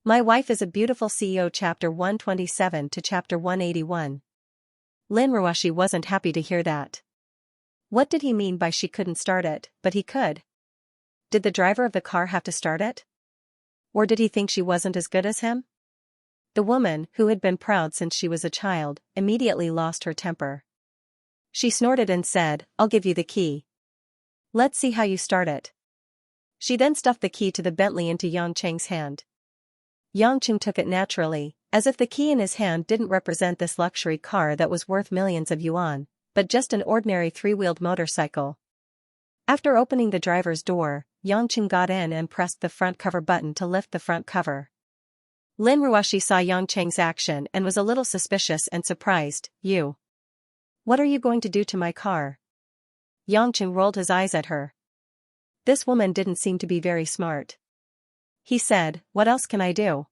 My Wife is a Beautiful CEO Chapter 127 to Chapter 181. Lin Ruoshi wasn't happy to hear that. What did he mean by she couldn't start it, but he could? Did the driver of the car have to start it? Or did he think she wasn't as good as him? The woman, who had been proud since she was a child, immediately lost her temper. She snorted and said, "I'll give you the key. Let's see how you start it." She then stuffed the key to the Bentley into Xianxia's hand. Xianxia took it naturally, as if the key in his hand didn't represent this luxury car that was worth millions of yuan, but just an ordinary three-wheeled motorcycle. After opening the driver's door, Xianxia got in and pressed the front cover button to lift the front cover. Lin Ruoshi saw Xianxia's action and was a little suspicious and surprised. "You. What are you going to do to my car?" Xianxia rolled his eyes at her. This woman didn't seem to be very smart. He said, "What else can I do?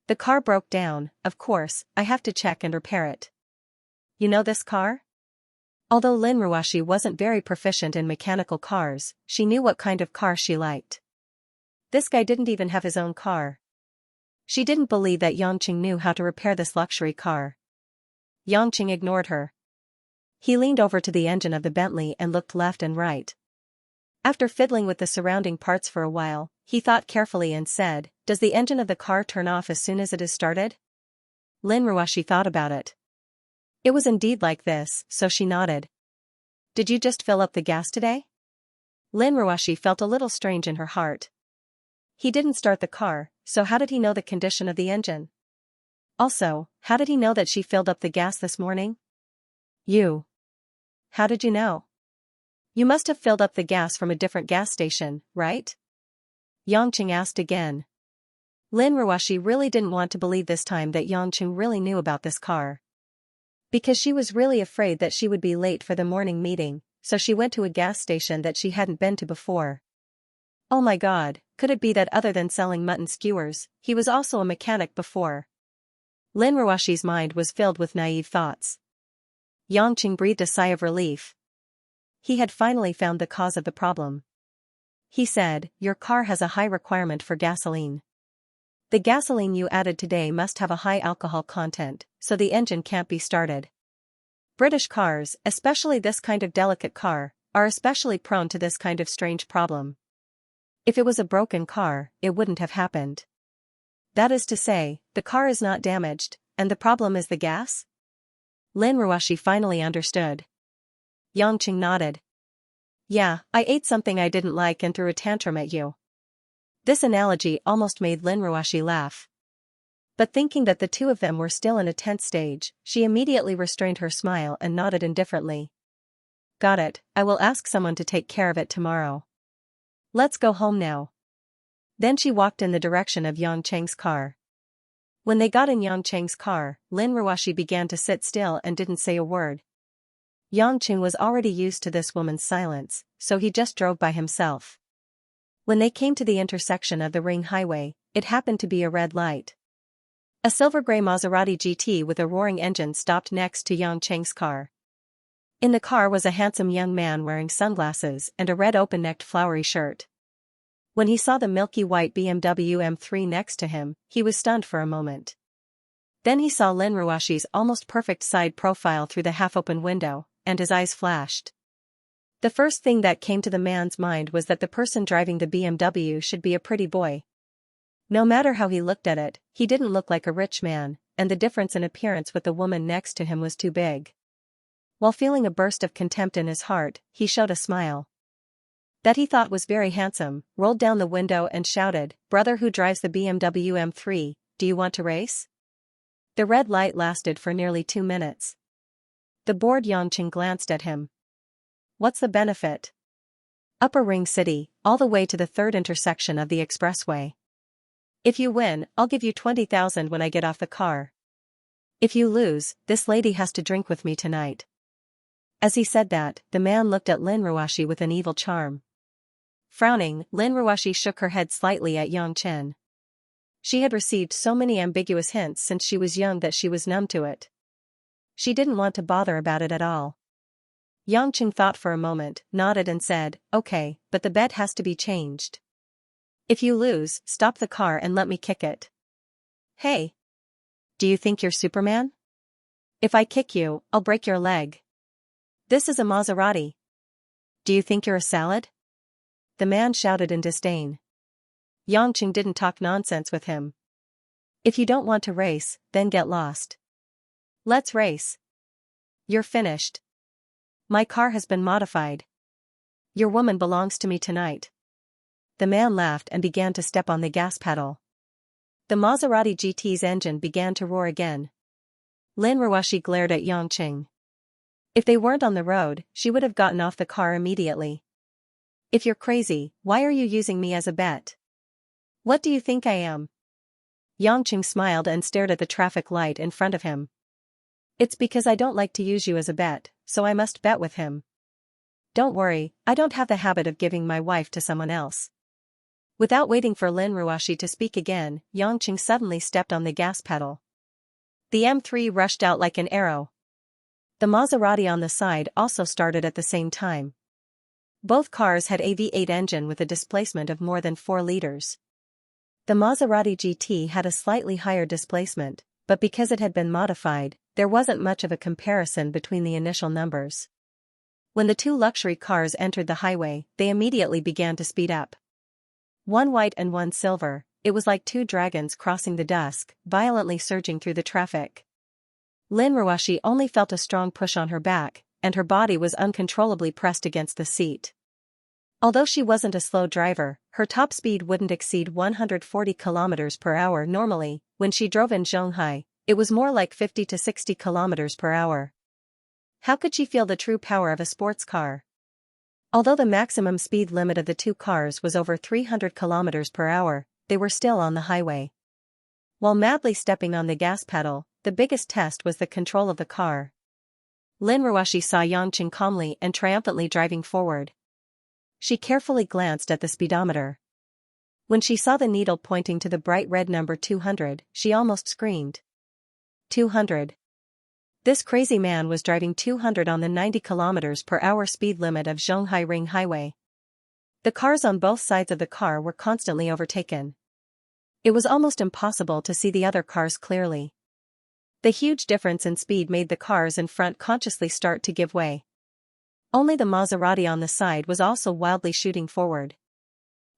The car broke down, of course, I have to check and repair it." "You know this car?" Although Lin Ruoshi wasn't very proficient in mechanical cars, she knew what kind of car she liked. This guy didn't even have his own car. She didn't believe that Xianxia knew how to repair this luxury car. Xianxia ignored her. He leaned over to the engine of the Bentley and looked left and right. After fiddling with the surrounding parts for a while, he thought carefully and said, "Does the engine of the car turn off as soon as it is started?" Lin Ruoshi thought about it. It was indeed like this, so she nodded. "Did you just fill up the gas today?" Lin Ruoshi felt a little strange in her heart. He didn't start the car, so how did he know the condition of the engine? Also, how did he know that she filled up the gas this morning? "You. How did you know? You must have filled up the gas from a different gas station, right?" Xianxia asked again. Lin Ruoshi really didn't want to believe this time that Xianxia really knew about this car. Because she was really afraid that she would be late for the morning meeting, so she went to a gas station that she hadn't been to before. Oh my god, could it be that other than selling mutton skewers, he was also a mechanic before? Lin Ruoshi's mind was filled with naive thoughts. Xianxia breathed a sigh of relief. He had finally found the cause of the problem. He said, "Your car has a high requirement for gasoline. The gasoline you added today must have a high alcohol content, so the engine can't be started. British cars, especially this kind of delicate car, are especially prone to this kind of strange problem. If it was a broken car, it wouldn't have happened. That is to say, the car is not damaged, and the problem is the gas?" Lin Ruoshi finally understood. Xianxia nodded. "Yeah, I ate something I didn't like and threw a tantrum at you." This analogy almost made Lin Ruoshi laugh. But thinking that the two of them were still in a tense stage, she immediately restrained her smile and nodded indifferently. "Got it, I will ask someone to take care of it tomorrow. Let's go home now." Then she walked in the direction of Xianxia's car. When they got in Xianxia's car, Lin Ruoshi began to sit still and didn't say a word. Xianxia was already used to this woman's silence, so he just drove by himself. When they came to the intersection of the ring highway, it happened to be a red light. A silver-gray Maserati GT with a roaring engine stopped next to Xianxia's car. In the car was a handsome young man wearing sunglasses and a red open-necked flowery shirt. When he saw the milky white BMW M3 next to him, he was stunned for a moment. Then he saw Lin Ruoshi's almost perfect side profile through the half-open window, and his eyes flashed. The first thing that came to the man's mind was that the person driving the BMW should be a pretty boy. No matter how he looked at it, he didn't look like a rich man, and the difference in appearance with the woman next to him was too big. While feeling a burst of contempt in his heart, he showed a smile that he thought was very handsome, rolled down the window and shouted, "Brother who drives the BMW M3, do you want to race?" The red light lasted for nearly 2 minutes. The bored Xianxia glanced at him. "What's the benefit?" "Upper Ring City, all the way to the third intersection of the expressway. If you win, I'll give you 20,000 when I get off the car. If you lose, this lady has to drink with me tonight." As he said that, the man looked at Lin Ruoshi with an evil charm. Frowning, Lin Ruoshi shook her head slightly at Xianxia. She had received so many ambiguous hints since she was young that she was numb to it. She didn't want to bother about it at all. Xianxia thought for a moment, nodded and said, "Okay, but the bet has to be changed. If you lose, stop the car and let me kick it." Hey! Do you think you're Superman? If I kick you, I'll break your leg. This is a Maserati. Do you think you're a salad? The man shouted in disdain. Xianxia didn't talk nonsense with him. If you don't want to race, then get lost. Let's race. You're finished. My car has been modified. Your woman belongs to me tonight. The man laughed and began to step on the gas pedal. The Maserati GT's engine began to roar again. Lin Ruoshi glared at Xianxia. If they weren't on the road, she would have gotten off the car immediately. If you're crazy, why are you using me as a bet? What do you think I am? Xianxia smiled and stared at the traffic light in front of him. It's because I don't like to use you as a bet, so I must bet with him. Don't worry, I don't have the habit of giving my wife to someone else. Without waiting for Lin Ruoshi to speak again, Xianxia suddenly stepped on the gas pedal. The M3 rushed out like an arrow. The Maserati on the side also started at the same time. Both cars had a V8 engine with a displacement of more than 4 liters. The Maserati GT had a slightly higher displacement, but because it had been modified, there wasn't much of a comparison between the initial numbers. When the two luxury cars entered the highway, they immediately began to speed up. One white and one silver, it was like two dragons crossing the dusk, violently surging through the traffic. Lin Ruoshi only felt a strong push on her back, and her body was uncontrollably pressed against the seat. Although she wasn't a slow driver, her top speed wouldn't exceed 140 km per hour normally. When she drove in Shanghai, it was more like 50 to 60 km per hour. How could she feel the true power of a sports car? Although the maximum speed limit of the two cars was over 300 km per hour, they were still on the highway. While madly stepping on the gas pedal, the biggest test was the control of the car. Lin Ruoshi saw Xianxia calmly and triumphantly driving forward. She carefully glanced at the speedometer. When she saw the needle pointing to the bright red number 200, she almost screamed. 200. This crazy man was driving 200 on the 90 km per hour speed limit of Zhonghai Ring Highway. The cars on both sides of the car were constantly overtaken. It was almost impossible to see the other cars clearly. The huge difference in speed made the cars in front consciously start to give way. Only the Maserati on the side was also wildly shooting forward.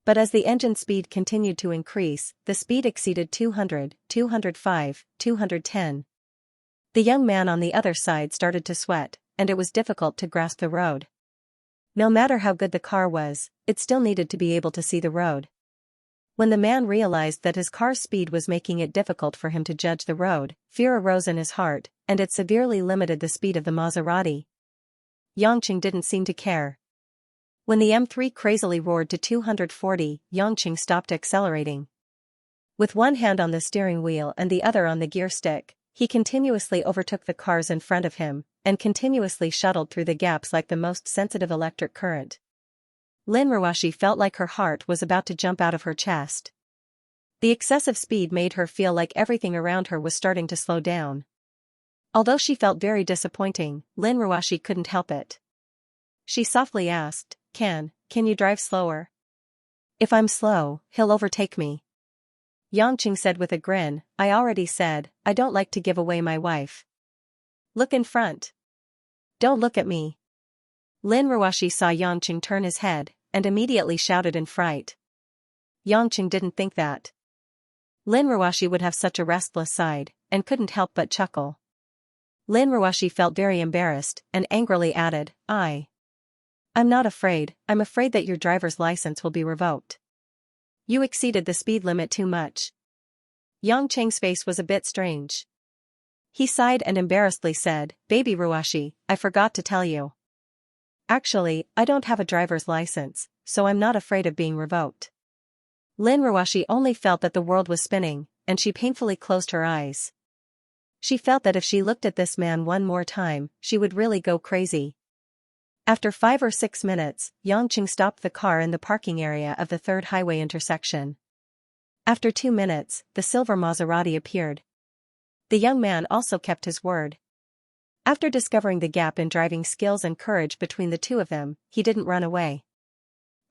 But as the engine speed continued to increase, the speed exceeded 200, 205, 210. The young man on the other side started to sweat, and it was difficult to grasp the road. No matter how good the car was, it still needed to be able to see the road. When the man realized that his car's speed was making it difficult for him to judge the road, fear arose in his heart, and it severely limited the speed of the Maserati. Xianxia didn't seem to care. When the M3 crazily roared to 240, Xianxia stopped accelerating. With one hand on the steering wheel and the other on the gear stick, he continuously overtook the cars in front of him, and continuously shuttled through the gaps like the most sensitive electric current. Lin Ruoshi felt like her heart was about to jump out of her chest. The excessive speed made her feel like everything around her was starting to slow down. Although she felt very disappointing, Lin Ruoshi couldn't help it. She softly asked, Can you drive slower? If I'm slow, he'll overtake me. Xianxia said with a grin, I already said, I don't like to give away my wife. Look in front. Don't look at me. Lin Ruoshi saw Xianxia turn his head, and immediately shouted in fright. Xianxia didn't think that Lin Ruoshi would have such a restless side, and couldn't help but chuckle. Lin Ruoshi felt very embarrassed, and angrily added, I'm not afraid, I'm afraid that your driver's license will be revoked. You exceeded the speed limit too much. Xianxia's face was a bit strange. He sighed and embarrassedly said, Baby Ruoshi, I forgot to tell you. Actually, I don't have a driver's license, so I'm not afraid of being revoked. Lin Ruoshi only felt that the world was spinning, and she painfully closed her eyes. She felt that if she looked at this man one more time, she would really go crazy. After 5 or 6 minutes, Xianxia stopped the car in the parking area of the third highway intersection. After 2 minutes, the silver Maserati appeared. The young man also kept his word. After discovering the gap in driving skills and courage between the two of them, he didn't run away.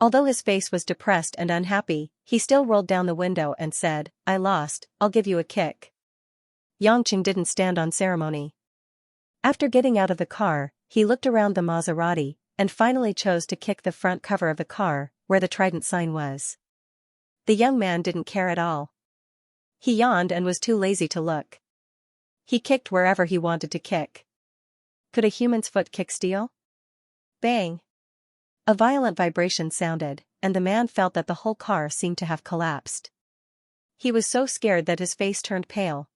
Although his face was depressed and unhappy, he still rolled down the window and said, "I lost, I'll give you a kick." Xianxia didn't stand on ceremony. After getting out of the car, he looked around the Maserati, and finally chose to kick the front cover of the car, where the trident sign was. The young man didn't care at all. He yawned and was too lazy to look. He kicked wherever he wanted to kick. Could a human's foot kick steel? Bang! A violent vibration sounded, and the man felt that the whole car seemed to have collapsed. He was so scared that his face turned pale.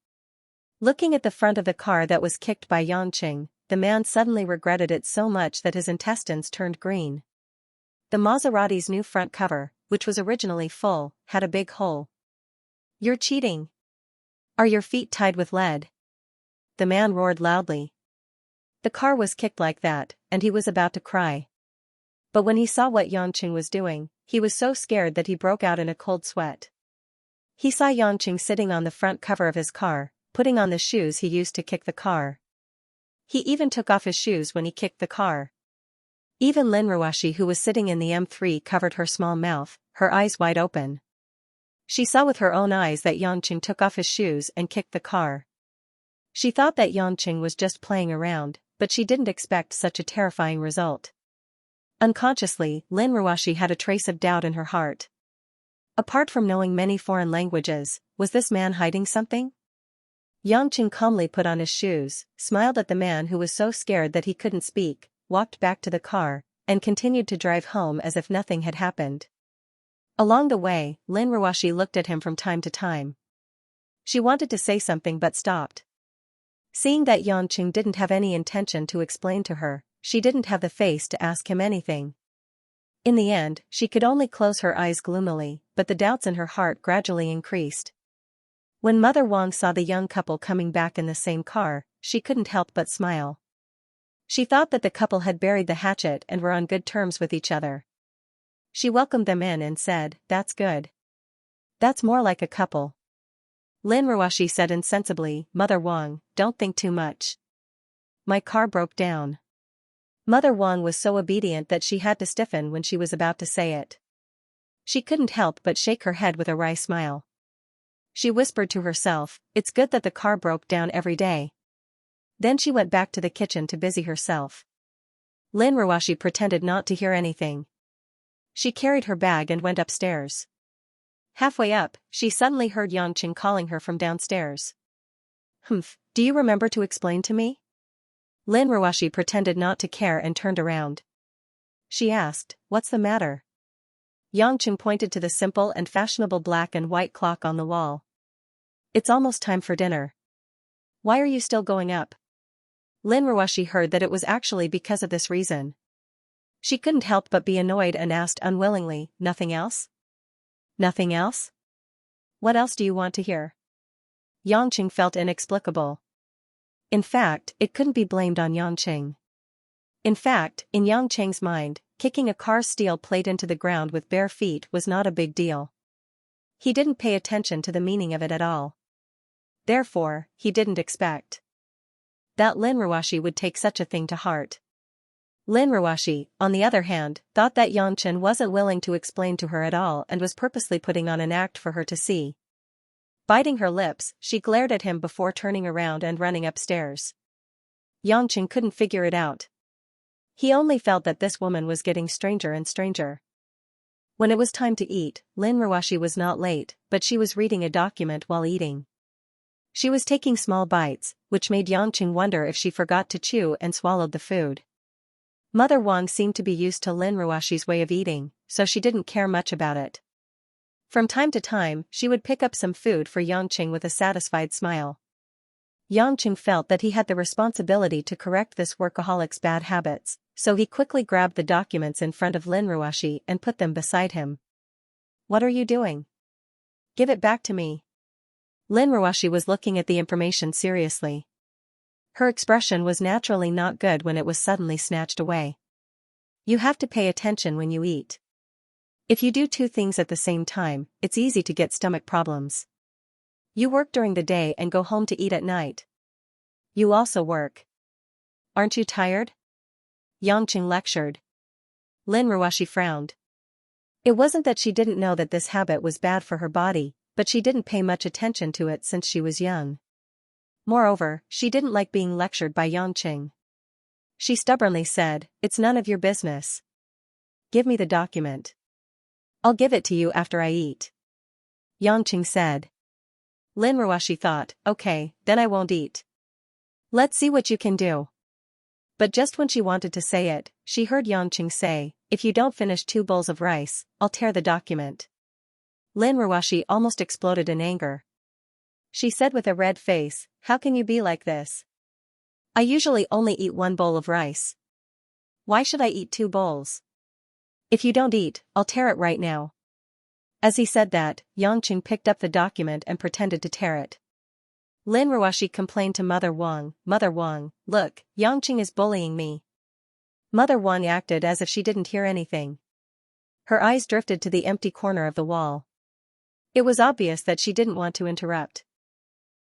Looking at the front of the car that was kicked by Xianxia, the man suddenly regretted it so much that his intestines turned green. The Maserati's new front cover, which was originally full, had a big hole. "You're cheating. Are your feet tied with lead?" The man roared loudly. The car was kicked like that, and he was about to cry. But when he saw what Xianxia was doing, he was so scared that he broke out in a cold sweat. He saw Xianxia sitting on the front cover of his car, putting on the shoes he used to kick the car. He even took off his shoes when he kicked the car. Even Linruashi, who was sitting in the M3, covered her small mouth, her eyes wide open. She saw with her own eyes that Xianxia took off his shoes and kicked the car. She thought that Xianxia was just playing around, but she didn't expect such a terrifying result. Unconsciously, Linruashi had a trace of doubt in her heart. Apart from knowing many foreign languages, was this man hiding something? Xianxia calmly put on his shoes, smiled at the man who was so scared that he couldn't speak, walked back to the car, and continued to drive home as if nothing had happened. Along the way, Linruashi looked at him from time to time. She wanted to say something but stopped. Seeing that Xianxia didn't have any intention to explain to her, she didn't have the face to ask him anything. In the end, she could only close her eyes gloomily, but the doubts in her heart gradually increased. When Mother Wang saw the young couple coming back in the same car, she couldn't help but smile. She thought that the couple had buried the hatchet and were on good terms with each other. She welcomed them in and said, "That's good. That's more like a couple." Linruashi said insensibly, "Mother Wang, don't think too much. My car broke down." Mother Wang was so obedient that she had to stiffen when she was about to say it. She couldn't help but shake her head with a wry smile. She whispered to herself, "It's good that the car broke down every day." Then she went back to the kitchen to busy herself. Linruashi pretended not to hear anything. She carried her bag and went upstairs. Halfway up, she suddenly heard Xianxia calling her from downstairs. Do you remember to explain to me?" Linruashi pretended not to care and turned around. She asked, "What's the matter?" Xianxia pointed to the simple and fashionable black and white clock on the wall. "It's almost time for dinner. Why are you still going up?" Linruashi heard that it was actually because of this reason. She couldn't help but be annoyed and asked unwillingly, "Nothing else?" "Nothing else? What else do you want to hear?" Xianxia felt inexplicable. In fact, it couldn't be blamed on Xianxia. In fact, in Xianxia's mind, kicking a car's steel plate into the ground with bare feet was not a big deal. He didn't pay attention to the meaning of it at all. Therefore, he didn't expect that Linruashi would take such a thing to heart. Linruashi, on the other hand, thought that Xianxia wasn't willing to explain to her at all and was purposely putting on an act for her to see. Biting her lips, she glared at him before turning around and running upstairs. Xianxia couldn't figure it out. He only felt that this woman was getting stranger and stranger. When it was time to eat, Linruashi was not late, but she was reading a document while eating. She was taking small bites, which made Xianxia wonder if she forgot to chew and swallowed the food. Mother Wang seemed to be used to Linruashi's way of eating, so she didn't care much about it. From time to time, she would pick up some food for Xianxia with a satisfied smile. Xianxia felt that he had the responsibility to correct this workaholic's bad habits, so he quickly grabbed the documents in front of Linruashi and put them beside him. "What are you doing? Give it back to me." Linruashi was looking at the information seriously. Her expression was naturally not good when it was suddenly snatched away. You have to pay attention when you eat. If you do two things at the same time, it's easy to get stomach problems. You work during the day and go home to eat at night. You also work. Aren't you tired? Xianxia lectured. Linruashi frowned. It wasn't that she didn't know that this habit was bad for her body, but she didn't pay much attention to it since she was young. Moreover, she didn't like being lectured by Yangqing. She stubbornly said, "It's none of your business. Give me the document. I'll give it to you after I eat." Yangqing said. Lin Ruoxi thought, "Okay, then I won't eat. Let's see what you can do." But just when she wanted to say it, she heard Yangqing say, "If you don't finish 2 bowls of rice, I'll tear the document." Lin Ruoxi almost exploded in anger. She said with a red face, "How can you be like this? I usually only eat 1 bowl of rice. Why should I eat 2 bowls? If you don't eat, I'll tear it right now." As he said that, Yangqing picked up the document and pretended to tear it. Lin Ruoxi complained to Mother Wang, "Mother Wang, look, Yangqing is bullying me." Mother Wang acted as if she didn't hear anything. Her eyes drifted to the empty corner of the wall. It was obvious that she didn't want to interrupt.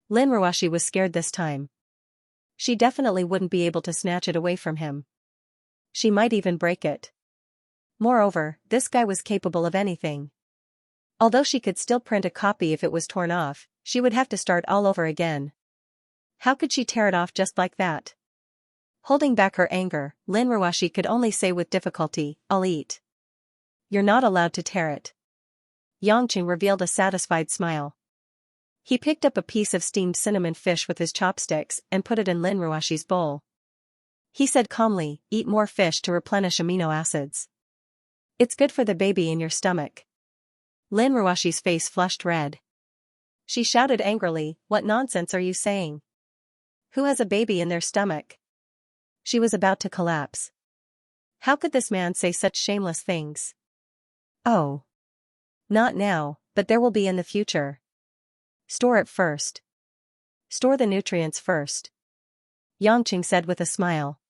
Lin Ruoxi was scared this time. She definitely wouldn't be able to snatch it away from him. She might even break it. Moreover, this guy was capable of anything. Although she could still print a copy if it was torn off, she would have to start all over again. How could she tear it off just like that? Holding back her anger, Lin Ruoxi could only say with difficulty, "I'll eat." "You're not allowed to tear it." Yangqing revealed a satisfied smile. He picked up a piece of steamed cinnamon fish with his chopsticks and put it in Lin Ruoxi's bowl. He said calmly, "Eat more fish to replenish amino acids. It's good for the baby in your stomach." Lin Ruoxi's face flushed red. She shouted angrily, "What nonsense are you saying? Who has a baby in their stomach?" She was about to collapse. How could this man say such shameless things? "Oh. Not now, but there will be in the future. Store it first. Store the nutrients first." Yangqing said with a smile.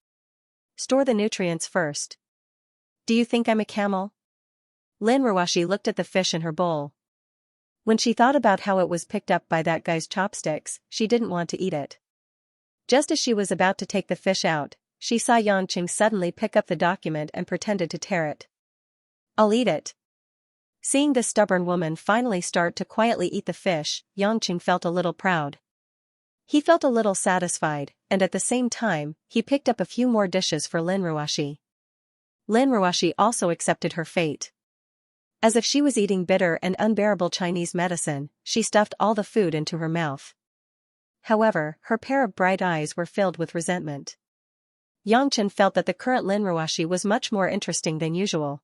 "Store the nutrients first. Do you think I'm a camel?" Lin Ruoxi looked at the fish in her bowl. When she thought about how it was picked up by that guy's chopsticks, she didn't want to eat it. Just as she was about to take the fish out, she saw Yangqing suddenly pick up the document and pretended to tear it. "I'll eat it." Seeing this stubborn woman finally start to quietly eat the fish, Yangqing felt a little proud. He felt a little satisfied, and at the same time, he picked up a few more dishes for Lin Ruoxi. Lin Ruoxi also accepted her fate. As if she was eating bitter and unbearable Chinese medicine, she stuffed all the food into her mouth. However, her pair of bright eyes were filled with resentment. Yangqing felt that the current Lin Ruoxi was much more interesting than usual.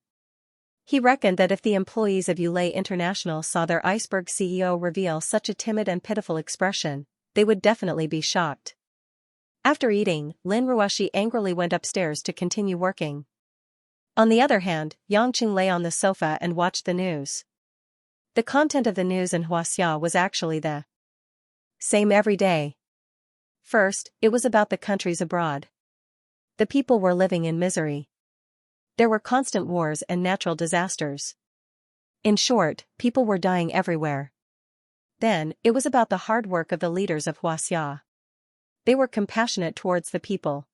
He reckoned that if the employees of Yulei International saw their iceberg CEO reveal such a timid and pitiful expression, they would definitely be shocked. After eating, Lin Ruoxi angrily went upstairs to continue working. On the other hand, Yangqing lay on the sofa and watched the news. The content of the news in Xianxia was actually the same every day. First, it was about the countries abroad. The people were living in misery. There were constant wars and natural disasters. In short, people were dying everywhere. Then, it was about the hard work of the leaders of Xianxia. They were compassionate towards the people.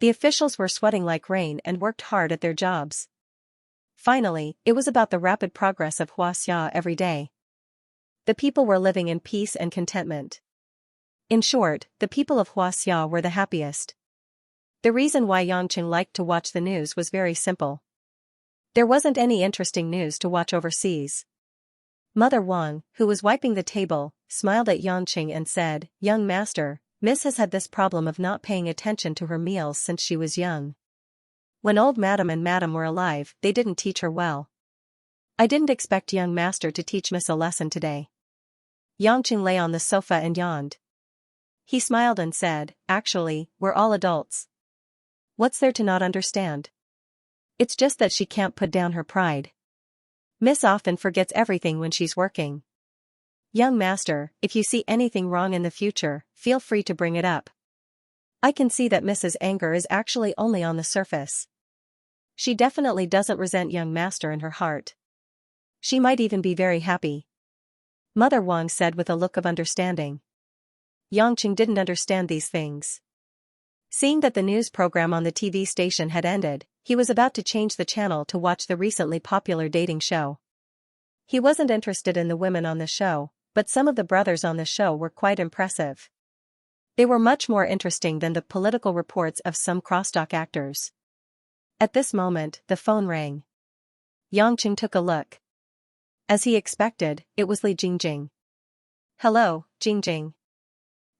The officials were sweating like rain and worked hard at their jobs. Finally, it was about the rapid progress of Xianxia every day. The people were living in peace and contentment. In short, the people of Xianxia were the happiest. The reason why Yangqing liked to watch the news was very simple. There wasn't any interesting news to watch overseas. Mother Wang, who was wiping the table, smiled at Yangqing and said, "Young master, Miss has had this problem of not paying attention to her meals since she was young. When old Madam and Madam were alive, they didn't teach her well. I didn't expect young master to teach Miss a lesson today." Yangqing lay on the sofa and yawned. He smiled and said, "Actually, we're all adults. What's there to not understand? It's just that she can't put down her pride. Miss often forgets everything when she's working. Young master, if you see anything wrong in the future, feel free to bring it up. I can see that Mrs. Anger is actually only on the surface. She definitely doesn't resent young master in her heart. She might even be very happy." Mother Wang said with a look of understanding. Yangqing didn't understand these things. Seeing that the news program on the TV station had ended, He was about to change the channel to watch the recently popular dating show. He wasn't interested in the women on the show, but some of the brothers on the show were quite impressive. They were much more interesting than the political reports of some crosstalk actors. At this moment, the phone rang. Xianxia took a look. As he expected, it was Li Jingjing. "Hello, Jingjing."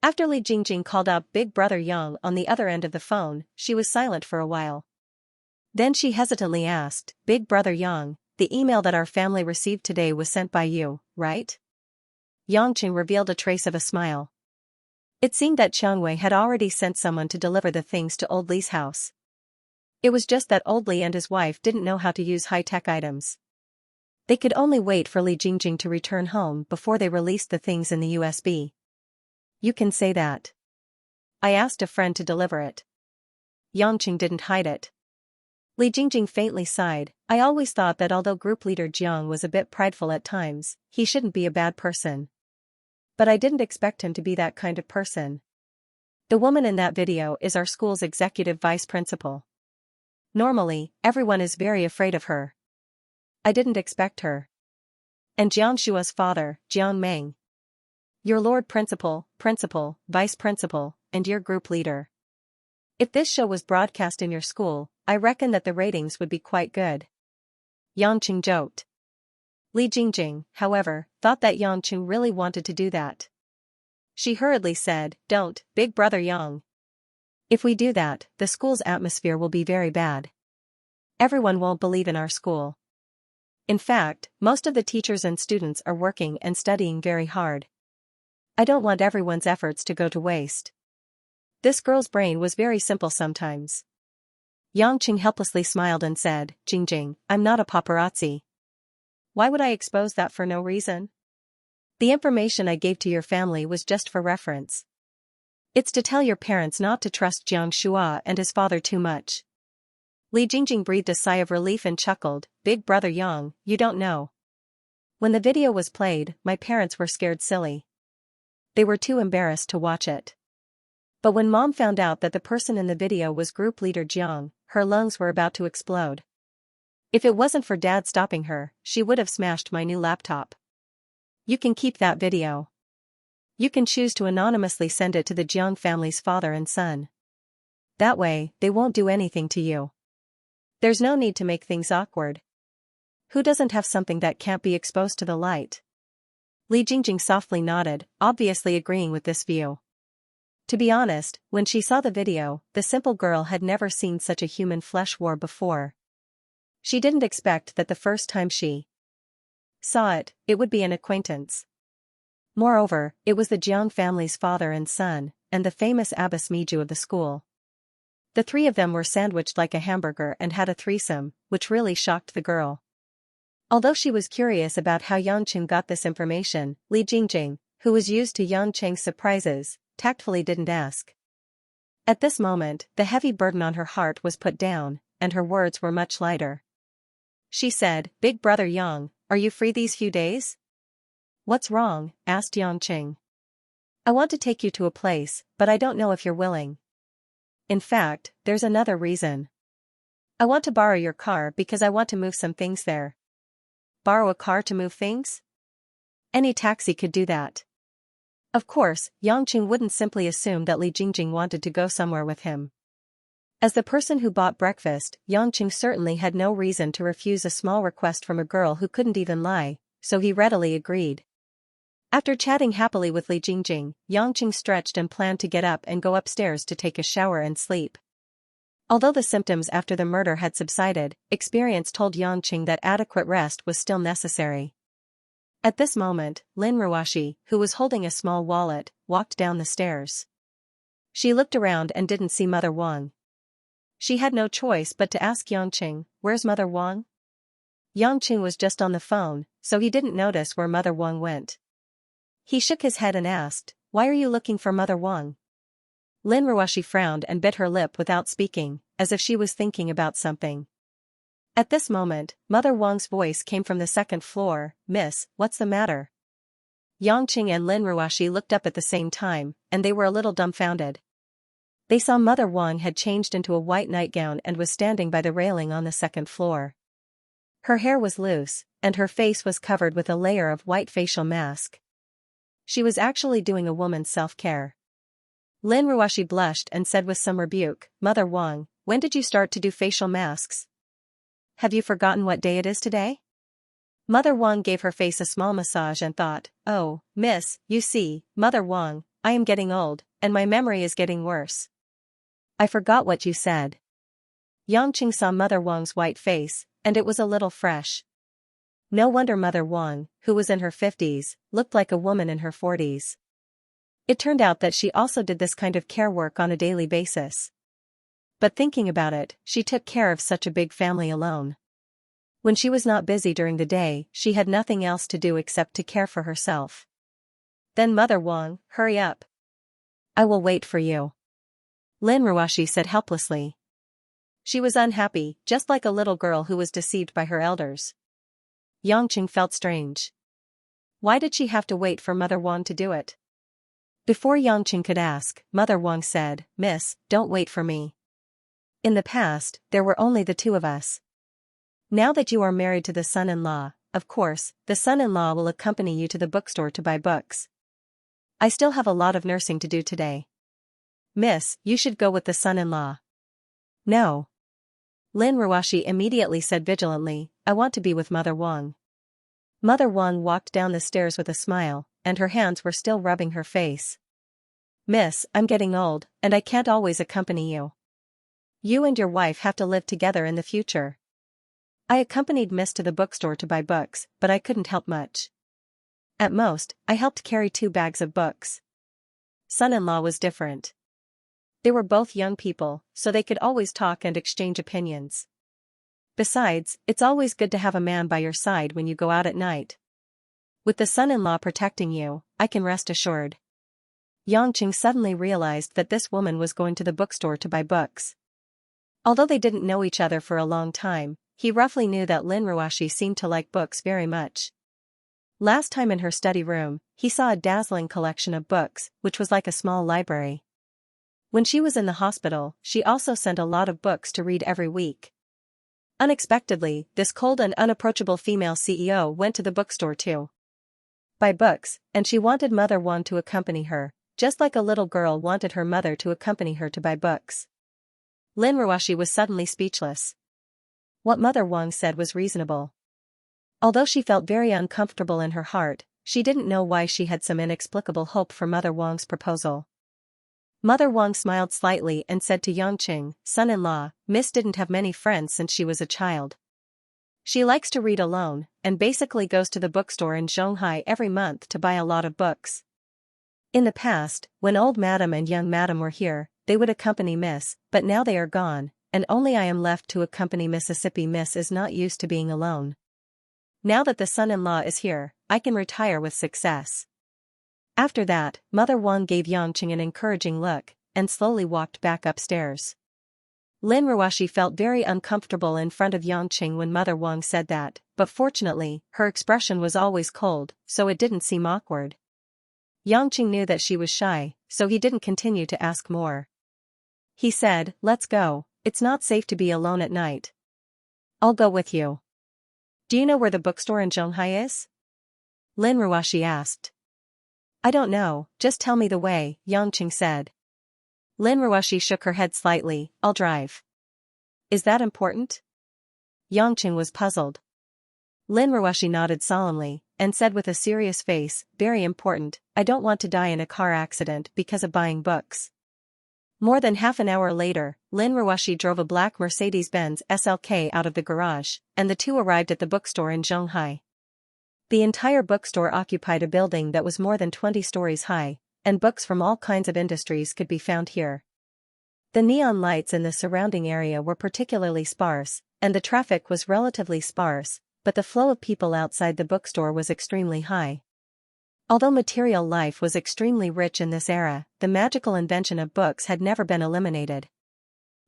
After Li Jingjing called out Big Brother Yang on the other end of the phone, she was silent for a while. Then she hesitantly asked, "Big Brother Yang, the email that our family received today was sent by you, right?" Xianxia revealed a trace of a smile. It seemed that Xianxia had already sent someone to deliver the things to Old Li's house. It was just that Old Li and his wife didn't know how to use high-tech items. They could only wait for Li Jingjing to return home before they released the things in the USB. "You can say that. I asked a friend to deliver it." Xianxia didn't hide it. Li Jingjing faintly sighed. "I always thought that although group leader Jiang was a bit prideful at times, he shouldn't be a bad person. But I didn't expect him to be that kind of person. The woman in that video is our school's executive vice principal. Normally, everyone is very afraid of her. I didn't expect her. And Jiangshua's father, Jiang Meng. Your Lord Principal, Vice Principal, and your group leader. If this show was broadcast in your school, I reckon that the ratings would be quite good." Xianxia joked. Li Jingjing, however, thought that Xianxia really wanted to do that. She hurriedly said, "Don't, Big Brother Yang. If we do that, the school's atmosphere will be very bad. Everyone won't believe in our school. In fact, most of the teachers and students are working and studying very hard. I don't want everyone's efforts to go to waste." This girl's brain was very simple sometimes. Xianxia helplessly smiled and said, "Jingjing, I'm not a paparazzi. Why would I expose that for no reason? The information I gave to your family was just for reference. It's to tell your parents not to trust Jiang Shua and his father too much." Li Jingjing breathed a sigh of relief and chuckled, "Big Brother Yang, you don't know. When the video was played, my parents were scared silly. They were too embarrassed to watch it. But when Mom found out that the person in the video was group leader Jiang, her lungs were about to explode. If it wasn't for Dad stopping her, she would have smashed my new laptop. You can keep that video. You can choose to anonymously send it to the Jiang family's father and son. That way, they won't do anything to you. There's no need to make things awkward. Who doesn't have something that can't be exposed to the light?" Li Jingjing softly nodded, obviously agreeing with this view. To be honest, when she saw the video, the simple girl had never seen such a human flesh war before. She didn't expect that the first time she saw it, it would be an acquaintance. Moreover, it was the Jiang family's father and son, and the famous Abbess Miju of the school. The three of them were sandwiched like a hamburger and had a threesome, which really shocked the girl. Although she was curious about how Xianxia got this information, Li Jingjing, who was used to Xianxia's surprises, tactfully didn't ask. At this moment, the heavy burden on her heart was put down, and her words were much lighter. She said, "Big Brother Yang, are you free these few days?" "What's wrong?" asked Xianxia. "I want to take you to a place, but I don't know if you're willing. In fact, there's another reason. I want to borrow your car because I want to move some things there." "Borrow a car to move things?" "Any taxi could do that." Of course, Xianxia wouldn't simply assume that Li Jingjing wanted to go somewhere with him. As the person who bought breakfast, Xianxia certainly had no reason to refuse a small request from a girl who couldn't even lie, so he readily agreed. After chatting happily with Li Jingjing, Xianxia stretched and planned to get up and go upstairs to take a shower and sleep. Although the symptoms after the murder had subsided, experience told Xianxia that adequate rest was still necessary. At this moment, Lin Ruoshi, who was holding a small wallet, walked down the stairs. She looked around and didn't see Mother Wang. She had no choice but to ask Xianxia, "Where's Mother Wang?" Xianxia was just on the phone, so he didn't notice where Mother Wang went. He shook his head and asked, "Why are you looking for Mother Wang?" Lin Ruoshi frowned and bit her lip without speaking, as if she was thinking about something. At this moment, Mother Wang's voice came from the second floor, "Miss, what's the matter?" Xianxia and Lin Ruoshi looked up at the same time, and they were a little dumbfounded. They saw Mother Wang had changed into a white nightgown and was standing by the railing on the second floor. Her hair was loose, and her face was covered with a layer of white facial mask. She was actually doing a woman's self-care. Lin Ruoshi blushed and said with some rebuke, "Mother Wang, when did you start to do facial masks? Have you forgotten what day it is today?" Mother Wang gave her face a small massage and thought, "Oh, miss, you see, Mother Wang, I am getting old, and my memory is getting worse. I forgot what you said." Yangqing saw Mother Wang's white face, and it was a little fresh. No wonder Mother Wang, who was in her 50s, looked like a woman in her 40s. It turned out that she also did this kind of care work on a daily basis. But thinking about it, she took care of such a big family alone. When she was not busy during the day, she had nothing else to do except to care for herself. Then Mother Wang, hurry up. I will wait for you. Lin Ruoshi said helplessly. She was unhappy, just like a little girl who was deceived by her elders. Yangqing felt strange. Why did she have to wait for Mother Wang to do it? Before Yangqing could ask, Mother Wang said, "Miss, don't wait for me. In the past, there were only the two of us. Now that you are married to the son-in-law, of course, the son-in-law will accompany you to the bookstore to buy books. I still have a lot of nursing to do today. Miss, you should go with the son-in-law." "No." Lin Ruoshi immediately said vigilantly, "I want to be with Mother Wang." Mother Wang walked down the stairs with a smile, and her hands were still rubbing her face. "Miss, I'm getting old, and I can't always accompany you. You and your wife have to live together in the future. I accompanied Miss to the bookstore to buy books, but I couldn't help much. At most, I helped carry 2 bags of books." Son-in-law was different. They were both young people, so they could always talk and exchange opinions. Besides, it's always good to have a man by your side when you go out at night. With the son-in-law protecting you, I can rest assured. Yangqing suddenly realized that this woman was going to the bookstore to buy books. Although they didn't know each other for a long time, he roughly knew that Lin Ruoshi seemed to like books very much. Last time in her study room, he saw a dazzling collection of books, which was like a small library. When she was in the hospital, she also sent a lot of books to read every week. Unexpectedly, this cold and unapproachable female CEO went to the bookstore too. Buy books, and she wanted Mother Wang to accompany her, just like a little girl wanted her mother to accompany her to buy books. Lin Ruoshi was suddenly speechless. What Mother Wang said was reasonable. Although she felt very uncomfortable in her heart, she didn't know why she had some inexplicable hope for Mother Wang's proposal. Mother Wang smiled slightly and said to Yangqing, "Son-in-law, Miss didn't have many friends since she was a child. She likes to read alone, and basically goes to the bookstore in Shanghai every month to buy a lot of books. In the past, when old madam and young madam were here, they would accompany Miss, but now they are gone, and only I am left to accompany Mississippi. Miss is not used to being alone. Now that the son-in-law is here, I can retire with success." After that, Mother Wang gave Yangqing an encouraging look, and slowly walked back upstairs. Lin Ruoshi felt very uncomfortable in front of Yangqing when Mother Wang said that, but fortunately, her expression was always cold, so it didn't seem awkward. Yangqing knew that she was shy, so he didn't continue to ask more. He said, "Let's go, it's not safe to be alone at night." "I'll go with you." "Do you know where the bookstore in Shanghai is?" Lin Ruoshi asked. "I don't know, just tell me the way," Yangqing said. Lin Ruoshi shook her head slightly, "I'll drive." "Is that important?" Yangqing was puzzled. Lin Ruoshi nodded solemnly, and said with a serious face, "Very important, I don't want to die in a car accident because of buying books." More than half an hour later, Lin Ruoshi drove a black Mercedes-Benz SLK out of the garage, and the two arrived at the bookstore in Shanghai. The entire bookstore occupied a building that was more than 20 stories high, and books from all kinds of industries could be found here. The neon lights in the surrounding area were particularly sparse, and the traffic was relatively sparse, but the flow of people outside the bookstore was extremely high. Although material life was extremely rich in this era, the magical invention of books had never been eliminated.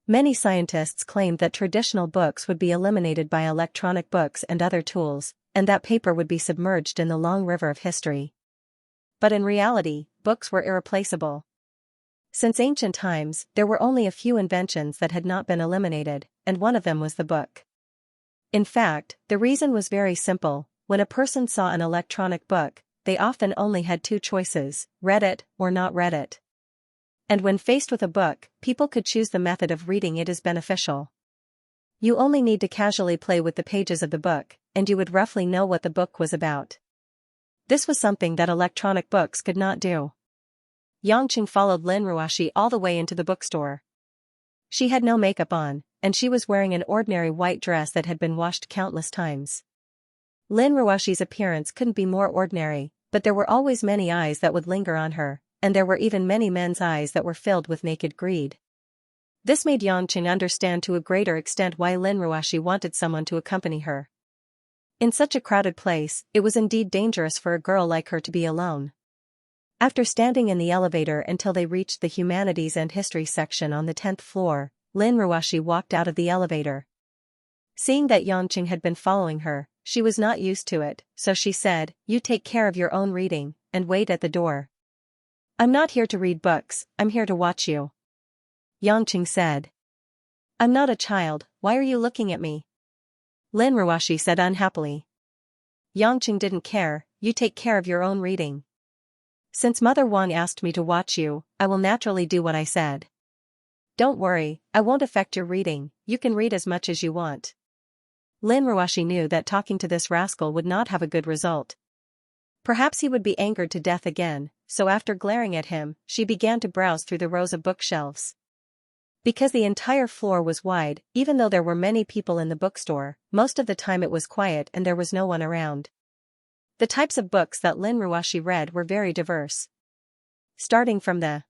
Many scientists claimed that traditional books would be eliminated by electronic books and other tools, and that paper would be submerged in the long river of history. But in reality, books were irreplaceable. Since ancient times, there were only a few inventions that had not been eliminated, and one of them was the book. In fact, the reason was very simple: when a person saw an electronic book, they often only had two choices: read it or not read it. And when faced with a book, people could choose the method of reading it as beneficial. You only need to casually play with the pages of the book, and you would roughly know what the book was about. This was something that electronic books could not do. Xianxia followed Lin Ruoxi all the way into the bookstore. She had no makeup on, and she was wearing an ordinary white dress that had been washed countless times. Lin Ruoxi's appearance couldn't be more ordinary, but there were always many eyes that would linger on her, and there were even many men's eyes that were filled with naked greed. This made Xianxia understand to a greater extent why Lin Ruoxi wanted someone to accompany her. In such a crowded place, it was indeed dangerous for a girl like her to be alone. After standing in the elevator until they reached the Humanities and History section on the 10th floor, Lin Ruoxi walked out of the elevator. Seeing that Xianxia had been following her, she was not used to it, so she said, "You take care of your own reading, and wait at the door." "I'm not here to read books, I'm here to watch you," Xianxia said. "I'm not a child, why are you looking at me?" Lin Ruoxi said unhappily. Xianxia didn't care. "You take care of your own reading. Since Mother Wang asked me to watch you, I will naturally do what I said. Don't worry, I won't affect your reading, you can read as much as you want." Lin Ruoxi knew that talking to this rascal would not have a good result. Perhaps he would be angered to death again, so after glaring at him, she began to browse through the rows of bookshelves. Because the entire floor was wide, even though there were many people in the bookstore, most of the time it was quiet and there was no one around. The types of books that Lin Ruoxi read were very diverse. Starting from the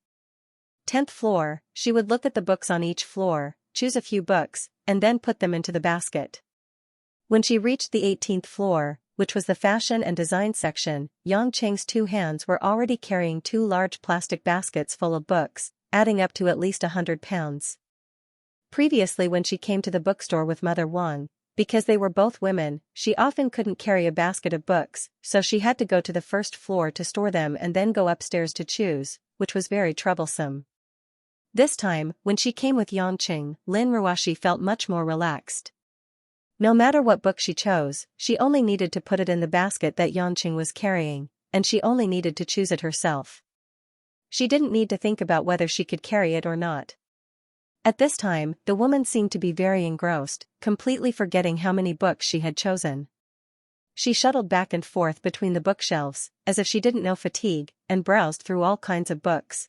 10th floor, she would look at the books on each floor, choose a few books, and then put them into the basket. When she reached the 18th floor, which was the fashion and design section, Xianxia's two hands were already carrying two large plastic baskets full of books, adding up to at least 100 pounds. Previously, when she came to the bookstore with Mother Wang, because they were both women, she often couldn't carry a basket of books, so she had to go to the first floor to store them and then go upstairs to choose, which was very troublesome. This time, when she came with Xianxia, Lin Ruoxi felt much more relaxed. No matter what book she chose, she only needed to put it in the basket that Xianxia was carrying, and she only needed to choose it herself. She didn't need to think about whether she could carry it or not. At this time, the woman seemed to be very engrossed, completely forgetting how many books she had chosen. She shuttled back and forth between the bookshelves, as if she didn't know fatigue, and browsed through all kinds of books.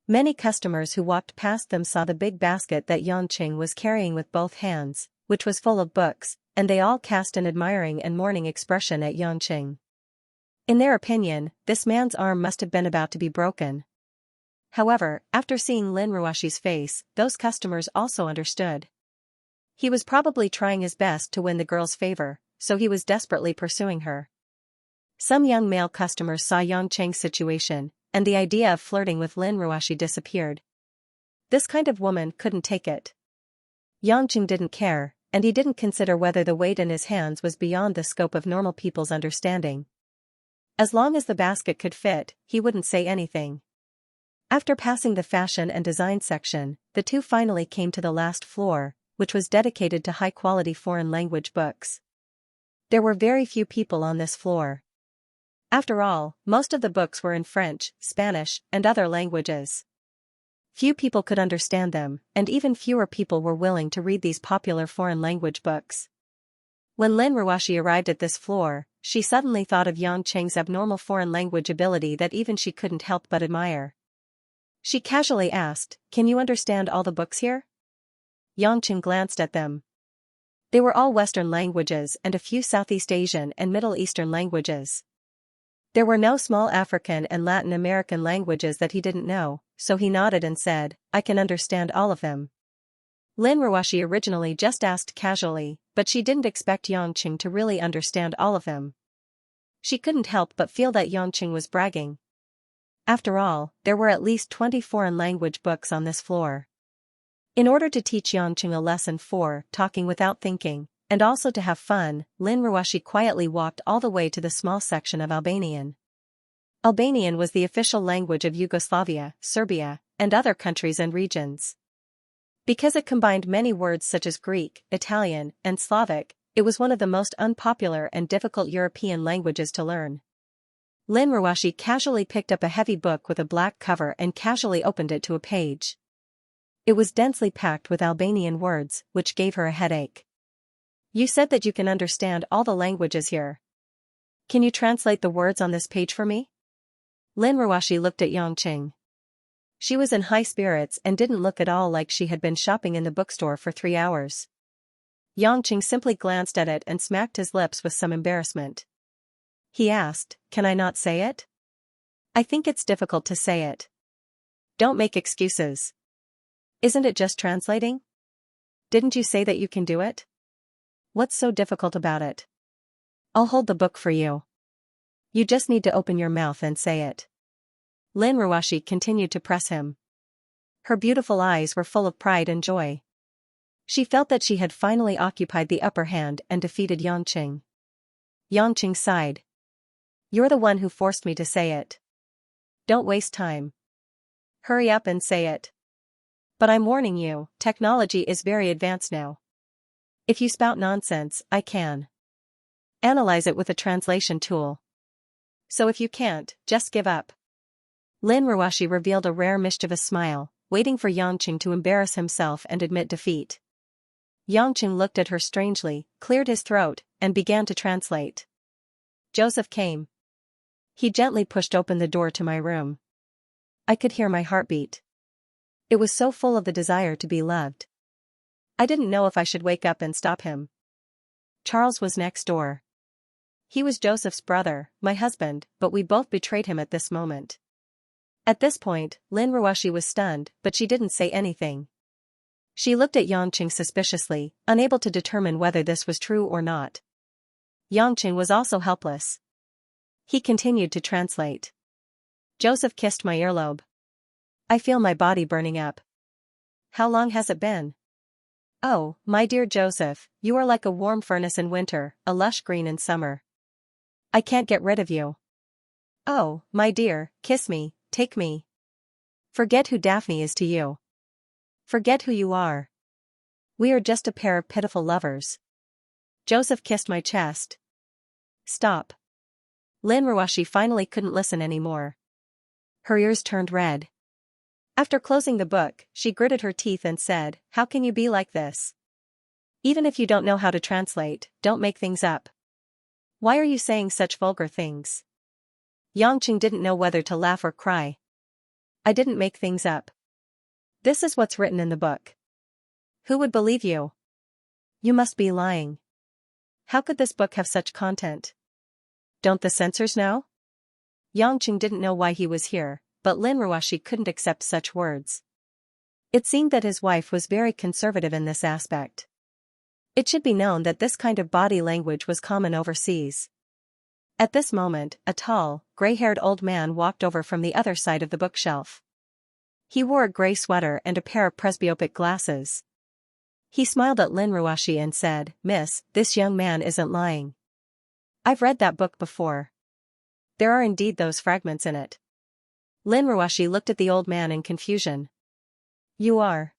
Many customers who walked past them saw the big basket that Xianxia was carrying with both hands, which was full of books, and they all cast an admiring and mourning expression at Xianxia. In their opinion, this man's arm must have been about to be broken. However, after seeing Lin Ruoxi's face, those customers also understood. He was probably trying his best to win the girl's favor, so he was desperately pursuing her. Some young male customers saw Xianxia's situation, and the idea of flirting with Lin Ruoxi disappeared. This kind of woman couldn't take it. Xianxia didn't care, and he didn't consider whether the weight in his hands was beyond the scope of normal people's understanding. As long as the basket could fit, he wouldn't say anything. After passing the fashion and design section, the two finally came to the last floor, which was dedicated to high-quality foreign language books. There were very few people on this floor. After all, most of the books were in French, Spanish, and other languages. Few people could understand them, and even fewer people were willing to read these popular foreign language books. When Lin Ruoxi arrived at this floor, she suddenly thought of Xianxia's abnormal foreign language ability that even she couldn't help but admire. She casually asked, "Can you understand all the books here?" Xianxia glanced at them. They were all Western languages and a few Southeast Asian and Middle Eastern languages. There were no small African and Latin American languages that he didn't know, so he nodded and said, "I can understand all of them." Lin Ruoxi originally just asked casually, but she didn't expect Xianxia to really understand all of them. She couldn't help but feel that Xianxia was bragging. After all, there were at least 20 foreign language books on this floor. In order to teach Xianxia a lesson for talking without thinking, and also to have fun, Lin Ruoxi quietly walked all the way to the small section of Albanian. Albanian was the official language of Yugoslavia, Serbia, and other countries and regions. Because it combined many words such as Greek, Italian, and Slavic, it was one of the most unpopular and difficult European languages to learn. Lin Ruashi casually picked up a heavy book with a black cover and casually opened it to a page. It was densely packed with Albanian words, which gave her a headache. You said that you can understand all the languages here. Can you translate the words on this page for me? Lin Ruashi looked at Xianxia. She was in high spirits and didn't look at all like she had been shopping in the bookstore for 3 hours. Xianxia simply glanced at it and smacked his lips with some embarrassment. He asked, "Can I not say it?" "I think it's difficult to say it." "Don't make excuses. Isn't it just translating? Didn't you say that you can do it? What's so difficult about it? I'll hold the book for you. You just need to open your mouth and say it." Lin Ruashi continued to press him. Her beautiful eyes were full of pride and joy. She felt that she had finally occupied the upper hand and defeated Xianxia. Xianxia sighed. "You're the one who forced me to say it. Don't waste time. Hurry up and say it. But I'm warning you, technology is very advanced now. If you spout nonsense, I can analyze it with a translation tool. So if you can't, just give up." Lin Ruashi revealed a rare mischievous smile, waiting for Xianxia to embarrass himself and admit defeat. Xianxia looked at her strangely, cleared his throat, and began to translate. Joseph came. He gently pushed open the door to my room. I could hear my heartbeat. It was so full of the desire to be loved. I didn't know if I should wake up and stop him. Charles was next door. He was Joseph's brother, my husband, but we both betrayed him at this moment. At this point, Lin Ruashi was stunned, but she didn't say anything. She looked at Xianxia suspiciously, unable to determine whether this was true or not. Xianxia was also helpless. He continued to translate. Joseph kissed my earlobe. I feel my body burning up. How long has it been? Oh, my dear Joseph, you are like a warm furnace in winter, a lush green in summer. I can't get rid of you. Oh, my dear, kiss me, take me. Forget who Daphne is to you. Forget who you are. We are just a pair of pitiful lovers. Joseph kissed my chest. Stop. Lin Ruashi finally couldn't listen anymore. Her ears turned red. After closing the book, she gritted her teeth and said, "How can you be like this? Even if you don't know how to translate, don't make things up. Why are you saying such vulgar things?" Xianxia didn't know whether to laugh or cry. I didn't make things up. This is what's written in the book. Who would believe you? You must be lying. How could this book have such content? Don't the censors know? Xianxia didn't know why he was here, but Lin Ruashi couldn't accept such words. It seemed that his wife was very conservative in this aspect. It should be known that this kind of body language was common overseas. At this moment, a tall, gray-haired old man walked over from the other side of the bookshelf. He wore a gray sweater and a pair of presbyopic glasses. He smiled at Lin Ruashi and said, "Miss, this young man isn't lying. I've read that book before. There are indeed those fragments in it." Lin Ruashi looked at the old man in confusion. "You are?"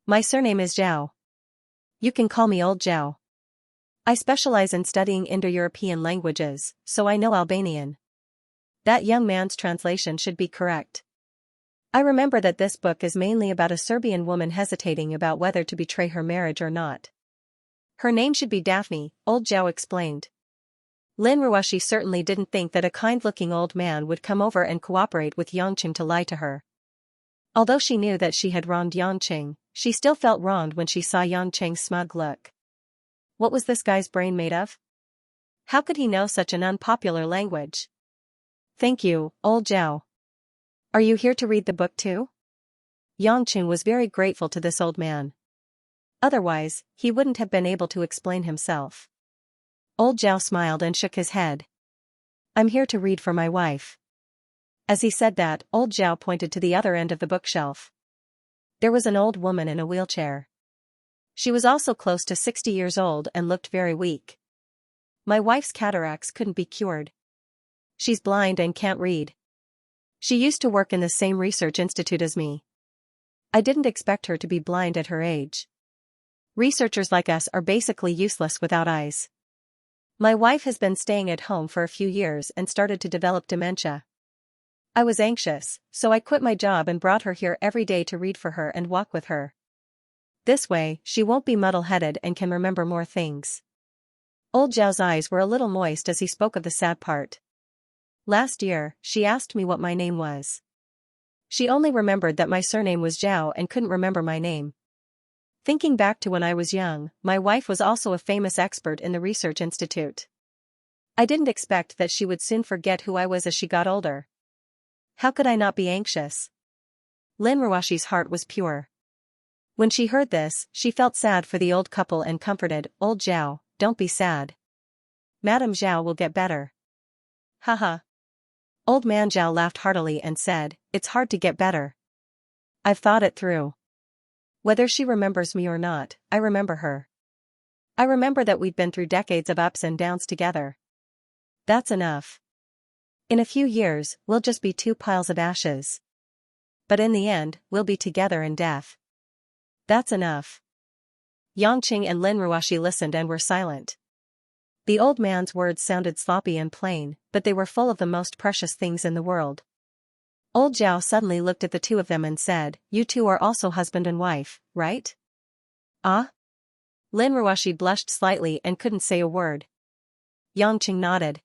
"My surname is Zhao. You can call me Old Zhao. I specialize in studying Indo-European languages, so I know Albanian." That young man's translation should be correct. I remember that this book is mainly about a Serbian woman hesitating about whether to betray her marriage or not. Her name should be Daphne, Old Zhao explained. Lin Ruashi certainly didn't think that a kind-looking old man would come over and cooperate with Xianxia to lie to her. Although she knew that she had wronged Xianxia, she still felt wronged when she saw Xianxia's smug look. What was this guy's brain made of? How could he know such an unpopular language? "Thank you, Old Zhao. Are you here to read the book too?" Xianxia was very grateful to this old man. Otherwise, he wouldn't have been able to explain himself. Old Zhao smiled and shook his head. "I'm here to read for my wife." As he said that, Old Zhao pointed to the other end of the bookshelf. There was an old woman in a wheelchair. She was also close to 60 years old and looked very weak. "My wife's cataracts couldn't be cured. She's blind and can't read. She used to work in the same research institute as me. I didn't expect her to be blind at her age. Researchers like us are basically useless without eyes. My wife has been staying at home for a few years and started to develop dementia. I was anxious, so I quit my job and brought her here every day to read for her and walk with her. This way, she won't be muddle-headed and can remember more things. Old Zhao's eyes were a little moist as he spoke of the sad part. Last year, she asked me what my name was. She only remembered that my surname was Zhao and couldn't remember my name. Thinking back to when I was young, my wife was also a famous expert in the research institute. I didn't expect that she would soon forget who I was as she got older. How could I not be anxious? Lin Ruoshi's heart was pure. When she heard this, she felt sad for the old couple and comforted, "Old Zhao, don't be sad. Madame Zhao will get better." Haha. Old man Zhao laughed heartily and said, "It's hard to get better. I've thought it through. Whether she remembers me or not, I remember her. I remember that we'd been through decades of ups and downs together. That's enough. In a few years, we'll just be two piles of ashes. But in the end, we'll be together in death. That's enough." Yangqing and Lin Ruoshi listened and were silent. The old man's words sounded sloppy and plain, but they were full of the most precious things in the world. Old Zhao suddenly looked at the two of them and said, "You two are also husband and wife, right?" "Ah?" Lin Ruoshi blushed slightly and couldn't say a word. Yangqing nodded.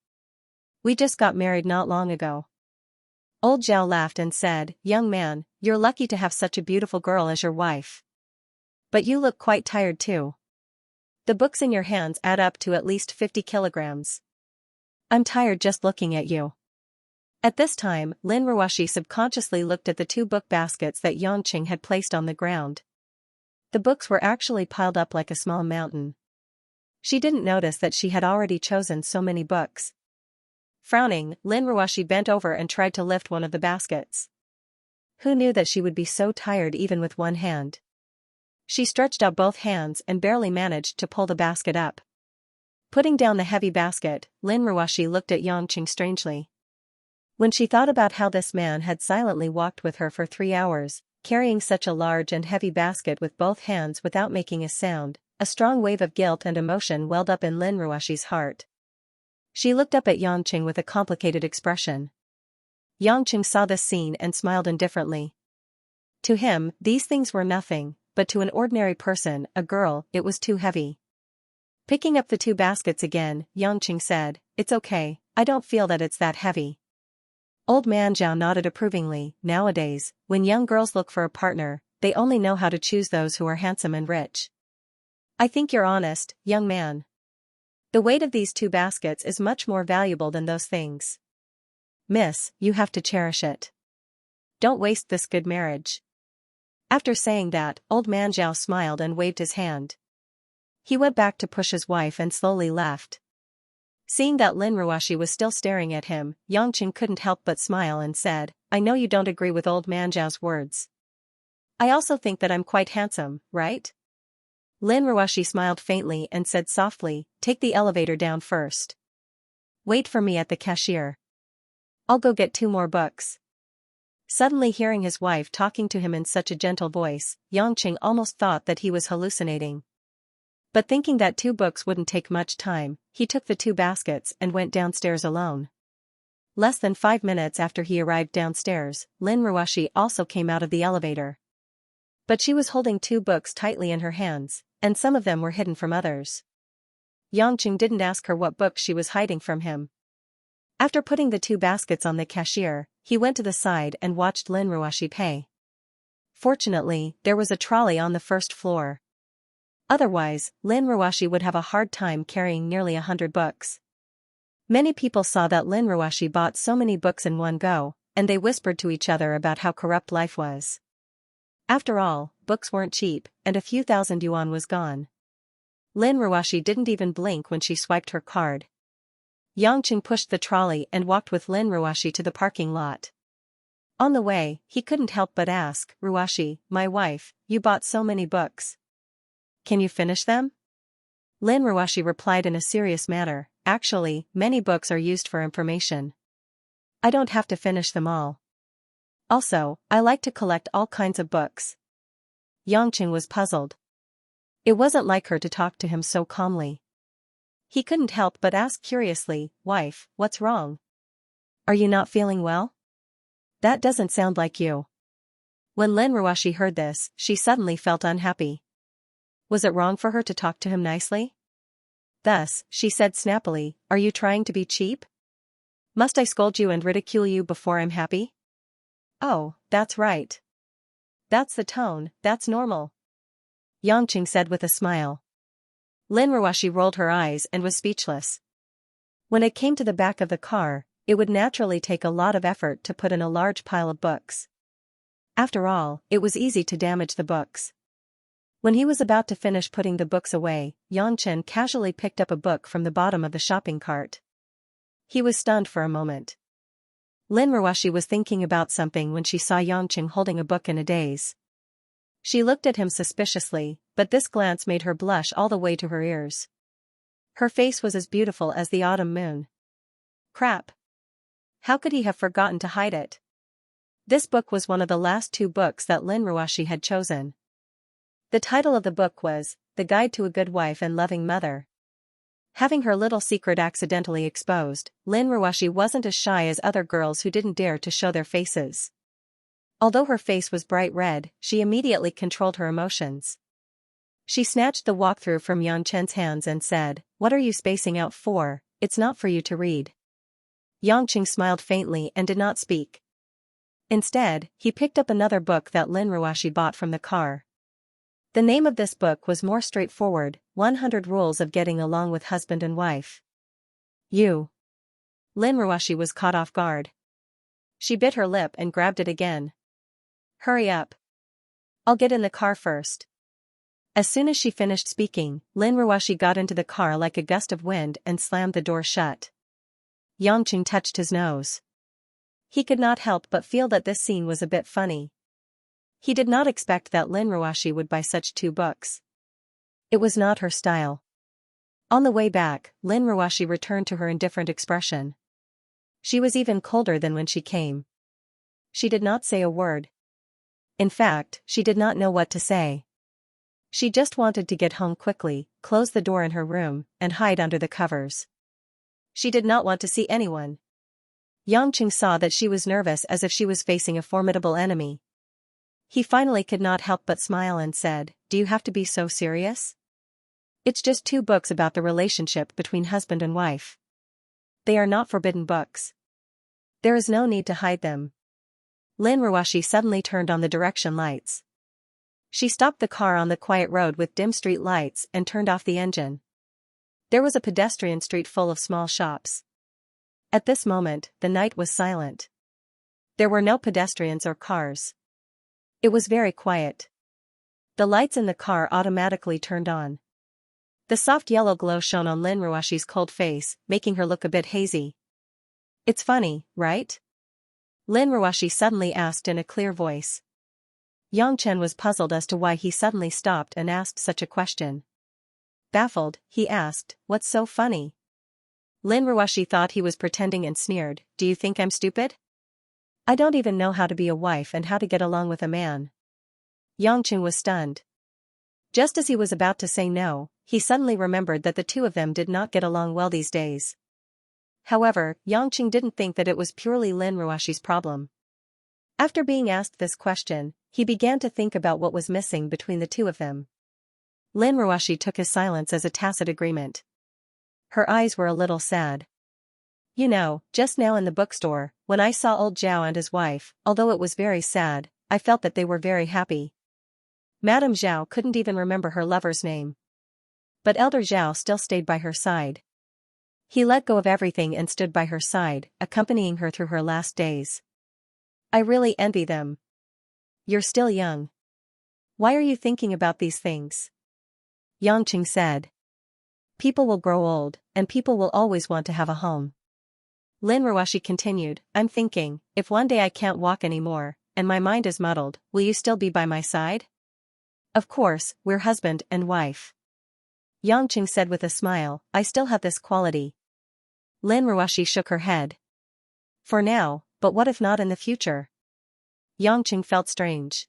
"We just got married not long ago." Old Zhao laughed and said, "Young man, you're lucky to have such a beautiful girl as your wife. But you look quite tired too. The books in your hands add up to at least 50 kilograms. I'm tired just looking at you." At this time, Lin Ruoshi subconsciously looked at the two book baskets that Yangqing had placed on the ground. The books were actually piled up like a small mountain. She didn't notice that she had already chosen so many books. Frowning, Lin Ruoshi bent over and tried to lift one of the baskets. Who knew that she would be so tired even with one hand? She stretched out both hands and barely managed to pull the basket up. Putting down the heavy basket, Lin Ruoshi looked at Yangqing strangely. When she thought about how this man had silently walked with her for 3 hours, carrying such a large and heavy basket with both hands without making a sound, a strong wave of guilt and emotion welled up in Lin Ruoshi's heart. She looked up at Yangqing with a complicated expression. Yangqing saw this scene and smiled indifferently. To him, these things were nothing, but to an ordinary person, a girl, it was too heavy. Picking up the two baskets again, Yangqing said, "It's okay, I don't feel that it's that heavy." Old man Zhao nodded approvingly. Nowadays, when young girls look for a partner, they only know how to choose those who are handsome and rich. I think you're honest, young man. The weight of these two baskets is much more valuable than those things. Miss, you have to cherish it. Don't waste this good marriage. After saying that, old man Zhao smiled and waved his hand. He went back to push his wife and slowly left. Seeing that Lin Ruoshi was still staring at him, Yangqing couldn't help but smile and said, "I know you don't agree with old man Zhao's words. I also think that I'm quite handsome, right?" Lin Ruoshi smiled faintly and said softly, "Take the elevator down first. Wait for me at the cashier. I'll go get 2 more books." Suddenly hearing his wife talking to him in such a gentle voice, Yangqing almost thought that he was hallucinating. But thinking that 2 books wouldn't take much time, he took the 2 baskets and went downstairs alone. Less than 5 minutes after he arrived downstairs, Lin Ruoshi also came out of the elevator. But she was holding 2 books tightly in her hands, and some of them were hidden from others. Yangqing didn't ask her what books she was hiding from him. After putting the 2 baskets on the cashier, he went to the side and watched Lin Ruoshi pay. Fortunately, there was a trolley on the first floor. Otherwise, Lin Ruoshi would have a hard time carrying nearly 100 books. Many people saw that Lin Ruoshi bought so many books in one go, and they whispered to each other about how corrupt life was. After all, books weren't cheap, and a few thousand yuan was gone. Lin Ruoshi didn't even blink when she swiped her card. Yangqing pushed the trolley and walked with Lin Ruoshi to the parking lot. On the way, he couldn't help but ask, "Ruoshi, my wife, you bought so many books. Can you finish them?" Lin Ruoshi replied in a serious manner, "Actually, many books are used for information. I don't have to finish them all. Also, I like to collect all kinds of books. Xianxia was puzzled. It wasn't like her to talk to him so calmly. He couldn't help but ask curiously, "Wife, what's wrong? Are you not feeling well? That doesn't sound like you." When Lin Ruoshi heard this, she suddenly felt unhappy. Was it wrong for her to talk to him nicely? Thus, she said snappily, "Are you trying to be cheap? Must I scold you and ridicule you before I'm happy?" "Oh, that's right. That's the tone, that's normal," Yangqing said with a smile. Lin Ruoshi rolled her eyes and was speechless. When it came to the back of the car, it would naturally take a lot of effort to put in a large pile of books. After all, it was easy to damage the books. When he was about to finish putting the books away, Yangchen casually picked up a book from the bottom of the shopping cart. He was stunned for a moment. Lin Ruoshi was thinking about something when she saw Yangchen holding a book in a daze. She looked at him suspiciously, but this glance made her blush all the way to her ears. Her face was as beautiful as the autumn moon. Crap! How could he have forgotten to hide it? This book was one of the last 2 books that Lin Ruoshi had chosen. The title of the book was, The Guide to a Good Wife and Loving Mother. Having her little secret accidentally exposed, Lin Ruoshi wasn't as shy as other girls who didn't dare to show their faces. Although her face was bright red, she immediately controlled her emotions. She snatched the walkthrough from Yan Chen's hands and said, "What are you spacing out for? It's not for you to read." Yang Qing smiled faintly and did not speak. Instead, he picked up another book that Lin Ruoshi bought from the car. The name of this book was more straightforward, 100 Rules of Getting Along with Husband and Wife. You. Lin Ruoshi was caught off guard. She bit her lip and grabbed it again. "Hurry up. I'll get in the car first." As soon as she finished speaking, Lin Ruoshi got into the car like a gust of wind and slammed the door shut. Yangqing touched his nose. He could not help but feel that this scene was a bit funny. He did not expect that Lin Ruoshi would buy such 2 books. It was not her style. On the way back, Lin Ruoshi returned to her indifferent expression. She was even colder than when she came. She did not say a word. In fact, she did not know what to say. She just wanted to get home quickly, close the door in her room, and hide under the covers. She did not want to see anyone. Yangqing saw that she was nervous as if she was facing a formidable enemy. He finally could not help but smile and said, "Do you have to be so serious? It's just 2 books about the relationship between husband and wife. They are not forbidden books. There is no need to hide them." Lin Ruoshi suddenly turned on the direction lights. She stopped the car on the quiet road with dim street lights and turned off the engine. There was a pedestrian street full of small shops. At this moment, the night was silent. There were no pedestrians or cars. It was very quiet. The lights in the car automatically turned on. The soft yellow glow shone on Lin Ruoshi's cold face, making her look a bit hazy. "It's funny, right?" Lin Ruoshi suddenly asked in a clear voice. Yang Chen was puzzled as to why he suddenly stopped and asked such a question. Baffled, he asked, "What's so funny?" Lin Ruoshi thought he was pretending and sneered, "Do you think I'm stupid? I don't even know how to be a wife and how to get along with a man." Yang Chen was stunned. Just as he was about to say no, he suddenly remembered that the 2 of them did not get along well these days. However, Yang Qing didn't think that it was purely Lin Ruoshi's problem. After being asked this question, he began to think about what was missing between the 2 of them. Lin Ruoshi took his silence as a tacit agreement. Her eyes were a little sad. "You know, just now in the bookstore, when I saw old Zhao and his wife, although it was very sad, I felt that they were very happy. Madame Zhao couldn't even remember her lover's name. But Elder Zhao still stayed by her side. He let go of everything and stood by her side, accompanying her through her last days. I really envy them. You're still young. Why are you thinking about these things?" Yang Qing said. "People will grow old, and people will always want to have a home." Lin Ruoshi continued, "I'm thinking, if one day I can't walk anymore, and my mind is muddled, will you still be by my side? Of course, we're husband and wife." Yang Qing said with a smile, "I still have this quality." Lin Ruoshi shook her head. "For now, but what if not in the future?" Yangqing felt strange.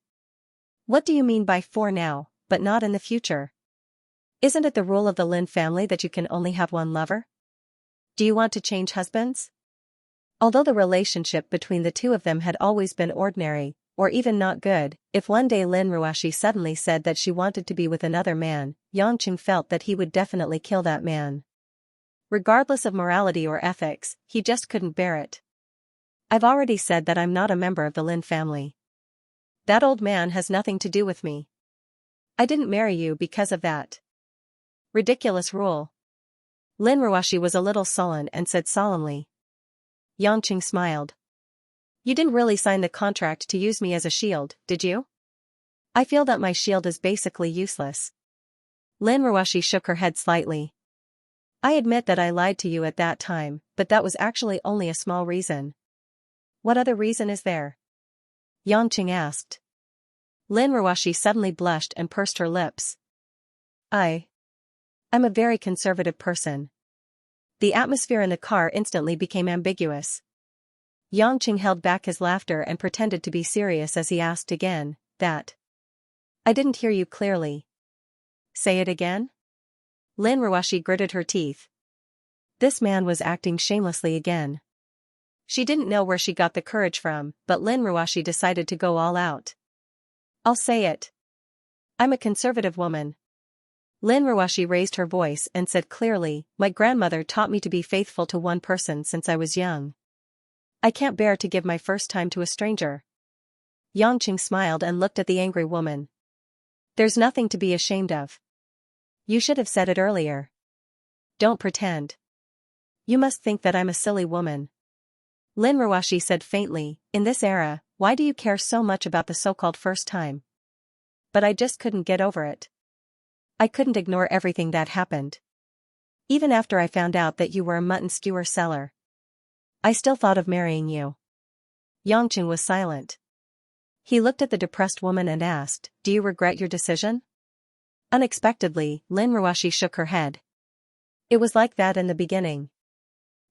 What do you mean by for now, but not in the future? Isn't it the rule of the Lin family that you can only have one lover? Do you want to change husbands? Although the relationship between the two of them had always been ordinary, or even not good, if one day Lin Ruoshi suddenly said that she wanted to be with another man, Yangqing felt that he would definitely kill that man. Regardless of morality or ethics, he just couldn't bear it. I've already said that I'm not a member of the Lin family. That old man has nothing to do with me. I didn't marry you because of that ridiculous rule. Lin Ruoshi was a little sullen and said solemnly. Yangqing smiled. You didn't really sign the contract to use me as a shield, did you? I feel that my shield is basically useless. Lin Ruoshi shook her head slightly. I admit that I lied to you at that time, but that was actually only a small reason. What other reason is there? Yangqing asked. Lin Ruoshi suddenly blushed and pursed her lips. I'm a very conservative person. The atmosphere in the car instantly became ambiguous. Yangqing held back his laughter and pretended to be serious as he asked again, that. I didn't hear you clearly. Say it again? Lin Ruoshi gritted her teeth. This man was acting shamelessly again. She didn't know where she got the courage from, but Lin Ruoshi decided to go all out. I'll say it. I'm a conservative woman. Lin Ruoshi raised her voice and said clearly, my grandmother taught me to be faithful to one person since I was young. I can't bear to give my first time to a stranger. Yangqing smiled and looked at the angry woman. There's nothing to be ashamed of. You should have said it earlier. Don't pretend. You must think that I'm a silly woman. Lin Ruoshi said faintly, in this era, why do you care so much about the so-called first time? But I just couldn't get over it. I couldn't ignore everything that happened. Even after I found out that you were a mutton skewer seller. I still thought of marrying you. Yangqing was silent. He looked at the depressed woman and asked, do you regret your decision? Unexpectedly, Lin Ruoshi shook her head. It was like that in the beginning.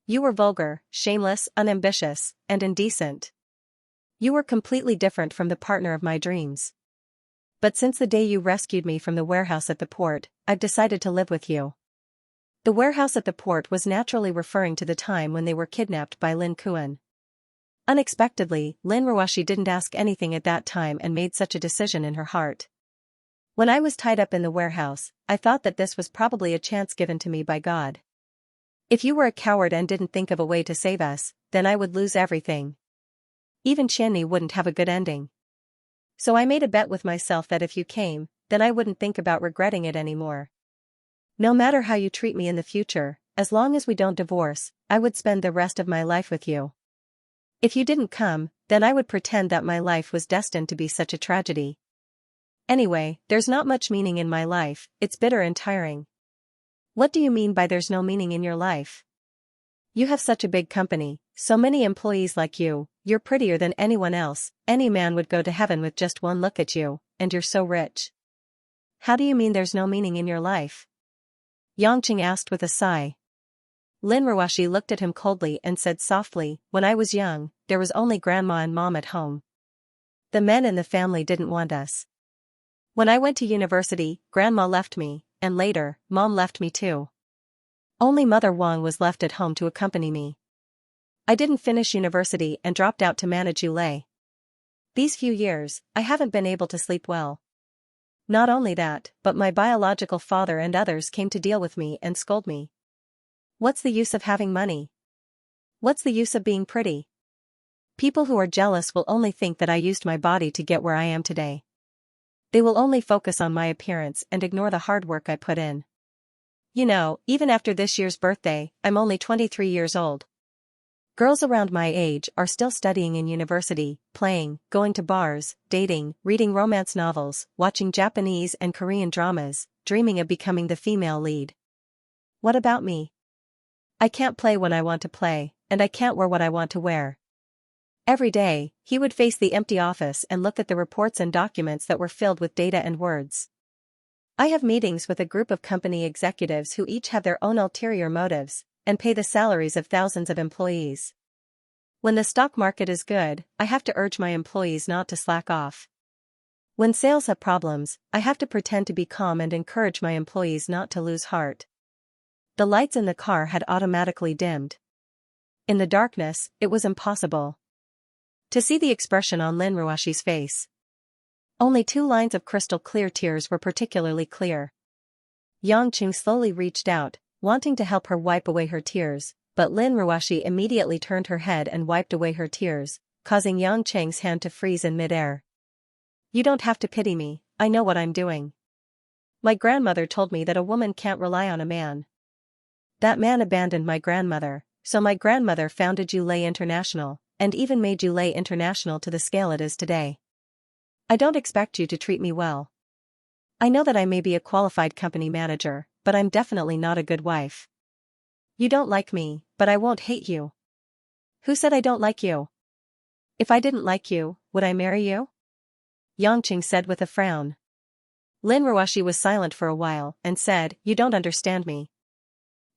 You were vulgar, shameless, unambitious, and indecent. You were completely different from the partner of my dreams. But since the day you rescued me from the warehouse at the port, I've decided to live with you. The warehouse at the port was naturally referring to the time when they were kidnapped by Lin Kuan. Unexpectedly, Lin Ruoshi didn't ask anything at that time and made such a decision in her heart. When I was tied up in the warehouse, I thought that this was probably a chance given to me by God. If you were a coward and didn't think of a way to save us, then I would lose everything. Even Qianni wouldn't have a good ending. So I made a bet with myself that if you came, then I wouldn't think about regretting it anymore. No matter how you treat me in the future, as long as we don't divorce, I would spend the rest of my life with you. If you didn't come, then I would pretend that my life was destined to be such a tragedy. Anyway, there's not much meaning in my life, it's bitter and tiring. What do you mean by there's no meaning in your life? You have such a big company, so many employees like you, you're prettier than anyone else, any man would go to heaven with just one look at you, and you're so rich. How do you mean there's no meaning in your life? Yangqing asked with a sigh. Lin Ruoshi looked at him coldly and said softly, when I was young, there was only grandma and mom at home. The men in the family didn't want us. When I went to university, grandma left me, and later, mom left me too. Only Mother Wang was left at home to accompany me. I didn't finish university and dropped out to manage Yulei. These few years, I haven't been able to sleep well. Not only that, but my biological father and others came to deal with me and scold me. What's the use of having money? What's the use of being pretty? People who are jealous will only think that I used my body to get where I am today. They will only focus on my appearance and ignore the hard work I put in. You know, even after this year's birthday, I'm only 23 years old. Girls around my age are still studying in university, playing, going to bars, dating, reading romance novels, watching Japanese and Korean dramas, dreaming of becoming the female lead. What about me? I can't play when I want to play, and I can't wear what I want to wear. Every day, he would face the empty office and look at the reports and documents that were filled with data and words. I have meetings with a group of company executives who each have their own ulterior motives, and pay the salaries of thousands of employees. When the stock market is good, I have to urge my employees not to slack off. When sales have problems, I have to pretend to be calm and encourage my employees not to lose heart. The lights in the car had automatically dimmed. In the darkness, it was impossible to see the expression on Lin Ruashi's face. Only 2 lines of crystal clear tears were particularly clear. Xianxia slowly reached out, wanting to help her wipe away her tears, but Lin Ruashi immediately turned her head and wiped away her tears, causing Xianxia's hand to freeze in midair. You don't have to pity me, I know what I'm doing. My grandmother told me that a woman can't rely on a man. That man abandoned my grandmother, so my grandmother founded Yulei International, and even made Yulei International to the scale it is today. I don't expect you to treat me well. I know that I may be a qualified company manager, but I'm definitely not a good wife. You don't like me, but I won't hate you. Who said I don't like you? If I didn't like you, would I marry you? Xianxia said with a frown. Lin Ruashi was silent for a while and said, You don't understand me.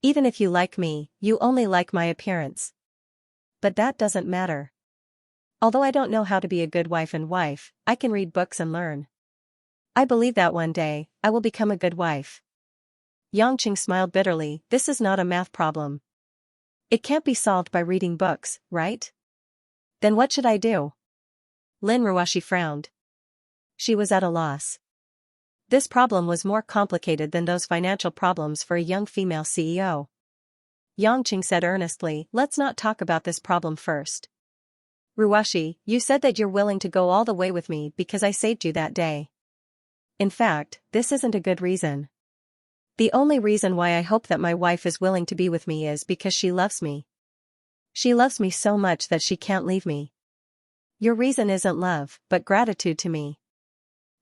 Even if you like me, you only like my appearance. But that doesn't matter. Although I don't know how to be a good wife, I can read books and learn. I believe that one day, I will become a good wife. Xianxia smiled bitterly. This is not a math problem. It can't be solved by reading books, right? Then what should I do? Lin Ruashi frowned. She was at a loss. This problem was more complicated than those financial problems for a young female CEO. Xianxia said earnestly, Let's not talk about this problem first. Ruashi, you said that you're willing to go all the way with me because I saved you that day. In fact, this isn't a good reason. The only reason why I hope that my wife is willing to be with me is because she loves me. She loves me so much that she can't leave me. Your reason isn't love, but gratitude to me.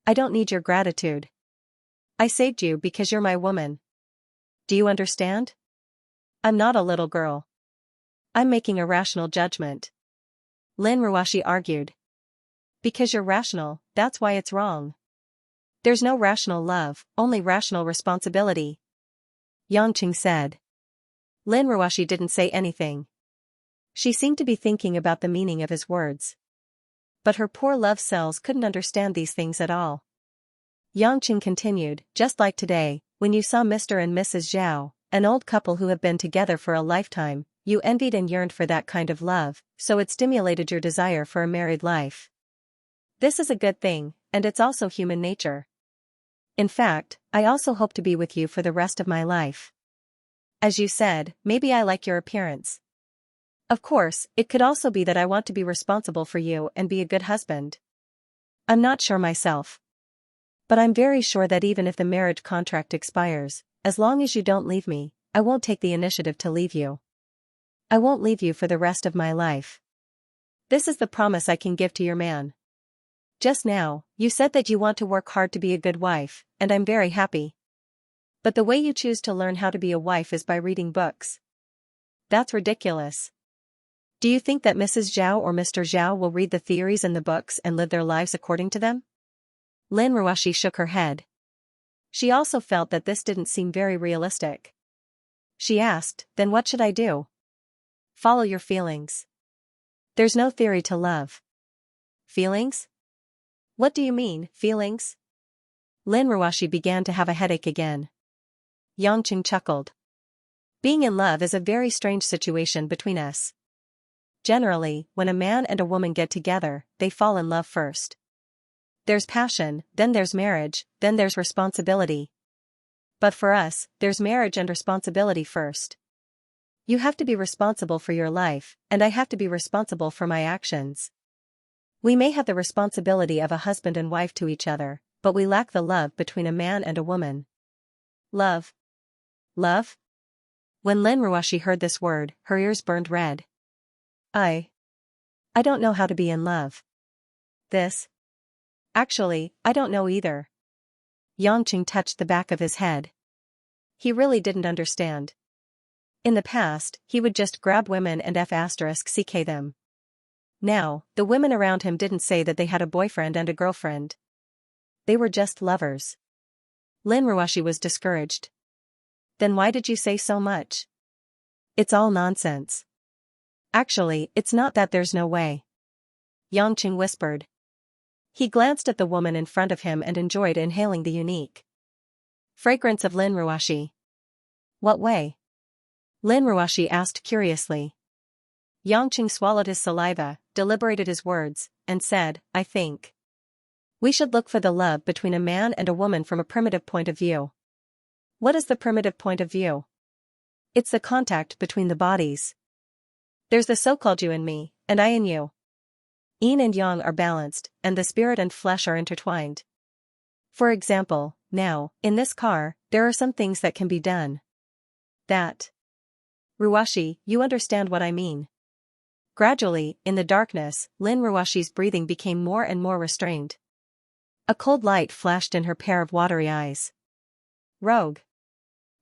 I don't need your gratitude. I saved you because you're my woman. Do you understand? I'm not a little girl. I'm making a rational judgment. Lin Ruashi argued. Because you're rational, that's why it's wrong. There's no rational love, only rational responsibility. Xianxia said. Lin Ruashi didn't say anything. She seemed to be thinking about the meaning of his words. But her poor love cells couldn't understand these things at all. Xianxia continued, just like today, when you saw Mr. and Mrs. Zhao, an old couple who have been together for a lifetime, you envied and yearned for that kind of love, so it stimulated your desire for a married life. This is a good thing, and it's also human nature. In fact, I also hope to be with you for the rest of my life. As you said, maybe I like your appearance. Of course, it could also be that I want to be responsible for you and be a good husband. I'm not sure myself. But I'm very sure that even if the marriage contract expires, as long as you don't leave me, I won't take the initiative to leave you. I won't leave you for the rest of my life. This is the promise I can give to your man. Just now, you said that you want to work hard to be a good wife, and I'm very happy. But the way you choose to learn how to be a wife is by reading books. That's ridiculous. Do you think that Mrs. Zhao or Mr. Zhao will read the theories in the books and live their lives according to them? Lin Ruashi shook her head. She also felt that this didn't seem very realistic. She asked, then what should I do? Follow your feelings. There's no theory to love. Feelings? What do you mean, feelings? Lin Ruashi began to have a headache again. Xianxia chuckled. Being in love is a very strange situation between us. Generally, when a man and a woman get together, they fall in love first. There's passion, then there's marriage, then there's responsibility. But for us, there's marriage and responsibility first. You have to be responsible for your life, and I have to be responsible for my actions. We may have the responsibility of a husband and wife to each other, but we lack the love between a man and a woman. Love. Love? When Lin Ruashi heard this word, her ears burned red. I don't know how to be in love. Actually, I don't know either. Xianxia touched the back of his head. He really didn't understand. In the past, he would just grab women and *ck them. Now, the women around him didn't say that they had a boyfriend and a girlfriend. They were just lovers. Lin Ruashi was discouraged. Then why did you say so much? It's all nonsense. Actually, it's not that there's no way. Yangqing whispered. He glanced at the woman in front of him and enjoyed inhaling the unique fragrance of Lin Ruoxi. What way? Lin Ruoxi asked curiously. Yangqing swallowed his saliva, deliberated his words, and said, I think we should look for the love between a man and a woman from a primitive point of view. What is the primitive point of view? It's the contact between the bodies. There's the so-called you and me, and I and you. Yin and yang are balanced, and the spirit and flesh are intertwined. For example, now, in this car, there are some things that can be done. That. Ruoxi, you understand what I mean. Gradually, in the darkness, Lin Ruoxi's breathing became more and more restrained. A cold light flashed in her pair of watery eyes. Rogue.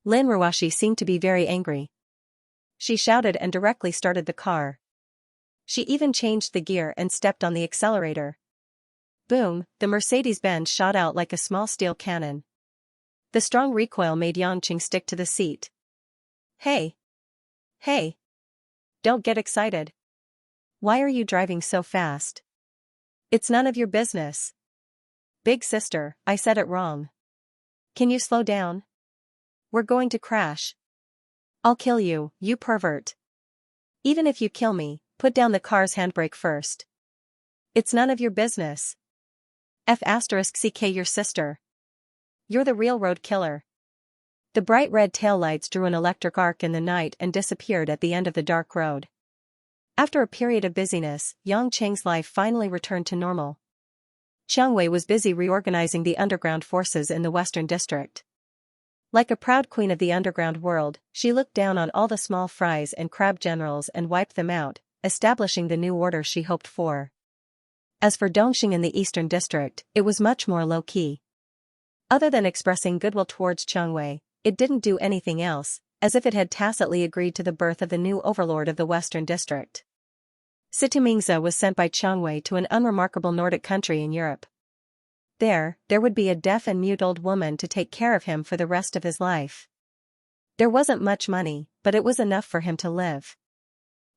Lin Ruoxi seemed to be very angry. She shouted and directly started the car. She even changed the gear and stepped on the accelerator. Boom, the Mercedes-Benz shot out like a small steel cannon. The strong recoil made Yangqing stick to the seat. Hey! Hey! Don't get excited. Why are you driving so fast? It's none of your business. Big sister, I said it wrong. Can you slow down? We're going to crash. I'll kill you, you pervert. Even if you kill me, put down the car's handbrake first. It's none of your business. F***ck your sister. You're the real road killer. The bright red taillights drew an electric arc in the night and disappeared at the end of the dark road. After a period of busyness, Yangqing's life finally returned to normal. Xianxia was busy reorganizing the underground forces in the Western District. Like a proud queen of the underground world, she looked down on all the small fries and crab generals and wiped them out, establishing the new order she hoped for. As for Dongxing in the Eastern District, it was much more low-key. Other than expressing goodwill towards Xianxia, it didn't do anything else, as if it had tacitly agreed to the birth of the new overlord of the Western District. Xianxia was sent by Xianxia to an unremarkable Nordic country in Europe. There would be a deaf and mute old woman to take care of him for the rest of his life. There wasn't much money, but it was enough for him to live.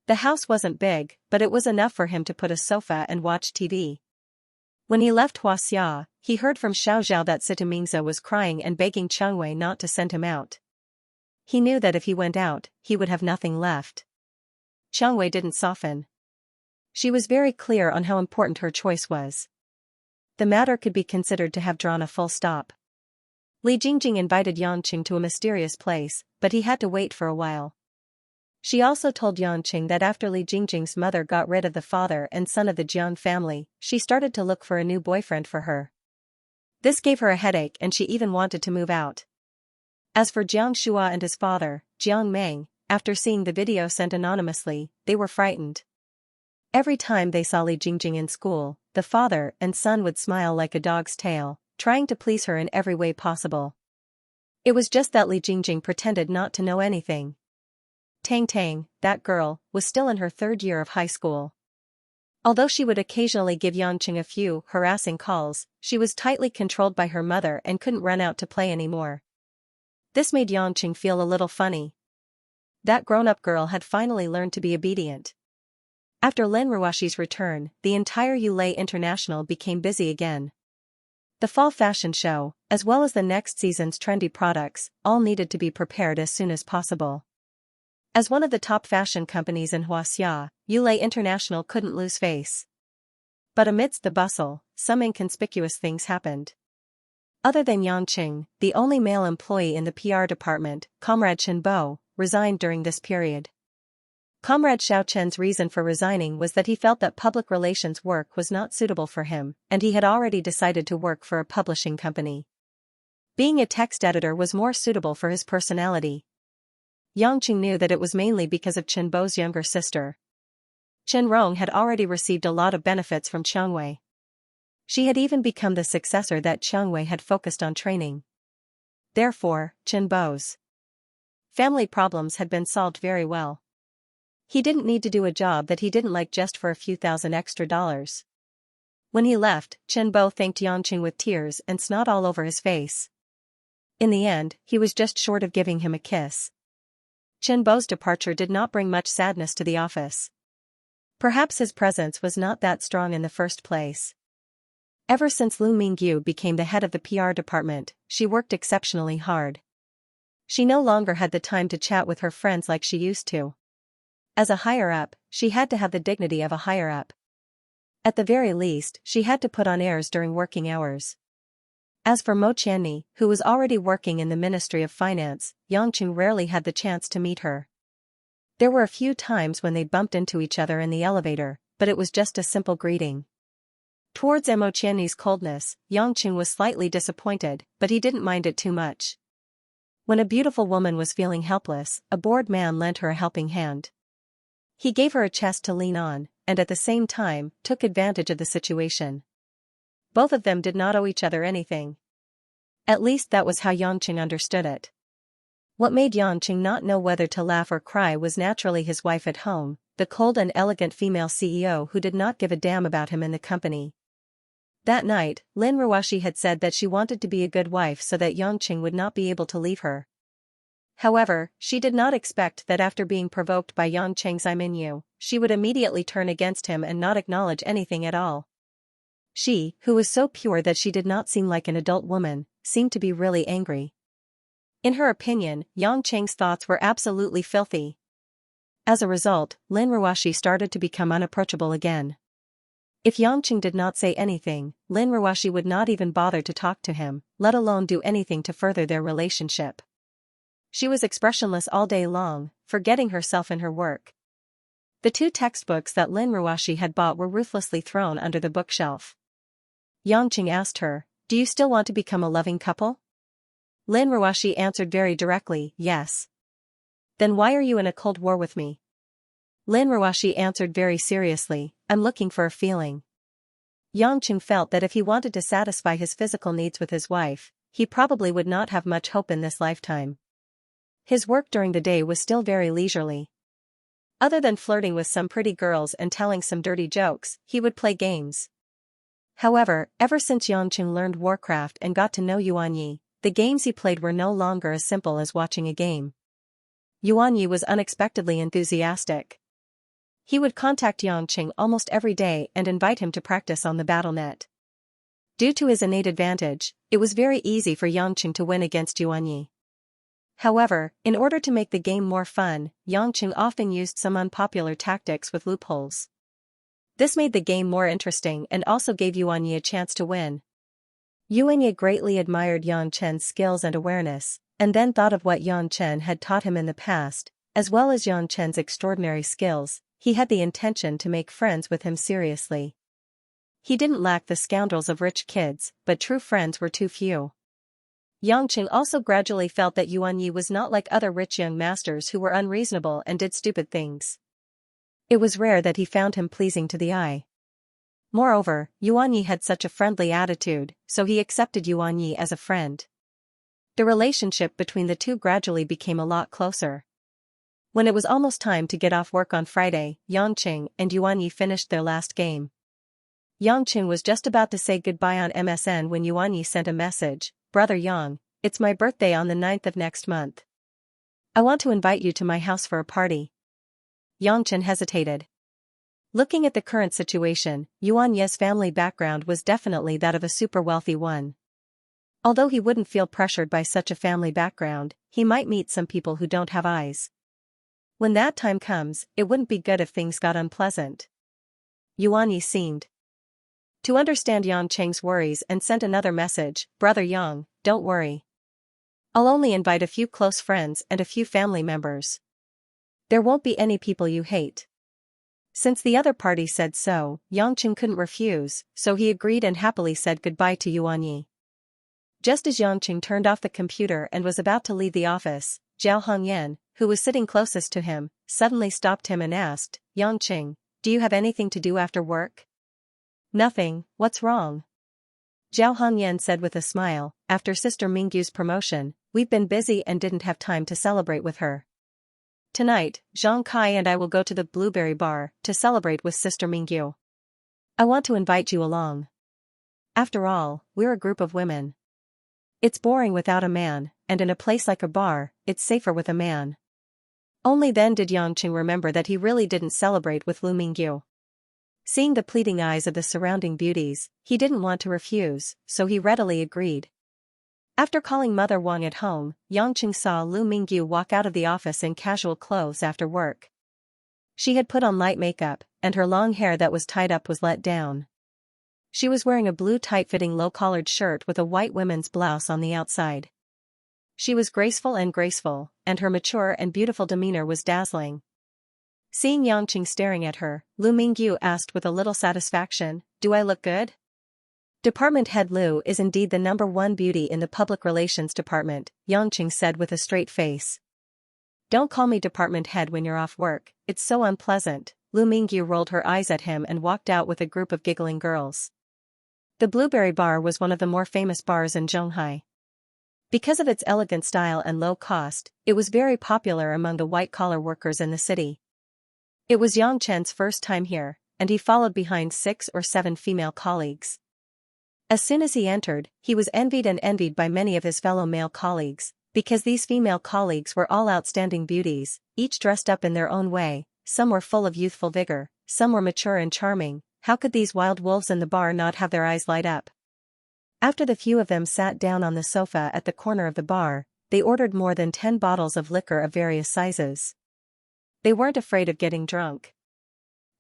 The house wasn't big, but it was enough for him to put a sofa and watch TV. When he left Huaxia, he heard from Xiaozhao that Xianxia was crying and begging Xianxia not to send him out. He knew that if he went out, he would have nothing left. Xianxia didn't soften. She was very clear on how important her choice was. The matter could be considered to have drawn a full stop. Li Jingjing invited Yangqing to a mysterious place, but he had to wait for a while. She also told Yangqing that after Li Jingjing's mother got rid of the father and son of the Jiang family, she started to look for a new boyfriend for her. This gave her a headache and she even wanted to move out. As for Jiang Shua and his father, Jiang Meng, after seeing the video sent anonymously, they were frightened. Every time they saw Li Jingjing in school, the father and son would smile like a dog's tail, trying to please her in every way possible. It was just that Li Jingjing pretended not to know anything. Tang Tang, that girl, was still in her third year of high school. Although she would occasionally give Yangqing a few harassing calls, she was tightly controlled by her mother and couldn't run out to play anymore. This made Yangqing feel a little funny. That grown-up girl had finally learned to be obedient. After Lin Ruoxi's return, the entire Yulei International became busy again. The fall fashion show, as well as the next season's trendy products, all needed to be prepared as soon as possible. As one of the top fashion companies in Huaxia, Yulei International couldn't lose face. But amidst the bustle, some inconspicuous things happened. Other than Yangqing, the only male employee in the PR department, Comrade Chen Bo, resigned during this period. Comrade Xiao Chen's reason for resigning was that he felt that public relations work was not suitable for him, and he had already decided to work for a publishing company. Being a text editor was more suitable for his personality. Yangqing knew that it was mainly because of Chen Bo's younger sister. Chen Rong had already received a lot of benefits from Xianxia. She had even become the successor that Xianxia had focused on training. Therefore, Chen Bo's family problems had been solved very well. He didn't need to do a job that he didn't like just for a few thousand extra dollars. When he left, Chen Bo thanked Yangqing with tears and snot all over his face. In the end, he was just short of giving him a kiss. Chen Bo's departure did not bring much sadness to the office. Perhaps his presence was not that strong in the first place. Ever since Lu Mingyu became the head of the PR department, she worked exceptionally hard. She no longer had the time to chat with her friends like she used to. As a higher-up, she had to have the dignity of a higher-up. At the very least, she had to put on airs during working hours. As for Mo Qianni, who was already working in the Ministry of Finance, Yangqing rarely had the chance to meet her. There were a few times when they bumped into each other in the elevator, but it was just a simple greeting. Towards Mo Qianni's coldness, Yangqing was slightly disappointed, but he didn't mind it too much. When a beautiful woman was feeling helpless, a bored man lent her a helping hand. He gave her a chest to lean on, and at the same time, took advantage of the situation. Both of them did not owe each other anything. At least that was how Yangqing understood it. What made Yangqing not know whether to laugh or cry was naturally his wife at home, the cold and elegant female CEO who did not give a damn about him in the company. That night, Lin Ruoshi had said that she wanted to be a good wife so that Yangqing would not be able to leave her. However, she did not expect that after being provoked by Yangqing's Iminyu, she would immediately turn against him and not acknowledge anything at all. She, who was so pure that she did not seem like an adult woman, seemed to be really angry. In her opinion, Yangqing's thoughts were absolutely filthy. As a result, Lin Ruoshi started to become unapproachable again. If Yangqing did not say anything, Lin Ruoshi would not even bother to talk to him, let alone do anything to further their relationship. She was expressionless all day long, forgetting herself in her work. The 2 textbooks that Lin Ruoshi had bought were ruthlessly thrown under the bookshelf. Yangqing asked her, "Do you still want to become a loving couple?" Lin Ruoshi answered very directly, "Yes." "Then why are you in a cold war with me?" Lin Ruoshi answered very seriously, "I'm looking for a feeling." Yangqing felt that if he wanted to satisfy his physical needs with his wife, he probably would not have much hope in this lifetime. His work during the day was still very leisurely. Other than flirting with some pretty girls and telling some dirty jokes, he would play games. However, ever since Yangqing learned Warcraft and got to know Yuan Yi, the games he played were no longer as simple as watching a game. Yuan Yi was unexpectedly enthusiastic. He would contact Yangqing almost every day and invite him to practice on the BattleNet. Due to his innate advantage, it was very easy for Yangqing to win against Yuan Yi. However, in order to make the game more fun, Yangqing often used some unpopular tactics with loopholes. This made the game more interesting and also gave Yuan Yi a chance to win. Yuan Yi greatly admired Yan Chen's skills and awareness, and then thought of what Yan Chen had taught him in the past, as well as Yan Chen's extraordinary skills. He had the intention to make friends with him seriously. He didn't lack the scoundrels of rich kids, but true friends were too few. Yangqing also gradually felt that Yuan Yi was not like other rich young masters who were unreasonable and did stupid things. It was rare that he found him pleasing to the eye. Moreover, Yuan Yi had such a friendly attitude, so he accepted Yuan Yi as a friend. The relationship between the two gradually became a lot closer. When it was almost time to get off work on Friday, Yangqing and Yuan Yi finished their last game. Yangqing was just about to say goodbye on MSN when Yuan Yi sent a message, "Brother Yang, it's my birthday on the 9th of next month. I want to invite you to my house for a party." Yangqing hesitated. Looking at the current situation, Yuan Yi's family background was definitely that of a super wealthy one. Although he wouldn't feel pressured by such a family background, he might meet some people who don't have eyes. When that time comes, it wouldn't be good if things got unpleasant. Yuan Yi seemed to understand Yangqing's worries and sent another message, "Brother Yang, don't worry. I'll only invite a few close friends and a few family members. There won't be any people you hate." Since the other party said so, Yangqing couldn't refuse, so he agreed and happily said goodbye to Yuan Yi. Just as Yangqing turned off the computer and was about to leave the office, Zhao Hongyan, who was sitting closest to him, suddenly stopped him and asked, "Yangqing, do you have anything to do after work?" "Nothing, what's wrong?" Zhao Hongyan said with a smile, "After Sister Mingyu's promotion, we've been busy and didn't have time to celebrate with her. Tonight, Zhang Kai and I will go to the Blueberry Bar to celebrate with Sister Mingyu. I want to invite you along. After all, we're a group of women. It's boring without a man, and in a place like a bar, it's safer with a man." Only then did Yangqing remember that he really didn't celebrate with Lu Mingyu. Seeing the pleading eyes of the surrounding beauties, he didn't want to refuse, so he readily agreed. After calling Mother Wang at home, Yangqing saw Lu Mingyu walk out of the office in casual clothes after work. She had put on light makeup, and her long hair that was tied up was let down. She was wearing a blue tight-fitting low-collared shirt with a white women's blouse on the outside. She was graceful, and her mature and beautiful demeanor was dazzling. Seeing Yangqing staring at her, Lu Mingyu asked with a little satisfaction, "Do I look good?" Department head Lu is indeed the #1 beauty in the public relations department, Yangqing said with a straight face. "Don't call me department head when you're off work, it's so unpleasant." Lu Mingyu rolled her eyes at him and walked out with a group of giggling girls. The Blueberry Bar was one of the more famous bars in Zhonghai. Because of its elegant style and low cost, it was very popular among the white-collar workers in the city. It was Yang Chen's first time here, and he followed behind 6 or 7 female colleagues. As soon as he entered, he was envied by many of his fellow male colleagues, because these female colleagues were all outstanding beauties, each dressed up in their own way. Some were full of youthful vigor, some were mature and charming. How could these wild wolves in the bar not have their eyes light up? After the few of them sat down on the sofa at the corner of the bar, they ordered more than 10 bottles of liquor of various sizes. They weren't afraid of getting drunk.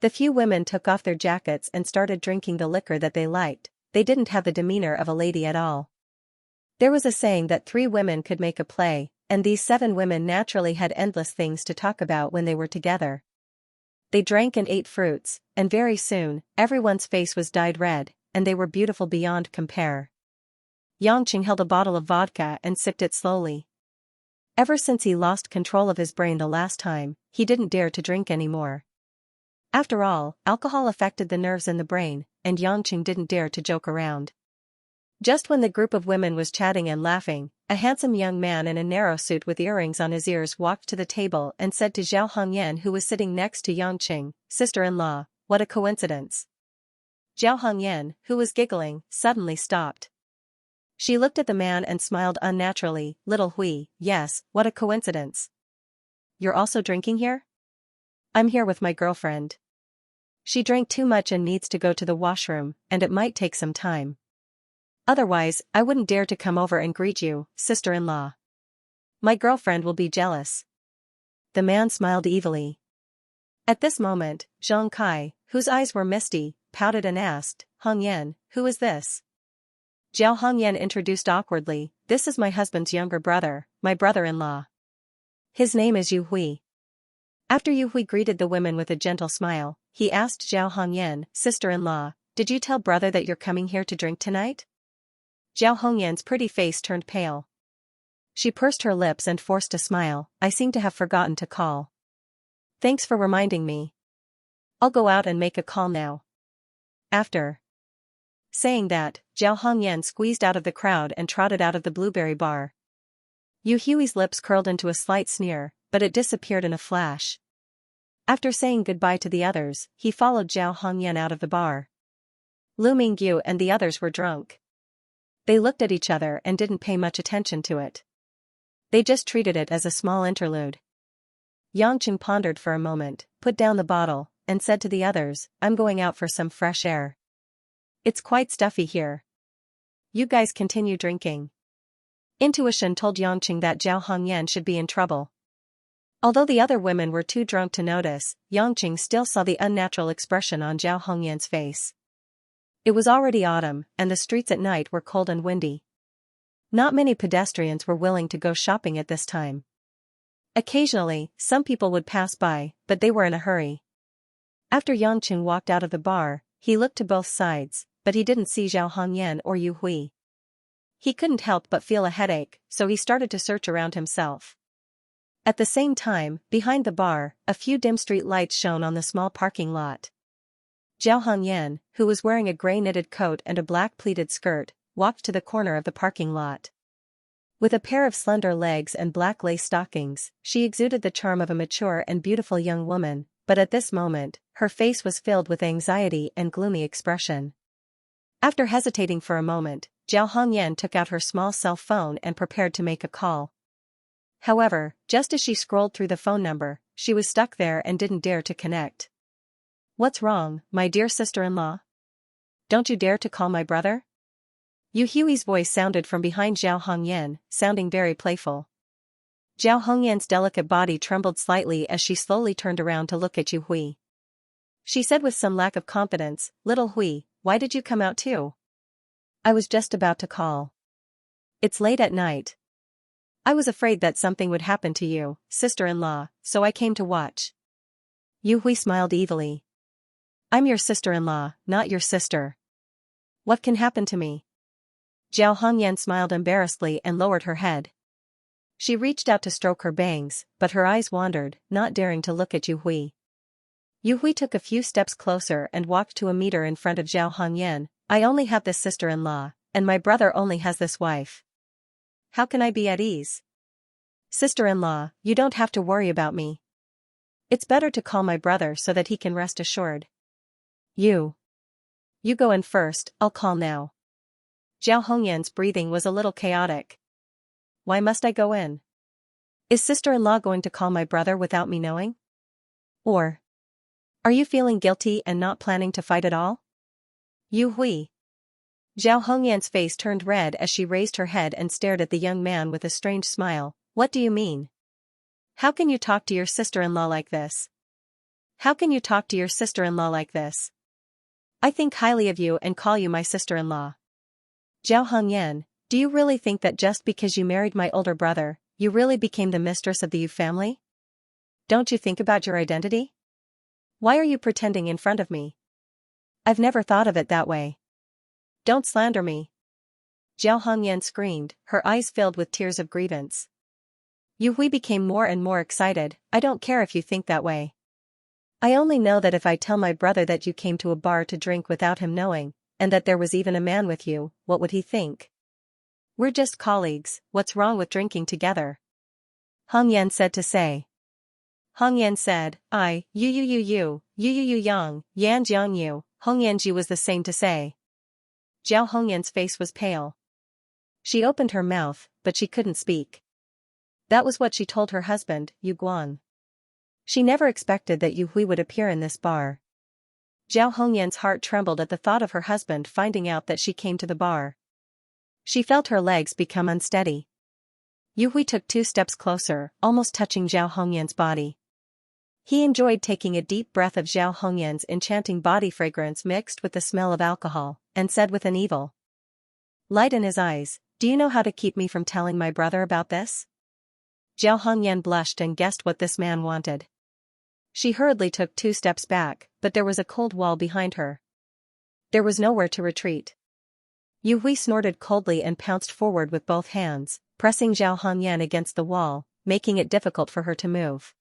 The few women took off their jackets and started drinking the liquor that they liked. They didn't have the demeanor of a lady at all. There was a saying that 3 women could make a play, and these 7 women naturally had endless things to talk about when they were together. They drank and ate fruits, and very soon, everyone's face was dyed red, and they were beautiful beyond compare. Yangqing held a bottle of vodka and sipped it slowly. Ever since he lost control of his brain the last time, he didn't dare to drink anymore. After all, alcohol affected the nerves in the brain, and Yangqing didn't dare to joke around. Just when the group of women was chatting and laughing, a handsome young man in a narrow suit with earrings on his ears walked to the table and said to Zhao Hongyan, who was sitting next to Yangqing, "Sister-in-law, what a coincidence." Zhao Hongyan, who was giggling, suddenly stopped. She looked at the man and smiled unnaturally. "Little Hui, yes, what a coincidence. You're also drinking here?" "I'm here with my girlfriend. She drank too much and needs to go to the washroom, and it might take some time. Otherwise, I wouldn't dare to come over and greet you, sister-in-law. My girlfriend will be jealous." The man smiled evilly. At this moment, Zhang Kai, whose eyes were misty, pouted and asked, "Hongyan, who is this?" Zhao Hongyan introduced awkwardly, "This is my husband's younger brother, my brother-in-law. His name is Yu Hui." After Yu Hui greeted the women with a gentle smile, he asked Zhao Hongyan, "Sister-in-law, did you tell brother that you're coming here to drink tonight?" Zhao Hongyan's pretty face turned pale. She pursed her lips and forced a smile. "I seem to have forgotten to call. Thanks for reminding me. I'll go out and make a call now." After saying that, Zhao Hongyan squeezed out of the crowd and trotted out of the Blueberry Bar. Yu Hui's lips curled into a slight sneer, but it disappeared in a flash. After saying goodbye to the others, he followed Zhao Hongyan out of the bar. Lu Mingyu and the others were drunk. They looked at each other and didn't pay much attention to it. They just treated it as a small interlude. Yangqing pondered for a moment, put down the bottle, and said to the others, "I'm going out for some fresh air. It's quite stuffy here. You guys continue drinking." Intuition told Yangqing that Zhao Hongyan should be in trouble. Although the other women were too drunk to notice, Yangqing still saw the unnatural expression on Zhao Hongyan's face. It was already autumn, and the streets at night were cold and windy. Not many pedestrians were willing to go shopping at this time. Occasionally, some people would pass by, but they were in a hurry. After Yangqing walked out of the bar, he looked to both sides, but he didn't see Zhao Hongyan or Yu Hui. He couldn't help but feel a headache, so he started to search around himself. At the same time, behind the bar, a few dim street lights shone on the small parking lot. Zhao Hongyan, who was wearing a gray knitted coat and a black pleated skirt, walked to the corner of the parking lot. With a pair of slender legs and black lace stockings, she exuded the charm of a mature and beautiful young woman, but at this moment, her face was filled with anxiety and gloomy expression. After hesitating for a moment, Zhao Hongyan took out her small cell phone and prepared to make a call. However, just as she scrolled through the phone number, she was stuck there and didn't dare to connect. What's wrong, my dear sister-in-law? Don't you dare to call my brother? Yu Hui's voice sounded from behind Zhao Hongyan, sounding very playful. Zhao Hongyan's delicate body trembled slightly as she slowly turned around to look at Yu Hui. She said with some lack of confidence, "Little Hui, why did you come out too?" "I was just about to call. It's late at night. I was afraid that something would happen to you, sister-in-law, so I came to watch." Yu Hui smiled evilly. "I'm your sister-in-law, not your sister. What can happen to me?" Zhao Hongyan smiled embarrassedly and lowered her head. She reached out to stroke her bangs, but her eyes wandered, not daring to look at Yu Hui. Yu Hui took a few steps closer and walked to a meter in front of Zhao Hongyan. "I only have this sister-in-law, and my brother only has this wife. How can I be at ease? Sister-in-law, you don't have to worry about me. It's better to call my brother so that he can rest assured. You go in first, I'll call now." Zhao Hongyan's breathing was a little chaotic. "Why must I go in? Is sister-in-law going to call my brother without me knowing? Or are you feeling guilty and not planning to fight at all?" "Yu Hui." Zhao Hongyan's face turned red as she raised her head and stared at the young man with a strange smile. "What do you mean? How can you talk to your sister-in-law like this? How can you talk to your sister-in-law like this? I think highly of you and call you my sister-in-law. Zhao Hongyan, do you really think that just because you married my older brother, you really became the mistress of the Yu family? Don't you think about your identity? Why are you pretending in front of me? I've never thought of it that way. Don't slander me." Zhao Hongyan screamed, her eyes filled with tears of grievance. Yu Hui became more and more excited. "I don't care if you think that way. I only know that if I tell my brother that you came to a bar to drink without him knowing, and that there was even a man with you, what would he think? We're just colleagues, what's wrong with drinking together?" Hongyan said to say. Hongyan said, you yang, yan jiang you, Hongyanji was the same to say. Zhao Hongyan's face was pale. She opened her mouth, but she couldn't speak. That was what she told her husband, Yu Guang. She never expected that Yu Hui would appear in this bar. Zhao Hongyan's heart trembled at the thought of her husband finding out that she came to the bar. She felt her legs become unsteady. Yu Hui took 2 steps closer, almost touching Zhao Hongyan's body. He enjoyed taking a deep breath of Zhao Hongyan's enchanting body fragrance mixed with the smell of alcohol, and said with an evil light in his eyes, "Do you know how to keep me from telling my brother about this?" Zhao Hongyan blushed and guessed what this man wanted. She hurriedly took 2 steps back, but there was a cold wall behind her. There was nowhere to retreat. Yu Hui snorted coldly and pounced forward with both hands, pressing Zhao Hongyan against the wall, making it difficult for her to move.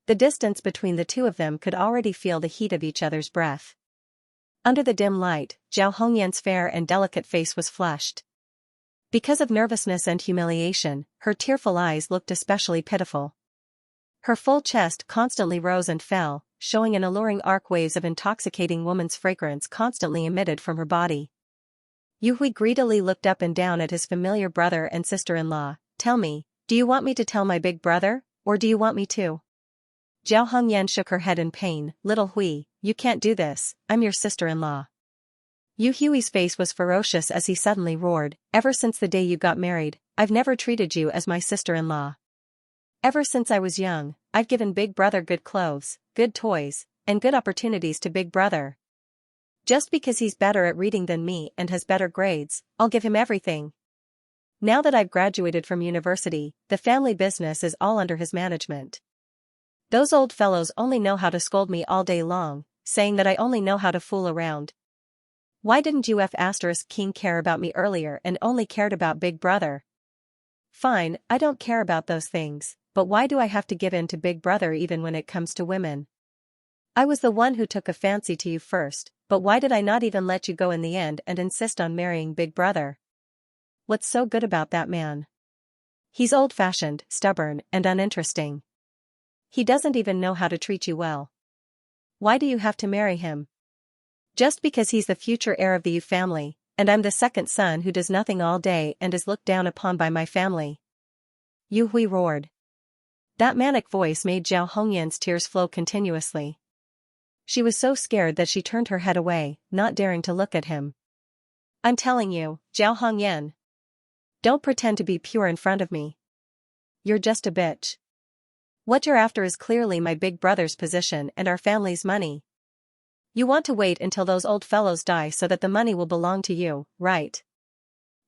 The distance between the two of them could already feel the heat of each other's breath. Under the dim light, Zhao Hongyan's fair and delicate face was flushed. Because of nervousness and humiliation, her tearful eyes looked especially pitiful. Her full chest constantly rose and fell, showing an alluring arc waves of intoxicating woman's fragrance constantly emitted from her body. Yu Hui greedily looked up and down at his familiar brother and sister-in-law. "Tell me, do you want me to tell my big brother, or do you want me to?" Zhao Hongyan shook her head in pain. "Little Hui, you can't do this, I'm your sister-in-law." Yu Hui's face was ferocious as he suddenly roared, "Ever since the day you got married, I've never treated you as my sister-in-law. Ever since I was young, I've given Big Brother good clothes, good toys, and good opportunities to Big Brother. Just because he's better at reading than me and has better grades, I'll give him everything. Now that I've graduated from university, the family business is all under his management. Those old fellows only know how to scold me all day long, saying that I only know how to fool around. Why didn't you king care about me earlier and only cared about Big Brother? Fine, I don't care about those things, but why do I have to give in to Big Brother even when it comes to women? I was the one who took a fancy to you first, but why did I not even let you go in the end and insist on marrying Big Brother? What's so good about that man? He's old-fashioned, stubborn, and uninteresting. He doesn't even know how to treat you well. Why do you have to marry him? Just because he's the future heir of the Yu family, and I'm the second son who does nothing all day and is looked down upon by my family." Yu Hui roared. That manic voice made Zhao Hongyan's tears flow continuously. She was so scared that she turned her head away, not daring to look at him. I'm telling you, Zhao Hongyan. Don't pretend to be pure in front of me. You're just a bitch. What you're after is clearly my big brother's position and our family's money. You want to wait until those old fellows die so that the money will belong to you, right?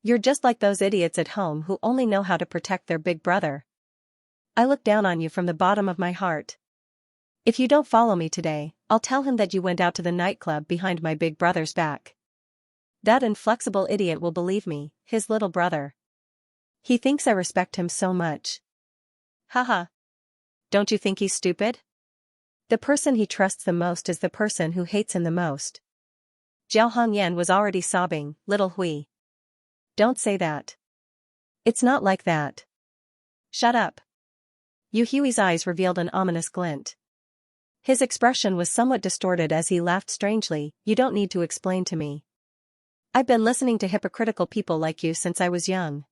You're just like those idiots at home who only know how to protect their big brother. I look down on you from the bottom of my heart. If you don't follow me today, I'll tell him that you went out to the nightclub behind my big brother's back. That inflexible idiot will believe me, his little brother. He thinks I respect him so much. Haha. Don't you think he's stupid? The person he trusts the most is the person who hates him the most. Zhao Hongyan was already sobbing, little Hui. Don't say that. It's not like that. Shut up. Yu Hui's eyes revealed an ominous glint. His expression was somewhat distorted as he laughed strangely. You don't need to explain to me. I've been listening to hypocritical people like you since I was young.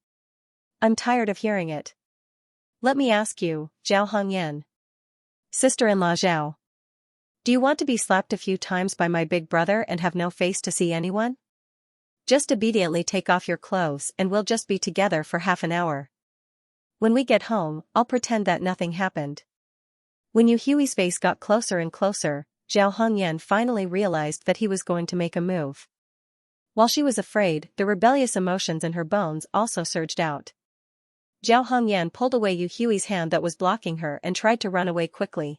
I'm tired of hearing it. Let me ask you, Zhao Hongyan. Sister-in-law Zhao. Do you want to be slapped a few times by my big brother and have no face to see anyone? Just obediently take off your clothes and we'll just be together for half an hour. When we get home, I'll pretend that nothing happened. When Yu Hui's face got closer and closer, Zhao Hongyan finally realized that he was going to make a move. While she was afraid, the rebellious emotions in her bones also surged out. Zhao Hongyan pulled away Yu Hui's hand that was blocking her and tried to run away quickly.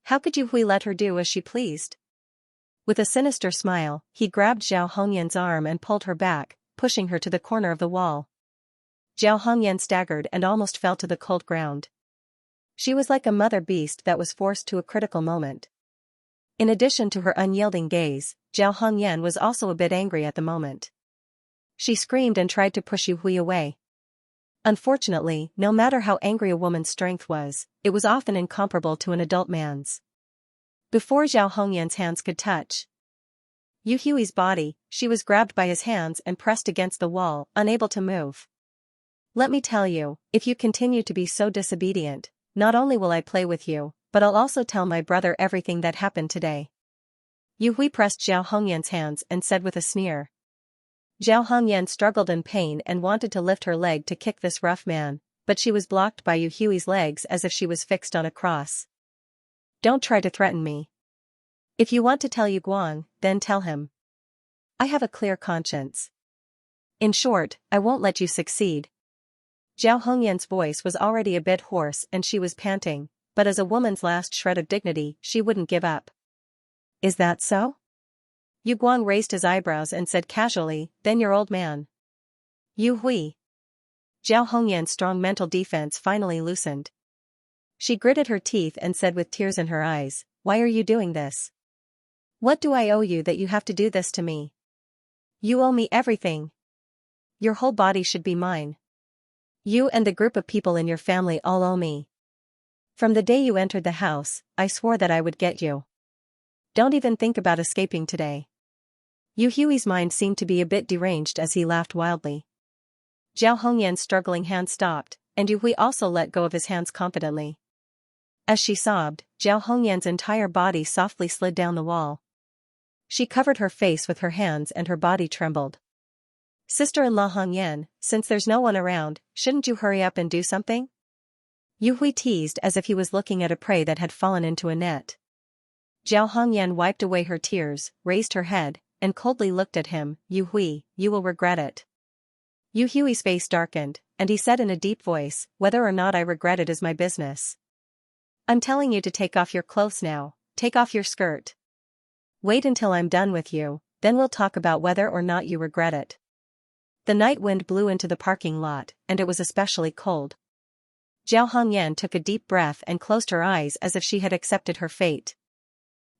How could Yu Hui let her do as she pleased? With a sinister smile, he grabbed Zhao Hongyan's arm and pulled her back, pushing her to the corner of the wall. Zhao Hongyan staggered and almost fell to the cold ground. She was like a mother beast that was forced to a critical moment. In addition to her unyielding gaze, Zhao Hongyan was also a bit angry at the moment. She screamed and tried to push Yu Hui away. Unfortunately, no matter how angry a woman's strength was, it was often incomparable to an adult man's. Before Zhao Hongyan's hands could touch Yu Hui's body, she was grabbed by his hands and pressed against the wall, unable to move. Let me tell you, if you continue to be so disobedient, not only will I play with you, but I'll also tell my brother everything that happened today. Yu Hui pressed Zhao Hongyan's hands and said with a sneer. Zhao Hongyan struggled in pain and wanted to lift her leg to kick this rough man, but she was blocked by Yu Hui's legs as if she was fixed on a cross. Don't try to threaten me. If you want to tell Yu Guang, then tell him. I have a clear conscience. In short, I won't let you succeed. Zhao Hongyan's voice was already a bit hoarse and she was panting, but as a woman's last shred of dignity, she wouldn't give up. Is that so? Yu Guang raised his eyebrows and said casually, then you're old man. Yu Hui. Zhao Hongyan's strong mental defense finally loosened. She gritted her teeth and said with tears in her eyes, why are you doing this? What do I owe you that you have to do this to me? You owe me everything. Your whole body should be mine. You and the group of people in your family all owe me. From the day you entered the house, I swore that I would get you. Don't even think about escaping today. Yu Hui's mind seemed to be a bit deranged as he laughed wildly. Zhao Hongyan's struggling hand stopped, and Yu Hui also let go of his hands confidently. As she sobbed, Zhao Hongyan's entire body softly slid down the wall. She covered her face with her hands and her body trembled. Sister-in-law Hongyan, since there's no one around, shouldn't you hurry up and do something? Yu Hui teased as if he was looking at a prey that had fallen into a net. Zhao Hongyan wiped away her tears, raised her head, and coldly looked at him. Yu Hui, you will regret it. Yu Hui's face darkened, and he said in a deep voice, whether or not I regret it is my business. I'm telling you to take off your clothes now, take off your skirt. Wait until I'm done with you, then we'll talk about whether or not you regret it. The night wind blew into the parking lot, and it was especially cold. Zhao Hongyan took a deep breath and closed her eyes as if she had accepted her fate.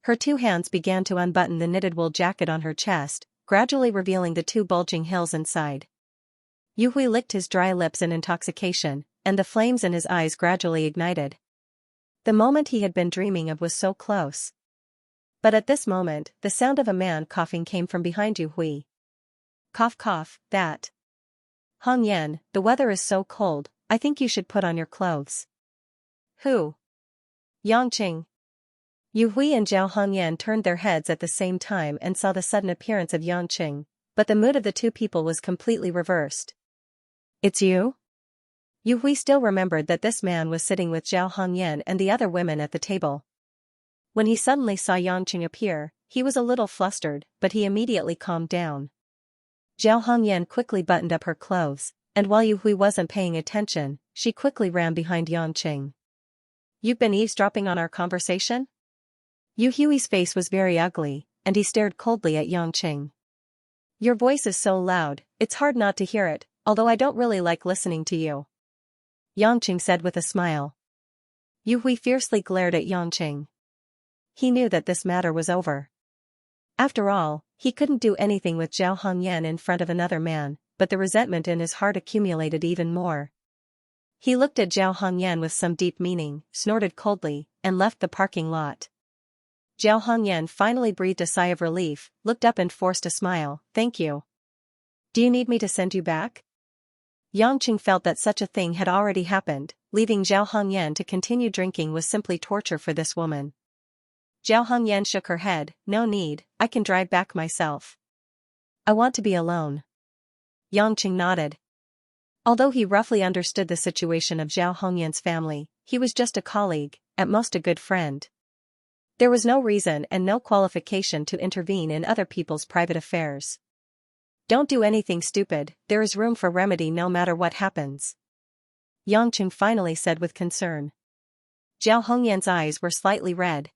Her two hands began to unbutton the knitted wool jacket on her chest, gradually revealing the two bulging hills inside. Yu Hui licked his dry lips in intoxication, and the flames in his eyes gradually ignited. The moment he had been dreaming of was so close. But at this moment, the sound of a man coughing came from behind Yu Hui. Cough cough, that. Hongyan, the weather is so cold, I think you should put on your clothes. Who? Yangqing. Yu Hui and Zhao Hongyan turned their heads at the same time and saw the sudden appearance of Yangqing, but the mood of the two people was completely reversed. "It's you?" Yu Hui still remembered that this man was sitting with Zhao Hongyan and the other women at the table. When he suddenly saw Yangqing appear, he was a little flustered, but he immediately calmed down. Zhao Hongyan quickly buttoned up her clothes, and while Yu Hui wasn't paying attention, she quickly ran behind Yangqing. "You've been eavesdropping on our conversation?" Yu Hui's face was very ugly, and he stared coldly at Yangqing. "Your voice is so loud, it's hard not to hear it, although I don't really like listening to you," Yangqing said with a smile. Yu Hui fiercely glared at Yangqing. He knew that this matter was over. After all, he couldn't do anything with Zhao Hongyan in front of another man, but the resentment in his heart accumulated even more. He looked at Zhao Hongyan with some deep meaning, snorted coldly, and left the parking lot. Zhao Hongyan finally breathed a sigh of relief, looked up and forced a smile. "Thank you. Do you need me to send you back?" Yangqing felt that such a thing had already happened. Leaving Zhao Hongyan to continue drinking was simply torture for this woman. Zhao Hongyan shook her head. "No need, I can drive back myself. I want to be alone." Yangqing nodded. Although he roughly understood the situation of Zhao Hongyan's family, he was just a colleague, at most a good friend. There was no reason and no qualification to intervene in other people's private affairs. "Don't do anything stupid, there is room for remedy no matter what happens," Yangqing finally said with concern. Zhao Hongyan's eyes were slightly red.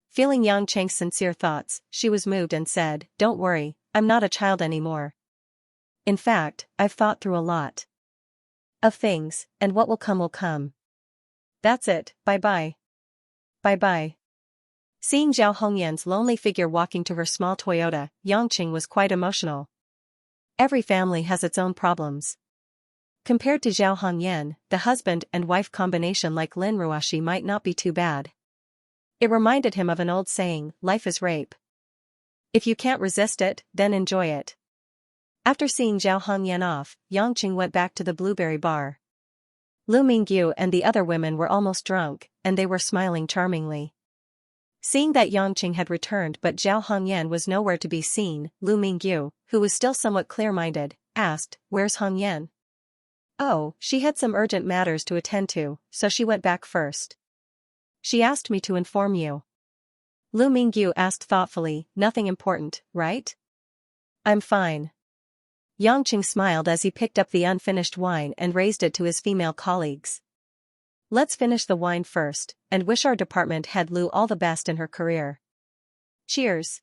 Feeling Yangqing's sincere thoughts, she was moved and said, "Don't worry, I'm not a child anymore. In fact, I've thought through a lot of things, and what will come will come. That's it, bye-bye. Bye-bye." Seeing Zhao Hongyan's lonely figure walking to her small Toyota, Yangqing was quite emotional. Every family has its own problems. Compared to Zhao Hongyan, the husband and wife combination like Lin Ruoxi might not be too bad. It reminded him of an old saying, "Life is rape. If you can't resist it, then enjoy it." After seeing Zhao Hongyan off, Yangqing went back to the blueberry bar. Lu Mingyu and the other women were almost drunk, and they were smiling charmingly. Seeing that Yangqing had returned but Zhao Hongyan was nowhere to be seen, Lu Mingyu, who was still somewhat clear-minded, asked, "Where's Hongyan?" "Oh, she had some urgent matters to attend to, so she went back first. She asked me to inform you." Lu Mingyu asked thoughtfully, "Nothing important, right?" "I'm fine." Yangqing smiled as he picked up the unfinished wine and raised it to his female colleagues. "Let's finish the wine first, and wish our department head Lu all the best in her career. Cheers."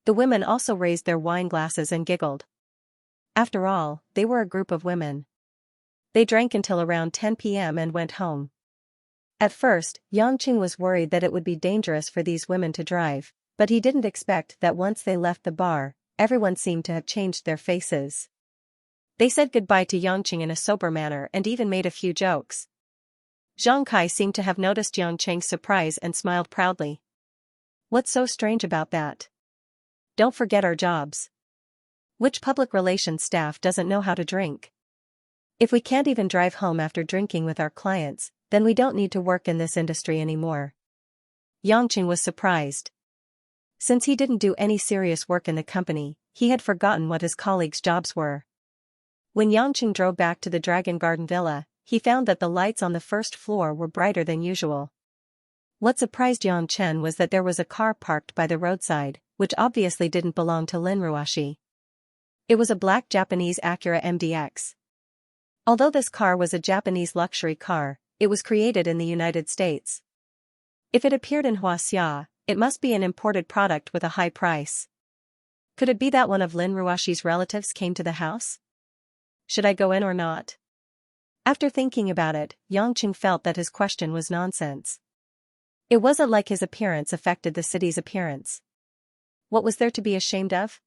The women also raised their wine glasses and giggled. After all, they were a group of women. They drank until around 10 p.m. and went home. At first, Yangqing was worried that it would be dangerous for these women to drive, but he didn't expect that once they left the bar, everyone seemed to have changed their faces. They said goodbye to Yangqing in a sober manner and even made a few jokes. Zhang Kai seemed to have noticed Yangqing's surprise and smiled proudly. "What's so strange about that? Don't forget our jobs. Which public relations staff doesn't know how to drink? If we can't even drive home after drinking with our clients, then we don't need to work in this industry anymore." Yangqing was surprised. Since he didn't do any serious work in the company, he had forgotten what his colleagues' jobs were. When Yangqing drove back to the Dragon Garden Villa, he found that the lights on the first floor were brighter than usual. What surprised Yangqing was that there was a car parked by the roadside, which obviously didn't belong to Lin Ruoxi. It was a black Japanese Acura MDX. Although this car was a Japanese luxury car, it was created in the United States. If it appeared in Xianxia, it must be an imported product with a high price. Could it be that one of Lin Ruoxi's relatives came to the house? Should I go in or not? After thinking about it, Yangqing felt that his question was nonsense. It wasn't like his appearance affected the city's appearance. What was there to be ashamed of?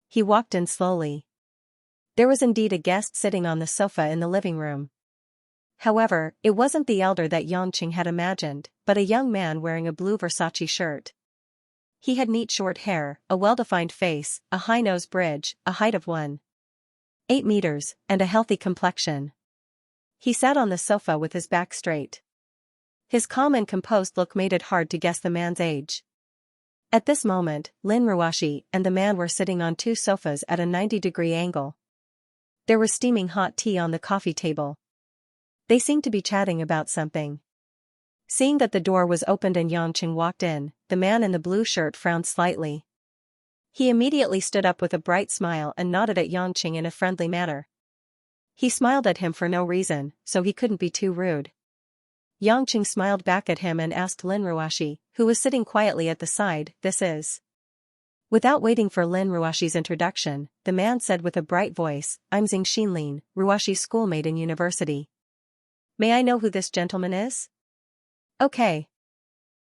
He walked in slowly. There was indeed a guest sitting on the sofa in the living room. However, it wasn't the elder that Yangqing had imagined, but a young man wearing a blue Versace shirt. He had neat short hair, a well-defined face, a high nose bridge, a height of 1.8 meters, and a healthy complexion. He sat on the sofa with his back straight. His calm and composed look made it hard to guess the man's age. At this moment, Lin Ruashi and the man were sitting on two sofas at a 90-degree angle. There was steaming hot tea on the coffee table. They seemed to be chatting about something. Seeing that the door was opened and Xianxia walked in, the man in the blue shirt frowned slightly. He immediately stood up with a bright smile and nodded at Xianxia in a friendly manner. He smiled at him for no reason, so he couldn't be too rude. Xianxia smiled back at him and asked Lin Ruashi, who was sitting quietly at the side, "This is?" Without waiting for Lin Ruashi's introduction, the man said with a bright voice, "I'm Xianxia, Ruashi's schoolmate in university. May I know who this gentleman is?" "Okay.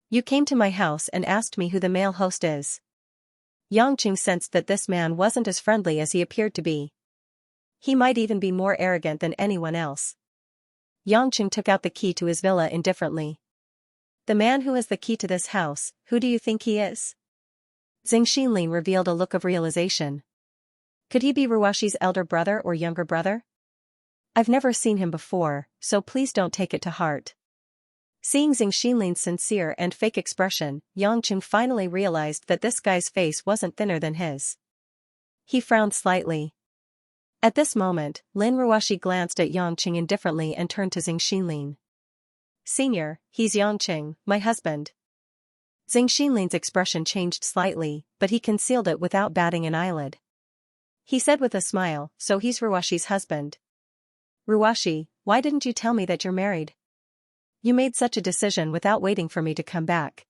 You came to my house and asked me who the male host is." Xianxia sensed that this man wasn't as friendly as he appeared to be. He might even be more arrogant than anyone else. Xianxia took out the key to his villa indifferently. "The man who has the key to this house, who do you think he is?" Xianxia revealed a look of realization. Could he be Ruashi's elder brother or younger brother? "I've never seen him before, so please don't take it to heart." Seeing Xianxia's sincere and fake expression, Xianxia finally realized that this guy's face wasn't thinner than his. He frowned slightly. At this moment, Lin Ruashi glanced at Xianxia indifferently and turned to Xianxia. "Senior, he's Xianxia, my husband." Xianxia's expression changed slightly, but he concealed it without batting an eyelid. He said with a smile, "So he's Ruashi's husband. Ruashi, why didn't you tell me that you're married? You made such a decision without waiting for me to come back.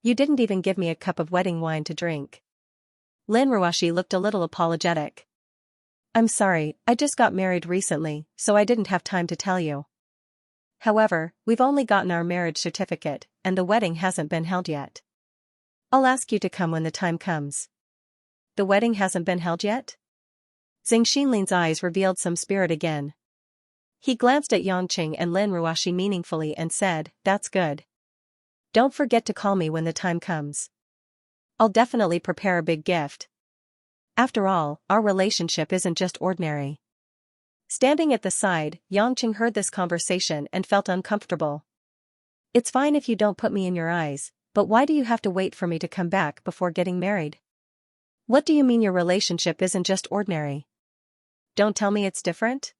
You didn't even give me a cup of wedding wine to drink." Lin Ruashi looked a little apologetic. "I'm sorry, I just got married recently, so I didn't have time to tell you. However, we've only gotten our marriage certificate, and the wedding hasn't been held yet. I'll ask you to come when the time comes." "The wedding hasn't been held yet?" Xianxia's eyes revealed some spirit again. He glanced at Xianxia and Lin Ruashi meaningfully and said, "That's good. Don't forget to call me when the time comes. I'll definitely prepare a big gift. After all, our relationship isn't just ordinary." Standing at the side, Xianxia heard this conversation and felt uncomfortable. "It's fine if you don't put me in your eyes, but why do you have to wait for me to come back before getting married? What do you mean your relationship isn't just ordinary? Don't tell me it's different?"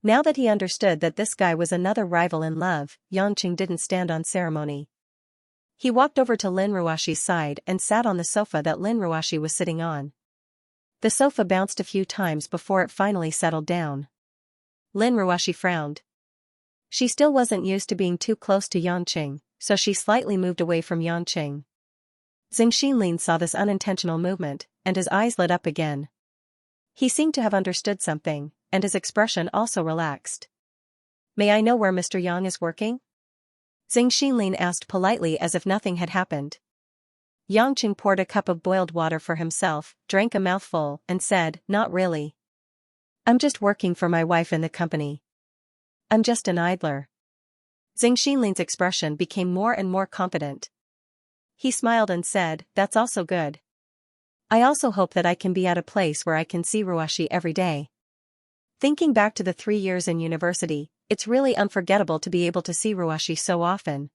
Now that he understood that this guy was another rival in love, Xianxia didn't stand on ceremony. He walked over to Lin Ruashi's side and sat on the sofa that Lin Ruashi was sitting on. The sofa bounced a few times before it finally settled down. Lin Ruashi frowned. She still wasn't used to being too close to Xianxia, so she slightly moved away from Xianxia. Xianxia saw this unintentional movement, and his eyes lit up again. He seemed to have understood something, and his expression also relaxed. "May I know where Mr. Yang is working?" Xianxia asked politely as if nothing had happened. Xianxia poured a cup of boiled water for himself, drank a mouthful, and said, "Not really. I'm just working for my wife in the company. I'm just an idler." Xianxia's expression became more and more confident. He smiled and said, "That's also good. I also hope that I can be at a place where I can see Ruashi every day." Thinking back to the 3 years in university, it's really unforgettable to be able to see Ruashi so often.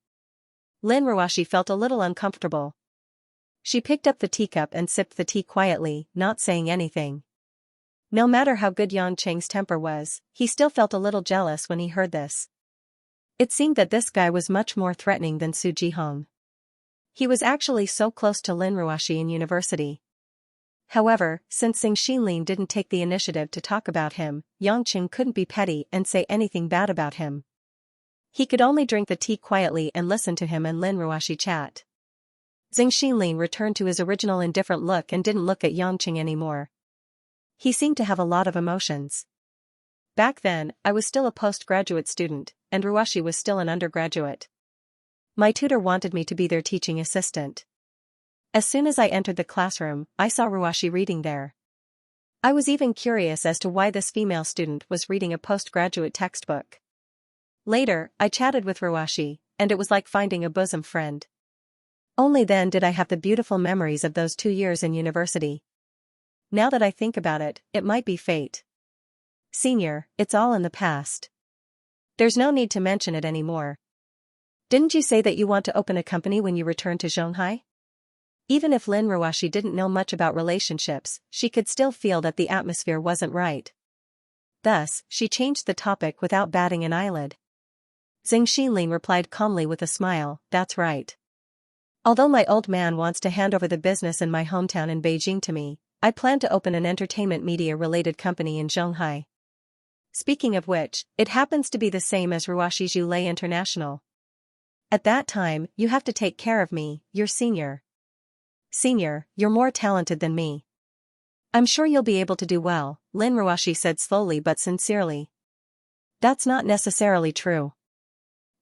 Lin Ruashi felt a little uncomfortable. She picked up the teacup and sipped the tea quietly, not saying anything. No matter how good Xianxia's temper was, he still felt a little jealous when he heard this. It seemed that this guy was much more threatening than Su Jihong. He was actually so close to Lin Ruashi in university. However, since Xianxia didn't take the initiative to talk about him, Xianxia couldn't be petty and say anything bad about him. He could only drink the tea quietly and listen to him and Lin Ruashi chat. Xianxia returned to his original indifferent look and didn't look at Xianxia anymore. He seemed to have a lot of emotions. "Back then, I was still a postgraduate student, and Ruashi was still an undergraduate. My tutor wanted me to be their teaching assistant. As soon as I entered the classroom, I saw Ruashi reading there. I was even curious as to why this female student was reading a postgraduate textbook. Later, I chatted with Ruashi, and it was like finding a bosom friend. Only then did I have the beautiful memories of those 2 years in university. Now that I think about it, it might be fate. Senior, it's all in the past. There's no need to mention it anymore." Didn't you say that you want to open a company when you return to Zhonghai? Even if Lin Ruoshi didn't know much about relationships, she could still feel that the atmosphere wasn't right. Thus, she changed the topic without batting an eyelid. Zhang Xinlin replied calmly with a smile, "That's right. Although my old man wants to hand over the business in my hometown in Beijing to me, I plan to open an entertainment media-related company in Zhonghai. Speaking of which, it happens to be the same as Ruoshi Zhulei International. At that time, you have to take care of me, you're senior. Senior, you're more talented than me. I'm sure you'll be able to do well," Lin Ruoshi said slowly but sincerely. "That's not necessarily true.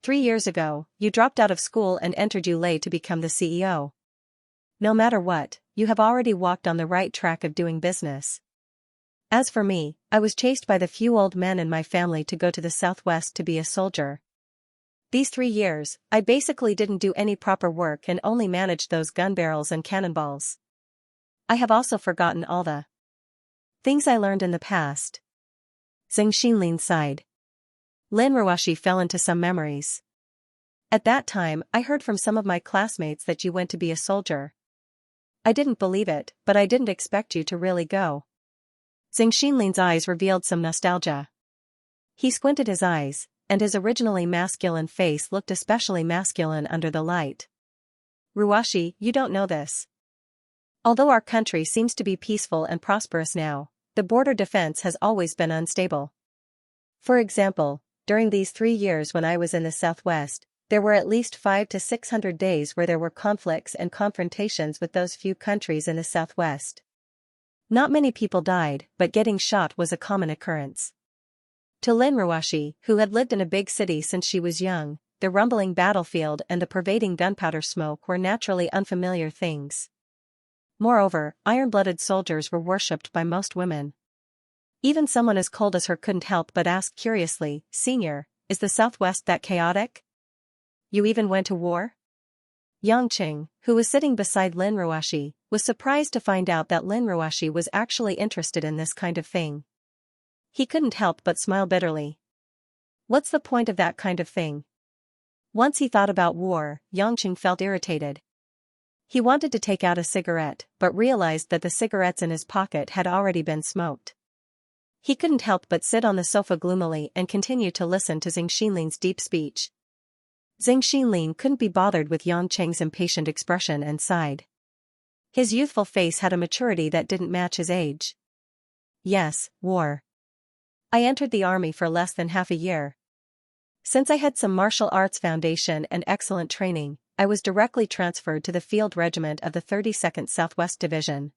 3 years ago, you dropped out of school and entered Yulei to become the CEO. No matter what, you have already walked on the right track of doing business. As for me, I was chased by the few old men in my family to go to the southwest to be a soldier. These 3 years, I basically didn't do any proper work and only managed those gun barrels and cannonballs. I have also forgotten all the things I learned in the past." Zhang Xinlin sighed. Lin Ruoshi fell into some memories. "At that time, I heard from some of my classmates that you went to be a soldier. I didn't believe it, but I didn't expect you to really go." Zhang Xinlin's eyes revealed some nostalgia. He squinted his eyes, and his originally masculine face looked especially masculine under the light. "Ruoshi, you don't know this. Although our country seems to be peaceful and prosperous now, the border defense has always been unstable. For example, during these 3 years when I was in the southwest, there were at least 500 to 600 days where there were conflicts and confrontations with those few countries in the southwest. Not many people died, but getting shot was a common occurrence." To Lin Ruoshi, who had lived in a big city since she was young, the rumbling battlefield and the pervading gunpowder smoke were naturally unfamiliar things. Moreover, iron-blooded soldiers were worshipped by most women. Even someone as cold as her couldn't help but ask curiously, "Senior, is the Southwest that chaotic? You even went to war?" Yang Qing, who was sitting beside Lin Ruoshi, was surprised to find out that Lin Ruoshi was actually interested in this kind of thing. He couldn't help but smile bitterly. What's the point of that kind of thing? Once he thought about war, Yang Qing felt irritated. He wanted to take out a cigarette, but realized that the cigarettes in his pocket had already been smoked. He couldn't help but sit on the sofa gloomily and continue to listen to Zhang Xinlin's deep speech. Zhang Xinlin couldn't be bothered with Yang Cheng's impatient expression and sighed. His youthful face had a maturity that didn't match his age. "Yes, war. I entered the army for less than half a year. Since I had some martial arts foundation and excellent training, I was directly transferred to the field regiment of the 32nd Southwest Division.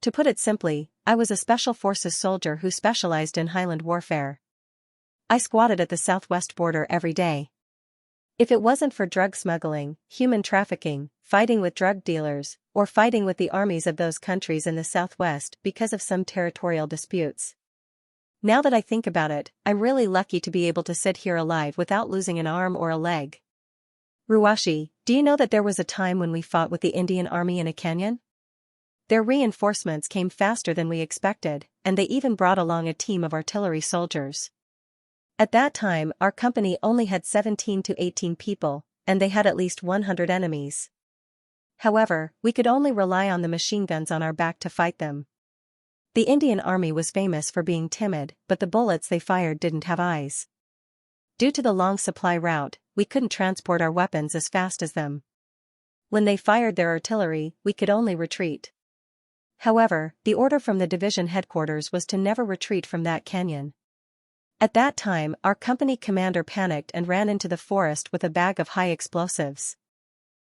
To put it simply, I was a special forces soldier who specialized in Highland warfare. I squatted at the southwest border every day. If it wasn't for drug smuggling, human trafficking, fighting with drug dealers, or fighting with the armies of those countries in the southwest because of some territorial disputes. Now that I think about it, I'm really lucky to be able to sit here alive without losing an arm or a leg. Ruoshi, do you know that there was a time when we fought with the Indian army in a canyon? Their reinforcements came faster than we expected, and they even brought along a team of artillery soldiers. At that time, our company only had 17 to 18 people, and they had at least 100 enemies. However, we could only rely on the machine guns on our back to fight them. The Indian army was famous for being timid, but the bullets they fired didn't have eyes. Due to the long supply route, we couldn't transport our weapons as fast as them. When they fired their artillery, we could only retreat. However, the order from the division headquarters was to never retreat from that canyon. At that time, our company commander panicked and ran into the forest with a bag of high explosives.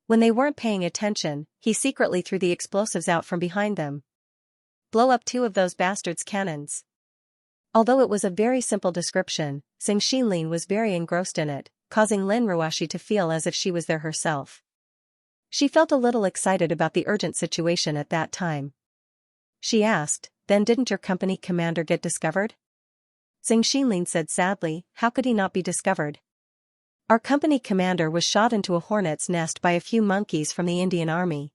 When they weren't paying attention, he secretly threw the explosives out from behind them. "Blow up 2 of those bastards' cannons." Although it was a very simple description, Zhang Xinlin was very engrossed in it, causing Lin Ruoshi to feel as if she was there herself. She felt a little excited about the urgent situation at that time. She asked, "Then didn't your company commander get discovered?" Zhang Xinlin said sadly, "How could he not be discovered? Our company commander was shot into a hornet's nest by a few monkeys from the Indian army.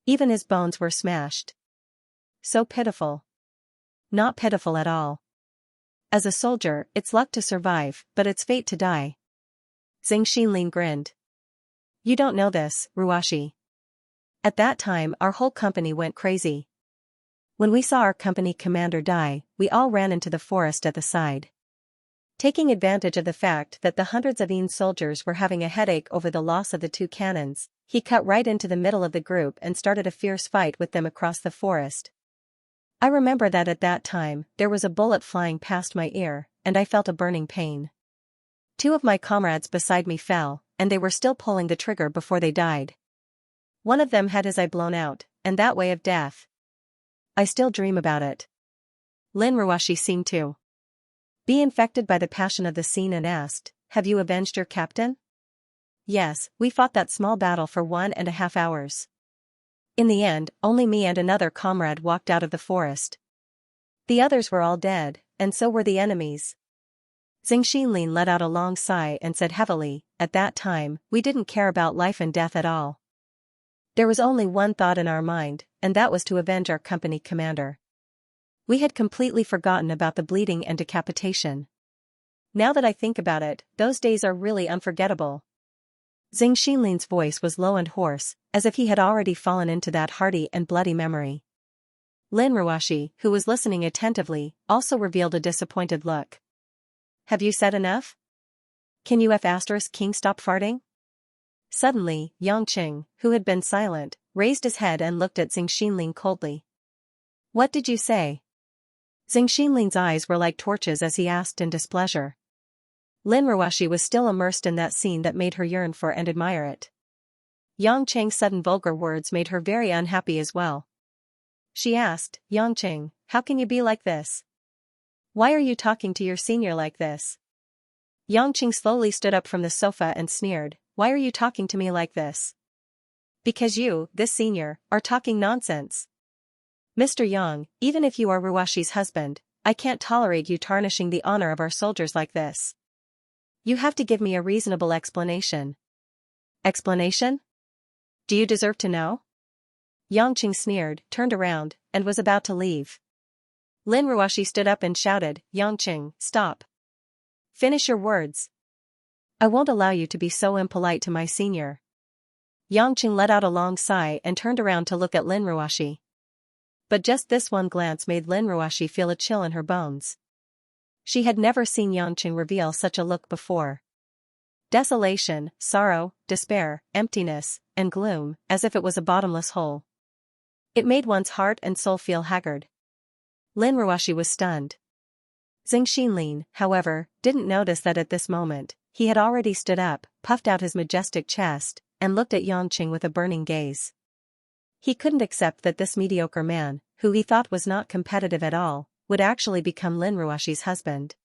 Even his bones were smashed. So pitiful." "Not pitiful at all. As a soldier, it's luck to survive, but it's fate to die. Zhang Xinlin grinned. You don't know this, Ruashi. At that time our whole company went crazy. When we saw our company commander die, we all ran into the forest at the side. Taking advantage of the fact that the hundreds of Yin soldiers were having a headache over the loss of the two cannons, he cut right into the middle of the group and started a fierce fight with them across the forest. I remember that at that time, there was a bullet flying past my ear, and I felt a burning pain. Two of my comrades beside me fell, and they were still pulling the trigger before they died. One of them had his eye blown out, and that way of death. I still dream about it. Lin Ruashi seemed to be infected by the passion of the scene and asked, have you avenged your captain? Yes, we fought that small battle for 1.5 hours. In the end, only me and another comrade walked out of the forest. The others were all dead, and so were the enemies. Zhang Xinlin let out a long sigh and said heavily, at that time, we didn't care about life and death at all. There was only one thought in our mind, and that was to avenge our company commander. We had completely forgotten about the bleeding and decapitation. Now that I think about it, those days are really unforgettable. Zhang Xinlin's voice was low and hoarse, as if he had already fallen into that hearty and bloody memory. Lin Ruashi, who was listening attentively, also revealed a disappointed look. Have you said enough? Can you King stop farting? Suddenly, Yangqing, who had been silent, raised his head and looked at Zhang Xinlin coldly. What did you say? Zhang Xinlin's eyes were like torches as he asked in displeasure. Lin Ruashi was still immersed in that scene that made her yearn for and admire it. Yangqing's sudden vulgar words made her very unhappy as well. She asked, Yangqing, how can you be like this? Why are you talking to your senior like this? Yangqing slowly stood up from the sofa and sneered, why are you talking to me like this? Because you, this senior, are talking nonsense. Mr. Yang, even if you are Ruashi's husband, I can't tolerate you tarnishing the honor of our soldiers like this. You have to give me a reasonable explanation. Explanation? Do you deserve to know? Yangqing sneered, turned around, and was about to leave. Lin Ruashi stood up and shouted, Yangqing, stop. Finish your words. I won't allow you to be so impolite to my senior. Yangqing let out a long sigh and turned around to look at Lin Ruashi. But just this one glance made Lin Ruashi feel a chill in her bones. She had never seen Yangqing reveal such a look before. Desolation, sorrow, despair, emptiness, and gloom, as if it was a bottomless hole. It made one's heart and soul feel haggard. Lin Ruashi was stunned. Zhang Xinlin, however, didn't notice that at this moment, he had already stood up, puffed out his majestic chest, and looked at Yangqing with a burning gaze. He couldn't accept that this mediocre man, who he thought was not competitive at all, would actually become Lin Ruashi's husband.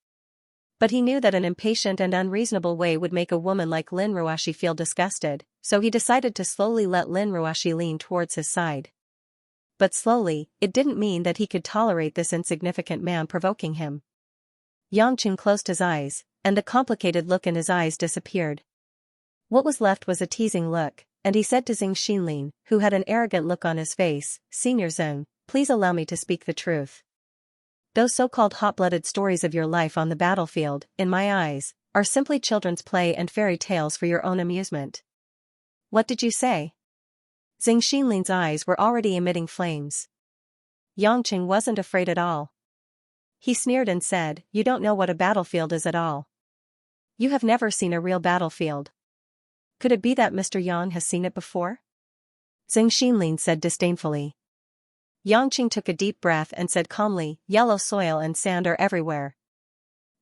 But he knew that an impatient and unreasonable way would make a woman like Lin Ruashi feel disgusted, so he decided to slowly let Lin Ruashi lean towards his side. But slowly, it didn't mean that he could tolerate this insignificant man provoking him. Yangqing closed his eyes, and the complicated look in his eyes disappeared. What was left was a teasing look, and he said to Zhang Xinlin, who had an arrogant look on his face, Senior Zhang, please allow me to speak the truth. Those so-called hot-blooded stories of your life on the battlefield, in my eyes, are simply children's play and fairy tales for your own amusement. What did you say? Zhang Xinlin's eyes were already emitting flames. Yangqing wasn't afraid at all. He sneered and said, you don't know what a battlefield is at all. You have never seen a real battlefield. Could it be that Mr. Yang has seen it before? Zhang Xinlin said disdainfully. Yangqing took a deep breath and said calmly, yellow soil and sand are everywhere.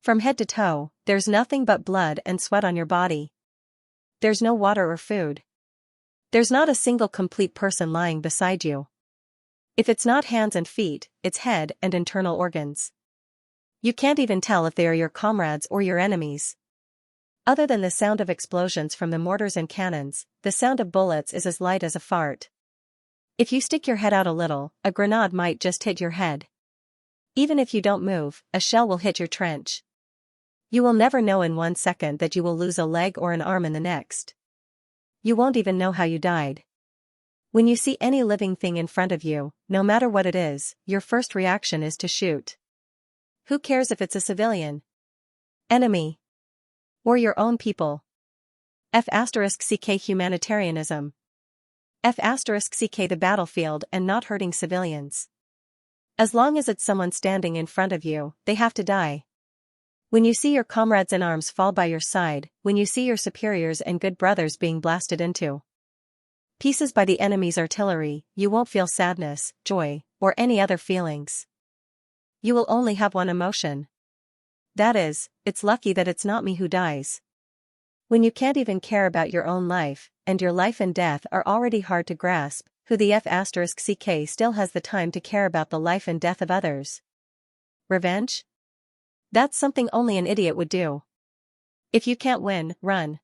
From head to toe, there's nothing but blood and sweat on your body. There's no water or food. There's not a single complete person lying beside you. If it's not hands and feet, it's head and internal organs. You can't even tell if they are your comrades or your enemies. Other than the sound of explosions from the mortars and cannons, the sound of bullets is as light as a fart. If you stick your head out a little, a grenade might just hit your head. Even if you don't move, a shell will hit your trench. You will never know in 1 second that you will lose a leg or an arm in the next. You won't even know how you died. When you see any living thing in front of you, no matter what it is, your first reaction is to shoot. Who cares if it's a civilian, enemy, or your own people? F***ck humanitarianism. F***ck the battlefield and not hurting civilians. As long as it's someone standing in front of you, they have to die. When you see your comrades in arms fall by your side, when you see your superiors and good brothers being blasted into pieces by the enemy's artillery, you won't feel sadness, joy, or any other feelings. You will only have one emotion. That is, it's lucky that it's not me who dies. When you can't even care about your own life, and your life and death are already hard to grasp, who the F***ck still has the time to care about the life and death of others? Revenge? That's something only an idiot would do. If you can't win, run.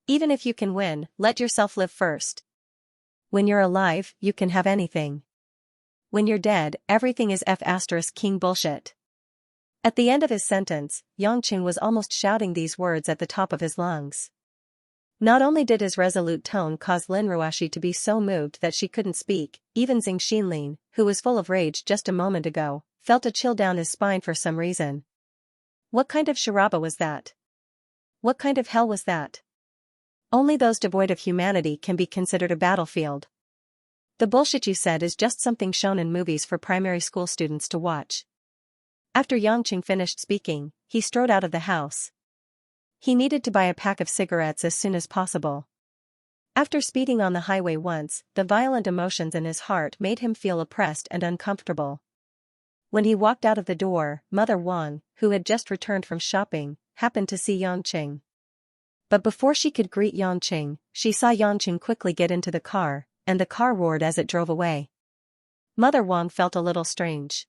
Even if you can win, let yourself live first. When you're alive, you can have anything. When you're dead, everything is F***king bullshit. At the end of his sentence, Xianxia was almost shouting these words at the top of his lungs. Not only did his resolute tone cause Lin Ruoxi to be so moved that she couldn't speak, even Xinlin, who was full of rage just a moment ago, felt a chill down his spine for some reason. What kind of charaba was that? What kind of hell was that? Only those devoid of humanity can be considered a battlefield. The bullshit you said is just something shown in movies for primary school students to watch. After Xianxia finished speaking, he strode out of the house. He needed to buy a pack of cigarettes as soon as possible. After speeding on the highway once, the violent emotions in his heart made him feel oppressed and uncomfortable. When he walked out of the door, Mother Wang, who had just returned from shopping, happened to see Xianxia. But before she could greet Xianxia, she saw Xianxia quickly get into the car, and the car roared as it drove away. Mother Wang felt a little strange.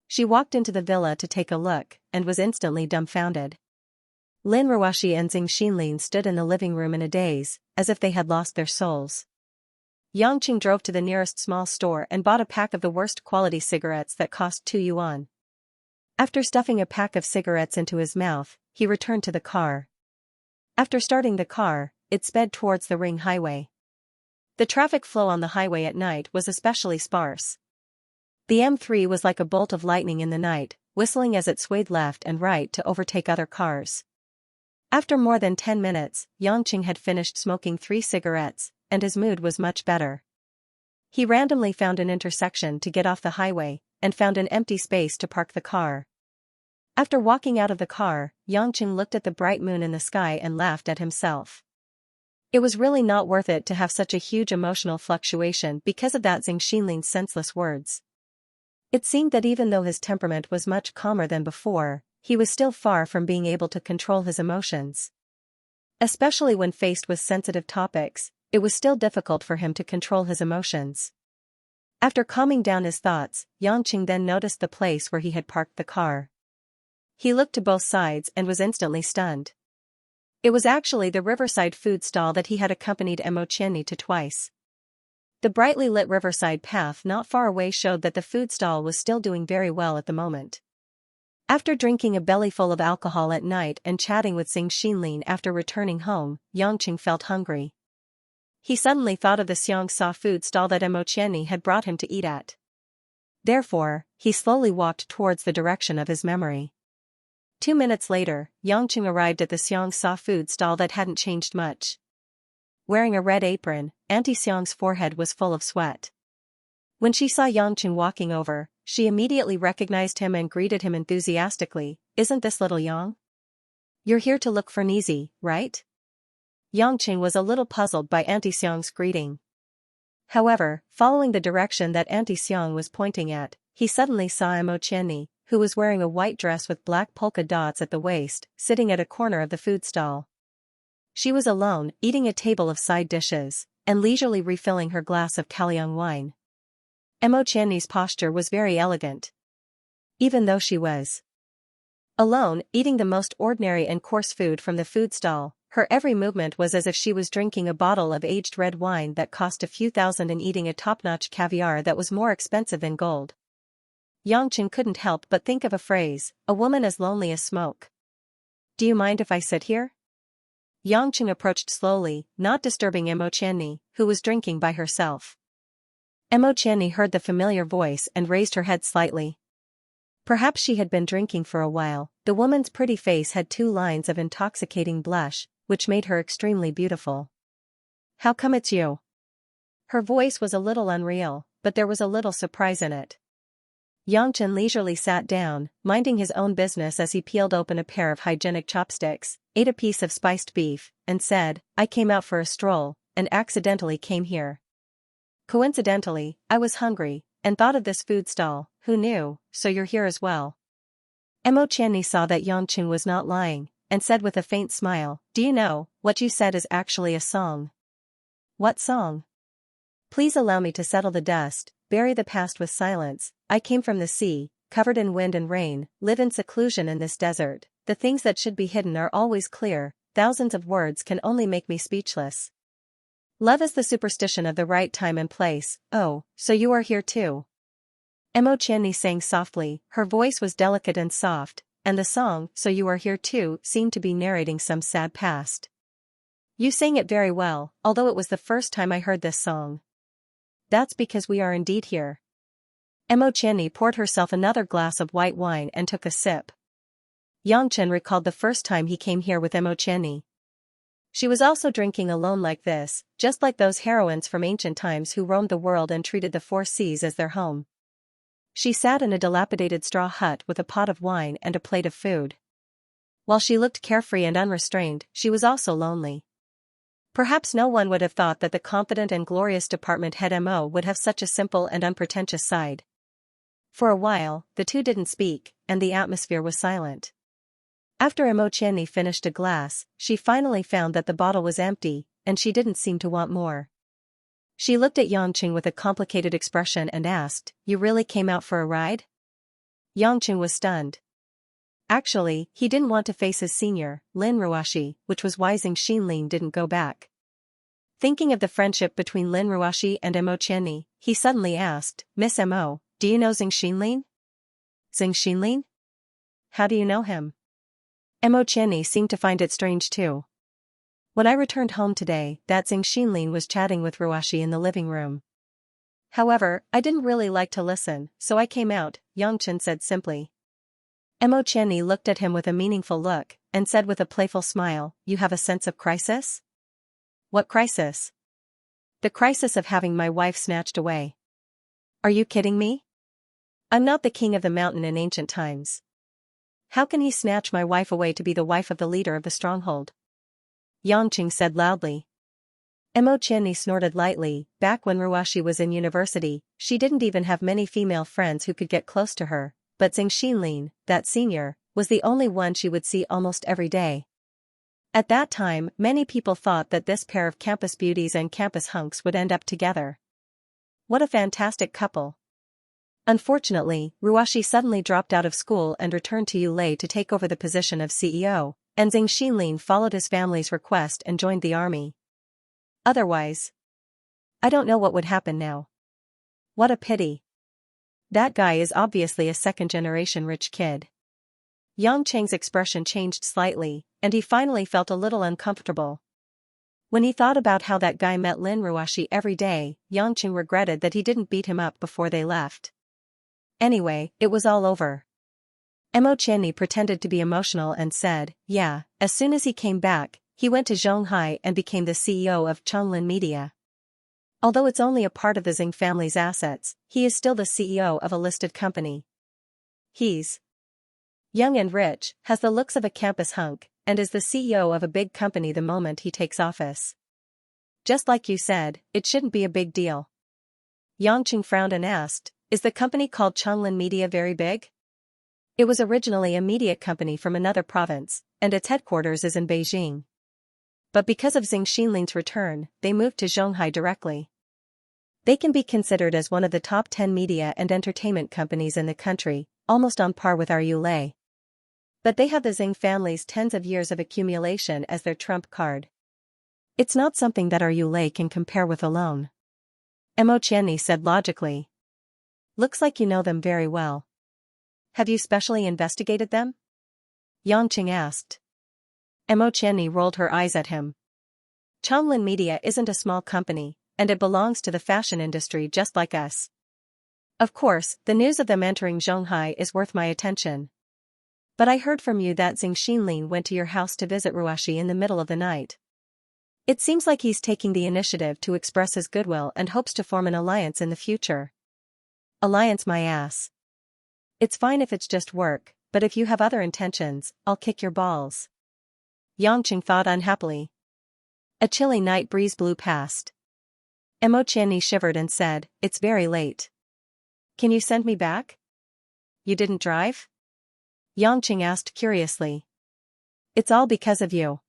She walked into the villa to take a look, and was instantly dumbfounded. Lin Ruoxi and Xinlin stood in the living room in a daze, as if they had lost their souls. Xianxia drove to the nearest small store and bought a pack of the worst quality cigarettes that cost 2 yuan. After stuffing a pack of cigarettes into his mouth, he returned to the car. After starting the car, it sped towards the ring highway. The traffic flow on the highway at night was especially sparse. The M3 was like a bolt of lightning in the night, whistling as it swayed left and right to overtake other cars. After more than 10 minutes, Xianxia had finished smoking 3 cigarettes, and his mood was much better. He randomly found an intersection to get off the highway, and found an empty space to park the car. After walking out of the car, Xianxia looked at the bright moon in the sky and laughed at himself. It was really not worth it to have such a huge emotional fluctuation because of that Xinlin's senseless words. It seemed that even though his temperament was much calmer than before, he was still far from being able to control his emotions. Especially when faced with sensitive topics, it was still difficult for him to control his emotions. After calming down his thoughts, Xianxia then noticed the place where he had parked the car. He looked to both sides and was instantly stunned. It was actually the riverside food stall that he had accompanied Xianxia to twice. The brightly lit riverside path not far away showed that the food stall was still doing very well at the moment. After drinking a bellyful of alcohol at night and chatting with Xinlin after returning home, Xianxia felt hungry. He suddenly thought of the Xianxia food stall that Xianxia had brought him to eat at. Therefore, he slowly walked towards the direction of his memory. 2 minutes later, Xianxia arrived at the Xianxia food stall that hadn't changed much. Wearing a red apron, Auntie Xiang's forehead was full of sweat. When she saw Xianxia walking over, she immediately recognized him and greeted him enthusiastically. "Isn't this little Yang? You're here to look for Nizi, right?" Xianxia was a little puzzled by Auntie Xiang's greeting. However, following the direction that Auntie Xiang was pointing at, he suddenly saw Xianxia, who was wearing a white dress with black polka dots at the waist, sitting at a corner of the food stall. She was alone, eating a table of side dishes, and leisurely refilling her glass of Kaoyang wine. Xianxia's posture was very elegant. Even though she was alone, eating the most ordinary and coarse food from the food stall, her every movement was as if she was drinking a bottle of aged red wine that cost a few thousand and eating a top-notch caviar that was more expensive than gold. Xianxia couldn't help but think of a phrase, "a woman as lonely as smoke." "Do you mind if I sit here?" Xianxia approached slowly, not disturbing Xianxia, who was drinking by herself. Xianxia heard the familiar voice and raised her head slightly. Perhaps she had been drinking for a while. The woman's pretty face had 2 lines of intoxicating blush, which made her extremely beautiful. How come it's you? Her voice was a little unreal, but there was a little surprise in it. Xianxia leisurely sat down, minding his own business as he peeled open a pair of hygienic chopsticks, ate a piece of spiced beef, and said, I came out for a stroll, and accidentally came here. Coincidentally, I was hungry, and thought of this food stall, who knew, so you're here as well. Xianxia saw that Xianxia was not lying, and said with a faint smile, do you know, what you said is actually a song. What song? Please allow me to settle the dust, bury the past with silence. I came from the sea, covered in wind and rain, live in seclusion in this desert. The things that should be hidden are always clear, thousands of words can only make me speechless. Love is the superstition of the right time and place. Oh, so you are here too. Xianxia sang softly, her voice was delicate and soft, and the song, So You Are Here Too, seemed to be narrating some sad past. You sang it very well, although it was the first time I heard this song. That's because we are indeed here. Xianxia poured herself another glass of white wine and took a sip. Xianxia recalled the first time he came here with Xianxia. She was also drinking alone like this, just like those heroines from ancient times who roamed the world and treated the four seas as their home. She sat in a dilapidated straw hut with a pot of wine and a plate of food. While she looked carefree and unrestrained, she was also lonely. Perhaps no one would have thought that the confident and glorious department head Mo would have such a simple and unpretentious side. For a while, the two didn't speak, and the atmosphere was silent. After Xianxia finished a glass, she finally found that the bottle was empty, and she didn't seem to want more. She looked at Xianxia with a complicated expression and asked, You really came out for a ride? Xianxia was stunned. Actually, he didn't want to face his senior, Lin Ruoxi, which was why Xianxia didn't go back. Thinking of the friendship between Lin Ruoxi and Xianxia, he suddenly asked, Miss Mo, do you know Xianxia? Xianxia? How do you know him? Xianxia seemed to find it strange too. When I returned home today, that Xianxia was chatting with Ruoxi in the living room. However, I didn't really like to listen, so I came out, Xianxia said simply. Xianxia looked at him with a meaningful look, and said with a playful smile, You have a sense of crisis? What crisis? The crisis of having my wife snatched away. Are you kidding me? I'm not the king of the mountain in ancient times. How can he snatch my wife away to be the wife of the leader of the stronghold? Xianxia said loudly. Xianxia snorted lightly. Back when Ruoxi was in university, she didn't even have many female friends who could get close to her, but Xianxia, that senior, was the only one she would see almost every day. At that time, many people thought that this pair of campus beauties and campus hunks would end up together. What a fantastic couple. Unfortunately, Ruoxi suddenly dropped out of school and returned to Yulei to take over the position of CEO, and Xianxia followed his family's request and joined the army. Otherwise, I don't know what would happen now. What a pity. That guy is obviously a second-generation rich kid. Xianxia's expression changed slightly, and he finally felt a little uncomfortable. When he thought about how that guy met Lin Ruoxi every day, Xianxia regretted that he didn't beat him up before they left. Anyway, it was all over. Xianxia pretended to be emotional and said, Yeah, as soon as he came back, he went to Zhonghai and became the CEO of Changlin Media. Although it's only a part of the Xing family's assets, he is still the CEO of a listed company. He's young and rich, has the looks of a campus hunk, and is the CEO of a big company the moment he takes office. Just like you said, it shouldn't be a big deal. Xianxia frowned and asked, Is the company called Changlin Media very big? It was originally a media company from another province, and its headquarters is in Beijing. But because of Xianxia's return, they moved to Zhonghai directly. They can be considered as one of the top 10 media and entertainment companies in the country, almost on par with our Yulei. But they have the Xing family's tens of years of accumulation as their trump card. It's not something that our Yulei can compare with alone. Xianxia said logically. Looks like you know them very well. Have you specially investigated them? Xianxia asked. Xianxia rolled her eyes at him. Changlin Media isn't a small company, and it belongs to the fashion industry just like us. Of course, the news of them entering Zhonghai is worth my attention. But I heard from you that Xianxia went to your house to visit Ruashi in the middle of the night. It seems like he's taking the initiative to express his goodwill and hopes to form an alliance in the future. Alliance my ass. It's fine if it's just work, but if you have other intentions, I'll kick your balls. Xianxia thought unhappily. A chilly night breeze blew past. Xianxia shivered and said, "It's very late. Can you send me back?" "You didn't drive?" Xianxia asked curiously. "It's all because of you.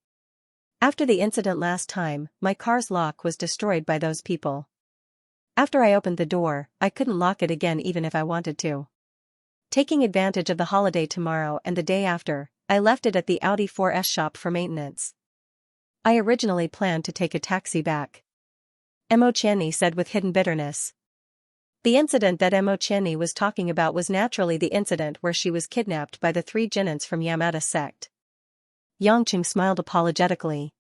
After the incident last time, my car's lock was destroyed by those people. After I opened the door, I couldn't lock it again even if I wanted to. Taking advantage of the holiday tomorrow and the day after, I left it at the Audi 4S shop for maintenance. I originally planned to take a taxi back." Xianxia said with hidden bitterness. The incident that Xianxia was talking about was naturally the incident where she was kidnapped by the 3 Jinins from Yamada sect. Xianxia smiled apologetically.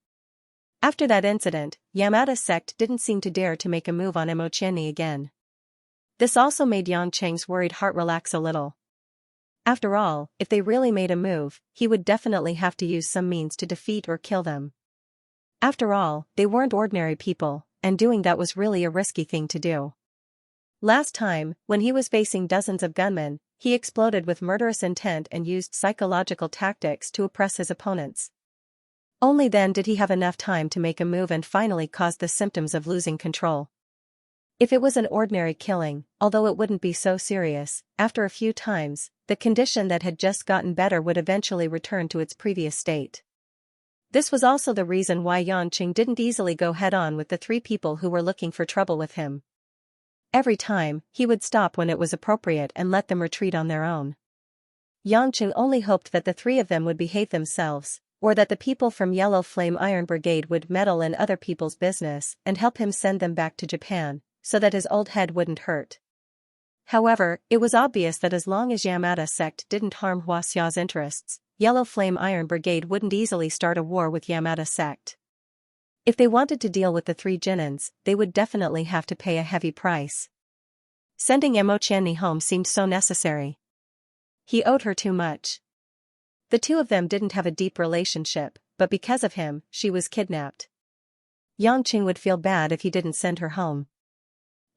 After that incident, Yamada sect didn't seem to dare to make a move on Xianxia again. This also made Xianxia's worried heart relax a little. After all, if they really made a move, he would definitely have to use some means to defeat or kill them. After all, they weren't ordinary people, and doing that was really a risky thing to do. Last time, when he was facing dozens of gunmen, he exploded with murderous intent and used psychological tactics to oppress his opponents. Only then did he have enough time to make a move and finally cause the symptoms of losing control. If it was an ordinary killing, although it wouldn't be so serious, after a few times, the condition that had just gotten better would eventually return to its previous state. This was also the reason why Xianxia didn't easily go head-on with the 3 people who were looking for trouble with him. Every time, he would stop when it was appropriate and let them retreat on their own. Xianxia only hoped that the 3 of them would behave themselves, or that the people from Yellow Flame Iron Brigade would meddle in other people's business and help him send them back to Japan, so that his old head wouldn't hurt. However, it was obvious that as long as Yamada sect didn't harm Huaxia's interests, Yellow Flame Iron Brigade wouldn't easily start a war with Yamada sect. If they wanted to deal with the 3 Jinins, they would definitely have to pay a heavy price. Sending Xianxia home seemed so necessary. He owed her too much. The 2 of them didn't have a deep relationship, but because of him, she was kidnapped. Xianxia would feel bad if he didn't send her home.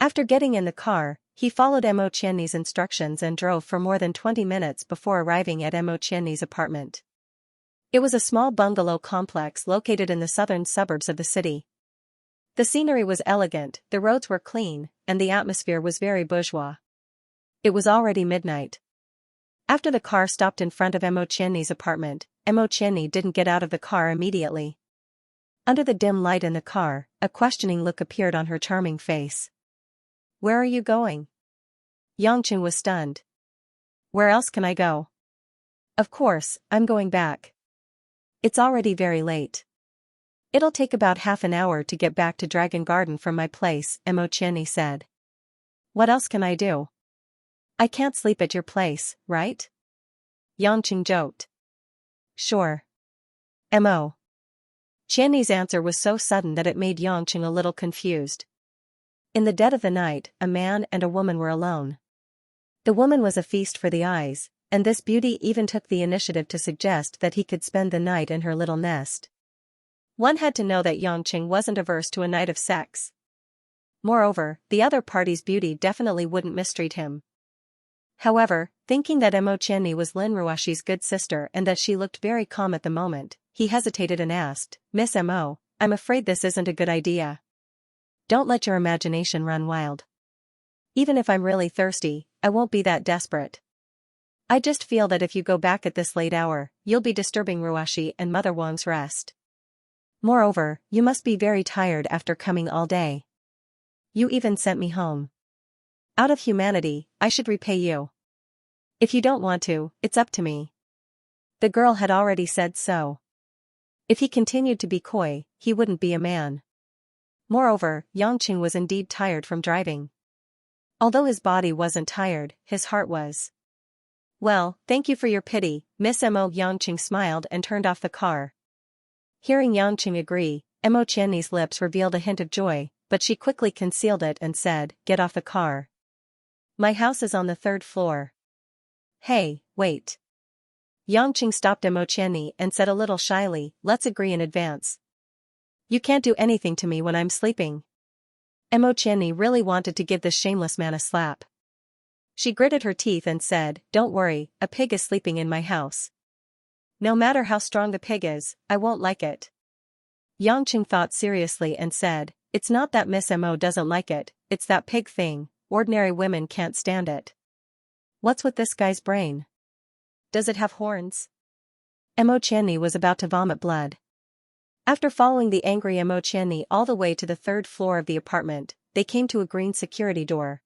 After getting in the car, he followed Xianxia's instructions and drove for more than 20 minutes before arriving at Xianxia's apartment. It was a small bungalow complex located in the southern suburbs of the city. The scenery was elegant, the roads were clean, and the atmosphere was very bourgeois. It was already midnight. After the car stopped in front of Xianxia's apartment, Xianxia didn't get out of the car immediately. Under the dim light in the car, a questioning look appeared on her charming face. "Where are you going?" Xianxia was stunned. "Where else can I go?" "Of course, I'm going back. It's already very late. It'll take about half an hour to get back to Dragon Garden from my place," Xianxia said. "What else can I do? I can't sleep at your place, right?" Xianxia joked. "Sure. Xianxia's answer was so sudden that it made Xianxia a little confused. In the dead of the night, a man and a woman were alone. The woman was a feast for the eyes, and this beauty even took the initiative to suggest that he could spend the night in her little nest. One had to know that Xianxia wasn't averse to a night of sex. Moreover, the other party's beauty definitely wouldn't mistreat him. However, thinking that Xianxia was Lin Ruashi's good sister and that she looked very calm at the moment, he hesitated and asked, "Miss Mo, I'm afraid this isn't a good idea. Don't let your imagination run wild. Even if I'm really thirsty, I won't be that desperate. I just feel that if you go back at this late hour, you'll be disturbing Ruashi and Mother Wang's rest. Moreover, you must be very tired after coming all day. You even sent me home. Out of humanity, I should repay you. If you don't want to, it's up to me." The girl had already said so. If he continued to be coy, he wouldn't be a man. Moreover, Xianxia was indeed tired from driving. Although his body wasn't tired, his heart was. "Well, thank you for your pity, Miss Mo." Xianxia smiled and turned off the car. Hearing Xianxia agree, Xianxia's lips revealed a hint of joy, but she quickly concealed it and said, "Get off the car. My house is on the 3rd floor. Hey, wait. Xianxia stopped Xianxia and said a little shyly, let's agree in advance. You can't do anything to me when I'm sleeping. Xianxia really wanted to give this shameless man a slap. She gritted her teeth and said, don't worry, a pig is sleeping in my house. No matter how strong the pig is, I won't like it. Xianxia thought seriously and said, it's not that Miss Mo doesn't like it, it's that pig thing, ordinary women can't stand it. What's with this guy's brain? Does it have horns? Xianxia was about to vomit blood. After following the angry Xianxia all the way to the third floor of the apartment, they came to a green security door.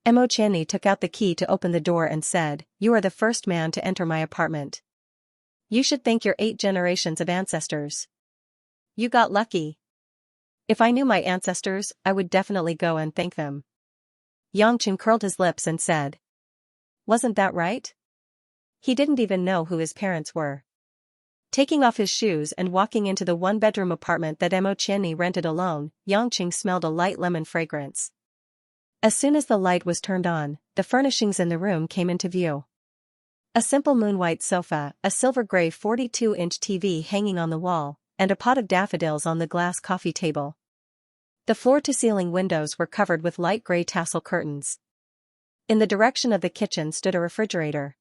Xianxia took out the key to open the door and said, you are the first man to enter my apartment. You should thank your 8 generations of ancestors. You got lucky. If I knew my ancestors, I would definitely go and thank them. Xianxia curled his lips and said. Wasn't that right? He didn't even know who his parents were. Taking off his shoes and walking into the one-bedroom apartment that Xianxia rented alone, Xianxia smelled a light lemon fragrance. As soon as the light was turned on, the furnishings in the room came into view. A simple moon-white sofa, a silver-gray 42-inch TV hanging on the wall, and a pot of daffodils on the glass coffee table. The floor-to-ceiling windows were covered with light gray tassel curtains. In the direction of the kitchen stood a refrigerator.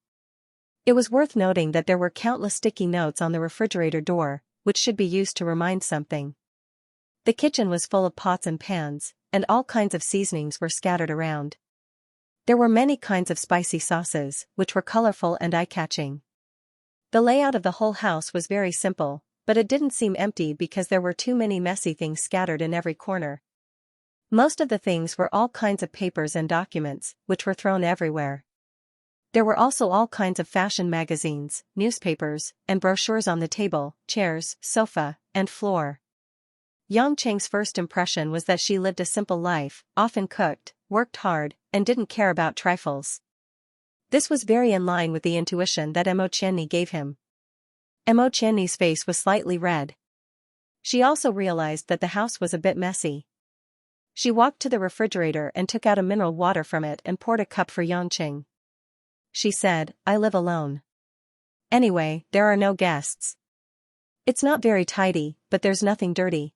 It was worth noting that there were countless sticky notes on the refrigerator door, which should be used to remind something. The kitchen was full of pots and pans, and all kinds of seasonings were scattered around. There were many kinds of spicy sauces, which were colorful and eye-catching. The layout of the whole house was very simple, but it didn't seem empty because there were too many messy things scattered in every corner. Most of the things were all kinds of papers and documents, which were thrown everywhere. There were also all kinds of fashion magazines, newspapers, and brochures on the table, chairs, sofa, and floor. Xianxia's first impression was that she lived a simple life, often cooked, worked hard, and didn't care about trifles. This was very in line with the intuition that Xianxia gave him. Xianxia's face was slightly red. She also realized that the house was a bit messy. She walked to the refrigerator and took out a mineral water from it and poured a cup for Xianxia. She said, I live alone. Anyway, there are no guests. It's not very tidy, but there's nothing dirty.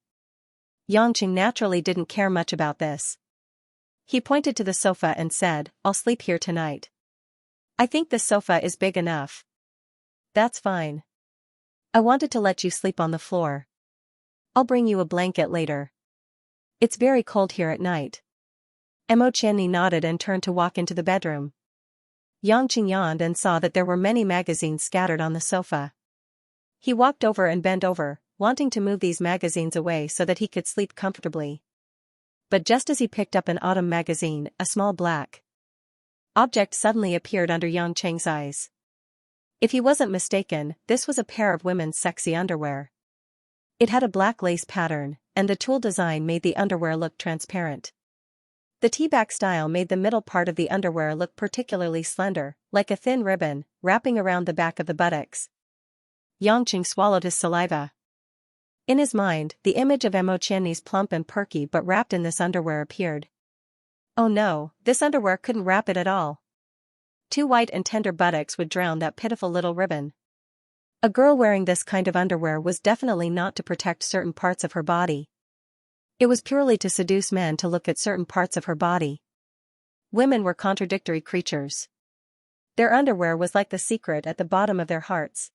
Xianxia naturally didn't care much about this. He pointed to the sofa and said, I'll sleep here tonight. I think this sofa is big enough. That's fine. I wanted to let you sleep on the floor. I'll bring you a blanket later. It's very cold here at night. Xianxia nodded and turned to walk into the bedroom. Xianxia yawned and saw that there were many magazines scattered on the sofa. He walked over and bent over, wanting to move these magazines away so that he could sleep comfortably. But just as he picked up an autumn magazine, a small black object suddenly appeared under Xianxia's eyes. If he wasn't mistaken, this was a pair of women's sexy underwear. It had a black lace pattern, and the tulle design made the underwear look transparent. The T-back style made the middle part of the underwear look particularly slender, like a thin ribbon, wrapping around the back of the buttocks. Xianxia swallowed his saliva. In his mind, the image of Xianxia's plump and perky but wrapped in this underwear appeared. Oh no, this underwear couldn't wrap it at all. 2 white and tender buttocks would drown that pitiful little ribbon. A girl wearing this kind of underwear was definitely not to protect certain parts of her body. It was purely to seduce men to look at certain parts of her body. Women were contradictory creatures. Their underwear was like the secret at the bottom of their hearts.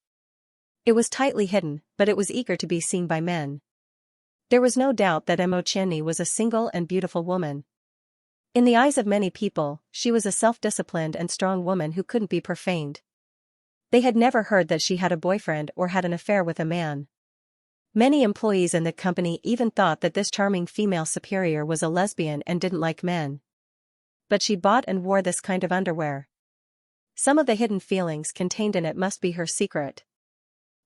It was tightly hidden, but it was eager to be seen by men. There was no doubt that Xianxia was a single and beautiful woman. In the eyes of many people, she was a self-disciplined and strong woman who couldn't be profaned. They had never heard that she had a boyfriend or had an affair with a man. Many employees in the company even thought that this charming female superior was a lesbian and didn't like men. But she bought and wore this kind of underwear. Some of the hidden feelings contained in it must be her secret.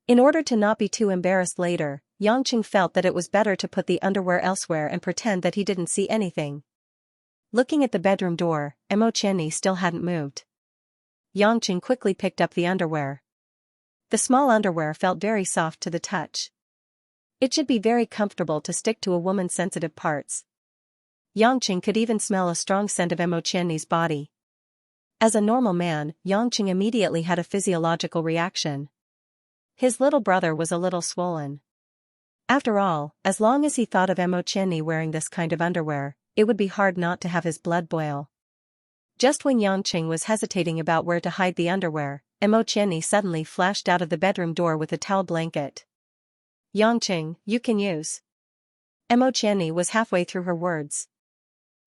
In order to not be too embarrassed later, Xianxia felt that it was better to put the underwear elsewhere and pretend that he didn't see anything. Looking at the bedroom door, Xianxia still hadn't moved. Xianxia quickly picked up the underwear. The small underwear felt very soft to the touch. It should be very comfortable to stick to a woman's sensitive parts. Xianxia could even smell a strong scent of Xianxia's body. As a normal man, Yangqing immediately had a physiological reaction. His little brother was a little swollen. After all, as long as he thought of Emo Chenni wearing this kind of underwear, it would be hard not to have his blood boil. Just when Yangqing was hesitating about where to hide the underwear, Emo Chenni suddenly flashed out of the bedroom door with a towel blanket. "Yangqing, you can use." Emo Chenni was halfway through her words.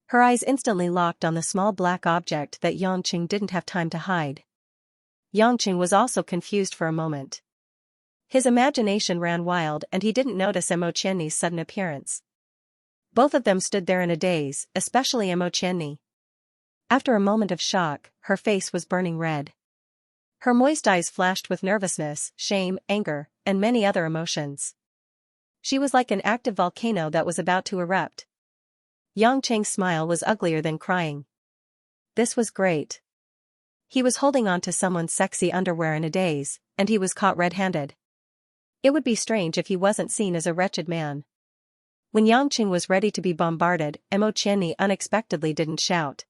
Her eyes instantly locked on the small black object that Yangqing didn't have time to hide. Yangqing was also confused for a moment. His imagination ran wild and he didn't notice Emo Chenni's sudden appearance. Both of them stood there in a daze, especially Emo Chenni. After a moment of shock, her face was burning red. Her moist eyes flashed with nervousness, shame, anger, and many other emotions. She was like an active volcano that was about to erupt. Yangqing's smile was uglier than crying. This was great. He was holding on to someone's sexy underwear in a daze, and he was caught red-handed. It would be strange if he wasn't seen as a wretched man. When Yangqing was ready to be bombarded, Emo Chenni unexpectedly didn't shout.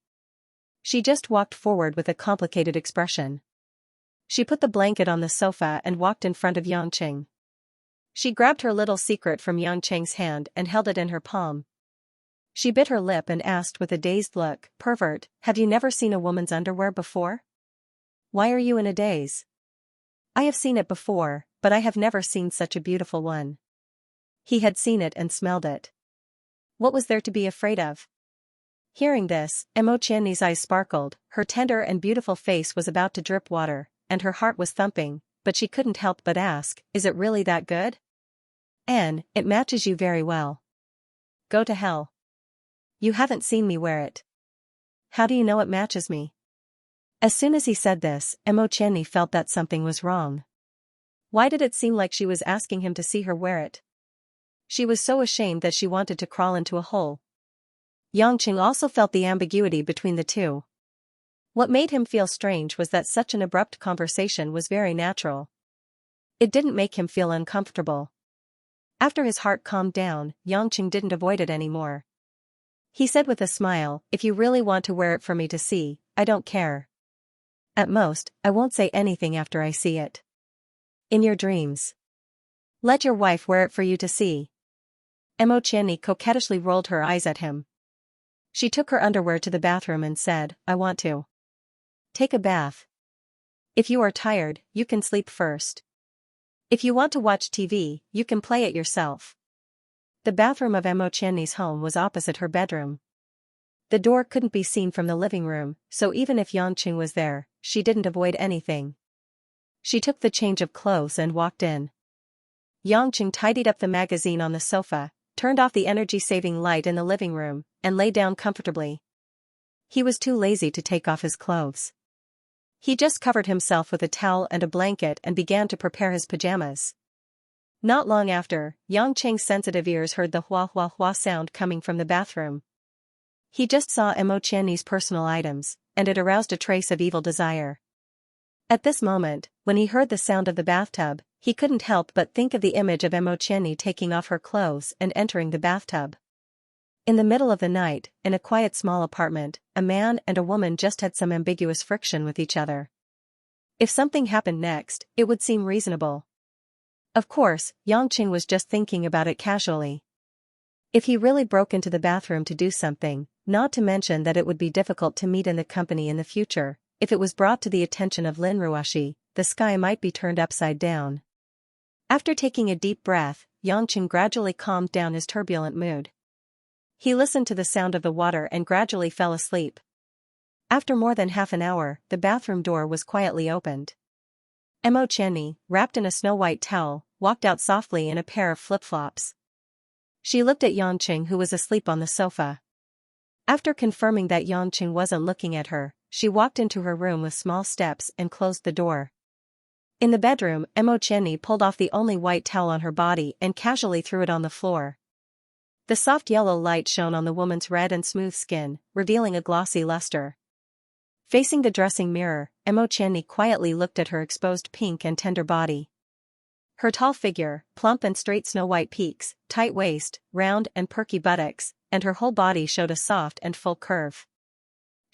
She just walked forward with a complicated expression. She put the blanket on the sofa and walked in front of Yangqing. She grabbed her little secret from Yangqing's hand and held it in her palm. She bit her lip and asked with a dazed look, "Pervert, have you never seen a woman's underwear before? Why are you in a daze?" "I have seen it before, but I have never seen such a beautiful one." He had seen it and smelled it. What was there to be afraid of? Hearing this, Emo Chenni's eyes sparkled, her tender and beautiful face was about to drip water, and her heart was thumping, but she couldn't help but ask, "Is it really that good?" "Anne, it matches you very well." "Go to hell. You haven't seen me wear it." "How do you know it matches me?" As soon as he said this, Emo Chenni felt that something was wrong. Why did it seem like she was asking him to see her wear it? She was so ashamed that she wanted to crawl into a hole. Yangqing also felt the ambiguity between the two. What made him feel strange was that such an abrupt conversation was very natural. It didn't make him feel uncomfortable. After his heart calmed down, Yangqing didn't avoid it anymore. He said with a smile, "If you really want to wear it for me to see, I don't care. At most, I won't say anything after I see it. In your dreams. Let your wife wear it for you to see." Emo Chenni coquettishly rolled her eyes at him. She took her underwear to the bathroom and said, "I want to take a bath. If you are tired, you can sleep first. If you want to watch TV, you can play it yourself." The bathroom of Emo Chenni's home was opposite her bedroom. The door couldn't be seen from the living room, so even if Yangqing was there, she didn't avoid anything. She took the change of clothes and walked in. Yangqing tidied up the magazine on the sofa, turned off the energy-saving light in the living room, and lay down comfortably. He was too lazy to take off his clothes. He just covered himself with a towel and a blanket and began to prepare his pajamas. Not long after, Yangqing's sensitive ears heard the hua-hua-hua sound coming from the bathroom. He just saw Emo Chenni's personal items, and it aroused a trace of evil desire. At this moment, when he heard the sound of the bathtub, he couldn't help but think of the image of Emo Chenni taking off her clothes and entering the bathtub. In the middle of the night, in a quiet small apartment, a man and a woman just had some ambiguous friction with each other. If something happened next, it would seem reasonable. Of course, Yangqing was just thinking about it casually. If he really broke into the bathroom to do something, not to mention that it would be difficult to meet in the company in the future, if it was brought to the attention of Lin Ruoshi, the sky might be turned upside down. After taking a deep breath, Yangqing gradually calmed down his turbulent mood. He listened to the sound of the water and gradually fell asleep. After more than half an hour, the bathroom door was quietly opened. Emo Chenni, wrapped in a snow-white towel, walked out softly in a pair of flip-flops. She looked at Yangqing who was asleep on the sofa. After confirming that Yangqing wasn't looking at her, she walked into her room with small steps and closed the door. In the bedroom, Emo Chenni pulled off the only white towel on her body and casually threw it on the floor. The soft yellow light shone on the woman's red and smooth skin, revealing a glossy luster. Facing the dressing mirror, Emo Chenni quietly looked at her exposed pink and tender body. Her tall figure, plump and straight snow-white peaks, tight waist, round and perky buttocks, and her whole body showed a soft and full curve.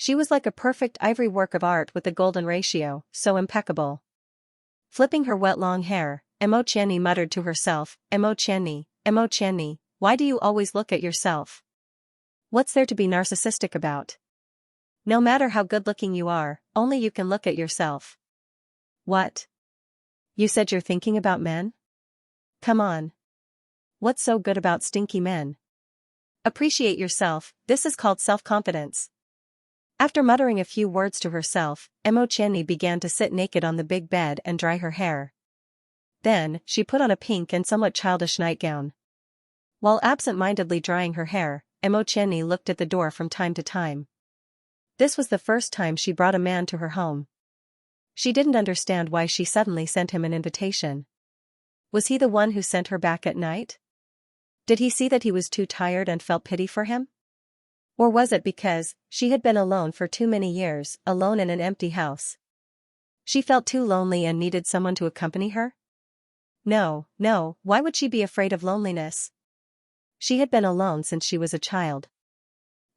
She was like a perfect ivory work of art with the golden ratio, so impeccable. Flipping her wet long hair, Xianxia muttered to herself, Xianxia, why do you always look at yourself? What's there to be narcissistic about? No matter how good-looking you are, only you can look at yourself. What? You said you're thinking about men? Come on. What's so good about stinky men? Appreciate yourself, this is called self-confidence. After muttering a few words to herself, Xianxia began to sit naked on the big bed and dry her hair. Then, she put on a pink and somewhat childish nightgown. While absent-mindedly drying her hair, Xianxia looked at the door from time to time. This was the first time she brought a man to her home. She didn't understand why she suddenly sent him an invitation. Was he the one who sent her back at night? Did he see that he was too tired and felt pity for him? Or was it because she had been alone for too many years, alone in an empty house? She felt too lonely and needed someone to accompany her? No, why would she be afraid of loneliness? She had been alone since she was a child.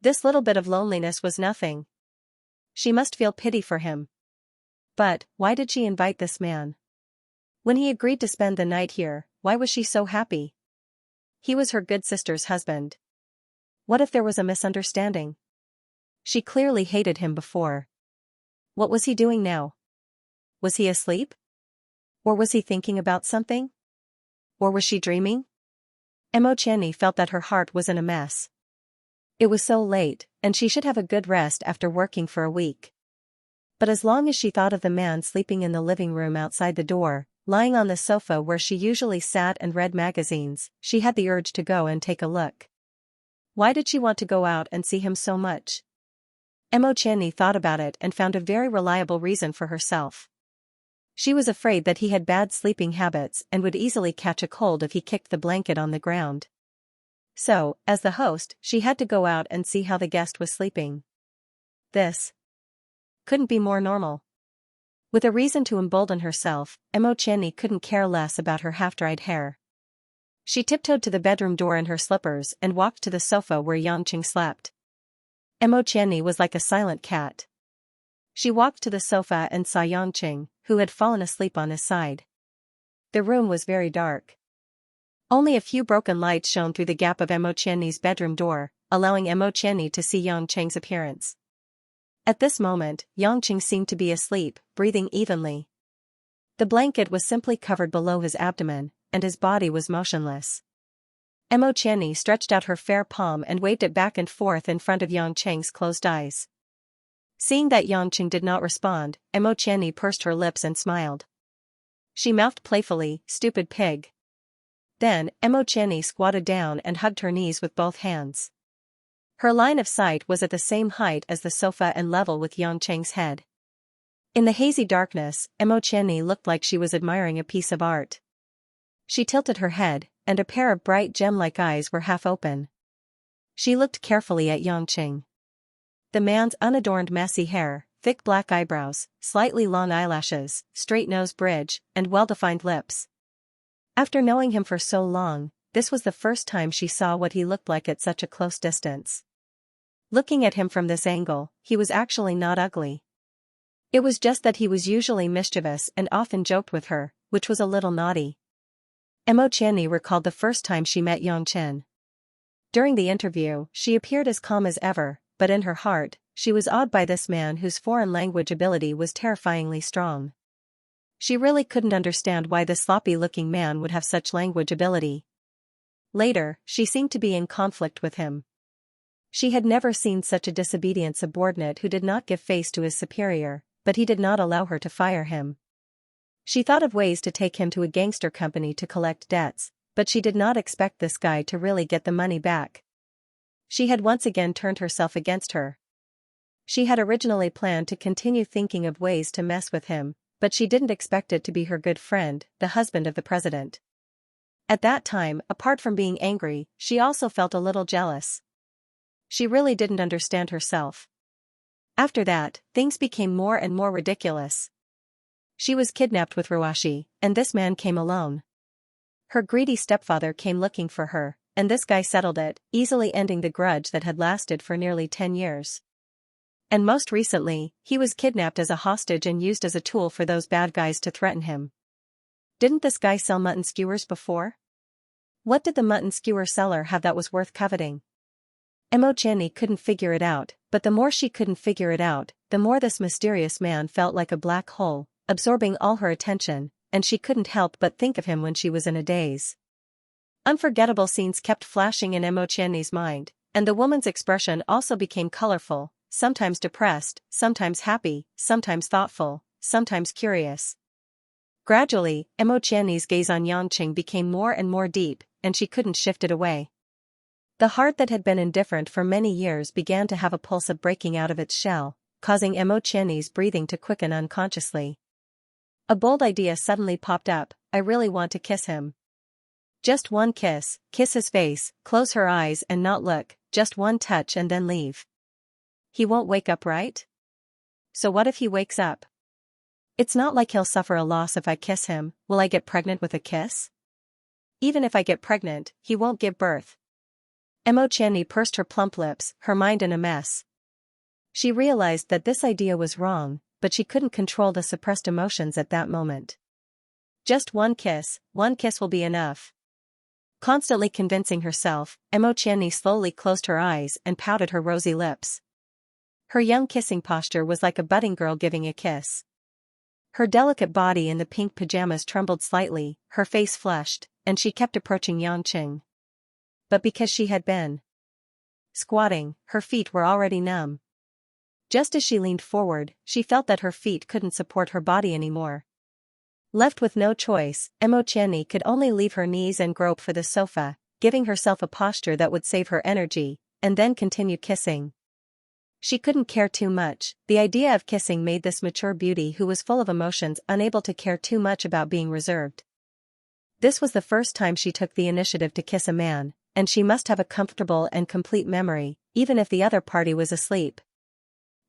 This little bit of loneliness was nothing. She must feel pity for him. But, why did she invite this man? When he agreed to spend the night here, why was she so happy? He was her good sister's husband. What if there was a misunderstanding? She clearly hated him before. What was he doing now? Was he asleep? Or was he thinking about something? Or was she dreaming? Xianxia felt that her heart was in a mess. It was so late, and she should have a good rest after working for a week. But as long as she thought of the man sleeping in the living room outside the door, lying on the sofa where she usually sat and read magazines, she had the urge to go and take a look. Why did she want to go out and see him so much? Xianxia thought about it and found a very reliable reason for herself. She was afraid that he had bad sleeping habits and would easily catch a cold if he kicked the blanket on the ground. So, as the host, she had to go out and see how the guest was sleeping. This couldn't be more normal. With a reason to embolden herself, Xianxia couldn't care less about her half-dried hair. She tiptoed to the bedroom door in her slippers and walked to the sofa where Xianxia slept. Xianxia was like a silent cat. She walked to the sofa and saw Xianxia, who had fallen asleep on his side. The room was very dark. Only a few broken lights shone through the gap of Xianxia's bedroom door, allowing Xianxia to see Xianxia's appearance. At this moment, Xianxia seemed to be asleep, breathing evenly. The blanket was simply covered below his abdomen, and his body was motionless. Xianxia stretched out her fair palm and waved it back and forth in front of Xianxia's closed eyes. Seeing that Xianxia did not respond, Xianxia pursed her lips and smiled. She mouthed playfully, "Stupid pig." Then, Xianxia squatted down and hugged her knees with both hands. Her line of sight was at the same height as the sofa and level with Xianxia's head. In the hazy darkness, Xianxia looked like she was admiring a piece of art. She tilted her head, and a pair of bright gem-like eyes were half open. She looked carefully at Xianxia. The man's unadorned messy hair, thick black eyebrows, slightly long eyelashes, straight nose bridge, and well-defined lips. After knowing him for so long, this was the first time she saw what he looked like at such a close distance. Looking at him from this angle, he was actually not ugly. It was just that he was usually mischievous and often joked with her, which was a little naughty. Xianxia recalled the first time she met Xianxia. During the interview, she appeared as calm as ever, but in her heart, she was awed by this man whose foreign language ability was terrifyingly strong. She really couldn't understand why this sloppy-looking man would have such language ability. Later, she seemed to be in conflict with him. She had never seen such a disobedient subordinate who did not give face to his superior, but he did not allow her to fire him. She thought of ways to take him to a gangster company to collect debts, but she did not expect this guy to really get the money back. She had once again turned herself against her. She had originally planned to continue thinking of ways to mess with him, but she didn't expect it to be her good friend, the husband of the president. At that time, apart from being angry, she also felt a little jealous. She really didn't understand herself. After that, things became more and more ridiculous. She was kidnapped with Ruashi, and this man came alone. Her greedy stepfather came looking for her, and this guy settled it, easily ending the grudge that had lasted for nearly 10 years. And most recently, he was kidnapped as a hostage and used as a tool for those bad guys to threaten him. Didn't this guy sell mutton skewers before? What did the mutton skewer seller have that was worth coveting? Xianxia couldn't figure it out, but the more she couldn't figure it out, the more this mysterious man felt like a black hole, absorbing all her attention, and she couldn't help but think of him when she was in a daze. Unforgettable scenes kept flashing in Xianxia's mind, and the woman's expression also became colorful, sometimes depressed, sometimes happy, sometimes thoughtful, sometimes curious. Gradually, Xianxia's gaze on Xianxia became more and more deep, and she couldn't shift it away. The heart that had been indifferent for many years began to have a pulse of breaking out of its shell, causing Xianxia's breathing to quicken unconsciously. A bold idea suddenly popped up: I really want to kiss him. Just one kiss his face, close her eyes and not look, just one touch and then leave. He won't wake up, right? So what if he wakes up? It's not like he'll suffer a loss if I kiss him. Will I get pregnant with a kiss? Even if I get pregnant, he won't give birth. Xianxia pursed her plump lips, her mind in a mess. She realized that this idea was wrong, but she couldn't control the suppressed emotions at that moment. Just one kiss will be enough. Constantly convincing herself, Xianxia slowly closed her eyes and pouted her rosy lips. Her young kissing posture was like a budding girl giving a kiss. Her delicate body in the pink pajamas trembled slightly, her face flushed, and she kept approaching Xianxia. But because she had been squatting, her feet were already numb. Just as she leaned forward, she felt that her feet couldn't support her body anymore. Left with no choice, Xianxia could only leave her knees and grope for the sofa, giving herself a posture that would save her energy, and then continue kissing. She couldn't care too much. The idea of kissing made this mature beauty who was full of emotions unable to care too much about being reserved. This was the first time she took the initiative to kiss a man, and she must have a comfortable and complete memory, even if the other party was asleep.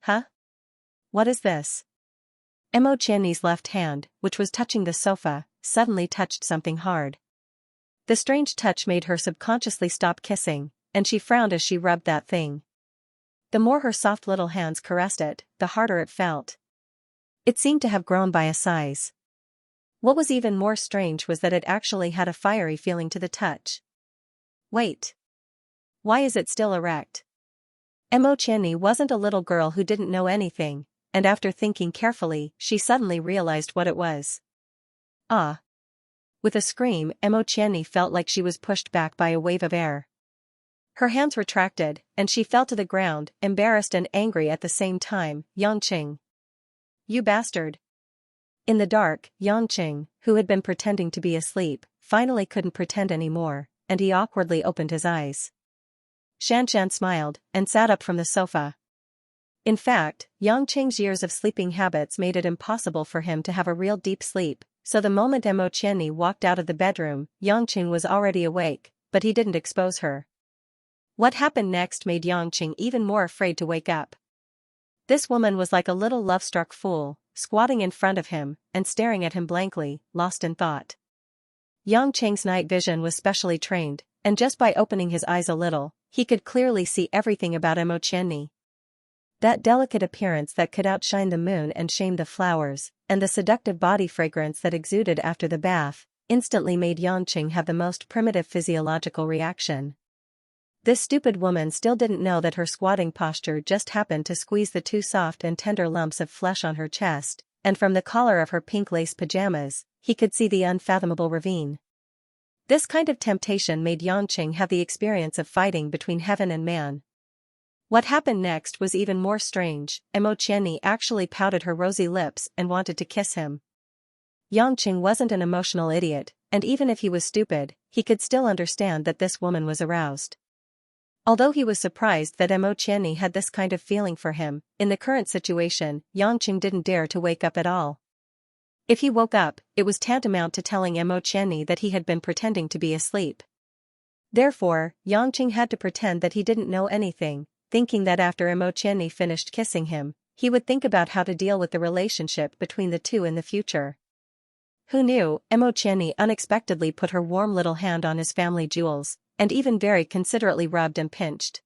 Huh? What is this? Xianxia's left hand, which was touching the sofa, suddenly touched something hard. The strange touch made her subconsciously stop kissing, and she frowned as she rubbed that thing. The more her soft little hands caressed it, the harder it felt. It seemed to have grown by a size. What was even more strange was that it actually had a fiery feeling to the touch. Wait. Why is it still erect? Xianxia wasn't a little girl who didn't know anything, and after thinking carefully, she suddenly realized what it was. Ah! With a scream, Xianxia felt like she was pushed back by a wave of air. Her hands retracted, and she fell to the ground, embarrassed and angry at the same time. Xianxia. You bastard. In the dark, Xianxia, who had been pretending to be asleep, finally couldn't pretend anymore, and he awkwardly opened his eyes. Xianxia smiled, and sat up from the sofa. In fact, Xianxia's years of sleeping habits made it impossible for him to have a real deep sleep, so the moment Xianxia walked out of the bedroom, Xianxia was already awake, but he didn't expose her. What happened next made Xianxia even more afraid to wake up. This woman was like a little love-struck fool, squatting in front of him, and staring at him blankly, lost in thought. Xianxia's night vision was specially trained, and just by opening his eyes a little, he could clearly see everything about Xianxia. That delicate appearance that could outshine the moon and shame the flowers, and the seductive body fragrance that exuded after the bath, instantly made Xianxia have the most primitive physiological reaction. This stupid woman still didn't know that her squatting posture just happened to squeeze the two soft and tender lumps of flesh on her chest, and from the collar of her pink lace pajamas, he could see the unfathomable ravine. This kind of temptation made Xianxia have the experience of fighting between heaven and man. What happened next was even more strange. Xianxia actually pouted her rosy lips and wanted to kiss him. Xianxia wasn't an emotional idiot, and even if he was stupid, he could still understand that this woman was aroused. Although he was surprised that Xianxia had this kind of feeling for him, in the current situation, Xianxia didn't dare to wake up at all. If he woke up, it was tantamount to telling Xianxia that he had been pretending to be asleep. Therefore, Xianxia had to pretend that he didn't know anything, thinking that after Xianxia finished kissing him, he would think about how to deal with the relationship between the two in the future. Who knew? Xianxia unexpectedly put her warm little hand on his family jewels, and even very considerately rubbed and pinched.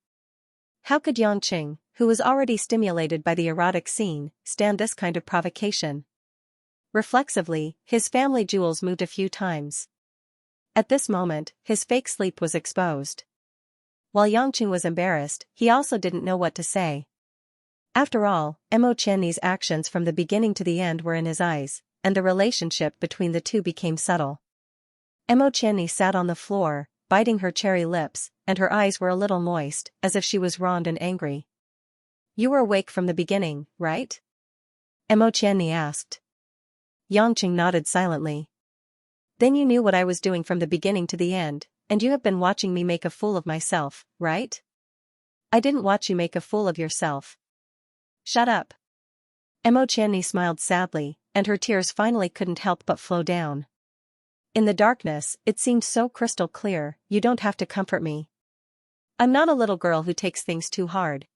How could Yangqing, who was already stimulated by the erotic scene, stand this kind of provocation? Reflexively, his family jewels moved a few times. At this moment, his fake sleep was exposed. While Yangqing was embarrassed, he also didn't know what to say. After all, Mo Qianni's actions from the beginning to the end were in his eyes, and the relationship between the two became subtle. Mo Qianni sat on the floor, biting her cherry lips, and her eyes were a little moist, as if she was wronged and angry. "You were awake from the beginning, right?" Mo Qianni asked. Yangqing nodded silently. "Then you knew what I was doing from the beginning to the end, and you have been watching me make a fool of myself, right?" "I didn't watch you make a fool of yourself." "Shut up." Mo Qianni smiled sadly, and her tears finally couldn't help but flow down. In the darkness, it seemed so crystal clear. "You don't have to comfort me. I'm not a little girl who takes things too hard.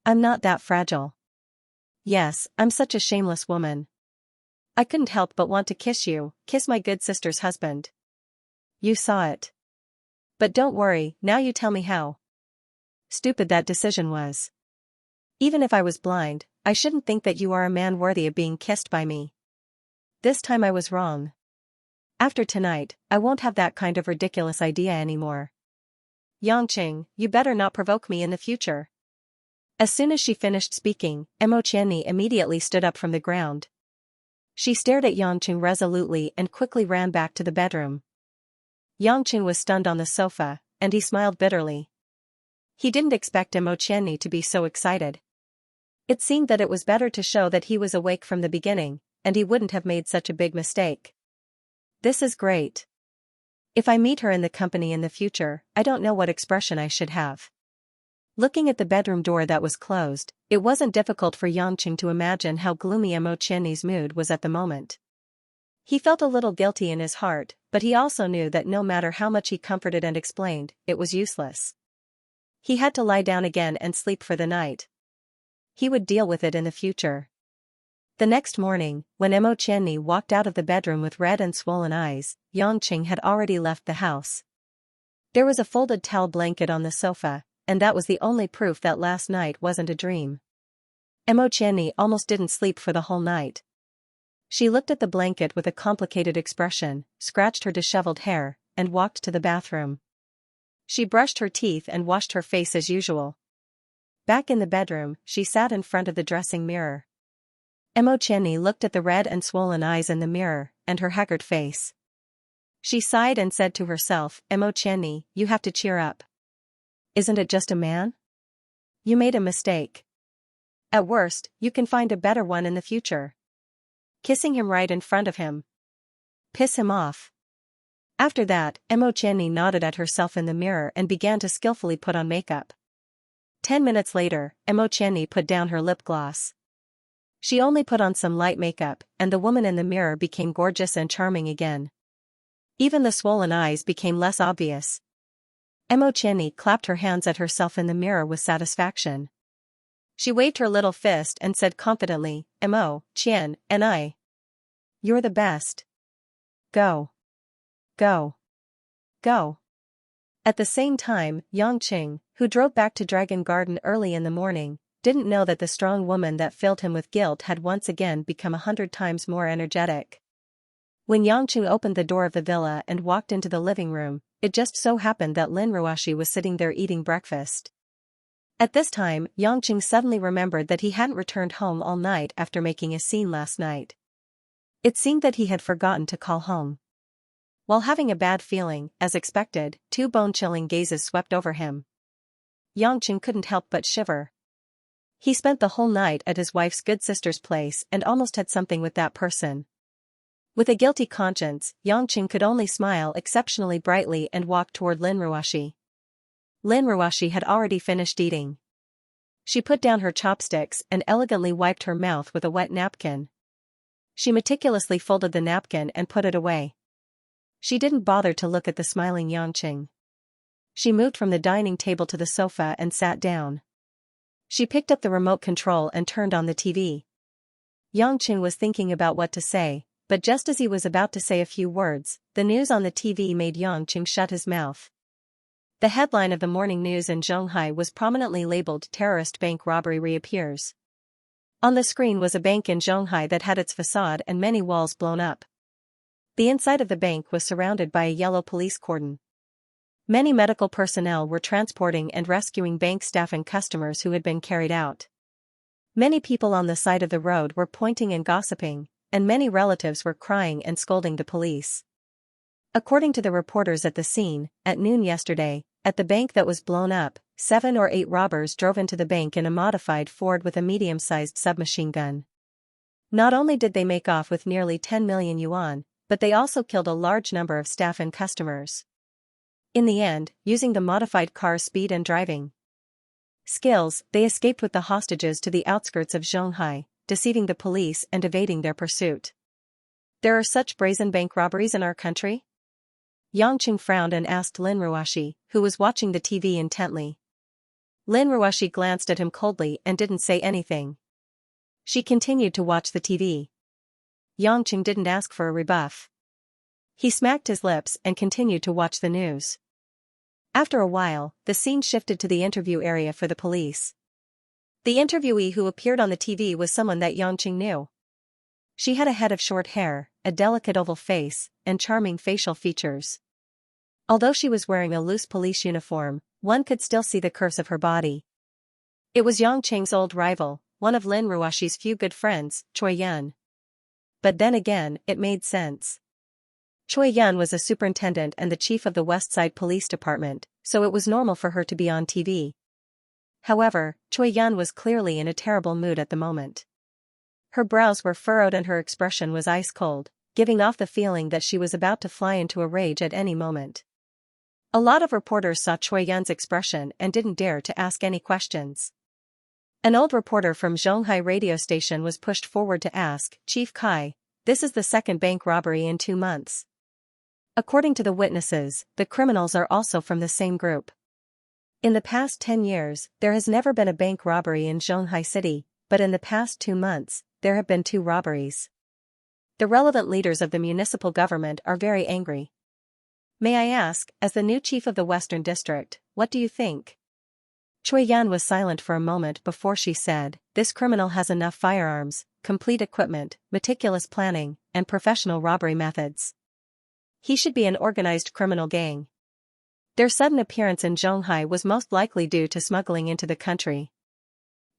I'm not that fragile. Yes, I'm such a shameless woman. I couldn't help but want to kiss you, kiss my good sister's husband. You saw it. But don't worry, now you tell me how stupid that decision was. Even if I was blind, I shouldn't think that you are a man worthy of being kissed by me. This time I was wrong. After tonight, I won't have that kind of ridiculous idea anymore. Yangqing, you better not provoke me in the future." As soon as she finished speaking, Mo Qianni immediately stood up from the ground. She stared at Yangqing resolutely and quickly ran back to the bedroom. Yangqing was stunned on the sofa, and he smiled bitterly. He didn't expect Mo Qianni to be so excited. It seemed that it was better to show that he was awake from the beginning, and he wouldn't have made such a big mistake. "This is great. If I meet her in the company in the future, I don't know what expression I should have." Looking at the bedroom door that was closed, it wasn't difficult for Yangqing to imagine how gloomy Mo Qianni's mood was at the moment. He felt a little guilty in his heart, but he also knew that no matter how much he comforted and explained, it was useless. He had to lie down again and sleep for the night. He would deal with it in the future. The next morning, when Mo Qianni walked out of the bedroom with red and swollen eyes, Yangqing had already left the house. There was a folded towel blanket on the sofa, and that was the only proof that last night wasn't a dream. Mo Qianni almost didn't sleep for the whole night. She looked at the blanket with a complicated expression, scratched her disheveled hair, and walked to the bathroom. She brushed her teeth and washed her face as usual. Back in the bedroom, she sat in front of the dressing mirror. Mo Qianni looked at the red and swollen eyes in the mirror, and her haggard face. She sighed and said to herself, "Mo Qianni, you have to cheer up. Isn't it just a man? You made a mistake. At worst, you can find a better one in the future. Kissing him right in front of him. Piss him off." After that, Mo Qianni nodded at herself in the mirror and began to skillfully put on makeup. 10 minutes later, Mo Qianni put down her lip gloss. She only put on some light makeup, and the woman in the mirror became gorgeous and charming again. Even the swollen eyes became less obvious. Mo Qianni clapped her hands at herself in the mirror with satisfaction. She waved her little fist and said confidently, "Mo Qian, and I. You're the best. Go. Go. Go." At the same time, Yangqing, who drove back to Dragon Garden early in the morning, didn't know that the strong woman that filled him with guilt had once again become 100 times more energetic. When Yangqing opened the door of the villa and walked into the living room, it just so happened that Lin Ruoshi was sitting there eating breakfast. At this time, Yangqing suddenly remembered that he hadn't returned home all night after making a scene last night. It seemed that he had forgotten to call home. While having a bad feeling, as expected, two bone-chilling gazes swept over him. Yangqing couldn't help but shiver. He spent the whole night at his wife's good sister's place and almost had something with that person. With a guilty conscience, Yangqing could only smile exceptionally brightly and walk toward Lin Ruoshi. Lin Ruoshi had already finished eating. She put down her chopsticks and elegantly wiped her mouth with a wet napkin. She meticulously folded the napkin and put it away. She didn't bother to look at the smiling Yangqing. She moved from the dining table to the sofa and sat down. She picked up the remote control and turned on the TV. Yangqing was thinking about what to say, but just as he was about to say a few words, the news on the TV made Yangqing shut his mouth. The headline of the morning news in Zhonghai was prominently labeled "Terrorist Bank Robbery Reappears." On the screen was a bank in Zhonghai that had its facade and many walls blown up. The inside of the bank was surrounded by a yellow police cordon. Many medical personnel were transporting and rescuing bank staff and customers who had been carried out. Many people on the side of the road were pointing and gossiping, and many relatives were crying and scolding the police. According to the reporters at the scene, at noon yesterday, at the bank that was blown up, 7 or 8 robbers drove into the bank in a modified Ford with a medium-sized submachine gun. Not only did they make off with nearly 10 million yuan, but they also killed a large number of staff and customers. In the end, using the modified car's speed and driving skills, they escaped with the hostages to the outskirts of Zhonghai, deceiving the police and evading their pursuit. There are such brazen bank robberies in our country? Yangqing frowned and asked Lin Ruoshi, who was watching the TV intently. Lin Ruoshi glanced at him coldly and didn't say anything. She continued to watch the TV. Yangqing didn't ask for a rebuff. He smacked his lips and continued to watch the news. After a while, the scene shifted to the interview area for the police. The interviewee who appeared on the TV was someone that Yangqing knew. She had a head of short hair, a delicate oval face, and charming facial features. Although she was wearing a loose police uniform, one could still see the curves of her body. It was Yangqing's old rival, one of Lin Ruoshi's few good friends, Choi Yun. But then again, it made sense. Choi Yun was a superintendent and the chief of the West Side Police Department, so it was normal for her to be on TV. However, Choi Yun was clearly in a terrible mood at the moment. Her brows were furrowed and her expression was ice-cold, giving off the feeling that she was about to fly into a rage at any moment. A lot of reporters saw Choi Yun's expression and didn't dare to ask any questions. An old reporter from Zhonghai radio station was pushed forward to ask, "Chief Kai, this is the second bank robbery in 2 months. According to the witnesses, the criminals are also from the same group. In the past 10 years, there has never been a bank robbery in Zhonghai City, but in the past 2 months, there have been 2 robberies. The relevant leaders of the municipal government are very angry. May I ask, as the new chief of the Western District, what do you think?" Choi Yun was silent for a moment before she said, "This criminal has enough firearms, complete equipment, meticulous planning, and professional robbery methods. He should be an organized criminal gang. Their sudden appearance in Zhonghai was most likely due to smuggling into the country.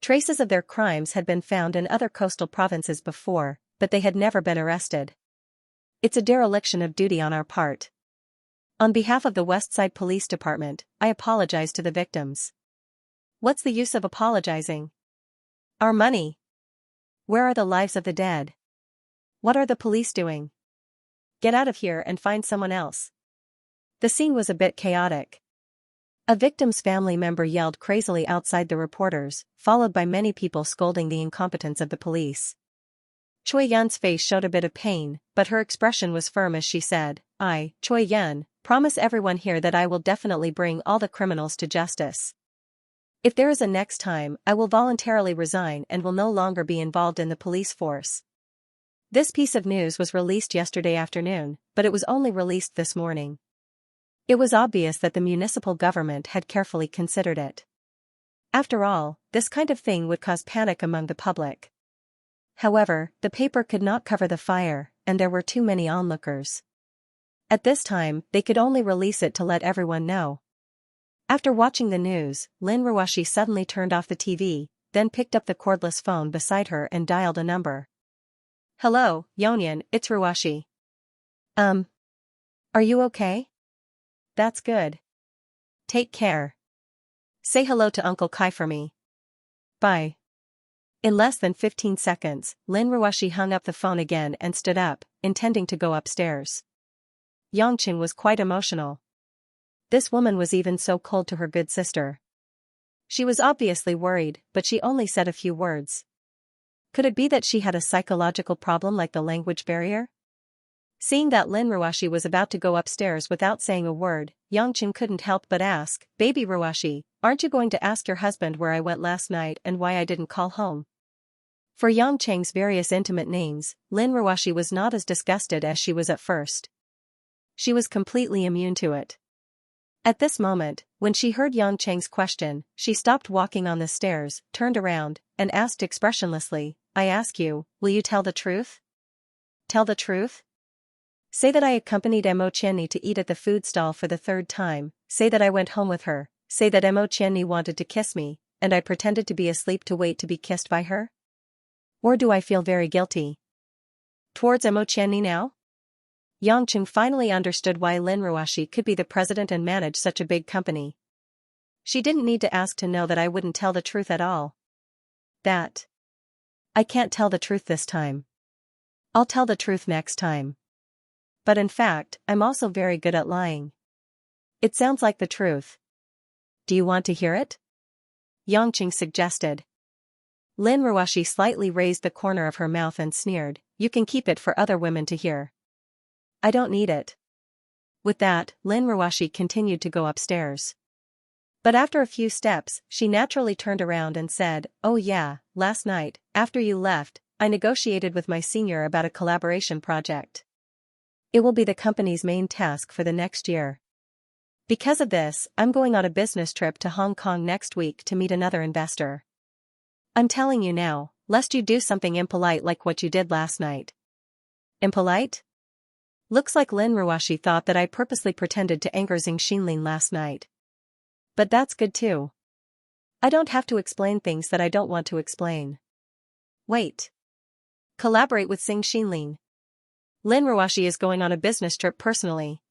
Traces of their crimes had been found in other coastal provinces before, but they had never been arrested. It's a dereliction of duty on our part. On behalf of the West Side Police Department, I apologize to the victims." "What's the use of apologizing? Our money. Where are the lives of the dead? What are the police doing? Get out of here and find someone else." The scene was a bit chaotic. A victim's family member yelled crazily outside the reporters, followed by many people scolding the incompetence of the police. Choi Yun's face showed a bit of pain, but her expression was firm as she said, "I, Choi Yun, promise everyone here that I will definitely bring all the criminals to justice. If there is a next time, I will voluntarily resign and will no longer be involved in the police force." This piece of news was released yesterday afternoon, but it was only released this morning. It was obvious that the municipal government had carefully considered it. After all, this kind of thing would cause panic among the public. However, the paper could not cover the fire, and there were too many onlookers. At this time, they could only release it to let everyone know. After watching the news, Lin Ruoshi suddenly turned off the TV, then picked up the cordless phone beside her and dialed a number. "Hello, Yonyan, it's Ruoshi. Are you okay? That's good. Take care. Say hello to Uncle Kai for me. Bye." In less than 15 seconds, Lin Ruoshi hung up the phone again and stood up, intending to go upstairs. Yangqing was quite emotional. This woman was even so cold to her good sister. She was obviously worried, but she only said a few words. Could it be that she had a psychological problem like the language barrier? Seeing that Lin Ruoshi was about to go upstairs without saying a word, Yangqing couldn't help but ask, "Baby Ruoshi, aren't you going to ask your husband where I went last night and why I didn't call home?" For Yangqing's various intimate names, Lin Ruoshi was not as disgusted as she was at first. She was completely immune to it. At this moment, when she heard Yang Cheng's question, she stopped walking on the stairs, turned around, and asked expressionlessly, I ask you, will you tell the truth? Tell the truth? Say that I accompanied Mo Qianni to eat at the food stall for the third time, say that I went home with her, say that Mo Qianni wanted to kiss me, and I pretended to be asleep to wait to be kissed by her? Or do I feel very guilty towards Mo Qianni now? Yang Cheng finally understood why Lin Ruoxi could be the president and manage such a big company. She didn't need to ask to know that I wouldn't tell the truth at all. That I can't tell the truth this time. I'll tell the truth next time. But in fact, I'm also very good at lying. It sounds like the truth. Do you want to hear it? Yang Cheng suggested. Lin Ruoxi slightly raised the corner of her mouth and sneered, you can keep it for other women to hear. I don't need it. With that, Lin Ruoxi continued to go upstairs. But after a few steps, she naturally turned around and said, oh yeah, last night, after you left, I negotiated with my senior about a collaboration project. It will be the company's main task for the next year. Because of this, I'm going on a business trip to Hong Kong next week to meet another investor. I'm telling you now, lest you do something impolite like what you did last night. Impolite? Looks like Lin Ruoxi thought that I purposely pretended to anger Xianxia last night. But that's good too. I don't have to explain things that I don't want to explain. Wait. Collaborate with Xianxia. Lin Ruoxi is going on a business trip personally.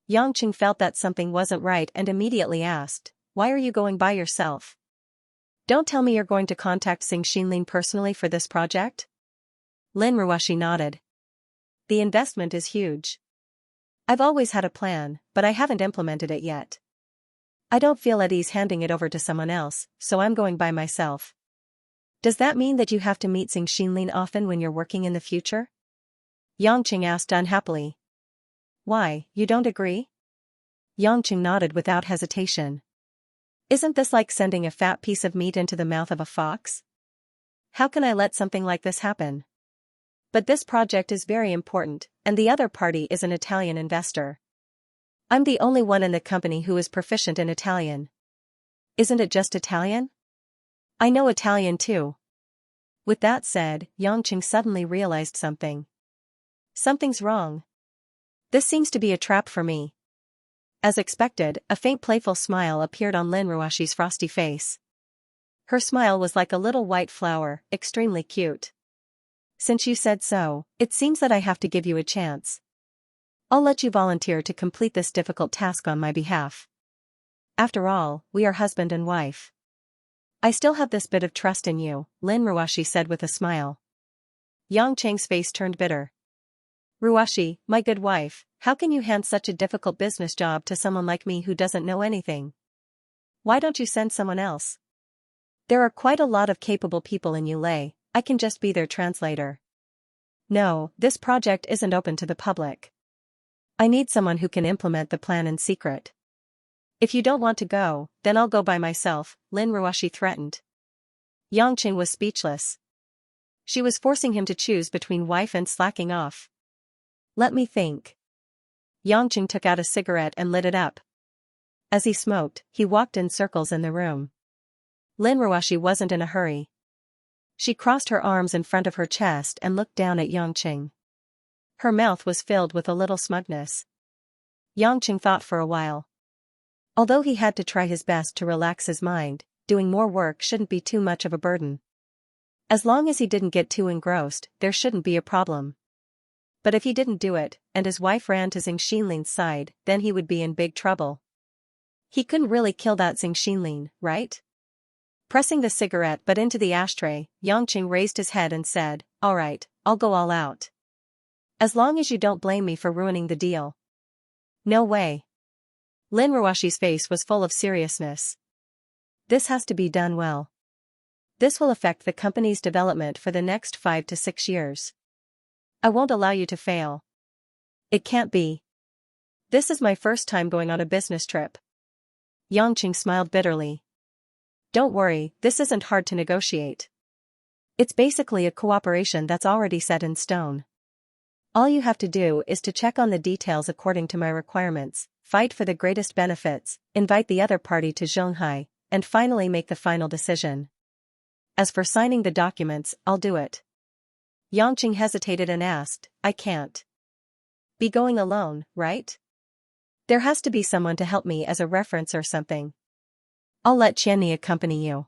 Yang Cheng felt that something wasn't right and immediately asked, why are you going by yourself? Don't tell me you're going to contact Xianxia personally for this project? Lin Ruoxi nodded. The investment is huge. I've always had a plan, but I haven't implemented it yet. I don't feel at ease handing it over to someone else, so I'm going by myself. Does that mean that you have to meet Xianxia often when you're working in the future? Yang Cheng asked unhappily. Why, you don't agree? Yang Cheng nodded without hesitation. Isn't this like sending a fat piece of meat into the mouth of a fox? How can I let something like this happen? But this project is very important, and the other party is an Italian investor. I'm the only one in the company who is proficient in Italian. Isn't it just Italian? I know Italian too. With that said, Yang Cheng suddenly realized something. Something's wrong. This seems to be a trap for me. As expected, a faint playful smile appeared on Lin Ruoxi's frosty face. Her smile was like a little white flower, extremely cute. Since you said so, it seems that I have to give you a chance. I'll let you volunteer to complete this difficult task on my behalf. After all, we are husband and wife. I still have this bit of trust in you, Lin Ruoxi said with a smile. Yang Cheng's face turned bitter. Ruoxi, my good wife, how can you hand such a difficult business job to someone like me who doesn't know anything? Why don't you send someone else? There are quite a lot of capable people in Yulei, I can just be their translator. No, this project isn't open to the public. I need someone who can implement the plan in secret. If you don't want to go, then I'll go by myself, Lin Ruoxi threatened. Yang Cheng was speechless. She was forcing him to choose between wife and slacking off. Let me think. Yang Cheng took out a cigarette and lit it up. As he smoked, he walked in circles in the room. Lin Ruoxi wasn't in a hurry. She crossed her arms in front of her chest and looked down at Yang Cheng. Her mouth was filled with a little smugness. Yang Cheng thought for a while. Although he had to try his best to relax his mind, doing more work shouldn't be too much of a burden. As long as he didn't get too engrossed, there shouldn't be a problem. But if he didn't do it, and his wife ran to Xianxia's side, then he would be in big trouble. He couldn't really kill that Xianxia, right? Pressing the cigarette butt into the ashtray, Yang Cheng raised his head and said, all right, I'll go all out. As long as you don't blame me for ruining the deal. No way. Lin Ruoxi's face was full of seriousness. This has to be done well. This will affect the company's development for the next 5 to 6 years. I won't allow you to fail. It can't be. This is my first time going on a business trip. Yang Cheng smiled bitterly. Don't worry, this isn't hard to negotiate. It's basically a cooperation that's already set in stone. All you have to do is to check on the details according to my requirements, fight for the greatest benefits, invite the other party to Xianxia, and finally make the final decision. As for signing the documents, I'll do it. Yangqing hesitated and asked, I can't be going alone, right? There has to be someone to help me as a reference or something. I'll let Qianni accompany you.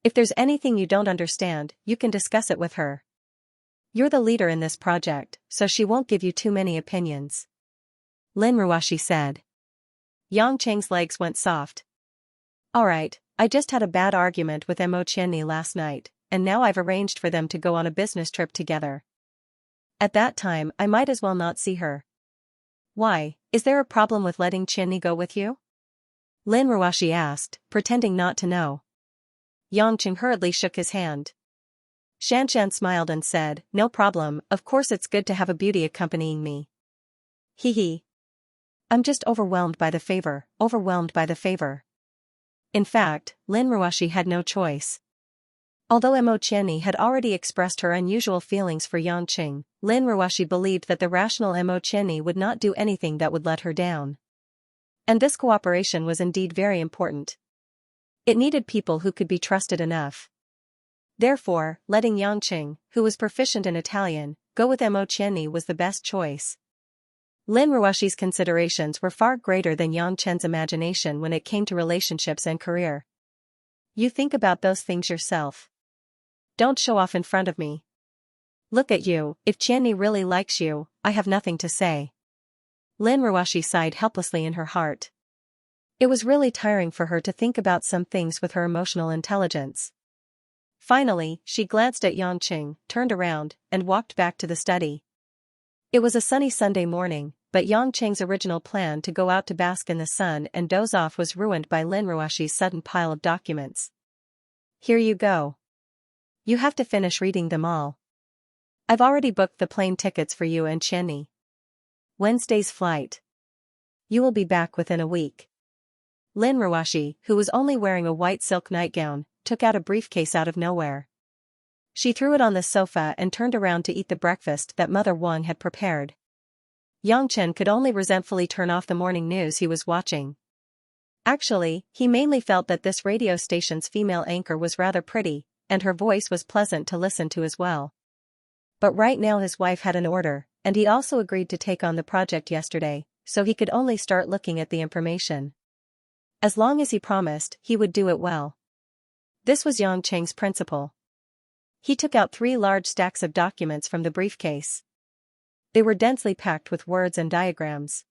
If there's anything you don't understand, you can discuss it with her. You're the leader in this project, so she won't give you too many opinions. Lin Ruoxi said. Yang Cheng's legs went soft. Alright, I just had a bad argument with Mo Qianni last night, and now I've arranged for them to go on a business trip together. At that time I might as well not see her. Why, is there a problem with letting Qianni go with you? Lin Ruoxi asked, pretending not to know. Yang Cheng hurriedly shook his hand. Xianxia smiled and said, no problem, of course it's good to have a beauty accompanying me. Hee hee. I'm just overwhelmed by the favor. In fact, Lin Ruoxi had no choice. Although Mo Qianni had already expressed her unusual feelings for Yang Cheng, Lin Ruoxi believed that the rational Mo Qianni would not do anything that would let her down. And this cooperation was indeed very important. It needed people who could be trusted enough. Therefore, letting Yang Cheng, who was proficient in Italian, go with Mo Qianni was the best choice. Lin Ruoxi's considerations were far greater than Yang Chen's imagination when it came to relationships and career. You think about those things yourself. Don't show off in front of me. Look at you, if Qianni really likes you, I have nothing to say. Lin Ruoxi sighed helplessly in her heart. It was really tiring for her to think about some things with her emotional intelligence. Finally, she glanced at Yang Cheng, turned around, and walked back to the study. It was a sunny Sunday morning, but Yang Cheng's original plan to go out to bask in the sun and doze off was ruined by Lin Ruoxi's sudden pile of documents. Here you go. You have to finish reading them all. I've already booked the plane tickets for you and Qianni. Wednesday's flight. You will be back within a week. Lin Ruoxi, who was only wearing a white silk nightgown, took out a briefcase out of nowhere. She threw it on the sofa and turned around to eat the breakfast that Mother Wang had prepared. Yang Chen could only resentfully turn off the morning news he was watching. Actually, he mainly felt that this radio station's female anchor was rather pretty, and her voice was pleasant to listen to as well. But right now his wife had an order, and he also agreed to take on the project yesterday, so he could only start looking at the information. As long as he promised, he would do it well. This was Yang Cheng's principle. He took out 3 large stacks of documents from the briefcase. They were densely packed with words and diagrams.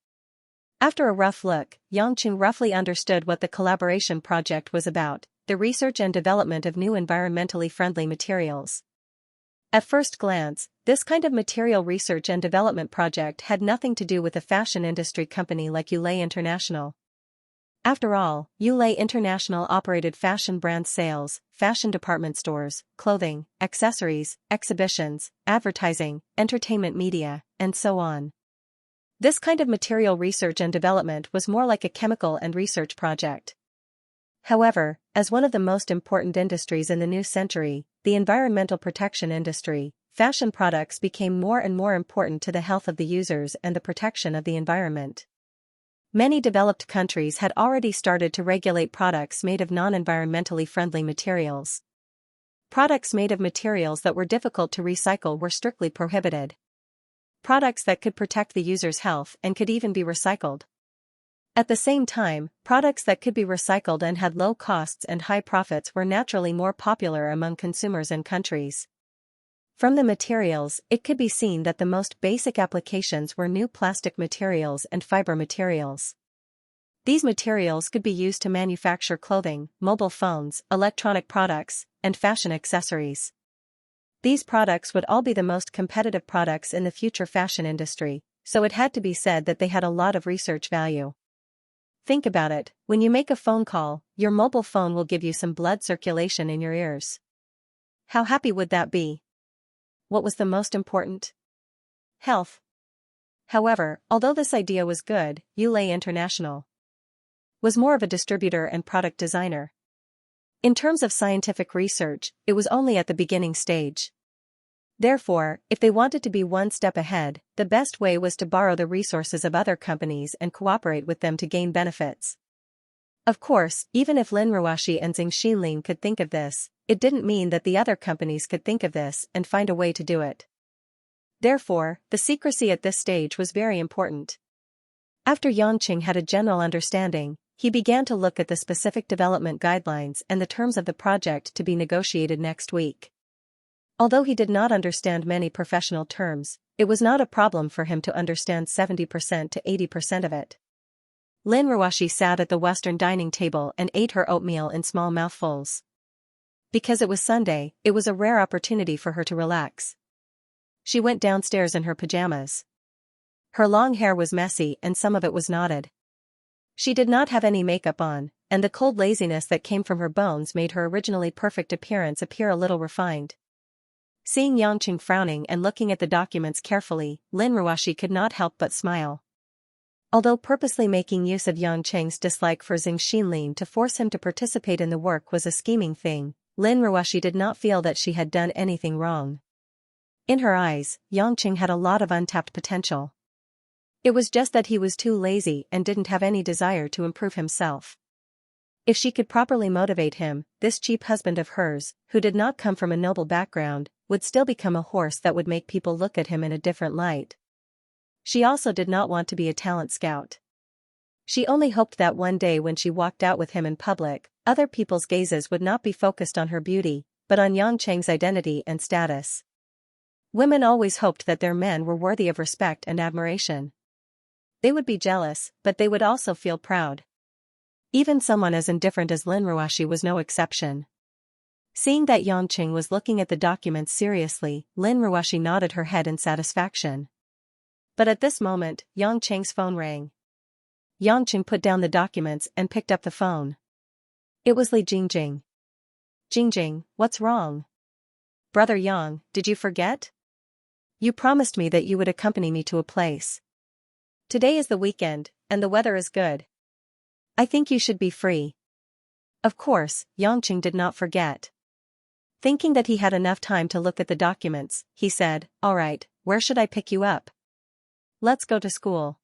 After a rough look, Yang Cheng roughly understood what the collaboration project was about, the research and development of new environmentally friendly materials. At first glance, this kind of material research and development project had nothing to do with a fashion industry company like Yulei International. After all, Yulei International operated fashion brand sales, fashion department stores, clothing, accessories, exhibitions, advertising, entertainment media, and so on. This kind of material research and development was more like a chemical and research project. However, as one of the most important industries in the new century, the environmental protection industry, fashion products became more and more important to the health of the users and the protection of the environment. Many developed countries had already started to regulate products made of non-environmentally friendly materials. Products made of materials that were difficult to recycle were strictly prohibited. Products that could protect the user's health and could even be recycled. At the same time, products that could be recycled and had low costs and high profits were naturally more popular among consumers and countries. From the materials, it could be seen that the most basic applications were new plastic materials and fiber materials. These materials could be used to manufacture clothing, mobile phones, electronic products, and fashion accessories. These products would all be the most competitive products in the future fashion industry, so it had to be said that they had a lot of research value. Think about it, when you make a phone call, your mobile phone will give you some blood circulation in your ears. How happy would that be? What was the most important? Health. However, although this idea was good, Yulei International was more of a distributor and product designer. In terms of scientific research, it was only at the beginning stage. Therefore, if they wanted to be one step ahead, the best way was to borrow the resources of other companies and cooperate with them to gain benefits. Of course, even if Lin Ruoxi and Zhang Xinlin could think of this, it didn't mean that the other companies could think of this and find a way to do it. Therefore, the secrecy at this stage was very important. After Yangqing had a general understanding, he began to look at the specific development guidelines and the terms of the project to be negotiated next week. Although he did not understand many professional terms, it was not a problem for him to understand 70% to 80% of it. Lin Ruoxi sat at the Western dining table and ate her oatmeal in small mouthfuls. Because it was Sunday, it was a rare opportunity for her to relax. She went downstairs in her pajamas. Her long hair was messy and some of it was knotted. She did not have any makeup on, and the cold laziness that came from her bones made her originally perfect appearance appear a little refined. Seeing Yangqing frowning and looking at the documents carefully, Lin Ruoxi could not help but smile. Although purposely making use of Yangqing's dislike for Zhang Xinlin to force him to participate in the work was a scheming thing, Lin Ruoxi did not feel that she had done anything wrong. In her eyes, Yangqing had a lot of untapped potential. It was just that he was too lazy and didn't have any desire to improve himself. If she could properly motivate him, this cheap husband of hers, who did not come from a noble background, would still become a horse that would make people look at him in a different light. She also did not want to be a talent scout. She only hoped that one day when she walked out with him in public, other people's gazes would not be focused on her beauty, but on Yangqing's identity and status. Women always hoped that their men were worthy of respect and admiration. They would be jealous, but they would also feel proud. Even someone as indifferent as Lin Ruoxi was no exception. Seeing that Yangqing was looking at the documents seriously, Lin Ruoxi nodded her head in satisfaction. But at this moment, Yangqing's phone rang. Yangqing put down the documents and picked up the phone. It was Li Jingjing. Jingjing, what's wrong? Brother Yang, did you forget? You promised me that you would accompany me to a place. Today is the weekend, and the weather is good. I think you should be free. Of course, Yangqing did not forget. Thinking that he had enough time to look at the documents, he said, "All right, where should I pick you up?" "Let's go to school.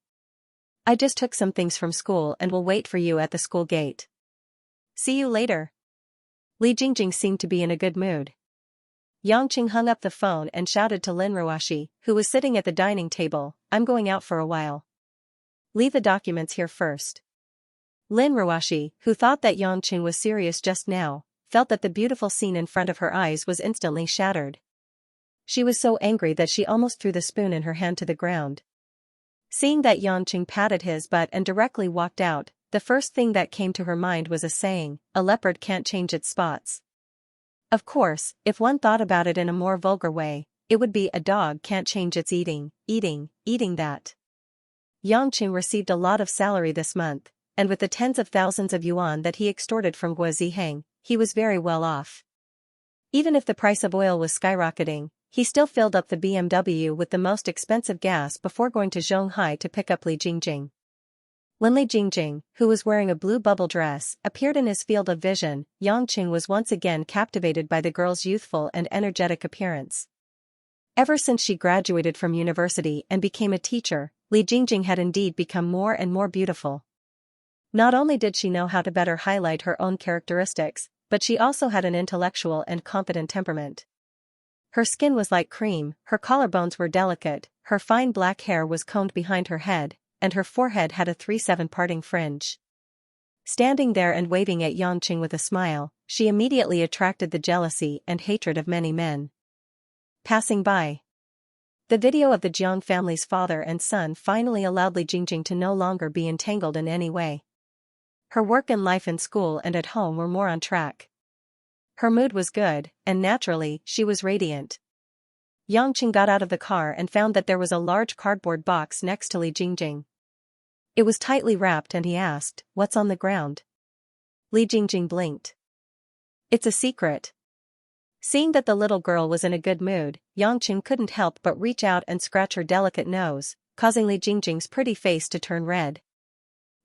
I just took some things from school and will wait for you at the school gate." "See you later." Li Jingjing seemed to be in a good mood. Yangqing hung up the phone and shouted to Lin Ruoxi, who was sitting at the dining table, "I'm going out for a while. Leave the documents here first." Lin Ruoxi, who thought that Yangqing was serious just now, felt that the beautiful scene in front of her eyes was instantly shattered. She was so angry that she almost threw the spoon in her hand to the ground. Seeing that Yangqing patted his butt and directly walked out, the first thing that came to her mind was a saying, "A leopard can't change its spots." Of course, if one thought about it in a more vulgar way, it would be, "A dog can't change its eating that." Yangqing received a lot of salary this month, and with the tens of thousands of yuan that he extorted from Guoziheng, he was very well off. Even if the price of oil was skyrocketing, he still filled up the BMW with the most expensive gas before going to Zhonghai to pick up Li Jingjing. When Li Jingjing, who was wearing a blue bubble dress, appeared in his field of vision, Yangqing was once again captivated by the girl's youthful and energetic appearance. Ever since she graduated from university and became a teacher, Li Jingjing had indeed become more and more beautiful. Not only did she know how to better highlight her own characteristics, but she also had an intellectual and confident temperament. Her skin was like cream, her collarbones were delicate, her fine black hair was combed behind her head, and her forehead had a 3/7 parting fringe. Standing there and waving at Yangqing with a smile, she immediately attracted the jealousy and hatred of many men. Passing by. The video of the Jiang family's father and son finally allowed Li Jingjing to no longer be entangled in any way. Her work and life in school and at home were more on track. Her mood was good, and naturally, she was radiant. Yangqing got out of the car and found that there was a large cardboard box next to Li Jingjing. It was tightly wrapped and he asked, "What's on the ground?" Li Jingjing blinked. "It's a secret." Seeing that the little girl was in a good mood, Yangqing couldn't help but reach out and scratch her delicate nose, causing Li Jingjing's pretty face to turn red.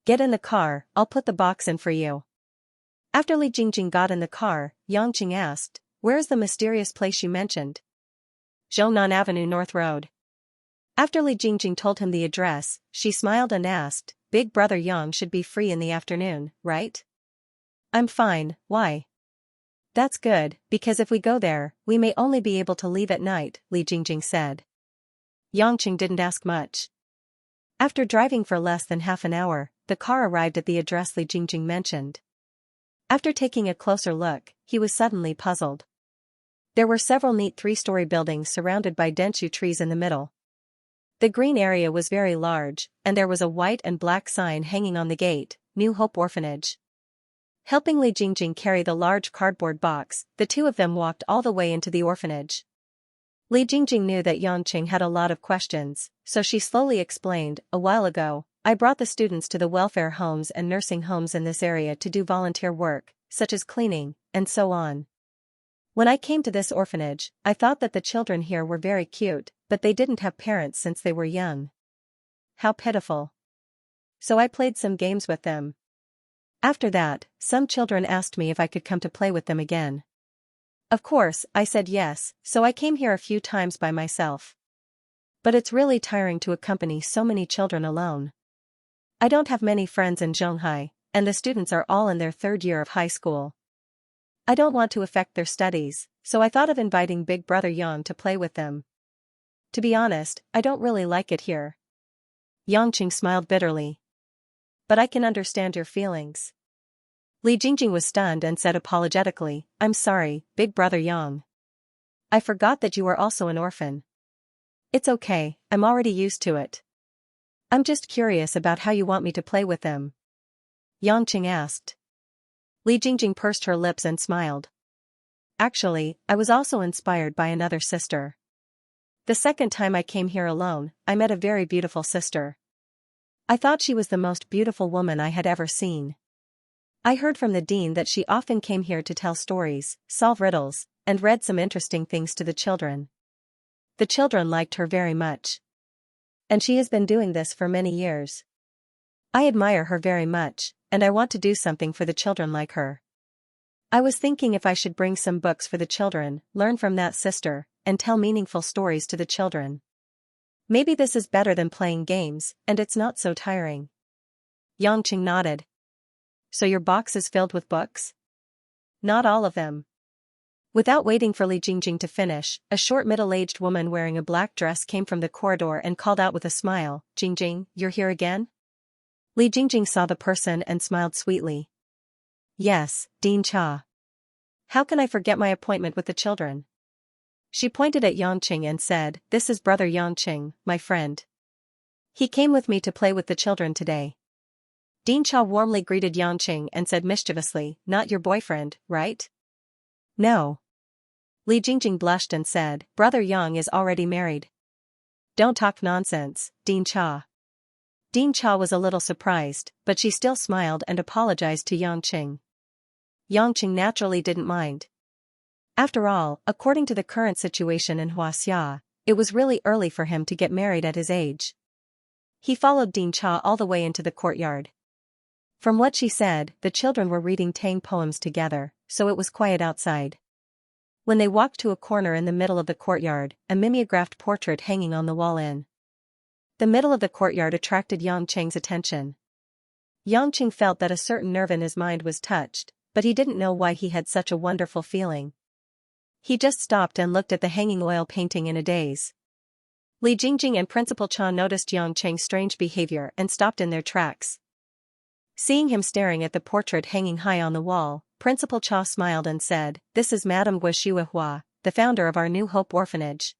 "Get in the car, I'll put the box in for you." After Li Jingjing got in the car, Yangqing asked, "Where is the mysterious place you mentioned?" Zhongnan Avenue North Road. After Li Jingjing told him the address, she smiled and asked, Big brother Yang should be free in the afternoon, right? I'm fine, why? That's good, because if we go there, we may only be able to leave at night, Li Jingjing said. Yangqing didn't ask much. After driving for less than half an hour, the car arrived at the address Li Jingjing mentioned. After taking a closer look, he was suddenly puzzled. There were several neat three-story buildings surrounded by densu trees in the middle. The green area was very large, and there was a white and black sign hanging on the gate, New Hope Orphanage. Helping Li Jingjing carry the large cardboard box, the two of them walked all the way into the orphanage. Li Jingjing knew that Yangqing had a lot of questions, so she slowly explained, a while ago, I brought the students to the welfare homes and nursing homes in this area to do volunteer work, such as cleaning, and so on. When I came to this orphanage, I thought that the children here were very cute, but they didn't have parents since they were young. How pitiful. So I played some games with them. After that, some children asked me if I could come to play with them again. Of course, I said yes, so I came here a few times by myself. But it's really tiring to accompany so many children alone. I don't have many friends in Zhonghai, and the students are all in their third year of high school. I don't want to affect their studies, so I thought of inviting Big Brother Yang to play with them. To be honest, I don't really like it here. Yangqing smiled bitterly. But I can understand your feelings. Li Jingjing was stunned and said apologetically, I'm sorry, Big Brother Yang. I forgot that you are also an orphan. It's okay, I'm already used to it. I'm just curious about how you want me to play with them. Yangqing asked. Li Jingjing pursed her lips and smiled. Actually, I was also inspired by another sister. The second time I came here alone, I met a very beautiful sister. I thought she was the most beautiful woman I had ever seen. I heard from the dean that she often came here to tell stories, solve riddles, and read some interesting things to the children. The children liked her very much. And she has been doing this for many years. I admire her very much, and I want to do something for the children like her. I was thinking if I should bring some books for the children, learn from that sister, and tell meaningful stories to the children. Maybe this is better than playing games, and it's not so tiring. Yangqing nodded. So your box is filled with books? Not all of them. Without waiting for Li Jingjing to finish, a short middle-aged woman wearing a black dress came from the corridor and called out with a smile, Jingjing, you're here again? Li Jingjing saw the person and smiled sweetly. Yes, Dean Cha. How can I forget my appointment with the children? She pointed at Yangqing and said, This is brother Yangqing, my friend. He came with me to play with the children today. Dean Cha warmly greeted Yangqing and said mischievously, Not your boyfriend, right? No. Li Jingjing blushed and said, Brother Yang is already married. Don't talk nonsense, Dean Cha. Dean Cha was a little surprised, but she still smiled and apologized to Yangqing. Yangqing naturally didn't mind. After all, according to the current situation in Xianxia, it was really early for him to get married at his age. He followed Dean Cha all the way into the courtyard. From what she said, the children were reading Tang poems together, so it was quiet outside. When they walked to a corner in the middle of the courtyard, a mimeographed portrait hanging on the wall in the middle of the courtyard attracted Yangqing's attention. Yangqing felt that a certain nerve in his mind was touched, but he didn't know why he had such a wonderful feeling. He just stopped and looked at the hanging oil painting in a daze. Li Jingjing and Principal Cha noticed Yangqing's strange behavior and stopped in their tracks. Seeing him staring at the portrait hanging high on the wall, Principal Cha smiled and said, This is Madame Guo, the founder of our New Hope Orphanage.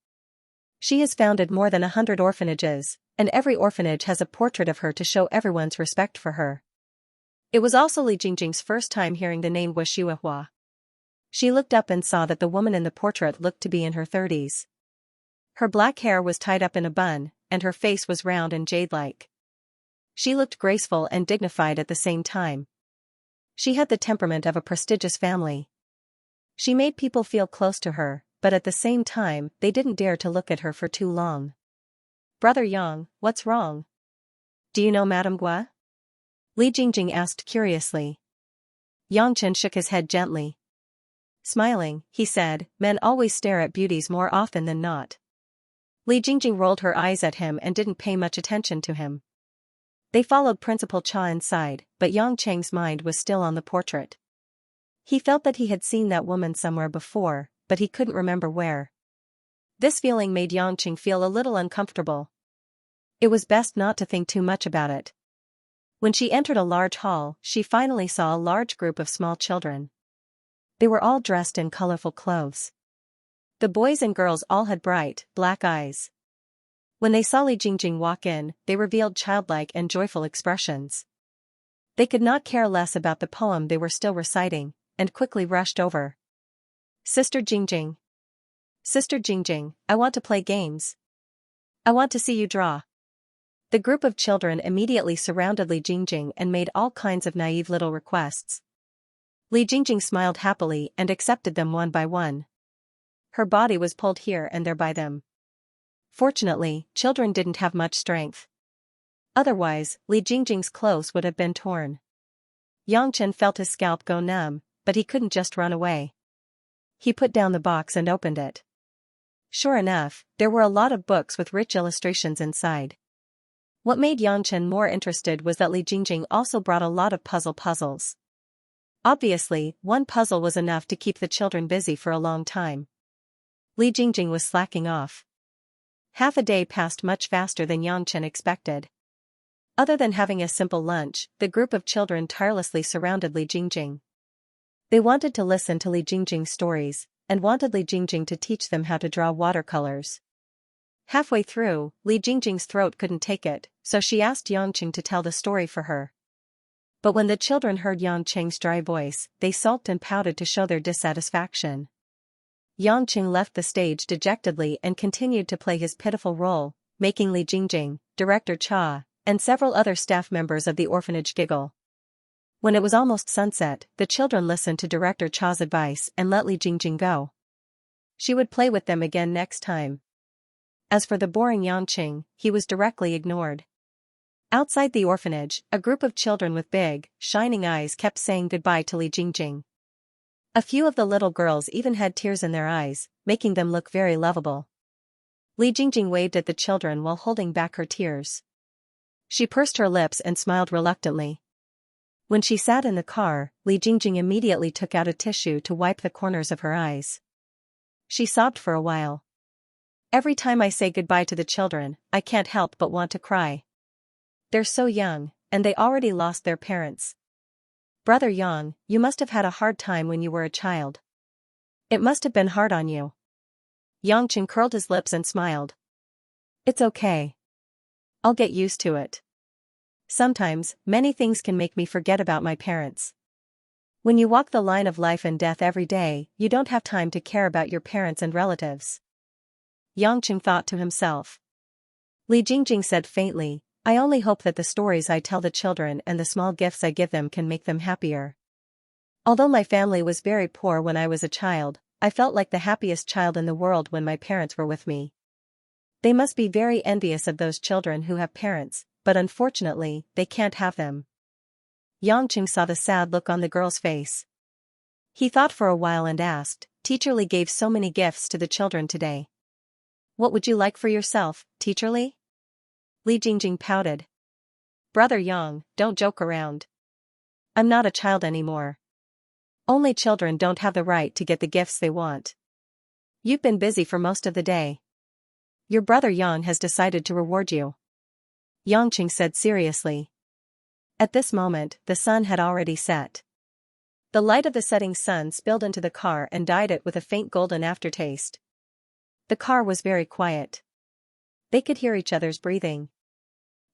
She has founded more than 100 orphanages, and every orphanage has a portrait of her to show everyone's respect for her. It was also Li Jingjing's first time hearing the name Guo. She looked up and saw that the woman in the portrait looked to be in her 30s. Her black hair was tied up in a bun, and her face was round and jade-like. She looked graceful and dignified at the same time. She had the temperament of a prestigious family. She made people feel close to her, but at the same time, they didn't dare to look at her for too long. Brother Yang, what's wrong? Do you know Madame Guo? Li Jingjing asked curiously. Yangqing shook his head gently. Smiling, he said, "Men always stare at beauties more often than not." Li Jingjing rolled her eyes at him and didn't pay much attention to him. They followed Principal Cha inside, but Yang Cheng's mind was still on the portrait. He felt that he had seen that woman somewhere before, but he couldn't remember where. This feeling made Yang Cheng feel a little uncomfortable. It was best not to think too much about it. When she entered a large hall, she finally saw a large group of small children. They were all dressed in colorful clothes. The boys and girls all had bright, black eyes. When they saw Li Jingjing walk in, they revealed childlike and joyful expressions. They could not care less about the poem they were still reciting, and quickly rushed over. "Sister Jingjing. Sister Jingjing, I want to play games. I want to see you draw." The group of children immediately surrounded Li Jingjing and made all kinds of naive little requests. Li Jingjing smiled happily and accepted them one by one. Her body was pulled here and there by them. Fortunately, children didn't have much strength. Otherwise, Li Jingjing's clothes would have been torn. Yang Chen felt his scalp go numb, but he couldn't just run away. He put down the box and opened it. Sure enough, there were a lot of books with rich illustrations inside. What made Yang Chen more interested was that Li Jingjing also brought a lot of puzzles. Obviously, one puzzle was enough to keep the children busy for a long time. Li Jingjing was slacking off. Half a day passed much faster than Yang Chen expected. Other than having a simple lunch, the group of children tirelessly surrounded Li Jingjing. They wanted to listen to Li Jingjing's stories, and wanted Li Jingjing to teach them how to draw watercolors. Halfway through, Li Jingjing's throat couldn't take it, so she asked Yang Cheng to tell the story for her. But when the children heard Yang Cheng's dry voice, they sulked and pouted to show their dissatisfaction. Yang Cheng left the stage dejectedly and continued to play his pitiful role, making Li Jingjing, Director Cha, and several other staff members of the orphanage giggle. When it was almost sunset, the children listened to Director Cha's advice and let Li Jingjing go. She would play with them again next time. As for the boring Yang Cheng, he was directly ignored. Outside the orphanage, a group of children with big, shining eyes kept saying goodbye to Li Jingjing. A few of the little girls even had tears in their eyes, making them look very lovable. Li Jingjing waved at the children while holding back her tears. She pursed her lips and smiled reluctantly. When she sat in the car, Li Jingjing immediately took out a tissue to wipe the corners of her eyes. She sobbed for a while. "Every time I say goodbye to the children, I can't help but want to cry. They're so young, and they already lost their parents. Brother Yang, you must have had a hard time when you were a child. It must have been hard on you." Yang Chen curled his lips and smiled. "It's okay. I'll get used to it. Sometimes, many things can make me forget about my parents. When you walk the line of life and death every day, you don't have time to care about your parents and relatives." Yang Chen thought to himself. Li Jingjing said faintly, "I only hope that the stories I tell the children and the small gifts I give them can make them happier. Although my family was very poor when I was a child, I felt like the happiest child in the world when my parents were with me. They must be very envious of those children who have parents, but unfortunately, they can't have them." Yang Cheng saw the sad look on the girl's face. He thought for a while and asked, "Teacher Li gave so many gifts to the children today. What would you like for yourself, Teacher Li?" Li Jingjing pouted. "Brother Yang, don't joke around. I'm not a child anymore. Only children don't have the right to get the gifts they want. You've been busy for most of the day. Your brother Yang has decided to reward you," Yang Cheng said seriously. At this moment, the sun had already set. The light of the setting sun spilled into the car and dyed it with a faint golden aftertaste. The car was very quiet. They could hear each other's breathing.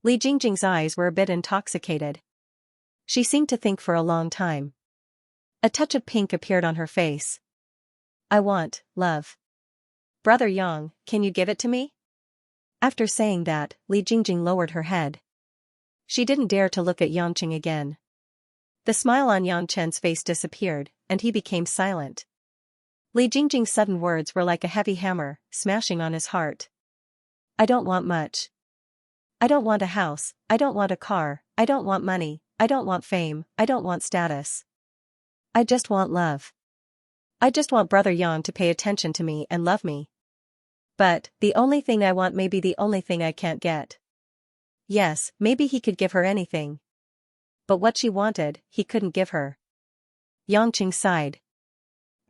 Li Jingjing's eyes were a bit intoxicated. She seemed to think for a long time. A touch of pink appeared on her face. "I want love. Brother Yang, can you give it to me?" After saying that, Li Jingjing lowered her head. She didn't dare to look at Yang Cheng again. The smile on Yang Chen's face disappeared, and he became silent. Li Jingjing's sudden words were like a heavy hammer, smashing on his heart. "I don't want much. I don't want a house, I don't want a car, I don't want money, I don't want fame, I don't want status. I just want love. I just want Brother Yang to pay attention to me and love me. But, the only thing I want may be the only thing I can't get. Yes, maybe he could give her anything. But what she wanted, he couldn't give her. Yangqing sighed.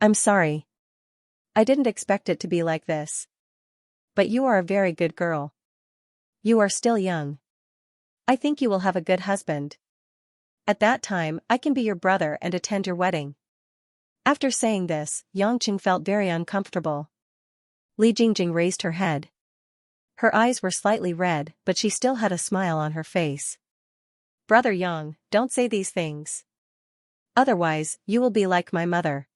I'm sorry. I didn't expect it to be like this. But you are a very good girl. You are still young. I think you will have a good husband. At that time, I can be your brother and attend your wedding. After saying this, Yangqing felt very uncomfortable. Li Jingjing raised her head. Her eyes were slightly red, but she still had a smile on her face. Brother Yang, don't say these things. Otherwise, you will be like my mother.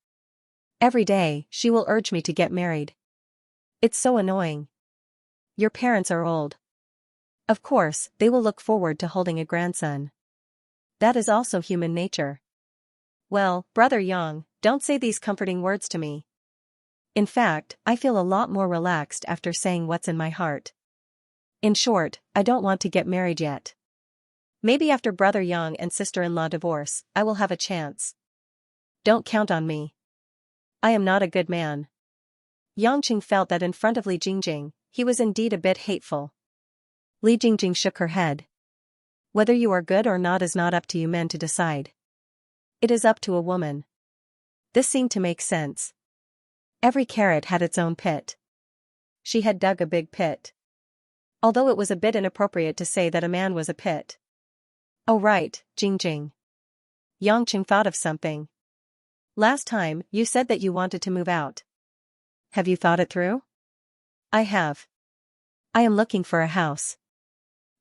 Every day, she will urge me to get married. It's so annoying. Your parents are old. Of course, they will look forward to holding a grandson. That is also human nature. Well, Brother Yang, don't say these comforting words to me. In fact, I feel a lot more relaxed after saying what's in my heart. In short, I don't want to get married yet. Maybe after Brother Yang and sister-in-law divorce, I will have a chance. Don't count on me. I am not a good man. Yangqing felt that in front of Li Jingjing, he was indeed a bit hateful. Li Jingjing shook her head. Whether you are good or not is not up to you men to decide. It is up to a woman. This seemed to make sense. Every carrot had its own pit. She had dug a big pit. Although it was a bit inappropriate to say that a man was a pit. Oh right, Jingjing. Yangqing thought of something. Last time, you said that you wanted to move out. Have you thought it through? I have. I am looking for a house.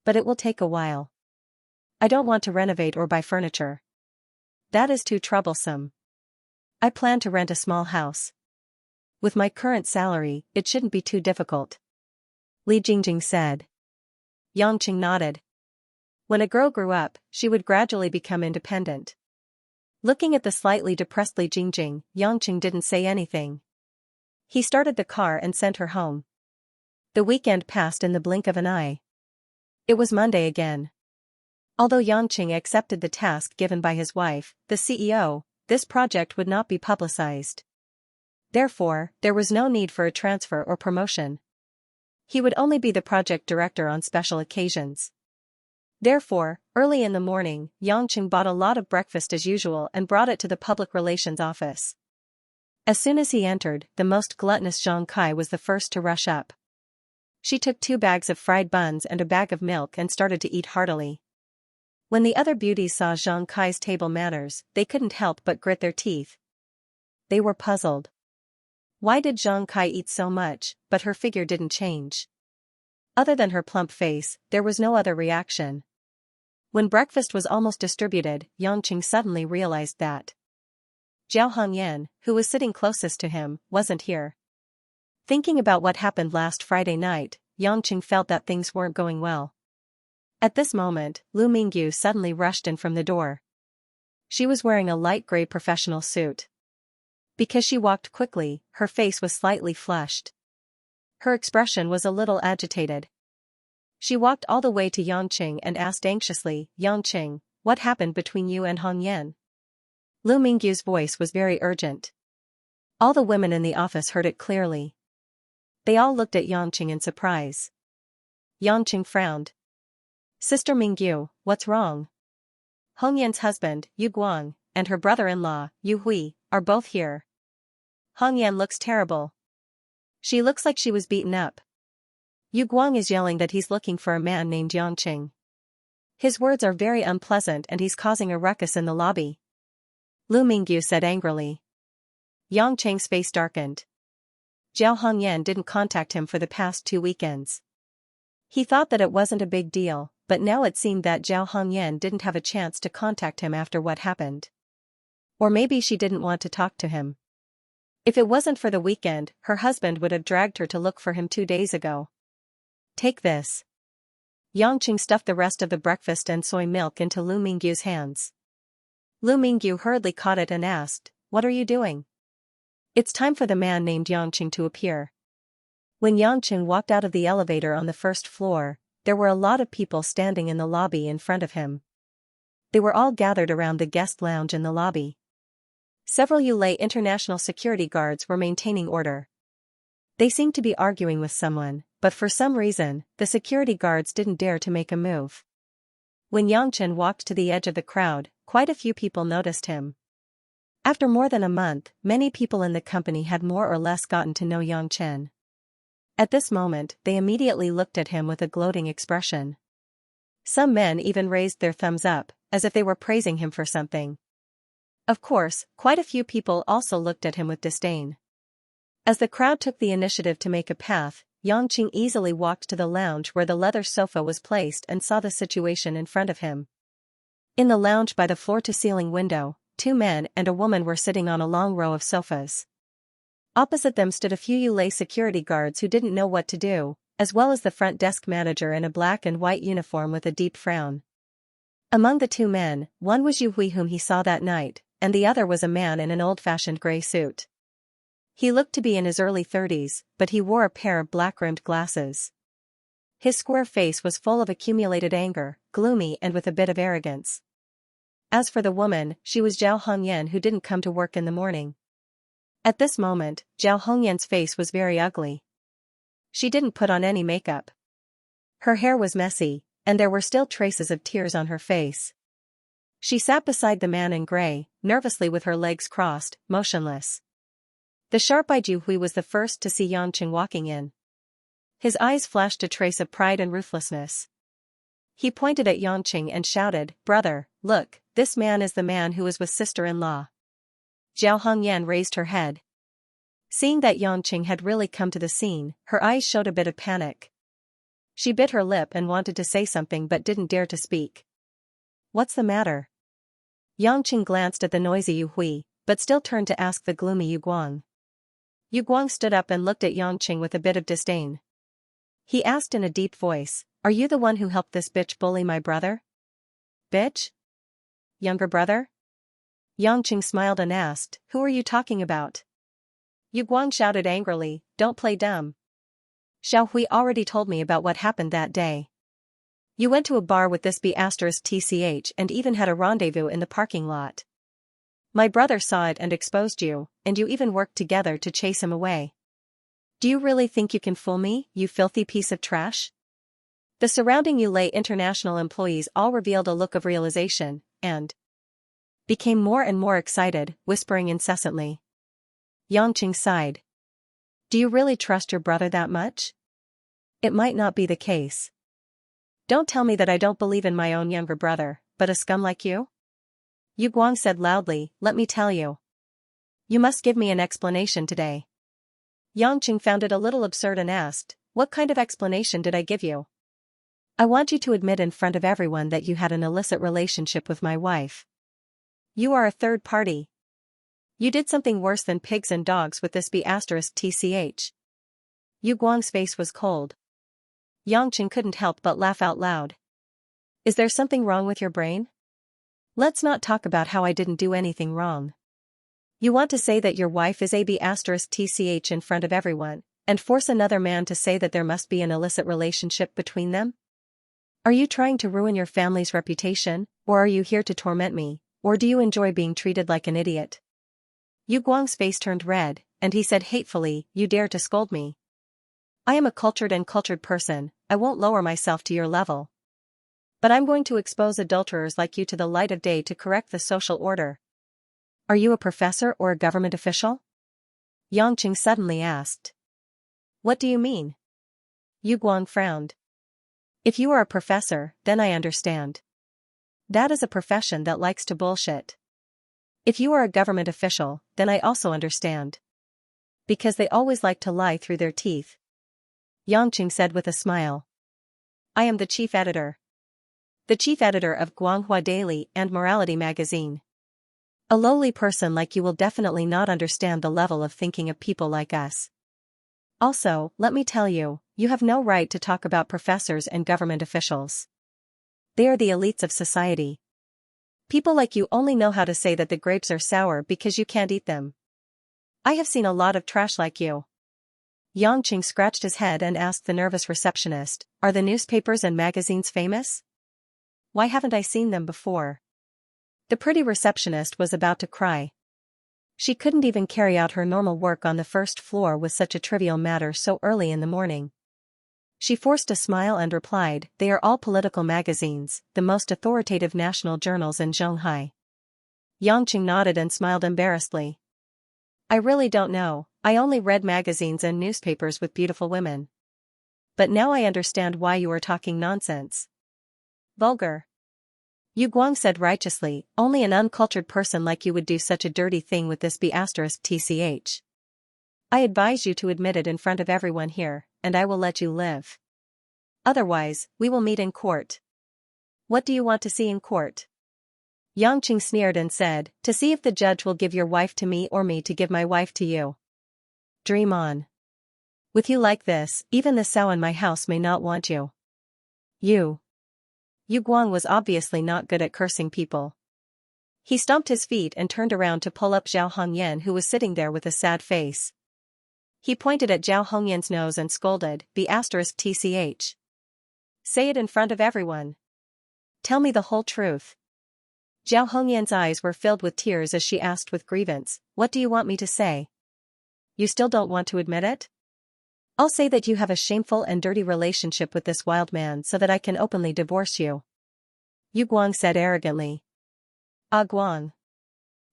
But it will take a while. I don't want to renovate or buy furniture. That is too troublesome. I plan to rent a small house. With my current salary, it shouldn't be too difficult. Li Jingjing said. Yangqing nodded. When a girl grew up, she would gradually become independent. Looking at the slightly depressed Li Jingjing, Yangqing didn't say anything. He started the car and sent her home. The weekend passed in the blink of an eye. It was Monday again. Although Yangqing accepted the task given by his wife, the CEO, this project would not be publicized. Therefore, there was no need for a transfer or promotion. He would only be the project director on special occasions. Therefore, early in the morning, Yangqing bought a lot of breakfast as usual and brought it to the public relations office. As soon as he entered, the most gluttonous Zhang Kai was the first to rush up. She took 2 bags of fried buns and a bag of milk and started to eat heartily. When the other beauties saw Zhang Kai's table manners, they couldn't help but grit their teeth. They were puzzled. Why did Zhang Kai eat so much, but her figure didn't change? Other than her plump face, there was no other reaction. When breakfast was almost distributed, Yangqing suddenly realized that Zhao Hongyan, who was sitting closest to him, wasn't here. Thinking about what happened last Friday night, Yangqing felt that things weren't going well. At this moment, Lu Mingyu suddenly rushed in from the door. She was wearing a light gray professional suit. Because she walked quickly, her face was slightly flushed. Her expression was a little agitated. She walked all the way to Yangqing and asked anxiously, Yangqing, what happened between you and Hongyan? Lu Mingyu's voice was very urgent. All the women in the office heard it clearly. They all looked at Yangqing in surprise. Yangqing frowned. Sister Mingyu, what's wrong? Hongyan's husband, Yu Guang, and her brother-in-law, Yu Hui, are both here. Hongyan looks terrible. She looks like she was beaten up. Yu Guang is yelling that he's looking for a man named Yangqing. His words are very unpleasant and he's causing a ruckus in the lobby. Lu Mingyu said angrily. Yangqing's face darkened. Zhao Hongyan didn't contact him for the past 2 weekends. He thought that it wasn't a big deal, but now it seemed that Zhao Hongyan didn't have a chance to contact him after what happened. Or maybe she didn't want to talk to him. If it wasn't for the weekend, her husband would have dragged her to look for him 2 days ago. Take this. Yangqing stuffed the rest of the breakfast and soy milk into Lu Mingyu's hands. Lu Mingyu hurriedly caught it and asked, what are you doing? It's time for the man named Yangqing to appear. When Yangqing walked out of the elevator on the first floor, there were a lot of people standing in the lobby in front of him. They were all gathered around the guest lounge in the lobby. Several Yulei international security guards were maintaining order. They seemed to be arguing with someone, but for some reason, the security guards didn't dare to make a move. When Yangchen walked to the edge of the crowd, quite a few people noticed him. After more than a month, many people in the company had more or less gotten to know Yangchen. At this moment, they immediately looked at him with a gloating expression. Some men even raised their thumbs up, as if they were praising him for something. Of course, quite a few people also looked at him with disdain. As the crowd took the initiative to make a path, Yangqing easily walked to the lounge where the leather sofa was placed and saw the situation in front of him. In the lounge by the floor-to-ceiling window, 2 men and a woman were sitting on a long row of sofas. Opposite them stood a few Yulei security guards who didn't know what to do, as well as the front desk manager in a black and white uniform with a deep frown. Among the 2 men, one was Yu Hui whom he saw that night, and the other was a man in an old-fashioned gray suit. He looked to be in his early 30s, but he wore a pair of black-rimmed glasses. His square face was full of accumulated anger, gloomy and with a bit of arrogance. As for the woman, she was Zhao Hongyan who didn't come to work in the morning. At this moment, Zhao Hongyan's face was very ugly. She didn't put on any makeup. Her hair was messy, and there were still traces of tears on her face. She sat beside the man in gray, nervously with her legs crossed, motionless. The sharp-eyed Yu Hui was the first to see Yangqing walking in. His eyes flashed a trace of pride and ruthlessness. He pointed at Yangqing and shouted, "Brother, look, this man is the man who was with sister-in-law." Zhao Hongyan raised her head. Seeing that Yangqing had really come to the scene, her eyes showed a bit of panic. She bit her lip and wanted to say something but didn't dare to speak. "What's the matter?" Yangqing glanced at the noisy Yu Hui, but still turned to ask the gloomy Yu Guang. Yu Guang stood up and looked at Yangqing with a bit of disdain. He asked in a deep voice, "Are you the one who helped this bitch bully my brother?" "Bitch? Younger brother?" Yangqing smiled and asked, "Who are you talking about?" Yu Guang shouted angrily, "Don't play dumb. Xiao Hui already told me about what happened that day. You went to a bar with this B*TCH and even had a rendezvous in the parking lot. My brother saw it and exposed you, and you even worked together to chase him away. Do you really think you can fool me, you filthy piece of trash?" The surrounding Yulei International employees all revealed a look of realization, and became more and more excited, whispering incessantly. Yangqing sighed. "Do you really trust your brother that much? It might not be the case. Don't tell me that I don't believe in my own younger brother, but a scum like you?" Yu Guang said loudly, "Let me tell you. You must give me an explanation today." Yangqing found it a little absurd and asked, "What kind of explanation did I give you?" "I want you to admit in front of everyone that you had an illicit relationship with my wife. You are a third party. You did something worse than pigs and dogs with this B*TCH. Yu Guang's face was cold. Yangqing couldn't help but laugh out loud. "Is there something wrong with your brain? Let's not talk about how I didn't do anything wrong. You want to say that your wife is a B*TCH in front of everyone, and force another man to say that there must be an illicit relationship between them? Are you trying to ruin your family's reputation, or are you here to torment me, or do you enjoy being treated like an idiot?" Yu Guang's face turned red, and he said hatefully, "You dare to scold me? I am a cultured person, I won't lower myself to your level. But I'm going to expose adulterers like you to the light of day to correct the social order." "Are you a professor or a government official?" Yangqing suddenly asked. "What do you mean?" Yu Guang frowned. "If you are a professor, then I understand. That is a profession that likes to bullshit. If you are a government official, then I also understand. Because they always like to lie through their teeth." Yangqing said with a smile. "I am the chief editor. The chief editor of Guanghua Daily and Morality magazine. A lowly person like you will definitely not understand the level of thinking of people like us. Also, let me tell you, you have no right to talk about professors and government officials. They are the elites of society. People like you only know how to say that the grapes are sour because you can't eat them. I have seen a lot of trash like you." Yangqing scratched his head and asked the nervous receptionist, "Are the newspapers and magazines famous? Why haven't I seen them before?" The pretty receptionist was about to cry. She couldn't even carry out her normal work on the first floor with such a trivial matter so early in the morning. She forced a smile and replied, "They are all political magazines, the most authoritative national journals in Shanghai." Yangqing nodded and smiled embarrassedly. "I really don't know, I only read magazines and newspapers with beautiful women. But now I understand why you are talking nonsense. Vulgar." Yu Guang said righteously, "Only an uncultured person like you would do such a dirty thing with this B***tch. I advise you to admit it in front of everyone here, and I will let you live. Otherwise, we will meet in court." "What do you want to see in court?" Yangqing sneered and said, "To see if the judge will give your wife to me or me to give my wife to you. Dream on. With you like this, even the sow in my house may not want you." You. Yu Guang was obviously not good at cursing people. He stomped his feet and turned around to pull up Zhao Hongyan, who was sitting there with a sad face. He pointed at Zhao Hongyan's nose and scolded, "B***tch. Say it in front of everyone. Tell me the whole truth." Zhao Hongyan's eyes were filled with tears as she asked with grievance, "What do you want me to say? You still don't want to admit it? I'll say that you have a shameful and dirty relationship with this wild man so that I can openly divorce you." Yu Guang said arrogantly. "Ah Guang.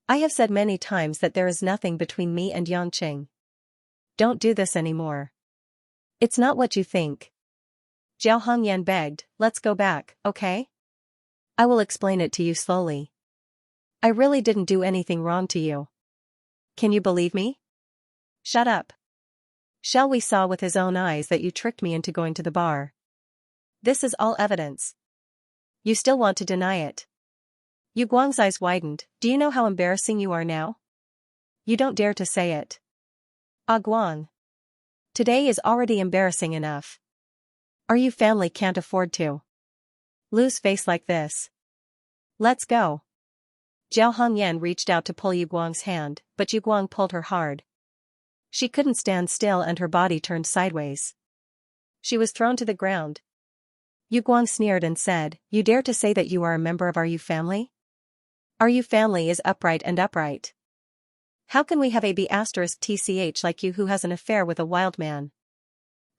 I have said many times that there is nothing between me and Yangqing. Don't do this anymore. It's not what you think." Zhao Hongyan begged, "Let's go back, okay? I will explain it to you slowly. I really didn't do anything wrong to you. Can you believe me?" "Shut up. Shall we saw with his own eyes that you tricked me into going to the bar. This is all evidence. You still want to deny it." Yu Guang's eyes widened. "Do you know how embarrassing you are now? You don't dare to say it. Ah Guang. Today is already embarrassing enough. Are you family can't afford to lose face like this? Let's go." Zhao Hongyan reached out to pull Yu Guang's hand, but Yu Guang pulled her hard. She couldn't stand still and her body turned sideways. She was thrown to the ground. Yu Guang sneered and said, "You dare to say that you are a member of our Yu family? Our Yu family is upright and upright. How can we have a B***tch like you who has an affair with a wild man?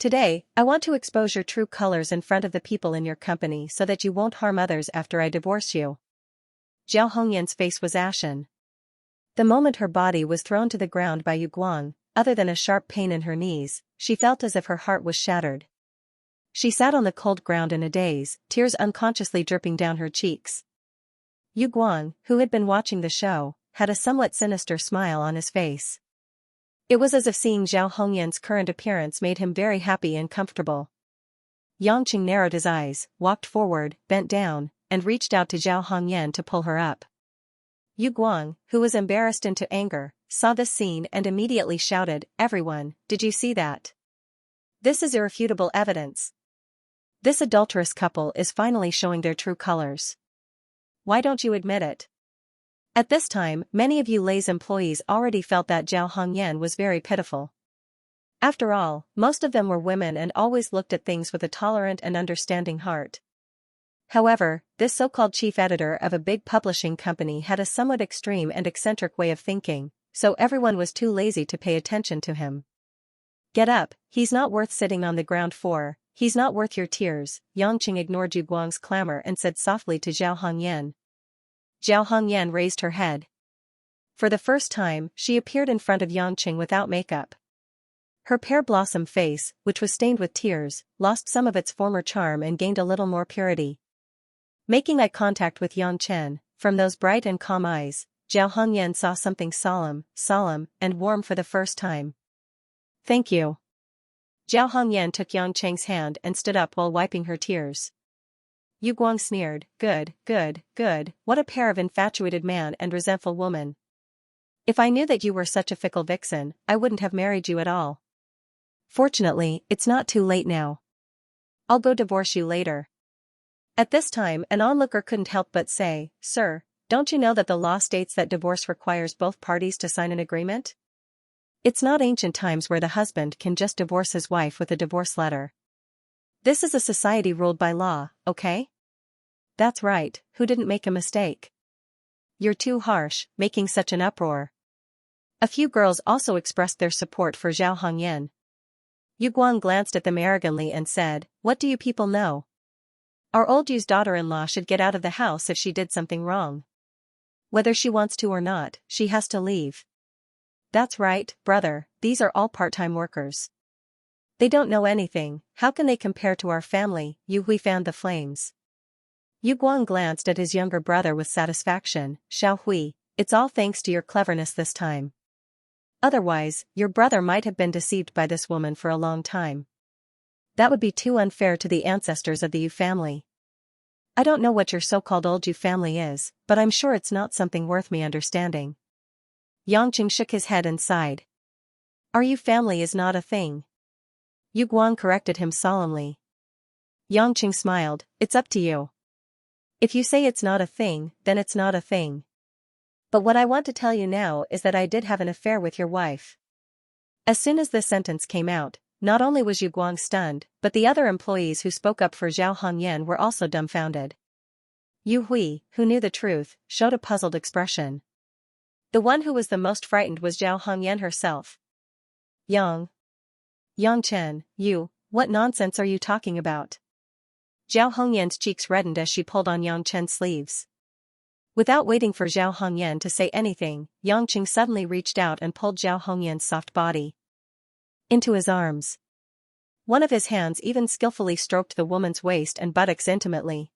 Today, I want to expose your true colors in front of the people in your company so that you won't harm others after I divorce you." Zhao Hongyan's face was ashen. The moment her body was thrown to the ground by Yu Guang, other than a sharp pain in her knees, she felt as if her heart was shattered. She sat on the cold ground in a daze, tears unconsciously dripping down her cheeks. Yu Guang, who had been watching the show, had a somewhat sinister smile on his face. It was as if seeing Zhao Hongyan's current appearance made him very happy and comfortable. Yangqing narrowed his eyes, walked forward, bent down, and reached out to Zhao Hongyan to pull her up. Yu Guang, who was embarrassed into anger, saw this scene and immediately shouted, "Everyone, did you see that? This is irrefutable evidence. This adulterous couple is finally showing their true colors. Why don't you admit it?" At this time, many of Yu Lei's employees already felt that Zhao Hongyan was very pitiful. After all, most of them were women and always looked at things with a tolerant and understanding heart. However, this so-called chief editor of a big publishing company had a somewhat extreme and eccentric way of thinking, so everyone was too lazy to pay attention to him. "Get up, he's not worth sitting on the ground for, he's not worth your tears." Yangqing ignored Yu Guang's clamor and said softly to Zhao Hongyan. Zhao Hongyan raised her head. For the first time, she appeared in front of Yangqing without makeup. Her pear-blossom face, which was stained with tears, lost some of its former charm and gained a little more purity. Making eye contact with Yangchen, from those bright and calm eyes, Zhao Hongyan saw something solemn, and warm for the first time. "Thank you." Zhao Hongyan took Yangcheng's hand and stood up while wiping her tears. Yu Guang sneered, "Good, good, good, what a pair of infatuated man and resentful woman. If I knew that you were such a fickle vixen, I wouldn't have married you at all. Fortunately, it's not too late now. I'll go divorce you later." At this time, an onlooker couldn't help but say, "Sir, don't you know that the law states that divorce requires both parties to sign an agreement? It's not ancient times where the husband can just divorce his wife with a divorce letter. This is a society ruled by law, okay?" "That's right, who didn't make a mistake?" "You're too harsh, making such an uproar." A few girls also expressed their support for Zhao Hongyan. Yu Guang glanced at them arrogantly and said, "What do you people know? Our old Yu's daughter-in-law should get out of the house if she did something wrong. Whether she wants to or not, she has to leave." "That's right, brother, these are all part-time workers. They don't know anything, how can they compare to our family?" Yu Hui fanned the flames. Yu Guang glanced at his younger brother with satisfaction. "Xiao Hui, it's all thanks to your cleverness this time. Otherwise, your brother might have been deceived by this woman for a long time. That would be too unfair to the ancestors of the Yu family. I don't know what your so-called old Yu family is, but I'm sure it's not something worth me understanding." Yangqing shook his head and sighed. "Our Yu family is not a thing." Yu Guang corrected him solemnly. Yangqing smiled, "It's up to you. If you say it's not a thing, then it's not a thing. But what I want to tell you now is that I did have an affair with your wife." As soon as this sentence came out, not only was Yu Guang stunned, but the other employees who spoke up for Zhao Hongyan were also dumbfounded. Yu Hui, who knew the truth, showed a puzzled expression. The one who was the most frightened was Zhao Hongyan herself. Yang Chen, you, what nonsense are you talking about?" Zhao Hongyan's cheeks reddened as she pulled on Yang Chen's sleeves. Without waiting for Zhao Hongyan to say anything, Yangqing suddenly reached out and pulled Zhao Hongyan's soft body into his arms. One of his hands even skillfully stroked the woman's waist and buttocks intimately.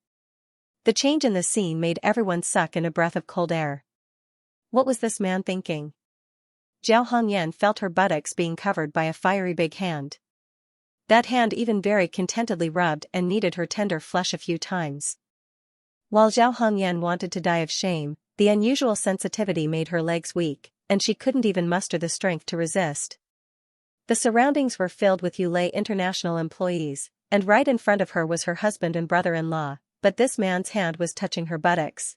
The change in the scene made everyone suck in a breath of cold air. What was this man thinking? Zhao Hongyan felt her buttocks being covered by a fiery big hand. That hand even very contentedly rubbed and kneaded her tender flesh a few times. While Zhao Hongyan wanted to die of shame, the unusual sensitivity made her legs weak, and she couldn't even muster the strength to resist. The surroundings were filled with Yulei International employees, and right in front of her was her husband and brother-in-law, but this man's hand was touching her buttocks.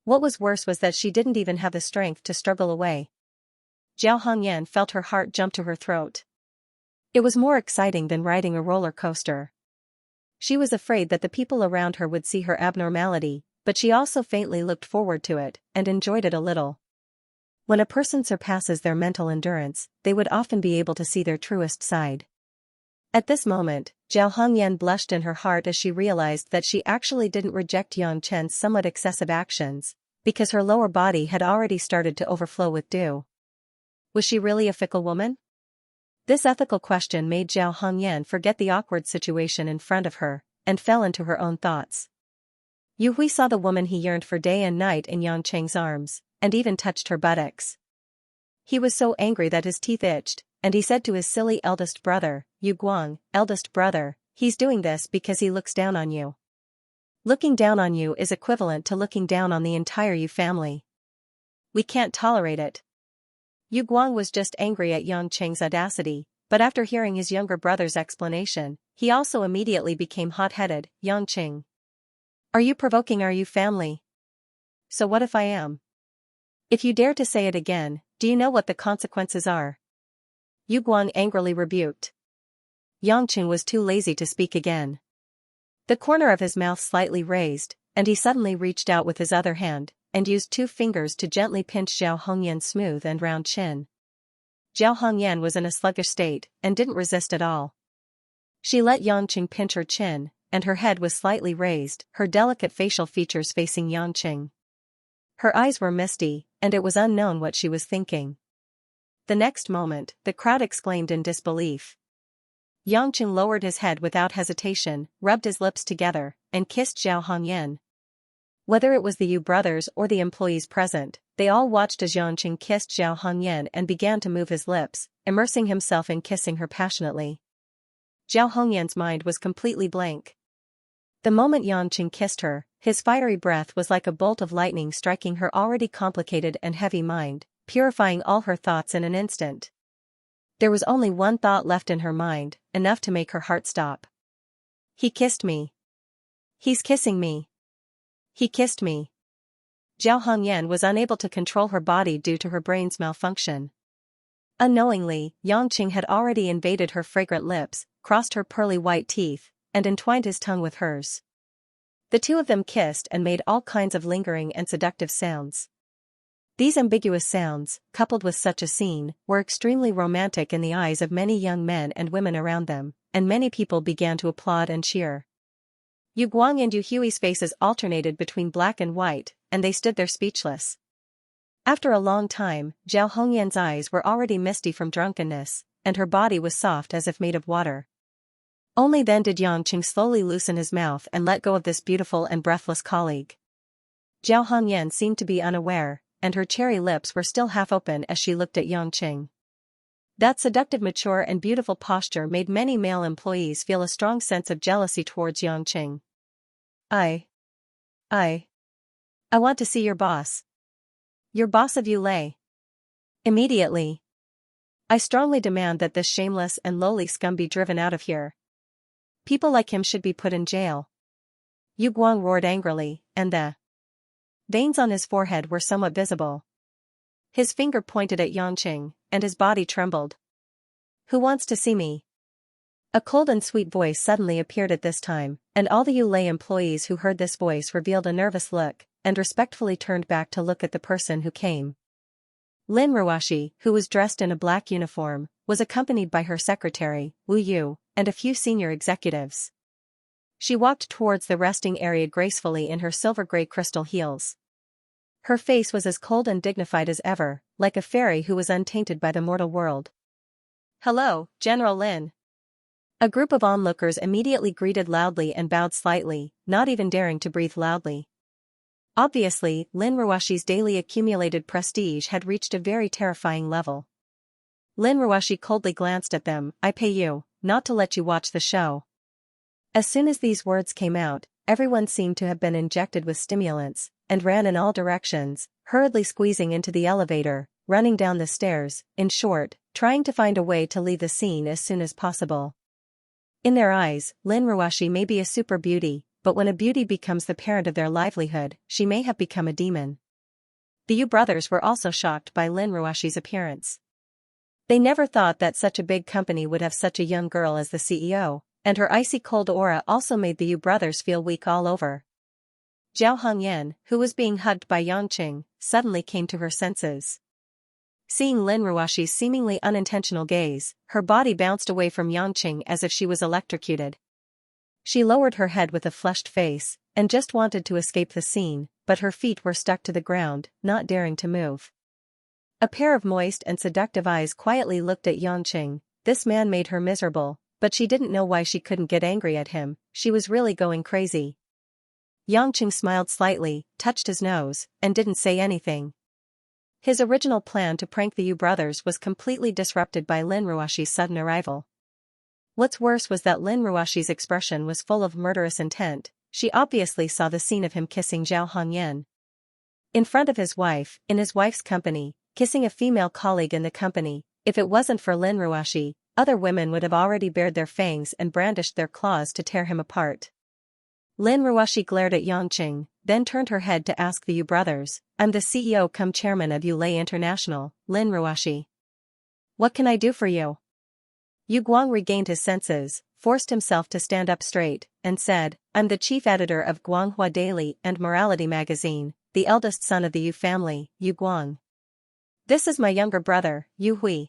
What was worse was that she didn't even have the strength to struggle away. Zhao Hongyan felt her heart jump to her throat. It was more exciting than riding a roller coaster. She was afraid that the people around her would see her abnormality, but she also faintly looked forward to it, and enjoyed it a little. When a person surpasses their mental endurance, they would often be able to see their truest side. At this moment, Zhao Hongyan blushed in her heart as she realized that she actually didn't reject Yang Chen's somewhat excessive actions, because her lower body had already started to overflow with dew. Was she really a fickle woman? This ethical question made Zhao Hongyan forget the awkward situation in front of her, and fell into her own thoughts. Yu Hui saw the woman he yearned for day and night in Yang Cheng's arms, and even touched her buttocks. He was so angry that his teeth itched, and he said to his silly eldest brother, "Yu Guang, eldest brother, he's doing this because he looks down on you. Looking down on you is equivalent to looking down on the entire Yu family. We can't tolerate it." Yu Guang was just angry at Yang Cheng's audacity, but after hearing his younger brother's explanation, he also immediately became hot-headed. "Yang Cheng, are you provoking our Yu family? So what if I am? If you dare to say it again, do you know what the consequences are?" Yu Guang angrily rebuked. Yang Cheng was too lazy to speak again. The corner of his mouth slightly raised, and he suddenly reached out with his other hand, and used 2 fingers to gently pinch Zhao Hongyan's smooth and round chin. Zhao Hongyan was in a sluggish state, and didn't resist at all. She let Yang Cheng pinch her chin, and her head was slightly raised, her delicate facial features facing Yang Cheng. Her eyes were misty, and it was unknown what she was thinking. The next moment, the crowd exclaimed in disbelief. Yang Cheng lowered his head without hesitation, rubbed his lips together, and kissed Zhao Hongyan. Whether it was the Yu brothers or the employees present, they all watched as Yang Cheng kissed Zhao Hongyan and began to move his lips, immersing himself in kissing her passionately. Zhao Hongyan's mind was completely blank. The moment Yang Cheng kissed her, his fiery breath was like a bolt of lightning striking her already complicated and heavy mind, purifying all her thoughts in an instant. There was only one thought left in her mind, enough to make her heart stop. "He kissed me. He's kissing me. He kissed me." Zhao Hongyan was unable to control her body due to her brain's malfunction. Unknowingly, Yang Cheng had already invaded her fragrant lips, crossed her pearly white teeth, and entwined his tongue with hers. The two of them kissed and made all kinds of lingering and seductive sounds. These ambiguous sounds, coupled with such a scene, were extremely romantic in the eyes of many young men and women around them, and many people began to applaud and cheer. Yu Guang and Yu Hui's faces alternated between black and white, and they stood there speechless. After a long time, Zhao Hongyan's eyes were already misty from drunkenness, and her body was soft as if made of water. Only then did Yangqing slowly loosen his mouth and let go of this beautiful and breathless colleague. Zhao Hongyan seemed to be unaware, and her cherry lips were still half open as she looked at Yangqing. That seductive, mature and beautiful posture made many male employees feel a strong sense of jealousy towards Yangqing. I want to see your boss. Your boss of Yulei. Immediately. I strongly demand that this shameless and lowly scum be driven out of here. People like him should be put in jail. Yu Guang roared angrily, and the veins on his forehead were somewhat visible. His finger pointed at Yangqing, and his body trembled. Who wants to see me? A cold and sweet voice suddenly appeared at this time, and all the Yulei employees who heard this voice revealed a nervous look, and respectfully turned back to look at the person who came. Lin Ruoshi, who was dressed in a black uniform, was accompanied by her secretary, Wu Yu, and a few senior executives. She walked towards the resting area gracefully in her silver-gray crystal heels. Her face was as cold and dignified as ever, like a fairy who was untainted by the mortal world. Hello, General Lin. A group of onlookers immediately greeted loudly and bowed slightly, not even daring to breathe loudly. Obviously, Lin Ruoshi's daily accumulated prestige had reached a very terrifying level. Lin Ruoshi coldly glanced at them. I pay you, not to let you watch the show. As soon as these words came out, everyone seemed to have been injected with stimulants, and ran in all directions, hurriedly squeezing into the elevator, running down the stairs, in short, trying to find a way to leave the scene as soon as possible. In their eyes, Lin Ruoshi may be a super beauty, but when a beauty becomes the parent of their livelihood, she may have become a demon. The Yu brothers were also shocked by Lin Ruoshi's appearance. They never thought that such a big company would have such a young girl as the CEO, and her icy cold aura also made the Yu brothers feel weak all over. Zhao Hongyan, who was being hugged by Yangqing, suddenly came to her senses. Seeing Lin Ruoshi's seemingly unintentional gaze, her body bounced away from Yangqing as if she was electrocuted. She lowered her head with a flushed face, and just wanted to escape the scene, but her feet were stuck to the ground, not daring to move. A pair of moist and seductive eyes quietly looked at Yangqing. This man made her miserable, but she didn't know why she couldn't get angry at him. She was really going crazy. Yangqing smiled slightly, touched his nose, and didn't say anything. His original plan to prank the Yu brothers was completely disrupted by Lin Ruoshi's sudden arrival. What's worse was that Lin Ruoshi's expression was full of murderous intent. She obviously saw the scene of him kissing Zhao Hongyan. In front of his wife, in his wife's company, kissing a female colleague in the company. If it wasn't for Lin Ruoshi, other women would have already bared their fangs and brandished their claws to tear him apart. Lin Ruoshi glared at Yangqing, then turned her head to ask the Yu brothers, I'm the CEO cum chairman of Yulei International, Lin Ruoshi. What can I do for you? Yu Guang regained his senses, forced himself to stand up straight, and said, I'm the chief editor of Guanghua Daily and Morality magazine, the eldest son of the Yu family, Yu Guang. This is my younger brother, Yu Hui.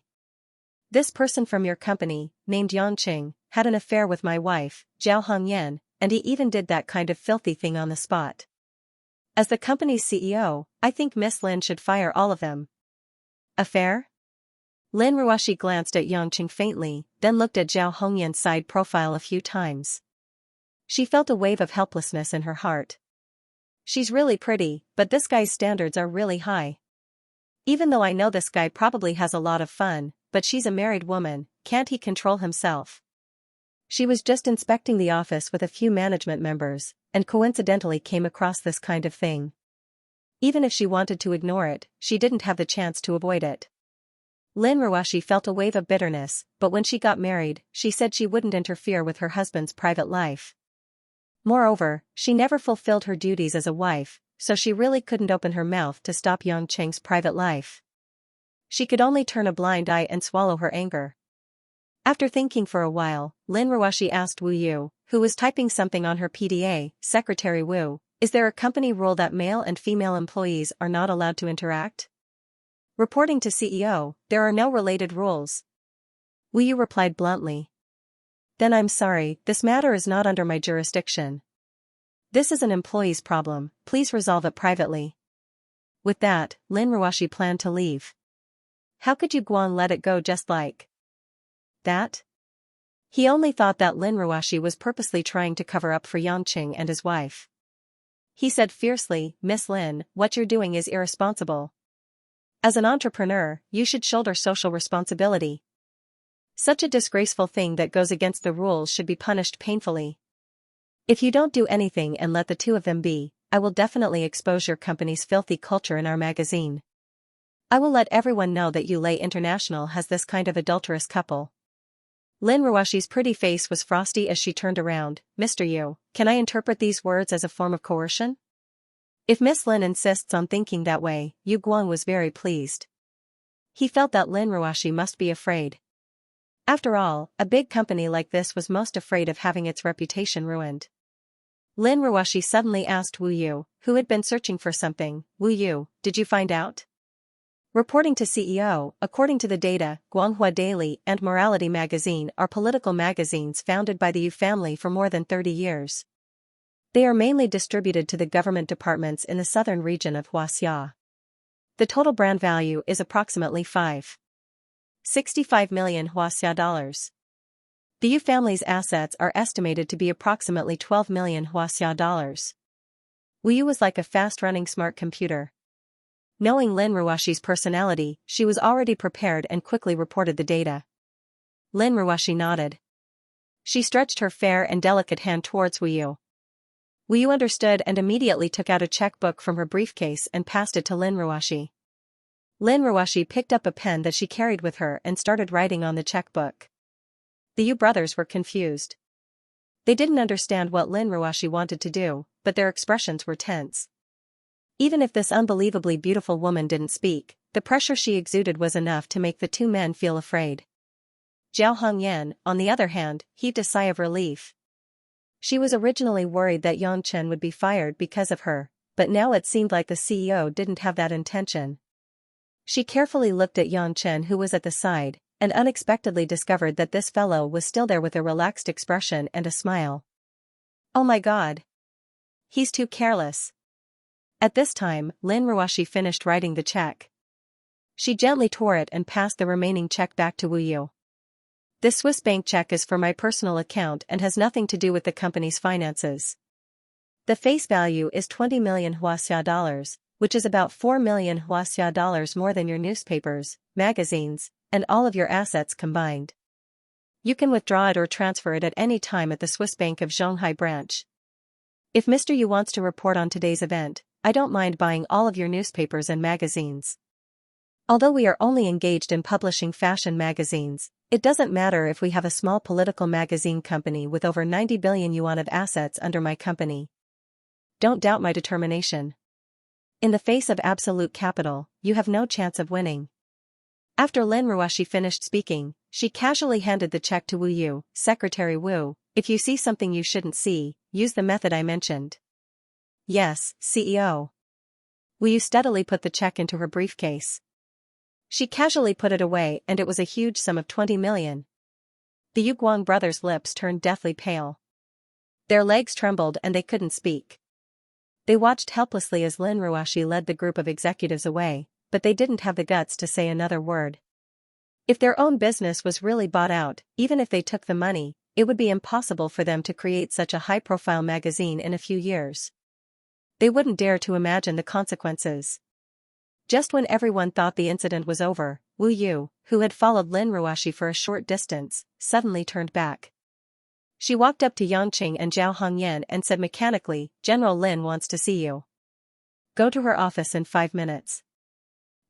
This person from your company, named Yangqing, had an affair with my wife, Zhao Hongyan, and he even did that kind of filthy thing on the spot. As the company's CEO, I think Miss Lin should fire all of them. Affair? Lin Ruoshi glanced at Yangqing faintly, then looked at Zhao Hongyan's side profile a few times. She felt a wave of helplessness in her heart. She's really pretty, but this guy's standards are really high. Even though I know this guy probably has a lot of fun, but she's a married woman, can't he control himself? She was just inspecting the office with a few management members, and coincidentally came across this kind of thing. Even if she wanted to ignore it, she didn't have the chance to avoid it. Lin Ruoshi felt a wave of bitterness, but when she got married, she said she wouldn't interfere with her husband's private life. Moreover, she never fulfilled her duties as a wife, so she really couldn't open her mouth to stop Yangqing's private life. She could only turn a blind eye and swallow her anger. After thinking for a while, Lin Ruoshi asked Wu Yu, who was typing something on her PDA, Secretary Wu, is there a company rule that male and female employees are not allowed to interact? Reporting to CEO, there are no related rules. Wu Yu replied bluntly. Then I'm sorry, this matter is not under my jurisdiction. This is an employee's problem, please resolve it privately. With that, Lin Ruoshi planned to leave. How could Yu Guang let it go just like that? He only thought that Lin Ruoshi was purposely trying to cover up for Yangqing and his wife. He said fiercely, Miss Lin, what you're doing is irresponsible. As an entrepreneur, you should shoulder social responsibility. Such a disgraceful thing that goes against the rules should be punished painfully. If you don't do anything and let the two of them be, I will definitely expose your company's filthy culture in our magazine. I will let everyone know that Yulei International has this kind of adulterous couple. Lin Ruoshi's pretty face was frosty as she turned around. Mr. Yu, can I interpret these words as a form of coercion? If Miss Lin insists on thinking that way, Yu Guang was very pleased. He felt that Lin Ruoshi must be afraid. After all, a big company like this was most afraid of having its reputation ruined. Lin Ruoshi suddenly asked Wu Yu, who had been searching for something, Wu Yu, did you find out? Reporting to CEO, according to the data, Guanghua Daily and Morality Magazine are political magazines founded by the Yu family for more than 30 years. They are mainly distributed to the government departments in the southern region of Huaxia. The total brand value is approximately 65 million Huaxia dollars. The Yu family's assets are estimated to be approximately 12 million Huaxia dollars. Wu Yu was like a fast-running smart computer. Knowing Lin Ruoshi's personality, she was already prepared and quickly reported the data. Lin Ruoshi nodded. She stretched her fair and delicate hand towards Wu Yu. Wu Yu understood and immediately took out a checkbook from her briefcase and passed it to Lin Ruoshi. Lin Ruoshi picked up a pen that she carried with her and started writing on the checkbook. The Yu brothers were confused. They didn't understand what Lin Ruoshi wanted to do, but their expressions were tense. Even if this unbelievably beautiful woman didn't speak, the pressure she exuded was enough to make the two men feel afraid. Zhao Hongyan, on the other hand, heaved a sigh of relief. She was originally worried that Yang Chen would be fired because of her, but now it seemed like the CEO didn't have that intention. She carefully looked at Yang Chen, who was at the side, and unexpectedly discovered that this fellow was still there with a relaxed expression and a smile. Oh my God! He's too careless. At this time, Lin Ruoshi finished writing the check. She gently tore it and passed the remaining check back to Wu Yu. This Swiss bank check is for my personal account and has nothing to do with the company's finances. The face value is 20 million Huaxia dollars, which is about 4 million Huaxia dollars more than your newspapers, magazines, and all of your assets combined. You can withdraw it or transfer it at any time at the Swiss Bank of Shanghai branch. If Mr. Yu wants to report on today's event, I don't mind buying all of your newspapers and magazines. Although we are only engaged in publishing fashion magazines, it doesn't matter if we have a small political magazine company with over 90 billion yuan of assets under my company. Don't doubt my determination. In the face of absolute capital, you have no chance of winning. After Lin Ruoshi finished speaking, she casually handed the check to Wu Yu. Secretary Wu, if you see something you shouldn't see, use the method I mentioned. Yes, CEO. Wu Yu steadily put the check into her briefcase. She casually put it away and it was a huge sum of 20 million. The Yu Guang brothers' lips turned deathly pale. Their legs trembled and they couldn't speak. They watched helplessly as Lin Ruoshi led the group of executives away, but they didn't have the guts to say another word. If their own business was really bought out, even if they took the money, it would be impossible for them to create such a high-profile magazine in a few years. They wouldn't dare to imagine the consequences. Just when everyone thought the incident was over, Wu Yu, who had followed Lin Ruoshi for a short distance, suddenly turned back. She walked up to Yangqing and Zhao Hongyan and said mechanically, General Lin wants to see you. Go to her office in 5 minutes.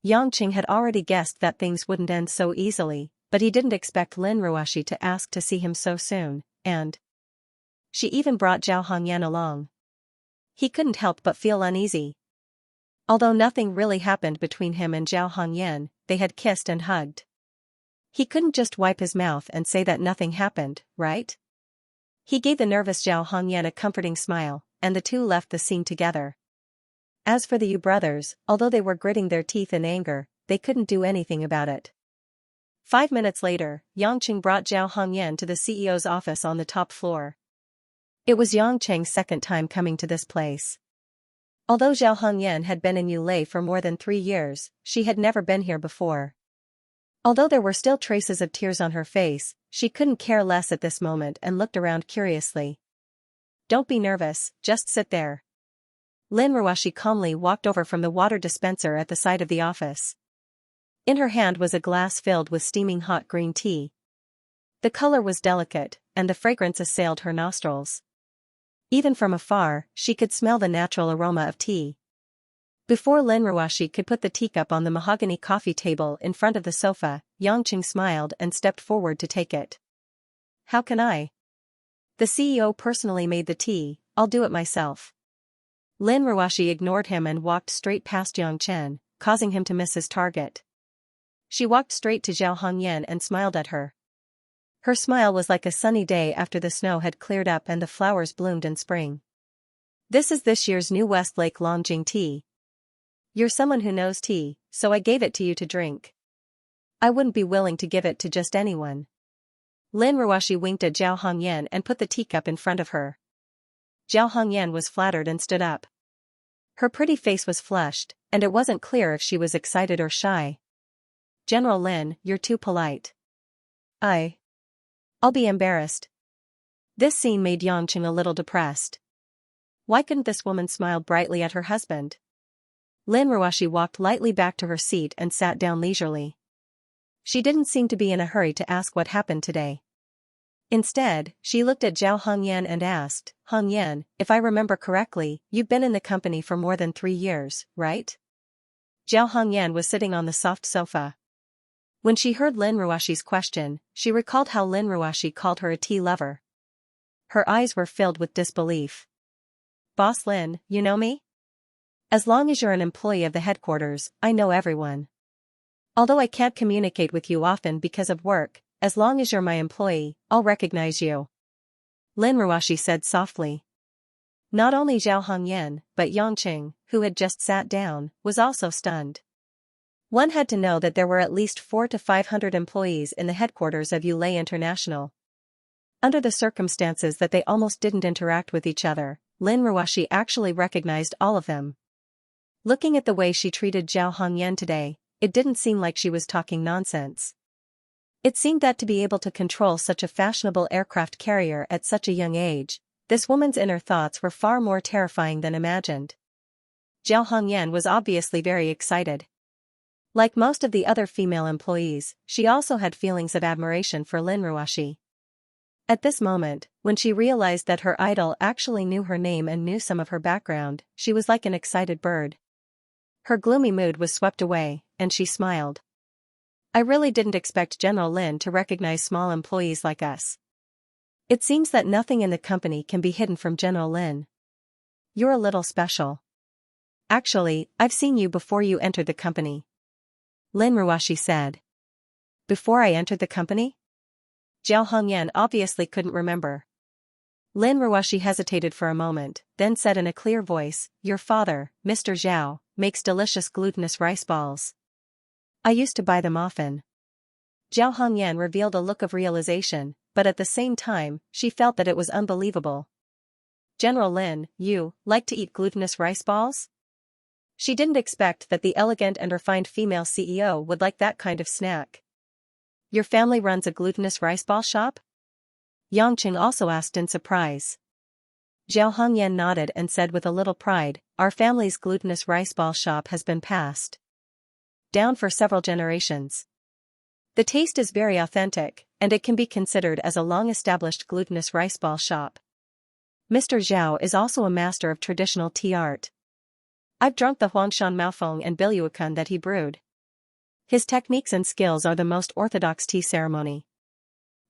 Yangqing had already guessed that things wouldn't end so easily, but he didn't expect Lin Ruoshi to ask to see him so soon, and she even brought Zhao Hongyan along. He couldn't help but feel uneasy. Although nothing really happened between him and Zhao Hongyan, they had kissed and hugged. He couldn't just wipe his mouth and say that nothing happened, right? He gave the nervous Zhao Hongyan a comforting smile, and the two left the scene together. As for the Yu brothers, although they were gritting their teeth in anger, they couldn't do anything about it. 5 minutes later, Yangqing brought Zhao Hongyan to the CEO's office on the top floor. It was Yangqing's second time coming to this place. Although Zhao Hongyan had been in Yulei for more than 3 years, she had never been here before. Although there were still traces of tears on her face, she couldn't care less at this moment and looked around curiously. "Don't be nervous, just sit there." Lin Ruoshi calmly walked over from the water dispenser at the side of the office. In her hand was a glass filled with steaming hot green tea. The color was delicate, and the fragrance assailed her nostrils. Even from afar, she could smell the natural aroma of tea. Before Lin Ruoshi could put the teacup on the mahogany coffee table in front of the sofa, Yangqing smiled and stepped forward to take it. "How can I? The CEO personally made the tea, I'll do it myself." Lin Ruoshi ignored him and walked straight past Yangchen, causing him to miss his target. She walked straight to Zhao Hongyan and smiled at her. Her smile was like a sunny day after the snow had cleared up and the flowers bloomed in spring. "This is this year's new Westlake Longjing tea. You're someone who knows tea, so I gave it to you to drink. I wouldn't be willing to give it to just anyone." Lin Ruoshi winked at Zhao Hongyan and put the teacup in front of her. Zhao Hongyan was flattered and stood up. Her pretty face was flushed, and it wasn't clear if she was excited or shy. "General Lin, you're too polite." I'll be embarrassed." This scene made Yangqing a little depressed. Why couldn't this woman smile brightly at her husband? Lin Ruoshi walked lightly back to her seat and sat down leisurely. She didn't seem to be in a hurry to ask what happened today. Instead, she looked at Zhao Hongyan and asked, "Hongyan, if I remember correctly, you've been in the company for more than 3 years, right?" Zhao Hongyan was sitting on the soft sofa. When she heard Lin Ruoshi's question, she recalled how Lin Ruoshi called her a tea lover. Her eyes were filled with disbelief. "Boss Lin, you know me? As long as you're an employee of the headquarters, I know everyone. Although I can't communicate with you often because of work, as long as you're my employee, I'll recognize you," Lin Ruoshi said softly. Not only Zhao Hongyan, but Yangqing, who had just sat down, was also stunned. One had to know that there were at least 400 to 500 employees in the headquarters of Yulei International. Under the circumstances that they almost didn't interact with each other, Lin Ruoshi actually recognized all of them. Looking at the way she treated Zhao Hongyan today, it didn't seem like she was talking nonsense. It seemed that to be able to control such a fashionable aircraft carrier at such a young age, this woman's inner thoughts were far more terrifying than imagined. Zhao Hongyan was obviously very excited. Like most of the other female employees, she also had feelings of admiration for Lin Ruoshi. At this moment, when she realized that her idol actually knew her name and knew some of her background, she was like an excited bird. Her gloomy mood was swept away, and she smiled. "I really didn't expect General Lin to recognize small employees like us. It seems that nothing in the company can be hidden from General Lin. You're a little special. Actually, I've seen you before you entered the company," Lin Ruoshi said. "Before I entered the company?" Zhao Hongyan obviously couldn't remember. Lin Ruoshi hesitated for a moment, then said in a clear voice, "Your father, Mr. Zhao, makes delicious glutinous rice balls. I used to buy them often." Zhao Hongyan revealed a look of realization, but at the same time, she felt that it was unbelievable. "General Lin, you like to eat glutinous rice balls?" She didn't expect that the elegant and refined female CEO would like that kind of snack. "Your family runs a glutinous rice ball shop?" Yangqing also asked in surprise. Zhao Hongyan nodded and said with a little pride, "Our family's glutinous rice ball shop has been passed down for several generations. The taste is very authentic, and it can be considered as a long-established glutinous rice ball shop. Mr. Zhao is also a master of traditional tea art. I've drunk the Huangshan Maofeng and Biluokan that he brewed. His techniques and skills are the most orthodox tea ceremony.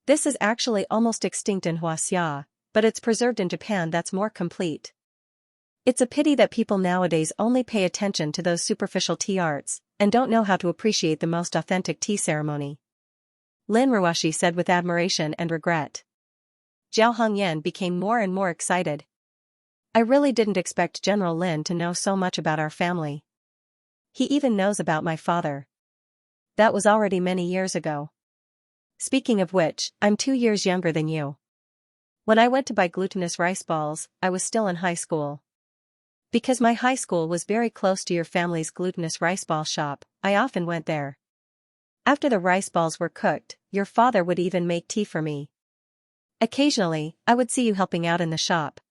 This is actually almost extinct in Xianxia, but it's preserved in Japan that's more complete. It's a pity that people nowadays only pay attention to those superficial tea arts, and don't know how to appreciate the most authentic tea ceremony," Lin Ruoshi said with admiration and regret. Zhao Hongyan became more and more excited. "I really didn't expect General Lin to know so much about our family. He even knows about my father. That was already many years ago. Speaking of which, I'm 2 years younger than you. When I went to buy glutinous rice balls, I was still in high school. Because my high school was very close to your family's glutinous rice ball shop, I often went there. After the rice balls were cooked, your father would even make tea for me. Occasionally, I would see you helping out in the shop.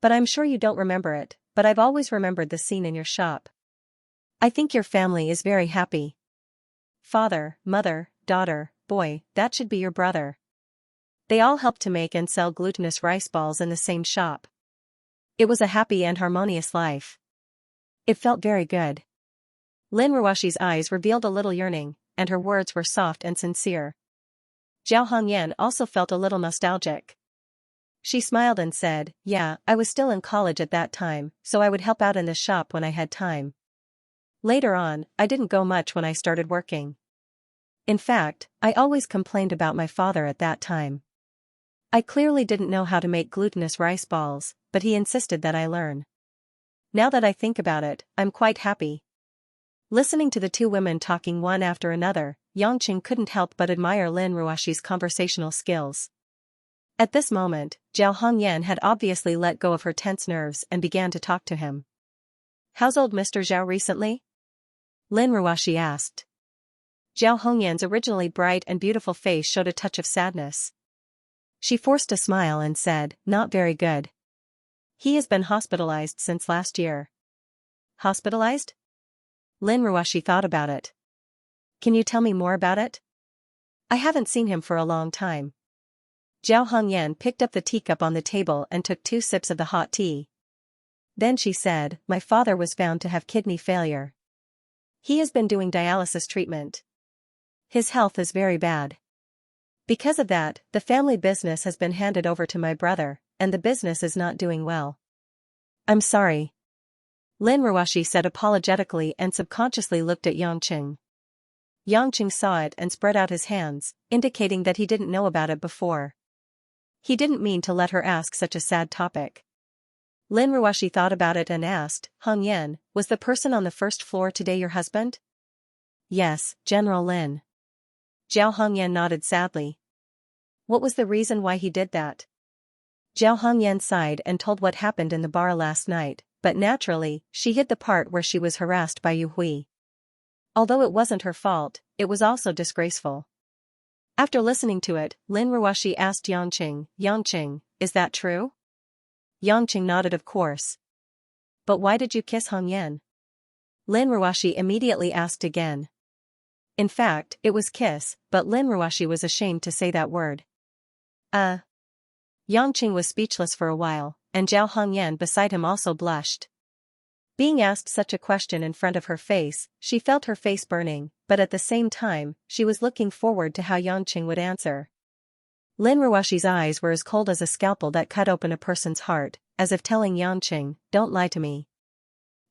But I'm sure you don't remember it, but I've always remembered the scene in your shop. I think your family is very happy. Father, mother, daughter, boy, that should be your brother. They all helped to make and sell glutinous rice balls in the same shop. It was a happy and harmonious life. It felt very good. Lin Ruoshi's eyes revealed a little yearning, and her words were soft and sincere. Zhao Hongyan also felt a little nostalgic. She smiled and said, "Yeah, I was still in college at that time, so I would help out in the shop when I had time. Later on, I didn't go much when I started working. In fact, I always complained about my father at that time. I clearly didn't know how to make glutinous rice balls, but he insisted that I learn. Now that I think about it, I'm quite happy." Listening to the two women talking one after another, Yongqing couldn't help but admire Lin Ruoshi's conversational skills. At this moment, Zhao Hongyan had obviously let go of her tense nerves and began to talk to him. "How's old Mr. Zhao recently?" Lin Ruoshi asked. Zhao Hongyan's originally bright and beautiful face showed a touch of sadness. She forced a smile and said, "Not very good. He has been hospitalized since last year." "Hospitalized?" Lin Ruoshi thought about it. "Can you tell me more about it? I haven't seen him for a long time." Zhao Hongyan picked up the teacup on the table and took 2 sips of the hot tea. Then she said, "My father was found to have kidney failure. He has been doing dialysis treatment. His health is very bad. Because of that, the family business has been handed over to my brother, and the business is not doing well. I'm sorry." Lin Ruoshi said apologetically and subconsciously looked at Yongqing. Yongqing saw it and spread out his hands, indicating that he didn't know about it before. He didn't mean to let her ask such a sad topic. Lin Ruoshi thought about it and asked, "Hongyan, was the person on the first floor today your husband?" "Yes, General Lin." Zhao Hongyan nodded sadly. "What was the reason why he did that?" Zhao Hongyan sighed and told what happened in the bar last night, but naturally, she hid the part where she was harassed by Yu Hui. Although it wasn't her fault, it was also disgraceful. After listening to it, Lin Ruoshi asked Yongqing, "Yongqing, is that true?" Yongqing nodded of course. "But why did you kiss Hongyan?" Lin Ruoshi immediately asked again. In fact, it was kiss, but Lin Ruoshi was ashamed to say that word. Yongqing was speechless for a while, and Zhao Hongyan beside him also blushed. Being asked such a question in front of her face, she felt her face burning, but at the same time, she was looking forward to how Yongqing would answer. Lin Ruoshi's eyes were as cold as a scalpel that cut open a person's heart, as if telling Yongqing, "Don't lie to me."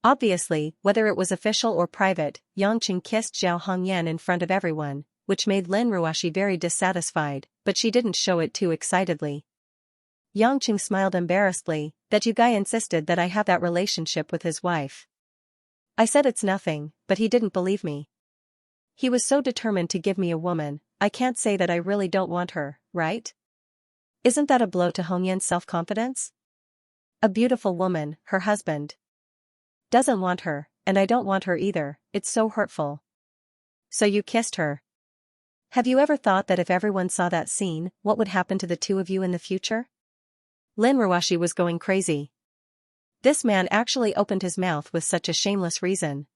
Obviously, whether it was official or private, Yongqing kissed Zhao Hongyan in front of everyone, which made Lin Ruoshi very dissatisfied, but she didn't show it too excitedly. Yongqing smiled embarrassedly, "That you guy insisted that I have that relationship with his wife. I said it's nothing, but he didn't believe me. He was so determined to give me a woman, I can't say that I really don't want her, right? Isn't that a blow to Hongyan's self-confidence? A beautiful woman, her husband, doesn't want her, and I don't want her either, it's so hurtful." "So you kissed her. Have you ever thought that if everyone saw that scene, what would happen to the two of you in the future?" Lin Ruoshi was going crazy. This man actually opened his mouth with such a shameless reason.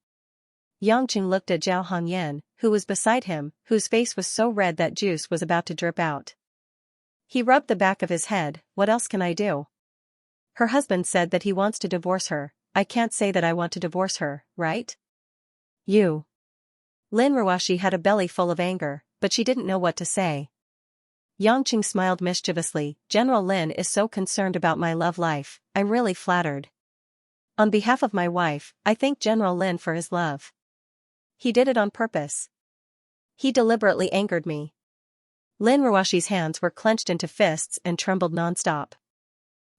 Yongqing looked at Zhao Hongyan, who was beside him, whose face was so red that juice was about to drip out. He rubbed the back of his head, "What else can I do? Her husband said that he wants to divorce her, I can't say that I want to divorce her, right? You." Lin Ruoshi had a belly full of anger, but she didn't know what to say. Yongqing smiled mischievously, "General Lin is so concerned about my love life, I'm really flattered. On behalf of my wife, I thank General Lin for his love. He did it on purpose. He deliberately angered me." Lin Ruoshi's hands were clenched into fists and trembled nonstop.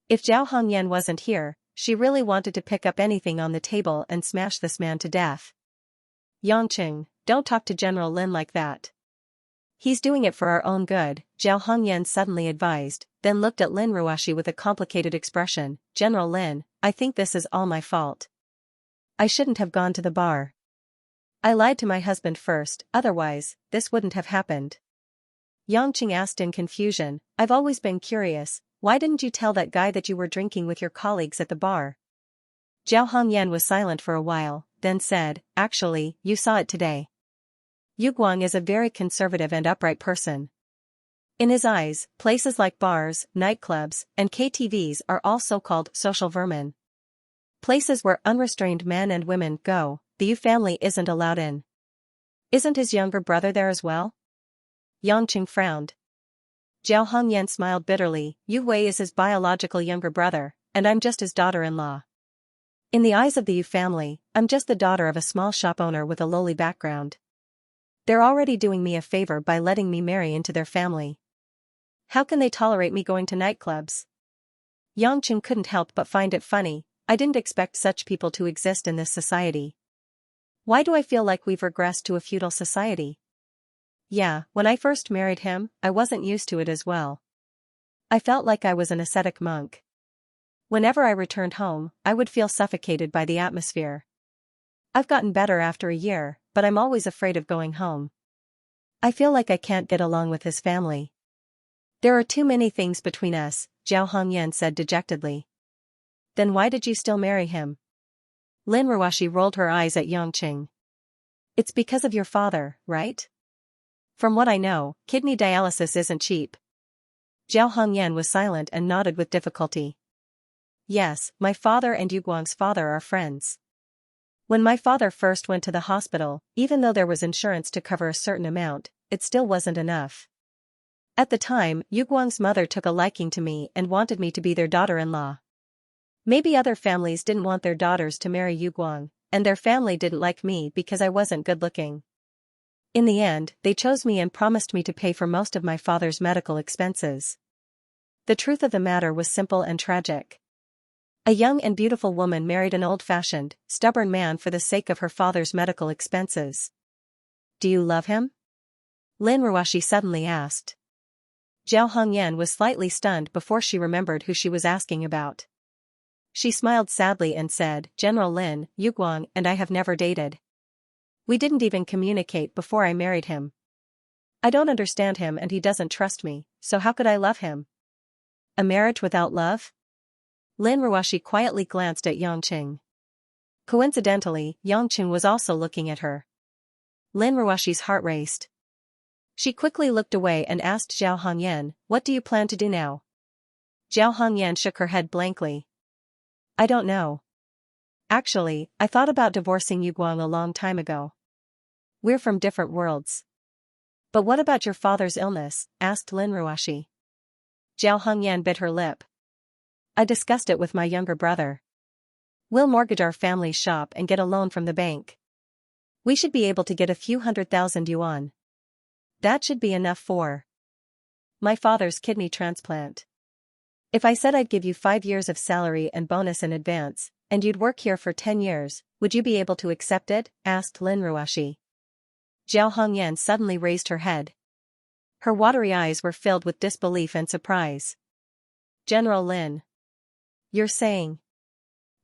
If Zhao Hongyan wasn't here, she really wanted to pick up anything on the table and smash this man to death. Yangqing, don't talk to General Lin like that. He's doing it for our own good, Zhao Hongyan suddenly advised, then looked at Lin Ruoxi with a complicated expression. General Lin, I think this is all my fault. I shouldn't have gone to the bar. I lied to my husband first, otherwise, this wouldn't have happened. Yangqing asked in confusion, I've always been curious, why didn't you tell that guy that you were drinking with your colleagues at the bar? Zhao Hongyan was silent for a while, then said, actually, you saw it today. Yu Guang is a very conservative and upright person. In his eyes, places like bars, nightclubs, and KTVs are all so-called social vermin. Places where unrestrained men and women go, the Yu family isn't allowed in. Isn't his younger brother there as well? Yangqing frowned. Zhao Hongyan smiled bitterly, Yu Wei is his biological younger brother, and I'm just his daughter-in-law. In the eyes of the Yu family, I'm just the daughter of a small shop owner with a lowly background. They're already doing me a favor by letting me marry into their family. How can they tolerate me going to nightclubs? Yangqing couldn't help but find it funny, I didn't expect such people to exist in this society. Why do I feel like we've regressed to a feudal society? Yeah, when I first married him, I wasn't used to it as well. I felt like I was an ascetic monk. Whenever I returned home, I would feel suffocated by the atmosphere. I've gotten better after a year, but I'm always afraid of going home. I feel like I can't get along with his family. There are too many things between us, Zhao Hongyan said dejectedly. Then why did you still marry him? Lin Ruoxi rolled her eyes at Yangqing. It's because of your father, right? From what I know, kidney dialysis isn't cheap. Zhao Hongyan was silent and nodded with difficulty. Yes, my father and Yu Guang's father are friends. When my father first went to the hospital, even though there was insurance to cover a certain amount, it still wasn't enough. At the time, Yu Guang's mother took a liking to me and wanted me to be their daughter-in-law. Maybe other families didn't want their daughters to marry Yu Guang, and their family didn't like me because I wasn't good-looking. In the end, they chose me and promised me to pay for most of my father's medical expenses. The truth of the matter was simple and tragic. A young and beautiful woman married an old-fashioned, stubborn man for the sake of her father's medical expenses. Do you love him? Lin Ruoxi suddenly asked. Zhao Hongyan was slightly stunned before she remembered who she was asking about. She smiled sadly and said, General Lin, Yu Guang and I have never dated. We didn't even communicate before I married him. I don't understand him and he doesn't trust me, so how could I love him? A marriage without love? Lin Ruoxi quietly glanced at Yangqing. Coincidentally, Yangqing was also looking at her. Lin Ruoxi's heart raced. She quickly looked away and asked Zhao Hongyan, what do you plan to do now? Zhao Hongyan shook her head blankly. I don't know. Actually, I thought about divorcing Yu Guang a long time ago. We're from different worlds. But what about your father's illness? Asked Lin Ruoxi. Zhao Hongyan bit her lip. I discussed it with my younger brother. We'll mortgage our family's shop and get a loan from the bank. We should be able to get a few 100,000 yuan. That should be enough for my father's kidney transplant. If I said I'd give you 5 years of salary and bonus in advance, and you'd work here for 10 years, would you be able to accept it? Asked Lin Ruoxi. Zhao Hongyan suddenly raised her head. Her watery eyes were filled with disbelief and surprise. General Lin. You're saying?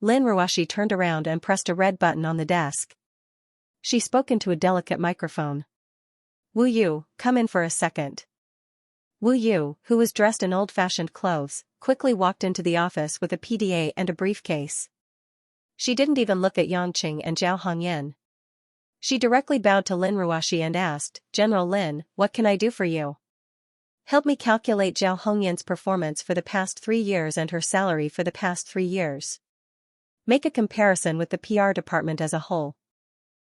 Lin Ruoxi turned around and pressed a red button on the desk. She spoke into a delicate microphone. Wu Yu, come in for a second. Wu Yu, who was dressed in old-fashioned clothes, quickly walked into the office with a PDA and a briefcase. She didn't even look at Yangqing and Zhao Hongyan. She directly bowed to Lin Ruoxi and asked, General Lin, what can I do for you? Help me calculate Zhao Hongyan's performance for the past 3 years and her salary for the past 3 years. Make a comparison with the PR department as a whole.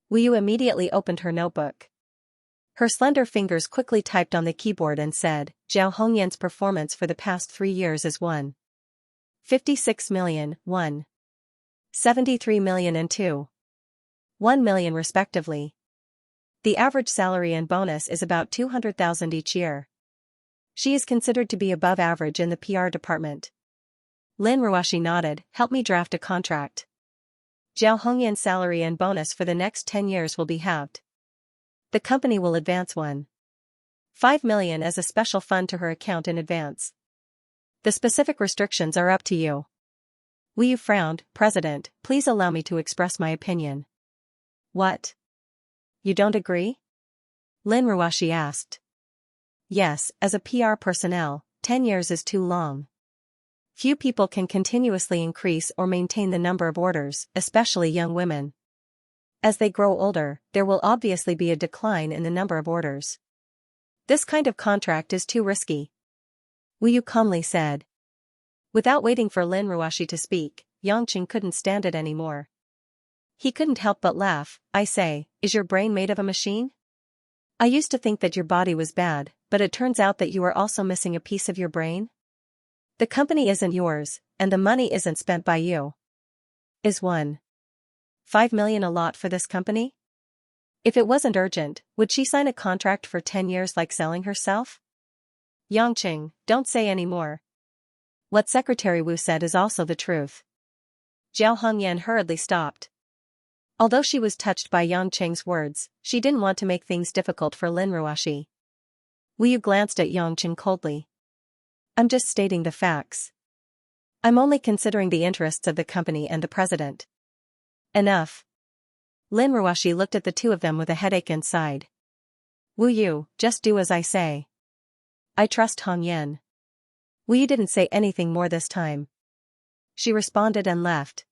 Wu Yu immediately opened her notebook. Her slender fingers quickly typed on the keyboard and said, Zhao Hongyan's performance for the past 3 years is 1.56 million, 1.73 million and 2.1 million respectively. The average salary and bonus is about 200,000 each year. She is considered to be above average in the PR department. Lin Ruoxi nodded, help me draft a contract. Zhao Hongyan's salary and bonus for the next 10 years will be halved. The company will advance 1.5 million as a special fund to her account in advance. The specific restrictions are up to you. Wu Yu frowned. President, please allow me to express my opinion. What? You don't agree? Lin Ruoshi asked. Yes, as a PR personnel, 10 years is too long. Few people can continuously increase or maintain the number of orders, especially young women. As they grow older, there will obviously be a decline in the number of orders. This kind of contract is too risky. Wu Yu calmly said. Without waiting for Lin Ruoshi to speak, Yangqing couldn't stand it anymore. He couldn't help but laugh. I say, is your brain made of a machine? I used to think that your body was bad, but it turns out that you are also missing a piece of your brain? The company isn't yours, and the money isn't spent by you. Is 1.5 million a lot for this company? If it wasn't urgent, would she sign a contract for 10 years like selling herself? Yangqing, don't say any more. What Secretary Wu said is also the truth. Zhao Hongyan hurriedly stopped. Although she was touched by Yangqing's words, she didn't want to make things difficult for Lin Ruoshi. Wu Yu glanced at Yangqing coldly. I'm just stating the facts. I'm only considering the interests of the company and the president. Enough. Lin Ruoshi looked at the two of them with a headache and sighed. Wu Yu, just do as I say. I trust Hongyan. Wu Yu didn't say anything more this time. She responded and left.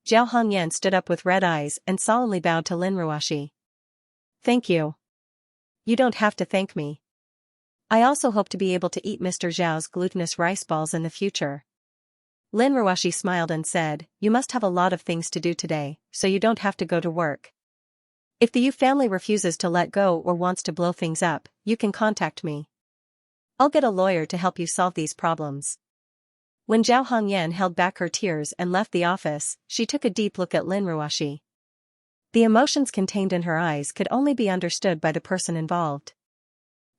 Zhao Hongyan stood up with red eyes and solemnly bowed to Lin Ruoshi. Thank you. You don't have to thank me. I also hope to be able to eat Mr. Zhao's glutinous rice balls in the future. Lin Ruoshi smiled and said, you must have a lot of things to do today, so you don't have to go to work. If the Yu family refuses to let go or wants to blow things up, you can contact me. I'll get a lawyer to help you solve these problems. When Zhao Hongyan held back her tears and left the office, she took a deep look at Lin Ruoshi. The emotions contained in her eyes could only be understood by the person involved.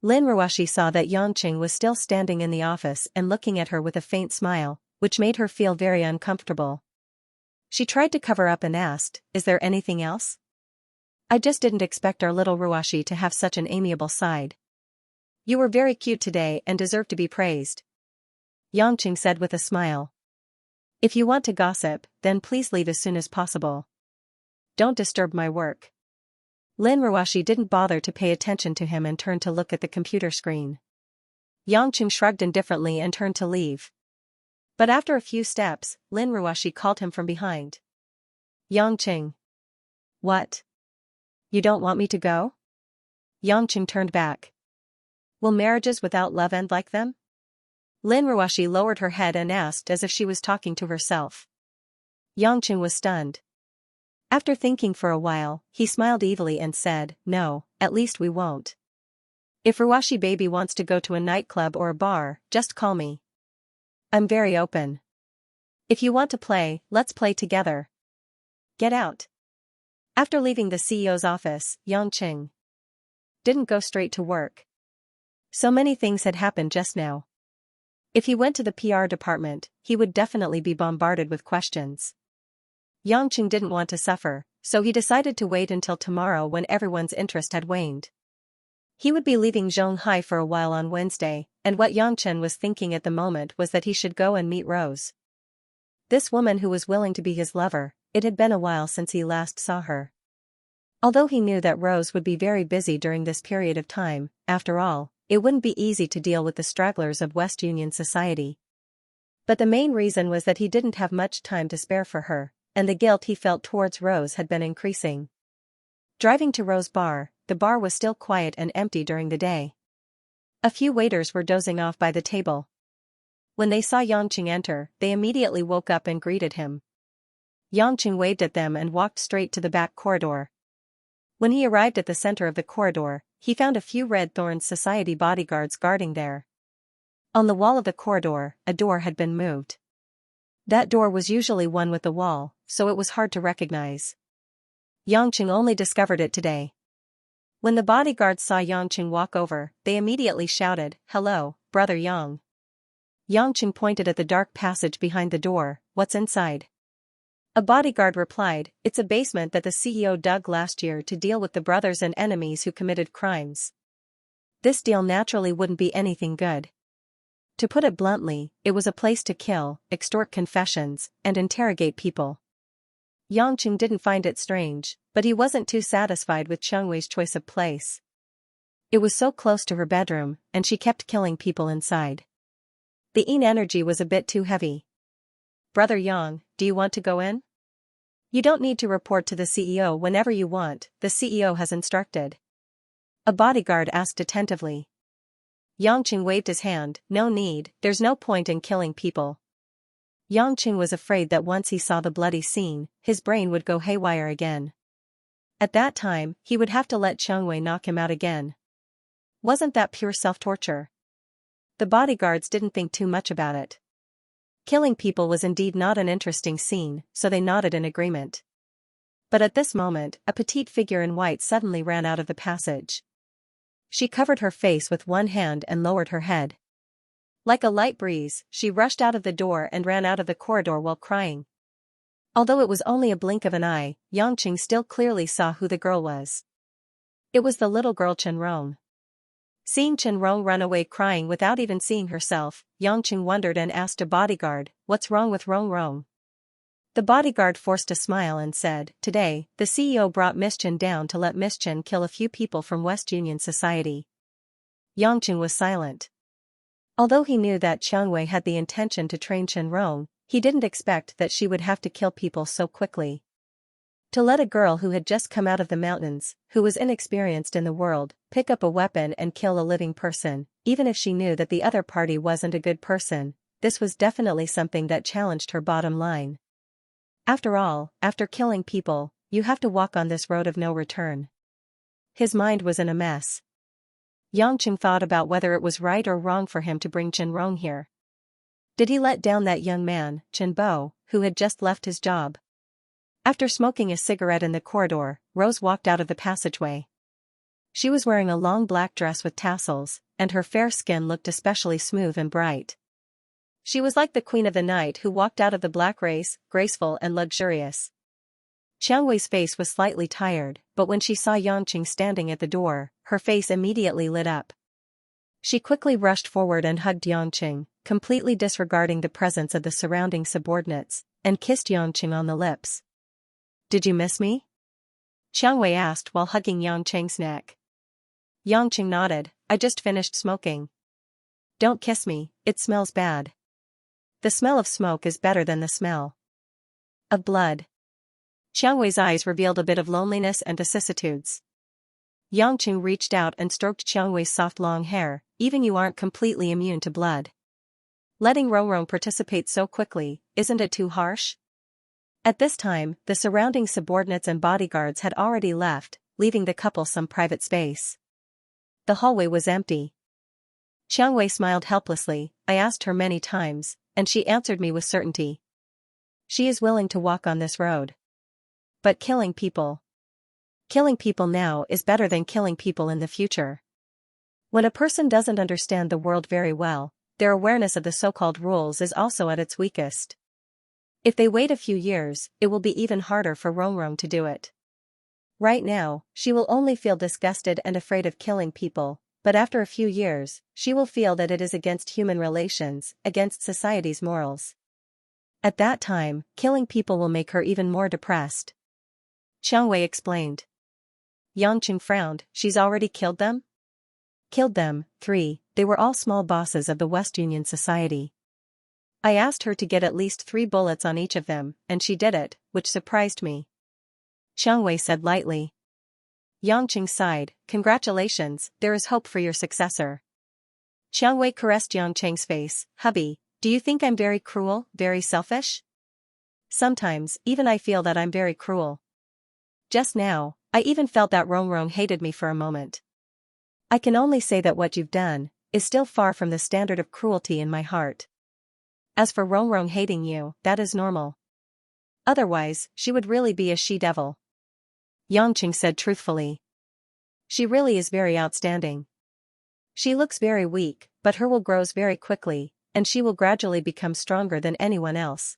Lin Ruoshi saw that Yangqing was still standing in the office and looking at her with a faint smile, which made her feel very uncomfortable. She tried to cover up and asked, is there anything else? I just didn't expect our little Ruoshi to have such an amiable side. You were very cute today and deserve to be praised. Yangqing said with a smile. If you want to gossip, then please leave as soon as possible. Don't disturb my work. Lin Ruoshi didn't bother to pay attention to him and turned to look at the computer screen. Yangqing shrugged indifferently and turned to leave. But after a few steps, Lin Ruoshi called him from behind. Yangqing. What? You don't want me to go? Yangqing turned back. Will marriages without love end like them? Lin Ruoshi lowered her head and asked as if she was talking to herself. Yangqing was stunned. After thinking for a while, he smiled evilly and said, no, at least we won't. If Ruoshi baby wants to go to a nightclub or a bar, just call me. I'm very open. If you want to play, let's play together. Get out. After leaving the CEO's office, Yangqing didn't go straight to work. So many things had happened just now. If he went to the PR department, he would definitely be bombarded with questions. Yangqing didn't want to suffer, so he decided to wait until tomorrow when everyone's interest had waned. He would be leaving Zhonghai for a while on Wednesday, and what Yangchen was thinking at the moment was that he should go and meet Rose. This woman who was willing to be his lover, it had been a while since he last saw her. Although he knew that Rose would be very busy during this period of time, after all, it wouldn't be easy to deal with the stragglers of West Union society. But the main reason was that he didn't have much time to spare for her, and the guilt he felt towards Rose had been increasing. Driving to Rose Bar, the bar was still quiet and empty during the day. A few waiters were dozing off by the table. When they saw Yangqing enter, they immediately woke up and greeted him. Yangqing waved at them and walked straight to the back corridor. When he arrived at the center of the corridor, he found a few Red Thorns Society bodyguards guarding there. On the wall of the corridor, a door had been moved. That door was usually one with the wall, so it was hard to recognize. Yangqing only discovered it today. When the bodyguards saw Yangqing walk over, they immediately shouted, "Hello, Brother Yang." Yangqing pointed at the dark passage behind the door. "What's inside?" A bodyguard replied, "It's a basement that the CEO dug last year to deal with the brothers and enemies who committed crimes. This deal naturally wouldn't be anything good. To put it bluntly, it was a place to kill, extort confessions, and interrogate people." Yangqing didn't find it strange, but he wasn't too satisfied with Chengwei's choice of place. It was so close to her bedroom, and she kept killing people inside. The Yin energy was a bit too heavy. "Brother Yang, do you want to go in? You don't need to report to the CEO whenever you want, the CEO has instructed." A bodyguard asked attentively. Yangqing waved his hand, "No need, there's no point in killing people." Yangqing was afraid that once he saw the bloody scene, his brain would go haywire again. At that time, he would have to let Chengwei knock him out again. Wasn't that pure self-torture? The bodyguards didn't think too much about it. Killing people was indeed not an interesting scene, so they nodded in agreement. But at this moment, a petite figure in white suddenly ran out of the passage. She covered her face with one hand and lowered her head. Like a light breeze, she rushed out of the door and ran out of the corridor while crying. Although it was only a blink of an eye, Yangqing still clearly saw who the girl was. It was the little girl Chenrong. Seeing Chenrong run away crying without even seeing herself, Yangqing wondered and asked a bodyguard, "What's wrong with Rong?" The bodyguard forced a smile and said, "Today, the CEO brought Miss Chen down to let Miss Chen kill a few people from West Union Society." Yangqing was silent. Although he knew that Chengwei had the intention to train Chenrong, he didn't expect that she would have to kill people so quickly. To let a girl who had just come out of the mountains, who was inexperienced in the world, pick up a weapon and kill a living person, even if she knew that the other party wasn't a good person, this was definitely something that challenged her bottom line. After all, after killing people, you have to walk on this road of no return. His mind was in a mess. Yangqing thought about whether it was right or wrong for him to bring Chenrong here. Did he let down that young man, Chen Bo, who had just left his job? After smoking a cigarette in the corridor, Rose walked out of the passageway. She was wearing a long black dress with tassels, and her fair skin looked especially smooth and bright. She was like the queen of the night who walked out of the black race, graceful and luxurious. Chengwei's face was slightly tired, but when she saw Yangqing standing at the door, her face immediately lit up. She quickly rushed forward and hugged Yangqing, completely disregarding the presence of the surrounding subordinates, and kissed Yangqing on the lips. "Did you miss me?" Chengwei asked while hugging Yangqing's neck. Yangqing nodded, "I just finished smoking." "Don't kiss me, it smells bad." "The smell of smoke is better than the smell of blood." Chengwei's eyes revealed a bit of loneliness and vicissitudes. Yangqing reached out and stroked Chengwei's soft long hair, "Even you aren't completely immune to blood. Letting Rong participate so quickly, isn't it too harsh?" At this time, the surrounding subordinates and bodyguards had already left, leaving the couple some private space. The hallway was empty. Chengwei smiled helplessly, "I asked her many times, and she answered me with certainty. She is willing to walk on this road. But killing people now is better than killing people in the future." When a person doesn't understand the world very well, their awareness of the so-called rules is also at its weakest. If they wait a few years, it will be even harder for Rong to do it. Right now, she will only feel disgusted and afraid of killing people, but after a few years, she will feel that it is against human relations, against society's morals. At that time, killing people will make her even more depressed. Chengwei explained. Yangqing frowned, "She's already killed them?" "Killed them, 3, they were all small bosses of the West Union Society. I asked her to get at least 3 bullets on each of them, and she did it, which surprised me." Chengwei said lightly. Yangqing sighed, "Congratulations, there is hope for your successor." Chengwei caressed Yangqing's face, "Hubby, do you think I'm very cruel, very selfish?" "Sometimes, even I feel that I'm very cruel. Just now, I even felt that Rong hated me for a moment. I can only say that what you've done is still far from the standard of cruelty in my heart. As for Rong hating you, that is normal. Otherwise, she would really be a she-devil." Yangqing said truthfully. "She really is very outstanding. She looks very weak, but her will grows very quickly, and she will gradually become stronger than anyone else.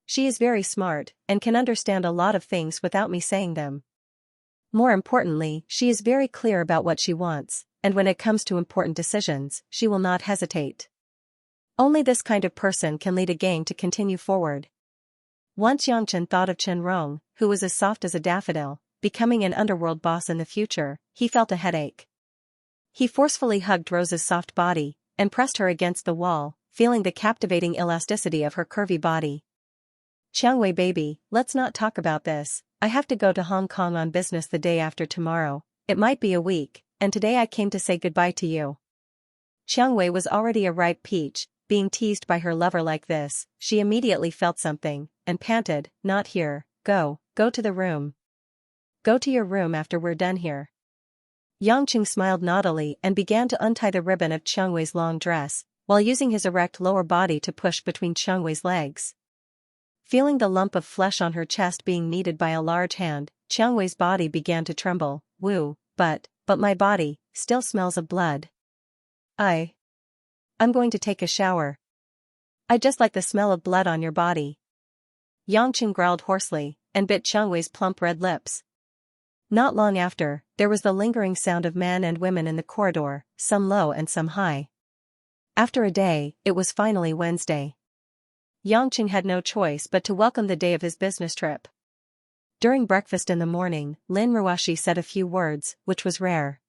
She is very smart and can understand a lot of things without me saying them. More importantly, she is very clear about what she wants, and when it comes to important decisions, she will not hesitate. Only this kind of person can lead a gang to continue forward. Once Xianxia thought of Chen Rong, who was as soft as a daffodil, becoming an underworld boss in the future, he felt a headache. He forcefully hugged Rose's soft body, and pressed her against the wall, feeling the captivating elasticity of her curvy body. Xiangwei baby, let's not talk about this. I have to go to Hong Kong on business the day after tomorrow. It might be a week, and today I came to say goodbye to you. Xiangwei was already a ripe peach. Being teased by her lover like this, she immediately felt something, and panted, not here, go to the room. Go to your room after we're done here. Yangqing smiled naughtily and began to untie the ribbon of Qiangwei's long dress, while using his erect lower body to push between Qiangwei's legs. Feeling the lump of flesh on her chest being kneaded by a large hand, Qiangwei's body began to tremble. Woo, but my body still smells of blood. I'm going to take a shower. I just like the smell of blood on your body. Yangqing growled hoarsely, and bit Qiangwei's plump red lips. Not long after, there was the lingering sound of men and women in the corridor, some low and some high. After a day, it was finally Wednesday. Yangqing had no choice but to welcome the day of his business trip. During breakfast in the morning, Lin Ruoshi said a few words, which was rare.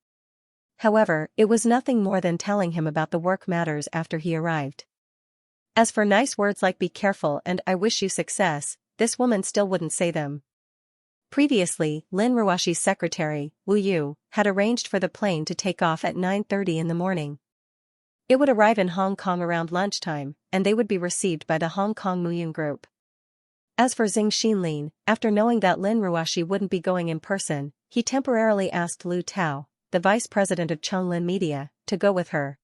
However, it was nothing more than telling him about the work matters after he arrived. As for nice words like be careful and I wish you success, this woman still wouldn't say them. Previously, Lin Ruoshi's secretary, Wu Yu, had arranged for the plane to take off at 9:30 in the morning. It would arrive in Hong Kong around lunchtime, and they would be received by the Hong Kong Muyun Group. As for Xing Xinlin, after knowing that Lin Ruoshi wouldn't be going in person, he temporarily asked Lu Tao, the vice president of Chonglin Media, to go with her.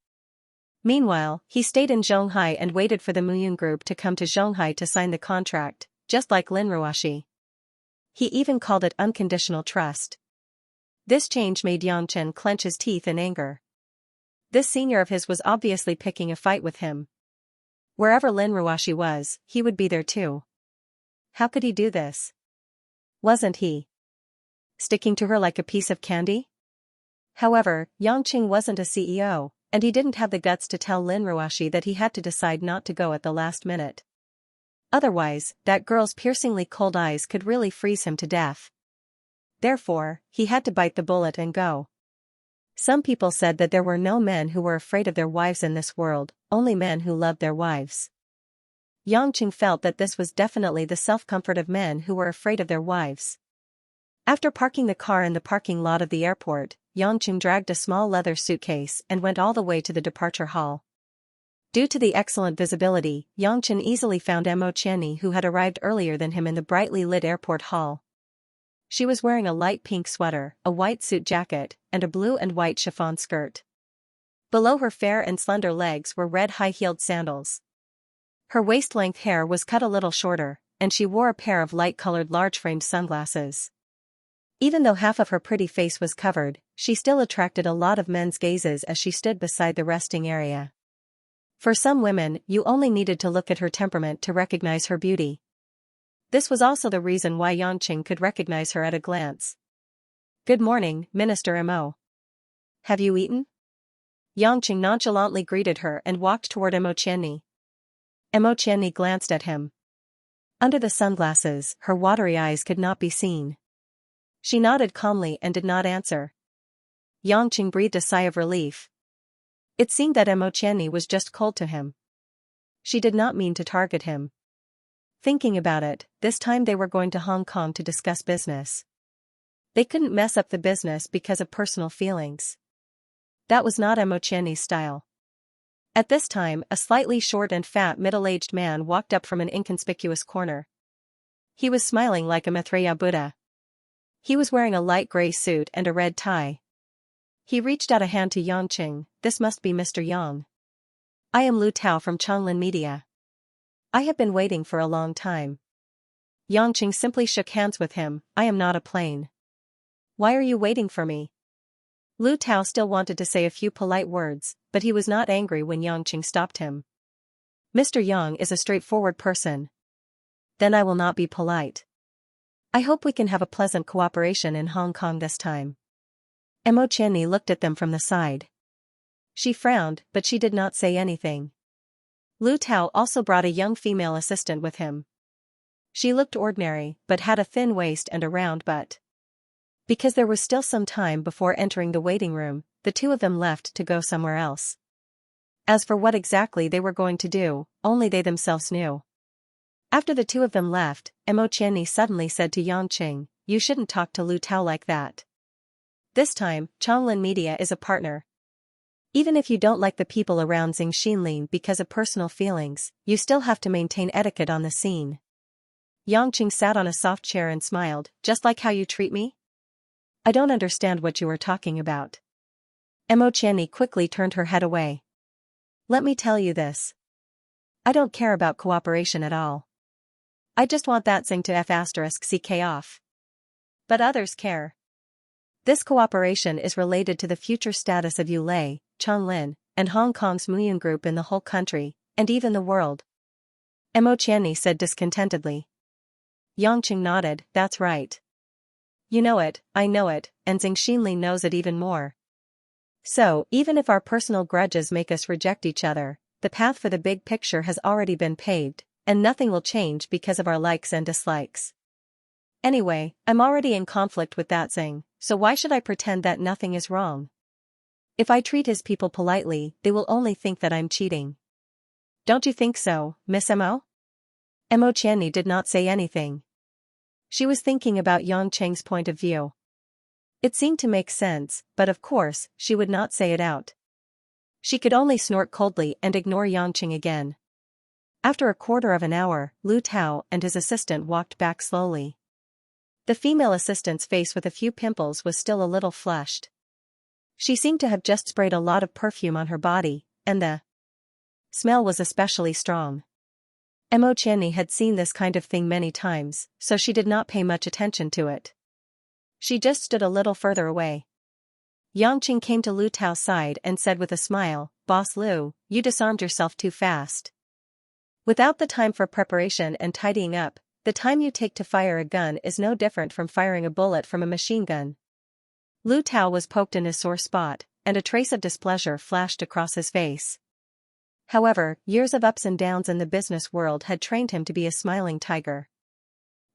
Meanwhile, he stayed in Zhonghai and waited for the Muyun Group to come to Zhonghai to sign the contract, just like Lin Ruoshi. He even called it unconditional trust. This change made Yangqing clench his teeth in anger. This senior of his was obviously picking a fight with him. Wherever Lin Ruoshi was, he would be there too. How could he do this? Wasn't he sticking to her like a piece of candy? However, Yangqing wasn't a CEO, and he didn't have the guts to tell Lin Ruoshi that he had to decide not to go at the last minute. Otherwise, that girl's piercingly cold eyes could really freeze him to death. Therefore, he had to bite the bullet and go. Some people said that there were no men who were afraid of their wives in this world, only men who loved their wives. Yangqing felt that this was definitely the self-comfort of men who were afraid of their wives. After parking the car in the parking lot of the airport, Yangqing dragged a small leather suitcase and went all the way to the departure hall. Due to the excellent visibility, Yangqing easily found Mo Qianni, who had arrived earlier than him in the brightly lit airport hall. She was wearing a light pink sweater, a white suit jacket, and a blue and white chiffon skirt. Below her fair and slender legs were red high-heeled sandals. Her waist-length hair was cut a little shorter, and she wore a pair of light-colored large-framed sunglasses. Even though half of her pretty face was covered, she still attracted a lot of men's gazes as she stood beside the resting area. For some women, you only needed to look at her temperament to recognize her beauty. This was also the reason why Yangqing could recognize her at a glance. "Good morning, Minister Mo. Have you eaten?" Yangqing nonchalantly greeted her and walked toward Mo Qianni. Mo Qianni glanced at him. Under the sunglasses, her watery eyes could not be seen. She nodded calmly and did not answer. Yangqing breathed a sigh of relief. It seemed that Mo Qianni was just cold to him. She did not mean to target him. Thinking about it, this time they were going to Hong Kong to discuss business. They couldn't mess up the business because of personal feelings. That was not Mo Qianni's style. At this time, a slightly short and fat middle-aged man walked up from an inconspicuous corner. He was smiling like a Maitreya Buddha. He was wearing a light gray suit and a red tie. He reached out a hand to Yangqing. "This must be Mr. Yang. I am Lu Tao from Chonglin Media. I have been waiting for a long time." Yangqing simply shook hands with him. "I am not a plane. Why are you waiting for me?" Lu Tao still wanted to say a few polite words, but he was not angry when Yangqing stopped him. "Mr. Yang is a straightforward person. then I will not be polite. I hope we can have a pleasant cooperation in Hong Kong this time. Mo Qianni looked at them from the side. She frowned, but she did not say anything. Lu Tao also brought a young female assistant with him. She looked ordinary, but had a thin waist and a round butt. Because there was still some time before entering the waiting room, the two of them left to go somewhere else. As for what exactly they were going to do, only they themselves knew. After the two of them left, Mo Qianni suddenly said to Yangqing, "You shouldn't talk to Lu Tao like that. This time, Chonglin Media is a partner. Even if you don't like the people around Xinxinlin because of personal feelings, you still have to maintain etiquette on the scene." Yangqing sat on a soft chair and smiled, "Just like how you treat me? I don't understand what you are talking about." Mo Qianni quickly turned her head away. "Let me tell you this. I don't care about cooperation at all. I just want that Xing to F***ck off. But others care. This cooperation is related to the future status of Yulei, Chonglin, and Hong Kong's Muyun Group in the whole country, and even the world." Mo Qianni said discontentedly. Yangqing nodded, "That's right. You know it, I know it, and Xinxinli knows it even more. So, even if our personal grudges make us reject each other, the path for the big picture has already been paved, and nothing will change because of our likes and dislikes. Anyway, I'm already in conflict with that Xing, so why should I pretend that nothing is wrong? If I treat his people politely, they will only think that I'm cheating. Don't you think so, Miss Mo?" Mo Qianni did not say anything. She was thinking about Yangqing's point of view. It seemed to make sense, but of course, she would not say it out. She could only snort coldly and ignore Yangqing again. After a quarter of an hour, Lu Tao and his assistant walked back slowly. The female assistant's face with a few pimples was still a little flushed. She seemed to have just sprayed a lot of perfume on her body, and the smell was especially strong. Mo Qianni had seen this kind of thing many times, so she did not pay much attention to it. She just stood a little further away. Yangqing came to Lu Tao's side and said with a smile, "Boss Lu, you disarmed yourself too fast. Without the time for preparation and tidying up, the time you take to fire a gun is no different from firing a bullet from a machine gun." Lu Tao was poked in his sore spot, and a trace of displeasure flashed across his face. However, years of ups and downs in the business world had trained him to be a smiling tiger.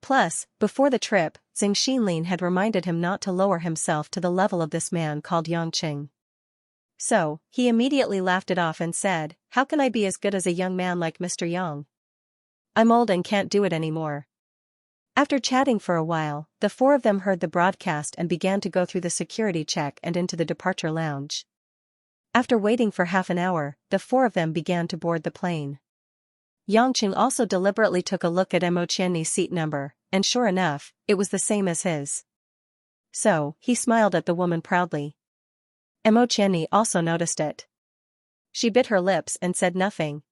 Plus, before the trip, Xinxinlin had reminded him not to lower himself to the level of this man called Yangqing. So, he immediately laughed it off and said, "How can I be as good as a young man like Mr. Yang? I'm old and can't do it anymore." After chatting for a while, the four of them heard the broadcast and began to go through the security check and into the departure lounge. After waiting for half an hour, the four of them began to board the plane. Yangqing also deliberately took a look at Mo Qianni's seat number, and sure enough, it was the same as his. So, he smiled at the woman proudly. Mo Qianni also noticed it. She bit her lips and said nothing.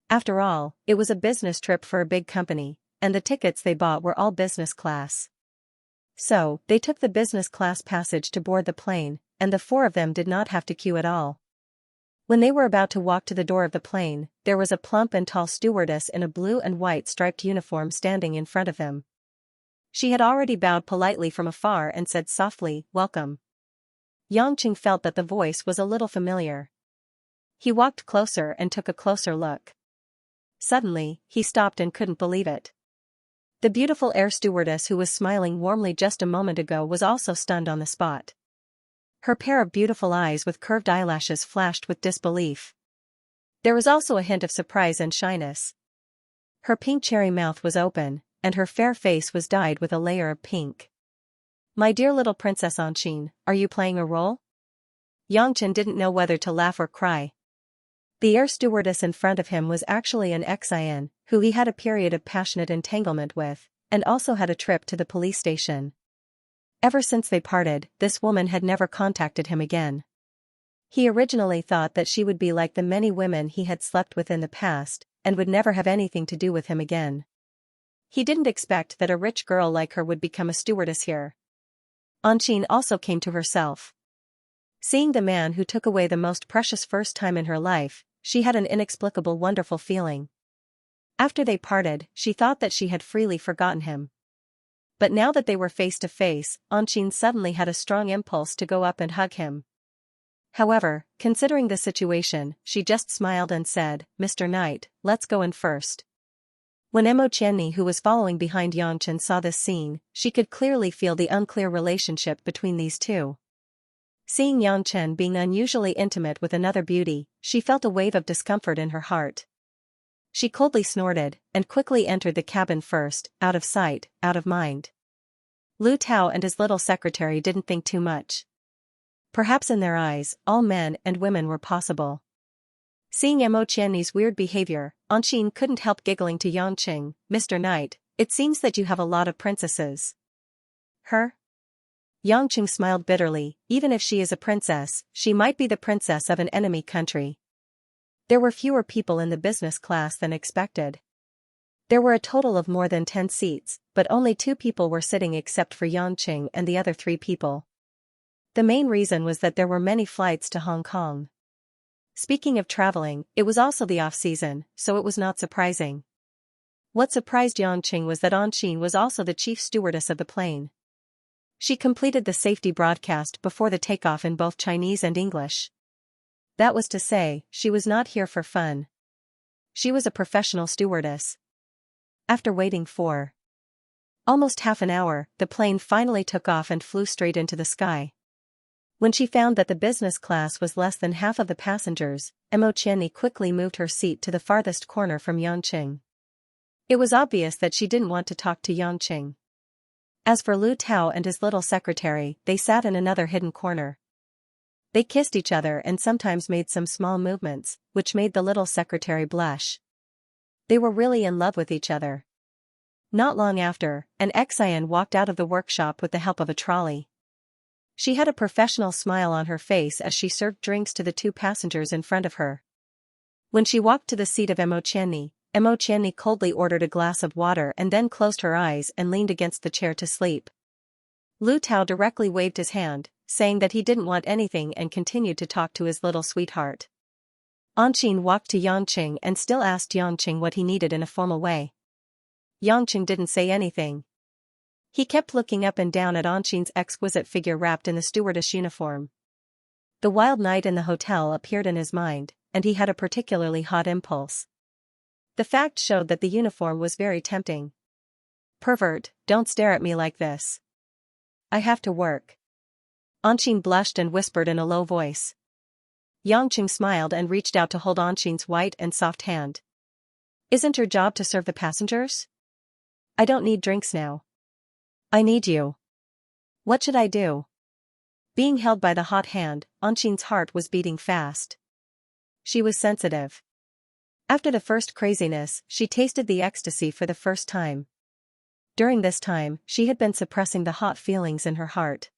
After all, it was a business trip for a big company, and the tickets they bought were all business class. So, they took the business class passage to board the plane, and the four of them did not have to queue at all. When they were about to walk to the door of the plane, there was a plump and tall stewardess in a blue and white striped uniform standing in front of him. She had already bowed politely from afar and said softly, "Welcome." Yangqing felt that the voice was a little familiar. He walked closer and took a closer look. Suddenly, he stopped and couldn't believe it. The beautiful air stewardess who was smiling warmly just a moment ago was also stunned on the spot. Her pair of beautiful eyes with curved eyelashes flashed with disbelief. There was also a hint of surprise and shyness. Her pink cherry mouth was open, and her fair face was dyed with a layer of pink. "My dear little Princess Anqin, are you playing a role?" Yangqin didn't know whether to laugh or cry. The air stewardess in front of him was actually an ex-IN, who he had a period of passionate entanglement with, and also had a trip to the police station. Ever since they parted, this woman had never contacted him again. He originally thought that she would be like the many women he had slept with in the past, and would never have anything to do with him again. He didn't expect that a rich girl like her would become a stewardess here. Anqin also came to herself. Seeing the man who took away the most precious first time in her life, she had an inexplicable wonderful feeling. After they parted, she thought that she had freely forgotten him. But now that they were face to face, Anqin suddenly had a strong impulse to go up and hug him. However, considering the situation, she just smiled and said, "Mr. Knight, let's go in first." When Emo Qianni, who was following behind Yangchen, saw this scene, she could clearly feel the unclear relationship between these two. Seeing Yangchen being unusually intimate with another beauty, she felt a wave of discomfort in her heart. She coldly snorted, and quickly entered the cabin first, out of sight, out of mind. Lu Tao and his little secretary didn't think too much. Perhaps in their eyes, all men and women were possible. Seeing Emo Qianni's weird behavior, Anqin couldn't help giggling to Yangqing, "Mr. Knight, it seems that you have a lot of princesses." Her? Yangqing smiled bitterly. Even if she is a princess, she might be the princess of an enemy country. There were fewer people in the business class than expected. There were a total of more than 10 seats, but only 2 people were sitting except for Yangqing and the other 3 people. The main reason was that there were many flights to Hong Kong. Speaking of traveling, it was also the off-season, so it was not surprising. What surprised Yangqing was that Anqin was also the chief stewardess of the plane. She completed the safety broadcast before the takeoff in both Chinese and English. That was to say, she was not here for fun. She was a professional stewardess. After waiting for almost half an hour, the plane finally took off and flew straight into the sky. When she found that the business class was less than half of the passengers, Emo Qianni quickly moved her seat to the farthest corner from Yangqing. It was obvious that she didn't want to talk to Yangqing. As for Lu Tao and his little secretary, they sat in another hidden corner. They kissed each other and sometimes made some small movements, which made the little secretary blush. They were really in love with each other. Not long after, an Xian walked out of the workshop with the help of a trolley. She had a professional smile on her face as she served drinks to the 2 passengers in front of her. When she walked to the seat of Emo Qianni coldly ordered a glass of water and then closed her eyes and leaned against the chair to sleep. Lu Tao directly waved his hand, saying that he didn't want anything and continued to talk to his little sweetheart. Anqin walked to Yangqing and still asked Yangqing what he needed in a formal way. Yangqing didn't say anything. He kept looking up and down at Anqin's exquisite figure wrapped in the stewardess uniform. The wild night in the hotel appeared in his mind, and he had a particularly hot impulse. The fact showed that the uniform was very tempting. "Pervert, don't stare at me like this. I have to work." Anqin blushed and whispered in a low voice. Yangqing smiled and reached out to hold Anqin's white and soft hand. "Isn't your job to serve the passengers? I don't need drinks now. I need you. What should I do?" Being held by the hot hand, Anqin's heart was beating fast. She was sensitive. After the first craziness, she tasted the ecstasy for the first time. During this time, she had been suppressing the hot feelings in her heart.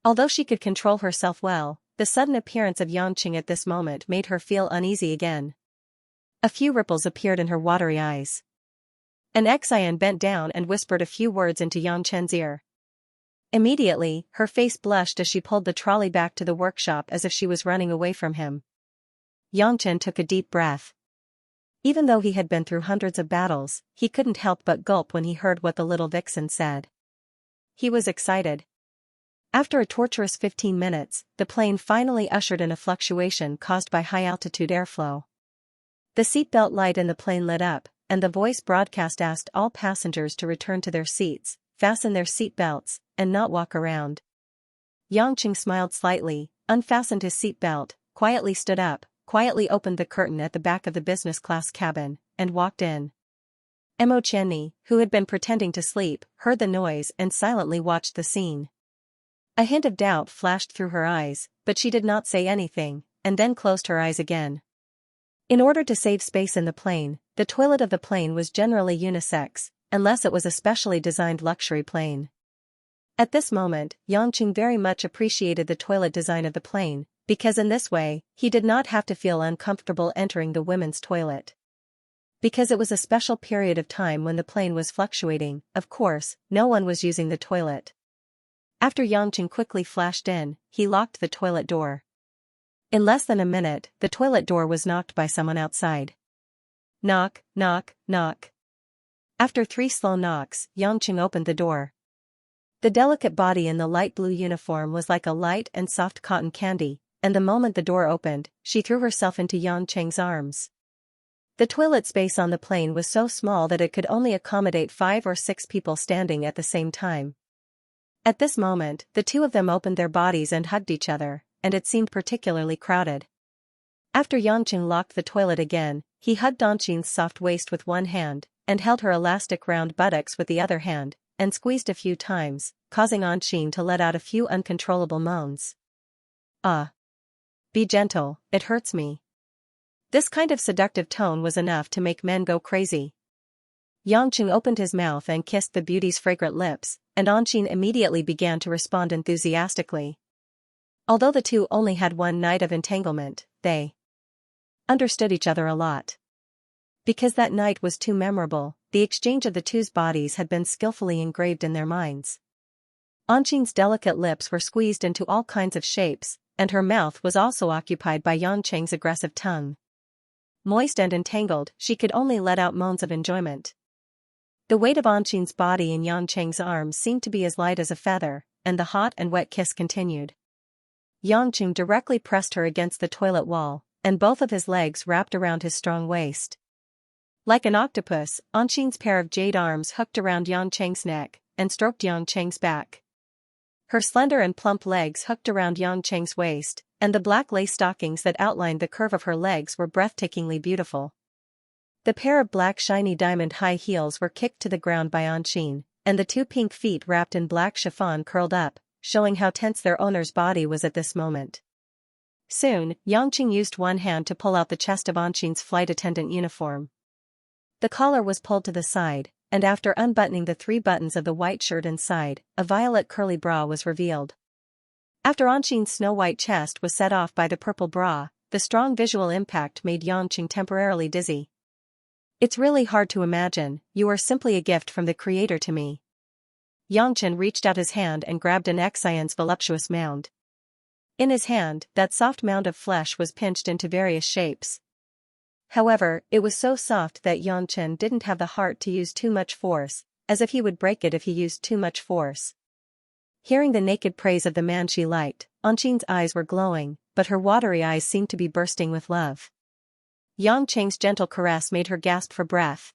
Although she could control herself well, the sudden appearance of Yangqing at this moment made her feel uneasy again. A few ripples appeared in her watery eyes. An Xian bent down and whispered a few words into Yangchen's ear. Immediately, her face blushed as she pulled the trolley back to the workshop as if she was running away from him. Yangchen took a deep breath. Even though he had been through hundreds of battles, he couldn't help but gulp when he heard what the little vixen said. He was excited. After a torturous 15 minutes, the plane finally ushered in a fluctuation caused by high-altitude airflow. The seatbelt light in the plane lit up, and the voice broadcast asked all passengers to return to their seats, fasten their seat belts, and not walk around. Yangqing smiled slightly, unfastened his seat belt, quietly stood up, quietly opened the curtain at the back of the business class cabin, and walked in. Emo Qianni, who had been pretending to sleep, heard the noise and silently watched the scene. A hint of doubt flashed through her eyes, but she did not say anything, and then closed her eyes again. In order to save space in the plane, the toilet of the plane was generally unisex, unless it was a specially designed luxury plane. At this moment, Yangqing very much appreciated the toilet design of the plane, because in this way, he did not have to feel uncomfortable entering the women's toilet. Because it was a special period of time when the plane was fluctuating, of course, no one was using the toilet. After Yangqing quickly flashed in, he locked the toilet door. In less than a minute, the toilet door was knocked by someone outside. Knock, knock, knock. After 3 slow knocks, Xianxia opened the door. The delicate body in the light blue uniform was like a light and soft cotton candy, and the moment the door opened, she threw herself into Xianxia's arms. The toilet space on the plane was so small that it could only accommodate 5 or 6 people standing at the same time. At this moment, the two of them opened their bodies and hugged each other, and it seemed particularly crowded. After Xianxia locked the toilet again, he hugged Anqing's soft waist with one hand, and held her elastic round buttocks with the other hand, and squeezed a few times, causing Anqing to let out a few uncontrollable moans. Ah! Be gentle, it hurts me. This kind of seductive tone was enough to make men go crazy. Xianxia opened his mouth and kissed the beauty's fragrant lips, and Anqing immediately began to respond enthusiastically. Although the two only had one night of entanglement, they understood each other a lot. Because that night was too memorable, the exchange of the two's bodies had been skillfully engraved in their minds. Anqing's delicate lips were squeezed into all kinds of shapes, and her mouth was also occupied by Xianxing's aggressive tongue. Moist and entangled, she could only let out moans of enjoyment. The weight of Anqing's body in Xianxing's arms seemed to be as light as a feather, and the hot and wet kiss continued. Xianxing directly pressed her against the toilet wall, and both of his legs wrapped around his strong waist. Like an octopus, Anqing's pair of jade arms hooked around Xianxing's neck, and stroked Xianxing's back. Her slender and plump legs hooked around Xianxing's waist, and the black lace stockings that outlined the curve of her legs were breathtakingly beautiful. The pair of black shiny diamond high heels were kicked to the ground by Anqing, and the 2 pink feet wrapped in black chiffon curled up, showing how tense their owner's body was at this moment. Soon, Xianxing used one hand to pull out the chest of Anqing's flight attendant uniform. The collar was pulled to the side, and after unbuttoning the 3 buttons of the white shirt inside, a violet curly bra was revealed. After Anqing's snow-white chest was set off by the purple bra, the strong visual impact made Xianxing temporarily dizzy. It's really hard to imagine, you are simply a gift from the Creator to me. Xianxing reached out his hand and grabbed an Xian's voluptuous mound. In his hand, that soft mound of flesh was pinched into various shapes. However, it was so soft that Xianxing didn't have the heart to use too much force, as if he would break it if he used too much force. Hearing the naked praise of the man she liked, Anqing's eyes were glowing, but her watery eyes seemed to be bursting with love. Xianxing's gentle caress made her gasp for breath.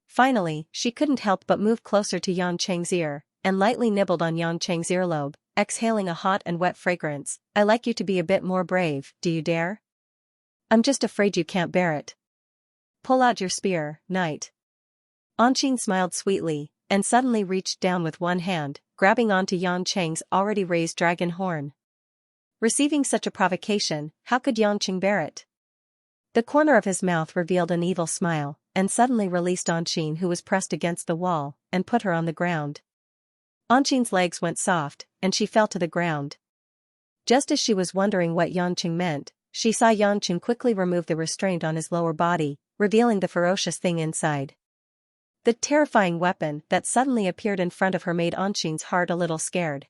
Finally, she couldn't help but move closer to Xianxing's ear, and lightly nibbled on Xianxing's earlobe, exhaling a hot and wet fragrance. I like you to be a bit more brave, do you dare? I'm just afraid you can't bear it. Pull out your spear, knight. Anqing smiled sweetly, and suddenly reached down with one hand, grabbing onto Xianxing's already raised dragon horn. Receiving such a provocation, how could Xianxing bear it? The corner of his mouth revealed an evil smile, and suddenly released Anqing, who was pressed against the wall, and put her on the ground. Anqing's legs went soft, and she fell to the ground. Just as she was wondering what Xianxing meant, she saw Xianxing quickly remove the restraint on his lower body, revealing the ferocious thing inside. The terrifying weapon that suddenly appeared in front of her made Anqing's heart a little scared.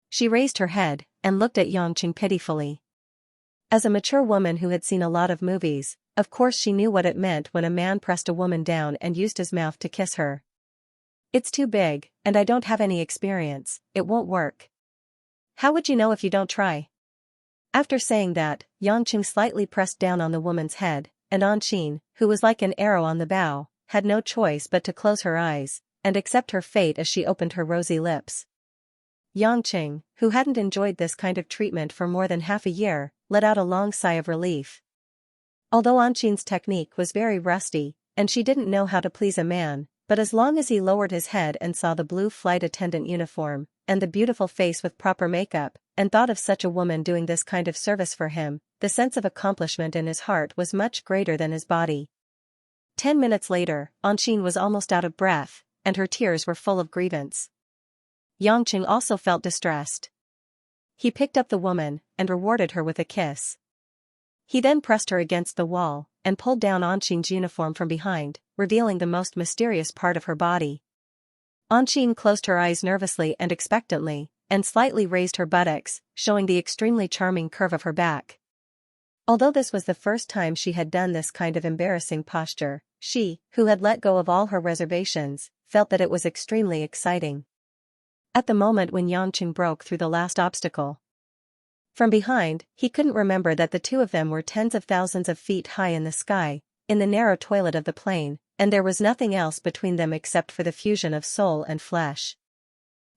She raised her head, and looked at Xianxing pitifully. As a mature woman who had seen a lot of movies, of course she knew what it meant when a man pressed a woman down and used his mouth to kiss her. It's too big, and I don't have any experience, it won't work. How would you know if you don't try? After saying that, Xianxing slightly pressed down on the woman's head, and Anqing, who was like an arrow on the bow, had no choice but to close her eyes, and accept her fate as she opened her rosy lips. Xianxing, who hadn't enjoyed this kind of treatment for more than half a year, let out a long sigh of relief. Although Anqing's technique was very rusty, and she didn't know how to please a man, but as long as he lowered his head and saw the blue flight attendant uniform, and the beautiful face with proper makeup, and thought of such a woman doing this kind of service for him, the sense of accomplishment in his heart was much greater than his body. 10 minutes later, Anqing was almost out of breath, and her tears were full of grievance. Xianxing also felt distressed. He picked up the woman, and rewarded her with a kiss. He then pressed her against the wall, and pulled down Anqing's uniform from behind, revealing the most mysterious part of her body. Anqing closed her eyes nervously and expectantly, and slightly raised her buttocks, showing the extremely charming curve of her back. Although this was the first time she had done this kind of embarrassing posture, she, who had let go of all her reservations, felt that it was extremely exciting. At the moment when Yangqing broke through the last obstacle, from behind, he couldn't remember that the two of them were tens of thousands of feet high in the sky, in the narrow toilet of the plane, and there was nothing else between them except for the fusion of soul and flesh.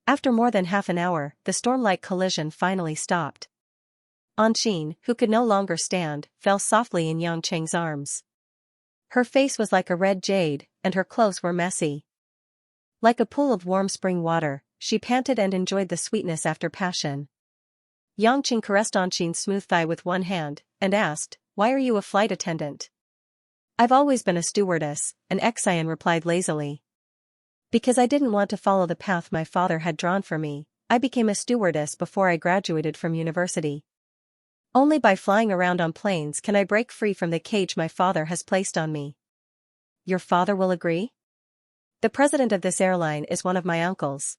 After more than half an hour, the storm-like collision finally stopped. Anqing, who could no longer stand, fell softly in Yangqing's arms. Her face was like a red jade, and her clothes were messy. Like a pool of warm spring water, she panted and enjoyed the sweetness after passion. Yangqing caressed Anqing's smooth thigh with one hand, and asked, "Why are you a flight attendant?" "I've always been a stewardess," an Xian replied lazily. "Because I didn't want to follow the path my father had drawn for me, I became a stewardess before I graduated from university. Only by flying around on planes can I break free from the cage my father has placed on me." "Your father will agree?" "The president of this airline is one of my uncles.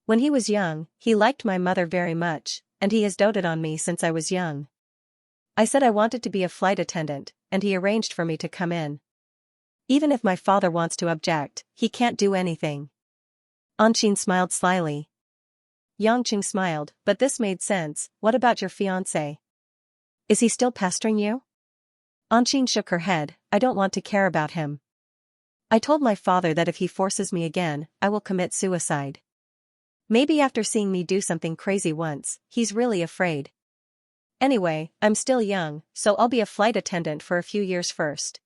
When he was young, he liked my mother very much, and he has doted on me since I was young. I said I wanted to be a flight attendant, and he arranged for me to come in. Even if my father wants to object, he can't do anything." Anqing smiled slyly. Yangqing smiled, but this made sense. "What about your fiancé? Is he still pestering you?" Anqing shook her head. "I don't want to care about him. I told my father that if he forces me again, I will commit suicide. Maybe after seeing me do something crazy once, he's really afraid. Anyway, I'm still young, so I'll be a flight attendant for a few years first.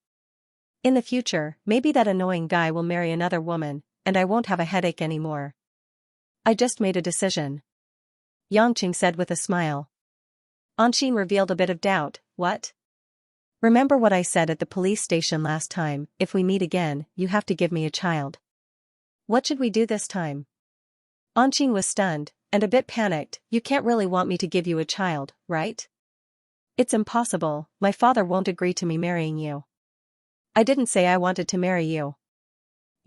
In the future, maybe that annoying guy will marry another woman, and I won't have a headache anymore. I just made a decision," Yangqing said with a smile. Anqing revealed a bit of doubt. "What?" "Remember what I said at the police station last time, if we meet again, you have to give me a child." "What should we do this time?" Anqing was stunned, and a bit panicked. "You can't really want me to give you a child, right?" "It's impossible, my father won't agree to me marrying you." "I didn't say I wanted to marry you,"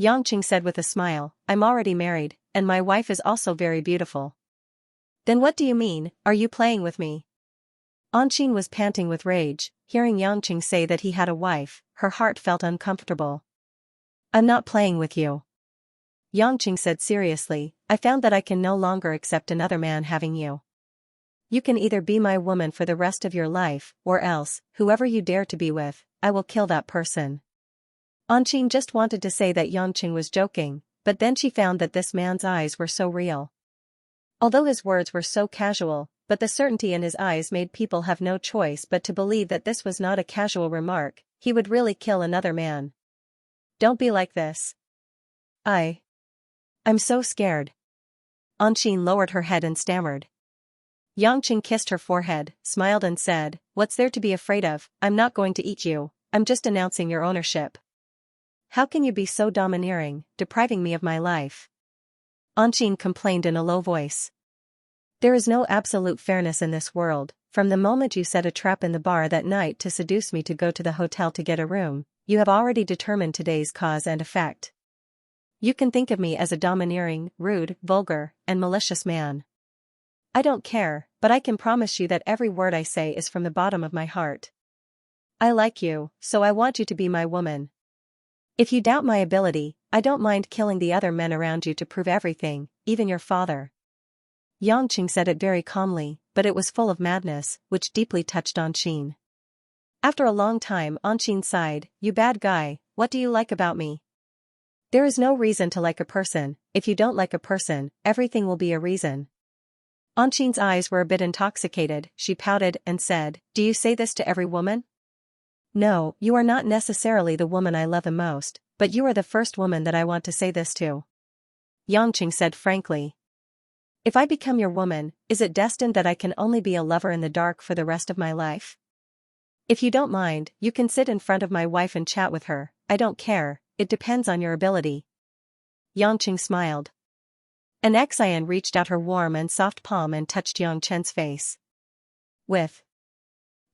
Yangqing said with a smile. "I'm already married, and my wife is also very beautiful." "Then what do you mean? Are you playing with me?" Anqing was panting with rage. Hearing Yangqing say that he had a wife, her heart felt uncomfortable. "I'm not playing with you," Yangqing said seriously. "I found that I can no longer accept another man having you. You can either be my woman for the rest of your life, or else, whoever you dare to be with, I will kill that person." Anqing just wanted to say that Yangqing was joking, but then she found that this man's eyes were so real. Although his words were so casual, but the certainty in his eyes made people have no choice but to believe that this was not a casual remark. He would really kill another man. "Don't be like this. I'm so scared." Anqing lowered her head and stammered. Yangqing kissed her forehead, smiled and said, "What's there to be afraid of? I'm not going to eat you, I'm just announcing your ownership." "How can you be so domineering, depriving me of my life?" Anqing complained in a low voice. "There is no absolute fairness in this world. From the moment you set a trap in the bar that night to seduce me to go to the hotel to get a room, you have already determined today's cause and effect. You can think of me as a domineering, rude, vulgar, and malicious man. I don't care, but I can promise you that every word I say is from the bottom of my heart. I like you, so I want you to be my woman. If you doubt my ability, I don't mind killing the other men around you to prove everything, even your father." Yangqing said it very calmly, but it was full of madness, which deeply touched Anqing. After a long time Anqing sighed. "You bad guy, what do you like about me?" "There is no reason to like a person. If you don't like a person, everything will be a reason." Anqing's eyes were a bit intoxicated. She pouted and said, "Do you say this to every woman?" "No, you are not necessarily the woman I love the most, but you are the first woman that I want to say this to," Yangqing said frankly. "If I become your woman, is it destined that I can only be a lover in the dark for the rest of my life? If you don't mind, you can sit in front of my wife and chat with her. I don't care, it depends on your ability." Yangqing smiled. An Xian reached out her warm and soft palm and touched Yang Chen's face. With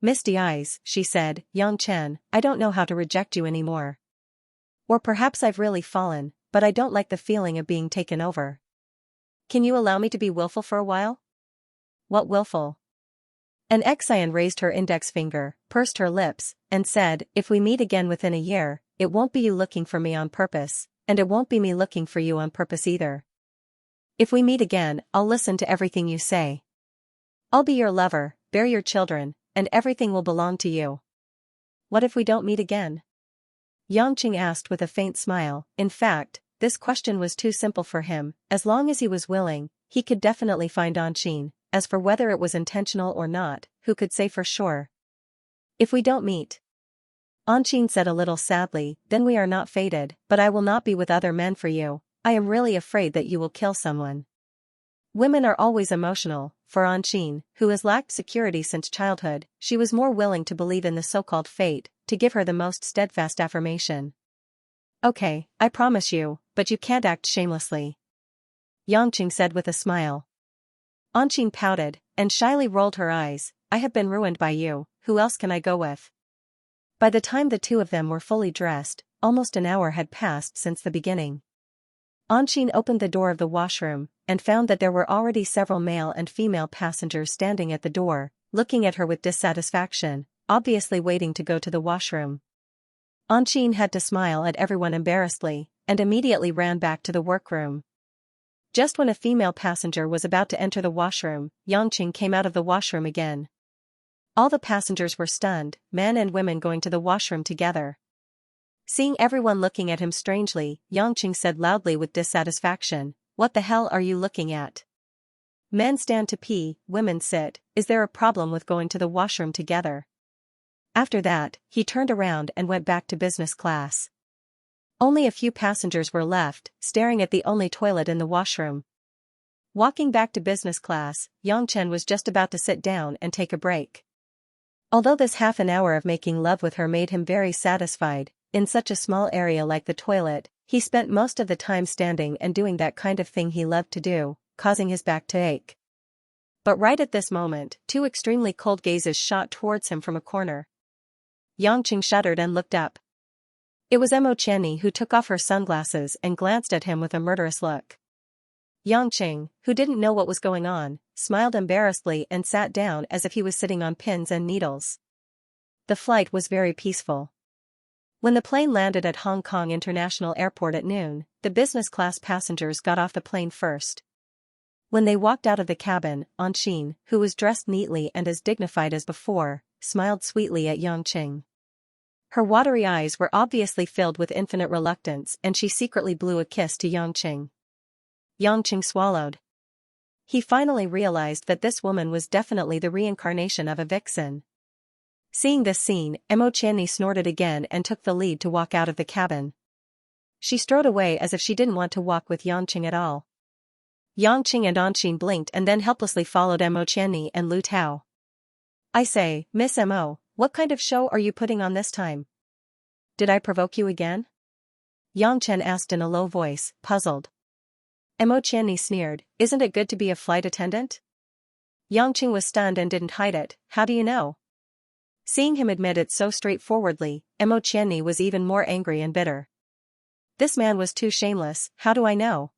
misty eyes, she said, "Yang Chen, I don't know how to reject you anymore. Or perhaps I've really fallen, but I don't like the feeling of being taken over. Can you allow me to be willful for a while?" "What willful?" And Xian raised her index finger, pursed her lips, and said, if we meet again within a year, it won't be you looking for me on purpose, and it won't be me looking for you on purpose either. If we meet again, I'll listen to everything you say. I'll be your lover, bear your children, and everything will belong to you. What if we don't meet again? Xianxia asked with a faint smile. In fact, this question was too simple for him. As long as he was willing, he could definitely find Anqing. As for whether it was intentional or not, who could say for sure? If we don't meet, Anqing said a little sadly, then we are not fated, but I will not be with other men for you. I am really afraid that you will kill someone. Women are always emotional. For Anqing, who has lacked security since childhood, she was more willing to believe in the so-called fate, to give her the most steadfast affirmation. Okay, I promise you, but you can't act shamelessly. Xianxia said with a smile. Anqing pouted, and shyly rolled her eyes. I have been ruined by you, who else can I go with? By the time the two of them were fully dressed, almost an hour had passed since the beginning. Anqing opened the door of the washroom, and found that there were already several male and female passengers standing at the door, looking at her with dissatisfaction, obviously waiting to go to the washroom. Anqing had to smile at everyone embarrassedly, and immediately ran back to the workroom. Just when a female passenger was about to enter the washroom, Xianxia came out of the washroom again. All the passengers were stunned, men and women going to the washroom together. Seeing everyone looking at him strangely, Xianxia said loudly with dissatisfaction, what the hell are you looking at? Men stand to pee, women sit, is there a problem with going to the washroom together? After that, he turned around and went back to business class. Only a few passengers were left, staring at the only toilet in the washroom. Walking back to business class, Xianxia was just about to sit down and take a break. Although this half an hour of making love with her made him very satisfied, in such a small area like the toilet, he spent most of the time standing and doing that kind of thing he loved to do, causing his back to ache. But right at this moment, two extremely cold gazes shot towards him from a corner. Xianxia shuddered and looked up. It was Xianxia who took off her sunglasses and glanced at him with a murderous look. Xianxia, who didn't know what was going on, smiled embarrassedly and sat down as if he was sitting on pins and needles. The flight was very peaceful. When the plane landed at Hong Kong International Airport at noon, the business class passengers got off the plane first. When they walked out of the cabin, Anqing, who was dressed neatly and as dignified as before, smiled sweetly at Xianxia. Her watery eyes were obviously filled with infinite reluctance, and she secretly blew a kiss to Xianxia. Xianxia swallowed. He finally realized that this woman was definitely the reincarnation of a vixen. Seeing this scene, Xianxia snorted again and took the lead to walk out of the cabin. She strode away as if she didn't want to walk with Xianxia at all. Xianxia and Anqing blinked and then helplessly followed Xianxia and Lu Tao. I say, Miss Mo, what kind of show are you putting on this time? Did I provoke you again? Xianxia asked in a low voice, puzzled. Xianxia sneered, isn't it good to be a flight attendant? Xianxia was stunned and didn't hide it, how do you know? Seeing him admit it so straightforwardly, Xianxia was even more angry and bitter. This man was too shameless, how do I know?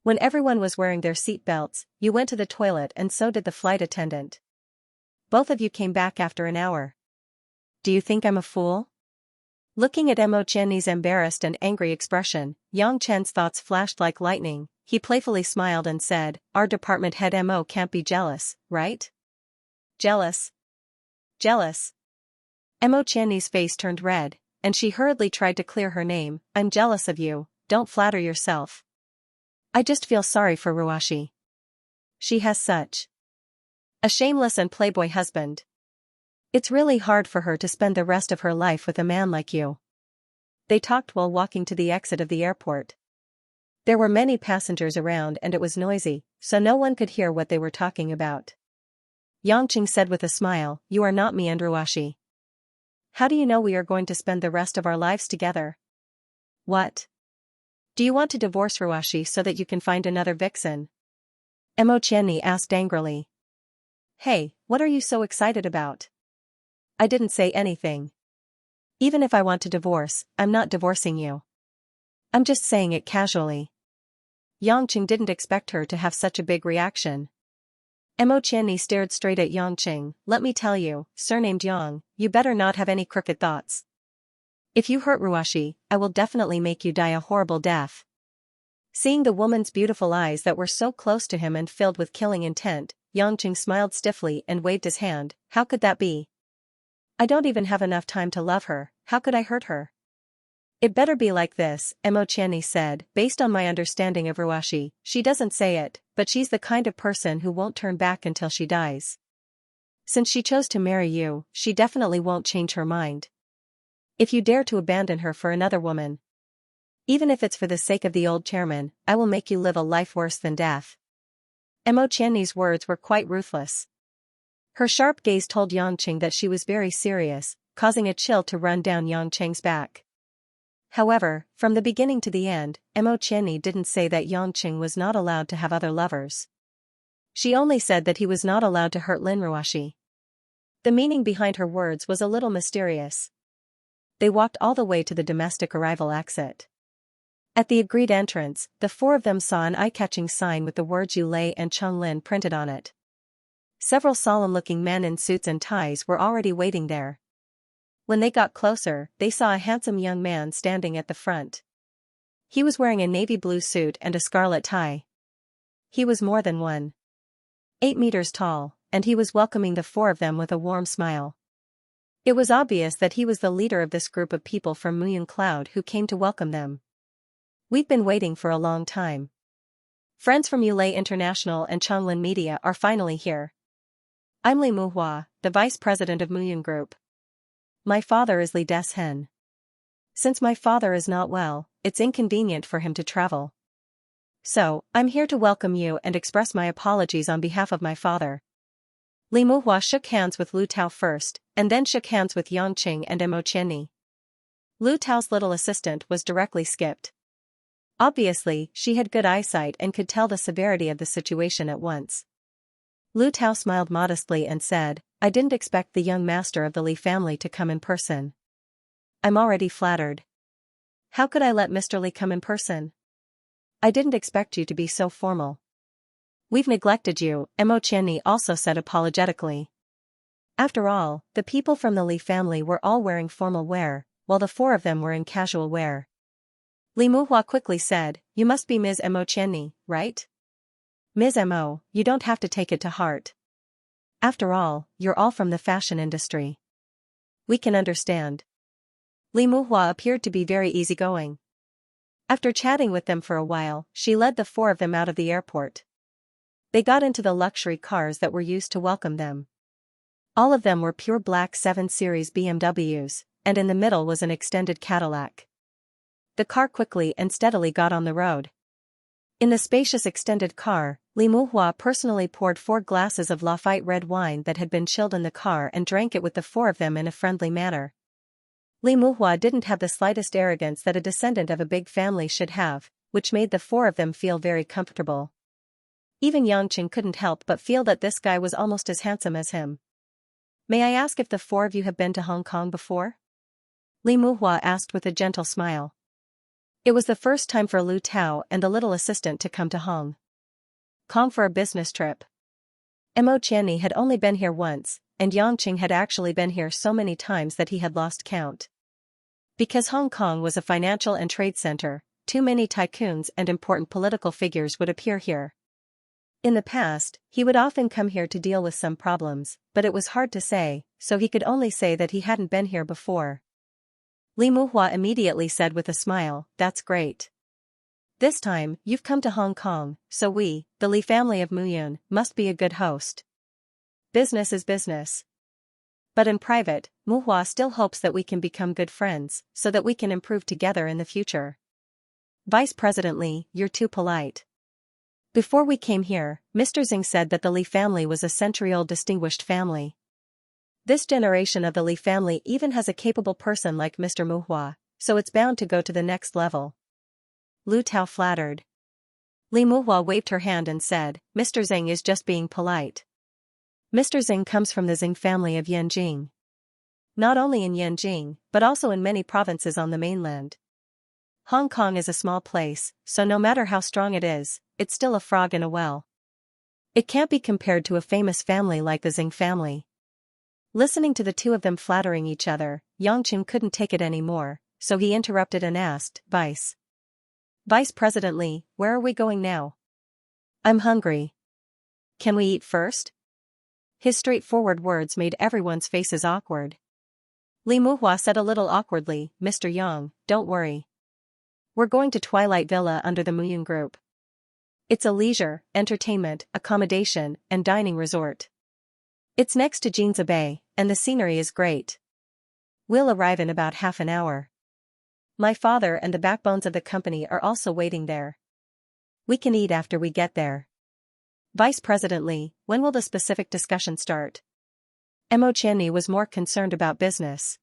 When everyone was wearing their seat belts, you went to the toilet and so did the flight attendant. Both of you came back after an hour. Do you think I'm a fool? Looking at Xianxia's embarrassed and angry expression, Xianxia's thoughts flashed like lightning. He playfully smiled and said, our department head Mo can't be jealous, right? Jealous? Jealous? Xianxia's face turned red, and she hurriedly tried to clear her name. I'm jealous of you, don't flatter yourself. I just feel sorry for Ruashi. She has such a shameless and playboy husband. It's really hard for her to spend the rest of her life with a man like you. They talked while walking to the exit of the airport. There were many passengers around and it was noisy, so no one could hear what they were talking about. Xianxia said with a smile, you are not me and Ruashi. How do you know we are going to spend the rest of our lives together? What? Do you want to divorce Ruashi so that you can find another vixen? Xianxia asked angrily. Hey, what are you so excited about? I didn't say anything. Even if I want to divorce, I'm not divorcing you. I'm just saying it casually. Xianxia didn't expect her to have such a big reaction. Mo Qianni stared straight at Yang Qing. Let me tell you, surnamed Yang, you better not have any crooked thoughts. If you hurt Ruashi, I will definitely make you die a horrible death. Seeing the woman's beautiful eyes that were so close to him and filled with killing intent, Yang Qing smiled stiffly and waved his hand. How could that be? I don't even have enough time to love her, how could I hurt her? It better be like this, Mo Qianni said. Based on my understanding of Ruashi, she doesn't say it, but she's the kind of person who won't turn back until she dies. Since she chose to marry you, she definitely won't change her mind. If you dare to abandon her for another woman, even if it's for the sake of the old chairman, I will make you live a life worse than death. Mo Qianni's words were quite ruthless. Her sharp gaze told Yang Qing that she was very serious, causing a chill to run down Yang Qing's back. However, from the beginning to the end, Mo Qianni didn't say that Yang Qing was not allowed to have other lovers. She only said that he was not allowed to hurt Lin Ruashi. The meaning behind her words was a little mysterious. They walked all the way to the domestic arrival exit. At the agreed entrance, the four of them saw an eye-catching sign with the words Yu Lei and Cheng Lin printed on it. Several solemn-looking men in suits and ties were already waiting there. When they got closer, they saw a handsome young man standing at the front. He was wearing a navy blue suit and a scarlet tie. He was more than 1.8 meters tall, and he was welcoming the four of them with a warm smile. It was obvious that he was the leader of this group of people from Muyun Cloud who came to welcome them. We've been waiting for a long time. Friends from Yulei International and Chonglin Media are finally here. I'm Li Muhua, the vice president of Muyun Group. My father is Li Deshen. Since my father is not well, it's inconvenient for him to travel. So, I'm here to welcome you and express my apologies on behalf of my father. Li Muhua shook hands with Lu Tao first, and then shook hands with Yang Qing and Mo Qianni. Lu Tao's little assistant was directly skipped. Obviously, she had good eyesight and could tell the severity of the situation at once. Lu Tao smiled modestly and said, I didn't expect the young master of the Li family to come in person. I'm already flattered. How could I let Mr. Li come in person? I didn't expect you to be so formal. We've neglected you, Mo Qianni also said apologetically. After all, the people from the Li family were all wearing formal wear, while the four of them were in casual wear. Li Muhua quickly said, You must be Ms. Mo Qianni, right? Ms. Mo, you don't have to take it to heart. After all, you're all from the fashion industry. We can understand. Li Muhua appeared to be very easygoing. After chatting with them for a while, she led the four of them out of the airport. They got into the luxury cars that were used to welcome them. All of them were pure black 7 Series BMWs, and in the middle was an extended Cadillac. The car quickly and steadily got on the road. In the spacious extended car, Li Muhua personally poured 4 glasses of Lafite red wine that had been chilled in the car and drank it with the four of them in a friendly manner. Li Muhua didn't have the slightest arrogance that a descendant of a big family should have, which made the four of them feel very comfortable. Even Yang Qing couldn't help but feel that this guy was almost as handsome as him. May I ask if the four of you have been to Hong Kong before? Li Muhua asked with a gentle smile. It was the first time for Lu Tao and the little assistant to come to Hong Kong for a business trip. Mo Qianni had only been here once, and Yang Qing had actually been here so many times that he had lost count. Because Hong Kong was a financial and trade center, too many tycoons and important political figures would appear here. In the past, he would often come here to deal with some problems, but it was hard to say, so he could only say that he hadn't been here before. Li Muhua immediately said with a smile, That's great. This time, you've come to Hong Kong, so we, the Li family of Muyun, must be a good host. Business is business. But in private, Muhua still hopes that we can become good friends, so that we can improve together in the future. Vice President Li, you're too polite. Before we came here, Mr. Xing said that the Li family was a century-old distinguished family. This generation of the Li family even has a capable person like Mr. Muhua, so it's bound to go to the next level. Lu Tao flattered. Li Muhua waved her hand and said, Mr. Xing is just being polite. Mr. Xing comes from the Xing family of Yanjing. Not only in Yanjing, but also in many provinces on the mainland. Hong Kong is a small place, so no matter how strong it is, it's still a frog in a well. It can't be compared to a famous family like the Xing family. Listening to the two of them flattering each other, Yangqing couldn't take it anymore, so he interrupted and asked, Vice President Li, where are we going now? I'm hungry. Can we eat first? His straightforward words made everyone's faces awkward. Li Muhua said a little awkwardly, Mr. Yang, don't worry. We're going to Twilight Villa under the Muyun Group. It's a leisure, entertainment, accommodation, and dining resort. It's next to Jinza Bay, and the scenery is great. We'll arrive in about half an hour. My father and the backbones of the company are also waiting there. We can eat after we get there. Vice President Li, when will the specific discussion start? Mo Qianni was more concerned about business.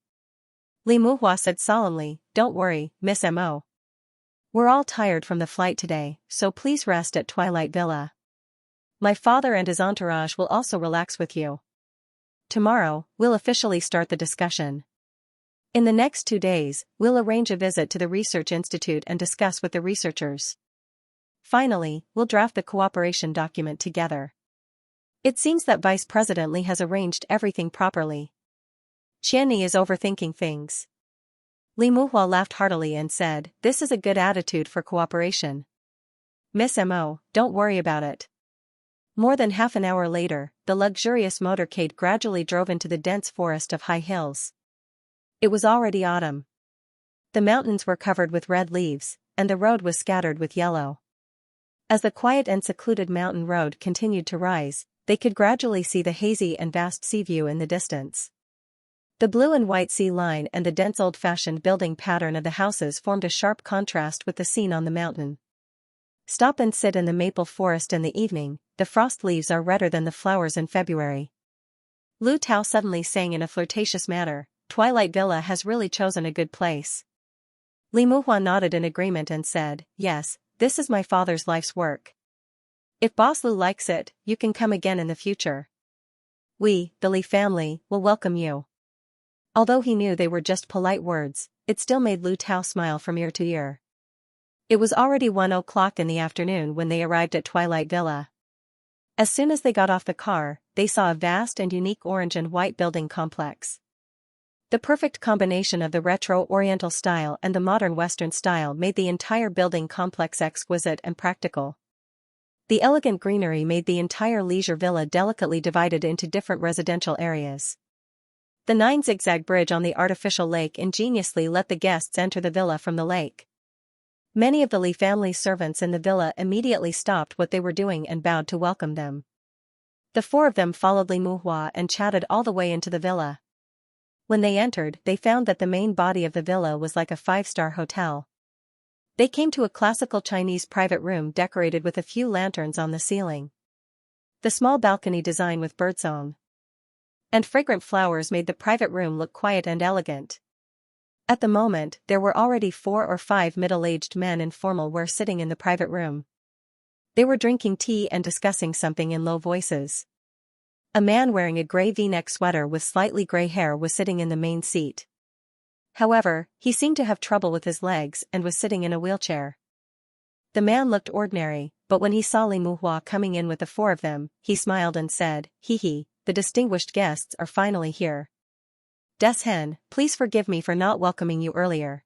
Li Muhua said solemnly, don't worry, Miss Mo. We're all tired from the flight today, so please rest at Twilight Villa. My father and his entourage will also relax with you. Tomorrow, we'll officially start the discussion. In the next 2 days, we'll arrange a visit to the Research Institute and discuss with the researchers. Finally, we'll draft the cooperation document together. It seems that Vice President Li has arranged everything properly. Qianni is overthinking things. Li Muhua laughed heartily and said, this is a good attitude for cooperation. Miss Mo, don't worry about it. More than half an hour later, the luxurious motorcade gradually drove into the dense forest of high hills. It was already autumn. The mountains were covered with red leaves, and the road was scattered with yellow. As the quiet and secluded mountain road continued to rise, they could gradually see the hazy and vast sea view in the distance. The blue and white sea line and the dense old-fashioned building pattern of the houses formed a sharp contrast with the scene on the mountain. Stop and sit in the maple forest in the evening, the frost leaves are redder than the flowers in February. Lu Tao suddenly sang in a flirtatious manner, Twilight Villa has really chosen a good place. Li Muhua nodded in agreement and said, yes, this is my father's life's work. If Boss Lu likes it, you can come again in the future. We, the Li family, will welcome you. Although he knew they were just polite words, it still made Lu Tao smile from ear to ear. It was already 1 o'clock in the afternoon when they arrived at Twilight Villa. As soon as they got off the car, they saw a vast and unique orange and white building complex. The perfect combination of the retro Oriental style and the modern Western style made the entire building complex exquisite and practical. The elegant greenery made the entire leisure villa delicately divided into different residential areas. The 9 zigzag bridge on the artificial lake ingeniously let the guests enter the villa from the lake. Many of the Li family servants in the villa immediately stopped what they were doing and bowed to welcome them. The 4 of them followed Li Muhua and chatted all the way into the villa. When they entered, they found that the main body of the villa was like a 5-star hotel. They came to a classical Chinese private room decorated with a few lanterns on the ceiling. The small balcony design with birdsong and fragrant flowers made the private room look quiet and elegant. At the moment, there were already 4 or 5 middle-aged men in formal wear sitting in the private room. They were drinking tea and discussing something in low voices. A man wearing a gray V-neck sweater with slightly gray hair was sitting in the main seat. However, he seemed to have trouble with his legs and was sitting in a wheelchair. The man looked ordinary, but when he saw Li Muhua coming in with the 4 of them, he smiled and said, "Hee, the distinguished guests are finally here. Des Hen, please forgive me for not welcoming you earlier.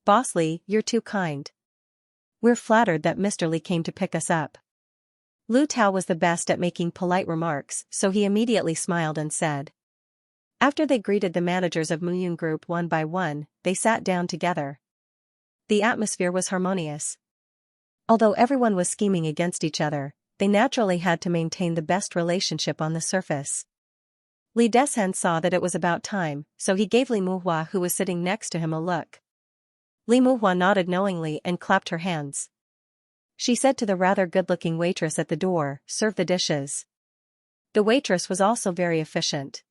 Boss Li, you're too kind. We're flattered that Mr. Li came to pick us up." Lu Tao was the best at making polite remarks, so he immediately smiled and said. After they greeted the managers of Muyun Group one by one, they sat down together. The atmosphere was harmonious. Although everyone was scheming against each other, they naturally had to maintain the best relationship on the surface. Li Deshen saw that it was about time, so he gave Li Muhua, who was sitting next to him, a look. Li Muhua nodded knowingly and clapped her hands. She said to the rather good-looking waitress at the door, "Serve the dishes." The waitress was also very efficient.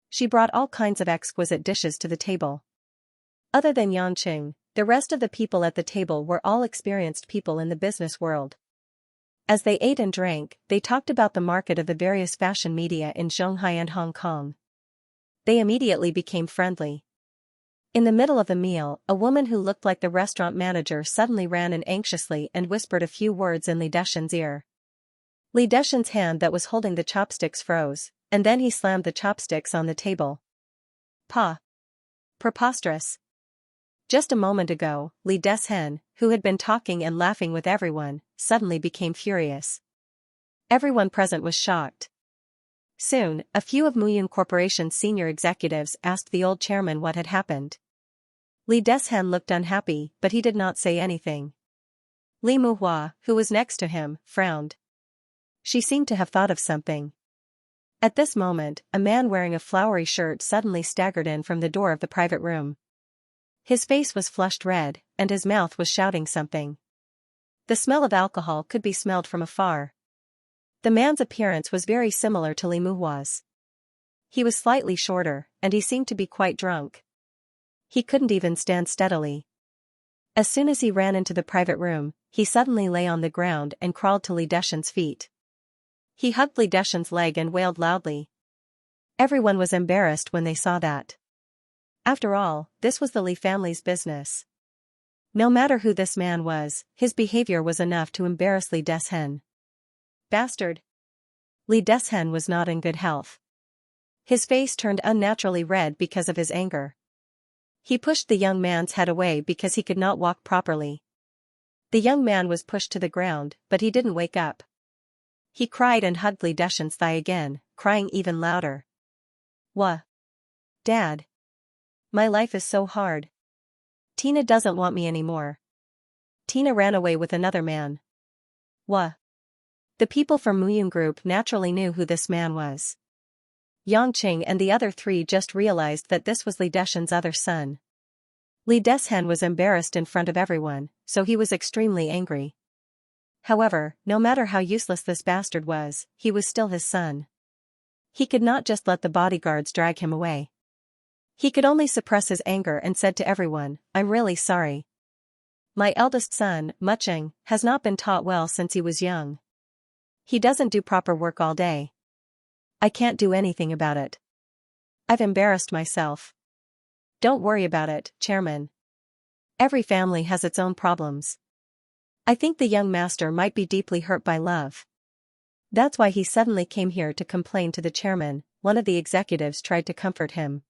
She brought all kinds of exquisite dishes to the table. Other than Yangqing, the rest of the people at the table were all experienced people in the business world. As they ate and drank, they talked about the market of the various fashion media in Shanghai and Hong Kong. They immediately became friendly. In the middle of the meal, a woman who looked like the restaurant manager suddenly ran in anxiously and whispered a few words in Li Deshen's ear. Li Deshen's hand that was holding the chopsticks froze, and then he slammed the chopsticks on the table. Pa! Preposterous. Just a moment ago, Li Deshen, who had been talking and laughing with everyone, suddenly became furious. Everyone present was shocked. Soon, a few of Muyun Corporation's senior executives asked the old chairman what had happened. Li Deshen looked unhappy, but he did not say anything. Li Muhua, who was next to him, frowned. She seemed to have thought of something. At this moment, a man wearing a flowery shirt suddenly staggered in from the door of the private room. His face was flushed red, and his mouth was shouting something. The smell of alcohol could be smelled from afar. The man's appearance was very similar to Li Muhua's. He was slightly shorter, and he seemed to be quite drunk. He couldn't even stand steadily. As soon as he ran into the private room, he suddenly lay on the ground and crawled to Li Deshen's feet. He hugged Li Deshen's leg and wailed loudly. Everyone was embarrassed when they saw that. After all, this was the Li family's business. No matter who this man was, his behavior was enough to embarrass Li Deshen. Bastard! Li Deshen was not in good health. His face turned unnaturally red because of his anger. He pushed the young man's head away because he could not walk properly. The young man was pushed to the ground, but he didn't wake up. He cried and hugged Li Deshen's thigh again, crying even louder. Wha? Dad. My life is so hard. Tina doesn't want me anymore. Tina ran away with another man. Wha? The people from Muyun Group naturally knew who this man was. Yangqing and the other three just realized that this was Li Deshen's other son. Li Deshen was embarrassed in front of everyone, so he was extremely angry. However, no matter how useless this bastard was, he was still his son. He could not just let the bodyguards drag him away. He could only suppress his anger and said to everyone, "I'm really sorry. My eldest son, Mucheng, has not been taught well since he was young. He doesn't do proper work all day. I can't do anything about it. I've embarrassed myself. Don't worry about it, Chairman. Every family has its own problems. I think the young master might be deeply hurt by love. That's why he suddenly came here to complain to the chairman." One of the executives tried to comfort him.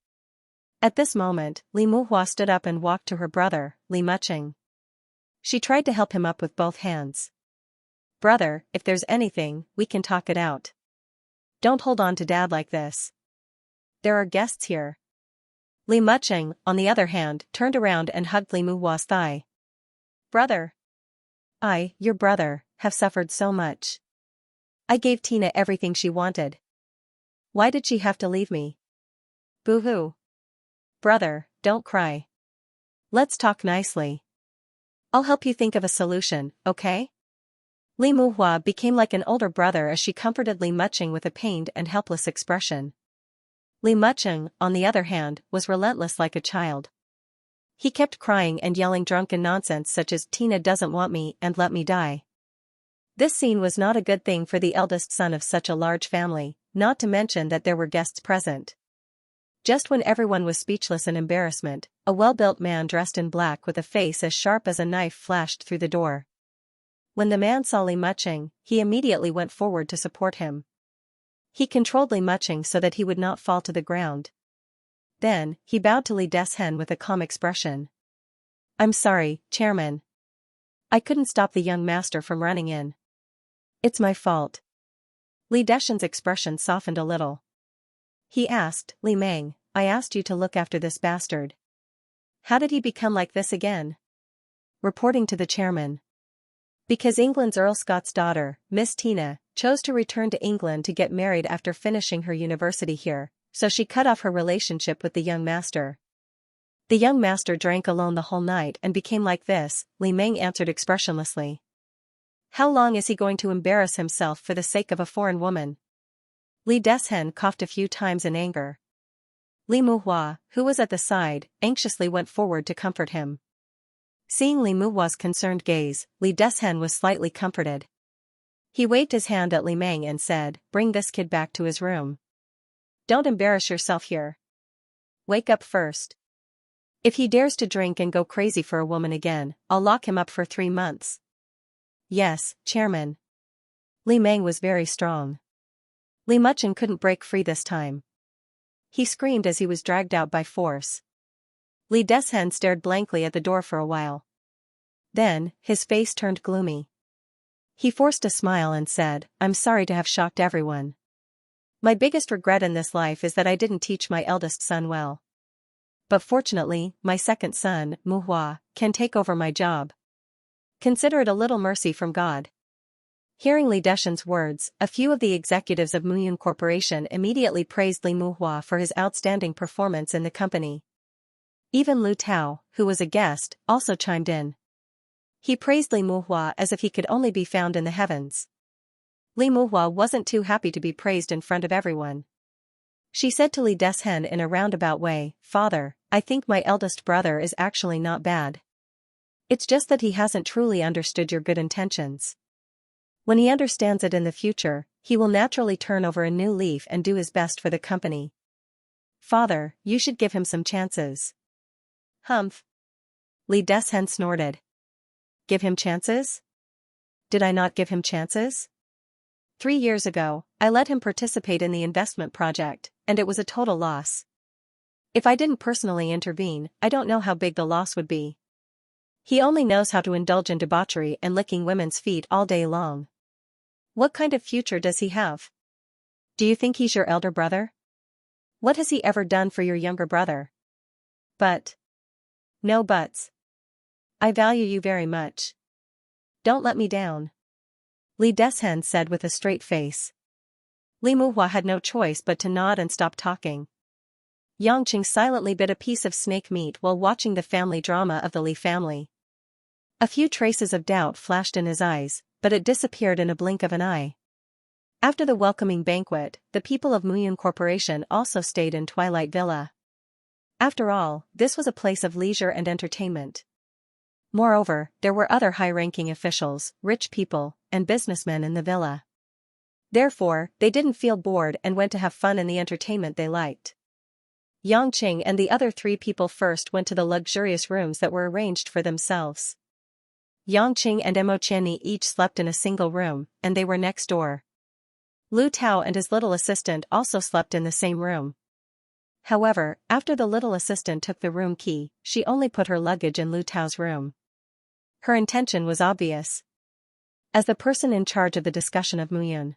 At this moment, Li Muhua stood up and walked to her brother, Li Mucheng. She tried to help him up with both hands. "Brother, if there's anything, we can talk it out. Don't hold on to Dad like this. There are guests here." Li Mucheng, on the other hand, turned around and hugged Li Muhua's thigh. "Brother. Your brother, have suffered so much. I gave Tina everything she wanted. Why did she have to leave me? Boo-hoo. Brother, don't cry. Let's talk nicely. I'll help you think of a solution, okay?" Li Muhua became like an older brother as she comforted Li Mucheng with a pained and helpless expression. Li Mucheng, on the other hand, was relentless like a child. He kept crying and yelling drunken nonsense such as "Tina doesn't want me and let me die." This scene was not a good thing for the eldest son of such a large family, not to mention that there were guests present. Just when everyone was speechless in embarrassment, a well-built man dressed in black with a face as sharp as a knife flashed through the door. When the man saw Li Mucheng, he immediately went forward to support him. He controlled Li Mucheng so that he would not fall to the ground. Then, he bowed to Li Deshen with a calm expression. "I'm sorry, Chairman. I couldn't stop the young master from running in. It's my fault." Li Deshen's expression softened a little. He asked, "Li Meng, I asked you to look after this bastard. How did he become like this again?" Reporting to the chairman. "Because England's Earl Scott's daughter, Miss Tina, chose to return to England to get married after finishing her university here, so she cut off her relationship with the young master. The young master drank alone the whole night and became like this," Li Meng answered expressionlessly. "How long is he going to embarrass himself for the sake of a foreign woman?" Li Deshen coughed a few times in anger. Li Muhua, who was at the side, anxiously went forward to comfort him. Seeing Li Muhua's concerned gaze, Li Deshen was slightly comforted. He waved his hand at Li Meng and said, "Bring this kid back to his room. Don't embarrass yourself here. Wake up first. If he dares to drink and go crazy for a woman again, I'll lock him up for 3 months." "Yes, Chairman." Li Meng was very strong. Li Mucheng couldn't break free this time. He screamed as he was dragged out by force. Li Deshen stared blankly at the door for a while. Then, his face turned gloomy. He forced a smile and said, "I'm sorry to have shocked everyone. My biggest regret in this life is that I didn't teach my eldest son well. But fortunately, my second son, Mu Hua, can take over my job. Consider it a little mercy from God." Hearing Li Deshen's words, a few of the executives of Muyun Corporation immediately praised Li Muhua for his outstanding performance in the company. Even Lu Tao, who was a guest, also chimed in. He praised Li Muhua as if he could only be found in the heavens. Li Muhua wasn't too happy to be praised in front of everyone. She said to Li Deshen in a roundabout way, "Father, I think my eldest brother is actually not bad. It's just that he hasn't truly understood your good intentions. When he understands it in the future, he will naturally turn over a new leaf and do his best for the company. Father, you should give him some chances." "Humph." Li Deshen snorted. "Give him chances? Did I not give him chances? 3 years ago, I let him participate in the investment project, and it was a total loss. If I didn't personally intervene, I don't know how big the loss would be. He only knows how to indulge in debauchery and licking women's feet all day long. What kind of future does he have? Do you think he's your elder brother? What has he ever done for your younger brother? But. No buts. I value you very much. Don't let me down." Li Deshen said with a straight face. Li Muhua had no choice but to nod and stop talking. Yangqing silently bit a piece of snake meat while watching the family drama of the Li family. A few traces of doubt flashed in his eyes, but it disappeared in a blink of an eye. After the welcoming banquet, the people of Muyun Corporation also stayed in Twilight Villa. After all, this was a place of leisure and entertainment. Moreover, there were other high-ranking officials, rich people, and businessmen in the villa. Therefore, they didn't feel bored and went to have fun in the entertainment they liked. Yangqing and the other 3 people first went to the luxurious rooms that were arranged for themselves. Yangqing and Mo Qianni each slept in a single room, and they were next door. Lu Tao and his little assistant also slept in the same room. However, after the little assistant took the room key, she only put her luggage in Lu Tao's room. Her intention was obvious. As the person in charge of the discussion of Muyun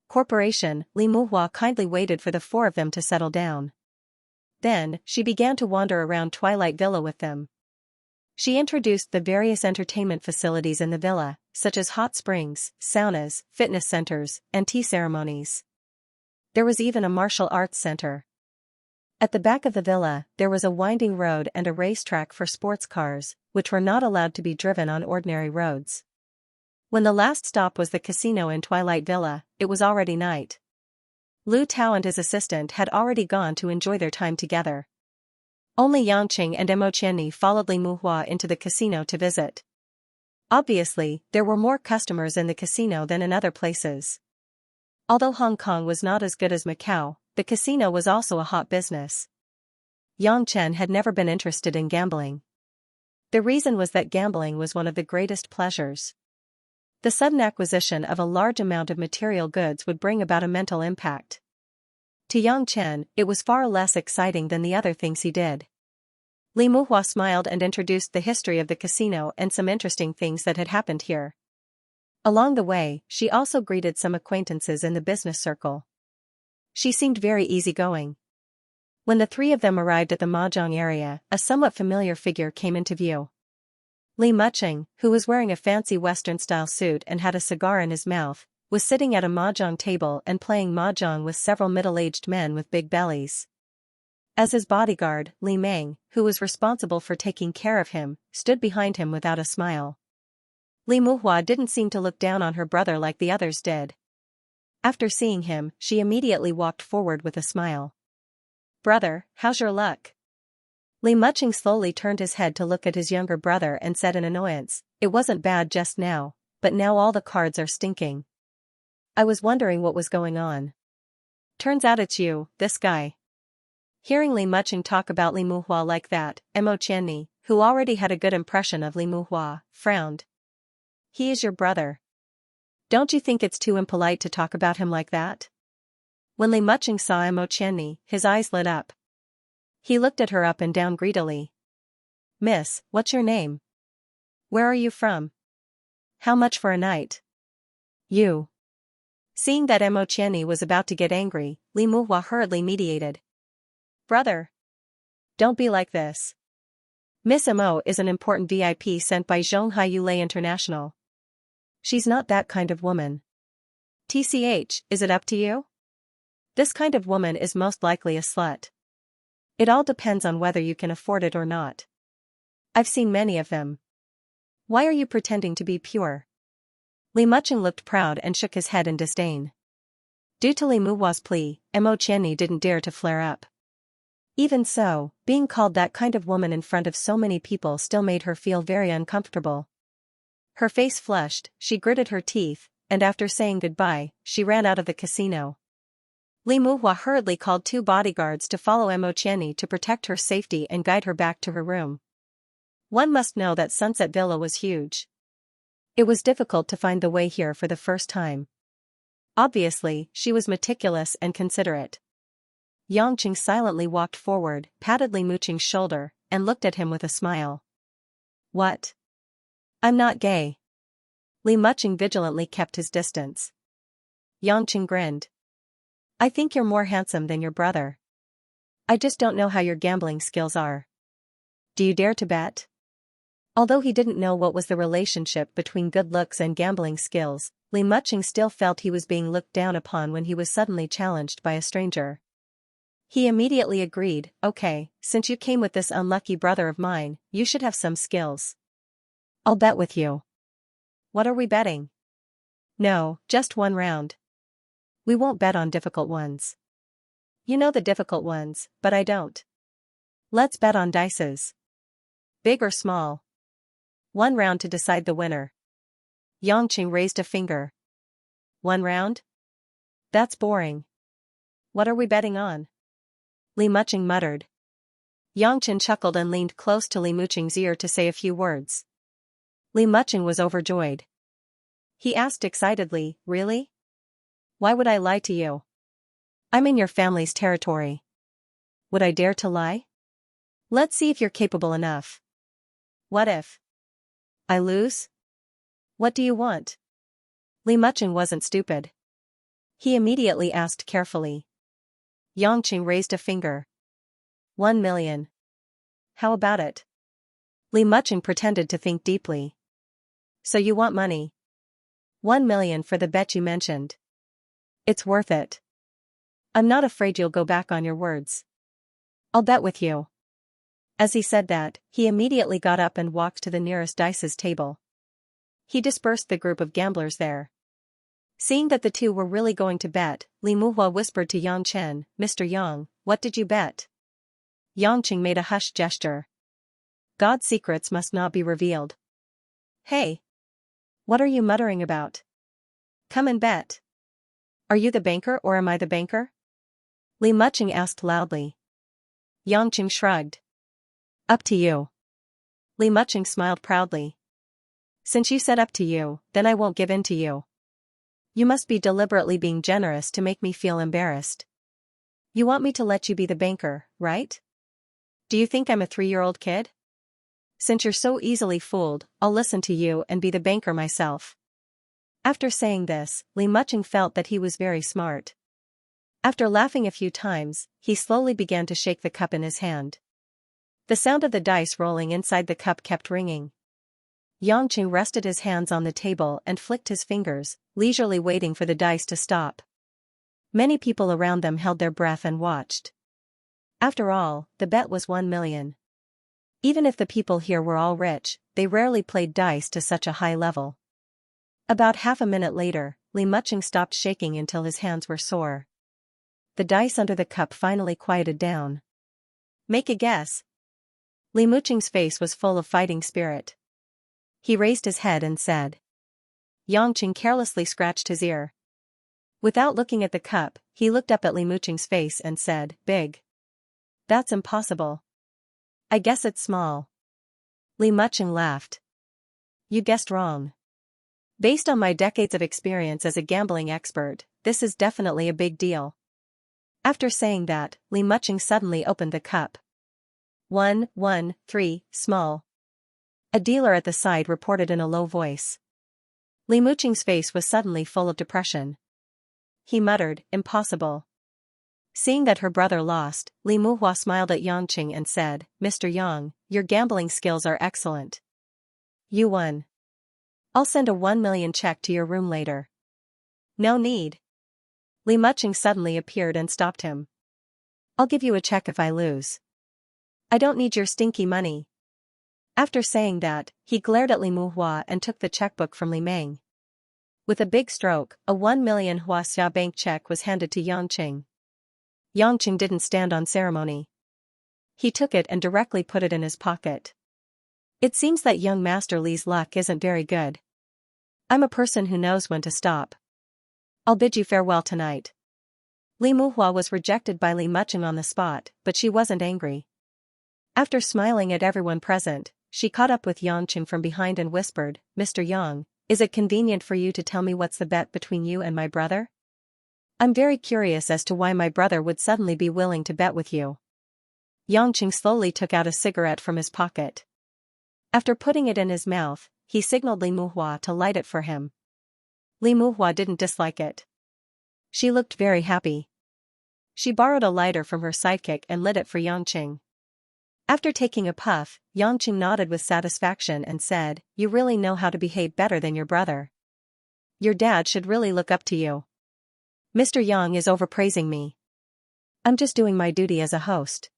Corporation, Li Muhua kindly waited for the 4 of them to settle down. Then, she began to wander around Twilight Villa with them. She introduced the various entertainment facilities in the villa, such as hot springs, saunas, fitness centers, and tea ceremonies. There was even a martial arts center. At the back of the villa, there was a winding road and a racetrack for sports cars, which were not allowed to be driven on ordinary roads. When the last stop was the casino in Twilight Villa, it was already night. Lu Tao and his assistant had already gone to enjoy their time together. Only Yangqing and Mo Qianni followed Li Muhua into the casino to visit. Obviously, there were more customers in the casino than in other places. Although Hong Kong was not as good as Macau, the casino was also a hot business. Yang Chen had never been interested in gambling. The reason was that gambling was one of the greatest pleasures. The sudden acquisition of a large amount of material goods would bring about a mental impact. To Yang Chen, it was far less exciting than the other things he did. Li Muhua smiled and introduced the history of the casino and some interesting things that had happened here. Along the way, she also greeted some acquaintances in the business circle. She seemed very easygoing. When the 3 of them arrived at the mahjong area, a somewhat familiar figure came into view. Li Mucheng, who was wearing a fancy Western-style suit and had a cigar in his mouth, was sitting at a mahjong table and playing mahjong with several middle-aged men with big bellies. As his bodyguard, Li Meng, who was responsible for taking care of him, stood behind him without a smile. Li Muhua didn't seem to look down on her brother like the others did. After seeing him, she immediately walked forward with a smile. "Brother, how's your luck?" Li Mucheng slowly turned his head to look at his younger brother and said in annoyance, "It wasn't bad just now, but now all the cards are stinking. I was wondering what was going on. Turns out it's you, this guy." Hearing Li Mucheng talk about Li Muhua like that, Mo Qianni, who already had a good impression of Li Muhua, frowned. "He is your brother. Don't you think it's too impolite to talk about him like that? When Li Mucheng saw Mo Qianni, his eyes lit up. He looked at her up and down greedily. Miss, what's your name? Where are you from? How much for a night? You. Seeing that Mo Qianni was about to get angry, Li Muhua hurriedly mediated. Brother. Don't be like this. Miss Mo is an important VIP sent by Zhonghai Yulei International. She's not that kind of woman. TCH, is it up to you? This kind of woman is most likely a slut. It all depends on whether you can afford it or not. I've seen many of them. Why are you pretending to be pure? Li Mucheng looked proud and shook his head in disdain. Due to Li Muhua's plea, Mo Qianni didn't dare to flare up. Even so, being called that kind of woman in front of so many people still made her feel very uncomfortable. Her face flushed, she gritted her teeth, and after saying goodbye, she ran out of the casino. Li Muhua hurriedly called 2 bodyguards to follow Mo Qianni to protect her safety and guide her back to her room. One must know that Sunset Villa was huge. It was difficult to find the way here for the first time. Obviously, she was meticulous and considerate. Yangqing silently walked forward, patted Li Mucheng's shoulder, and looked at him with a smile. What? I'm not gay. Li Mucheng vigilantly kept his distance. Yangqing grinned. I think you're more handsome than your brother. I just don't know how your gambling skills are. Do you dare to bet? Although he didn't know what was the relationship between good looks and gambling skills, Li Mucheng still felt he was being looked down upon when he was suddenly challenged by a stranger. He immediately agreed, okay, since you came with this unlucky brother of mine, you should have some skills. I'll bet with you. What are we betting? No, just 1 round. We won't bet on difficult ones. You know the difficult ones, but I don't. Let's bet on dices. Big or small? 1 round to decide the winner. Yangqing raised a finger. 1 round? That's boring. What are we betting on? Li Mucheng muttered. Yangqing chuckled and leaned close to Li Mucheng's ear to say a few words. Li Mucheng was overjoyed. He asked excitedly, really? Why would I lie to you? I'm in your family's territory. Would I dare to lie? Let's see if you're capable enough. What if I lose? What do you want? Li Mucheng wasn't stupid. He immediately asked carefully. Yangqing raised a finger. 1 million. How about it? Li Mucheng pretended to think deeply. So you want money? 1 million for the bet you mentioned. It's worth it. I'm not afraid you'll go back on your words. I'll bet with you. As he said that, he immediately got up and walked to the nearest dices table. He dispersed the group of gamblers there. Seeing that the two were really going to bet, Li Muhua whispered to Yang Chen, Mr. Yang, what did you bet? Yangqing made a hushed gesture. God's secrets must not be revealed. Hey! What are you muttering about? Come and bet. Are you the banker or am I the banker? Li Mucheng asked loudly. Yangqing shrugged. Up to you. Li Mucheng smiled proudly. Since you said up to you, then I won't give in to you. You must be deliberately being generous to make me feel embarrassed. You want me to let you be the banker, right? Do you think I'm a 3-year-old kid? Since you're so easily fooled, I'll listen to you and be the banker myself. After saying this, Li Mucheng felt that he was very smart. After laughing a few times, he slowly began to shake the cup in his hand. The sound of the dice rolling inside the cup kept ringing. Yangqing rested his hands on the table and flicked his fingers, leisurely waiting for the dice to stop. Many people around them held their breath and watched. After all, the bet was 1 million. Even if the people here were all rich, they rarely played dice to such a high level. About half a minute later, Li Mucheng stopped shaking until his hands were sore. The dice under the cup finally quieted down. Make a guess. Li Mucheng's face was full of fighting spirit. He raised his head and said. Yangqing carelessly scratched his ear. Without looking at the cup, he looked up at Li Mucheng's face and said, big. That's impossible. I guess it's small. Li Mucheng laughed. You guessed wrong. Based on my decades of experience as a gambling expert, this is definitely a big deal. After saying that, Li Muching suddenly opened the cup. 113, small. A dealer at the side reported in a low voice. Li Muching's face was suddenly full of depression. He muttered, impossible. Seeing that her brother lost, Li Muhua smiled at Yangqing and said, Mr. Yang, your gambling skills are excellent. You won. I'll send a 1 million check to your room later. No need. Li Muching suddenly appeared and stopped him. I'll give you a check if I lose. I don't need your stinky money. After saying that, he glared at Li Muhua and took the checkbook from Li Meng. With a big stroke, a 1 million Huaxia bank check was handed to Yangqing. Yangqing didn't stand on ceremony. He took it and directly put it in his pocket. It seems that young Master Li's luck isn't very good. I'm a person who knows when to stop. I'll bid you farewell tonight. Li Muhua was rejected by Li Muching on the spot, but she wasn't angry. After smiling at everyone present, she caught up with Yangqing from behind and whispered, Mr. Yang, is it convenient for you to tell me what's the bet between you and my brother? I'm very curious as to why my brother would suddenly be willing to bet with you. Yangqing slowly took out a cigarette from his pocket. After putting it in his mouth, he signaled Li Muhua to light it for him. Li Muhua didn't dislike it. She looked very happy. She borrowed a lighter from her sidekick and lit it for Yangqing. After taking a puff, Yangqing nodded with satisfaction and said, You really know how to behave better than your brother. Your dad should really look up to you. Mr. Yang is overpraising me. I'm just doing my duty as a host.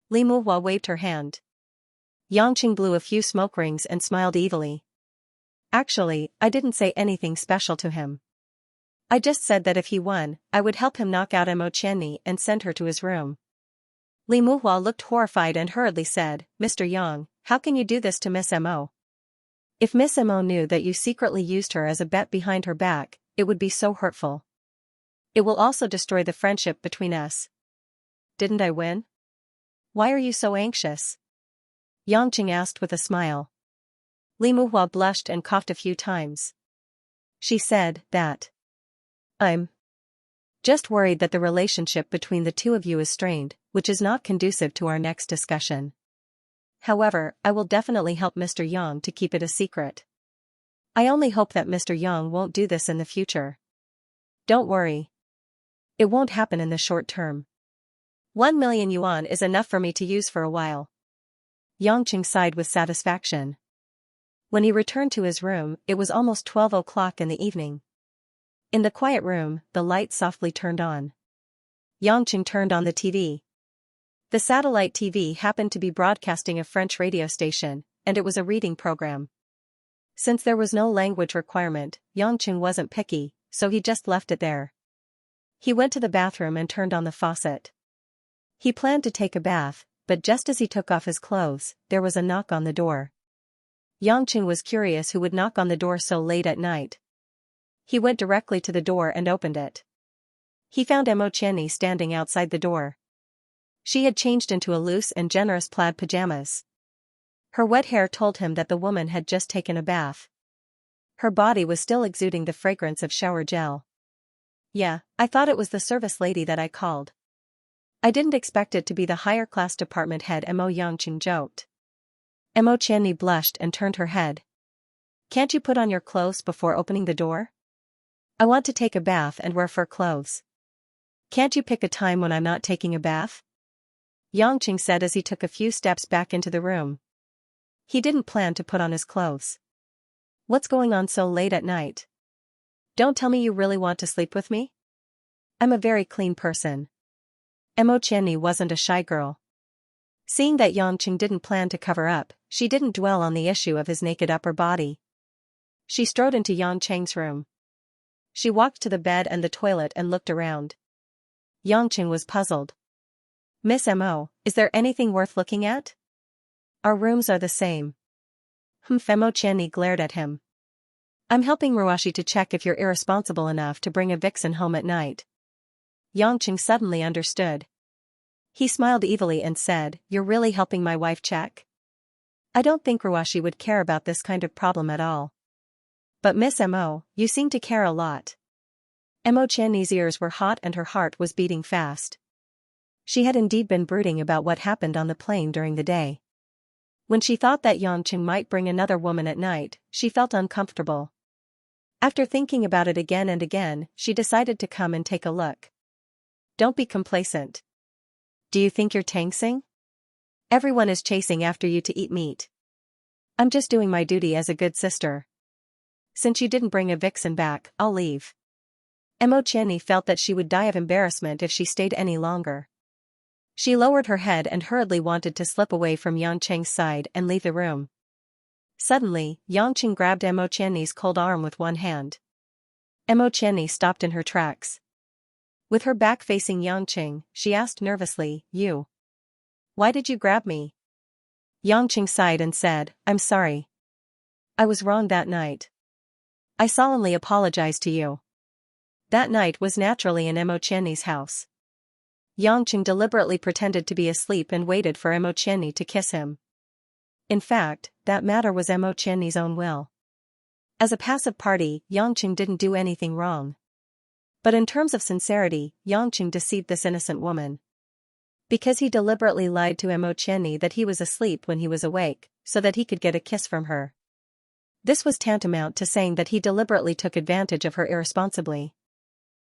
Li Muhua waved her hand. Yangqing blew a few smoke rings and smiled evilly. Actually, I didn't say anything special to him. I just said that if he won, I would help him knock out Mo Qianni and send her to his room. Li Muhua looked horrified and hurriedly said, Mr. Yang, how can you do this to Miss Mo? If Miss Mo knew that you secretly used her as a bet behind her back, it would be so hurtful. It will also destroy the friendship between us. Didn't I win? Why are you so anxious? Yangqing asked with a smile. Li Muhua blushed and coughed a few times. She said that. I'm just worried that the relationship between the two of you is strained, which is not conducive to our next discussion. However, I will definitely help Mr. Yang to keep it a secret. I only hope that Mr. Yang won't do this in the future. Don't worry. It won't happen in the short term. 1 million yuan is enough for me to use for a while. Yangqing sighed with satisfaction. When he returned to his room, it was almost 12 o'clock in the evening. In the quiet room, the light softly turned on. Yangqing turned on the TV. The satellite TV happened to be broadcasting a French radio station, and it was a reading program. Since there was no language requirement, Yangqing wasn't picky, so he just left it there. He went to the bathroom and turned on the faucet. He planned to take a bath, but just as he took off his clothes, there was a knock on the door. Yangqing was curious who would knock on the door so late at night. He went directly to the door and opened it. He found Mo Qianni standing outside the door. She had changed into a loose and generous plaid pajamas. Her wet hair told him that the woman had just taken a bath. Her body was still exuding the fragrance of shower gel. Yeah, I thought it was the service lady that I called. I didn't expect it to be the higher class department head, Mo Yangqing joked. Mo Qianni blushed and turned her head. Can't you put on your clothes before opening the door? I want to take a bath and wear fur clothes. Can't you pick a time when I'm not taking a bath? Yangqing said as he took a few steps back into the room. He didn't plan to put on his clothes. What's going on so late at night? Don't tell me you really want to sleep with me? I'm a very clean person. Mo Qianni wasn't a shy girl. Seeing that Yangqing didn't plan to cover up, she didn't dwell on the issue of his naked upper body. She strode into Yangqing's room. She walked to the bed and the toilet and looked around. Yangqing was puzzled. Miss Mo, is there anything worth looking at? Our rooms are the same. Mo Qianni glared at him. I'm helping Ruashi to check if you're irresponsible enough to bring a vixen home at night. Yangqing suddenly understood. He smiled evilly and said, You're really helping my wife check? I don't think Ruashi would care about this kind of problem at all. But Miss Mo, you seem to care a lot. Mo Qianni's ears were hot and her heart was beating fast. She had indeed been brooding about what happened on the plane during the day. When she thought that Yangqing might bring another woman at night, she felt uncomfortable. After thinking about it again and again, she decided to come and take a look. Don't be complacent. Do you think you're Tangsing? Everyone is chasing after you to eat meat. I'm just doing my duty as a good sister. Since you didn't bring a vixen back, I'll leave. Mo Qianni felt that she would die of embarrassment if she stayed any longer. She lowered her head and hurriedly wanted to slip away from Yangqing's side and leave the room. Suddenly, Yangqing grabbed Mo Qianni's cold arm with one hand. Mo Qianni stopped in her tracks. With her back facing Yangqing, she asked nervously, "You? Why did you grab me?" Yangqing sighed and said, "I'm sorry. I was wrong that night. I solemnly apologize to you." That night was naturally in Mo Qianni's house. Yangqing deliberately pretended to be asleep and waited for Mo Qianni to kiss him. In fact, that matter was Mo Qianni's own will. As a passive party, Yangqing didn't do anything wrong. But in terms of sincerity, Yangqing deceived this innocent woman. Because he deliberately lied to Mo Qianni that he was asleep when he was awake, so that he could get a kiss from her. This was tantamount to saying that he deliberately took advantage of her irresponsibly.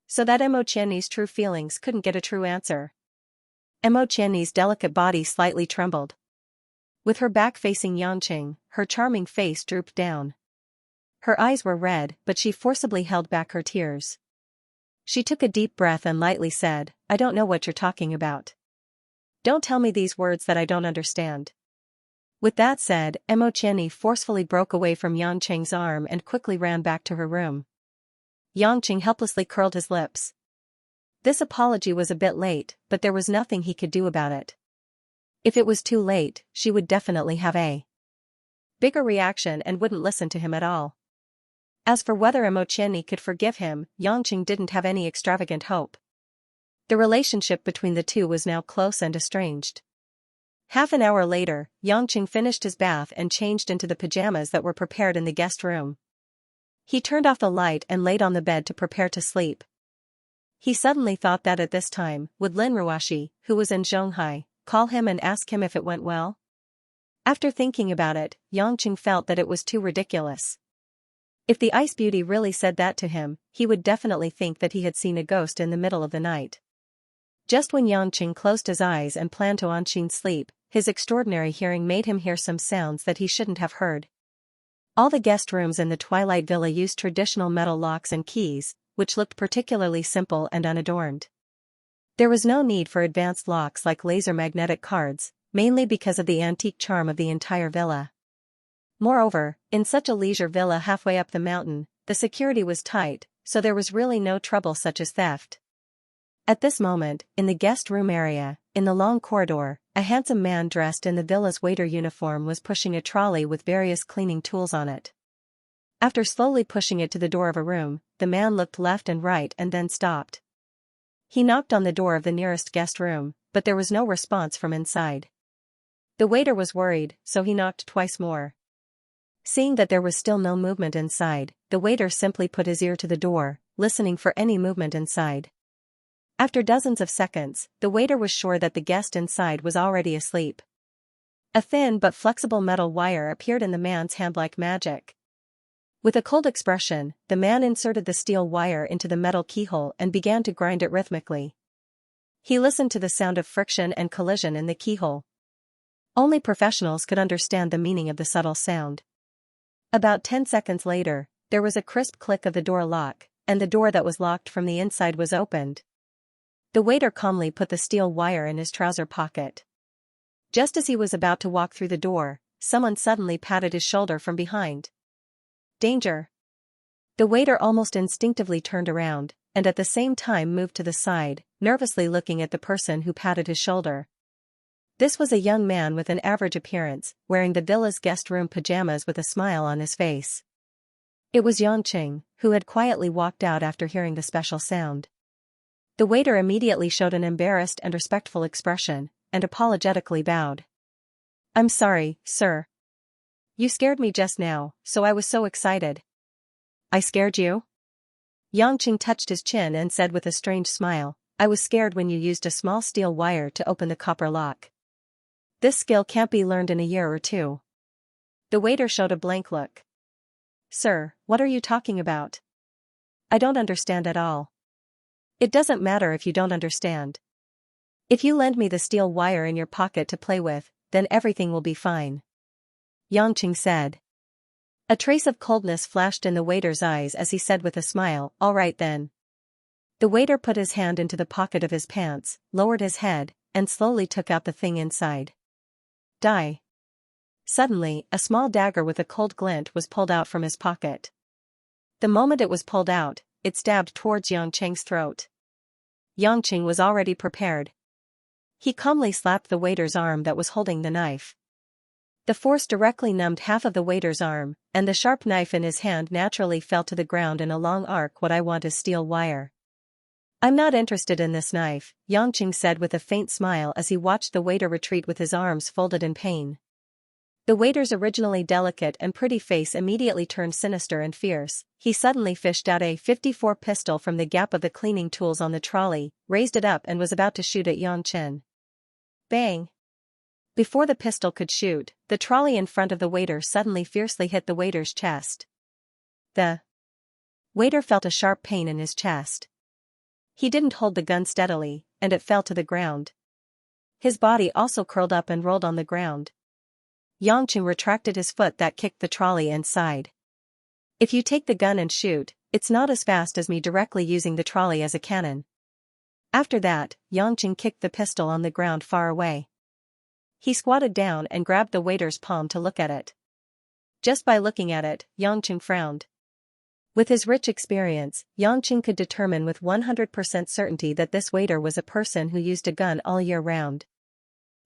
So that Mo Qianni's true feelings couldn't get a true answer. Mo Qianni's delicate body slightly trembled. With her back facing Yangqing, her charming face drooped down. Her eyes were red, but she forcibly held back her tears. She took a deep breath and lightly said, "I don't know what you're talking about. Don't tell me these words that I don't understand." With that said, Mo Qianni forcefully broke away from Yangqing's arm and quickly ran back to her room. Yangqing helplessly curled his lips. This apology was a bit late, but there was nothing he could do about it. If it was too late, she would definitely have a bigger reaction and wouldn't listen to him at all. As for whether Mo Qianni could forgive him, Yangqing didn't have any extravagant hope. The relationship between the two was now close and estranged. Half an hour later, Yangqing finished his bath and changed into the pajamas that were prepared in the guest room. He turned off the light and laid on the bed to prepare to sleep. He suddenly thought that at this time, would Lin Ruoxi, who was in Zhonghai, call him and ask him if it went well? After thinking about it, Yangqing felt that it was too ridiculous. If the ice beauty really said that to him, he would definitely think that he had seen a ghost in the middle of the night. Just when Yangqing closed his eyes and planned to unseen sleep, his extraordinary hearing made him hear some sounds that he shouldn't have heard. All the guest rooms in the Twilight Villa used traditional metal locks and keys, which looked particularly simple and unadorned. There was no need for advanced locks like laser magnetic cards, mainly because of the antique charm of the entire villa. Moreover, in such a leisure villa halfway up the mountain, the security was tight, so there was really no trouble such as theft. At this moment, in the guest room area, in the long corridor, a handsome man dressed in the villa's waiter uniform was pushing a trolley with various cleaning tools on it. After slowly pushing it to the door of a room, the man looked left and right and then stopped. He knocked on the door of the nearest guest room, but there was no response from inside. The waiter was worried, so he knocked twice more. Seeing that there was still no movement inside, the waiter simply put his ear to the door, listening for any movement inside. After dozens of seconds, the waiter was sure that the guest inside was already asleep. A thin but flexible metal wire appeared in the man's hand like magic. With a cold expression, the man inserted the steel wire into the metal keyhole and began to grind it rhythmically. He listened to the sound of friction and collision in the keyhole. Only professionals could understand the meaning of the subtle sound. About 10 seconds later, there was a crisp click of the door lock, and the door that was locked from the inside was opened. The waiter calmly put the steel wire in his trouser pocket. Just as he was about to walk through the door, someone suddenly patted his shoulder from behind. Danger! The waiter almost instinctively turned around, and at the same time moved to the side, nervously looking at the person who patted his shoulder. This was a young man with an average appearance, wearing the villa's guest room pajamas with a smile on his face. It was Yangqing, who had quietly walked out after hearing the special sound. The waiter immediately showed an embarrassed and respectful expression, and apologetically bowed. "I'm sorry, sir. You scared me just now, so I was so excited." I scared you? Yangqing touched his chin and said with a strange smile, I was scared when you used a small steel wire to open the copper lock. This skill can't be learned in a year or two. The waiter showed a blank look. Sir, what are you talking about? I don't understand at all. It doesn't matter if you don't understand. If you lend me the steel wire in your pocket to play with, then everything will be fine. Yangqing said. A trace of coldness flashed in the waiter's eyes as he said with a smile, all right then. The waiter put his hand into the pocket of his pants, lowered his head, and slowly took out the thing inside. Die. Suddenly, a small dagger with a cold glint was pulled out from his pocket. The moment it was pulled out, it stabbed towards Yangqing's throat. Yangqing was already prepared. He calmly slapped the waiter's arm that was holding the knife. The force directly numbed half of the waiter's arm, and the sharp knife in his hand naturally fell to the ground in a long arc. What I want is steel wire. I'm not interested in this knife, Yangqing said with a faint smile as he watched the waiter retreat with his arms folded in pain. The waiter's originally delicate and pretty face immediately turned sinister and fierce. He suddenly fished out a .54 pistol from the gap of the cleaning tools on the trolley, raised it up and was about to shoot at Yangqing. Bang! Before the pistol could shoot, the trolley in front of the waiter suddenly fiercely hit the waiter's chest. The waiter felt a sharp pain in his chest. He didn't hold the gun steadily, and it fell to the ground. His body also curled up and rolled on the ground. Yangqing retracted his foot that kicked the trolley inside. If you take the gun and shoot, it's not as fast as me directly using the trolley as a cannon. After that, Yangqing kicked the pistol on the ground far away. He squatted down and grabbed the waiter's palm to look at it. Just by looking at it, Yangqing frowned. With his rich experience, Yangqing could determine with 100% certainty that this waiter was a person who used a gun all year round.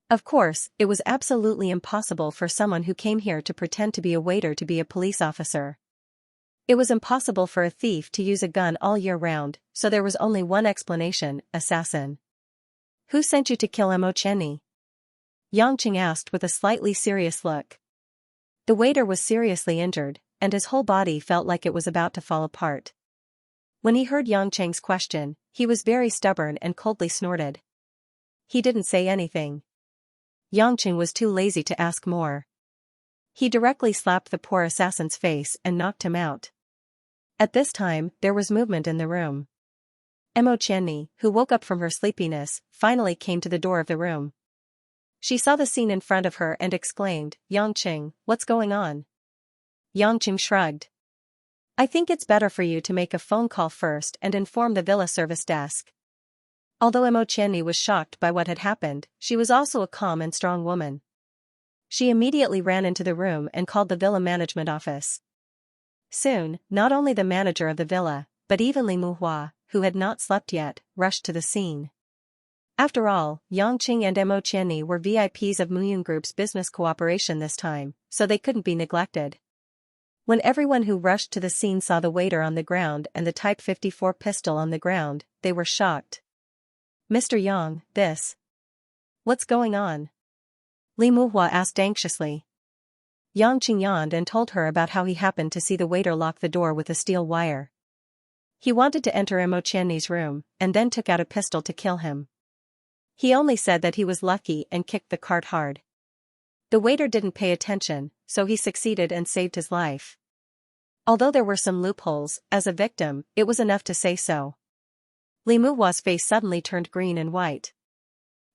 Of course, it was absolutely impossible for someone who came here to pretend to be a waiter to be a police officer. It was impossible for a thief to use a gun all year round, so there was only one explanation: assassin. Who sent you to kill Mo Chenni? Yangqing asked with a slightly serious look. The waiter was seriously injured, and his whole body felt like it was about to fall apart. When he heard Yangqing's question, he was very stubborn and coldly snorted. He didn't say anything. Yangqing was too lazy to ask more. He directly slapped the poor assassin's face and knocked him out. At this time, there was movement in the room. Mo Chenni, who woke up from her sleepiness, finally came to the door of the room. She saw the scene in front of her and exclaimed, Yangqing, what's going on? Yangqing shrugged. I think it's better for you to make a phone call first and inform the villa service desk. Although Mo Chenni was shocked by what had happened, she was also a calm and strong woman. She immediately ran into the room and called the villa management office. Soon, not only the manager of the villa, but even Li Muhua, who had not slept yet, rushed to the scene. After all, Yangqing and Mo Chenni were VIPs of Muyun Group's business cooperation this time, so they couldn't be neglected. When everyone who rushed to the scene saw the waiter on the ground and the Type 54 pistol on the ground, they were shocked. Mr. Yang, what's going on? Li Muhua asked anxiously. Yangqing yawned and told her about how he happened to see the waiter lock the door with a steel wire. He wanted to enter Mo Chenni's room, and then took out a pistol to kill him. He only said that he was lucky and kicked the cart hard. The waiter didn't pay attention, so he succeeded and saved his life. Although there were some loopholes, as a victim, it was enough to say so. Li Muhua's face suddenly turned green and white.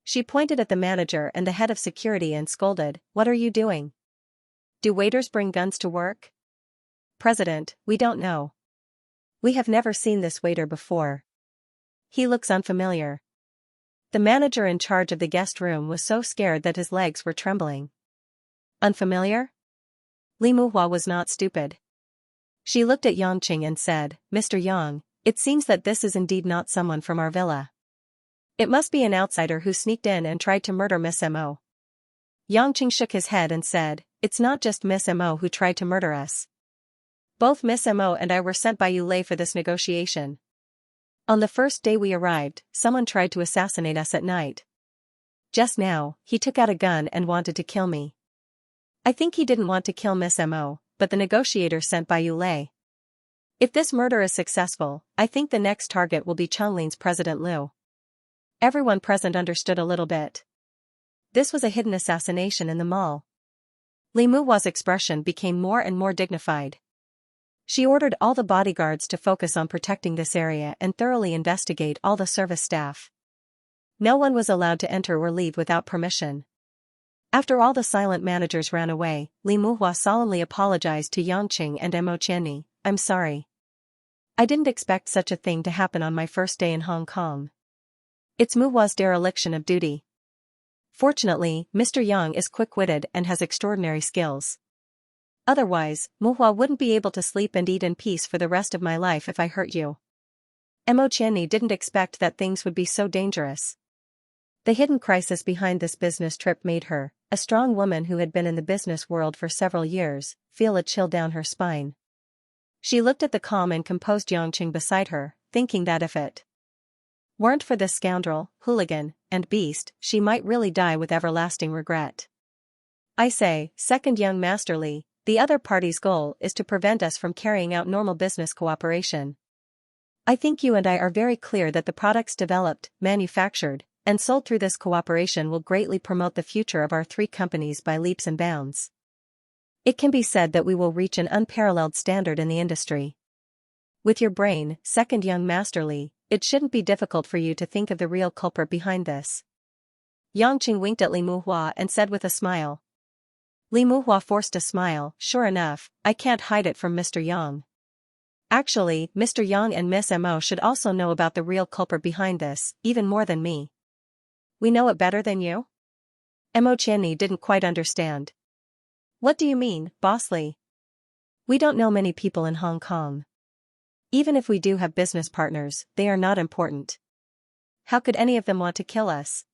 She pointed at the manager and the head of security and scolded, What are you doing? Do waiters bring guns to work? President, we don't know. We have never seen this waiter before. He looks unfamiliar. The manager in charge of the guest room was so scared that his legs were trembling. Unfamiliar? Li Muhua was not stupid. She looked at Yangqing and said, Mr. Yang, it seems that this is indeed not someone from our villa. It must be an outsider who sneaked in and tried to murder Miss Mo. Yangqing shook his head and said, It's not just Miss Mo who tried to murder us. Both Miss Mo and I were sent by Yulei for this negotiation. On the first day we arrived, someone tried to assassinate us at night. Just now, he took out a gun and wanted to kill me. I think he didn't want to kill Miss Mo, but the negotiator sent by Yulei. If this murder is successful, I think the next target will be Chonglin's President Liu. Everyone present understood a little bit. This was a hidden assassination in the mall. Li Muhua's expression became more and more dignified. She ordered all the bodyguards to focus on protecting this area and thoroughly investigate all the service staff. No one was allowed to enter or leave without permission. After all the silent managers ran away, Li Muhua solemnly apologized to Yangqing and Mo Qianni. I'm sorry. I didn't expect such a thing to happen on my first day in Hong Kong. It's Muhua's dereliction of duty. Fortunately, Mr. Yang is quick-witted and has extraordinary skills. Otherwise, Muhua wouldn't be able to sleep and eat in peace for the rest of my life if I hurt you. Mo Qianni didn't expect that things would be so dangerous. The hidden crisis behind this business trip made her, a strong woman who had been in the business world for several years, feel a chill down her spine. She looked at the calm and composed Yangqing beside her, thinking that if it weren't for this scoundrel, hooligan, and beast, she might really die with everlasting regret. I say, second young Master Li, the other party's goal is to prevent us from carrying out normal business cooperation. I think you and I are very clear that the products developed, manufactured, and sold through this cooperation will greatly promote the future of our three companies by leaps and bounds. It can be said that we will reach an unparalleled standard in the industry. With your brain, second young Master Li, it shouldn't be difficult for you to think of the real culprit behind this. Yangqing winked at Li Muhua and said with a smile. Li Muhua forced a smile. Sure enough, I can't hide it from Mr. Yang. Actually, Mr. Yang and Miss Mo should also know about the real culprit behind this, even more than me. We know it better than you? Mo Qianni didn't quite understand. What do you mean, Boss Li? We don't know many people in Hong Kong. Even if we do have business partners, they are not important. How could any of them want to kill us?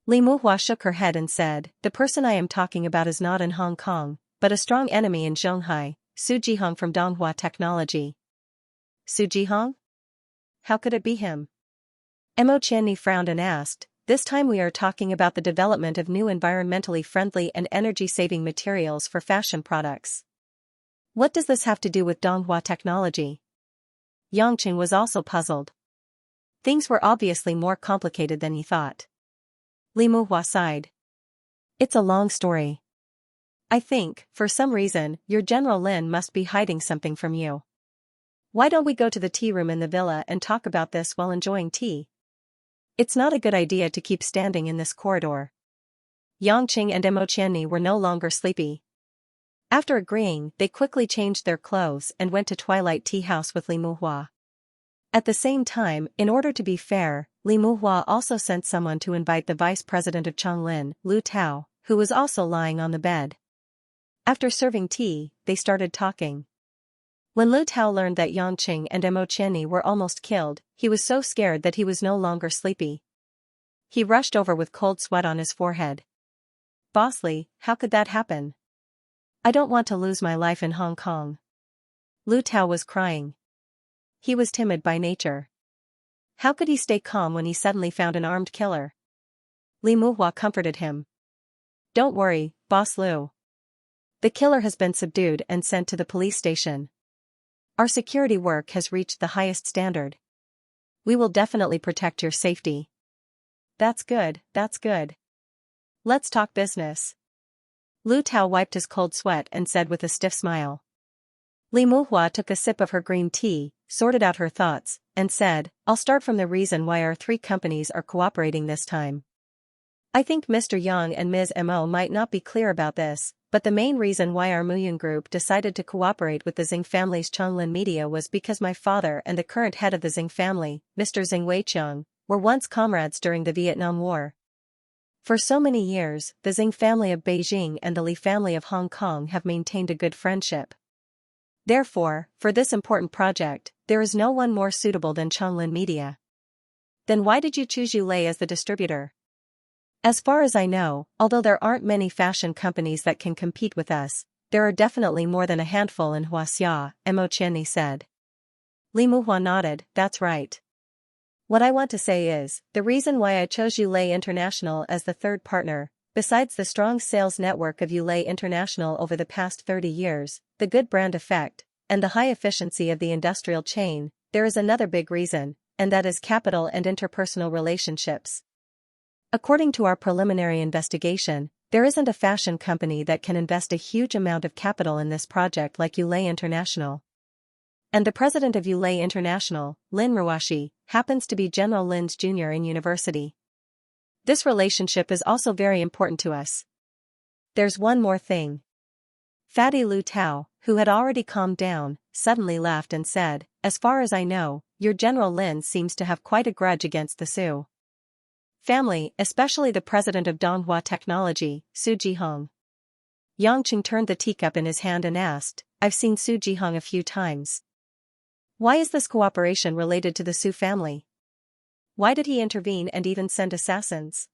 Li Muhua shook her head and said, the person I am talking about is not in Hong Kong, but a strong enemy in Zhonghai, Su Jihong from Donghua Technology. Su Jihong? How could it be him? Mo Qianni frowned and asked, this time we are talking about the development of new environmentally friendly and energy-saving materials for fashion products. What does this have to do with Donghua Technology? Yangqing was also puzzled. Things were obviously more complicated than he thought. Li Muhua sighed. It's a long story. I think, for some reason, your General Lin must be hiding something from you. Why don't we go to the tea room in the villa and talk about this while enjoying tea? It's not a good idea to keep standing in this corridor. Yangqing and Mo Qianni were no longer sleepy. After agreeing, they quickly changed their clothes and went to Twilight Tea House with Li Muhua. At the same time, in order to be fair, Li Muhua also sent someone to invite the vice president of Chonglin, Lu Tao, who was also lying on the bed. After serving tea, they started talking. When Lu Tao learned that Yangqing and Mo Qianni were almost killed, he was so scared that he was no longer sleepy. He rushed over with cold sweat on his forehead. Boss Li, how could that happen? I don't want to lose my life in Hong Kong. Lu Tao was crying. He was timid by nature. How could he stay calm when he suddenly found an armed killer? Li Muhua comforted him. Don't worry, Boss Lu. The killer has been subdued and sent to the police station. Our security work has reached the highest standard. We will definitely protect your safety. That's good, that's good. Let's talk business. Lu Tao wiped his cold sweat and said with a stiff smile. Li Muhua took a sip of her green tea, sorted out her thoughts, and said, I'll start from the reason why our three companies are cooperating this time. I think Mr. Yang and Ms. Mo might not be clear about this, but the main reason why our Muyun Group decided to cooperate with the Xing family's Chonglin Media was because my father and the current head of the Xing family, Mr. Xing Weiqiang, were once comrades during the Vietnam War. For so many years, the Xing family of Beijing and the Li family of Hong Kong have maintained a good friendship. Therefore, for this important project, there is no one more suitable than Chonglin Media. Then why did you choose Yulei as the distributor? As far as I know, although there aren't many fashion companies that can compete with us, there are definitely more than a handful in Huaxia, Mo Qianni said. Li Muhua nodded, that's right. What I want to say is, the reason why I chose Yulei International as the third partner, besides the strong sales network of Yulei International over the past 30 years, the good brand effect, and the high efficiency of the industrial chain, there is another big reason, and that is capital and interpersonal relationships. According to our preliminary investigation, there isn't a fashion company that can invest a huge amount of capital in this project like Yulei International. And the president of Yulei International, Lin Ruashi, happens to be General Lin's junior in university. This relationship is also very important to us. There's one more thing. Fatty Lu Tao, who had already calmed down, suddenly laughed and said, "As far as I know, your General Lin seems to have quite a grudge against the Su family, especially the president of Donghua Technology, Su Jihong." Yangqing turned the teacup in his hand and asked, "I've seen Su Jihong a few times. Why is this cooperation related to the Su family? Why did he intervene and even send assassins?"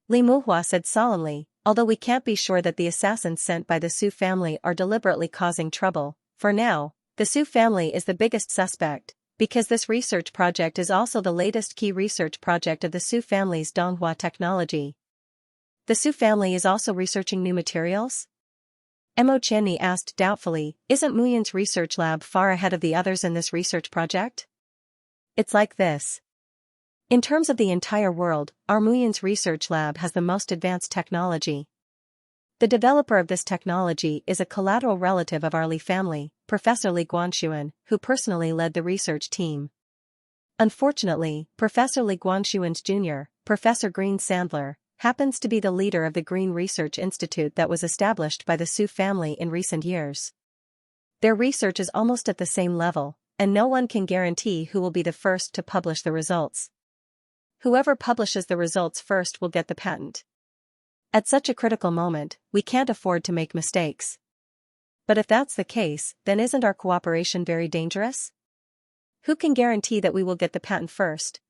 Li Muhua said solemnly, "Although we can't be sure that the assassins sent by the Su family are deliberately causing trouble, for now, the Su family is the biggest suspect, because this research project is also the latest key research project of the Su family's Donghua Technology." "The Su family is also researching new materials?" Mo Chenni asked doubtfully, "Isn't Muyin's research lab far ahead of the others in this research project?" "It's like this. In terms of the entire world, our Muyin's research lab has the most advanced technology. The developer of this technology is a collateral relative of our Li family, Professor Li Guanxuan, who personally led the research team. Unfortunately, Professor Li Guanxuan's junior, Professor Green Sandler, happens to be the leader of the Green Research Institute that was established by the Su family in recent years. Their research is almost at the same level, and no one can guarantee who will be the first to publish the results. Whoever publishes the results first will get the patent. At such a critical moment, we can't afford to make mistakes. But if that's the case, then isn't our cooperation very dangerous? Who can guarantee that we will get the patent first?"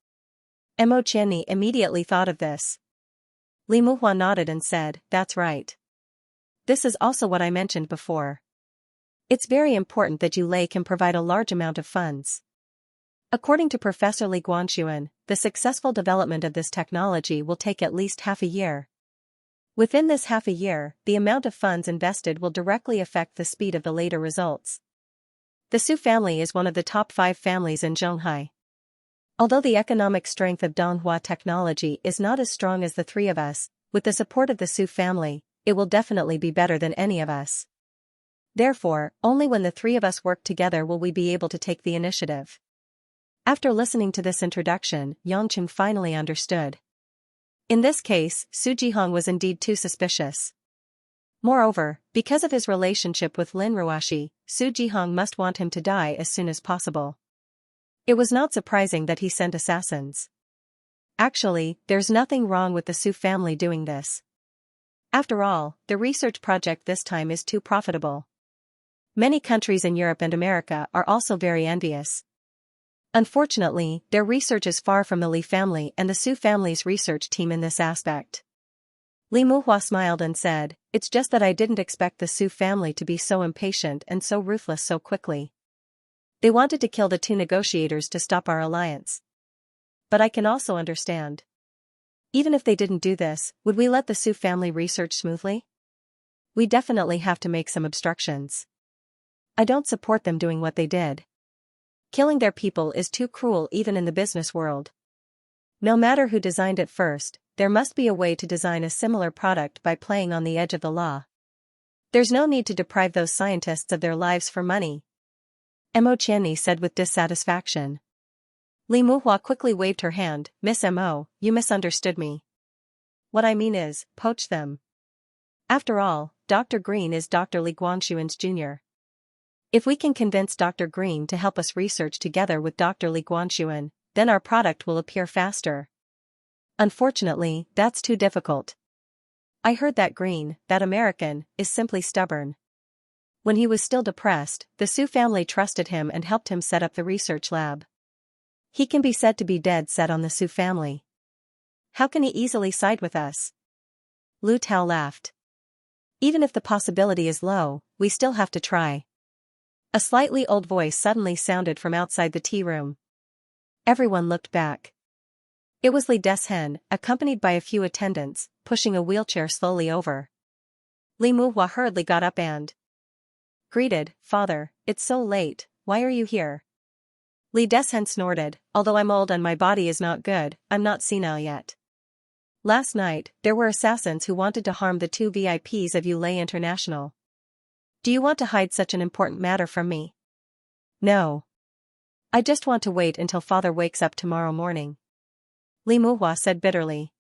Mo Chenni immediately thought of this. Li Muhua nodded and said, "That's right. This is also what I mentioned before. It's very important that Yulei can provide a large amount of funds. According to Professor Li Guanxuan, the successful development of this technology will take at least half a year. Within this half a year, the amount of funds invested will directly affect the speed of the later results. The Su family is one of the top 5 families in Zhonghai. Although the economic strength of Donghua Technology is not as strong as the three of us, with the support of the Su family, it will definitely be better than any of us. Therefore, only when the three of us work together will we be able to take the initiative." After listening to this introduction, Yangqing finally understood. In this case, Su Jihong was indeed too suspicious. Moreover, because of his relationship with Lin Ruashi, Su Jihong must want him to die as soon as possible. It was not surprising that he sent assassins. Actually, there's nothing wrong with the Su family doing this. After all, the research project this time is too profitable. Many countries in Europe and America are also very envious. Unfortunately, their research is far from the Li family and the Su family's research team in this aspect. Li Muhua smiled and said, "It's just that I didn't expect the Su family to be so impatient and so ruthless so quickly. They wanted to kill the 2 negotiators to stop our alliance. But I can also understand. Even if they didn't do this, would we let the Su family research smoothly? We definitely have to make some obstructions. I don't support them doing what they did. Killing their people is too cruel even in the business world. No matter who designed it first, there must be a way to design a similar product by playing on the edge of the law. There's no need to deprive those scientists of their lives for money." Mo Chenni said with dissatisfaction. Li Muhua quickly waved her hand, "Miss Mo, you misunderstood me. What I mean is, poach them. After all, Dr. Green is Dr. Li Guanxuan's junior. If we can convince Dr. Green to help us research together with Dr. Li Guanxuan, then our product will appear faster. Unfortunately, that's too difficult. I heard that Green, that American, is simply stubborn. When he was still depressed, the Su family trusted him and helped him set up the research lab. He can be said to be dead set on the Su family. How can he easily side with us?" Lu Tao laughed. "Even if the possibility is low, we still have to try." A slightly old voice suddenly sounded from outside the tea room. Everyone looked back. It was Li Deshen, accompanied by a few attendants, pushing a wheelchair slowly over. Li Muhua hurriedly got up and greeted, "Father, it's so late, why are you here?" Li Deshen snorted, "Although I'm old and my body is not good, I'm not senile yet. Last night, there were assassins who wanted to harm the two VIPs of Yulei International. Do you want to hide such an important matter from me?" "No. I just want to wait until father wakes up tomorrow morning," Li Muhua said bitterly.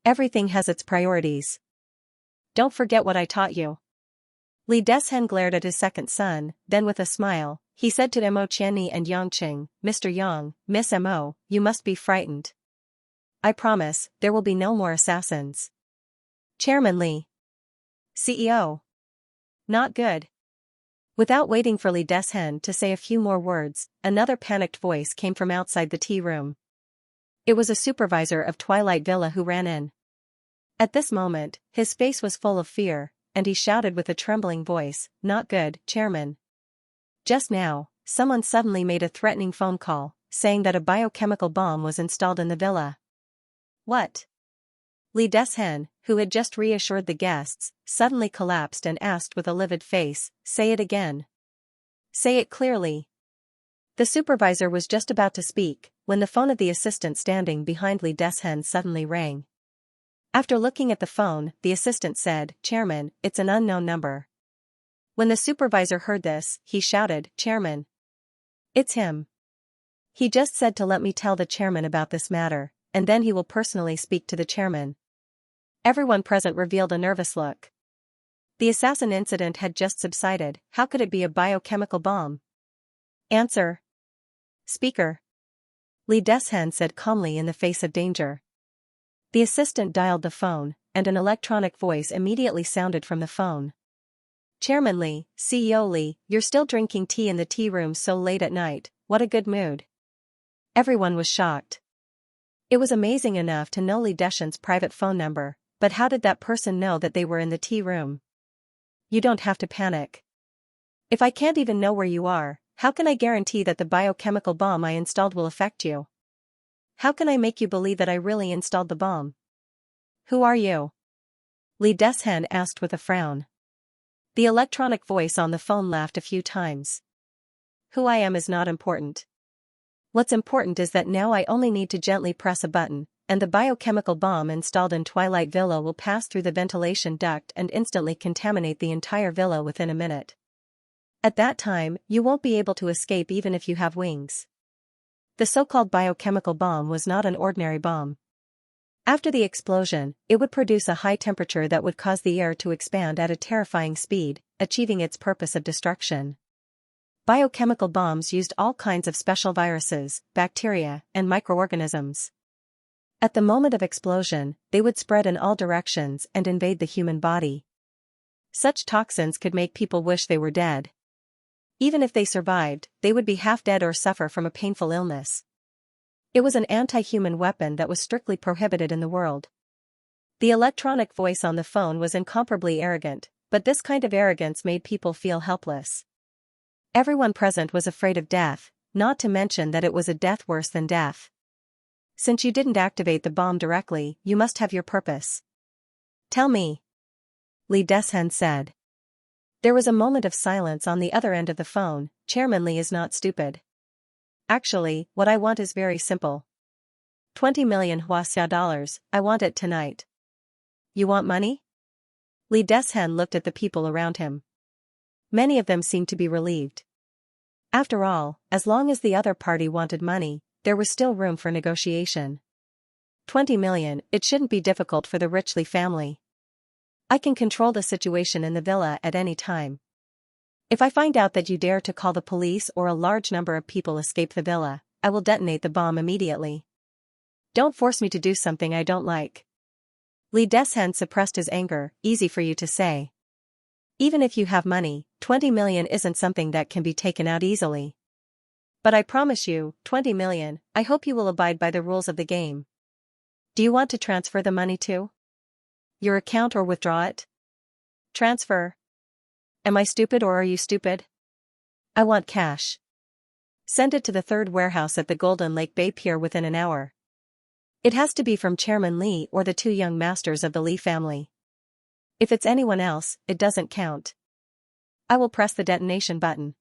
"Everything has its priorities. Don't forget what I taught you." Li Deshen glared at his second son, then with a smile, he said to Mo Qianni and Yang Qing, "Mr. Yang, Miss Mo, you must be frightened. I promise, there will be no more assassins." Chairman Li. CEO. Not good. Without waiting for Li Deshen to say a few more words, another panicked voice came from outside the tea room. It was a supervisor of Twilight Villa who ran in. At this moment, his face was full of fear, and he shouted with a trembling voice, "Not good, Chairman. Just now, someone suddenly made a threatening phone call, saying that a biochemical bomb was installed in the villa." "What?" Li Deshen, who had just reassured the guests, suddenly collapsed and asked with a livid face, "Say it again. Say it clearly." The supervisor was just about to speak, when the phone of the assistant standing behind Li Deshen suddenly rang. After looking at the phone, the assistant said, "Chairman, it's an unknown number." When the supervisor heard this, he shouted, "Chairman. It's him. He just said to let me tell the chairman about this matter, and then he will personally speak to the chairman." Everyone present revealed a nervous look. The assassin incident had just subsided, how could it be a biochemical bomb? "Answer. Speaker." Li Deshen said calmly in the face of danger. The assistant dialed the phone, and an electronic voice immediately sounded from the phone. "Chairman Li, CEO Li, you're still drinking tea in the tea room so late at night, what a good mood." Everyone was shocked. It was amazing enough to know Li Deshen's private phone number, but how did that person know that they were in the tea room? "You don't have to panic. If I can't even know where you are, how can I guarantee that the biochemical bomb I installed will affect you? How can I make you believe that I really installed the bomb?" "Who are you?" Li Deshen asked with a frown. The electronic voice on the phone laughed a few times. "Who I am is not important. What's important is that now I only need to gently press a button, and the biochemical bomb installed in Twilight Villa will pass through the ventilation duct and instantly contaminate the entire villa within a minute. At that time, you won't be able to escape even if you have wings." The so-called biochemical bomb was not an ordinary bomb. After the explosion, it would produce a high temperature that would cause the air to expand at a terrifying speed, achieving its purpose of destruction. Biochemical bombs used all kinds of special viruses, bacteria, and microorganisms. At the moment of explosion, they would spread in all directions and invade the human body. Such toxins could make people wish they were dead. Even if they survived, they would be half dead or suffer from a painful illness. It was an anti-human weapon that was strictly prohibited in the world. The electronic voice on the phone was incomparably arrogant, but this kind of arrogance made people feel helpless. Everyone present was afraid of death, not to mention that it was a death worse than death. "Since you didn't activate the bomb directly, you must have your purpose. Tell me," Li Deshen said. There was a moment of silence on the other end of the phone. "Chairman Li is not stupid. Actually, what I want is very simple. 20 million Huaxia dollars, I want it tonight." "You want money?" Li Deshen looked at the people around him. Many of them seemed to be relieved. After all, as long as the other party wanted money, there was still room for negotiation. 20 million, it shouldn't be difficult for the Richley family. I can control the situation in the villa at any time. If I find out that you dare to call the police or a large number of people escape the villa, I will detonate the bomb immediately. Don't force me to do something I don't like." Li Deshen suppressed his anger. "Easy for you to say. Even if you have money, 20 million isn't something that can be taken out easily. But I promise you, 20 million, I hope you will abide by the rules of the game. Do you want to transfer the money to your account or withdraw it?" "Transfer. Am I stupid or are you stupid? I want cash. Send it to the third warehouse at the Golden Lake Bay Pier within an hour. It has to be from Chairman Li or the two young masters of the Li family. If it's anyone else, it doesn't count." I will press the detonation button.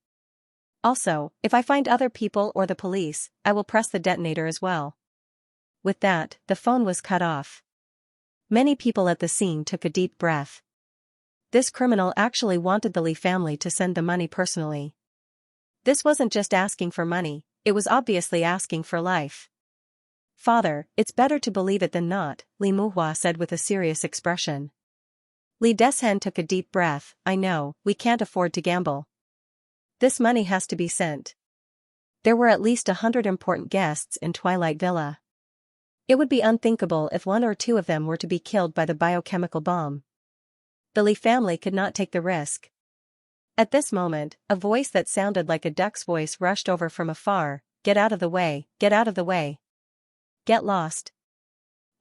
Also, if I find other people or the police, I will press the detonator as well. With that, the phone was cut off. Many people at the scene took a deep breath. This criminal actually wanted the Li family to send the money personally. This wasn't just asking for money, it was obviously asking for life. Father, it's better to believe it than not, Li Muhua said with a serious expression. Li Deshen took a deep breath. I know, we can't afford to gamble. This money has to be sent. There were at least 100 important guests in Twilight Villa. It would be unthinkable if 1 or 2 of them were to be killed by the biochemical bomb. The Li family could not take the risk. At this moment, a voice that sounded like a duck's voice rushed over from afar. Get out of the way, get out of the way. Get lost.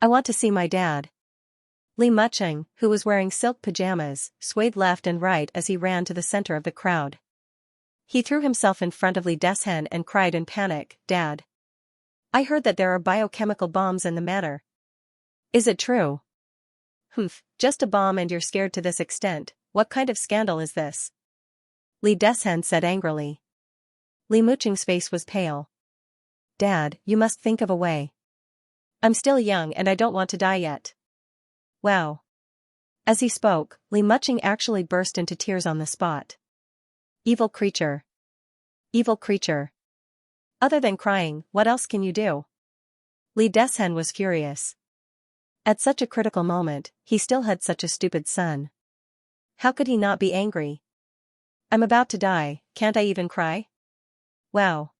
I want to see my dad. Li Mucheng, who was wearing silk pajamas, swayed left and right as he ran to the center of the crowd. He threw himself in front of Li Deshen and cried in panic, Dad. I heard that there are biochemical bombs in the manor. Is it true? Humph, just a bomb and you're scared to this extent, what kind of scandal is this? Li Deshen said angrily. Li Mucheng's face was pale. Dad, you must think of a way. I'm still young and I don't want to die yet. Wow. As he spoke, Li Mucheng actually burst into tears on the spot. Evil creature. Evil creature. Other than crying, what else can you do? Li Deshen was furious. At such a critical moment, he still had such a stupid son. How could he not be angry? I'm about to die, can't I even cry? Wow.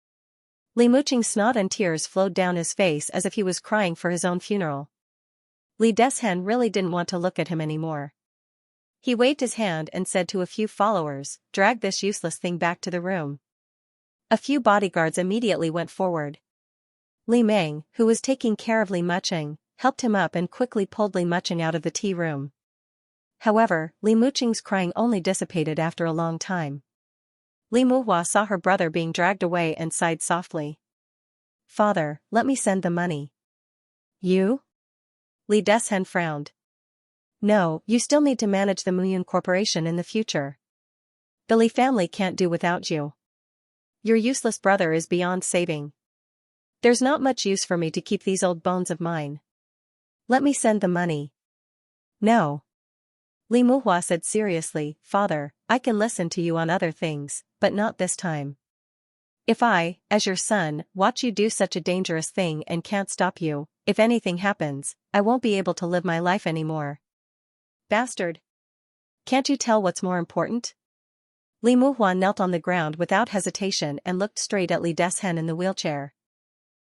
Li Mucheng's snot and tears flowed down his face as if he was crying for his own funeral. Li Deshen really didn't want to look at him anymore. He waved his hand and said to a few followers, drag this useless thing back to the room. A few bodyguards immediately went forward. Li Meng, who was taking care of Li Mucheng, helped him up and quickly pulled Li Mucheng out of the tea room. However, Li Mucheng's crying only dissipated after a long time. Li Muhua saw her brother being dragged away and sighed softly. Father, let me send the money. You? Li Deshen frowned. No, you still need to manage the Muyun Corporation in the future. The Li family can't do without you. Your useless brother is beyond saving. There's not much use for me to keep these old bones of mine. Let me send the money. No. Li Muhua said seriously, Father, I can listen to you on other things, but not this time. If I, as your son, watch you do such a dangerous thing and can't stop you, if anything happens, I won't be able to live my life anymore. Bastard. Can't you tell what's more important? Li Muhua knelt on the ground without hesitation and looked straight at Li Deshen in the wheelchair.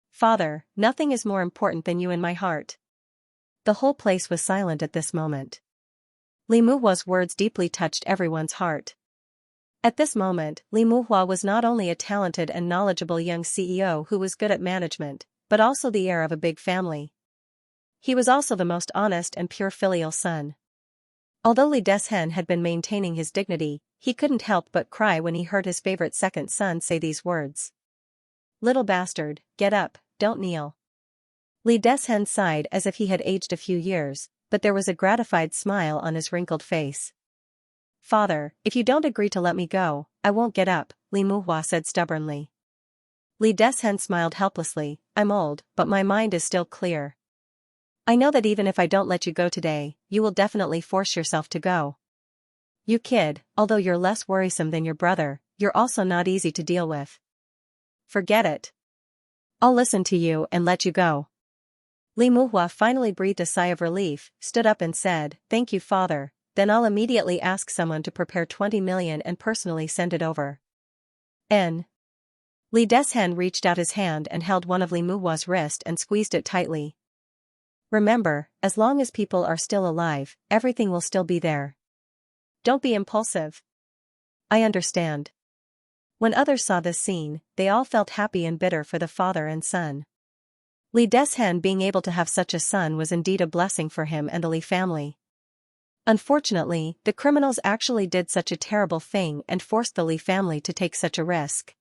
Father, nothing is more important than you in my heart. The whole place was silent at this moment. Li Muhua's words deeply touched everyone's heart. At this moment, Li Muhua was not only a talented and knowledgeable young CEO who was good at management, but also the heir of a big family. He was also the most honest and pure filial son. Although Li Deshen had been maintaining his dignity, he couldn't help but cry when he heard his favorite second son say these words. Little bastard, get up, don't kneel. Li Deshen sighed as if he had aged a few years, but there was a gratified smile on his wrinkled face. Father, if you don't agree to let me go, I won't get up, Li Muhua said stubbornly. Li Deshen smiled helplessly, I'm old, but my mind is still clear. I know that even if I don't let you go today, you will definitely force yourself to go. You kid, although you're less worrisome than your brother, you're also not easy to deal with. Forget it. I'll listen to you and let you go. Li Muhua finally breathed a sigh of relief, stood up and said, Thank you, Father, then I'll immediately ask someone to prepare 20 million and personally send it over. N. Li Deshen reached out his hand and held one of Li Muhua's wrist and squeezed it tightly. Remember, as long as people are still alive, everything will still be there. Don't be impulsive. I understand. When others saw this scene, they all felt happy and bitter for the father and son. Li Deshen being able to have such a son was indeed a blessing for him and the Li family. Unfortunately, the criminals actually did such a terrible thing and forced the Li family to take such a risk.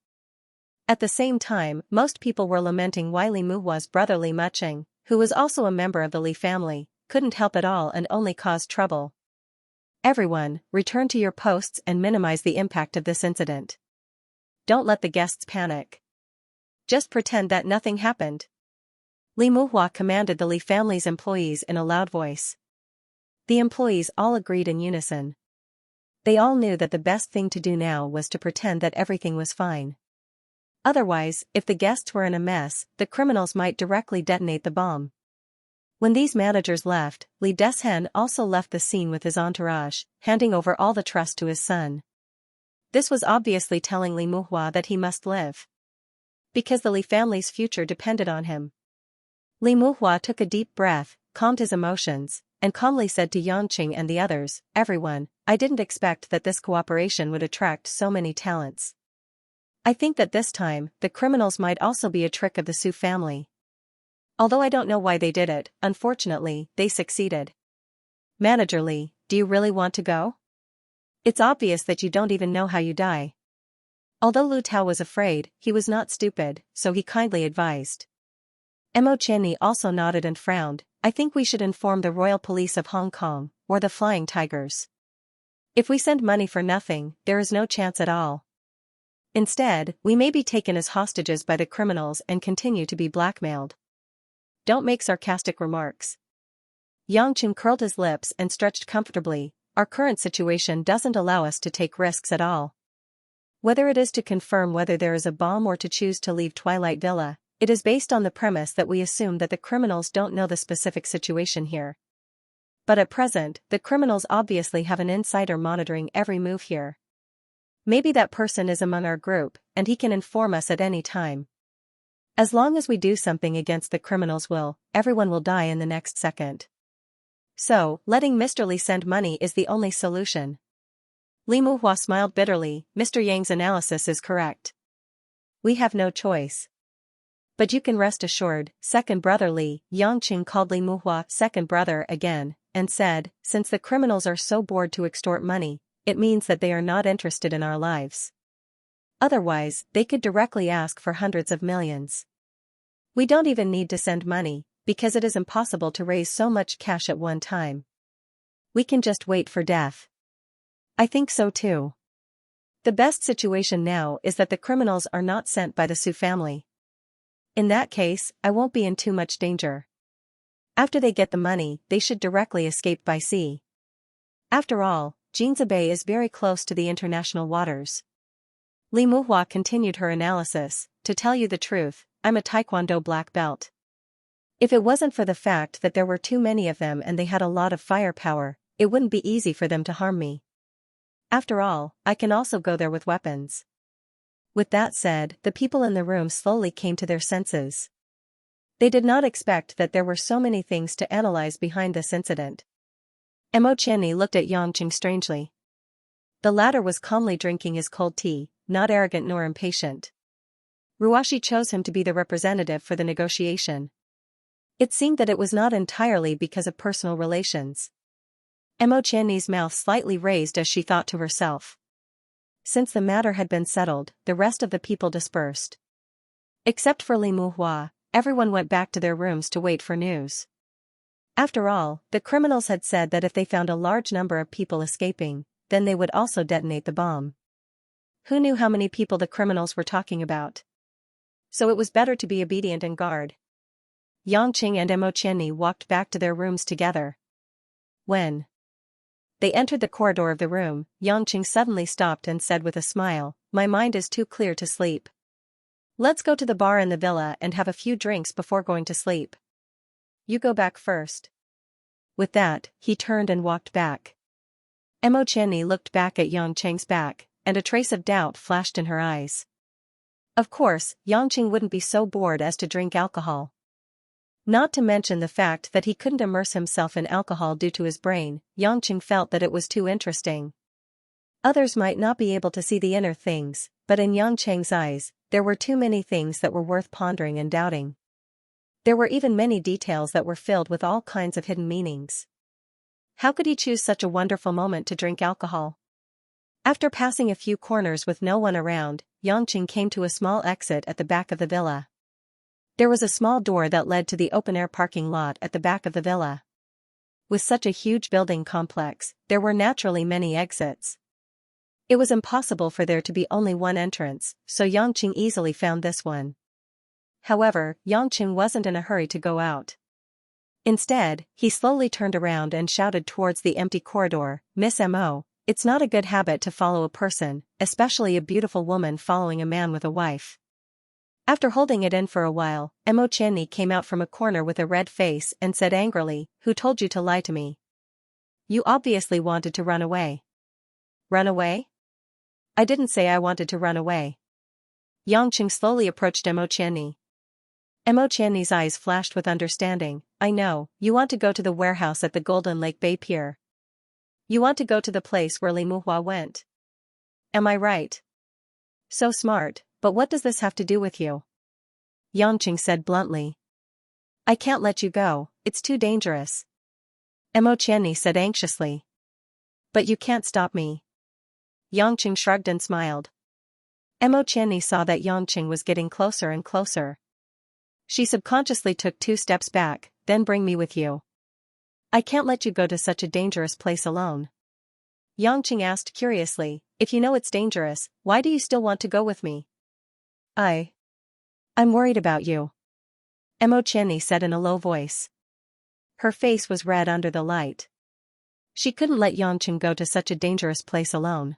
At the same time, most people were lamenting why Li Muhua's brother Li Mucheng, who was also a member of the Li family, couldn't help at all and only caused trouble. Everyone, return to your posts and minimize the impact of this incident. Don't let the guests panic. Just pretend that nothing happened. Li Muhua commanded the Li family's employees in a loud voice. The employees all agreed in unison. They all knew that the best thing to do now was to pretend that everything was fine. Otherwise, if the guests were in a mess, the criminals might directly detonate the bomb. When these managers left, Li Deshen also left the scene with his entourage, handing over all the trust to his son. This was obviously telling Li Muhua that he must live. Because the Li family's future depended on him. Li Muhua took a deep breath, calmed his emotions, and calmly said to Yangqing and the others, "Everyone, I didn't expect that this cooperation would attract so many talents. I think that this time, the criminals might also be a trick of the Su family. Although I don't know why they did it, unfortunately, they succeeded. Manager Li, do you really want to go? It's obvious that you don't even know how you die." Although Lu Tao was afraid, he was not stupid, so he kindly advised. Mo Chenyi also nodded and frowned. "I think we should inform the Royal Police of Hong Kong, or the Flying Tigers. If we send money for nothing, there is no chance at all. Instead, we may be taken as hostages by the criminals and continue to be blackmailed. Don't make sarcastic remarks." Yangqing curled his lips and stretched comfortably. "Our current situation doesn't allow us to take risks at all. Whether it is to confirm whether there is a bomb or to choose to leave Twilight Villa, it is based on the premise that we assume that the criminals don't know the specific situation here. But at present, the criminals obviously have an insider monitoring every move here. Maybe that person is among our group, and he can inform us at any time. As long as we do something against the criminals' will, everyone will die in the next second. So, letting Mr. Li send money is the only solution." Li Muhua smiled bitterly. "Mr. Yang's analysis is correct. We have no choice. But you can rest assured, second brother Li." Yangqing called Li Muhua second brother again, and said, "Since the criminals are so bored to extort money, it means that they are not interested in our lives. Otherwise, they could directly ask for hundreds of millions. We don't even need to send money, because it is impossible to raise so much cash at one time. We can just wait for death." "I think so too. The best situation now is that the criminals are not sent by the Su family. In that case, I won't be in too much danger. After they get the money, they should directly escape by sea. After all, Jinza Bay is very close to the international waters." Li Muhua continued her analysis. "To tell you the truth, I'm a Taekwondo black belt. If it wasn't for the fact that there were too many of them and they had a lot of firepower, it wouldn't be easy for them to harm me. After all, I can also go there with weapons." With that said, the people in the room slowly came to their senses. They did not expect that there were so many things to analyze behind this incident. Mo Chenyi looked at Yangqing strangely. The latter was calmly drinking his cold tea, not arrogant nor impatient. Ruashi chose him to be the representative for the negotiation. It seemed that it was not entirely because of personal relations. Mo Chenyi's mouth slightly raised as she thought to herself. Since the matter had been settled, the rest of the people dispersed. Except for Li Muhua, everyone went back to their rooms to wait for news. After all, the criminals had said that if they found a large number of people escaping, then they would also detonate the bomb. Who knew how many people the criminals were talking about? So it was better to be obedient and guard. Yangqing and Mo Chenyi walked back to their rooms together. When they entered the corridor of the room, Yangqing suddenly stopped and said with a smile, "My mind is too clear to sleep. Let's go to the bar in the villa and have a few drinks before going to sleep. You go back first." With that, he turned and walked back. Mo Chenyi looked back at Yangqing's back, and a trace of doubt flashed in her eyes. Of course, Yangqing wouldn't be so bored as to drink alcohol. Not to mention the fact that he couldn't immerse himself in alcohol due to his brain. Yangqing felt that it was too interesting. Others might not be able to see the inner things, but in Yangqing's eyes, there were too many things that were worth pondering and doubting. There were even many details that were filled with all kinds of hidden meanings. How could he choose such a wonderful moment to drink alcohol? After passing a few corners with no one around, Yangqing came to a small exit at the back of the villa. There was a small door that led to the open-air parking lot at the back of the villa. With such a huge building complex, there were naturally many exits. It was impossible for there to be only one entrance, so Yangqing easily found this one. However, Yangqing wasn't in a hurry to go out. Instead, he slowly turned around and shouted towards the empty corridor, "Miss Mo, it's not a good habit to follow a person, especially a beautiful woman following a man with a wife." After holding it in for a while, Mo Chenni came out from a corner with a red face and said angrily, "Who told you to lie to me? You obviously wanted to run away." "Run away? I didn't say I wanted to run away." Yangqing slowly approached Mo Chenni. Mo Chenni's eyes flashed with understanding. "I know, you want to go to the warehouse at the Golden Lake Bay Pier. You want to go to the place where Li Muhua went. Am I right?" "So smart, but what does this have to do with you?" Yangqing said bluntly. "I can't let you go, it's too dangerous." Mo Chenni said anxiously. "But you can't stop me." Yangqing shrugged and smiled. Mo Chenni saw that Yangqing was getting closer and closer. She subconsciously took 2 steps back. "Then bring me with you. I can't let you go to such a dangerous place alone." Yangqing asked curiously, "If you know it's dangerous, why do you still want to go with me?" I'm worried about you," Mo Chenni said in a low voice. Her face was red under the light. She couldn't let Yangqing go to such a dangerous place alone.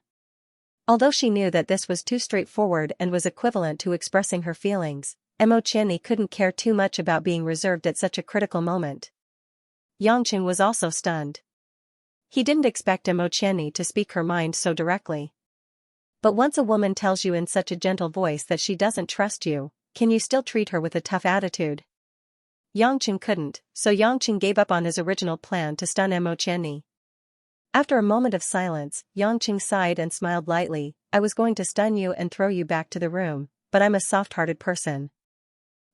Although she knew that this was too straightforward and was equivalent to expressing her feelings, Mo Chenni couldn't care too much about being reserved at such a critical moment. Yangqing was also stunned. He didn't expect Mo Chenni to speak her mind so directly. But once a woman tells you in such a gentle voice that she doesn't trust you, can you still treat her with a tough attitude? Yangqing couldn't, so Yangqing gave up on his original plan to stun Mo Chenni. After a moment of silence, Yangqing sighed and smiled lightly. "I was going to stun you and throw you back to the room, but I'm a soft-hearted person.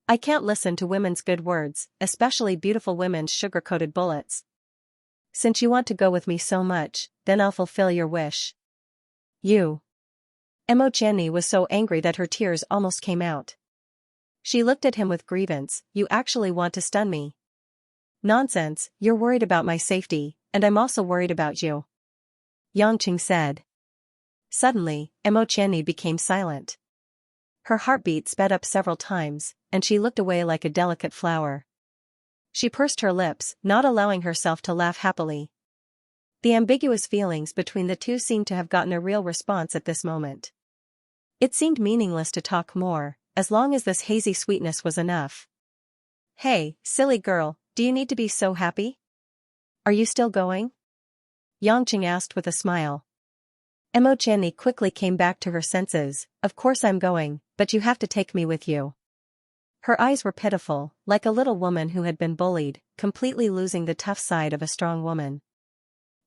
I can't listen to women's good words, especially beautiful women's sugar-coated bullets. Since you want to go with me so much, then I'll fulfill your wish." "You." Mo Chenni was so angry that her tears almost came out. She looked at him with grievance. "You actually want to stun me?" "Nonsense, you're worried about my safety, and I'm also worried about you," Yangqing said. Suddenly, Mo Chenni became silent. Her heartbeat sped up several times, and she looked away like a delicate flower. She pursed her lips, not allowing herself to laugh happily. The ambiguous feelings between the two seemed to have gotten a real response at this moment. It seemed meaningless to talk more, as long as this hazy sweetness was enough. "Hey, silly girl, do you need to be so happy? Are you still going?" Yangqing asked with a smile. Mo Chenni quickly came back to her senses. "Of course I'm going, but you have to take me with you." Her eyes were pitiful, like a little woman who had been bullied, completely losing the tough side of a strong woman.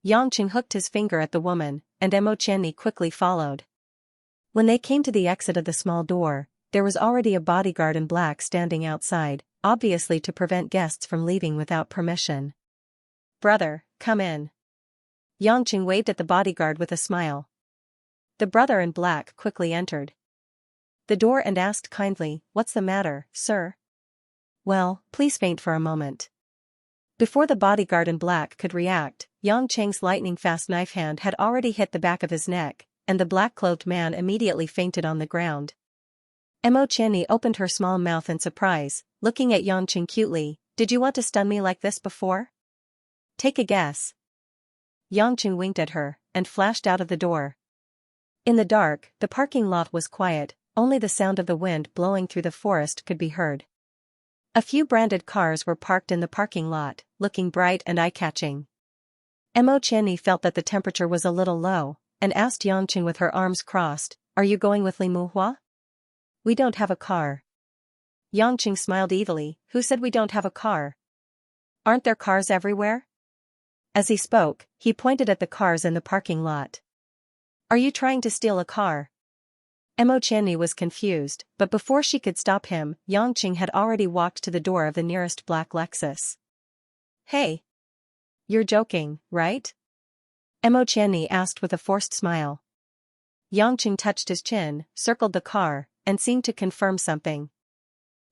Yangqing hooked his finger at the woman, and Mo Chenni quickly followed. When they came to the exit of the small door, there was already a bodyguard in black standing outside, obviously to prevent guests from leaving without permission. "Brother, come in." Yangqing waved at the bodyguard with a smile. The brother in black quickly entered the door and asked kindly, "What's the matter, sir?" "Well, please faint for a moment." Before the bodyguard in black could react, Yangqing's lightning-fast knife hand had already hit the back of his neck, and the black-clothed man immediately fainted on the ground. Mo Chenni opened her small mouth in surprise, looking at Yangqing cutely. "Did you want to stun me like this before? Take a guess." Yangqing winked at her, and flashed out of the door. In the dark, the parking lot was quiet, only the sound of the wind blowing through the forest could be heard. A few branded cars were parked in the parking lot, looking bright and eye-catching. Mo Chenni felt that the temperature was a little low, and asked Yangqing with her arms crossed, "Are you going with Li Muhua?" "We don't have a car." Yangqing smiled evilly. "Who said we don't have a car? Aren't there cars everywhere?" As he spoke, he pointed at the cars in the parking lot. "Are you trying to steal a car?" Mo Chenni was confused, but before she could stop him, Yangqing had already walked to the door of the nearest black Lexus. "Hey! You're joking, right?" Mo Chenni asked with a forced smile. Yangqing touched his chin, circled the car, and seemed to confirm something.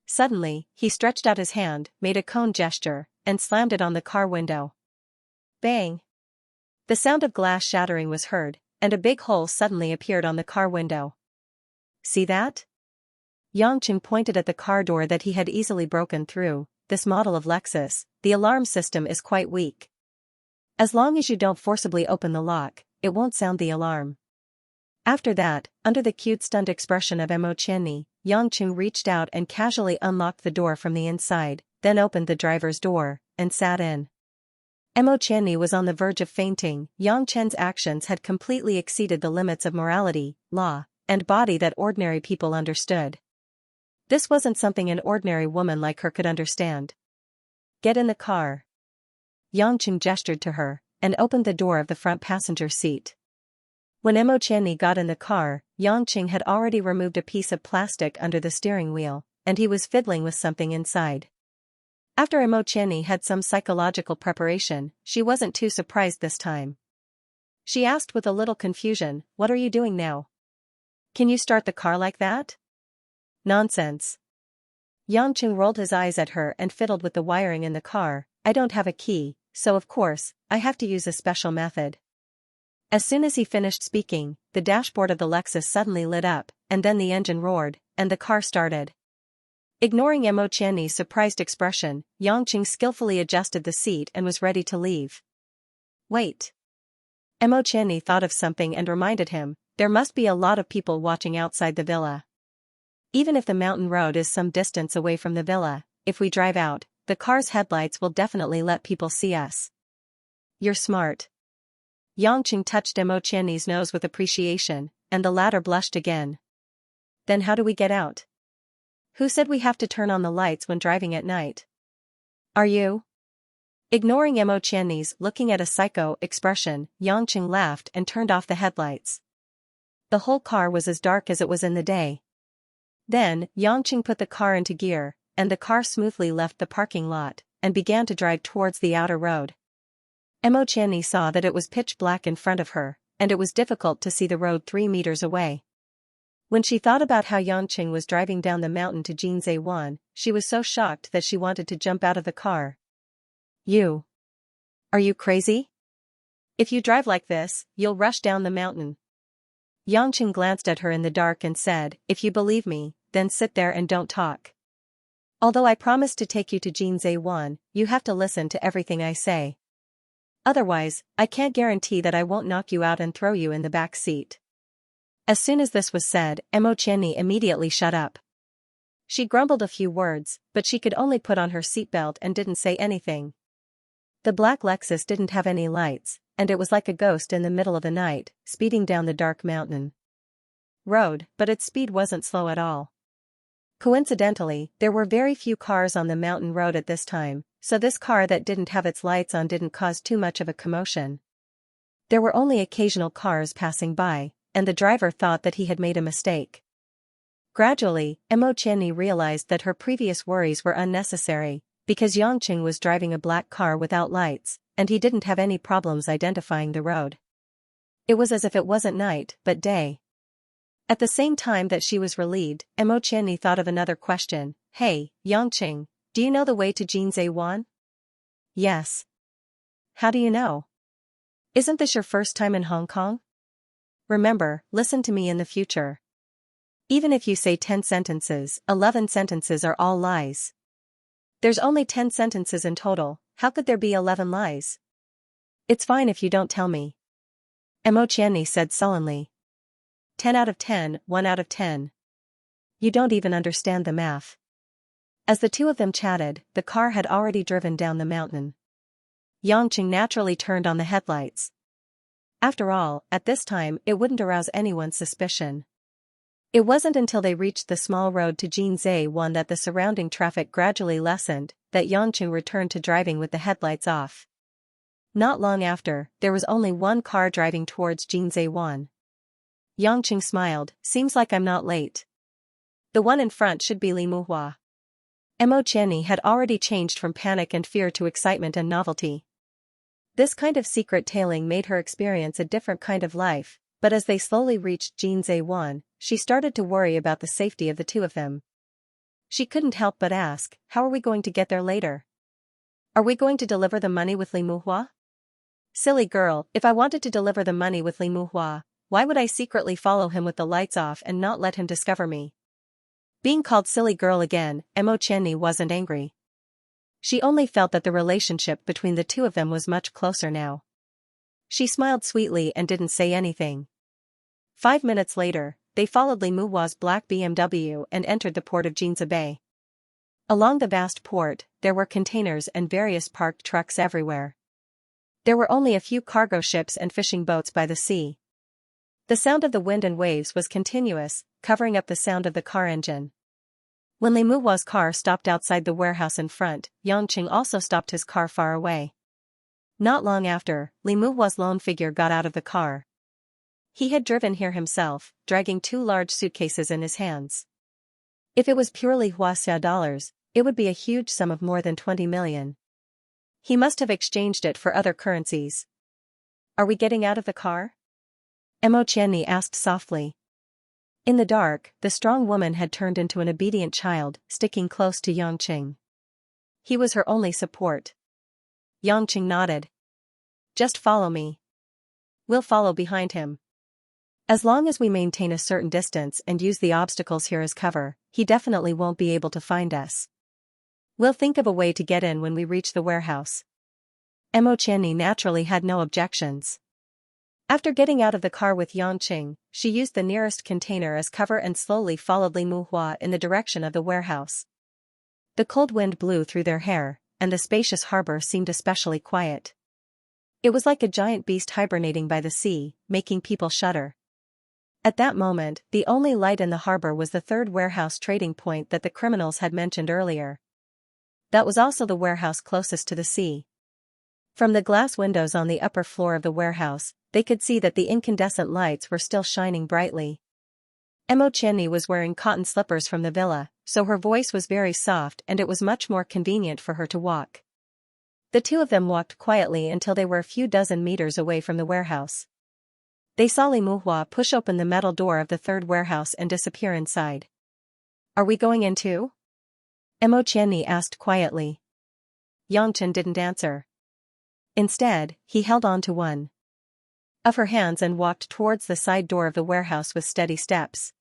Suddenly, he stretched out his hand, made a cone gesture, and slammed it on the car window. Bang! The sound of glass shattering was heard, and a big hole suddenly appeared on the car window. See that? Xianxia pointed at the car door that he had easily broken through. This model of Lexus, the alarm system is quite weak. As long as you don't forcibly open the lock, it won't sound the alarm. After that, under the cute stunned expression of Xianxia, Xianxia reached out and casually unlocked the door from the inside, then opened the driver's door, and sat in. Xianxia was on the verge of fainting. Xianxia's actions had completely exceeded the limits of morality, law, and body that ordinary people understood. This wasn't something an ordinary woman like her could understand. Get in the car. Xianxia gestured to her, and opened the door of the front passenger seat. When Xianxia got in the car, Xianxia had already removed a piece of plastic under the steering wheel, and he was fiddling with something inside. After Xianxia had some psychological preparation, she wasn't too surprised this time. She asked with a little confusion, "What are you doing now? Can you start the car like that?" "Nonsense." Xianxia rolled his eyes at her and fiddled with the wiring in the car. "I don't have a key, so of course, I have to use a special method." As soon as he finished speaking, the dashboard of the Lexus suddenly lit up, and then the engine roared, and the car started. Ignoring Xianxia's surprised expression, Xianxia skillfully adjusted the seat and was ready to leave. Wait. Xianxia thought of something and reminded him, there must be a lot of people watching outside the villa. Even if the mountain road is some distance away from the villa, if we drive out, the car's headlights will definitely let people see us. You're smart. Xianxia touched Xianxia's nose with appreciation, and the latter blushed again. Then how do we get out? Who said we have to turn on the lights when driving at night? Are you? Ignoring Xianxia's looking at a psycho expression, Xianxia laughed and turned off the headlights. The whole car was as dark as it was in the day. Then, Xianxia put the car into gear, and the car smoothly left the parking lot, and began to drive towards the outer road. Xianxia saw that it was pitch black in front of her, and it was difficult to see the road 3 meters away. When she thought about how Xianxia was driving down the mountain to Xianxia, she was so shocked that she wanted to jump out of the car. Are you crazy? If you drive like this, you'll rush down the mountain. Xianxia glanced at her in the dark and said, if you believe me, then sit there and don't talk. Although I promised to take you to Xianxia, you have to listen to everything I say. Otherwise, I can't guarantee that I won't knock you out and throw you in the back seat. As soon as this was said, Xianxia immediately shut up. She grumbled a few words, but she could only put on her seatbelt and didn't say anything. The black Lexus didn't have any lights, and it was like a ghost in the middle of the night, speeding down the dark mountain road, but its speed wasn't slow at all. Coincidentally, there were very few cars on the mountain road at this time, so this car that didn't have its lights on didn't cause too much of a commotion. There were only occasional cars passing by, and the driver thought that he had made a mistake. Gradually, Xianxia realized that her previous worries were unnecessary, because Xianxia was driving a black car without lights, and he didn't have any problems identifying the road. It was as if it wasn't night, but day. At the same time that she was relieved, Xianxia thought of another question. Hey, Xianxia, do you know the way to Xianxia? Yes. How do you know? Isn't this your first time in Hong Kong? Remember, listen to me in the future. Even if you say 10 sentences, 11 sentences are all lies. There's only 10 sentences in total, how could there be 11 lies? It's fine if you don't tell me. Xianxia said sullenly. 10 out of 10, 1 out of 10. You don't even understand the math. As the two of them chatted, the car had already driven down the mountain. Xianxia naturally turned on the headlights. After all, at this time, it wouldn't arouse anyone's suspicion. It wasn't until they reached the small road to Xianxia that the surrounding traffic gradually lessened, that Xianxia returned to driving with the headlights off. Not long after, there was only one car driving towards Xianxia. Xianxia smiled, seems like I'm not late. The one in front should be Li Muhua. Xianxia had already changed from panic and fear to excitement and novelty. This kind of secret tailing made her experience a different kind of life, but as they slowly reached Xianxia, she started to worry about the safety of the two of them. She couldn't help but ask, how are we going to get there later? Are we going to deliver the money with Li Muhua? Silly girl, if I wanted to deliver the money with Li Muhua, why would I secretly follow him with the lights off and not let him discover me? Being called silly girl again, Mo Qianni wasn't angry. She only felt that the relationship between the two of them was much closer now. She smiled sweetly and didn't say anything. 5 minutes later, they followed Li Muhua's black BMW and entered the port of Jinza Bay. Along the vast port, there were containers and various parked trucks everywhere. There were only a few cargo ships and fishing boats by the sea. The sound of the wind and waves was continuous, covering up the sound of the car engine. When Li Muhua's car stopped outside the warehouse in front, Yangqing also stopped his car far away. Not long after, Li Muhua's lone figure got out of the car. He had driven here himself, dragging 2 large suitcases in his hands. If it was purely Huaxia dollars, it would be a huge sum of more than 20 million. He must have exchanged it for other currencies. Are we getting out of the car? Mo Qianni asked softly. In the dark, the strong woman had turned into an obedient child, sticking close to Yangqing. He was her only support. Yangqing nodded. Just follow me. We'll follow behind him. As long as we maintain a certain distance and use the obstacles here as cover, he definitely won't be able to find us. We'll think of a way to get in when we reach the warehouse. Mo Qianni naturally had no objections. After getting out of the car with Yangqing, she used the nearest container as cover and slowly followed Li Muhua in the direction of the warehouse. The cold wind blew through their hair, and the spacious harbor seemed especially quiet. It was like a giant beast hibernating by the sea, making people shudder. At that moment, the only light in the harbor was the third warehouse trading point that the criminals had mentioned earlier. That was also the warehouse closest to the sea. From the glass windows on the upper floor of the warehouse, they could see that the incandescent lights were still shining brightly. Mo Qianni was wearing cotton slippers from the villa, so her voice was very soft and it was much more convenient for her to walk. The two of them walked quietly until they were a few dozen meters away from the warehouse. They saw Li Muhua push open the metal door of the third warehouse and disappear inside. Are we going in too? Mo Qianni asked quietly. Yangqing didn't answer. Instead, he held on to one of her hands and walked towards the side door of the warehouse with steady steps.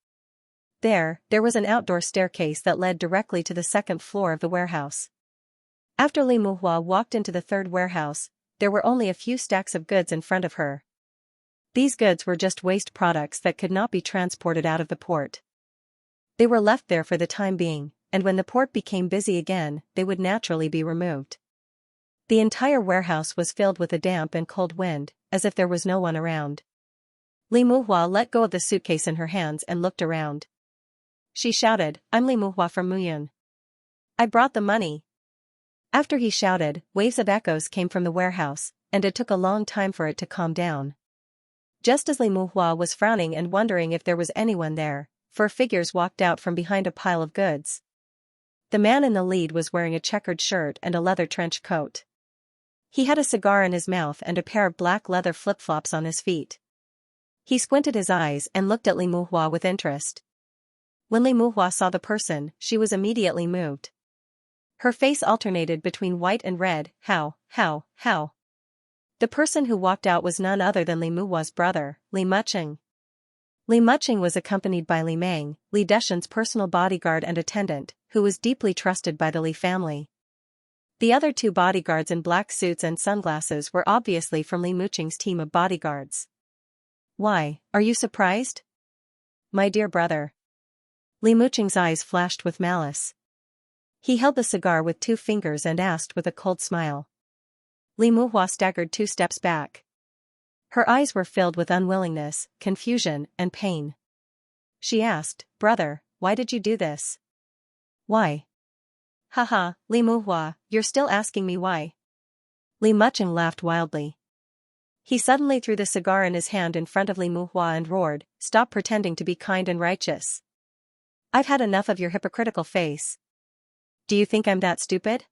There was an outdoor staircase that led directly to the second floor of the warehouse. After Li Muhua walked into the third warehouse, there were only a few stacks of goods in front of her. These goods were just waste products that could not be transported out of the port. They were left there for the time being, and when the port became busy again, they would naturally be removed. The entire warehouse was filled with a damp and cold wind, as if there was no one around. Li Muhua let go of the suitcase in her hands and looked around. She shouted, "I'm Li Muhua from Muyun. I brought the money." After he shouted, waves of echoes came from the warehouse, and it took a long time for it to calm down. Just as Li Muhua was frowning and wondering if there was anyone there, 4 figures walked out from behind a pile of goods. The man in the lead was wearing a checkered shirt and a leather trench coat. He had a cigar in his mouth and a pair of black leather flip-flops on his feet. He squinted his eyes and looked at Li Muhua with interest. When Li Muhua saw the person, she was immediately moved. Her face alternated between white and red. How? The person who walked out was none other than Li Muhua's brother, Li Muqing. Li Muqing was accompanied by Li Meng, Li Deshen's personal bodyguard and attendant, who was deeply trusted by the Li family. The other 2 bodyguards in black suits and sunglasses were obviously from Li Muqing's team of bodyguards. "Why, are you surprised? My dear brother." Li Muqing's eyes flashed with malice. He held the cigar with 2 fingers and asked with a cold smile. Li Muhua staggered 2 steps back. Her eyes were filled with unwillingness, confusion, and pain. She asked, "Brother, why did you do this?" "Why?" "Haha, Li Muhua, you're still asking me why." Li Muqing laughed wildly. He suddenly threw the cigar in his hand in front of Li Muhua and roared, "Stop pretending to be kind and righteous. I've had enough of your hypocritical face. Do you think I'm that stupid?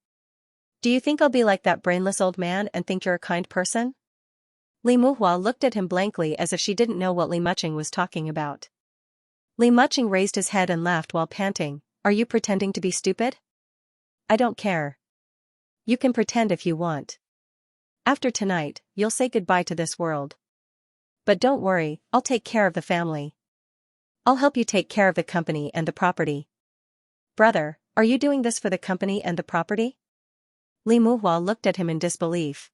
Do you think I'll be like that brainless old man and think you're a kind person?" Li Muhua looked at him blankly as if she didn't know what Li Muqing was talking about. Li Muqing raised his head and laughed while panting, "Are you pretending to be stupid? I don't care. You can pretend if you want. After tonight, you'll say goodbye to this world. But don't worry, I'll take care of the family. I'll help you take care of the company and the property. Brother, are you doing this for the company and the property? Li Muhua looked at him in disbelief.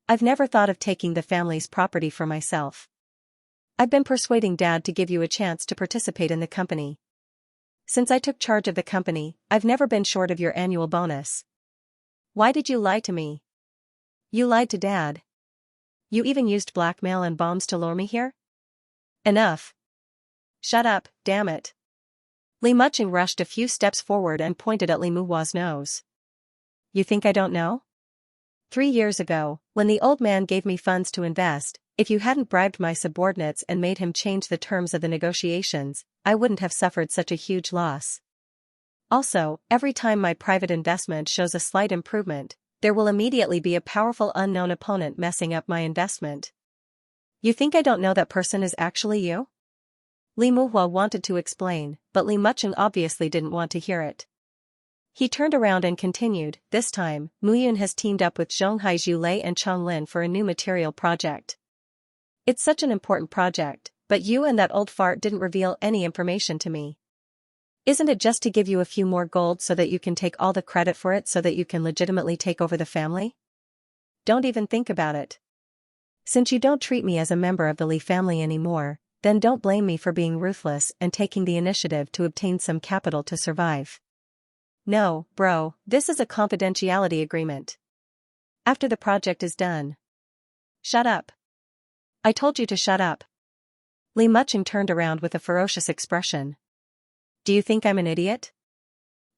I've never thought of taking the family's property for myself. I've been persuading Dad to give you a chance to participate in the company. Since I took charge of the company, I've never been short of your annual bonus. Why did you lie to me? You lied to Dad. You even used blackmail and bombs to lure me here? Enough. Shut up, damn it. Li Muching rushed a few steps forward and pointed at Li Muhua's nose. You think I don't know? 3 years ago, when the old man gave me funds to invest, if you hadn't bribed my subordinates and made him change the terms of the negotiations, I wouldn't have suffered such a huge loss. Also, every time my private investment shows a slight improvement, there will immediately be a powerful unknown opponent messing up my investment. You think I don't know that person is actually you? Li Muhua wanted to explain, but Li Mucheng obviously didn't want to hear it. He turned around and continued, this time, Muyun has teamed up with Zhonghai Zhulei and Chonglin for a new material project. It's such an important project, but you and that old fart didn't reveal any information to me. Isn't it just to give you a few more gold so that you can take all the credit for it so that you can legitimately take over the family? Don't even think about it. Since you don't treat me as a member of the Li family anymore, then don't blame me for being ruthless and taking the initiative to obtain some capital to survive. No, bro, this is a confidentiality agreement. After the project is done. Shut up. I told you to shut up. Li Mucheng turned around with a ferocious expression. Do you think I'm an idiot?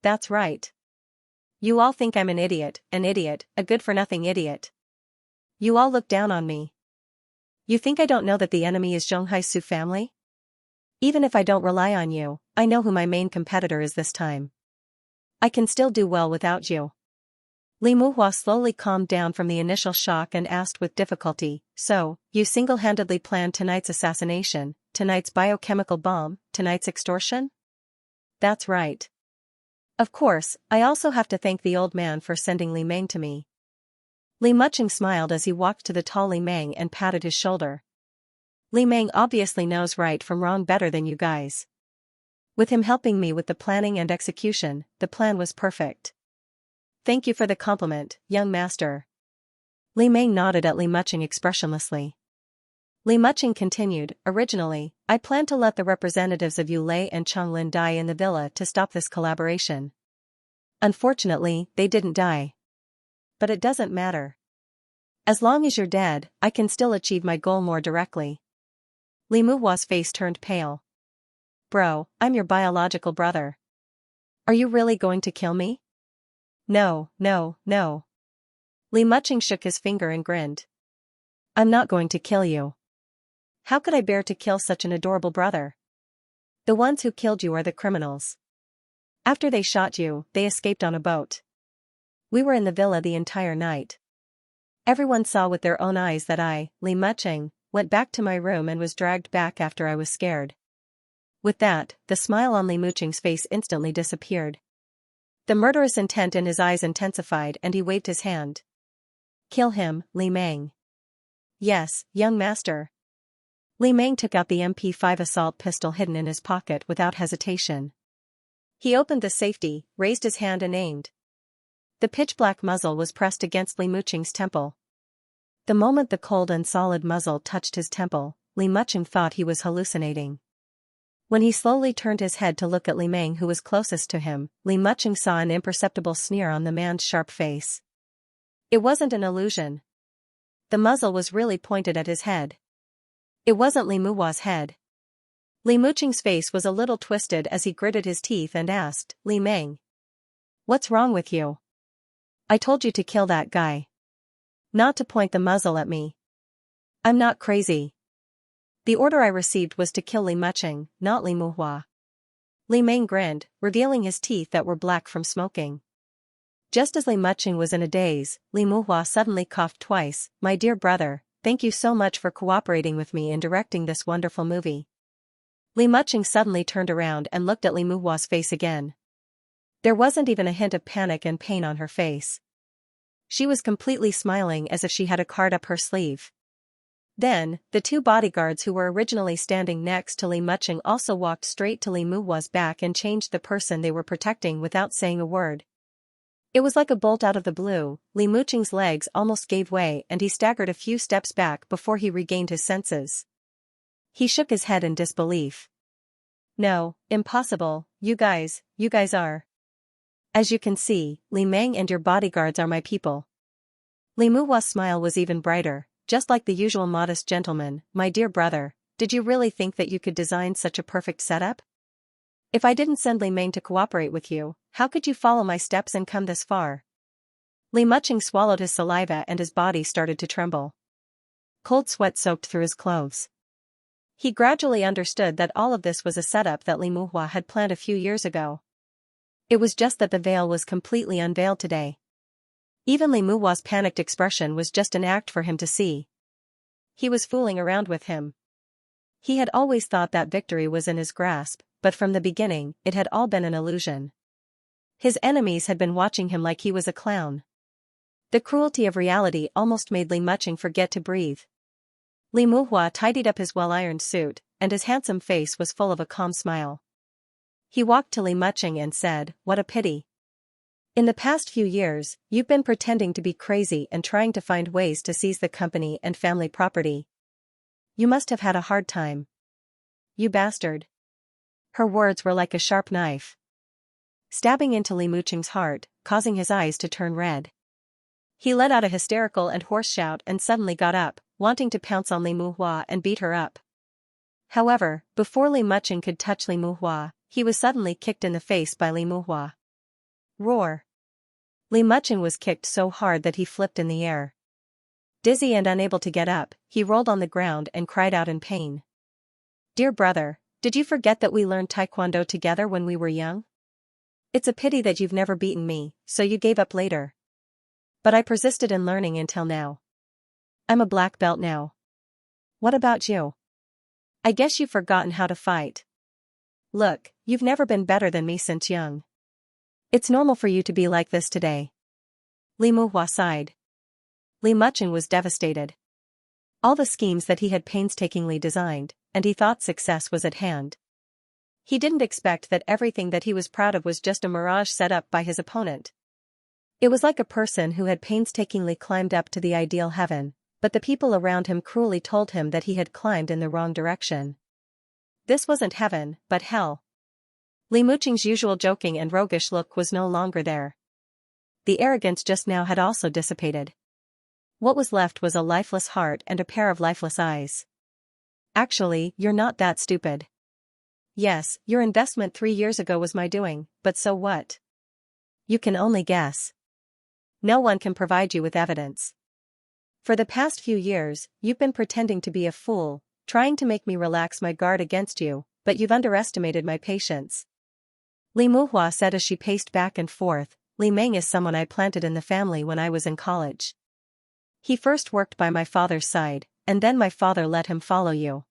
That's right. You all think I'm an idiot, a good-for-nothing idiot. You all look down on me. You think I don't know that the enemy is Zhonghai Su family? Even if I don't rely on you, I know who my main competitor is this time. I can still do well without you. Li Muhua slowly calmed down from the initial shock and asked with difficulty, so, you single-handedly planned tonight's assassination, tonight's biochemical bomb, tonight's extortion? That's right. Of course, I also have to thank the old man for sending Li Meng to me. Li Mucheng smiled as he walked to the tall Li Meng and patted his shoulder. Li Meng obviously knows right from wrong better than you guys. With him helping me with the planning and execution, the plan was perfect. Thank you for the compliment, young master. Li Meng nodded at Li Mucheng expressionlessly. Li Mucheng continued, originally, I planned to let the representatives of Yu Lei and Chonglin die in the villa to stop this collaboration. Unfortunately, they didn't die. But it doesn't matter. As long as you're dead, I can still achieve my goal more directly. Li Muhua's face turned pale. Bro, I'm your biological brother. Are you really going to kill me? No, no, no. Li Mucheng shook his finger and grinned. I'm not going to kill you. How could I bear to kill such an adorable brother? The ones who killed you are the criminals. After they shot you, they escaped on a boat. We were in the villa the entire night. Everyone saw with their own eyes that I, Li Mucheng, went back to my room and was dragged back after I was scared. With that, the smile on Li Mucheng's face instantly disappeared. The murderous intent in his eyes intensified and he waved his hand. Kill him, Li Meng. Yes, young master. Li Meng took out the MP5 assault pistol hidden in his pocket without hesitation. He opened the safety, raised his hand and aimed. The pitch-black muzzle was pressed against Li Mucheng's temple. The moment the cold and solid muzzle touched his temple, Li Mucheng thought he was hallucinating. When he slowly turned his head to look at Li Meng who was closest to him, Li Mucheng saw an imperceptible sneer on the man's sharp face. It wasn't an illusion. The muzzle was really pointed at his head. It wasn't Li Muhua's head. Li Mucheng's face was a little twisted as he gritted his teeth and asked, Li Meng. What's wrong with you? I told you to kill that guy. Not to point the muzzle at me. I'm not crazy. The order I received was to kill Li Mucheng, not Li Muhua. Li Meng grinned, revealing his teeth that were black from smoking. Just as Li Mucheng was in a daze, Li Muhua suddenly coughed twice. My dear brother, thank you so much for cooperating with me in directing this wonderful movie. Li Mucheng suddenly turned around and looked at Li Muhua's face again. There wasn't even a hint of panic and pain on her face. She was completely smiling as if she had a card up her sleeve. Then, the two bodyguards who were originally standing next to Li Muching also walked straight to Li Muhua's back and changed the person they were protecting without saying a word. It was like a bolt out of the blue. Li Muching's legs almost gave way and he staggered a few steps back before he regained his senses. He shook his head in disbelief. No, impossible, you guys are. As you can see, Li Meng and your bodyguards are my people. Li Muhua's smile was even brighter, just like the usual modest gentleman. My dear brother, did you really think that you could design such a perfect setup? If I didn't send Li Meng to cooperate with you, how could you follow my steps and come this far? Li Muching swallowed his saliva and his body started to tremble. Cold sweat soaked through his clothes. He gradually understood that all of this was a setup that Li Muhua had planned a few years ago. It was just that the veil was completely unveiled today. Even Li Muhua's panicked expression was just an act for him to see. He was fooling around with him. He had always thought that victory was in his grasp, but from the beginning, it had all been an illusion. His enemies had been watching him like he was a clown. The cruelty of reality almost made Li Muching forget to breathe. Li Muhua tidied up his well-ironed suit, and his handsome face was full of a calm smile. He walked to Li Muching and said, "What a pity. In the past few years, you've been pretending to be crazy and trying to find ways to seize the company and family property. You must have had a hard time. You bastard." Her words were like a sharp knife, stabbing into Li Muching's heart, causing his eyes to turn red. He let out a hysterical and hoarse shout and suddenly got up, wanting to pounce on Li Muhua and beat her up. However, before Li Muching could touch Li Muhua, he was suddenly kicked in the face by Li Muhua. Roar! Li Muching was kicked so hard that he flipped in the air. Dizzy and unable to get up, he rolled on the ground and cried out in pain. Dear brother, did you forget that we learned Taekwondo together when we were young? It's a pity that you've never beaten me, so you gave up later. But I persisted in learning until now. I'm a black belt now. What about you? I guess you've forgotten how to fight. Look, you've never been better than me since young. It's normal for you to be like this today. Li Muhua sighed. Li Muching was devastated. All the schemes that he had painstakingly designed, and he thought success was at hand. He didn't expect that everything that he was proud of was just a mirage set up by his opponent. It was like a person who had painstakingly climbed up to the ideal heaven, but the people around him cruelly told him that he had climbed in the wrong direction. This wasn't heaven, but hell. Li Muching's usual joking and roguish look was no longer there. The arrogance just now had also dissipated. What was left was a lifeless heart and a pair of lifeless eyes. Actually, you're not that stupid. Yes, your investment 3 years ago was my doing, but so what? You can only guess. No one can provide you with evidence. For the past few years, you've been pretending to be a fool, trying to make me relax my guard against you, but you've underestimated my patience. Li Muhua said as she paced back and forth. Li Meng is someone I planted in the family when I was in college. He first worked by my father's side, and then my father let him follow you.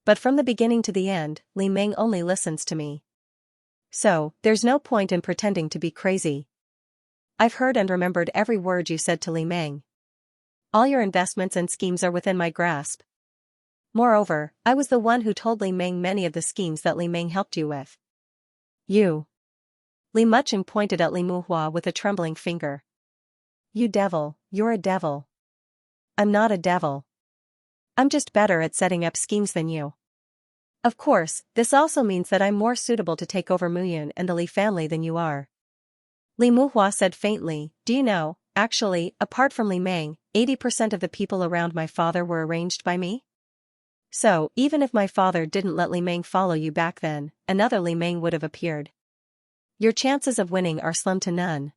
But from the beginning to the end, Li Meng only listens to me. So, there's no point in pretending to be crazy. I've heard and remembered every word you said to Li Meng. All your investments and schemes are within my grasp. Moreover, I was the one who told Li Meng many of the schemes that Li Meng helped you with. You. Li Muching pointed at Li Muhua with a trembling finger. You devil, you're a devil. I'm not a devil. I'm just better at setting up schemes than you. Of course, this also means that I'm more suitable to take over Muyun and the Li family than you are. Li Muhua said faintly, do you know, actually, apart from Li Meng, 80% of the people around my father were arranged by me? So, even if my father didn't let Li Meng follow you back then, another Li Meng would have appeared. Your chances of winning are slim to none.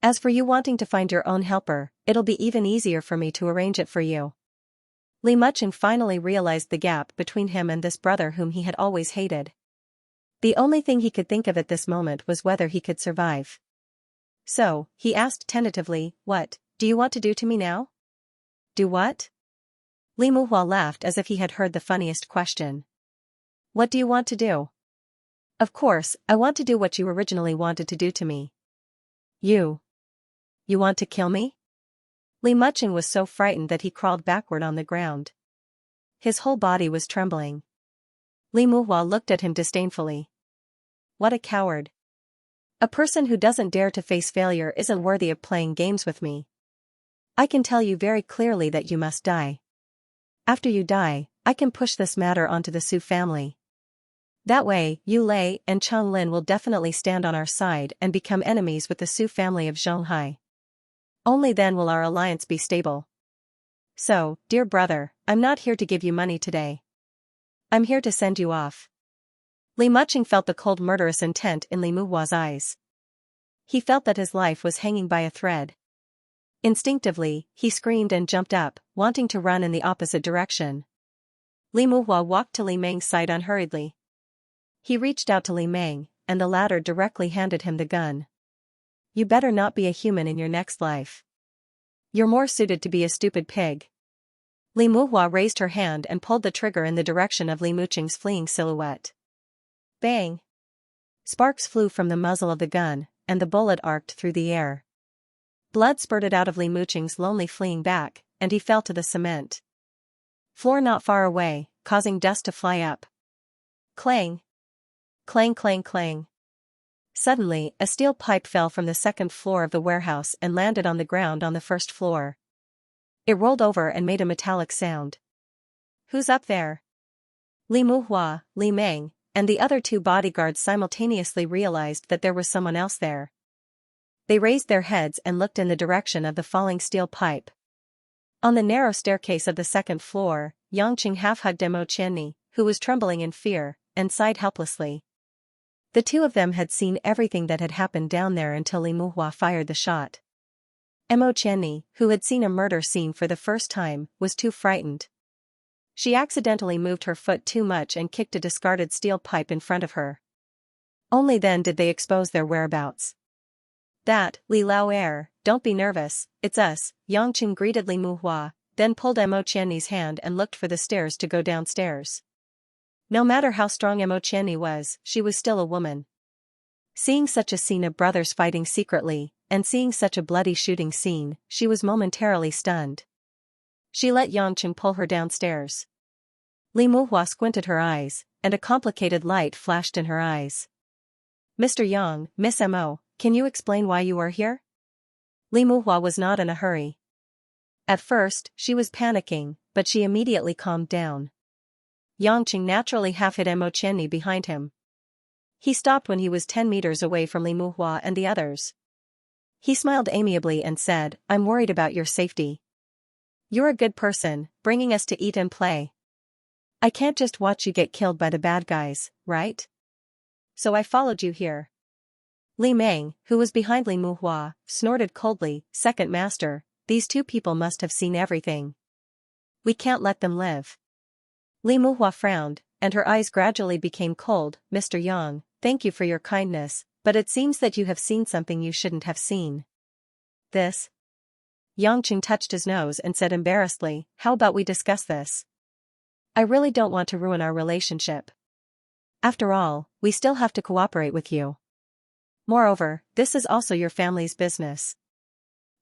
As for you wanting to find your own helper, it'll be even easier for me to arrange it for you. Li Muching finally realized the gap between him and this brother whom he had always hated. The only thing he could think of at this moment was whether he could survive. So, he asked tentatively, what do you want to do to me now? Do what? Li Muhua laughed as if he had heard the funniest question. What do you want to do? Of course, I want to do what you originally wanted to do to me. You. you want to kill me? Li Mucheng was so frightened that he crawled backward on the ground. His whole body was trembling. Li Muhua looked at him disdainfully. What a coward. A person who doesn't dare to face failure isn't worthy of playing games with me. I can tell you very clearly that you must die. After you die, I can push this matter onto the Su family. That way, Yu Lei and Chang Lin will definitely stand on our side and become enemies with the Su family of Zhonghai. Only then will our alliance be stable. So, dear brother, I'm not here to give you money today. I'm here to send you off. Li Mucheng felt the cold murderous intent in Li Muhua's eyes. He felt that his life was hanging by a thread. Instinctively, he screamed and jumped up, wanting to run in the opposite direction. Li Muhua walked to Li Meng's side unhurriedly. He reached out to Li Meng, and the latter directly handed him the gun. You better not be a human in your next life. You're more suited to be a stupid pig. Li Muhua raised her hand and pulled the trigger in the direction of Li Mucheng's fleeing silhouette. Bang! Sparks flew from the muzzle of the gun, and the bullet arced through the air. Blood spurted out of Li Mucheng's lonely fleeing back, and he fell to the cement floor not far away, causing dust to fly up. Clang! Clang clang clang. Suddenly, a steel pipe fell from the second floor of the warehouse and landed on the ground on the first floor. It rolled over and made a metallic sound. Who's up there? Li Muhua, Li Meng, and the other two bodyguards simultaneously realized that there was someone else there. They raised their heads and looked in the direction of the falling steel pipe. On the narrow staircase of the second floor, Yangqing half-hugged Mo Qianni, who was trembling in fear, and sighed helplessly. The two of them had seen everything that had happened down there until Li Muhua fired the shot. Mo Qianni, who had seen a murder scene for the first time, was too frightened. She accidentally moved her foot too much and kicked a discarded steel pipe in front of her. Only then did they expose their whereabouts. That, Li Lao don't be nervous, it's us, Yangqing greeted Li Muhua, then pulled Mo Qianni's hand and looked for the stairs to go downstairs. No matter how strong Mo Qianni was, she was still a woman. Seeing such a scene of brothers fighting secretly, and seeing such a bloody shooting scene, she was momentarily stunned. She let Yangqing pull her downstairs. Li Muhua squinted her eyes, and a complicated light flashed in her eyes. Mr. Yang, Miss Mo, can you explain why you are here? Li Muhua was not in a hurry. At first, she was panicking, but she immediately calmed down. Yangqing naturally half-hid Mo Qianni behind him. He stopped when he was 10 meters away from Li Muhua and the others. He smiled amiably and said, I'm worried about your safety. You're a good person, bringing us to eat and play. I can't just watch you get killed by the bad guys, right? So I followed you here. Li Meng, who was behind Li Muhua, snorted coldly, Second Master, these two people must have seen everything. We can't let them live. Li Muhua frowned, and her eyes gradually became cold. Mr. Yang, thank you for your kindness, but it seems that you have seen something you shouldn't have seen. This? Yangqing touched his nose and said embarrassedly, how about we discuss this? I really don't want to ruin our relationship. After all, we still have to cooperate with you. Moreover, this is also your family's business.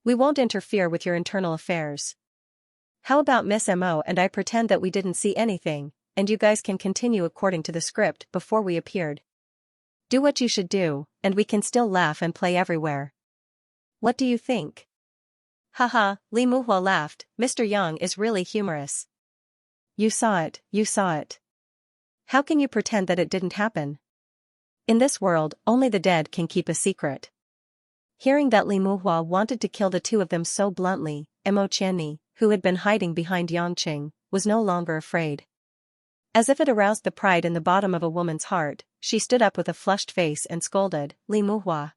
We won't interfere with your internal affairs. How about Miss Mo and I pretend that we didn't see anything, and you guys can continue according to the script before we appeared. Do what you should do, and we can still laugh and play everywhere. What do you think? Haha, Li Muhua laughed, Mr. Yang is really humorous. You saw it, you saw it. How can you pretend that it didn't happen? In this world, only the dead can keep a secret. Hearing that Li Muhua wanted to kill the two of them so bluntly, Mo Qianni, who had been hiding behind Yangqing, was no longer afraid. As if it aroused the pride in the bottom of a woman's heart, she stood up with a flushed face and scolded, Li Muhua.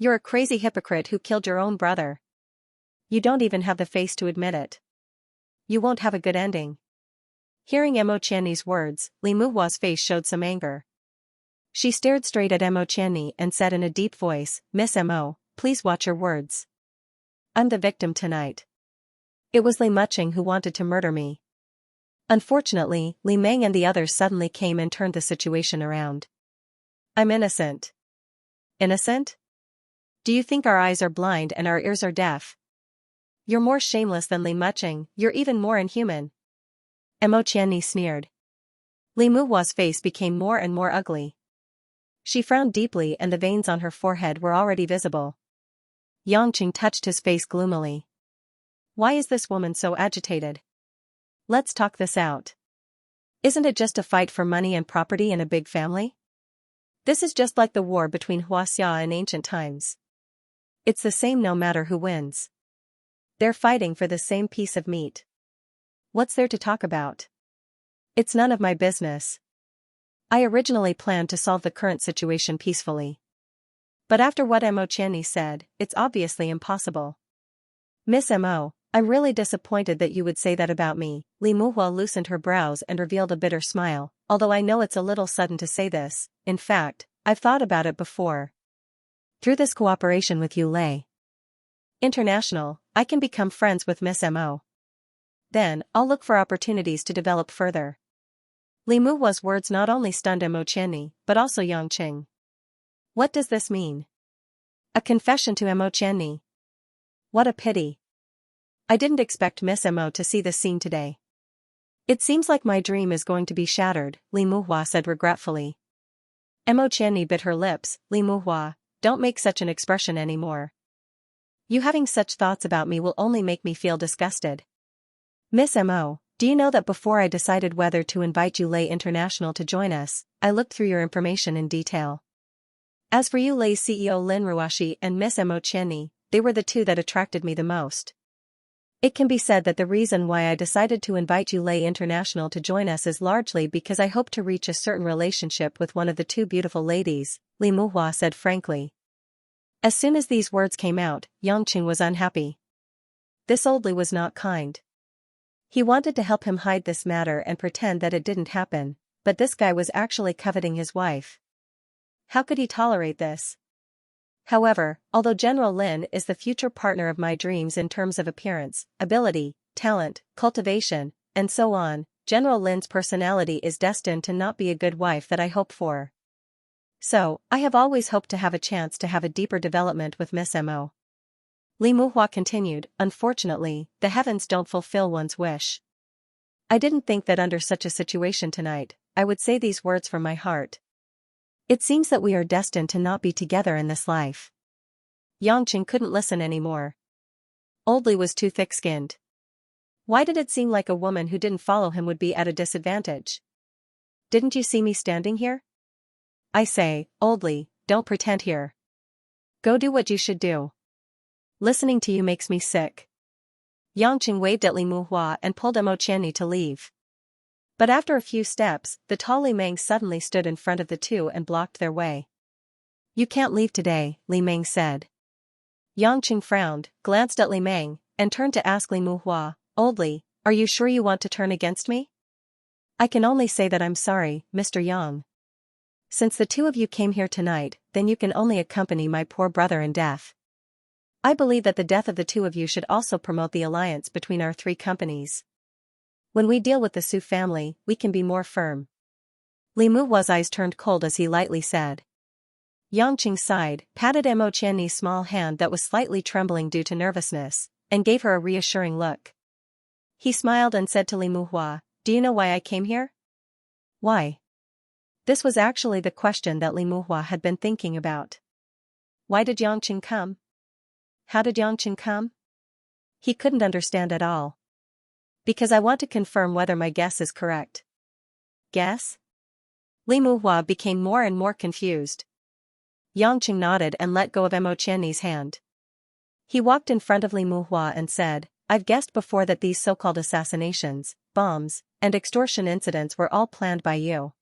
You're a crazy hypocrite who killed your own brother. You don't even have the face to admit it. You won't have a good ending. Hearing Mo Qianni's words, Li Muhua's face showed some anger. She stared straight at Mo Qianni and said in a deep voice, Miss Mo, please watch your words. I'm the victim tonight. It was Li Mucheng who wanted to murder me. Unfortunately, Li Meng and the others suddenly came and turned the situation around. I'm innocent. Innocent? Do you think our eyes are blind and our ears are deaf? You're more shameless than Li Muching, you're even more inhuman. Mo Qianni sneered. Li Muhua's face became more and more ugly. She frowned deeply and the veins on her forehead were already visible. Yangqing touched his face gloomily. Why is this woman so agitated? Let's talk this out. Isn't it just a fight for money and property in a big family? This is just like the war between Xianxia in ancient times. It's the same no matter who wins. They're fighting for the same piece of meat. What's there to talk about? It's none of my business. I originally planned to solve the current situation peacefully. But after what Mo Qianni said, it's obviously impossible. Miss Mo, I'm really disappointed that you would say that about me. Li Muhua loosened her brows and revealed a bitter smile, although I know it's a little sudden to say this. In fact, I've thought about it before. Through this cooperation with Yulei International, I can become friends with Miss Mo. Then, I'll look for opportunities to develop further. Li Muhua's words not only stunned Mo Qianni, but also Yangqing. What does this mean? A confession to Mo Qianni. What a pity. I didn't expect Miss Mo to see this scene today. It seems like my dream is going to be shattered, Li Muhua said regretfully. Mo Qianni bit her lips. Li Muhua, don't make such an expression anymore. You having such thoughts about me will only make me feel disgusted. Miss Mo, do you know that before I decided whether to invite Yulei International to join us, I looked through your information in detail. As for Yulei's CEO Lin Ruashi and Miss Mo Qianni, they were the two that attracted me the most. It can be said that the reason why I decided to invite Yulei International to join us is largely because I hope to reach a certain relationship with one of the two beautiful ladies, Li Muhua said frankly. As soon as these words came out, Yangqing was unhappy. This old Li was not kind. He wanted to help him hide this matter and pretend that it didn't happen, but this guy was actually coveting his wife. How could he tolerate this? However, although General Lin is the future partner of my dreams in terms of appearance, ability, talent, cultivation, and so on, General Lin's personality is destined to not be a good wife that I hope for. So, I have always hoped to have a chance to have a deeper development with Miss Mo. Li Muhua continued, unfortunately, the heavens don't fulfill one's wish. I didn't think that under such a situation tonight, I would say these words from my heart. It seems that we are destined to not be together in this life. Yangqing couldn't listen anymore. Old Li was too thick-skinned. Why did it seem like a woman who didn't follow him would be at a disadvantage? Didn't you see me standing here? I say, Old Li, don't pretend here. Go do what you should do. Listening to you makes me sick. Yangqing waved at Li Muhua and pulled Mo Qianni to leave. But after a few steps, the tall Li Meng suddenly stood in front of the two and blocked their way. You can't leave today, Li Meng said. Yangqing frowned, glanced at Li Meng, and turned to ask Li Muhua, Old Li, are you sure you want to turn against me? I can only say that I'm sorry, Mr. Yang. Since the two of you came here tonight, then you can only accompany my poor brother in death. I believe that the death of the two of you should also promote the alliance between our three companies. When we deal with the Su family, we can be more firm. Li Muhua's eyes turned cold as he lightly said. Yangqing sighed, patted Mo Qianni's small hand that was slightly trembling due to nervousness, and gave her a reassuring look. He smiled and said to Li Muhua, do you know why I came here? Why? This was actually the question that Li Muhua had been thinking about. Why did Yangqing come? How did Yangqing come? He couldn't understand at all. Because I want to confirm whether my guess is correct. Guess? Li Muhua became more and more confused. Yangqing nodded and let go of Mo Qianni's hand. He walked in front of Li Muhua and said, I've guessed before that these so-called assassinations, bombs, and extortion incidents were all planned by you.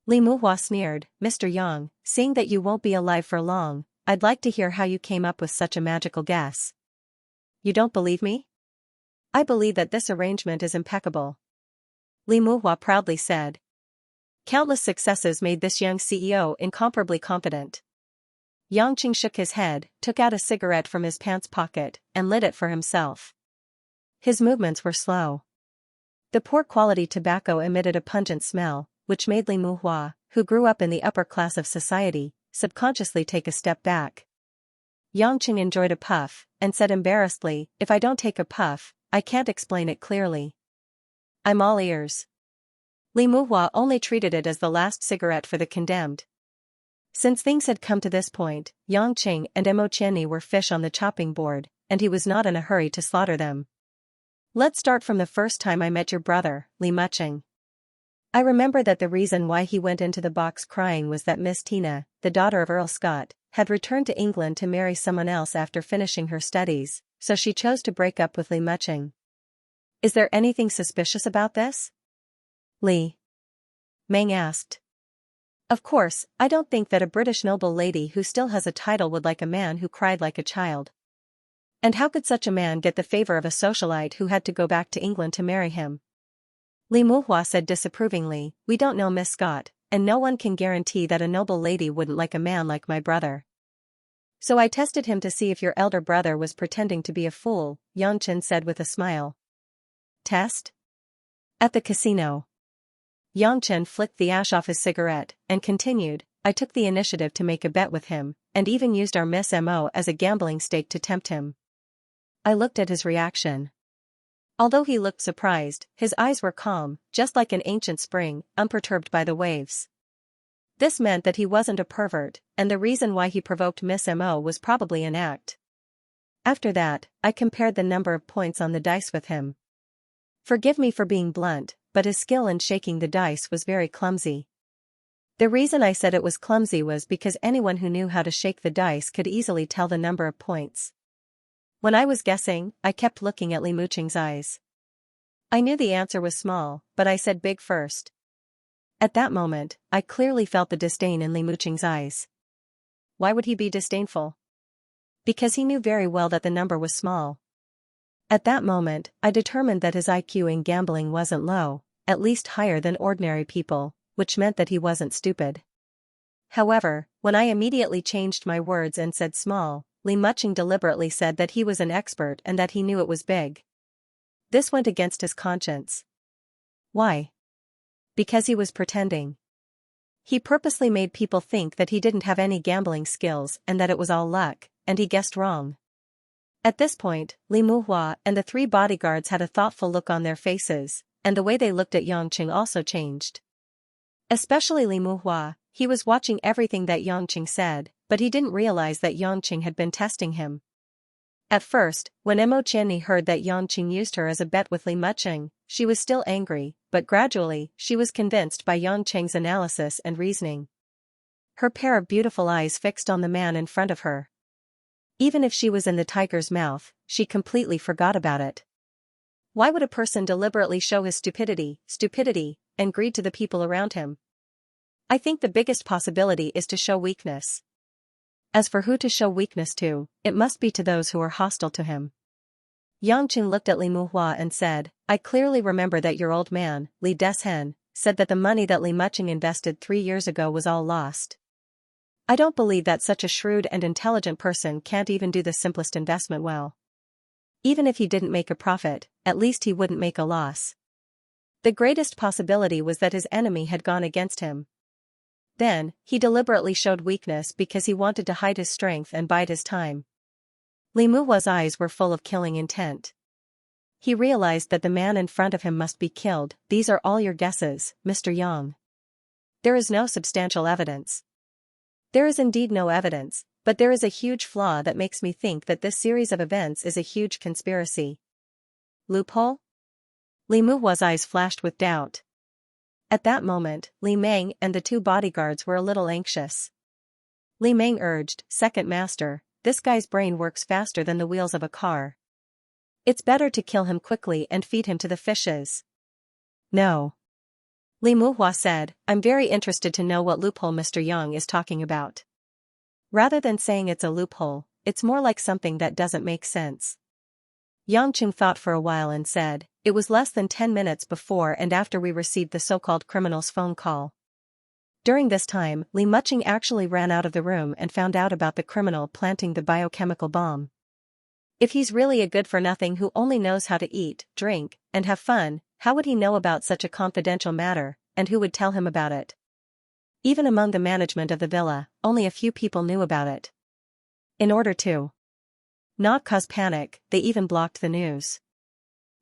Li Muhua sneered, Mr. Yang, seeing that you won't be alive for long, I'd like to hear how you came up with such a magical guess. You don't believe me? I believe that this arrangement is impeccable. Li Muhua proudly said. Countless successes made this young CEO incomparably confident. Yangqing shook his head, took out a cigarette from his pants pocket, and lit it for himself. His movements were slow. The poor quality tobacco emitted a pungent smell, which made Li Muhua, who grew up in the upper class of society, subconsciously take a step back. Yangqing enjoyed a puff, and said embarrassedly, if I don't take a puff, I can't explain it clearly. I'm all ears. Li Muhua only treated it as the last cigarette for the condemned. Since things had come to this point, Yangqing and Mo Qianni were fish on the chopping board, and he was not in a hurry to slaughter them. Let's start from the first time I met your brother, Li Muqing. I remember that the reason why he went into the box crying was that Miss Tina, the daughter of Earl Scott, had returned to England to marry someone else after finishing her studies, so she chose to break up with Li Muqing. Is there anything suspicious about this? Li Meng asked. Of course, I don't think that a British noble lady who still has a title would like a man who cried like a child. And how could such a man get the favor of a socialite who had to go back to England to marry him? Li Muhua said disapprovingly, we don't know Miss Scott, and no one can guarantee that a noble lady wouldn't like a man like my brother. So I tested him to see if your elder brother was pretending to be a fool, Yangqing said with a smile. Test? At the casino. Yangqing flicked the ash off his cigarette, and continued, I took the initiative to make a bet with him, and even used our Miss Mo as a gambling stake to tempt him. I looked at his reaction. Although he looked surprised, his eyes were calm, just like an ancient spring, unperturbed by the waves. This meant that he wasn't a pervert, and the reason why he provoked Miss Mo was probably an act. After that, I compared the number of points on the dice with him. Forgive me for being blunt, but his skill in shaking the dice was very clumsy. The reason I said it was clumsy was because anyone who knew how to shake the dice could easily tell the number of points. When I was guessing, I kept looking at Li Muqing's eyes. I knew the answer was small, but I said big first. At that moment, I clearly felt the disdain in Li Muqing's eyes. Why would he be disdainful? Because he knew very well that the number was small. At that moment, I determined that his IQ in gambling wasn't low, at least higher than ordinary people, which meant that he wasn't stupid. However, when I immediately changed my words and said small, Li Muqing deliberately said that he was an expert and that he knew it was big. This went against his conscience. Why? Because he was pretending. He purposely made people think that he didn't have any gambling skills and that it was all luck, and he guessed wrong. At this point, Li Muhua and the three bodyguards had a thoughtful look on their faces, and the way they looked at Yangqing also changed. Especially Li Muhua, he was watching everything that Yangqing said, but he didn't realize that Yangqing had been testing him. At first, when Mo Qianni heard that Yangqing used her as a bet with Li Muqing, she was still angry, but gradually, she was convinced by Yangqing's analysis and reasoning. Her pair of beautiful eyes fixed on the man in front of her. Even if she was in the tiger's mouth, she completely forgot about it. Why would a person deliberately show his stupidity, and greed to the people around him? I think the biggest possibility is to show weakness. As for who to show weakness to, it must be to those who are hostile to him. Yangqing looked at Li Muhua and said, I clearly remember that your old man, Li Deshen, said that the money that Li Muqing invested 3 years ago was all lost. I don't believe that such a shrewd and intelligent person can't even do the simplest investment well. Even if he didn't make a profit, at least he wouldn't make a loss. The greatest possibility was that his enemy had gone against him. Then, he deliberately showed weakness because he wanted to hide his strength and bide his time. Li Muhua's eyes were full of killing intent. He realized that the man in front of him must be killed. These are all your guesses, Mr. Yang. There is no substantial evidence. There is indeed no evidence, but there is a huge flaw that makes me think that this series of events is a huge conspiracy. Loophole? Li Muhua's eyes flashed with doubt. At that moment, Li Meng and the two bodyguards were a little anxious. Li Meng urged, Second Master, this guy's brain works faster than the wheels of a car. It's better to kill him quickly and feed him to the fishes. No. Li Muhua said, I'm very interested to know what loophole Mr. Yang is talking about. Rather than saying it's a loophole, it's more like something that doesn't make sense. Yangqing thought for a while and said, it was less than 10 minutes before and after we received the so-called criminal's phone call. During this time, Li Muqing actually ran out of the room and found out about the criminal planting the biochemical bomb. If he's really a good-for-nothing who only knows how to eat, drink, and have fun, how would he know about such a confidential matter, and who would tell him about it? Even among the management of the villa, only a few people knew about it. In order to not cause panic, they even blocked the news.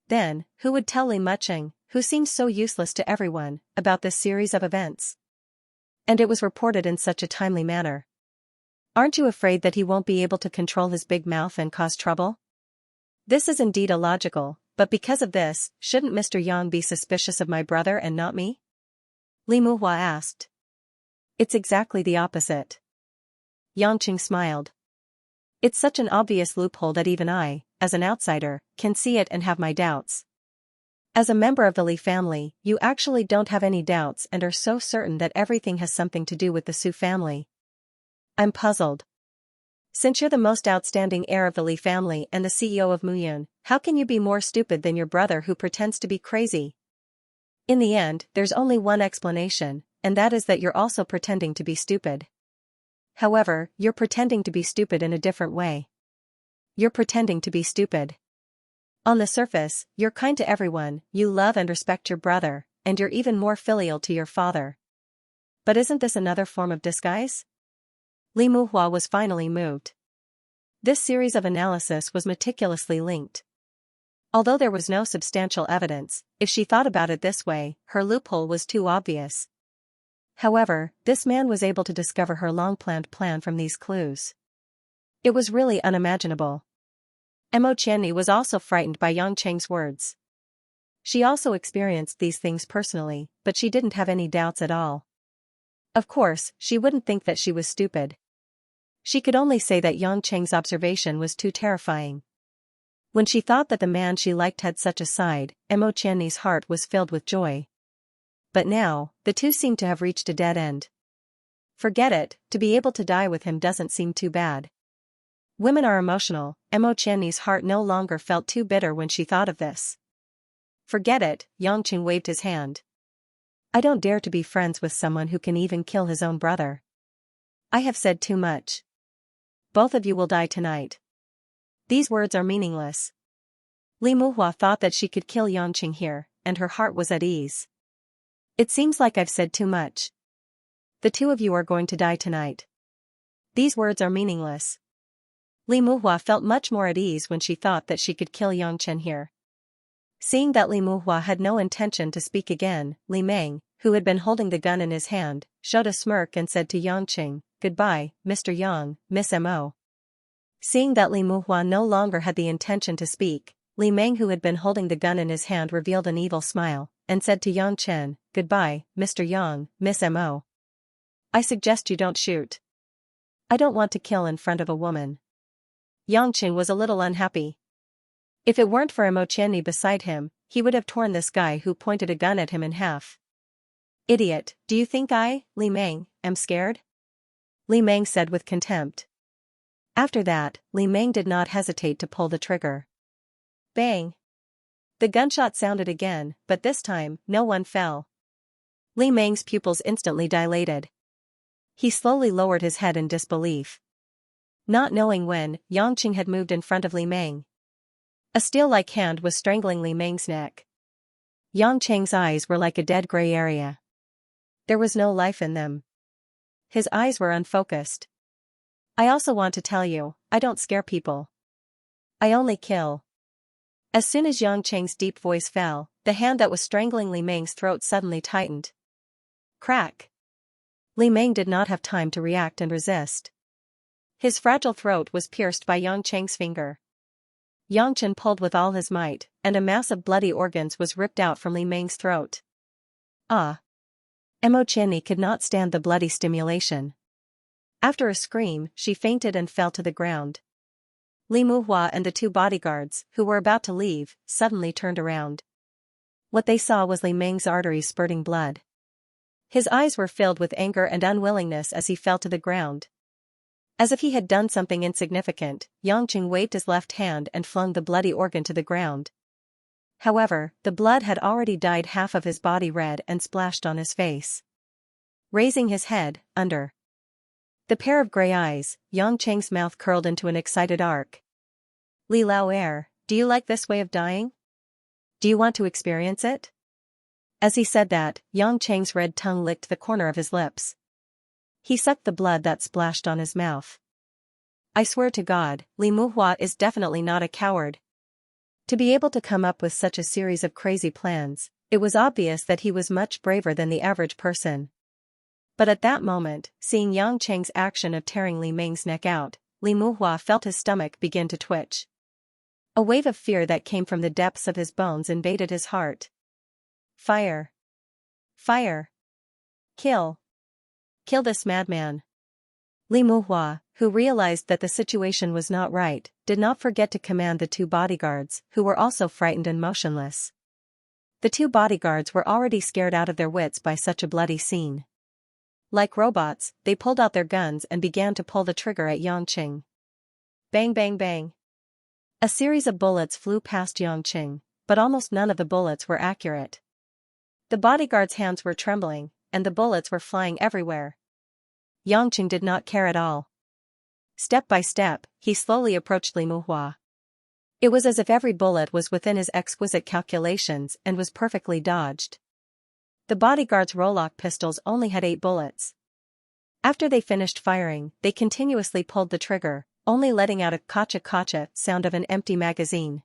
Then, who would tell Li Mucheng, who seemed so useless to everyone, about this series of events? And it was reported in such a timely manner. Aren't you afraid that he won't be able to control his big mouth and cause trouble? This is indeed illogical, but because of this, shouldn't Mr. Yang be suspicious of my brother and not me? Li Muhua asked. It's exactly the opposite. Yangqing smiled. It's such an obvious loophole that even I, as an outsider, can see it and have my doubts. As a member of the Li family, you actually don't have any doubts and are so certain that everything has something to do with the Su family. I'm puzzled. Since you're the most outstanding heir of the Li family and the CEO of Muyun, how can you be more stupid than your brother who pretends to be crazy? In the end, there's only one explanation, and that is that you're also pretending to be stupid. However, you're pretending to be stupid in a different way. You're pretending to be stupid. On the surface, you're kind to everyone, you love and respect your brother, and you're even more filial to your father. But isn't this another form of disguise? Li Muhua was finally moved. This series of analysis was meticulously linked. Although there was no substantial evidence, if she thought about it this way, her loophole was too obvious. However, this man was able to discover her long-planned plan from these clues. It was really unimaginable. Mo Qianni was also frightened by Yang Cheng's words. She also experienced these things personally, but she didn't have any doubts at all. Of course, she wouldn't think that she was stupid. She could only say that Yang Cheng's observation was too terrifying. When she thought that the man she liked had such a side, Mo Qianni's heart was filled with joy. But now, the two seemed to have reached a dead end. Forget it, to be able to die with him doesn't seem too bad. Women are emotional, Mo Qianni's heart no longer felt too bitter when she thought of this. Forget it, Yangqing waved his hand. I don't dare to be friends with someone who can even kill his own brother. I have said too much. Both of you will die tonight. These words are meaningless. Li Muhua thought that she could kill Yangqing here, and her heart was at ease. It seems like I've said too much. The two of you are going to die tonight. These words are meaningless. Li Muhua felt much more at ease when she thought that she could kill Yangqing here. Seeing that Li Muhua had no intention to speak again, Li Meng, who had been holding the gun in his hand, showed a smirk and said to Yangqing, "Goodbye, Mr. Yang, Miss Mo." Seeing that Li Muhua no longer had the intention to speak, Li Meng, who had been holding the gun in his hand, revealed an evil smile, and said to Yangqing, "Goodbye, Mr. Yang, Miss Mo. I suggest you don't shoot. I don't want to kill in front of a woman." Yangqing was a little unhappy. If it weren't for Mo Qianni beside him, he would have torn this guy who pointed a gun at him in half. "Idiot, do you think I, Li Meng, am scared?" Li Meng said with contempt. After that, Li Meng did not hesitate to pull the trigger. Bang! The gunshot sounded again, but this time, no one fell. Li Meng's pupils instantly dilated. He slowly lowered his head in disbelief. Not knowing when, Yangqing had moved in front of Li Meng. A steel-like hand was strangling Li Meng's neck. Yangqing's eyes were like a dead gray area. There was no life in them. His eyes were unfocused. "I also want to tell you, I don't scare people. I only kill." As soon as Yangqing's deep voice fell, the hand that was strangling Li Meng's throat suddenly tightened. Crack! Li Meng did not have time to react and resist. His fragile throat was pierced by Yangqing's finger. Yangqing pulled with all his might, and a mass of bloody organs was ripped out from Li Meng's throat. Ah! Mo Qianni could not stand the bloody stimulation. After a scream, she fainted and fell to the ground. Li Muhua and the two bodyguards, who were about to leave, suddenly turned around. What they saw was Li Meng's arteries spurting blood. His eyes were filled with anger and unwillingness as he fell to the ground. As if he had done something insignificant, Yangqing waved his left hand and flung the bloody organ to the ground. However, the blood had already dyed half of his body red and splashed on his face. Raising his head, under the pair of gray eyes, Yangqing's mouth curled into an excited arc. "Li Lao, do you like this way of dying? Do you want to experience it?" As he said that, Yangqing's red tongue licked the corner of his lips. He sucked the blood that splashed on his mouth. I swear to God, Li Muhua is definitely not a coward. To be able to come up with such a series of crazy plans, it was obvious that he was much braver than the average person. But at that moment, seeing Yang Cheng's action of tearing Li Meng's neck out, Li Muhua felt his stomach begin to twitch. A wave of fear that came from the depths of his bones invaded his heart. Fire! Fire! Kill! Kill this madman! Li Muhua, who realized that the situation was not right, did not forget to command the two bodyguards, who were also frightened and motionless. The two bodyguards were already scared out of their wits by such a bloody scene. Like robots, they pulled out their guns and began to pull the trigger at Yangqing. Bang bang bang. A series of bullets flew past Yangqing, but almost none of the bullets were accurate. The bodyguard's hands were trembling, and the bullets were flying everywhere. Yangqing did not care at all. Step by step, he slowly approached Li Muhua. It was as if every bullet was within his exquisite calculations and was perfectly dodged. The bodyguard's Rolock pistols only had 8 bullets. After they finished firing, they continuously pulled the trigger, only letting out a kacha-kacha sound of an empty magazine.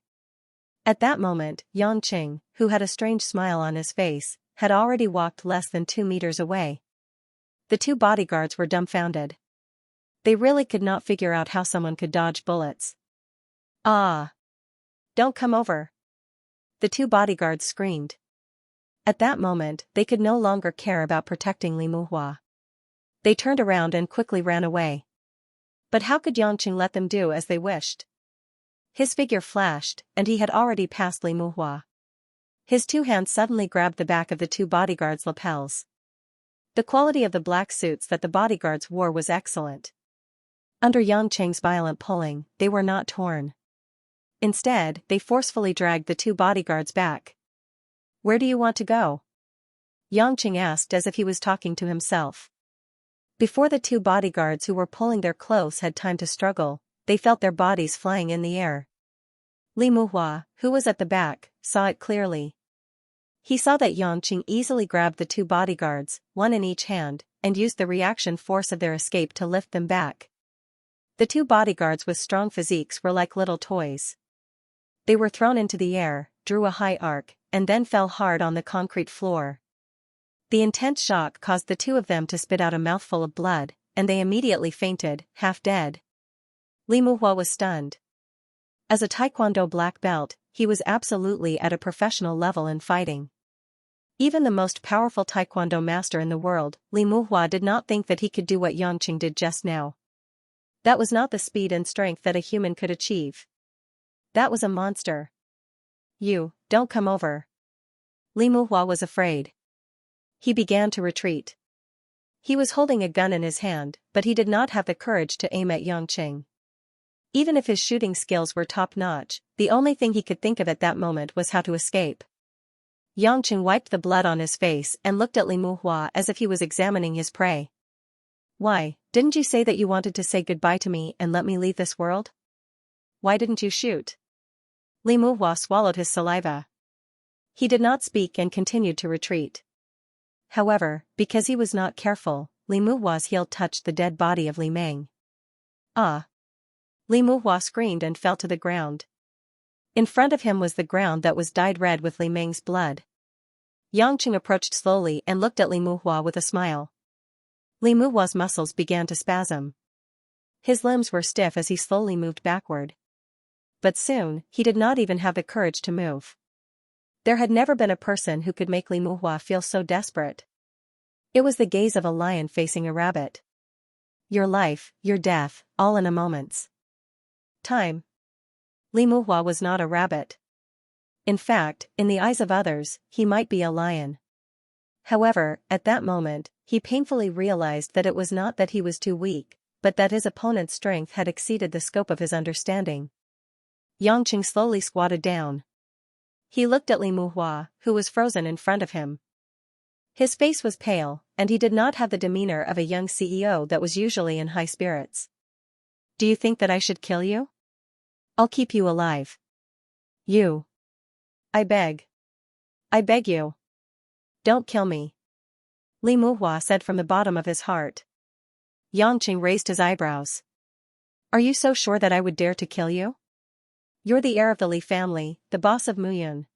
At that moment, Yangqing, who had a strange smile on his face, had already walked less than 2 meters away. The two bodyguards were dumbfounded. They really could not figure out how someone could dodge bullets. Ah! Don't come over! The two bodyguards screamed. At that moment, they could no longer care about protecting Li Muhua. They turned around and quickly ran away. But how could Yangqing let them do as they wished? His figure flashed, and he had already passed Li Muhua. His two hands suddenly grabbed the back of the two bodyguards' lapels. The quality of the black suits that the bodyguards wore was excellent. Under Yangqing's violent pulling, they were not torn. Instead, they forcefully dragged the two bodyguards back. Where do you want to go? Yangqing asked as if he was talking to himself. Before the two bodyguards who were pulling their clothes had time to struggle, they felt their bodies flying in the air. Li Muhua, who was at the back, saw it clearly. He saw that Yangqing easily grabbed the two bodyguards, one in each hand, and used the reaction force of their escape to lift them back. The two bodyguards with strong physiques were like little toys. They were thrown into the air, drew a high arc, and then fell hard on the concrete floor. The intense shock caused the two of them to spit out a mouthful of blood, and they immediately fainted, half dead. Li Muhua was stunned. As a Taekwondo black belt, he was absolutely at a professional level in fighting. Even the most powerful Taekwondo master in the world, Li Muhua did not think that he could do what Yangqing did just now. That was not the speed and strength that a human could achieve. That was a monster. You, don't come over. Li Muhua was afraid. He began to retreat. He was holding a gun in his hand, but he did not have the courage to aim at Yangqing. Even if his shooting skills were top-notch, the only thing he could think of at that moment was how to escape. Yangqing wiped the blood on his face and looked at Li Muhua as if he was examining his prey. Why, didn't you say that you wanted to say goodbye to me and let me leave this world? Why didn't you shoot? Li Muhua swallowed his saliva. He did not speak and continued to retreat. However, because he was not careful, Li Muhua's heel touched the dead body of Li Meng. Ah! Li Muhua screamed and fell to the ground. In front of him was the ground that was dyed red with Li Meng's blood. Yangqing approached slowly and looked at Li Muhua with a smile. Li Muhua's muscles began to spasm. His limbs were stiff as he slowly moved backward. But soon, he did not even have the courage to move. There had never been a person who could make Li Muhua feel so desperate. It was the gaze of a lion facing a rabbit. Your life, your death, all in a moment's time. Li Muhua was not a rabbit. In fact, in the eyes of others, he might be a lion. However, at that moment, he painfully realized that it was not that he was too weak, but that his opponent's strength had exceeded the scope of his understanding. Yangqing slowly squatted down. He looked at Li Muhua, who was frozen in front of him. His face was pale, and he did not have the demeanor of a young CEO that was usually in high spirits. Do you think that I should kill you? I'll keep you alive. You. I beg. I beg you. Don't kill me. Li Muhua said from the bottom of his heart. Yangqing raised his eyebrows. Are you so sure that I would dare to kill you? You're the heir of the Li family, the boss of Muyun.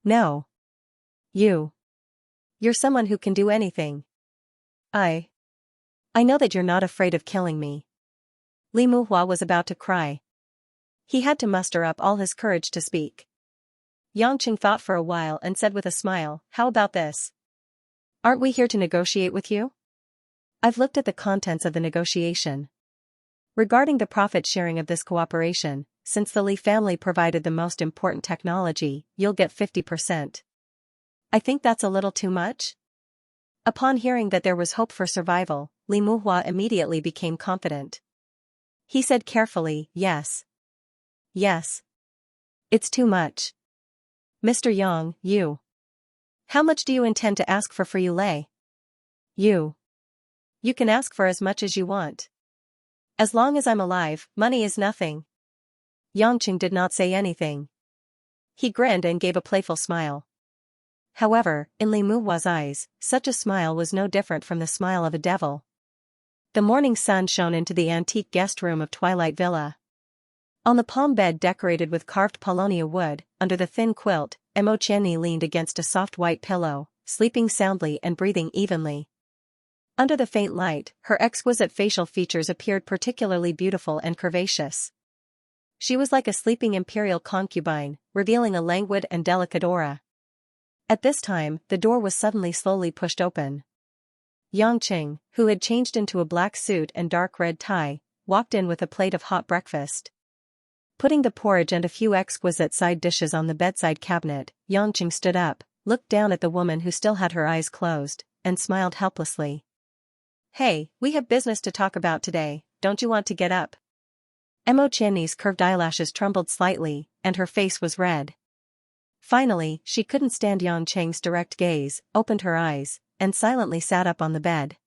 No. You're someone who can do anything. I know that you're not afraid of killing me. Li Muhua was about to cry. He had to muster up all his courage to speak. Yangqing thought for a while and said with a smile, how about this? Aren't we here to negotiate with you? I've looked at the contents of the negotiation. Regarding the profit sharing of this cooperation, since the Li family provided the most important technology, you'll get 50%. I think that's a little too much? Upon hearing that there was hope for survival, Li Muhua immediately became confident. He said carefully, yes. Yes. It's too much. Mr. Yang, how much do you intend to ask for Yulei? You can ask for as much as you want. As long as I'm alive, money is nothing. Yangqing did not say anything. He grinned and gave a playful smile. However, in Li Muhua's eyes, such a smile was no different from the smile of a devil. The morning sun shone into the antique guest room of Twilight Villa. On the palm bed decorated with carved paulownia wood, under the thin quilt, Mo Qianni leaned against a soft white pillow, sleeping soundly and breathing evenly. Under the faint light, her exquisite facial features appeared particularly beautiful and curvaceous. She was like a sleeping imperial concubine, revealing a languid and delicate aura. At this time, the door was suddenly slowly pushed open. Yangqing, who had changed into a black suit and dark red tie, walked in with a plate of hot breakfast. Putting the porridge and a few exquisite side dishes on the bedside cabinet, Yangqing stood up, looked down at the woman who still had her eyes closed, and smiled helplessly. Hey, we have business to talk about today, don't you want to get up? Mo Qianni's curved eyelashes trembled slightly, and her face was red. Finally, she couldn't stand Yangqing's direct gaze, opened her eyes, and silently sat up on the bed.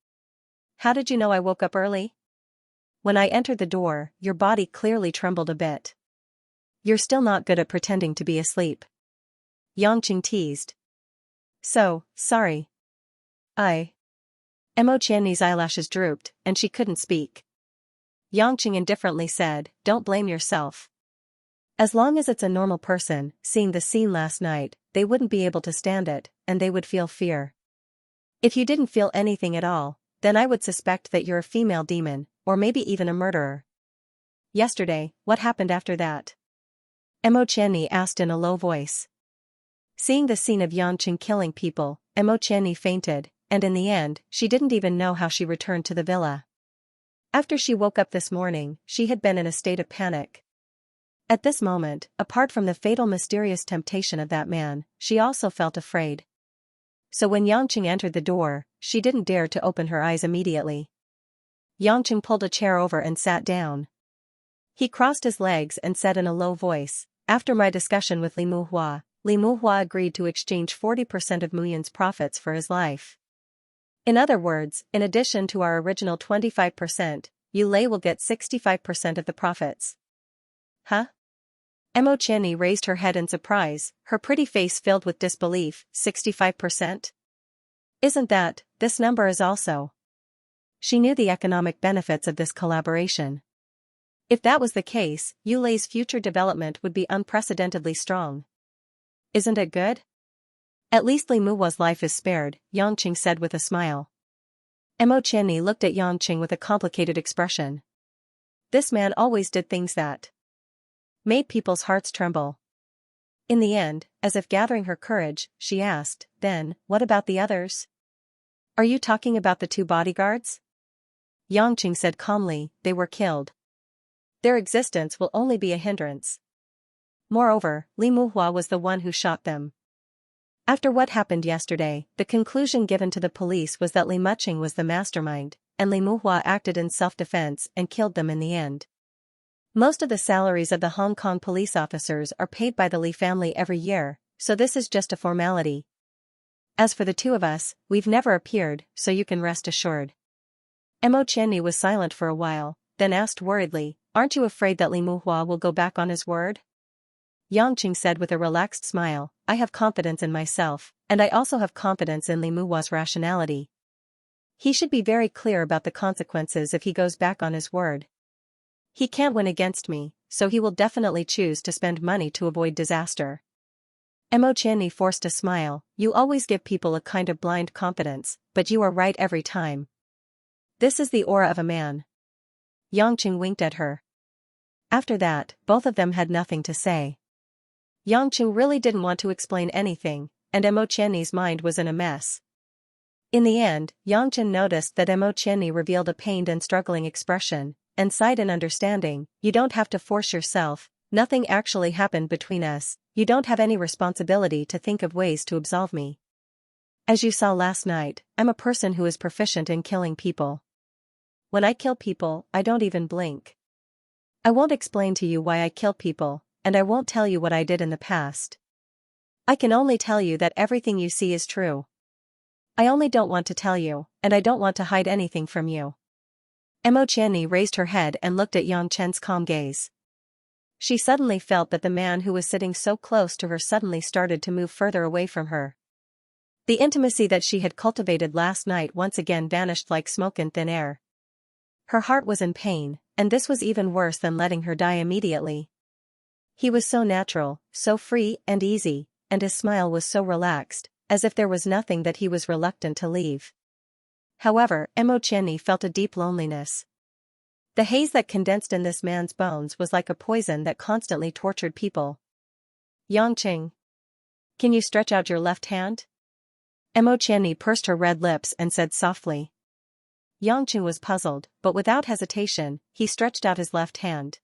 How did you know I woke up early? When I entered the door, your body clearly trembled a bit. You're still not good at pretending to be asleep. Yangqing teased. So, sorry. Mo Qianni's eyelashes drooped, and she couldn't speak. Yangqing indifferently said, don't blame yourself. As long as it's a normal person, seeing the scene last night, they wouldn't be able to stand it, and they would feel fear. If you didn't feel anything at all, then I would suspect that you're a female demon, or maybe even a murderer. Yesterday, what happened after that? Mo Qianni asked in a low voice. Seeing the scene of Yangqing killing people, Mo Qianni fainted, and in the end, she didn't even know how she returned to the villa. After she woke up this morning, she had been in a state of panic. At this moment, apart from the fatal mysterious temptation of that man, she also felt afraid. So when Yangqing entered the door, she didn't dare to open her eyes immediately. Yangqing pulled a chair over and sat down. He crossed his legs and said in a low voice, after my discussion with Li Muhua agreed to exchange 40% of Muyun's profits for his life. In other words, in addition to our original 25%, Yulei will get 65% of the profits. Huh? Mo Qianni raised her head in surprise, her pretty face filled with disbelief. 65%? Isn't that, this number is also. She knew the economic benefits of this collaboration. If that was the case, Yulei's future development would be unprecedentedly strong. Isn't it good? At least Li Muhua's life is spared, Yangqing said with a smile. Mo Qianni looked at Yangqing with a complicated expression. This man always did things that made people's hearts tremble. In the end, as if gathering her courage, she asked, then, what about the others? Are you talking about the 2 bodyguards? Yangqing said calmly, they were killed. Their existence will only be a hindrance. Moreover, Li Muhua was the one who shot them. After what happened yesterday, the conclusion given to the police was that Li Muqing was the mastermind, and Li Muhua acted in self-defense and killed them in the end. Most of the salaries of the Hong Kong police officers are paid by the Li family every year, so this is just a formality. As for the 2 of us, we've never appeared, so you can rest assured. Mo Qianni was silent for a while, then asked worriedly, aren't you afraid that Li Muhua will go back on his word? Yangqing said with a relaxed smile, I have confidence in myself, and I also have confidence in Li Muhua's rationality. He should be very clear about the consequences if he goes back on his word. He can't win against me, so he will definitely choose to spend money to avoid disaster. Xianxia forced a smile. You always give people a kind of blind confidence, but you are right every time. This is the aura of a man. Yangqing winked at her. After that, both of them had nothing to say. Yangqing really didn't want to explain anything, and Xianxia's mind was in a mess. In the end, Yangqing noticed that Xianxia revealed a pained and struggling expression, and sighed in understanding. You don't have to force yourself, nothing actually happened between us, you don't have any responsibility to think of ways to absolve me. As you saw last night, I'm a person who is proficient in killing people. When I kill people, I don't even blink. I won't explain to you why I kill people, and I won't tell you what I did in the past. I can only tell you that everything you see is true. I only don't want to tell you, and I don't want to hide anything from you. Xianxia raised her head and looked at Yangqing's calm gaze. She suddenly felt that the man who was sitting so close to her suddenly started to move further away from her. The intimacy that she had cultivated last night once again vanished like smoke in thin air. Her heart was in pain, and this was even worse than letting her die immediately. He was so natural, so free and easy, and his smile was so relaxed, as if there was nothing that he was reluctant to leave. However, Xianxia felt a deep loneliness. The haze that condensed in this man's bones was like a poison that constantly tortured people. Yangqing. Can you stretch out your left hand? Xianxia pursed her red lips and said softly. Yangqing was puzzled, but without hesitation, he stretched out his left hand.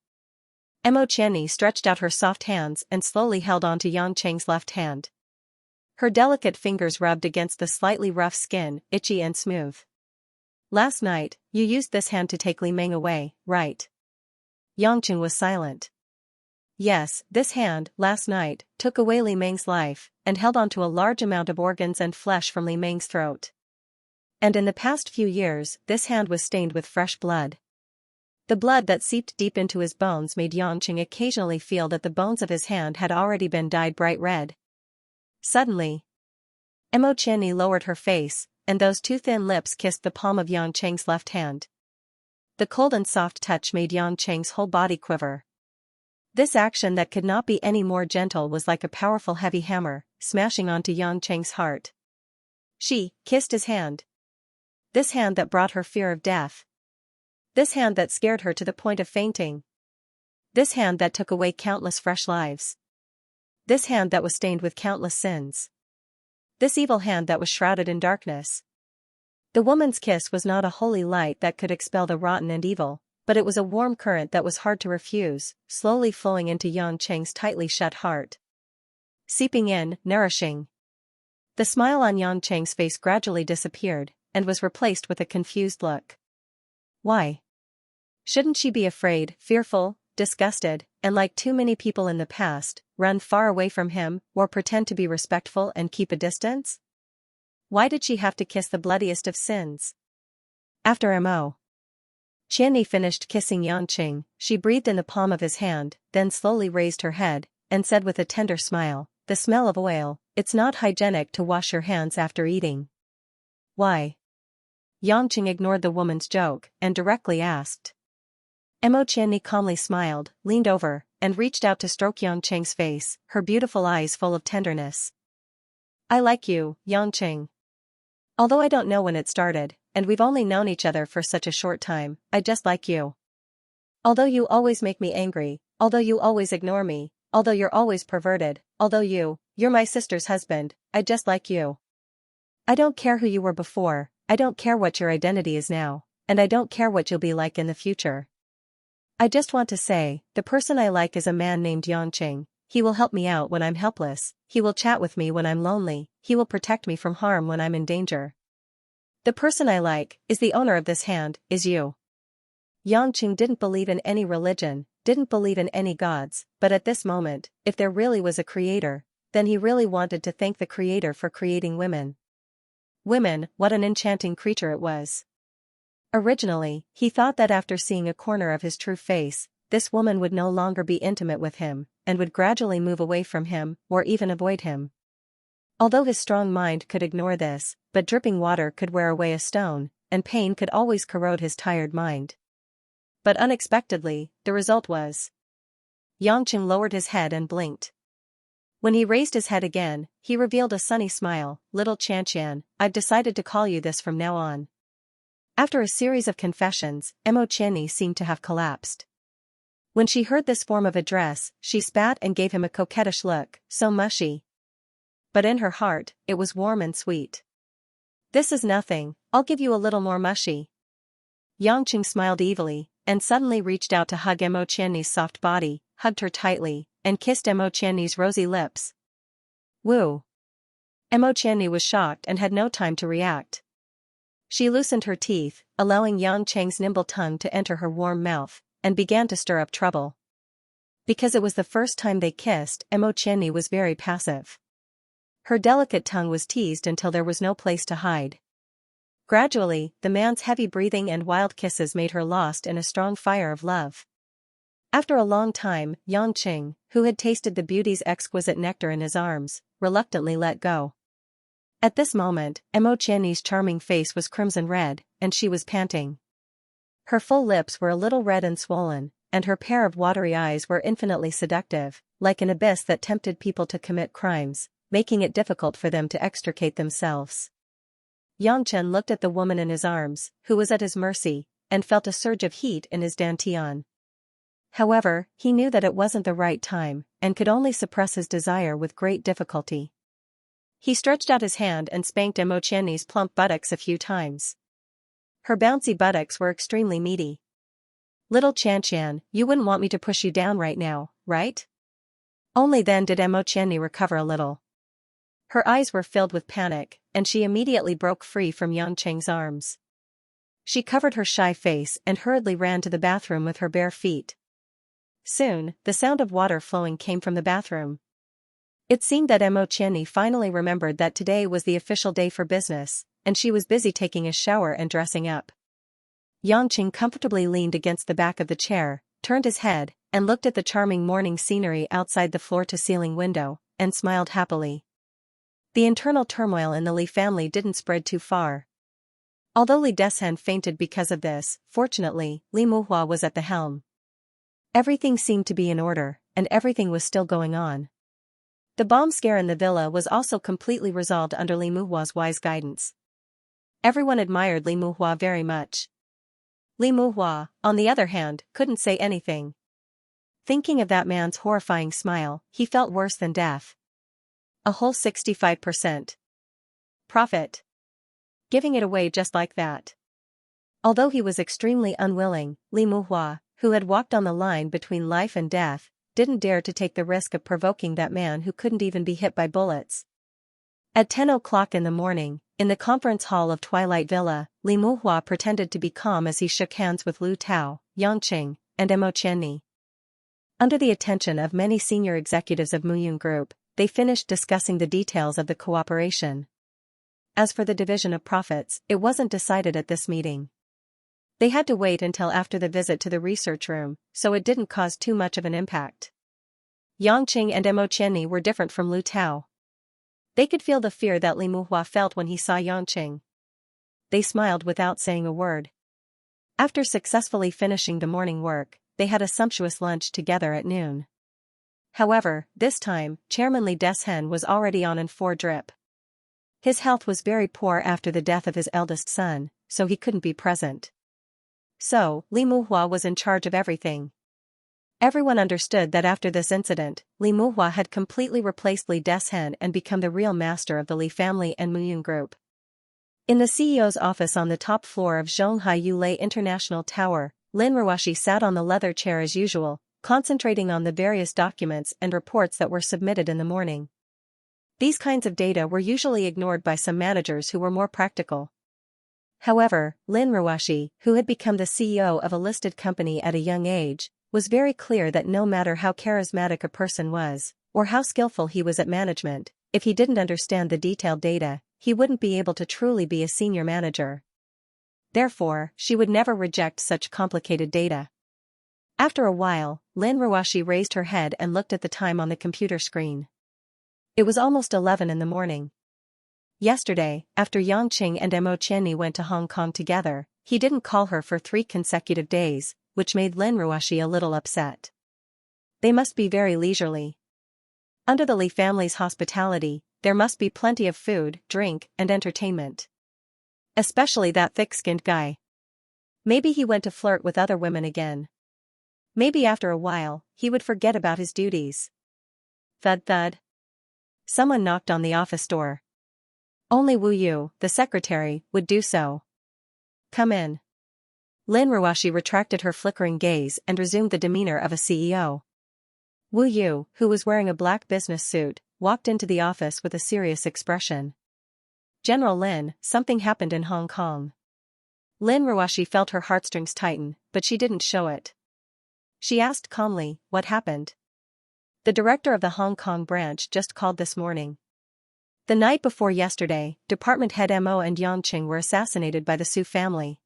Xianxia stretched out her soft hands and slowly held on to Yangqing's left hand. Her delicate fingers rubbed against the slightly rough skin, itchy and smooth. Last night, you used this hand to take Li Meng away, right? Yangqing was silent. Yes, this hand, last night, took away Li Meng's life, and held on to a large amount of organs and flesh from Li Meng's throat. And in the past few years, this hand was stained with fresh blood. The blood that seeped deep into his bones made Yangqing occasionally feel that the bones of his hand had already been dyed bright red. Suddenly, Xianxia lowered her face, and those two thin lips kissed the palm of Yangqing's left hand. The cold and soft touch made Yangqing's whole body quiver. This action that could not be any more gentle was like a powerful heavy hammer, smashing onto Yangqing's heart. She kissed his hand. This hand that brought her fear of death. This hand that scared her to the point of fainting. This hand that took away countless fresh lives. This hand that was stained with countless sins. This evil hand that was shrouded in darkness. The woman's kiss was not a holy light that could expel the rotten and evil, but it was a warm current that was hard to refuse, slowly flowing into Yangqing's tightly shut heart. Seeping in, nourishing. The smile on Yangqing's face gradually disappeared, and was replaced with a confused look. Why? Shouldn't she be afraid, fearful, disgusted, and like too many people in the past, run far away from him, or pretend to be respectful and keep a distance? Why did she have to kiss the bloodiest of sins? After Xianxia finished kissing Yangqing, she breathed in the palm of his hand, then slowly raised her head, and said with a tender smile, "The smell of oil, it's not hygienic to wash your hands after eating." Why? Yangqing ignored the woman's joke, and directly asked. Xianxia calmly smiled, leaned over, and reached out to stroke Yangqing's face, her beautiful eyes full of tenderness. I like you, Yangqing. Although I don't know when it started, and we've only known each other for such a short time, I just like you. Although you always make me angry, although you always ignore me, although you're always perverted, although you're my sister's husband, I just like you. I don't care who you were before, I don't care what your identity is now, and I don't care what you'll be like in the future. I just want to say, the person I like is a man named Yangqing. He will help me out when I'm helpless, he will chat with me when I'm lonely, he will protect me from harm when I'm in danger. The person I like, is the owner of this hand, is you. Yangqing didn't believe in any religion, didn't believe in any gods, but at this moment, if there really was a creator, then he really wanted to thank the creator for creating women. Women, what an enchanting creature it was. Originally, he thought that after seeing a corner of his true face, this woman would no longer be intimate with him, and would gradually move away from him, or even avoid him. Although his strong mind could ignore this, but dripping water could wear away a stone, and pain could always corrode his tired mind. But unexpectedly, the result was. Xianxia lowered his head and blinked. When he raised his head again, he revealed a sunny smile. "Little Xianxia, I've decided to call you this from now on." After a series of confessions, Xianxia seemed to have collapsed. When she heard this form of address, she spat and gave him a coquettish look, so mushy. But in her heart, it was warm and sweet. "This is nothing, I'll give you a little more mushy." Xianxia smiled evilly, and suddenly reached out to hug Xianxia's soft body, hugged her tightly, and kissed Xianxia's rosy lips. Woo! Xianxia was shocked and had no time to react. She loosened her teeth, allowing Xianxia's nimble tongue to enter her warm mouth, and began to stir up trouble. Because it was the first time they kissed, Xianxia was very passive. Her delicate tongue was teased until there was no place to hide. Gradually, the man's heavy breathing and wild kisses made her lost in a strong fire of love. After a long time, Xianxia, who had tasted the beauty's exquisite nectar in his arms, reluctantly let go. At this moment, Xianxia's charming face was crimson red, and she was panting. Her full lips were a little red and swollen, and her pair of watery eyes were infinitely seductive, like an abyss that tempted people to commit crimes, making it difficult for them to extricate themselves. Xianxia looked at the woman in his arms, who was at his mercy, and felt a surge of heat in his dantian. However, he knew that it wasn't the right time, and could only suppress his desire with great difficulty. He stretched out his hand and spanked Xianxia's plump buttocks a few times. Her bouncy buttocks were extremely meaty. "Little Xianxia, you wouldn't want me to push you down right now, right?" Only then did Xianxia recover a little. Her eyes were filled with panic, and she immediately broke free from Xianxia's arms. She covered her shy face and hurriedly ran to the bathroom with her bare feet. Soon, the sound of water flowing came from the bathroom. It seemed that Xianxia finally remembered that today was the official day for business, and she was busy taking a shower and dressing up. Xianxia comfortably leaned against the back of the chair, turned his head, and looked at the charming morning scenery outside the floor-to-ceiling window, and smiled happily. The internal turmoil in the Li family didn't spread too far. Although Li Deshen fainted because of this, fortunately, Li Muhua was at the helm. Everything seemed to be in order, and everything was still going on. The bomb scare in the villa was also completely resolved under Li Muhua's wise guidance. Everyone admired Li Muhua very much. Li Muhua, on the other hand, couldn't say anything. Thinking of that man's horrifying smile, he felt worse than death. A whole 65% profit. Giving it away just like that. Although he was extremely unwilling, Li Muhua, who had walked on the line between life and death, didn't dare to take the risk of provoking that man who couldn't even be hit by bullets. At 10 o'clock in the morning, in the conference hall of Twilight Villa, Li Muhua pretended to be calm as he shook hands with Lu Tao, Xianxia, and Xianxia. Under the attention of many senior executives of Muyun Group, they finished discussing the details of the cooperation. As for the division of profits, it wasn't decided at this meeting. They had to wait until after the visit to the research room, so it didn't cause too much of an impact. Xianxia and Xianxia were different from Lu Tao. They could feel the fear that Li Muhua felt when he saw Xianxia. They smiled without saying a word. After successfully finishing the morning work, they had a sumptuous lunch together at noon. However, this time, Chairman Li Deshen was already on in 4 drip. His health was very poor after the death of his eldest son, so he couldn't be present. So, Li Muhua was in charge of everything. Everyone understood that after this incident, Li Muhua had completely replaced Li Deshen and become the real master of the Li family and Muyun Group. In the CEO's office on the top floor of Zhonghai Yulei International Tower, Lin Ruoshi sat on the leather chair as usual, concentrating on the various documents and reports that were submitted in the morning. These kinds of data were usually ignored by some managers who were more practical. However, Lin Ruoshi, who had become the CEO of a listed company at a young age, was very clear that no matter how charismatic a person was, or how skillful he was at management, if he didn't understand the detailed data, he wouldn't be able to truly be a senior manager. Therefore, she would never reject such complicated data. After a while, Lin Ruoshi raised her head and looked at the time on the computer screen. It was almost 11 in the morning. Yesterday, after Xianxia and Xianxia went to Hong Kong together, he didn't call her for 3 consecutive days, which made Lin Ruoshi a little upset. They must be very leisurely. Under the Li family's hospitality, there must be plenty of food, drink, and entertainment. Especially that thick-skinned guy. Maybe he went to flirt with other women again. Maybe after a while, he would forget about his duties. Thud thud. Someone knocked on the office door. Only Wu Yu, the secretary, would do so. Come in. Lin Ruoshi retracted her flickering gaze and resumed the demeanor of a CEO. Wu Yu, who was wearing a black business suit, walked into the office with a serious expression. General Lin, something happened in Hong Kong. Lin Ruoshi felt her heartstrings tighten, but she didn't show it. She asked calmly, what happened? The director of the Hong Kong branch just called this morning. The night before yesterday, department head Mo and Xianxia were assassinated by the Su family.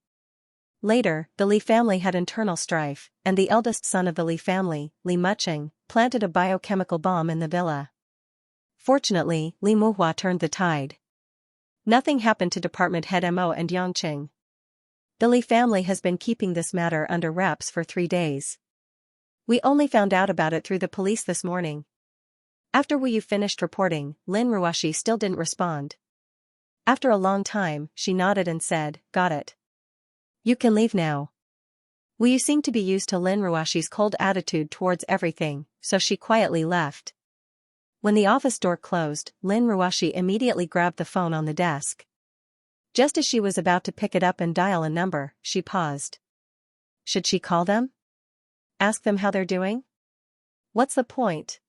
Later, the Li family had internal strife, and the eldest son of the Li family, Li Muqing, planted a biochemical bomb in the villa. Fortunately, Li Muhua turned the tide. Nothing happened to department head Mo and Xianxia. The Li family has been keeping this matter under wraps for 3 days. We only found out about it through the police this morning. After Wu Yu finished reporting, Lin Ruoshi still didn't respond. After a long time, she nodded and said, got it. You can leave now. Wu Yu seemed to be used to Lin Ruoshi's cold attitude towards everything, so she quietly left. When the office door closed, Lin Ruoshi immediately grabbed the phone on the desk. Just as she was about to pick it up and dial a number, she paused. Should she call them? Ask them how they're doing? What's the point?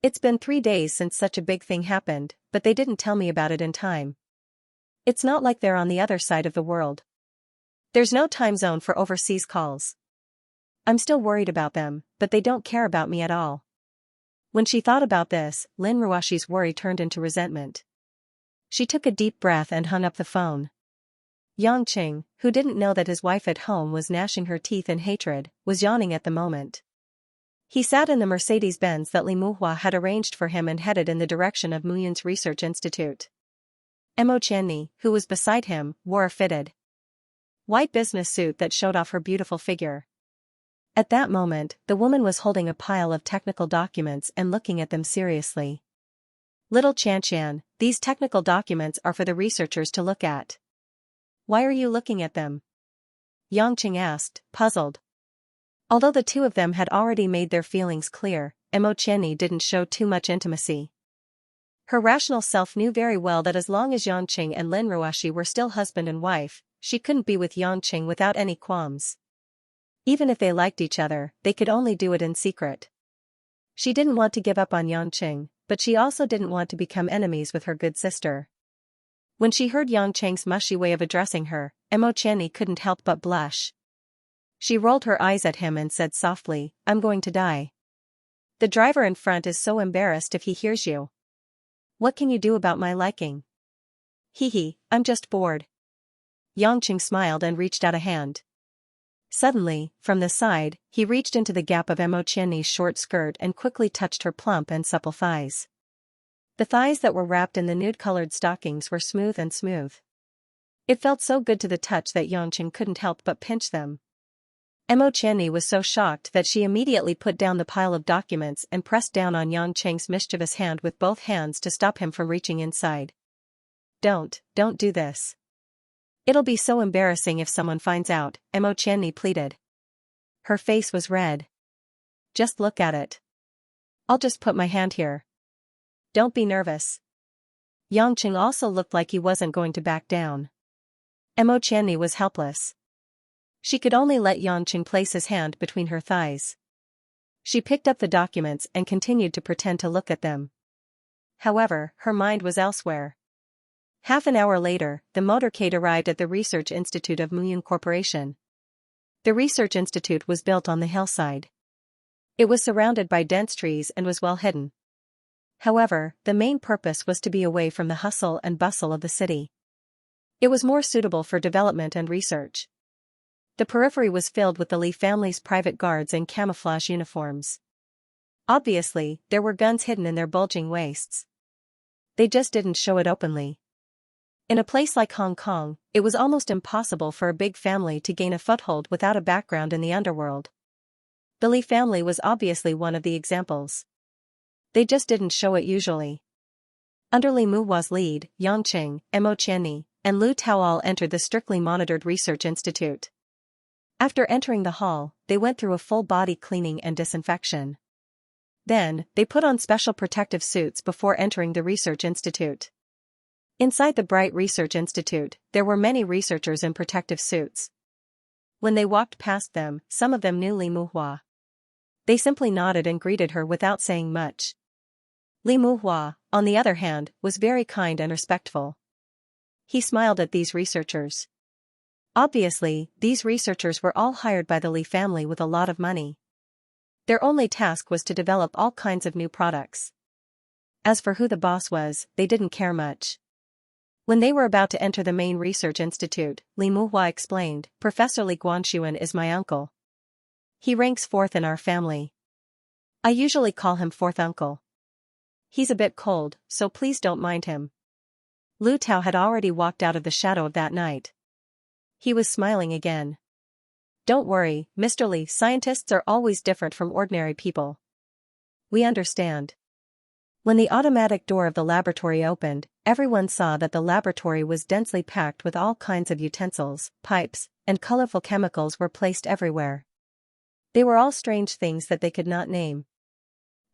It's been 3 days since such a big thing happened, but they didn't tell me about it in time. It's not like they're on the other side of the world. There's no time zone for overseas calls. I'm still worried about them, but they don't care about me at all. When she thought about this, Lin Ruoshi's worry turned into resentment. She took a deep breath and hung up the phone. Xianxia, who didn't know that his wife at home was gnashing her teeth in hatred, was yawning at the moment. He sat in the Mercedes-Benz that Li Muhua had arranged for him and headed in the direction of Muyun's Research Institute. Mo Qianni, who was beside him, wore a fitted white business suit that showed off her beautiful figure. At that moment, the woman was holding a pile of technical documents and looking at them seriously. Little Xianxia, these technical documents are for the researchers to look at. Why are you looking at them? Xianxia asked, puzzled. Although the two of them had already made their feelings clear, Mo Qianni didn't show too much intimacy. Her rational self knew very well that as long as Xianxia and Lin Ruoshi were still husband and wife, she couldn't be with Xianxia without any qualms. Even if they liked each other, they could only do it in secret. She didn't want to give up on Xianxia, but she also didn't want to become enemies with her good sister. When she heard Xianxia's mushy way of addressing her, Mo Qianni couldn't help but blush. She rolled her eyes at him and said softly, I'm going to die. The driver in front is so embarrassed if he hears you. What can you do about my liking? Hee, I'm just bored. Xianxia smiled and reached out a hand. Suddenly, from the side, he reached into the gap of Mo Qianni's short skirt and quickly touched her plump and supple thighs. The thighs that were wrapped in the nude-colored stockings were smooth and smooth. It felt so good to the touch that Xianxia couldn't help but pinch them. Mo Qianni was so shocked that she immediately put down the pile of documents and pressed down on Xianxia's mischievous hand with both hands to stop him from reaching inside. Don't do this. It'll be so embarrassing if someone finds out, Mo Qianni pleaded. Her face was red. Just look at it. I'll just put my hand here. Don't be nervous. Xianxia also looked like he wasn't going to back down. Mo Qianni was helpless. She could only let Xianxia place his hand between her thighs. She picked up the documents and continued to pretend to look at them. However, her mind was elsewhere. Half an hour later, the motorcade arrived at the Research Institute of Muyun Corporation. The Research Institute was built on the hillside. It was surrounded by dense trees and was well hidden. However, the main purpose was to be away from the hustle and bustle of the city. It was more suitable for development and research. The periphery was filled with the Li family's private guards in camouflage uniforms. Obviously, there were guns hidden in their bulging waists. They just didn't show it openly. In a place like Hong Kong, it was almost impossible for a big family to gain a foothold without a background in the underworld. The Li family was obviously one of the examples. They just didn't show it usually. Under Li Muhua's lead, Yang Qing, Mo Qianni, and Lu Tao all entered the strictly monitored research institute. After entering the hall, they went through a full-body cleaning and disinfection. Then, they put on special protective suits before entering the research institute. Inside the Bright Research Institute, there were many researchers in protective suits. When they walked past them, some of them knew Li Muhua. They simply nodded and greeted her without saying much. Li Muhua, on the other hand, was very kind and respectful. He smiled at these researchers. Obviously, these researchers were all hired by the Li family with a lot of money. Their only task was to develop all kinds of new products. As for who the boss was, they didn't care much. When they were about to enter the main research institute, Li Muhua explained, "Professor Li Guanxuan is my uncle. He ranks fourth in our family. I usually call him fourth uncle. He's a bit cold, so please don't mind him." Lu Tao had already walked out of the shadow of that night. He was smiling again. "Don't worry, Mr. Li, scientists are always different from ordinary people. We understand." When the automatic door of the laboratory opened, everyone saw that the laboratory was densely packed with all kinds of utensils, pipes, and colorful chemicals were placed everywhere. They were all strange things that they could not name.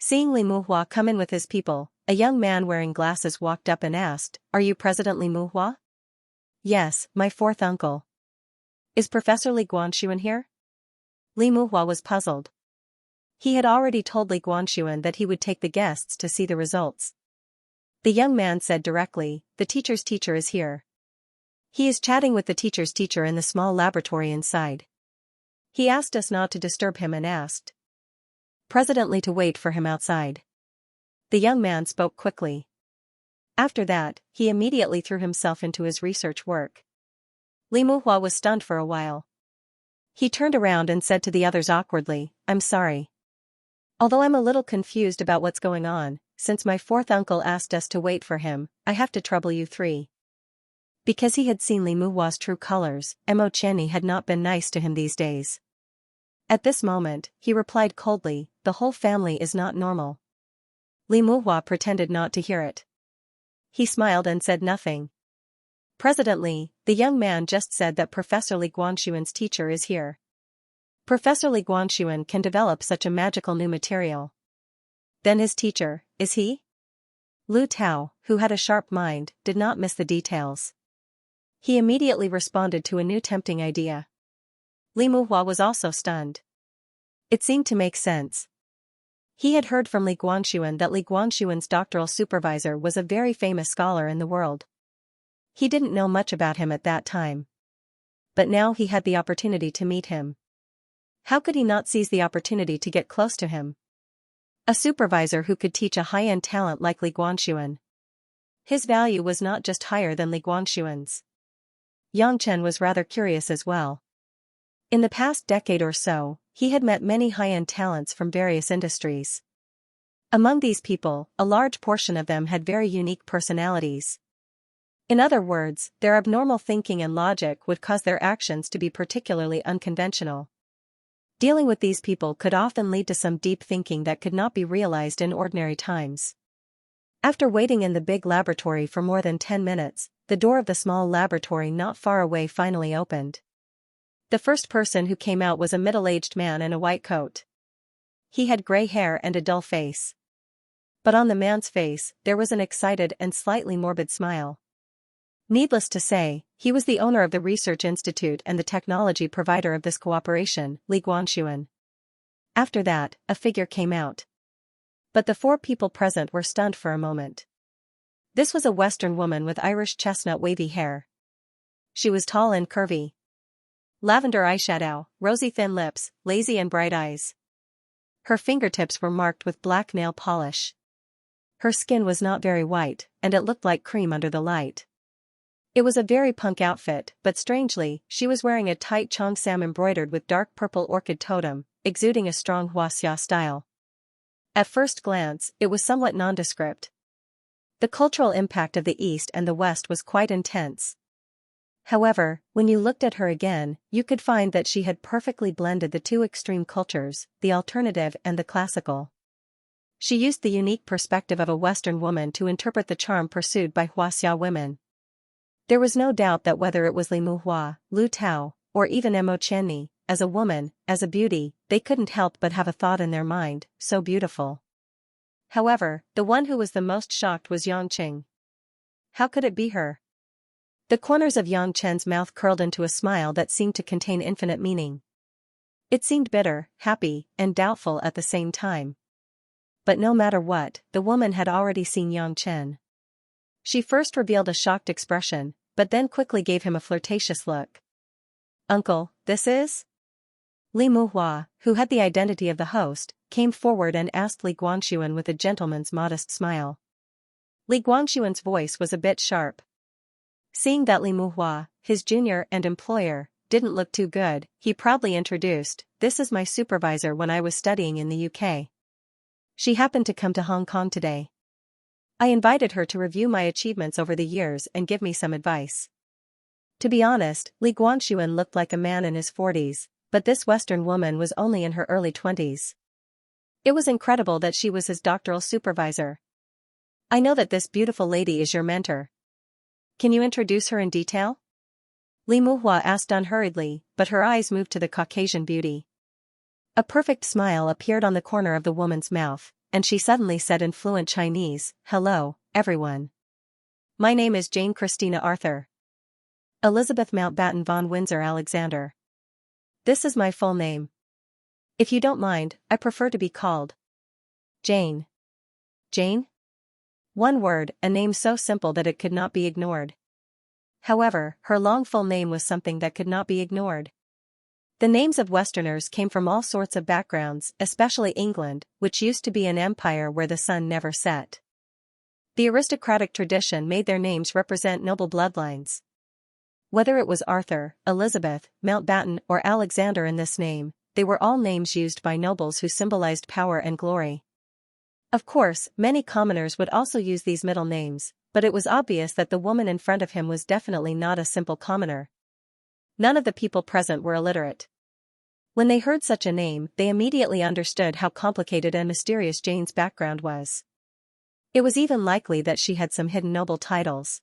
Seeing Li Muhua come in with his people, a young man wearing glasses walked up and asked, "Are you President Li Muhua?" "Yes, my fourth uncle." "Is Professor Li Guanxuan here?" Li Muhua was puzzled. He had already told Li Guanxuan that he would take the guests to see the results. The young man said directly, "The teacher's teacher is here. He is chatting with the teacher's teacher in the small laboratory inside. He asked us not to disturb him and asked President Li to wait for him outside." The young man spoke quickly. After that, he immediately threw himself into his research work. Li Muhua was stunned for a while. He turned around and said to the others awkwardly, "I'm sorry. Although I'm a little confused about what's going on, since my fourth uncle asked us to wait for him, I have to trouble you three." Because he had seen Li Muhua's true colors, Mo Qianni had not been nice to him these days. At this moment, he replied coldly, "The whole family is not normal." Li Muhua pretended not to hear it. He smiled and said nothing. "President Li, the young man just said that Professor Li Guanxuan's teacher is here. Professor Li Guanxuan can develop such a magical new material." "Then his teacher, is he?" Lu Tao, who had a sharp mind, did not miss the details. He immediately responded to a new tempting idea. Li Muhua was also stunned. It seemed to make sense. He had heard from Li Guanxuan that Li Guanxuan's doctoral supervisor was a very famous scholar in the world. He didn't know much about him at that time. But now he had the opportunity to meet him. How could he not seize the opportunity to get close to him? A supervisor who could teach a high-end talent like Li Guanxuan. His value was not just higher than Li Guanxuan's. Yang Chen was rather curious as well. In the past decade or so, he had met many high-end talents from various industries. Among these people, a large portion of them had very unique personalities. In other words, their abnormal thinking and logic would cause their actions to be particularly unconventional. Dealing with these people could often lead to some deep thinking that could not be realized in ordinary times. After waiting in the big laboratory for more than 10 minutes, the door of the small laboratory not far away finally opened. The first person who came out was a middle-aged man in a white coat. He had gray hair and a dull face. But on the man's face, there was an excited and slightly morbid smile. Needless to say, he was the owner of the research institute and the technology provider of this cooperation, Li Guanxuan. After that, a figure came out. But the four people present were stunned for a moment. This was a Western woman with Irish chestnut wavy hair. She was tall and curvy. Lavender eyeshadow, rosy thin lips, lazy and bright eyes. Her fingertips were marked with black nail polish. Her skin was not very white, and it looked like cream under the light. It was a very punk outfit, but strangely, she was wearing a tight cheongsam embroidered with dark purple orchid totem, exuding a strong Huaxia style. At first glance, it was somewhat nondescript. The cultural impact of the East and the West was quite intense. However, when you looked at her again, you could find that she had perfectly blended the two extreme cultures, the alternative and the classical. She used the unique perspective of a Western woman to interpret the charm pursued by Xianxia women. There was no doubt that whether it was Li Muhua, Lu Tao, or even Mo Chenni, as a woman, as a beauty, they couldn't help but have a thought in their mind, so beautiful. However, the one who was the most shocked was Yang Qing. How could it be her? The corners of Yang Chen's mouth curled into a smile that seemed to contain infinite meaning. It seemed bitter, happy, and doubtful at the same time. But no matter what, the woman had already seen Yang Chen. She first revealed a shocked expression, but then quickly gave him a flirtatious look. "Uncle, this is?" Li Muhua, who had the identity of the host, came forward and asked Li Guangxuan with a gentleman's modest smile. Li Guangxuan's voice was a bit sharp. Seeing that Li Muhua, his junior and employer, didn't look too good, he proudly introduced, "This is my supervisor when I was studying in the UK. She happened to come to Hong Kong today. I invited her to review my achievements over the years and give me some advice." To be honest, Li Guangxuan looked like a man in his 40s, but this Western woman was only in her early 20s. It was incredible that she was his doctoral supervisor. "I know that this beautiful lady is your mentor. Can you introduce her in detail?" Li Muhua asked unhurriedly, but her eyes moved to the Caucasian beauty. A perfect smile appeared on the corner of the woman's mouth, and she suddenly said in fluent Chinese, "Hello, everyone. My name is Jane Christina Arthur Elizabeth Mountbatten von Windsor Alexander. This is my full name. If you don't mind, I prefer to be called Jane." Jane? One word, a name so simple that it could not be ignored. However, her long full name was something that could not be ignored. The names of Westerners came from all sorts of backgrounds, especially England, which used to be an empire where the sun never set. The aristocratic tradition made their names represent noble bloodlines. Whether it was Arthur, Elizabeth, Mountbatten or Alexander in this name, they were all names used by nobles who symbolized power and glory. Of course, many commoners would also use these middle names, but it was obvious that the woman in front of him was definitely not a simple commoner. None of the people present were illiterate. When they heard such a name, they immediately understood how complicated and mysterious Jane's background was. It was even likely that she had some hidden noble titles.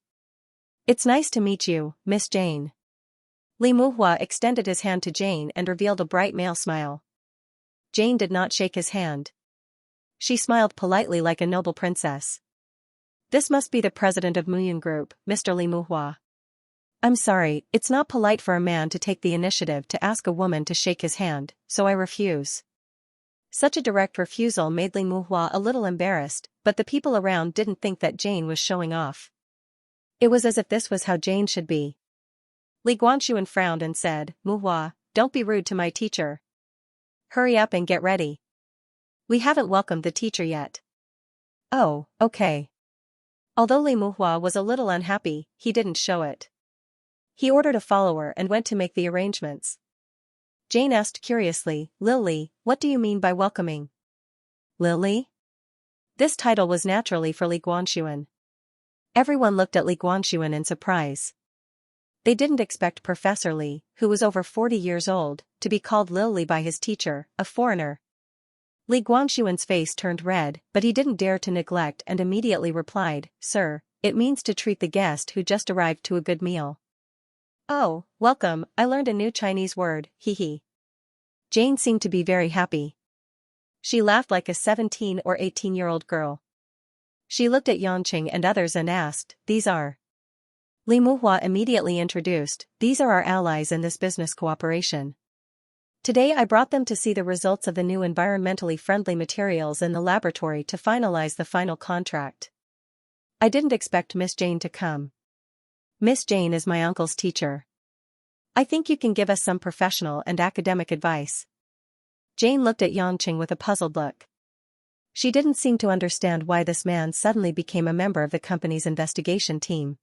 "It's nice to meet you, Miss Jane." Li Muhua extended his hand to Jane and revealed a bright male smile. Jane did not shake his hand. She smiled politely like a noble princess. "This must be the president of Muyun Group, Mr. Li Muhua. I'm sorry, it's not polite for a man to take the initiative to ask a woman to shake his hand, so I refuse." Such a direct refusal made Li Muhua a little embarrassed, but the people around didn't think that Jane was showing off. It was as if this was how Jane should be. Li Guangxuan frowned and said, "Muhua, don't be rude to my teacher. Hurry up and get ready. We haven't welcomed the teacher yet." "Oh, okay." Although Li Muhua was a little unhappy, he didn't show it. He ordered a follower and went to make the arrangements. Jane asked curiously, "Lily, what do you mean by welcoming?" "Lily?" This title was naturally for Li Guangxuan. Everyone looked at Li Guangxuan in surprise. They didn't expect Professor Li, who was over 40 years old, to be called Lily by his teacher, a foreigner. Li Guangxuan's face turned red, but he didn't dare to neglect and immediately replied, "Sir, it means to treat the guest who just arrived to a good meal." "Oh, welcome, I learned a new Chinese word, hee hee." Jane seemed to be very happy. She laughed like a 17 or 18-year-old girl. She looked at Yanqing and others and asked, "These are?" Li Muhua immediately introduced, "These are our allies in this business cooperation. Today I brought them to see the results of the new environmentally friendly materials in the laboratory to finalize the final contract. I didn't expect Miss Jane to come. Miss Jane is my uncle's teacher. I think you can give us some professional and academic advice." Jane looked at Yanqing with a puzzled look. She didn't seem to understand why this man suddenly became a member of the company's investigation team.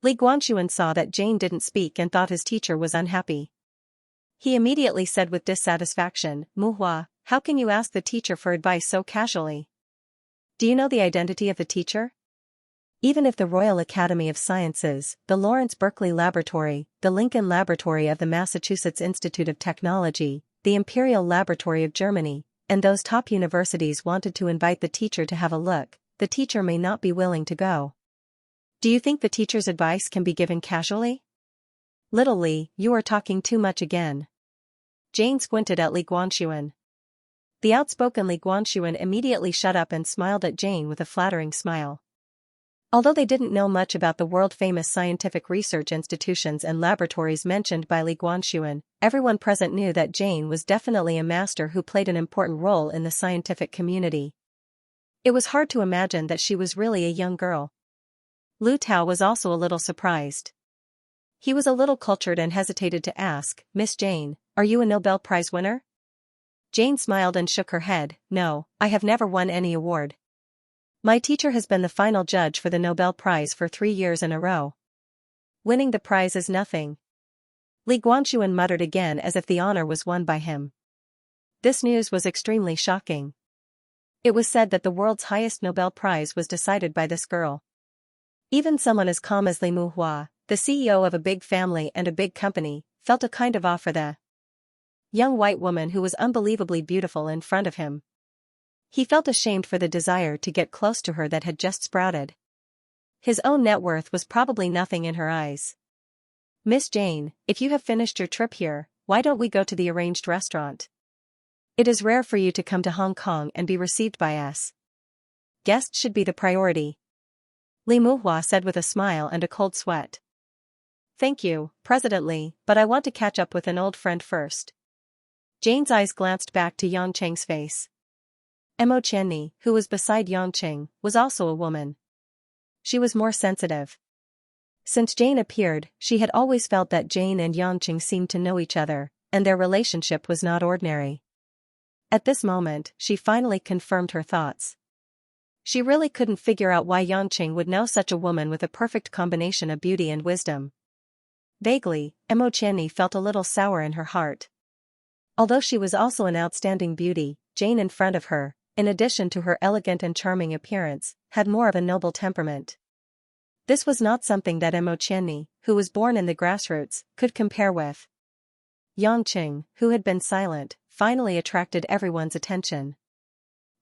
Li Guangxuan saw that Jane didn't speak and thought his teacher was unhappy. He immediately said with dissatisfaction, "Muhua, how can you ask the teacher for advice so casually? Do you know the identity of the teacher?" Even if the Royal Academy of Sciences, the Lawrence Berkeley Laboratory, the Lincoln Laboratory of the Massachusetts Institute of Technology, the Imperial Laboratory of Germany, and those top universities wanted to invite the teacher to have a look, the teacher may not be willing to go. Do you think the teacher's advice can be given casually? Little Li, you are talking too much again. Jane squinted at Li Guanxuan. The outspoken Li Guanxuan immediately shut up and smiled at Jane with a flattering smile. Although they didn't know much about the world-famous scientific research institutions and laboratories mentioned by Li Guanxuan, everyone present knew that Jane was definitely a master who played an important role in the scientific community. It was hard to imagine that she was really a young girl. Lu Tao was also a little surprised. He was a little cultured and hesitated to ask, "Miss Jane, are you a Nobel Prize winner?" Jane smiled and shook her head, "No, I have never won any award. My teacher has been the final judge for the Nobel Prize for 3 years in a row. Winning the prize is nothing." Li Guanxuan muttered again as if the honor was won by him. This news was extremely shocking. It was said that the world's highest Nobel Prize was decided by this girl. Even someone as calm as Li Muhua, the CEO of a big family and a big company, felt a kind of awe for the young white woman who was unbelievably beautiful in front of him. He felt ashamed for the desire to get close to her that had just sprouted. His own net worth was probably nothing in her eyes. "Miss Jane, if you have finished your trip here, why don't we go to the arranged restaurant? It is rare for you to come to Hong Kong and be received by us. Guests should be the priority," Li Muhua said with a smile and a cold sweat. "Thank you, President Li, but I want to catch up with an old friend first." Jane's eyes glanced back to Yang Cheng's face. Mo Qianni, who was beside Yang Cheng, was also a woman. She was more sensitive. Since Jane appeared, she had always felt that Jane and Yang Cheng seemed to know each other, and their relationship was not ordinary. At this moment, she finally confirmed her thoughts. She really couldn't figure out why Yang Cheng would know such a woman with a perfect combination of beauty and wisdom. Vaguely, Mo Qianni felt a little sour in her heart. Although she was also an outstanding beauty, Jane in front of her, in addition to her elegant and charming appearance, had more of a noble temperament. This was not something that Mo Qianni, who was born in the grassroots, could compare with. Yang Cheng, who had been silent, finally attracted everyone's attention.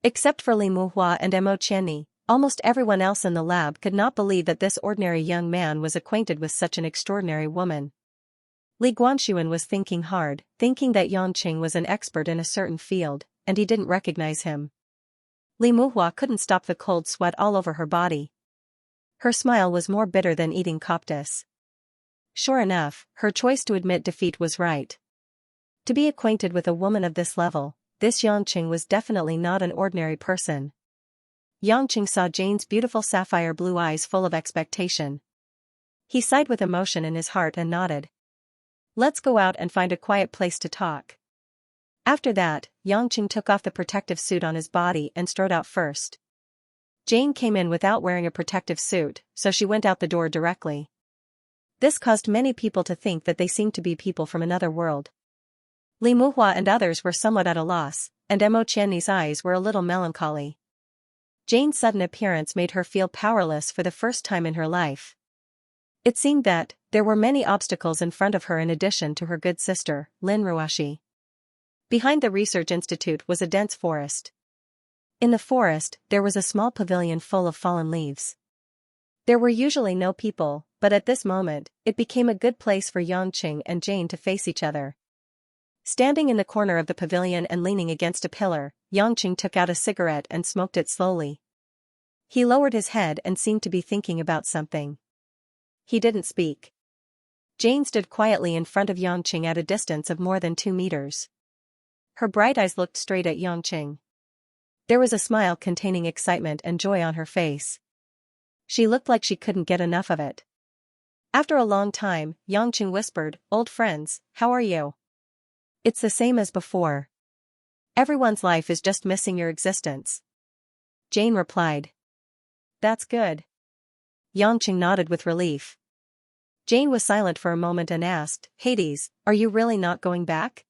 Except for Li Muhua and Mo Qianni, almost everyone else in the lab could not believe that this ordinary young man was acquainted with such an extraordinary woman. Li Guanxuan was thinking hard, thinking that Yang Cheng was an expert in a certain field, and he didn't recognize him. Li Muhua couldn't stop the cold sweat all over her body. Her smile was more bitter than eating coptis. Sure enough, her choice to admit defeat was right. To be acquainted with a woman of this level, this Yang Cheng was definitely not an ordinary person. Yang Cheng saw Jane's beautiful sapphire blue eyes full of expectation. He sighed with emotion in his heart and nodded. "Let's go out and find a quiet place to talk." After that, Yang Cheng took off the protective suit on his body and strode out first. Jane came in without wearing a protective suit, so she went out the door directly. This caused many people to think that they seemed to be people from another world. Li Muhua and others were somewhat at a loss, and Mo Qianni's eyes were a little melancholy. Jane's sudden appearance made her feel powerless for the first time in her life. It seemed that there were many obstacles in front of her in addition to her good sister, Lin Ruoshi. Behind the research institute was a dense forest. In the forest, there was a small pavilion full of fallen leaves. There were usually no people, but at this moment, it became a good place for Yang Cheng and Jane to face each other. Standing in the corner of the pavilion and leaning against a pillar, Yang Cheng took out a cigarette and smoked it slowly. He lowered his head and seemed to be thinking about something. He didn't speak. Jane stood quietly in front of Yang Cheng at a distance of more than 2 meters. Her bright eyes looked straight at Yang Cheng. There was a smile containing excitement and joy on her face. She looked like she couldn't get enough of it. After a long time, Yang Cheng whispered, "Old friends, how are you?" "It's the same as before. Everyone's life is just missing your existence," Jane replied. "That's good." Yang Cheng nodded with relief. Jane was silent for a moment and asked, "Hades, are you really not going back?"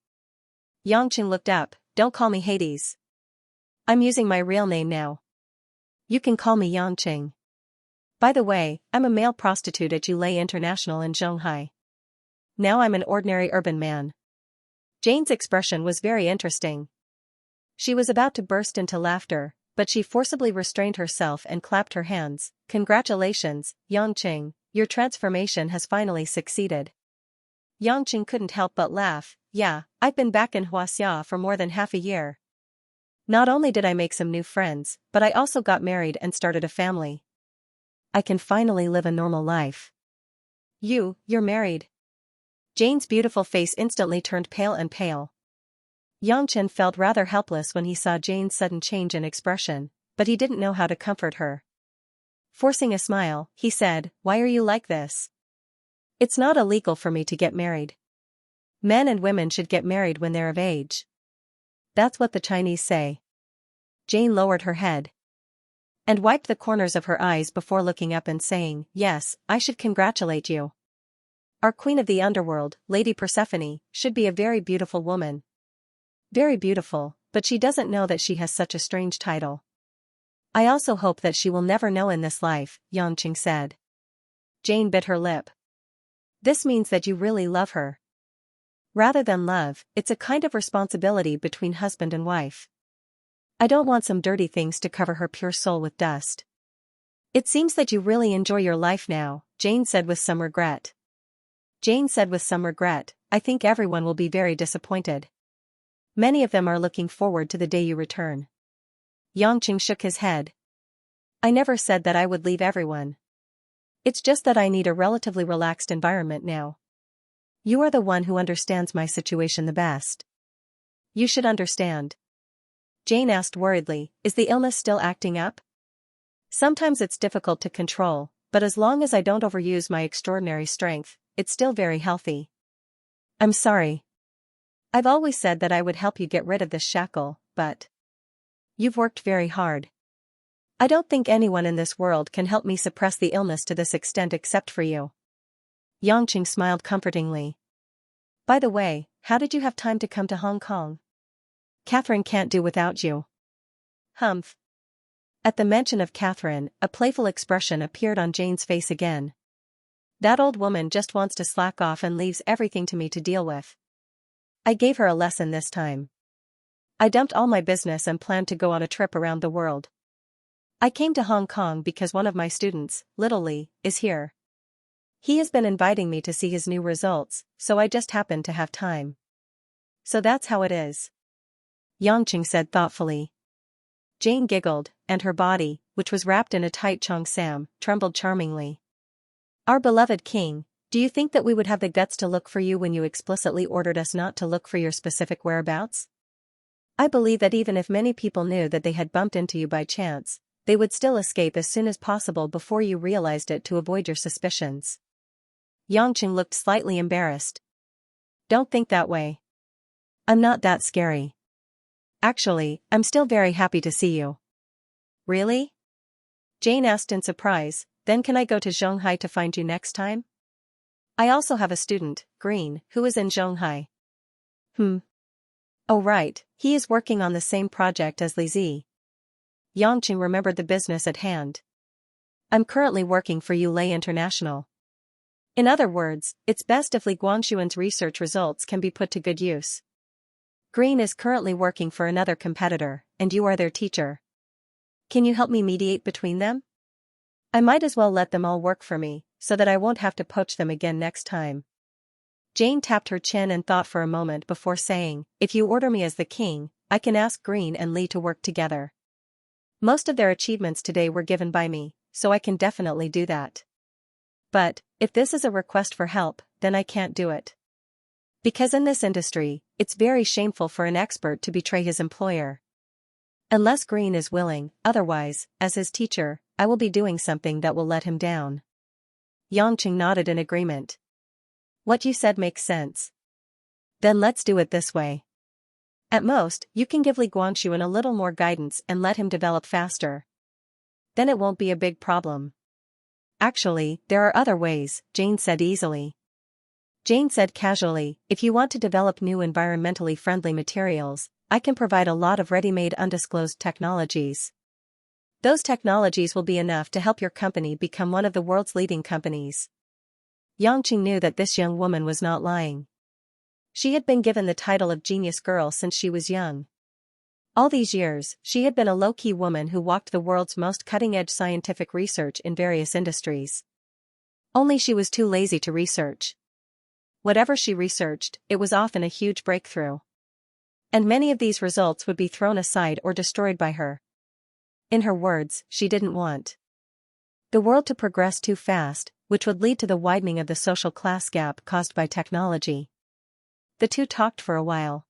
Yang Cheng looked up. "Don't call me Hades. I'm using my real name now. You can call me Yang Cheng." By the way, I'm a male prostitute at Yulei International in Shanghai. Now I'm an ordinary urban man. Jane's expression was very interesting. She was about to burst into laughter, but she forcibly restrained herself and clapped her hands. Congratulations, Yangqing, your transformation has finally succeeded. Yangqing couldn't help but laugh. Yeah, I've been back in Xianxia for more than half a year. Not only did I make some new friends, but I also got married and started a family. I can finally live a normal life. You're married. Jane's beautiful face instantly turned pale and pale. Yangchen felt rather helpless when he saw Jane's sudden change in expression, but he didn't know how to comfort her. Forcing a smile, he said, "Why are you like this? It's not illegal for me to get married. Men and women should get married when they're of age. That's what the Chinese say." Jane lowered her head and wiped the corners of her eyes before looking up and saying, "Yes, I should congratulate you. Our queen of the underworld, Lady Persephone, should be a very beautiful woman. Very beautiful, but she doesn't know that she has such a strange title. I also hope that she will never know in this life," Yangqing said. Jane bit her lip. "This means that you really love her. Rather than love, it's a kind of responsibility between husband and wife. I don't want some dirty things to cover her pure soul with dust." "It seems that you really enjoy your life now," Jane said with some regret. "I think everyone will be very disappointed. Many of them are looking forward to the day you return." Yangqing shook his head. "I never said that I would leave everyone. It's just that I need a relatively relaxed environment now. You are the one who understands my situation the best. You should understand." Jane asked worriedly, "Is the illness still acting up?" "Sometimes it's difficult to control, but as long as I don't overuse my extraordinary strength, it's still very healthy." "I'm sorry. I've always said that I would help you get rid of this shackle, but you've worked very hard. I don't think anyone in this world can help me suppress the illness to this extent except for you." Yangqing smiled comfortingly. "By the way, how did you have time to come to Hong Kong? Catherine can't do without you." "Humph." At the mention of Catherine, a playful expression appeared on Jane's face again. "That old woman just wants to slack off and leaves everything to me to deal with. I gave her a lesson this time. I dumped all my business and planned to go on a trip around the world. I came to Hong Kong because one of my students, Little Lee, is here. He has been inviting me to see his new results, so I just happened to have time. So that's how it is," Yangqing said thoughtfully. Jane giggled, and her body, which was wrapped in a tight cheongsam, trembled charmingly. "Our beloved king, do you think that we would have the guts to look for you when you explicitly ordered us not to look for your specific whereabouts? I believe that even if many people knew that they had bumped into you by chance, they would still escape as soon as possible before you realized it to avoid your suspicions." Yangqing looked slightly embarrassed. "Don't think that way. I'm not that scary. Actually, I'm still very happy to see you." "Really?" Jane asked in surprise. "Then can I go to Shanghai to find you next time? I also have a student, Green, who is in Shanghai." "Oh right, he is working on the same project as Li Zi." Yangqing remembered the business at hand. "I'm currently working for Yulei International. In other words, it's best if Li Guangxuan's research results can be put to good use. Green is currently working for another competitor, and you are their teacher. Can you help me mediate between them? I might as well let them all work for me, so that I won't have to poach them again next time." Jane tapped her chin and thought for a moment before saying, "If you order me as the king, I can ask Green and Lee to work together. Most of their achievements today were given by me, so I can definitely do that. But, if this is a request for help, then I can't do it. Because in this industry, it's very shameful for an expert to betray his employer. Unless Green is willing, otherwise, as his teacher, I will be doing something that will let him down." Yangqing nodded in agreement. "What you said makes sense. Then let's do it this way. At most, you can give Li Guangxuan a little more guidance and let him develop faster. Then it won't be a big problem." "Actually, there are other ways," Jane said easily. Jane said casually, "If you want to develop new environmentally friendly materials, I can provide a lot of ready-made undisclosed technologies." Those technologies will be enough to help your company become one of the world's leading companies. Xianxia knew that this young woman was not lying. She had been given the title of genius girl since she was young. All these years, she had been a low-key woman who walked the world's most cutting-edge scientific research in various industries. Only she was too lazy to research. Whatever she researched, it was often a huge breakthrough. And many of these results would be thrown aside or destroyed by her. In her words, she didn't want the world to progress too fast, which would lead to the widening of the social class gap caused by technology. The two talked for a while.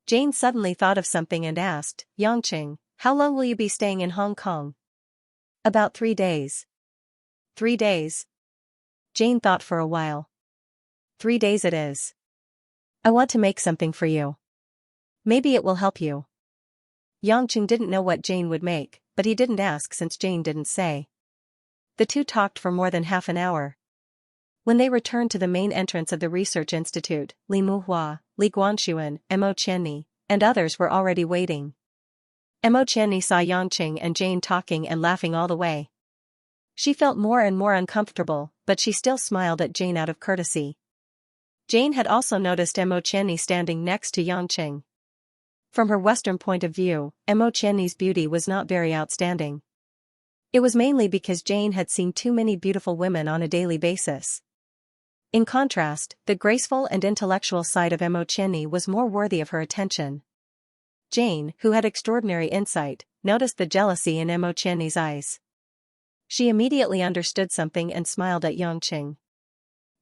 Jane suddenly thought of something and asked, "Xianxia, how long will you be staying in Hong Kong?" "About 3 days." 3 days? Jane thought for a while. 3 days it is. I want to make something for you. Maybe it will help you. Xianxia didn't know what Jane would make, but he didn't ask since Jane didn't say. The two talked for more than half an hour. When they returned to the main entrance of the research institute, Li Muhua, Li Guanxuan, Mo Qianni, and others were already waiting. Mo Qianni saw Xianxia and Jane talking and laughing all the way. She felt more and more uncomfortable, but she still smiled at Jane out of courtesy. Jane had also noticed Mo Qianni standing next to Xianxia. From her Western point of view, Mo Qianni's beauty was not very outstanding. It was mainly because Jane had seen too many beautiful women on a daily basis. In contrast, the graceful and intellectual side of Mo Qianni was more worthy of her attention. Jane, who had extraordinary insight, noticed the jealousy in Mo Qianni's eyes. She immediately understood something and smiled at Xianxia.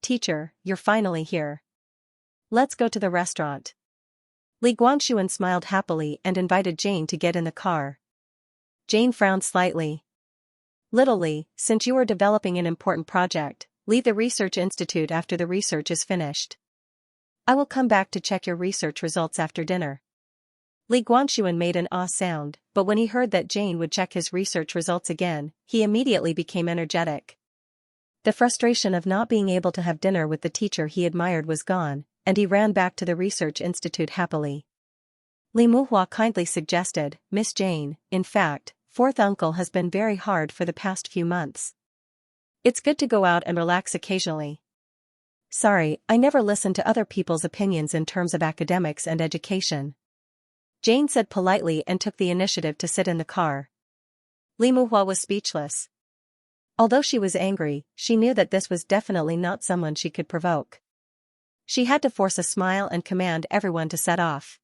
"Teacher, you're finally here. Let's go to the restaurant." Li Guanxuan smiled happily and invited Jane to get in the car. Jane frowned slightly. "Little Li, since you are developing an important project, leave the research institute after the research is finished. I will come back to check your research results after dinner." Li Guanxuan made an ah sound, but when he heard that Jane would check his research results again, he immediately became energetic. The frustration of not being able to have dinner with the teacher he admired was gone, and he ran back to the research institute happily. Li Muhua kindly suggested, "Miss Jane, in fact, fourth uncle has been very hard for the past few months. It's good to go out and relax occasionally." "Sorry, I never listen to other people's opinions in terms of academics and education," Jane said politely and took the initiative to sit in the car. Li Muhua was speechless. Although she was angry, she knew that this was definitely not someone she could provoke. She had to force a smile and command everyone to set off.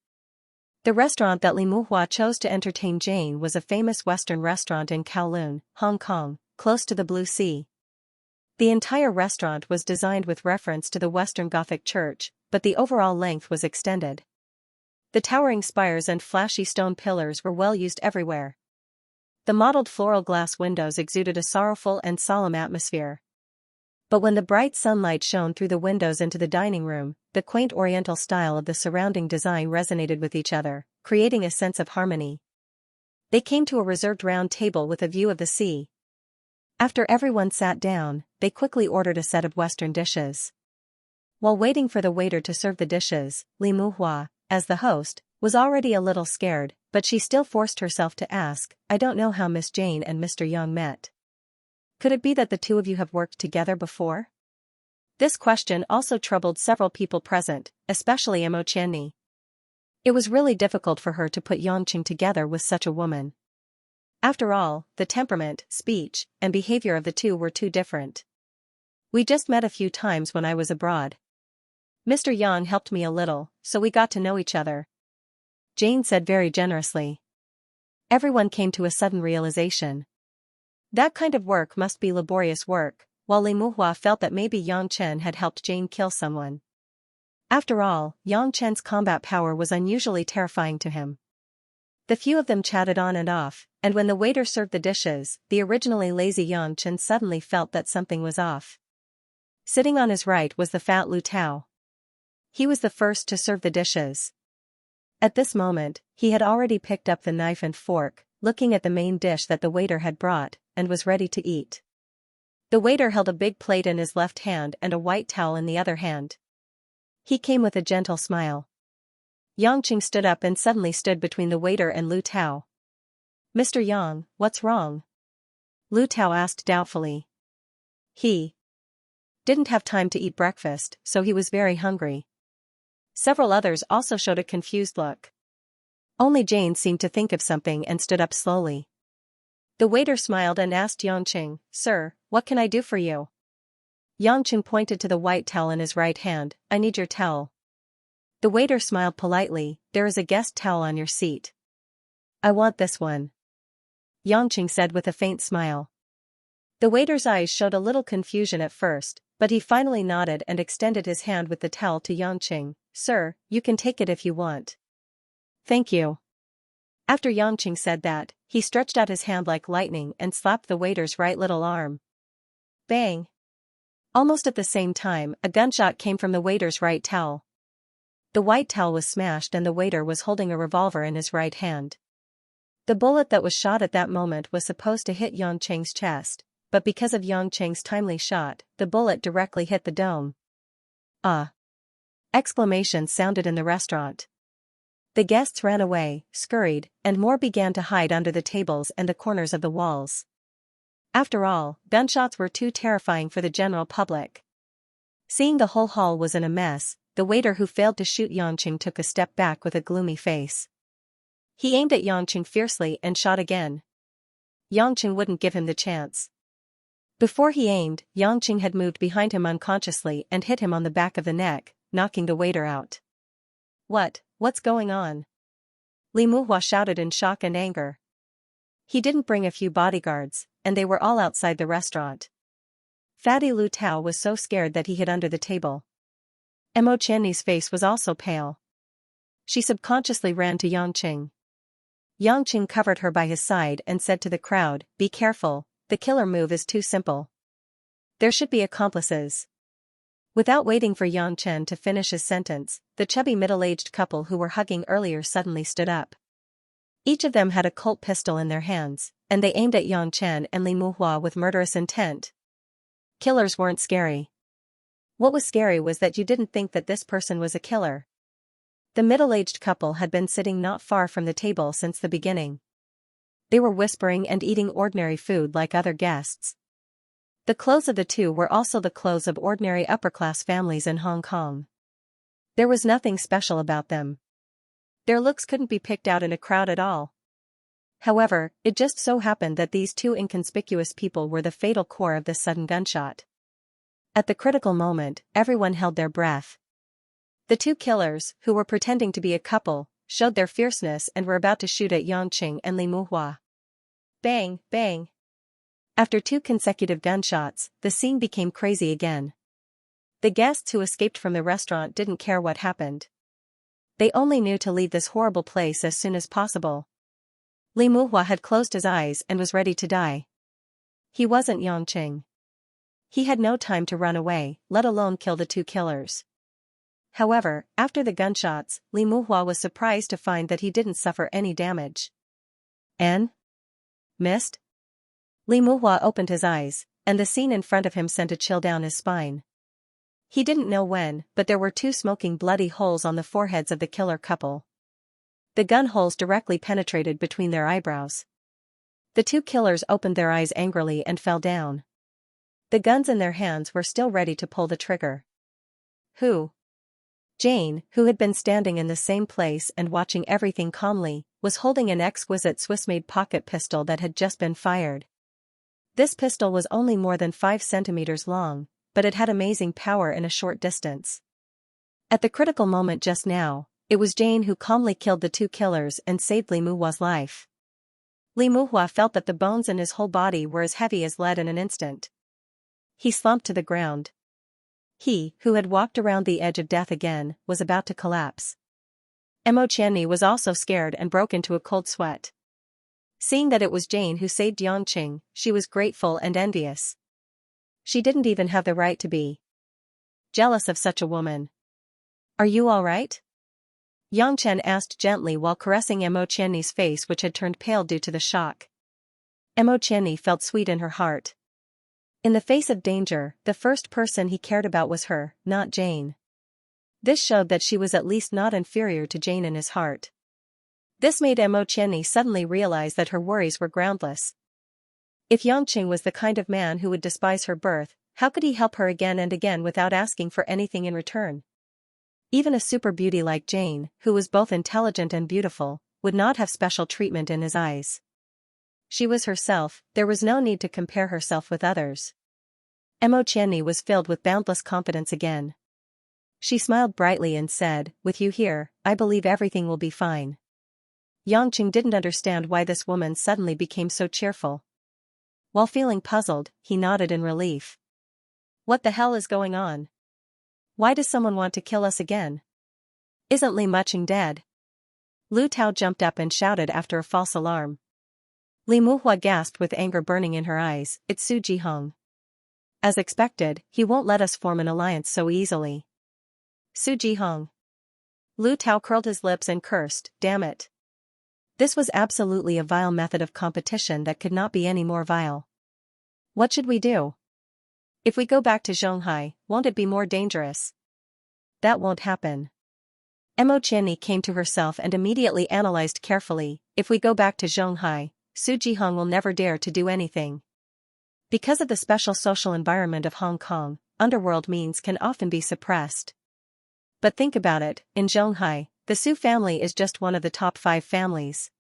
The restaurant that Li Muhua chose to entertain Jane was a famous Western restaurant in Kowloon, Hong Kong, close to the Blue Sea. The entire restaurant was designed with reference to the Western Gothic church, but the overall length was extended. The towering spires and flashy stone pillars were well used everywhere. The mottled floral glass windows exuded a sorrowful and solemn atmosphere. But when the bright sunlight shone through the windows into the dining room, the quaint oriental style of the surrounding design resonated with each other, creating a sense of harmony. They came to a reserved round table with a view of the sea. After everyone sat down, they quickly ordered a set of Western dishes. While waiting for the waiter to serve the dishes, Li Muhua, as the host, was already a little scared, but she still forced herself to ask, "I don't know how Miss Jane and Mr. Young met. Could it be that the two of you have worked together before?" This question also troubled several people present, especially Mo Qianni. It was really difficult for her to put Xianxia together with such a woman. After all, the temperament, speech, and behavior of the two were too different. "We just met a few times when I was abroad. Mr. Young helped me a little, so we got to know each other," Jane said very generously. Everyone came to a sudden realization. That kind of work must be laborious work, while Li Muhua felt that maybe Xianxia had helped Jane kill someone. After all, Xianxia's combat power was unusually terrifying to him. The few of them chatted on and off, and when the waiter served the dishes, the originally lazy Xianxia suddenly felt that something was off. Sitting on his right was the fat Lu Tao. He was the first to serve the dishes. At this moment, he had already picked up the knife and fork, looking at the main dish that the waiter had brought, and was ready to eat. The waiter held a big plate in his left hand and a white towel in the other hand. He came with a gentle smile. Xianxia stood up and suddenly stood between the waiter and Lu Tao. Mr. Yang, what's wrong? Lu Tao asked doubtfully. He didn't have time to eat breakfast, so he was very hungry. Several others also showed a confused look. Only Jane seemed to think of something and stood up slowly. The waiter smiled and asked Yangqing, "Sir, what can I do for you?" Yangqing pointed to the white towel in his right hand. "I need your towel." The waiter smiled politely. "There is a guest towel on your seat." "I want this one," Yangqing said with a faint smile. The waiter's eyes showed a little confusion at first, but he finally nodded and extended his hand with the towel to Yangqing. "Sir, you can take it if you want." "Thank you." After Yangqing said that, he stretched out his hand like lightning and slapped the waiter's right little arm. Bang! Almost at the same time, a gunshot came from the waiter's right towel. The white towel was smashed and the waiter was holding a revolver in his right hand. The bullet that was shot at that moment was supposed to hit Yangqing's chest, but because of Yangqing's timely shot, the bullet directly hit the dome. "Ah!" Exclamations sounded in the restaurant. The guests ran away, scurried, and more began to hide under the tables and the corners of the walls. After all, gunshots were too terrifying for the general public. Seeing the whole hall was in a mess, the waiter who failed to shoot Yangqing took a step back with a gloomy face. He aimed at Yangqing fiercely and shot again. Yangqing wouldn't give him the chance. Before he aimed, Yangqing had moved behind him unconsciously and hit him on the back of the neck, knocking the waiter out. What's going on?" Li Muhua shouted in shock and anger. He didn't bring a few bodyguards, and they were all outside the restaurant. Fatty Lu Tao was so scared that he hid under the table. Mo Qianni's face was also pale. She subconsciously ran to Yangqing. Yangqing covered her by his side and said to the crowd, "Be careful, the killer move is too simple. There should be accomplices." Without waiting for Yang Chen to finish his sentence, the chubby middle-aged couple who were hugging earlier suddenly stood up. Each of them had a Colt pistol in their hands, and they aimed at Yang Chen and Li Muhua with murderous intent. Killers weren't scary. What was scary was that you didn't think that this person was a killer. The middle-aged couple had been sitting not far from the table since the beginning. They were whispering and eating ordinary food like other guests. The clothes of the two were also the clothes of ordinary upper-class families in Hong Kong. There was nothing special about them. Their looks couldn't be picked out in a crowd at all. However, it just so happened that these two inconspicuous people were the fatal core of this sudden gunshot. At the critical moment, everyone held their breath. The two killers, who were pretending to be a couple, showed their fierceness and were about to shoot at Yangqing and Li Muhua. Bang, bang. After two consecutive gunshots, the scene became crazy again. The guests who escaped from the restaurant didn't care what happened. They only knew to leave this horrible place as soon as possible. Li Muhua had closed his eyes and was ready to die. He wasn't Yangqing. He had no time to run away, let alone kill the two killers. However, after the gunshots, Li Muhua was surprised to find that he didn't suffer any damage. Missed? Li Muhua opened his eyes, and the scene in front of him sent a chill down his spine. He didn't know when, but there were two smoking bloody holes on the foreheads of the killer couple. The gun holes directly penetrated between their eyebrows. The two killers opened their eyes angrily and fell down. The guns in their hands were still ready to pull the trigger. Who? Jane, who had been standing in the same place and watching everything calmly, was holding an exquisite Swiss-made pocket pistol that had just been fired. This pistol was only more than 5 centimeters long, but it had amazing power in a short distance. At the critical moment just now, it was Jane who calmly killed the two killers and saved Li Muhua's life. Li Muhua felt that the bones in his whole body were as heavy as lead in an instant. He slumped to the ground. He, who had walked around the edge of death again, was about to collapse. Mo Qianni was also scared and broke into a cold sweat. Seeing that it was Jane who saved Yangqing, she was grateful and envious. She didn't even have the right to be jealous of such a woman. "Are you all right?" Yang Chen asked gently while caressing Mo Qianni's face, which had turned pale due to the shock. Mo Qianni felt sweet in her heart. In the face of danger, the first person he cared about was her, not Jane. This showed that she was at least not inferior to Jane in his heart. This made Mo Qianni suddenly realize that her worries were groundless. If Yangqing was the kind of man who would despise her birth, how could he help her again and again without asking for anything in return? Even a super beauty like Jane, who was both intelligent and beautiful, would not have special treatment in his eyes. She was herself, there was no need to compare herself with others. Mo Qianni was filled with boundless confidence again. She smiled brightly and said, "With you here, I believe everything will be fine." Yangqing didn't understand why this woman suddenly became so cheerful. While feeling puzzled, he nodded in relief. What the hell is going on? Why does someone want to kill us again? Isn't Li Muqing dead? Lu Tao jumped up and shouted after a false alarm. Li Muhua gasped with anger burning in her eyes, "It's Su Jihong." As expected, he won't let us form an alliance so easily. Su Jihong. Lu Tao curled his lips and cursed, "Damn it." This was absolutely a vile method of competition that could not be any more vile. What should we do? If we go back to Zhonghai, won't it be more dangerous? That won't happen. Mo Qianni came to herself and immediately analyzed carefully, if we go back to Zhonghai, Su Jihong will never dare to do anything. Because of the special social environment of Hong Kong, underworld means can often be suppressed. But think about it, in Zhonghai, the Su family is just one of the top 5 families.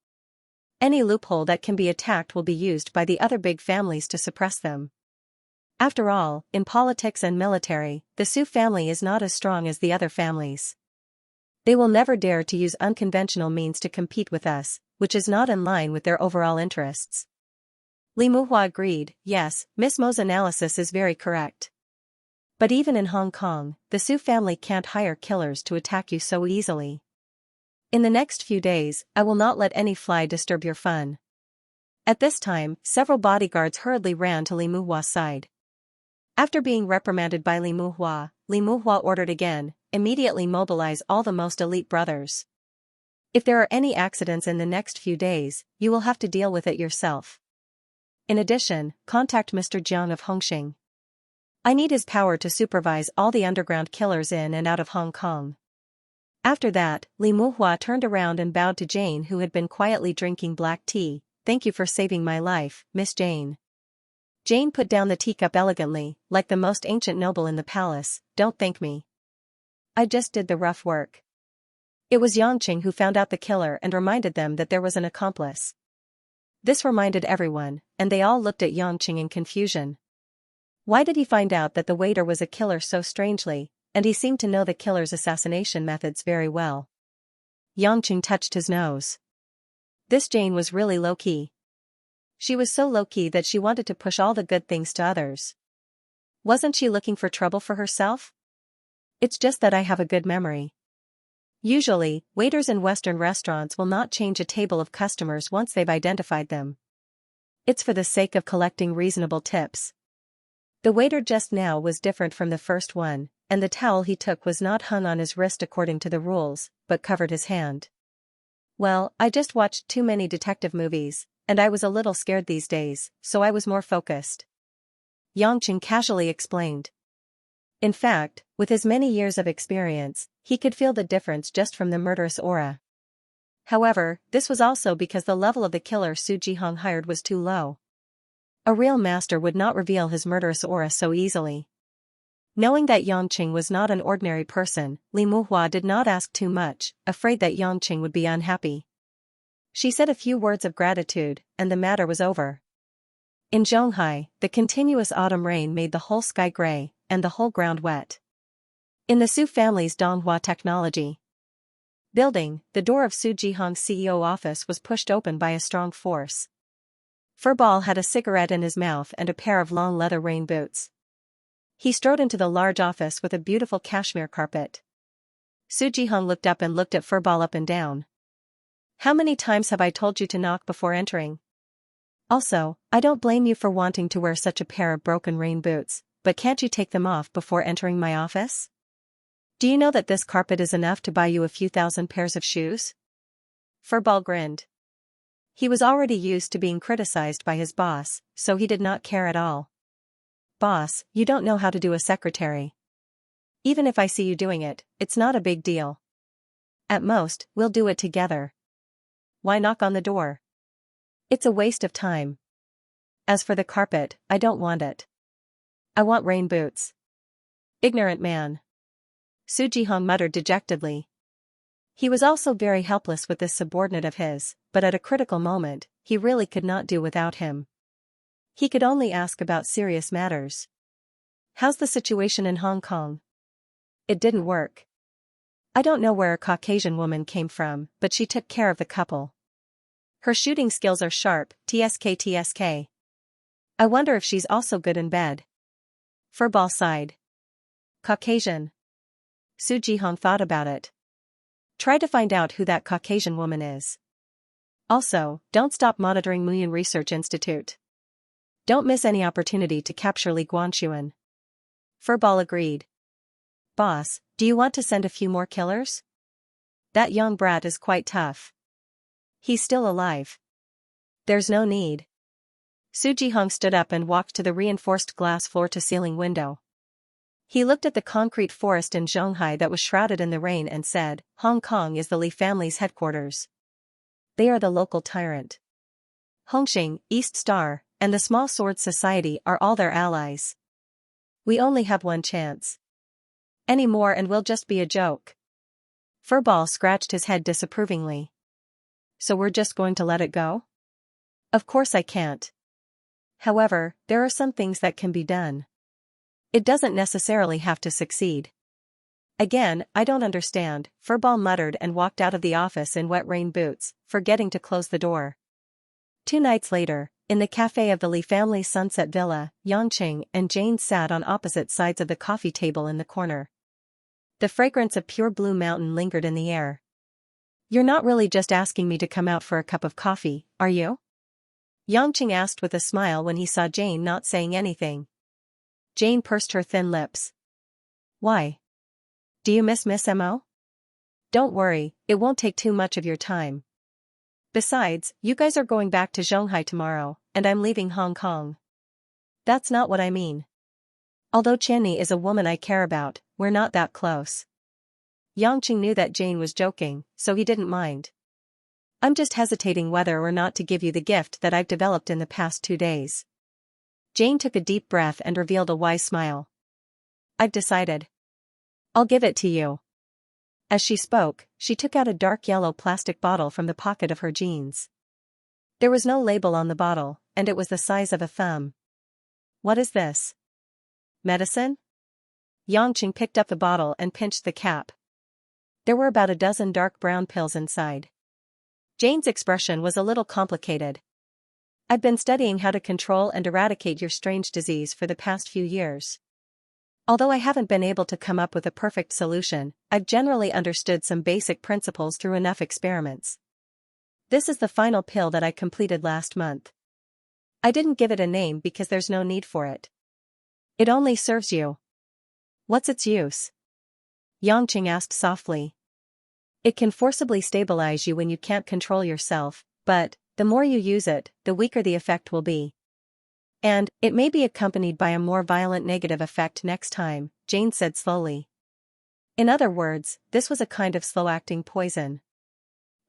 Any loophole that can be attacked will be used by the other big families to suppress them. After all, in politics and military, the Su family is not as strong as the other families. They will never dare to use unconventional means to compete with us, which is not in line with their overall interests. Li Muhua agreed, "Yes, Miss Mo's analysis is very correct. But even in Hong Kong, the Su family can't hire killers to attack you so easily. In the next few days, I will not let any fly disturb your fun." At this time, several bodyguards hurriedly ran to Li Muhua's side. After being reprimanded by Li Muhua ordered again, "Immediately mobilize all the most elite brothers. If there are any accidents in the next few days, you will have to deal with it yourself. In addition, contact Mr. Jiang of Hongqing. I need his power to supervise all the underground killers in and out of Hong Kong." After that, Li Muhua turned around and bowed to Jane, who had been quietly drinking black tea. "Thank you for saving my life, Miss Jane." Jane put down the teacup elegantly, like the most ancient noble in the palace. "Don't thank me. I just did the rough work." It was Yangqing who found out the killer and reminded them that there was an accomplice. This reminded everyone, and they all looked at Yangqing in confusion. Why did he find out that the waiter was a killer so strangely, and he seemed to know the killer's assassination methods very well? Yangqing touched his nose. This Jane was really low-key. She was so low-key that she wanted to push all the good things to others. Wasn't she looking for trouble for herself? It's just that I have a good memory. Usually, waiters in Western restaurants will not change a table of customers once they've identified them. It's for the sake of collecting reasonable tips. The waiter just now was different from the first one, and the towel he took was not hung on his wrist according to the rules, but covered his hand. "Well, I just watched too many detective movies, and I was a little scared these days, so I was more focused," Yangqing casually explained. In fact, with his many years of experience, he could feel the difference just from the murderous aura. However, this was also because the level of the killer Su Jihong hired was too low. A real master would not reveal his murderous aura so easily. Knowing that Yangqing was not an ordinary person, Li Muhua did not ask too much, afraid that Yangqing would be unhappy. She said a few words of gratitude, and the matter was over. In Zhonghai, the continuous autumn rain made the whole sky gray, and the whole ground wet. In the Su family's Donghua Technology building, the door of Su Jihong's CEO office was pushed open by a strong force. Furball had a cigarette in his mouth and a pair of long leather rain boots. He strode into the large office with a beautiful cashmere carpet. Su Jihong looked up and looked at Furball up and down. "How many times have I told you to knock before entering? Also, I don't blame you for wanting to wear such a pair of broken rain boots, but can't you take them off before entering my office? Do you know that this carpet is enough to buy you a few thousand pairs of shoes?" Furball grinned. He was already used to being criticized by his boss, so he did not care at all. "Boss, you don't know how to do a secretary. Even if I see you doing it, it's not a big deal. At most, we'll do it together." why knock on the door? It's a waste of time. As for the carpet, I don't want it. I want rain boots. Ignorant man. Su Jihong muttered dejectedly. He was also very helpless with this subordinate of his, but at a critical moment, he really could not do without him. He could only ask about serious matters. How's the situation in Hong Kong? It didn't work. I don't know where a Caucasian woman came from, but she took care of the couple. Her shooting skills are sharp, tsk. I wonder if she's also good in bed. Furball sighed. Caucasian. Su Jihong thought about it. Try to find out who that Caucasian woman is. Also, don't stop monitoring Muyan Research Institute. Don't miss any opportunity to capture Li Guanxuan. Furball agreed. Boss, do you want to send a few more killers? That young brat is quite tough. He's still alive. There's no need. Su Jihong stood up and walked to the reinforced glass floor-to-ceiling window. He looked at the concrete forest in Zhonghai that was shrouded in the rain and said, Hong Kong is the Li family's headquarters. They are the local tyrant. Hongxing, East Star, and the Small Sword Society are all their allies. We only have one chance. Any more and we'll just be a joke. Furball scratched his head disapprovingly. So we're just going to let it go? Of course I can't. However, there are some things that can be done. It doesn't necessarily have to succeed. Again, I don't understand, Furball muttered and walked out of the office in wet rain boots, forgetting to close the door. 2 nights later, in the cafe of the Li family's Sunset Villa, Yangqing and Jane sat on opposite sides of the coffee table in the corner. The fragrance of pure blue mountain lingered in the air. You're not really just asking me to come out for a cup of coffee, are you? Yangqing asked with a smile when he saw Jane not saying anything. Jane pursed her thin lips. Why? Do you miss Miss Mo? Don't worry, it won't take too much of your time. Besides, you guys are going back to Zhonghai tomorrow, and I'm leaving Hong Kong. That's not what I mean. Although Chenny is a woman I care about, we're not that close. Yangqing knew that Jane was joking, so he didn't mind. I'm just hesitating whether or not to give you the gift that I've developed in the past 2 days. Jane took a deep breath and revealed a wise smile. I've decided. I'll give it to you. As she spoke, she took out a dark yellow plastic bottle from the pocket of her jeans. There was no label on the bottle, and it was the size of a thumb. What is this? Medicine? Yangqing picked up the bottle and pinched the cap. There were about a dozen dark brown pills inside. Jane's expression was a little complicated. I've been studying how to control and eradicate your strange disease for the past few years. Although I haven't been able to come up with a perfect solution, I've generally understood some basic principles through enough experiments. This is the final pill that I completed last month. I didn't give it a name because there's no need for it. It only serves you. What's its use? Yangqing asked softly. It can forcibly stabilize you when you can't control yourself, but the more you use it, the weaker the effect will be. And, it may be accompanied by a more violent negative effect next time, Jane said slowly. In other words, this was a kind of slow-acting poison.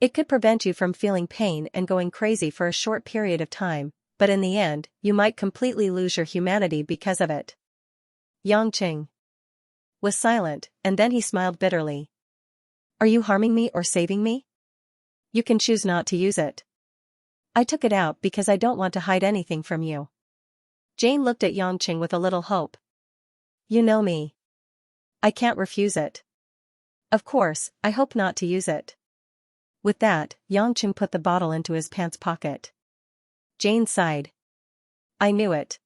It could prevent you from feeling pain and going crazy for a short period of time, but in the end, you might completely lose your humanity because of it. Yangqing was silent, and then he smiled bitterly. Are you harming me or saving me? You can choose not to use it. I took it out because I don't want to hide anything from you. Jane looked at Yangqing with a little hope. You know me. I can't refuse it. Of course, I hope not to use it. With that, Yangqing put the bottle into his pants pocket. Jane sighed. I knew it.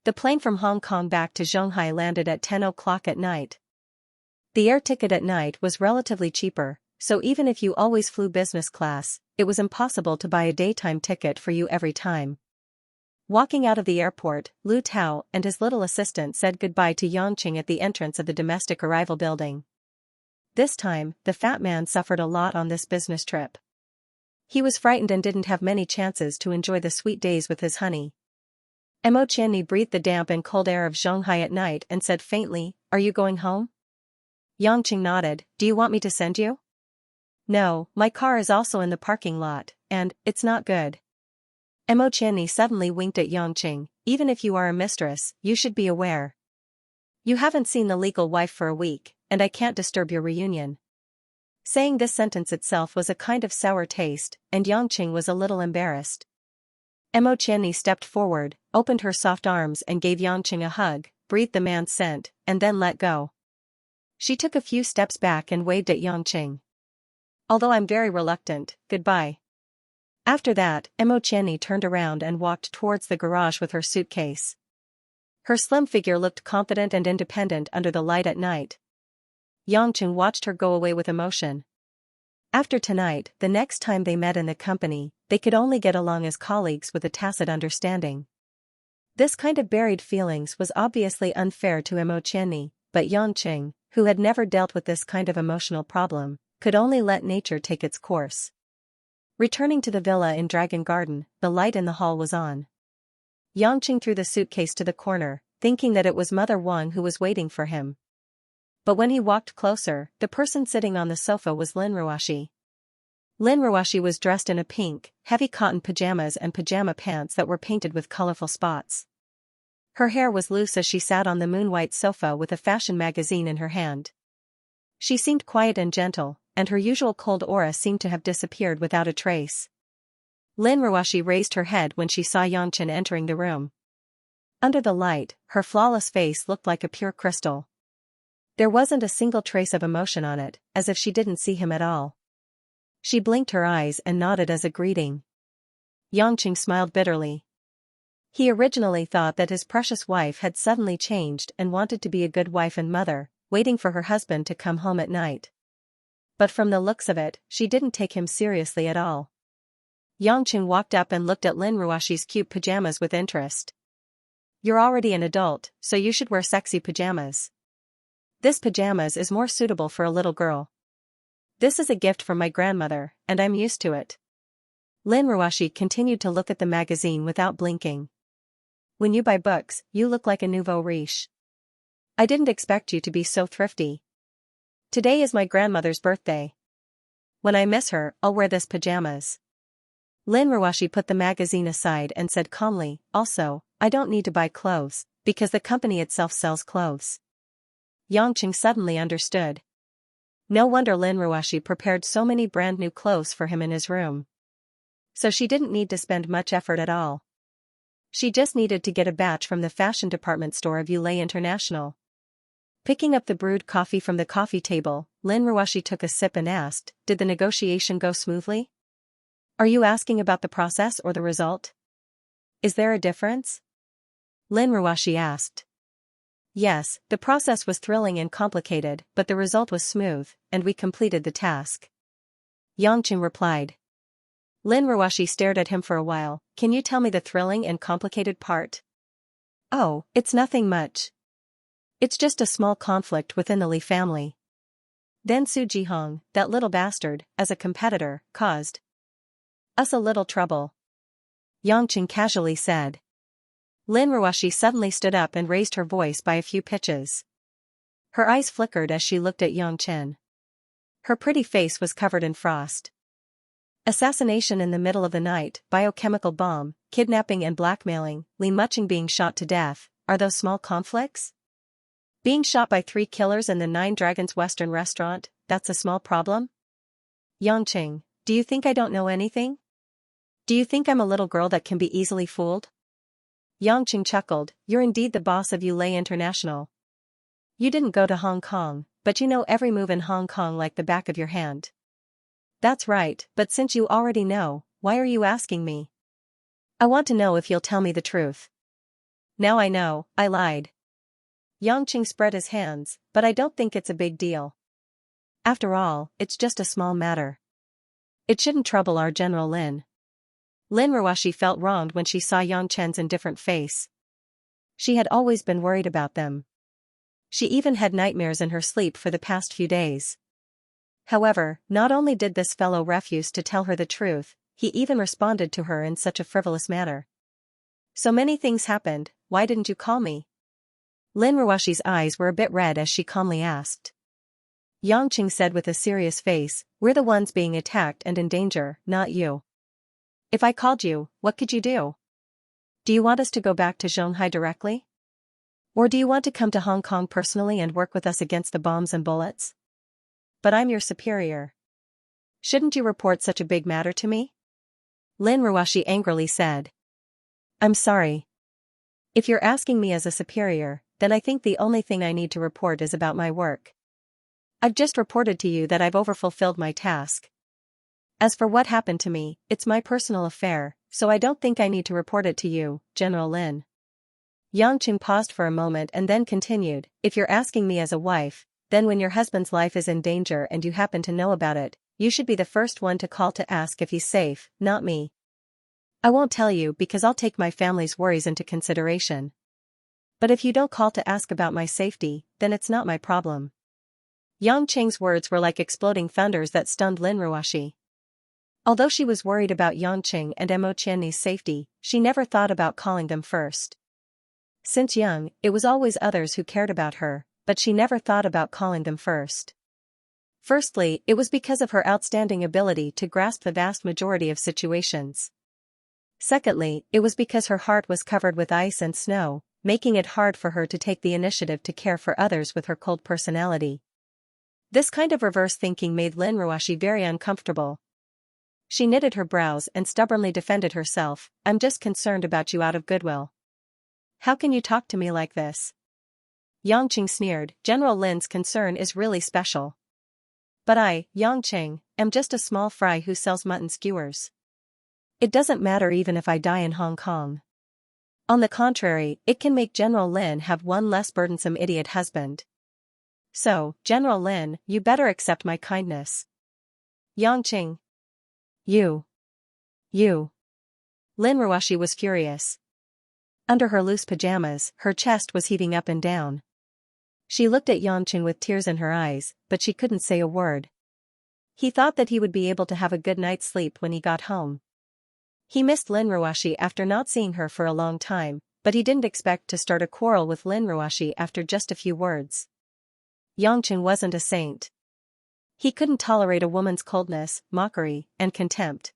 The plane from Hong Kong back to Zhonghai landed at 10 o'clock at night. The air ticket at night was relatively cheaper, so even if you always flew business class, it was impossible to buy a daytime ticket for you every time. Walking out of the airport, Lu Tao and his little assistant said goodbye to Yangqing at the entrance of the domestic arrival building. This time, the fat man suffered a lot on this business trip. He was frightened and didn't have many chances to enjoy the sweet days with his honey. Mo Qianni breathed the damp and cold air of Zhonghai at night and said faintly, Are you going home? Yangqing nodded. Do you want me to send you? No, my car is also in the parking lot, and it's not good. Mo Qianni suddenly winked at Yangqing. Even if you are a mistress, you should be aware. You haven't seen the legal wife for a week, and I can't disturb your reunion. Saying this sentence itself was a kind of sour taste, and Yangqing was a little embarrassed. Mo Qianni stepped forward, opened her soft arms and gave Yangqing a hug, breathed the man's scent, and then let go. She took a few steps back and waved at Yangqing. Although I'm very reluctant, goodbye. After that, Mo Qianni turned around and walked towards the garage with her suitcase. Her slim figure looked confident and independent under the light at night. Yangqing watched her go away with emotion. After tonight, the next time they met in the company, they could only get along as colleagues with a tacit understanding. This kind of buried feelings was obviously unfair to Mo Qianni, but Yangqing, who had never dealt with this kind of emotional problem, could only let nature take its course. Returning to the villa in Dragon Garden, the light in the hall was on. Yangqing threw the suitcase to the corner, thinking that it was Mother Wang who was waiting for him. But when he walked closer, the person sitting on the sofa was Lin Ruoxi. Lin Ruoxi was dressed in a pink, heavy cotton pajamas and pajama pants that were painted with colorful spots. Her hair was loose as she sat on the moon-white sofa with a fashion magazine in her hand. She seemed quiet and gentle, and her usual cold aura seemed to have disappeared without a trace. Lin Ruoxi raised her head when she saw Yangqing entering the room. Under the light, her flawless face looked like a pure crystal. There wasn't a single trace of emotion on it, as if she didn't see him at all. She blinked her eyes and nodded as a greeting. Yangqing smiled bitterly. He originally thought that his precious wife had suddenly changed and wanted to be a good wife and mother, waiting for her husband to come home at night. But from the looks of it, she didn't take him seriously at all. Yangqing walked up and looked at Lin Ruoxi's cute pajamas with interest. You're already an adult, so you should wear sexy pajamas. This pajamas is more suitable for a little girl. This is a gift from my grandmother, and I'm used to it. Lin Ruoxi continued to look at the magazine without blinking. When you buy books, you look like a nouveau riche. I didn't expect you to be so thrifty. Today is my grandmother's birthday. When I miss her, I'll wear this pajamas. Lin Ruoxi put the magazine aside and said calmly, also, I don't need to buy clothes, because the company itself sells clothes. Yangqing suddenly understood. No wonder Lin Ruoxi prepared so many brand new clothes for him in his room. So she didn't need to spend much effort at all. She just needed to get a batch from the fashion department store of Yulei International. Picking up the brewed coffee from the coffee table, Lin Ruoxi took a sip and asked, did the negotiation go smoothly? Are you asking about the process or the result? Is there a difference? Lin Ruoxi asked. Yes, the process was thrilling and complicated, but the result was smooth, and we completed the task. Yangqing replied. Lin Ruoxi stared at him for a while. Can you tell me the thrilling and complicated part? Oh, it's nothing much. It's just a small conflict within the Li family. Then Su Jihong, that little bastard, as a competitor, caused us a little trouble. Yangqing casually said. Lin Ruoxi suddenly stood up and raised her voice by a few pitches. Her eyes flickered as she looked at Yangqing. Her pretty face was covered in frost. Assassination in the middle of the night, biochemical bomb, kidnapping and blackmailing, Li Muqing being shot to death, are those small conflicts? Being shot by 3 killers in the Nine Dragons Western restaurant, that's a small problem? Yangqing, do you think I don't know anything? Do you think I'm a little girl that can be easily fooled? Yangqing chuckled, you're indeed the boss of Yulei International. You didn't go to Hong Kong, but you know every move in Hong Kong like the back of your hand. That's right, but since you already know, why are you asking me? I want to know if you'll tell me the truth. Now I know, I lied. Yangqing spread his hands, but I don't think it's a big deal. After all, it's just a small matter. It shouldn't trouble our General Lin. Lin Ruoxi felt wronged when she saw Yangqing's indifferent face. She had always been worried about them. She even had nightmares in her sleep for the past few days. However, not only did this fellow refuse to tell her the truth, he even responded to her in such a frivolous manner. So many things happened, why didn't you call me? Lin Ruoxi's eyes were a bit red as she calmly asked. Yangqing said with a serious face, we're the ones being attacked and in danger, not you. If I called you, what could you do? Do you want us to go back to Shanghai directly? Or do you want to come to Hong Kong personally and work with us against the bombs and bullets? But I'm your superior. Shouldn't you report such a big matter to me? Lin Ruoxi angrily said. I'm sorry. If you're asking me as a superior, then I think the only thing I need to report is about my work. I've just reported to you that I've overfulfilled my task. As for what happened to me, it's my personal affair, so I don't think I need to report it to you, General Lin. Yangqing paused for a moment and then continued, if you're asking me as a wife, then when your husband's life is in danger and you happen to know about it, you should be the first one to call to ask if he's safe, not me. I won't tell you because I'll take my family's worries into consideration. But if you don't call to ask about my safety, then it's not my problem. Yangqing's words were like exploding thunders that stunned Lin Ruoxi. Although she was worried about Yangqing and Mo Qianni's safety, she never thought about calling them first. Since young, it was always others who cared about her, but she never thought about calling them first. Firstly, it was because of her outstanding ability to grasp the vast majority of situations. Secondly, it was because her heart was covered with ice and snow, making it hard for her to take the initiative to care for others with her cold personality. This kind of reverse thinking made Lin Ruoxi very uncomfortable. She knitted her brows and stubbornly defended herself, I'm just concerned about you out of goodwill. How can you talk to me like this? Yangqing sneered, General Lin's concern is really special. But I, Yangqing, am just a small fry who sells mutton skewers. It doesn't matter even if I die in Hong Kong. On the contrary, it can make General Lin have one less burdensome idiot husband. So, General Lin, you better accept my kindness. Yangqing. You. Lin Ruoxi was furious. Under her loose pajamas, her chest was heaving up and down. She looked at Yangqing with tears in her eyes, but she couldn't say a word. He thought that he would be able to have a good night's sleep when he got home. He missed Lin Ruoxi after not seeing her for a long time, but he didn't expect to start a quarrel with Lin Ruoxi after just a few words. Yangqing wasn't a saint. He couldn't tolerate a woman's coldness, mockery, and contempt.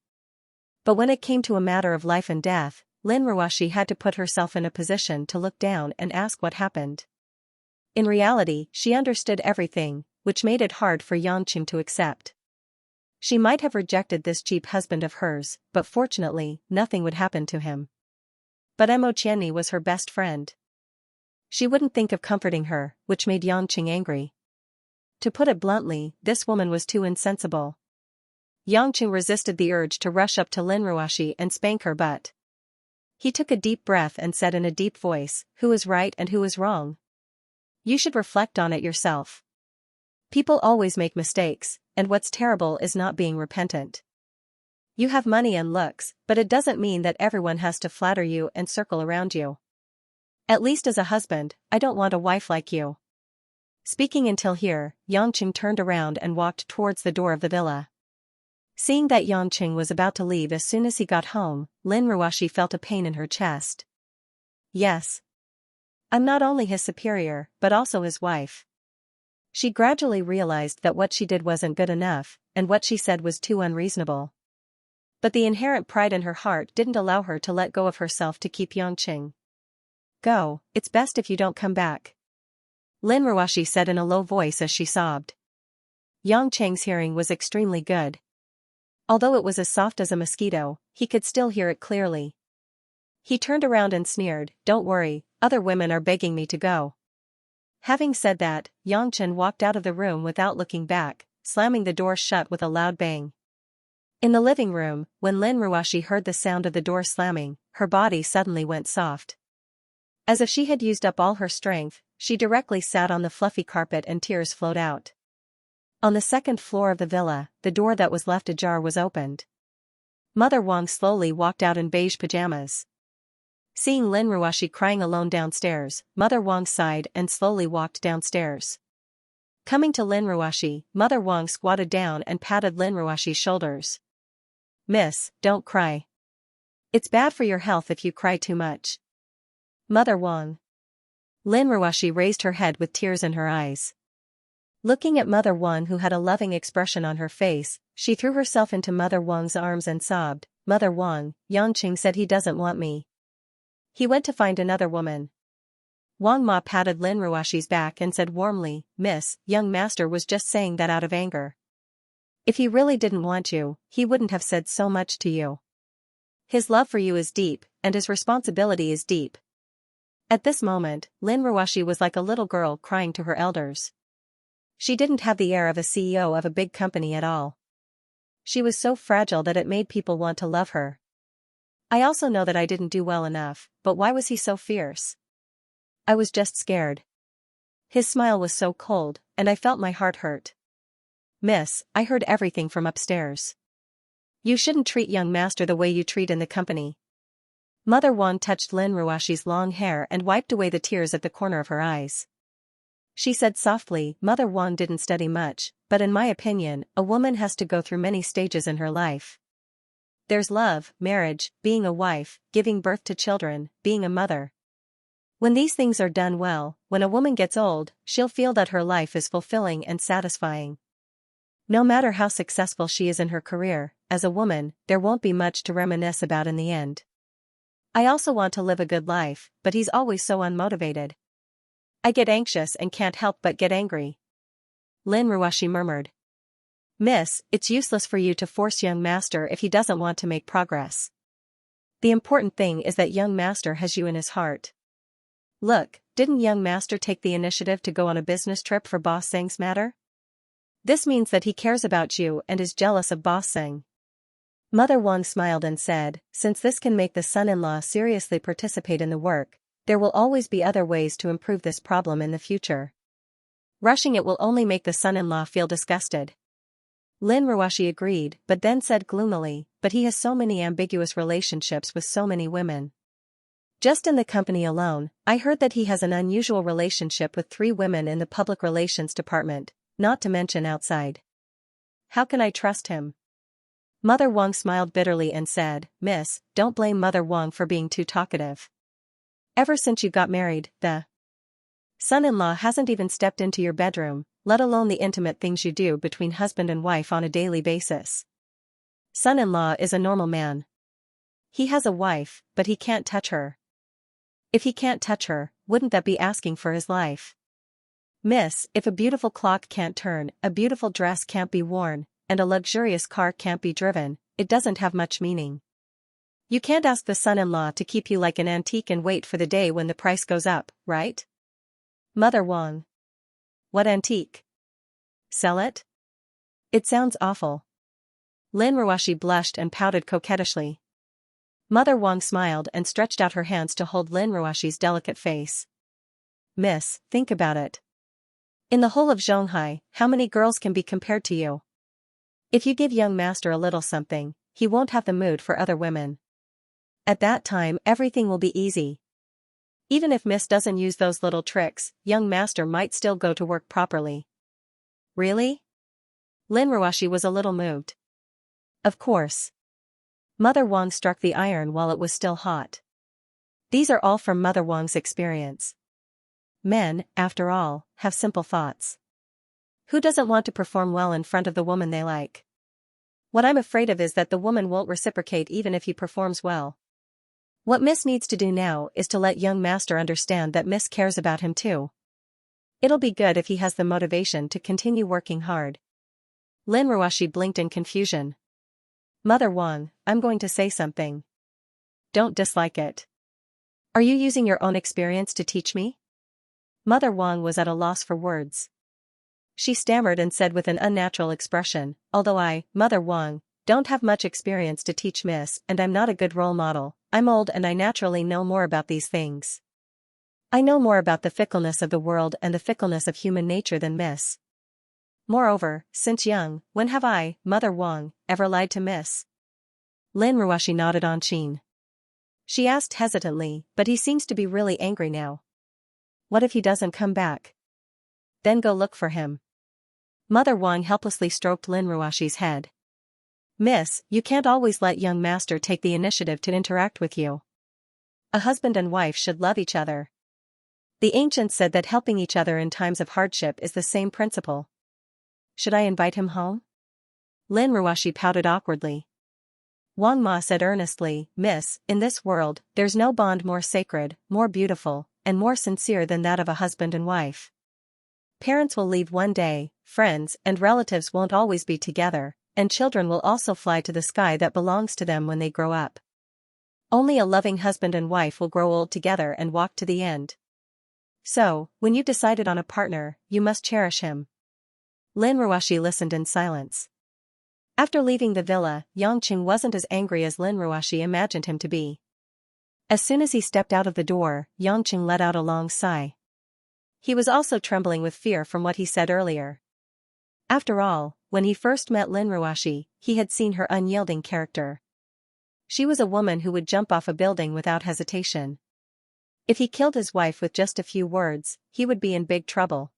But when it came to a matter of life and death, Lin Ruoxi had to put herself in a position to look down and ask what happened. In reality, she understood everything, which made it hard for Yangqing to accept. She might have rejected this cheap husband of hers, but fortunately, nothing would happen to him. But Mo Qianni was her best friend. She wouldn't think of comforting her, which made Yangqing angry. To put it bluntly, this woman was too insensible. Yangqing resisted the urge to rush up to Lin Ruoxi and spank her butt. He took a deep breath and said in a deep voice, who is right and who is wrong? You should reflect on it yourself. People always make mistakes, and what's terrible is not being repentant. You have money and looks, but it doesn't mean that everyone has to flatter you and circle around you. At least as a husband, I don't want a wife like you. Speaking until here, Yangqing turned around and walked towards the door of the villa. Seeing that Yangqing was about to leave as soon as he got home, Lin Ruoxi felt a pain in her chest. Yes. I'm not only his superior, but also his wife. She gradually realized that what she did wasn't good enough, and what she said was too unreasonable. But the inherent pride in her heart didn't allow her to let go of herself to keep Yangqing. Go, it's best if you don't come back. Lin Ruoxi said in a low voice as she sobbed. Yangqing's hearing was extremely good. Although it was as soft as a mosquito, he could still hear it clearly. He turned around and sneered, don't worry, other women are begging me to go. Having said that, Yangqing walked out of the room without looking back, slamming the door shut with a loud bang. In the living room, when Lin Ruoxi heard the sound of the door slamming, her body suddenly went soft. As if she had used up all her strength, she directly sat on the fluffy carpet and tears flowed out. On the second floor of the villa, the door that was left ajar was opened. Mother Wang slowly walked out in beige pajamas. Seeing Lin Ruoxi crying alone downstairs, Mother Wang sighed and slowly walked downstairs. Coming to Lin Ruoxi, Mother Wang squatted down and patted Lin Ruoxi's shoulders. Miss, don't cry. It's bad for your health if you cry too much. Mother Wang. Lin Ruoxi raised her head with tears in her eyes. Looking at Mother Wang, who had a loving expression on her face, she threw herself into Mother Wang's arms and sobbed, "Mother Wang, Yangqing said he doesn't want me. He went to find another woman." Wang Ma patted Lin Ruoxi's back and said warmly, "Miss, young master was just saying that out of anger. If he really didn't want you, he wouldn't have said so much to you. His love for you is deep, and his responsibility is deep." At this moment, Lin Ruoxi was like a little girl crying to her elders. She didn't have the air of a CEO of a big company at all. She was so fragile that it made people want to love her. "I also know that I didn't do well enough, but why was he so fierce? I was just scared. His smile was so cold, and I felt my heart hurt. Miss, I heard everything from upstairs. You shouldn't treat young master the way you treat in the company." Mother Wang touched Lin Ruoxi's long hair and wiped away the tears at the corner of her eyes. She said softly, "Mother Wang didn't study much, but in my opinion, a woman has to go through many stages in her life. There's love, marriage, being a wife, giving birth to children, being a mother. When these things are done well, when a woman gets old, she'll feel that her life is fulfilling and satisfying. No matter how successful she is in her career, as a woman, there won't be much to reminisce about in the end. I also want to live a good life, but he's always so unmotivated. I get anxious and can't help but get angry." Lin Ruoxi murmured. "Miss, it's useless for you to force young master if he doesn't want to make progress. The important thing is that young master has you in his heart. Look, didn't young master take the initiative to go on a business trip for Boss Zheng's matter? This means that he cares about you and is jealous of Boss Zheng." Mother Wang smiled and said, "Since this can make the son-in-law seriously participate in the work, there will always be other ways to improve this problem in the future. Rushing it will only make the son-in-law feel disgusted." Lin Ruoxi agreed, but then said gloomily, "But he has so many ambiguous relationships with so many women. Just in the company alone, I heard that he has an unusual relationship with 3 women in the public relations department, not to mention outside. How can I trust him?" Mother Wang smiled bitterly and said, "Miss, don't blame Mother Wang for being too talkative. Ever since you got married, the son-in-law hasn't even stepped into your bedroom, let alone the intimate things you do between husband and wife on a daily basis. Son-in-law is a normal man. He has a wife, but he can't touch her. If he can't touch her, wouldn't that be asking for his life? Miss, if a beautiful clock can't turn, a beautiful dress can't be worn, and a luxurious car can't be driven, it doesn't have much meaning. You can't ask the son-in-law to keep you like an antique and wait for the day when the price goes up, right?" Mother Wang. "What antique? Sell it? It sounds awful." Lin Ruoxi blushed and pouted coquettishly. Mother Wang smiled and stretched out her hands to hold Lin Ruoxi's delicate face. "Miss, think about it. In the whole of Zhonghai, how many girls can be compared to you? If you give young master a little something, he won't have the mood for other women. At that time everything will be easy. Even if Miss doesn't use those little tricks, young master might still go to work properly." "Really?" Lin Ruoxi was a little moved. "Of course." Mother Wang struck the iron while it was still hot. These are all from Mother Wang's experience. Men, after all, have simple thoughts. Who doesn't want to perform well in front of the woman they like? What I'm afraid of is that the woman won't reciprocate even if he performs well. What Miss needs to do now is to let young master understand that Miss cares about him too. It'll be good if he has the motivation to continue working hard." Lin Ruoxi blinked in confusion. "Mother Wang, I'm going to say something. Don't dislike it. Are you using your own experience to teach me?" Mother Wang was at a loss for words. She stammered and said with an unnatural expression, "Although I, Mother Wang, don't have much experience to teach Miss and I'm not a good role model, I'm old and I naturally know more about these things. I know more about the fickleness of the world and the fickleness of human nature than Miss. Moreover, since young, when have I, Mother Wang, ever lied to Miss?" Lin Ruoxi nodded on Qin. She asked hesitantly, "But he seems to be really angry now. What if he doesn't come back? Then go look for him." Mother Wang helplessly stroked Lin Ruoxi's head. "Miss, you can't always let young master take the initiative to interact with you. A husband and wife should love each other. The ancients said that helping each other in times of hardship is the same principle. should I invite him home? Lin Ruoshi pouted awkwardly. Wang Ma said earnestly, Miss, in this world, there's no bond more sacred, more beautiful, and more sincere than that of a husband and wife. Parents will leave one day, friends and relatives won't always be together, and children will also fly to the sky that belongs to them when they grow up. Only a loving husband and wife will grow old together and walk to the end. So, when you've decided on a partner, you must cherish him. Lin Ruoshi listened in silence. After leaving the villa, Yangqing wasn't as angry as Lin Ruoshi imagined him to be. As soon as he stepped out of the door, Yangqing let out a long sigh. He was also trembling with fear from what he said earlier. After all, when he first met Lin Ruoshi, he had seen her unyielding character. She was a woman who would jump off a building without hesitation. If he killed his wife with just a few words, he would be in big trouble.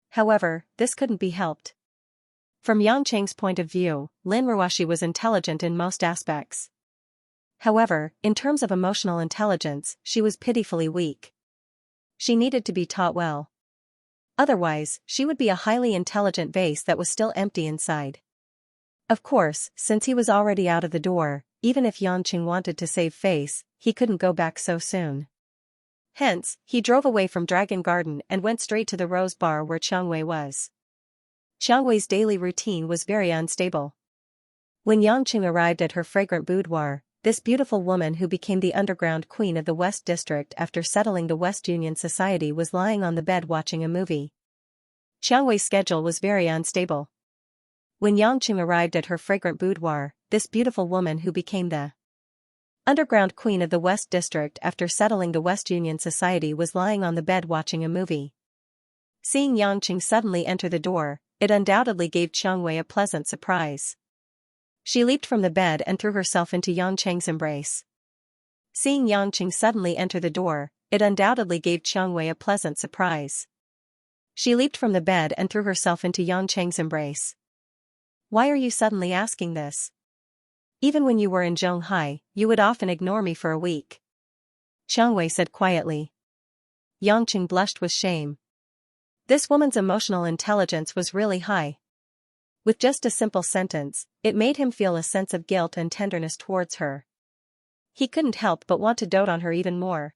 However, this couldn't be helped. From Yangqing's point of view, Lin Ruoshi was intelligent in most aspects. However, in terms of emotional intelligence, she was pitifully weak. She needed to be taught well. Otherwise, she would be a highly intelligent vase that was still empty inside. Of course, since he was already out of the door, even if Yangqing wanted to save face, he couldn't go back so soon. Hence, he drove away from Dragon Garden and went straight to the Rose Bar where Xianxia was. Xianxui's daily routine was very unstable. When Yangqing arrived at her fragrant boudoir, this beautiful woman who became the underground queen of the West District after settling the West Union Society was lying on the bed watching a movie. Xianxui's schedule was very unstable. When Yangqing arrived at her fragrant boudoir, this beautiful woman who became the underground queen of the West District after settling the West Union Society was lying on the bed watching a movie. Seeing Yangqing suddenly enter the door, it undoubtedly gave Xianxia a pleasant surprise. She leaped from the bed and threw herself into Yangqing's embrace. Seeing Yangqing suddenly enter the door, it undoubtedly gave Xianxia a pleasant surprise. She leaped from the bed and threw herself into Yangqing's embrace. Why are you suddenly asking this? Even when you were in Zhonghai, you would often ignore me for a week. Xianxia said quietly. Yangqing blushed with shame. This woman's emotional intelligence was really high. With just a simple sentence, it made him feel a sense of guilt and tenderness towards her. He couldn't help but want to dote on her even more.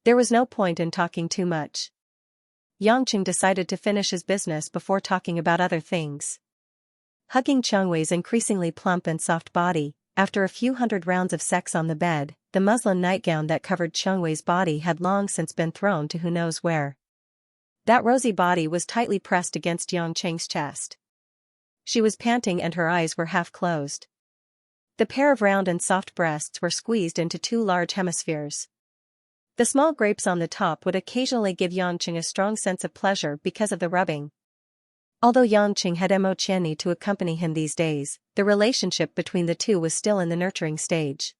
There was no point in talking too much. Yangqing decided to finish his business before talking about other things. Hugging Xianxui's increasingly plump and soft body, after a few hundred rounds of sex on the bed, the muslin nightgown that covered Xianxui's body had long since been thrown to who knows where. That rosy body was tightly pressed against Yangqing's chest. She was panting and her eyes were half closed. The pair of round and soft breasts were squeezed into two large hemispheres. The small grapes on the top would occasionally give Yangqing a strong sense of pleasure because of the rubbing. Although Yangqing had Mo Qianni to accompany him these days, the relationship between the two was still in the nurturing stage.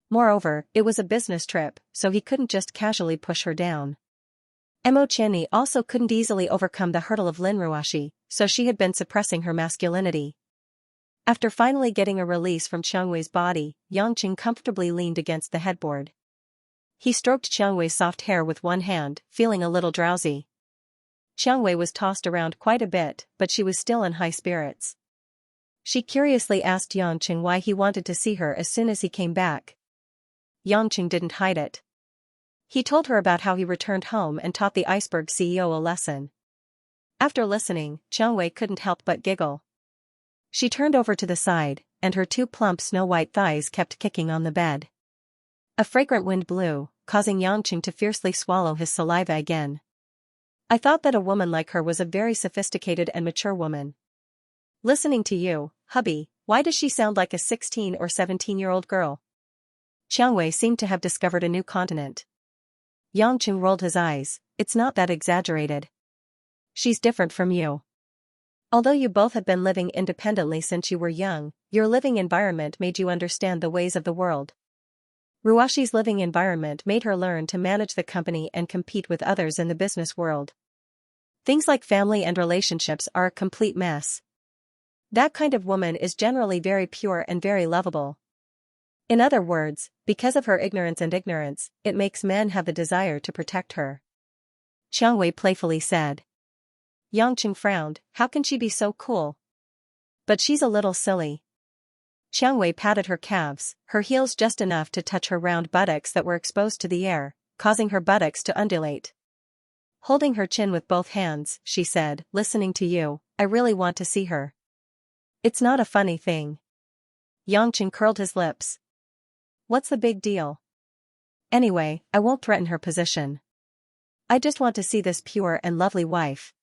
Moreover, it was a business trip, so he couldn't just casually push her down. Mo Qianni also couldn't easily overcome the hurdle of Lin Ruoshi, so she had been suppressing her masculinity. After finally getting a release from Xianxui's body, Yangqing comfortably leaned against the headboard. He stroked Xianxui's soft hair with one hand, feeling a little drowsy. Xianxui was tossed around quite a bit, but she was still in high spirits. She curiously asked Yangqing why he wanted to see her as soon as he came back. Yangqing didn't hide it. He told her about how he returned home and taught the iceberg CEO a lesson. After listening, Xianxui couldn't help but giggle. She turned over to the side, and her two plump snow-white thighs kept kicking on the bed. A fragrant wind blew, causing Yangqing to fiercely swallow his saliva again. I thought that a woman like her was a very sophisticated and mature woman. Listening to you, hubby, why does she sound like a 16 or 17-year-old girl? Xianxui seemed to have discovered a new continent. Yangqing rolled his eyes. It's not that exaggerated. She's different from you. Although you both have been living independently since you were young, your living environment made you understand the ways of the world. Ruoshi's living environment made her learn to manage the company and compete with others in the business world. Things like family and relationships are a complete mess. That kind of woman is generally very pure and very lovable. In other words, because of her ignorance, it makes men have the desire to protect her. Xianxui playfully said. Yangqing frowned. How can she be so cool? But she's a little silly. Xiang Wei patted her calves, her heels just enough to touch her round buttocks that were exposed to the air, causing her buttocks to undulate. Holding her chin with both hands, she said, listening to you, I really want to see her. It's not a funny thing. Yangqing curled his lips. What's the big deal? Anyway, I won't threaten her position. I just want to see this pure and lovely wife.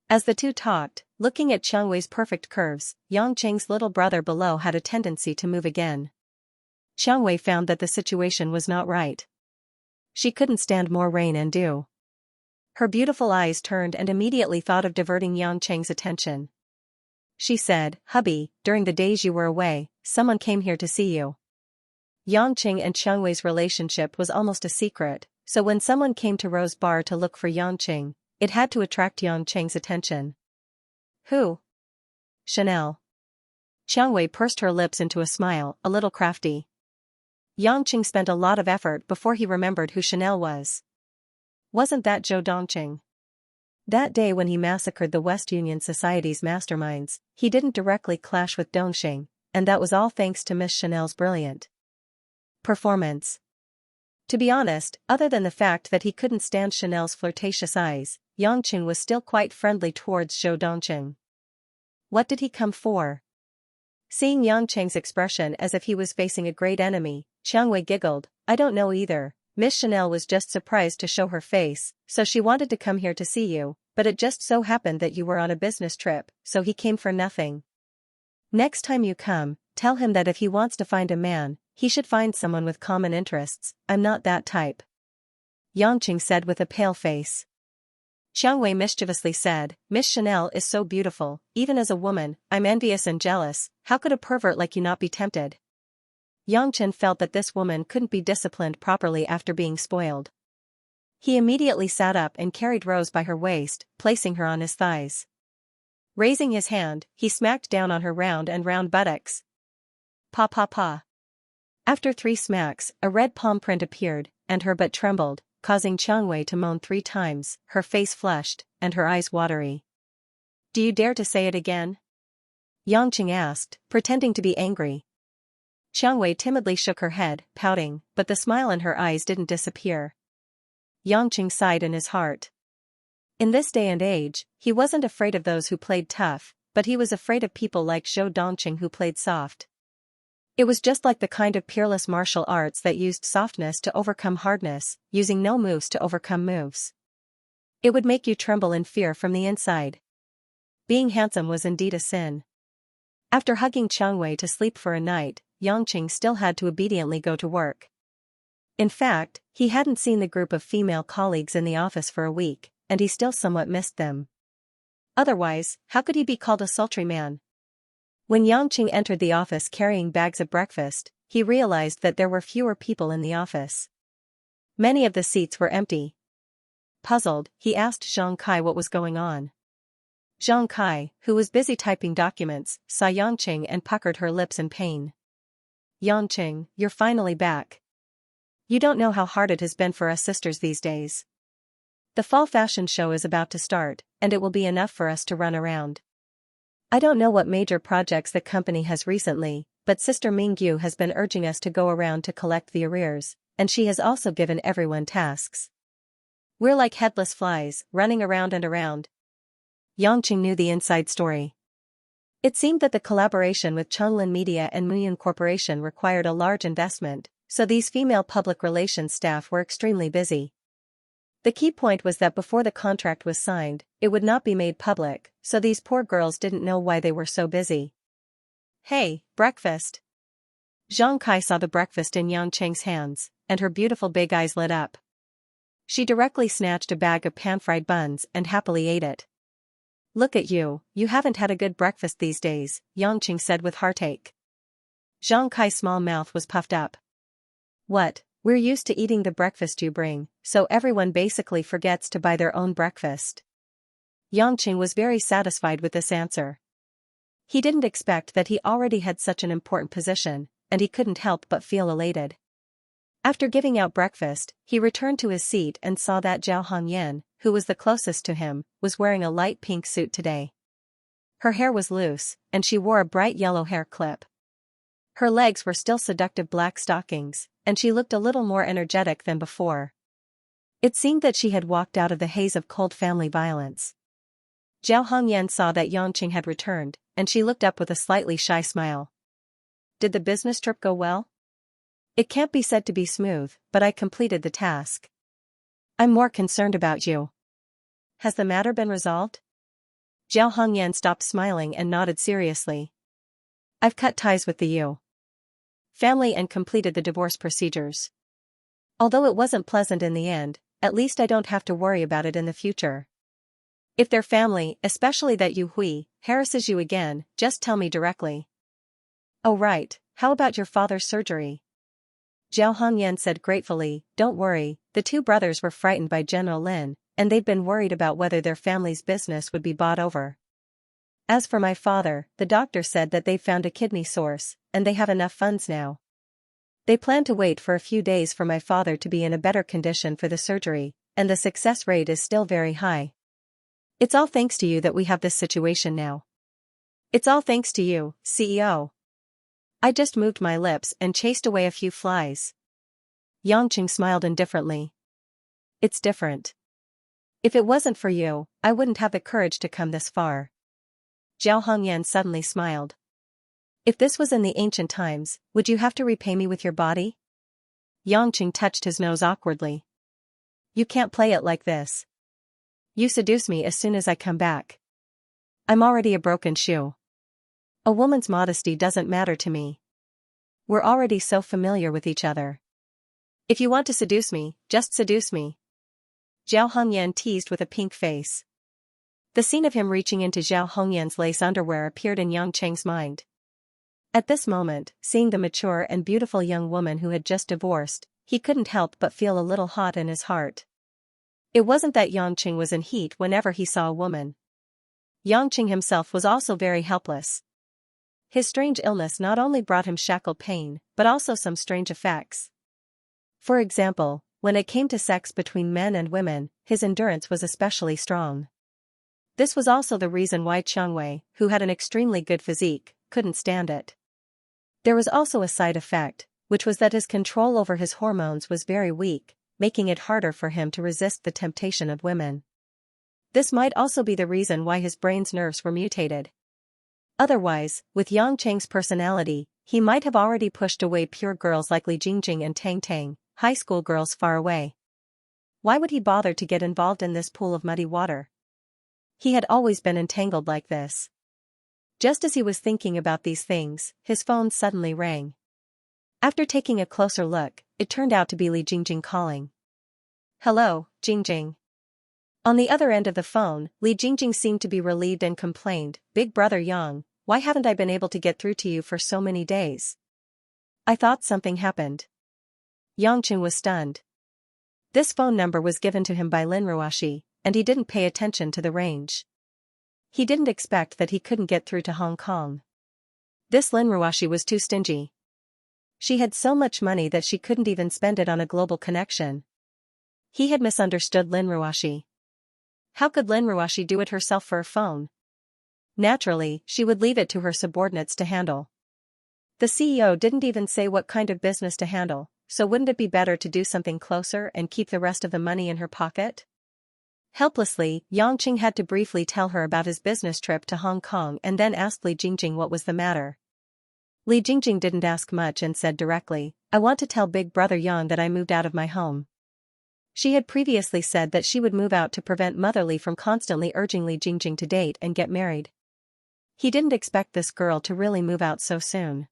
As the two talked, looking at Xiang Wei's perfect curves, Yangqing's little brother below had a tendency to move again. Xiang Wei found that the situation was not right. She couldn't stand more rain and dew. Her beautiful eyes turned and immediately thought of diverting Yangqing's attention. She said, Hubby, during the days you were away, someone came here to see you. Yangqing and Xiang Wei's relationship was almost a secret, so when someone came to Rose Bar to look for Yangqing, it had to attract Yangqing's attention. Who? Chanel. Xiang Wei pursed her lips into a smile, a little crafty. Yangqing spent a lot of effort before he remembered who Chanel was. Wasn't that Zhou Dongqing? That day when he massacred the West Union Society's masterminds, he didn't directly clash with Dongqing, and that was all thanks to Miss Chanel's brilliant performance. To be honest, other than the fact that he couldn't stand Chanel's flirtatious eyes, Yangqing was still quite friendly towards Zhou Dongqing. What did he come for? Seeing Yangqing's expression as if he was facing a great enemy, Xiang Wei giggled, I don't know either. Miss Chanel was just surprised to show her face, so she wanted to come here to see you, but it just so happened that you were on a business trip, so he came for nothing. Next time you come, tell him that if he wants to find a man, he should find someone with common interests. I'm not that type. Yangqing said with a pale face. Xiang Wei mischievously said, Miss Chanel is so beautiful, even as a woman, I'm envious and jealous, how could a pervert like you not be tempted? Yangqing felt that this woman couldn't be disciplined properly after being spoiled. He immediately sat up and carried Rose by her waist, placing her on his thighs. Raising his hand, he smacked down on her round buttocks. Pa pa pa. After 3 smacks, a red palm print appeared, and her butt trembled, causing Xiang Wei to moan 3 times, her face flushed, and her eyes watery. Do you dare to say it again? Yangqing asked, pretending to be angry. Xiang Wei timidly shook her head, pouting, but the smile in her eyes didn't disappear. Yangqing sighed in his heart. In this day and age, he wasn't afraid of those who played tough, but he was afraid of people like Zhou Dongqing who played soft. It was just like the kind of peerless martial arts that used softness to overcome hardness, using no moves to overcome moves. It would make you tremble in fear from the inside. Being handsome was indeed a sin. After hugging Xiang Wei to sleep for a night, Yangqing still had to obediently go to work. In fact, he hadn't seen the group of female colleagues in the office for a week, and he still somewhat missed them. Otherwise, how could he be called a sultry man? When Yangqing entered the office carrying bags of breakfast, he realized that there were fewer people in the office. Many of the seats were empty. Puzzled, he asked Zhang Kai what was going on. Zhang Kai, who was busy typing documents, saw Yangqing and puckered her lips in pain. Yangqing, you're finally back. You don't know how hard it has been for us sisters these days. The fall fashion show is about to start, and it will be enough for us to run around. I don't know what major projects the company has recently, but Sister Mingyu has been urging us to go around to collect the arrears, and she has also given everyone tasks. We're like headless flies, running around and around. Yangqing knew the inside story. It seemed that the collaboration with Chunlin Media and Muyun Corporation required a large investment, so these female public relations staff were extremely busy. The key point was that before the contract was signed, it would not be made public, so these poor girls didn't know why they were so busy. Hey, breakfast! Zhang Kai saw the breakfast in Yangqing's hands, and her beautiful big eyes lit up. She directly snatched a bag of pan-fried buns and happily ate it. Look at you, you haven't had a good breakfast these days, Yangqing said with heartache. Zhang Kai's small mouth was puffed up. What, we're used to eating the breakfast you bring, so everyone basically forgets to buy their own breakfast. Yangqing was very satisfied with this answer. He didn't expect that he already had such an important position, and he couldn't help but feel elated. After giving out breakfast, he returned to his seat and saw that Zhao Hongyan, who was the closest to him, was wearing a light pink suit today. Her hair was loose, and she wore a bright yellow hair clip. Her legs were still seductive black stockings, and she looked a little more energetic than before. It seemed that she had walked out of the haze of cold family violence. Zhao Hongyan saw that Yangqing had returned, and she looked up with a slightly shy smile. Did the business trip go well? It can't be said to be smooth, but I completed the task. I'm more concerned about you. Has the matter been resolved? Zhao Hongyan stopped smiling and nodded seriously. I've cut ties with the Yu family and completed the divorce procedures. Although it wasn't pleasant in the end, at least I don't have to worry about it in the future. If their family, especially that Yu Hui, harasses you again, just tell me directly. Oh right, how about your father's surgery? Zhao Hongyan said gratefully, don't worry, the two brothers were frightened by General Lin, and they'd been worried about whether their family's business would be bought over. As for my father, the doctor said that they've found a kidney source, and they have enough funds now. They plan to wait for a few days for my father to be in a better condition for the surgery, and the success rate is still very high. It's all thanks to you that we have this situation now. It's all thanks to you, CEO. I just moved my lips and chased away a few flies. Yangqing smiled indifferently. It's different. If it wasn't for you, I wouldn't have the courage to come this far. Zhao Hongyan suddenly smiled. If this was in the ancient times, would you have to repay me with your body? Yangqing touched his nose awkwardly. You can't play it like this. You seduce me as soon as I come back. I'm already a broken shoe. A woman's modesty doesn't matter to me. We're already so familiar with each other. If you want to seduce me, just seduce me. Zhao Hongyan teased with a pink face. The scene of him reaching into Zhao Hongyan's lace underwear appeared in Yangqing's mind. At this moment, seeing the mature and beautiful young woman who had just divorced, he couldn't help but feel a little hot in his heart. It wasn't that Yangqing was in heat whenever he saw a woman. Yangqing himself was also very helpless. His strange illness not only brought him shackled pain, but also some strange effects. For example, when it came to sex between men and women, his endurance was especially strong. This was also the reason why Xianxia, who had an extremely good physique, couldn't stand it. There was also a side effect, which was that his control over his hormones was very weak, making it harder for him to resist the temptation of women. This might also be the reason why his brain's nerves were mutated. Otherwise, with Yangqing's personality, he might have already pushed away pure girls like Li Jingjing and Tang Tang, high school girls far away. Why would he bother to get involved in this pool of muddy water? He had always been entangled like this. Just as he was thinking about these things, his phone suddenly rang. After taking a closer look, it turned out to be Li Jingjing calling. Hello, Jingjing. On the other end of the phone, Li Jingjing seemed to be relieved and complained, Big brother Yang, why haven't I been able to get through to you for so many days? I thought something happened. Yangqing was stunned. This phone number was given to him by Lin Ruoxi, and he didn't pay attention to the range. He didn't expect that he couldn't get through to Hong Kong. This Lin Ruoxi was too stingy. She had so much money that she couldn't even spend it on a global connection. He had misunderstood Lin Ruoxi. How could Lin Ruoxi do it herself for a phone? Naturally, she would leave it to her subordinates to handle. The CEO didn't even say what kind of business to handle, so wouldn't it be better to do something closer and keep the rest of the money in her pocket? Helplessly, Yangqing had to briefly tell her about his business trip to Hong Kong and then asked Li Jingjing what was the matter. Li Jingjing didn't ask much and said directly, I want to tell Big Brother Yang that I moved out of my home. She had previously said that she would move out to prevent Motherly from constantly urging Li Jingjing to date and get married. He didn't expect this girl to really move out so soon.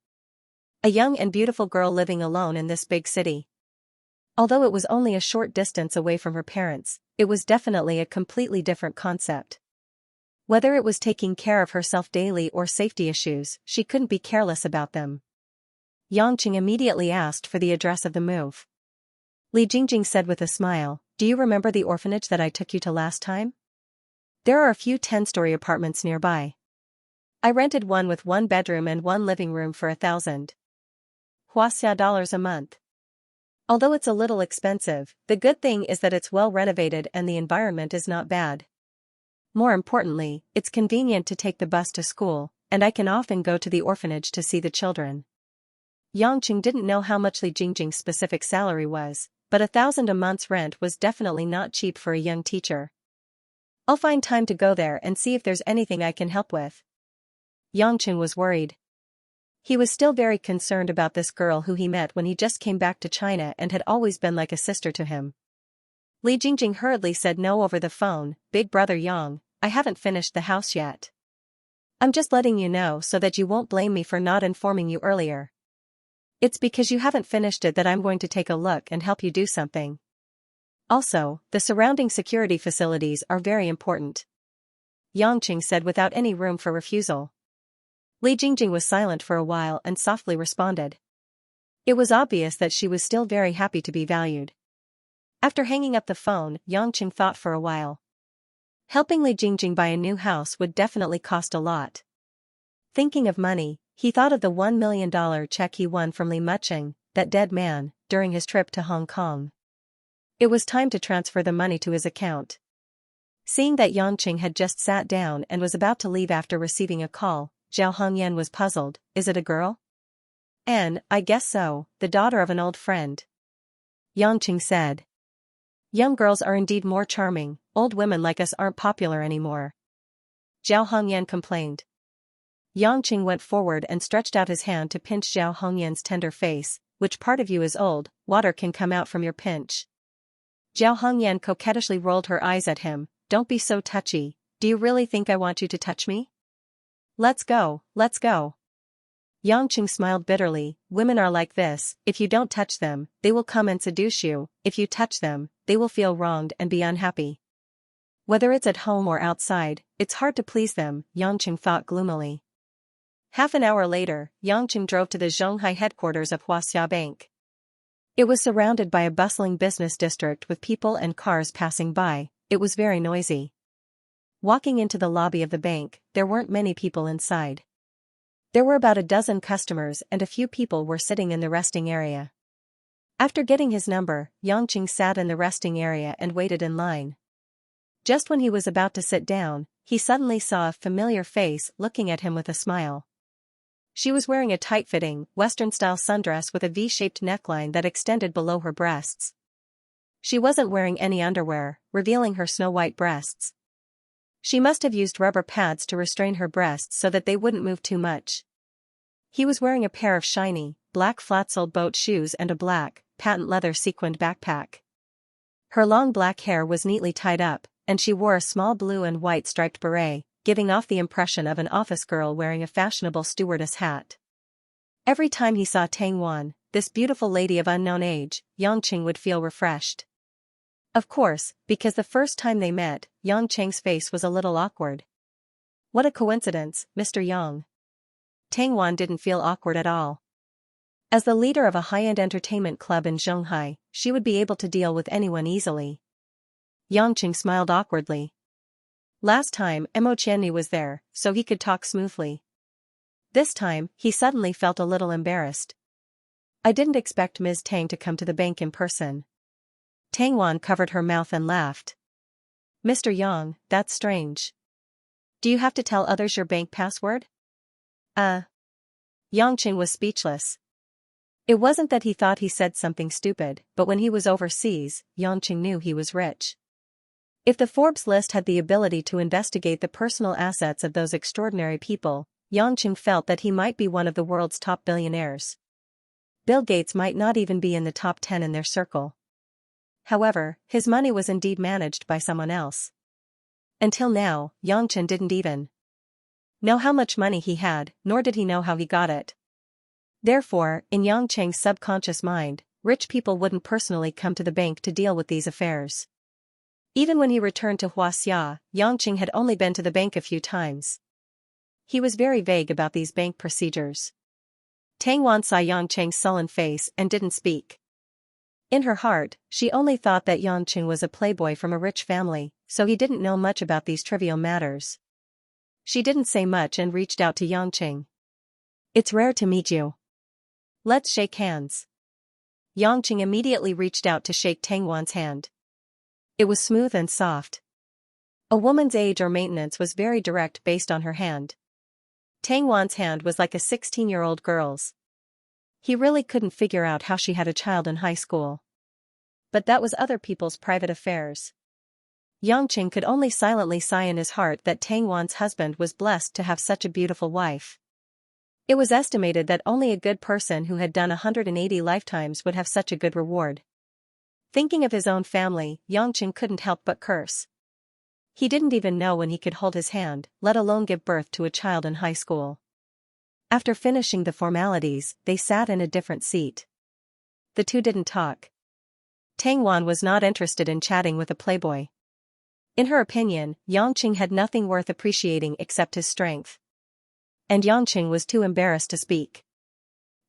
A young and beautiful girl living alone in this big city. Although it was only a short distance away from her parents, it was definitely a completely different concept. Whether it was taking care of herself daily or safety issues, she couldn't be careless about them. Yangqing immediately asked for the address of the move. Li Jingjing said with a smile, do you remember the orphanage that I took you to last time? There are a few 10-story apartments nearby. I rented one with 1 bedroom and 1 living room for $1,000 Huaxia a month. Although it's a little expensive, the good thing is that it's well renovated and the environment is not bad. More importantly, it's convenient to take the bus to school, and I can often go to the orphanage to see the children. Yangqing didn't know how much Li Jingjing's specific salary was, but 1,000 a month's rent was definitely not cheap for a young teacher. I'll find time to go there and see if there's anything I can help with. Yangqing was worried. He was still very concerned about this girl who he met when he just came back to China and had always been like a sister to him. Li Jingjing hurriedly said no over the phone, "Big brother Yang, I haven't finished the house yet. I'm just letting you know so that you won't blame me for not informing you earlier. It's because you haven't finished it that I'm going to take a look and help you do something. Also, the surrounding security facilities are very important," Yangqing said without any room for refusal. Li Jingjing was silent for a while and softly responded. It was obvious that she was still very happy to be valued. After hanging up the phone, Yangqing thought for a while. Helping Li Jingjing buy a new house would definitely cost a lot. Thinking of money, he thought of the $1 million check he won from Li Mucheng, that dead man, during his trip to Hong Kong. It was time to transfer the money to his account. Seeing that Yangqing had just sat down and was about to leave after receiving a call, Zhao Hongyan was puzzled. "Is it a girl?" I guess so, the daughter of an old friend," Yangqing said. "Young girls are indeed more charming, old women like us aren't popular anymore," Zhao Hongyan complained. Yangqing went forward and stretched out his hand to pinch Zhao Hongyan's tender face. "Which part of you is old? Water can come out from your pinch." Zhao Hongyan coquettishly rolled her eyes at him. "Don't be so touchy, do you really think I want you to touch me? Let's go, let's go." Yangqing smiled bitterly. "Women are like this, if you don't touch them, they will come and seduce you, if you touch them, they will feel wronged and be unhappy. Whether it's at home or outside, it's hard to please them," Yangqing thought gloomily. Half an hour later, Yangqing drove to the Zhonghai headquarters of Huaxia Bank. It was surrounded by a bustling business district with people and cars passing by. It was very noisy. Walking into the lobby of the bank, there weren't many people inside. There were about a dozen customers and a few people were sitting in the resting area. After getting his number, Yangqing sat in the resting area and waited in line. Just when he was about to sit down, he suddenly saw a familiar face looking at him with a smile. She was wearing a tight-fitting, Western-style sundress with a V-shaped neckline that extended below her breasts. She wasn't wearing any underwear, revealing her snow-white breasts. She must have used rubber pads to restrain her breasts so that they wouldn't move too much. He was wearing a pair of shiny, black flat-soled boat shoes and a black, patent leather sequined backpack. Her long black hair was neatly tied up, and she wore a small blue and white striped beret, giving off the impression of an office girl wearing a fashionable stewardess hat. Every time he saw Tang Wan, this beautiful lady of unknown age, Yangqing would feel refreshed. Of course, because the first time they met, Yangqing's face was a little awkward. "What a coincidence, Mr. Yang." Tang Wan didn't feel awkward at all. As the leader of a high-end entertainment club in Shanghai, she would be able to deal with anyone easily. Yangqing smiled awkwardly. Last time, Mo Qianni was there, so he could talk smoothly. This time, he suddenly felt a little embarrassed. "I didn't expect Ms. Tang to come to the bank in person." Tang Wan covered her mouth and laughed. "Mr. Yang, that's strange. Do you have to tell others your bank password?" Yangqing was speechless. It wasn't that he thought he said something stupid, but when he was overseas, Yangqing knew he was rich. If the Forbes list had the ability to investigate the personal assets of those extraordinary people, Yangqing felt that he might be one of the world's top billionaires. Bill Gates might not even be in the top 10 in their circle. However, his money was indeed managed by someone else. Until now, Yangqing didn't even know how much money he had, nor did he know how he got it. Therefore, in Yangqing's subconscious mind, rich people wouldn't personally come to the bank to deal with these affairs. Even when he returned to Huaxia, Yangqing had only been to the bank a few times. He was very vague about these bank procedures. Tang Wan saw Yangqing's sullen face and didn't speak. In her heart, she only thought that Yangqing was a playboy from a rich family, so he didn't know much about these trivial matters. She didn't say much and reached out to Yangqing. "It's rare to meet you. Let's shake hands." Yangqing immediately reached out to shake Tang Wan's hand. It was smooth and soft. A woman's age or maintenance was very direct based on her hand. Tang Wan's hand was like a 16-year-old girl's. He really couldn't figure out how she had a child in high school. But that was other people's private affairs. Yangqing could only silently sigh in his heart that Tang Wan's husband was blessed to have such a beautiful wife. It was estimated that only a good person who had done 180 lifetimes would have such a good reward. Thinking of his own family, Yangqing couldn't help but curse. He didn't even know when he could hold his hand, let alone give birth to a child in high school. After finishing the formalities, they sat in a different seat. The two didn't talk. Tang Wan was not interested in chatting with a playboy. In her opinion, Yangqing had nothing worth appreciating except his strength. And Yangqing was too embarrassed to speak.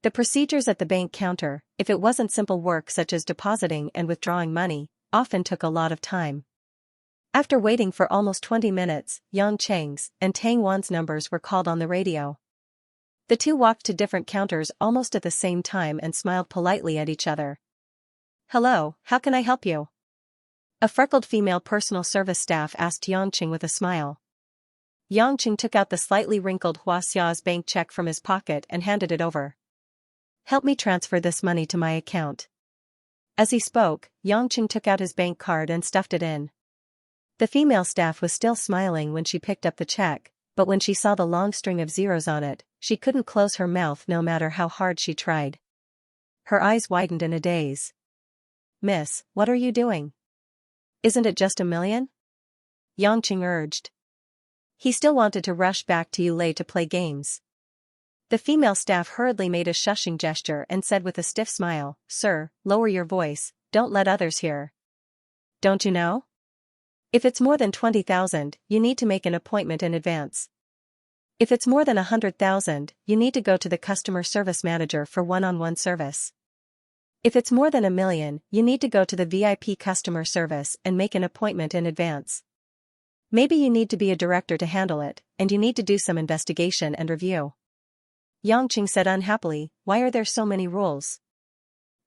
The procedures at the bank counter, if it wasn't simple work such as depositing and withdrawing money, often took a lot of time. After waiting for almost 20 minutes, Yangqing's and Tang Wan's numbers were called on the radio. The two walked to different counters almost at the same time and smiled politely at each other. "Hello, how can I help you?" A freckled female personal service staff asked Yangqing with a smile. Yangqing took out the slightly wrinkled Xiaxia's bank check from his pocket and handed it over. "Help me transfer this money to my account." As he spoke, Yangqing took out his bank card and stuffed it in. The female staff was still smiling when she picked up the check, but when she saw the long string of zeros on it, she couldn't close her mouth no matter how hard she tried. Her eyes widened in a daze. "Miss, what are you doing? Isn't it just $1 million?" Yangqing urged. He still wanted to rush back to Yulei to play games. The female staff hurriedly made a shushing gesture and said with a stiff smile, "Sir, lower your voice, don't let others hear." "Don't you know? If it's more than 20,000, you need to make an appointment in advance. If it's more than 100,000, you need to go to the customer service manager for one-on-one service. If it's more than $1 million, you need to go to the VIP customer service and make an appointment in advance. Maybe you need to be a director to handle it, and you need to do some investigation and review." Yangqing said unhappily, "Why are there so many rules?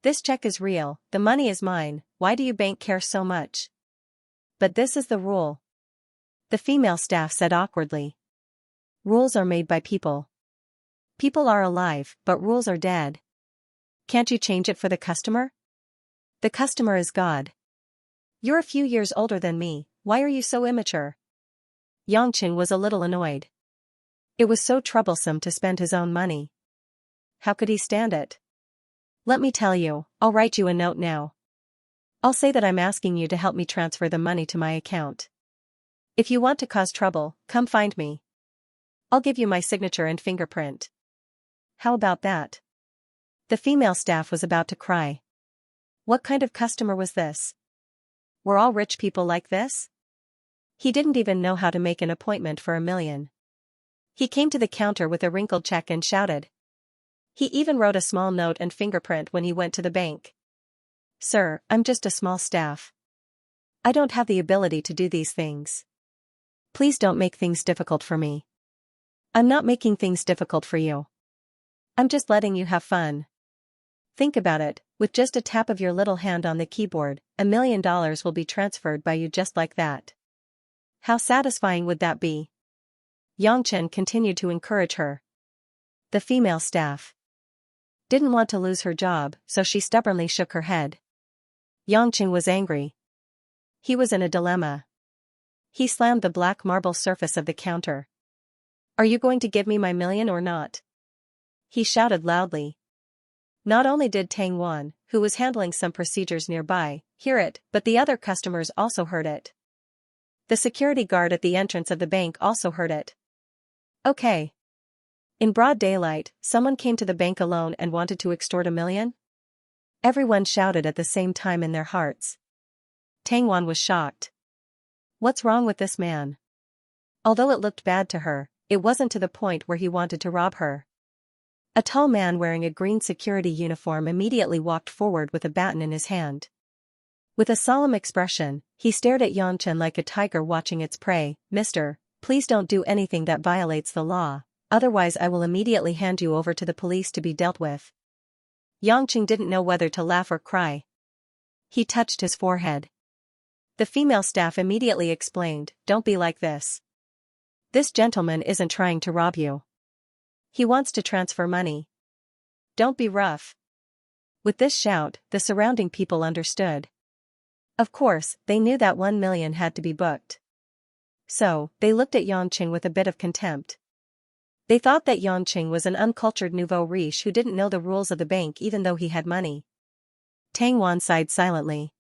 This check is real, the money is mine, why do you bank care so much?" "But this is the rule," the female staff said awkwardly. "Rules are made by people. People are alive, but rules are dead. Can't you change it for the customer? The customer is God. You're a few years older than me, why are you so immature?" Yangqing was a little annoyed. It was so troublesome to spend his own money. How could he stand it? "Let me tell you, I'll write you a note now. I'll say that I'm asking you to help me transfer the money to my account. If you want to cause trouble, come find me. I'll give you my signature and fingerprint. How about that?" The female staff was about to cry. What kind of customer was this? Were all rich people like this? He didn't even know how to make an appointment for $1 million. He came to the counter with a wrinkled check and shouted. He even wrote a small note and fingerprint when he went to the bank. "Sir, I'm just a small staff. I don't have the ability to do these things. Please don't make things difficult for me." "I'm not making things difficult for you. I'm just letting you have fun. Think about it, with just a tap of your little hand on the keyboard, $1 million will be transferred by you just like that. How satisfying would that be?" Yangqing continued to encourage her. The female staff didn't want to lose her job, so she stubbornly shook her head. Yangqing was angry. He was in a dilemma. He slammed the black marble surface of the counter. "Are you going to give me my $1 million or not?" he shouted loudly. Not only did Tang Wan, who was handling some procedures nearby, hear it, but the other customers also heard it. The security guard at the entrance of the bank also heard it. Okay. In broad daylight, someone came to the bank alone and wanted to extort $1 million? Everyone shouted at the same time in their hearts. Tang Wan was shocked. What's wrong with this man? Although it looked bad to her, it wasn't to the point where he wanted to rob her. A tall man wearing a green security uniform immediately walked forward with a baton in his hand. With a solemn expression, he stared at Yangqing like a tiger watching its prey. "Mister, please don't do anything that violates the law, otherwise I will immediately hand you over to the police to be dealt with." Yangqing didn't know whether to laugh or cry. He touched his forehead. The female staff immediately explained, "Don't be like this. This gentleman isn't trying to rob you. He wants to transfer money. Don't be rough." With this shout, the surrounding people understood. Of course, they knew that 1 million had to be booked. So, they looked at Yangqing with a bit of contempt. They thought that Yangqing was an uncultured nouveau riche who didn't know the rules of the bank even though he had money. Tang Wan sighed silently.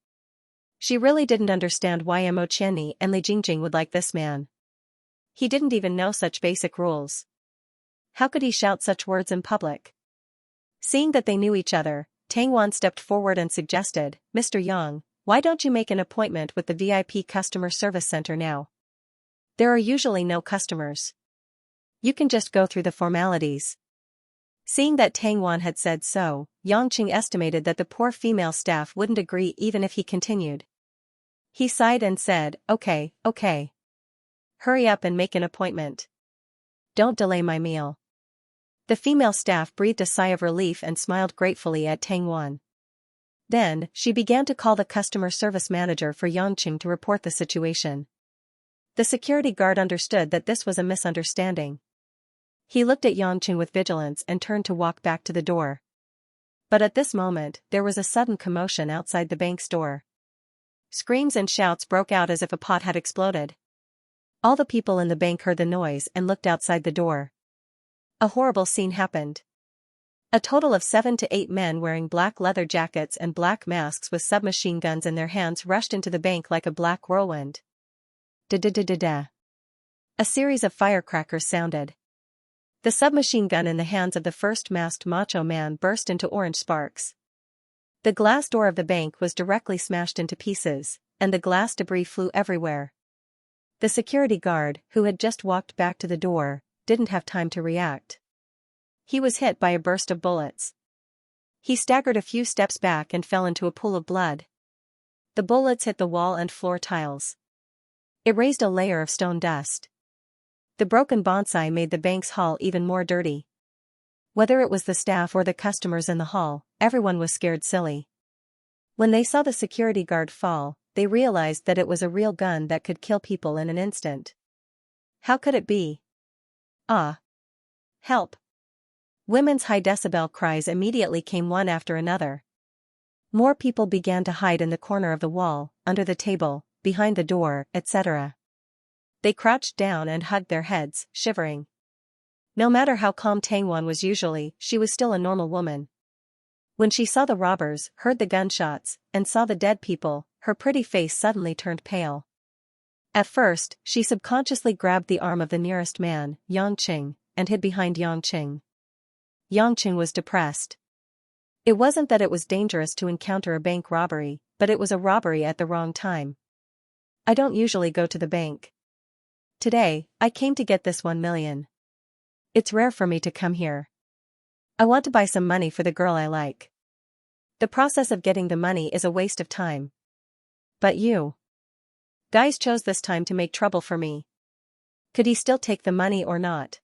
She really didn't understand why Mo Qianni and Li Jingjing would like this man. He didn't even know such basic rules. How could he shout such words in public? Seeing that they knew each other, Tang Wan stepped forward and suggested, "Mr. Yang, why don't you make an appointment with the VIP customer service center now? There are usually no customers. You can just go through the formalities." Seeing that Tang Wan had said so, Yangqing estimated that the poor female staff wouldn't agree even if he continued. He sighed and said, Okay. Hurry up and make an appointment. Don't delay my meal." The female staff breathed a sigh of relief and smiled gratefully at Tang Wan. Then, she began to call the customer service manager for Yangqing to report the situation. The security guard understood that this was a misunderstanding. He looked at Yangqing with vigilance and turned to walk back to the door. But at this moment, there was a sudden commotion outside the bank's door. Screams and shouts broke out as if a pot had exploded. All the people in the bank heard the noise and looked outside the door. A horrible scene happened. A total of 7 to 8 men wearing black leather jackets and black masks with submachine guns in their hands rushed into the bank like a black whirlwind. Da-da-da-da-da. A series of firecrackers sounded. The submachine gun in the hands of the first masked macho man burst into orange sparks. The glass door of the bank was directly smashed into pieces, and the glass debris flew everywhere. The security guard, who had just walked back to the door, didn't have time to react. He was hit by a burst of bullets. He staggered a few steps back and fell into a pool of blood. The bullets hit the wall and floor tiles. It raised a layer of stone dust. The broken bonsai made the bank's hall even more dirty. Whether it was the staff or the customers in the hall, everyone was scared silly. When they saw the security guard fall, they realized that it was a real gun that could kill people in an instant. How could it be? Ah! Help! Women's high-decibel cries immediately came one after another. More people began to hide in the corner of the wall, under the table, behind the door, etc. They crouched down and hugged their heads, shivering. No matter how calm Tang Wan was usually, she was still a normal woman. When she saw the robbers, heard the gunshots, and saw the dead people, her pretty face suddenly turned pale. At first, she subconsciously grabbed the arm of the nearest man, Yangqing, and hid behind Yangqing. Yangqing was depressed. It wasn't that it was dangerous to encounter a bank robbery, but it was a robbery at the wrong time. "I don't usually go to the bank. Today, I came to get this 1 million. It's rare for me to come here. I want to buy some money for the girl I like. The process of getting the money is a waste of time. But you guys chose this time to make trouble for me. Could he still take the money or not?"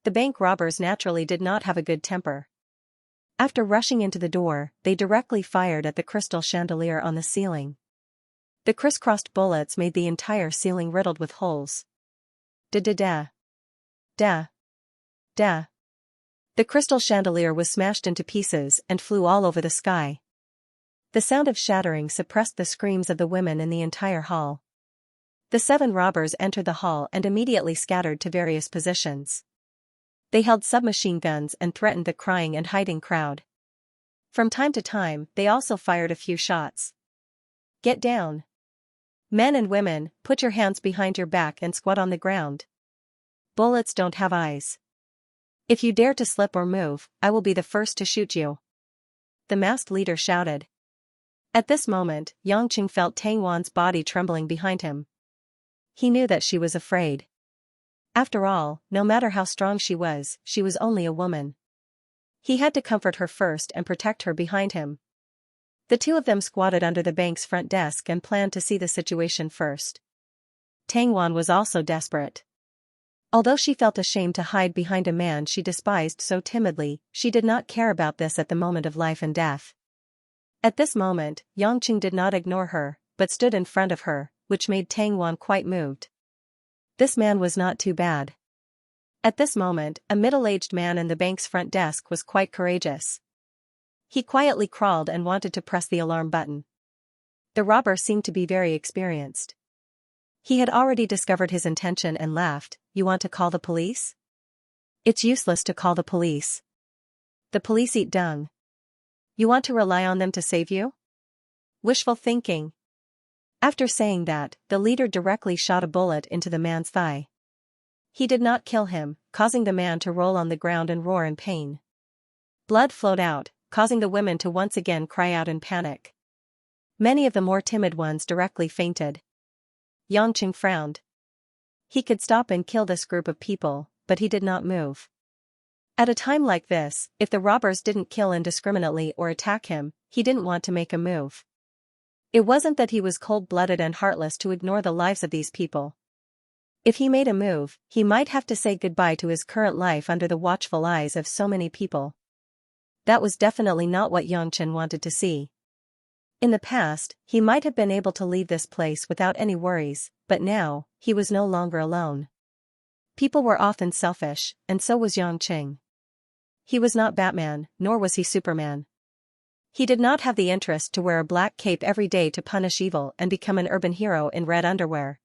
The bank robbers naturally did not have a good temper. After rushing into the door, they directly fired at the crystal chandelier on the ceiling. The crisscrossed bullets made the entire ceiling riddled with holes. Da-da-da. Da. Da. The crystal chandelier was smashed into pieces and flew all over the sky. The sound of shattering suppressed the screams of the women in the entire hall. The 7 robbers entered the hall and immediately scattered to various positions. They held submachine guns and threatened the crying and hiding crowd. From time to time, they also fired a few shots. "Get down. Men and women, put your hands behind your back and squat on the ground. Bullets don't have eyes. If you dare to slip or move, I will be the first to shoot you," the masked leader shouted. At this moment, Yangqing felt Tang Wan's body trembling behind him. He knew that she was afraid. After all, no matter how strong she was only a woman. He had to comfort her first and protect her behind him. The two of them squatted under the bank's front desk and planned to see the situation first. Tang Wan was also desperate. Although she felt ashamed to hide behind a man she despised so timidly, she did not care about this at the moment of life and death. At this moment, Xianxia did not ignore her, but stood in front of her, which made Tang Wan quite moved. This man was not too bad. At this moment, a middle-aged man in the bank's front desk was quite courageous. He quietly crawled and wanted to press the alarm button. The robber seemed to be very experienced. He had already discovered his intention and laughed. "You want to call the police?" "It's useless to call the police. The police eat dung. You want to rely on them to save you?" Wishful thinking. After saying that, the leader directly shot a bullet into the man's thigh. He did not kill him, causing the man to roll on the ground and roar in pain. Blood flowed out, causing the women to once again cry out in panic. Many of the more timid ones directly fainted. Xianxia frowned. He could stop and kill this group of people, but he did not move. At a time like this, if the robbers didn't kill indiscriminately or attack him, he didn't want to make a move. It wasn't that he was cold-blooded and heartless to ignore the lives of these people. If he made a move, he might have to say goodbye to his current life under the watchful eyes of so many people. That was definitely not what Xianxia wanted to see. In the past, he might have been able to leave this place without any worries, but now, he was no longer alone. People were often selfish, and so was Xianxia. He was not Batman, nor was he Superman. He did not have the interest to wear a black cape every day to punish evil and become an urban hero in red underwear.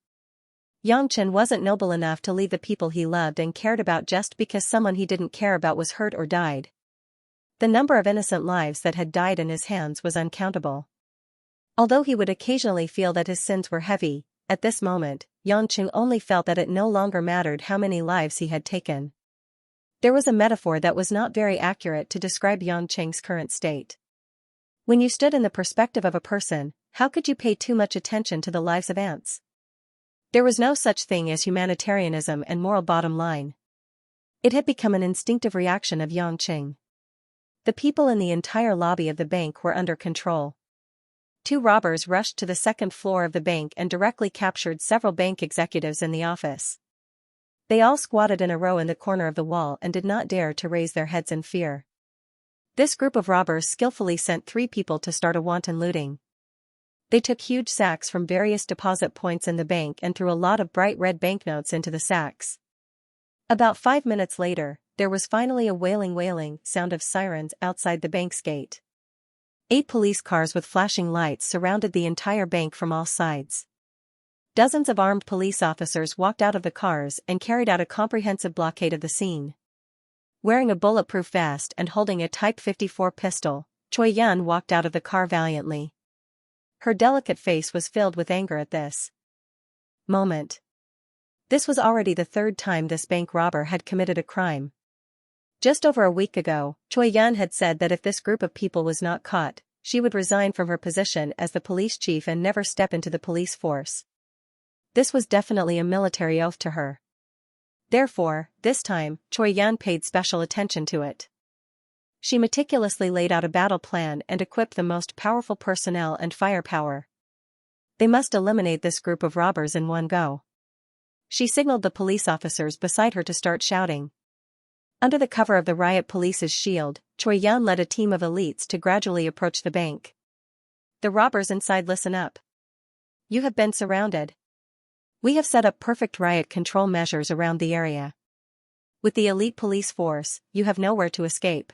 Xianxia wasn't noble enough to leave the people he loved and cared about just because someone he didn't care about was hurt or died. The number of innocent lives that had died in his hands was uncountable. Although he would occasionally feel that his sins were heavy, at this moment, Xianxia only felt that it no longer mattered how many lives he had taken. There was a metaphor that was not very accurate to describe Xianxia's current state. When you stood in the perspective of a person, how could you pay too much attention to the lives of ants? There was no such thing as humanitarianism and moral bottom line. It had become an instinctive reaction of Xianxia. The people in the entire lobby of the bank were under control. 2 robbers rushed to the second floor of the bank and directly captured several bank executives in the office. They all squatted in a row in the corner of the wall and did not dare to raise their heads in fear. This group of robbers skillfully sent 3 people to start a wanton looting. They took huge sacks from various deposit points in the bank and threw a lot of bright red banknotes into the sacks. About 5 minutes later, there was finally a wailing sound of sirens outside the bank's gate. 8 police cars with flashing lights surrounded the entire bank from all sides. Dozens of armed police officers walked out of the cars and carried out a comprehensive blockade of the scene. Wearing a bulletproof vest and holding a Type 54 pistol, Choi Yun walked out of the car valiantly. Her delicate face was filled with anger at this moment. This was already the 3rd time this bank robber had committed a crime. Just over a week ago, Choi Yun had said that if this group of people was not caught, she would resign from her position as the police chief and never step into the police force. This was definitely a military oath to her. Therefore, this time, Choi Yun paid special attention to it. She meticulously laid out a battle plan and equipped the most powerful personnel and firepower. They must eliminate this group of robbers in one go. She signaled the police officers beside her to start shouting. Under the cover of the riot police's shield, Choi Yun led a team of elites to gradually approach the bank. The robbers inside listen up. You have been surrounded. We have set up perfect riot control measures around the area. With the elite police force, you have nowhere to escape.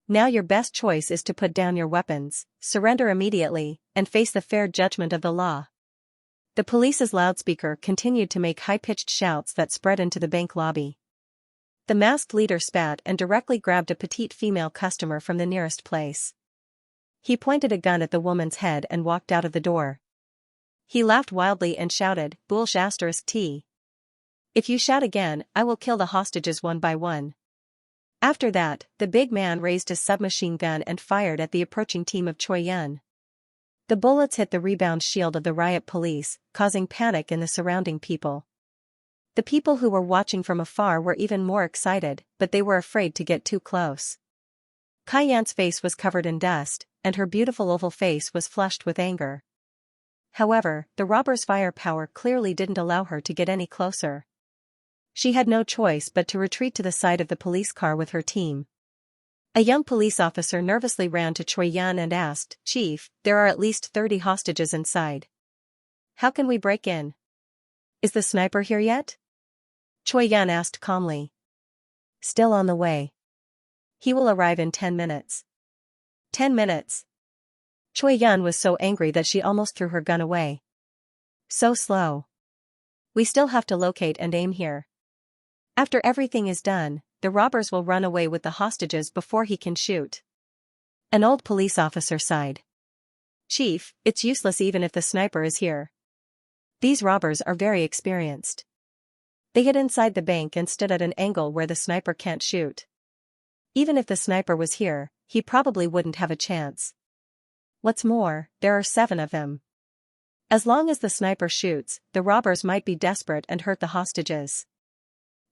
Now your best choice is to put down your weapons, surrender immediately, and face the fair judgment of the law. The police's loudspeaker continued to make high-pitched shouts that spread into the bank lobby. The masked leader spat and directly grabbed a petite female customer from the nearest place. He pointed a gun at the woman's head and walked out of the door. He laughed wildly and shouted, "Bullsh *T. If you shout again, I will kill the hostages one by one." After that, the big man raised his submachine gun and fired at the approaching team of Choi Yun. The bullets hit the rebound shield of the riot police, causing panic in the surrounding people. The people who were watching from afar were even more excited, but they were afraid to get too close. Kai Yan's face was covered in dust, and her beautiful oval face was flushed with anger. However, the robber's firepower clearly didn't allow her to get any closer. She had no choice but to retreat to the side of the police car with her team. A young police officer nervously ran to Choi Yan and asked, "Chief, there are at least 30 hostages inside. How can we break in? Is the sniper here yet?" Choi Yan asked calmly. "Still on the way. He will arrive in 10 minutes. 10 minutes. Choi Yan was so angry that she almost threw her gun away. So slow. We still have to locate and aim here. After everything is done, the robbers will run away with the hostages before he can shoot." An old police officer sighed. "Chief, it's useless even if the sniper is here. These robbers are very experienced. They hid inside the bank and stood at an angle where the sniper can't shoot. Even if the sniper was here, he probably wouldn't have a chance. What's more, there are 7 of them. As long as the sniper shoots, the robbers might be desperate and hurt the hostages."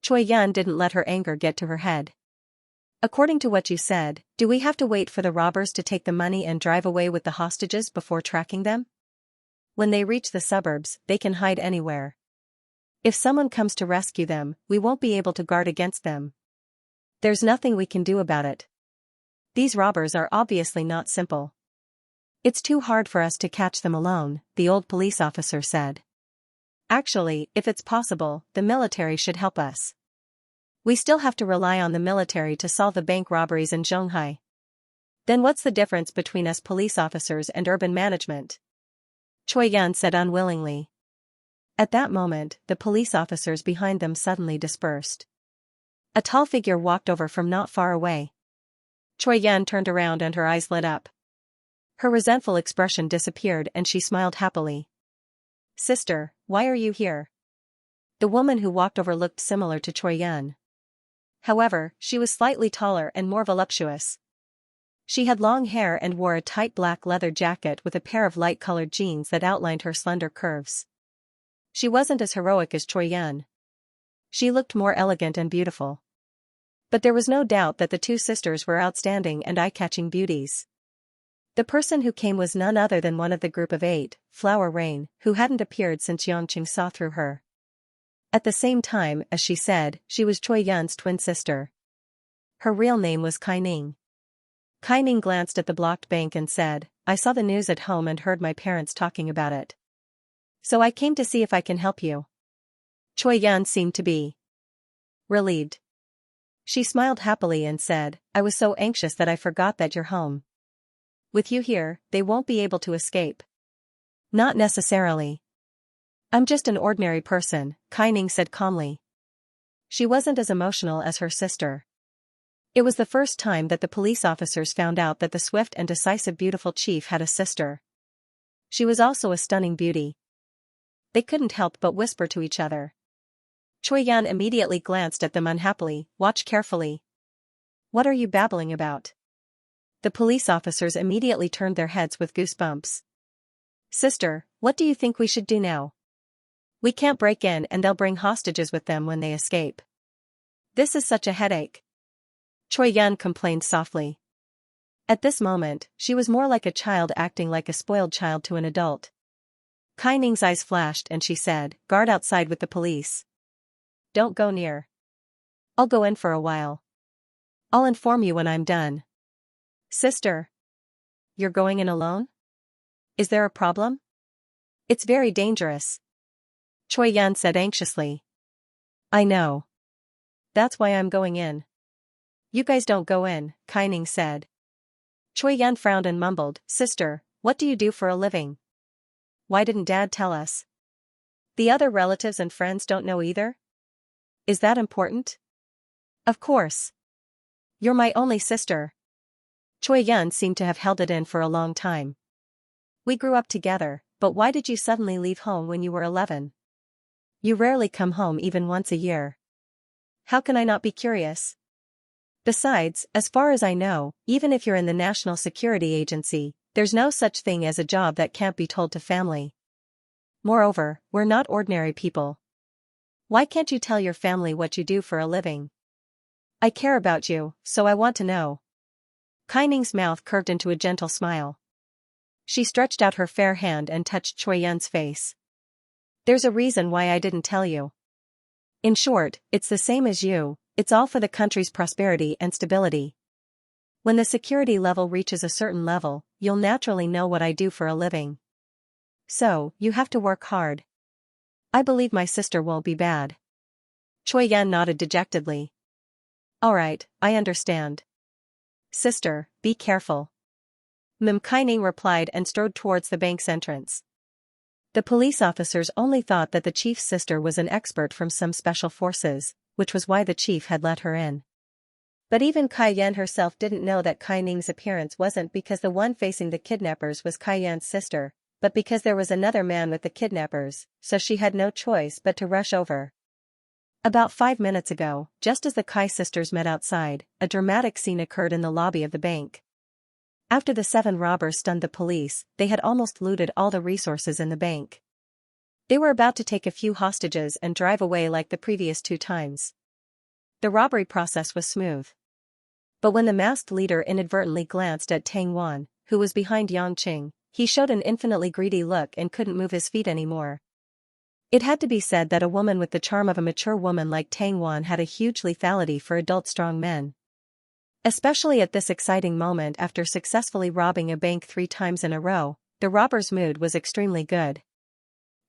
Choi Yan didn't let her anger get to her head. "According to what you said, do we have to wait for the robbers to take the money and drive away with the hostages before tracking them? When they reach the suburbs, they can hide anywhere. If someone comes to rescue them, we won't be able to guard against them. There's nothing we can do about it. These robbers are obviously not simple. It's too hard for us to catch them alone," the old police officer said. "Actually, if it's possible, the military should help us. We still have to rely on the military to solve the bank robberies in Zhonghai. Then what's the difference between us police officers and urban management?" Choi Yan said unwillingly. At that moment, the police officers behind them suddenly dispersed. A tall figure walked over from not far away. Choi Yan turned around and her eyes lit up. Her resentful expression disappeared and she smiled happily. "Sister, why are you here?" The woman who walked over looked similar to Choi Yan. However, she was slightly taller and more voluptuous. She had long hair and wore a tight black leather jacket with a pair of light-colored jeans that outlined her slender curves. She wasn't as heroic as Choi Yan. She looked more elegant and beautiful. But there was no doubt that the two sisters were outstanding and eye-catching beauties. The person who came was none other than one of the group of 8, Flower Rain, who hadn't appeared since Xianxia saw through her. At the same time, as she said, she was Choi Yan's twin sister. Her real name was Kai Ning. Kai Ning glanced at the blocked bank and said, "I saw the news at home and heard my parents talking about it. So I came to see if I can help you." Choi Yan seemed to be relieved. She smiled happily and said, "I was so anxious that I forgot that you're home. With you here, they won't be able to escape." "Not necessarily. I'm just an ordinary person," Kai Ning said calmly. She wasn't as emotional as her sister. It was the first time that the police officers found out that the swift and decisive beautiful chief had a sister. She was also a stunning beauty. They couldn't help but whisper to each other. Choi Yan immediately glanced at them unhappily. "Watch carefully. What are you babbling about?" The police officers immediately turned their heads with goosebumps. "Sister, what do you think we should do now? We can't break in and they'll bring hostages with them when they escape. This is such a headache." Choi Yan complained softly. At this moment, she was more like a child acting like a spoiled child to an adult. Kai Ning's eyes flashed and she said, "Guard outside with the police. Don't go near. I'll go in for a while. I'll inform you when I'm done." "Sister. You're going in alone? Is there a problem?" "It's very dangerous," Choi Yan said anxiously. "I know. That's why I'm going in." "You guys don't go in," Kai Ning said. Choi Yan frowned and mumbled, "Sister, what do you do for a living? Why didn't Dad tell us? The other relatives and friends don't know either? Is that important?" "Of course. You're my only sister." Choi Yan seemed to have held it in for a long time. "We grew up together, but why did you suddenly leave home when you were 11? You rarely come home even once a year. How can I not be curious? Besides, as far as I know, even if you're in the National Security Agency, there's no such thing as a job that can't be told to family. Moreover, we're not ordinary people. Why can't you tell your family what you do for a living? I care about you, so I want to know." Kai Ning's mouth curved into a gentle smile. She stretched out her fair hand and touched Choi Yan's face. "There's a reason why I didn't tell you. In short, it's the same as you, it's all for the country's prosperity and stability. When the security level reaches a certain level, you'll naturally know what I do for a living. So, you have to work hard. I believe my sister will be bad. Choi Yan nodded dejectedly. Alright, I understand. Sister, be careful. Mim Kaining replied and strode towards the bank's entrance. The police officers only thought that the chief's sister was an expert from some special forces, which was why the chief had let her in. But even Kai Yan herself didn't know that Kai Ning's appearance wasn't because the one facing the kidnappers was Kai Yan's sister, but because there was another man with the kidnappers, so she had no choice but to rush over. About 5 minutes ago, just as the Kai sisters met outside, a dramatic scene occurred in the lobby of the bank. After the 7 robbers stunned the police, they had almost looted all the resources in the bank. They were about to take a few hostages and drive away like the previous 2 times. The robbery process was smooth. But when the masked leader inadvertently glanced at Tang Wan, who was behind Yang Qing, he showed an infinitely greedy look and couldn't move his feet anymore. It had to be said that a woman with the charm of a mature woman like Tang Wan had a huge lethality for adult strong men. Especially at this exciting moment after successfully robbing a bank 3 times in a row, the robber's mood was extremely good.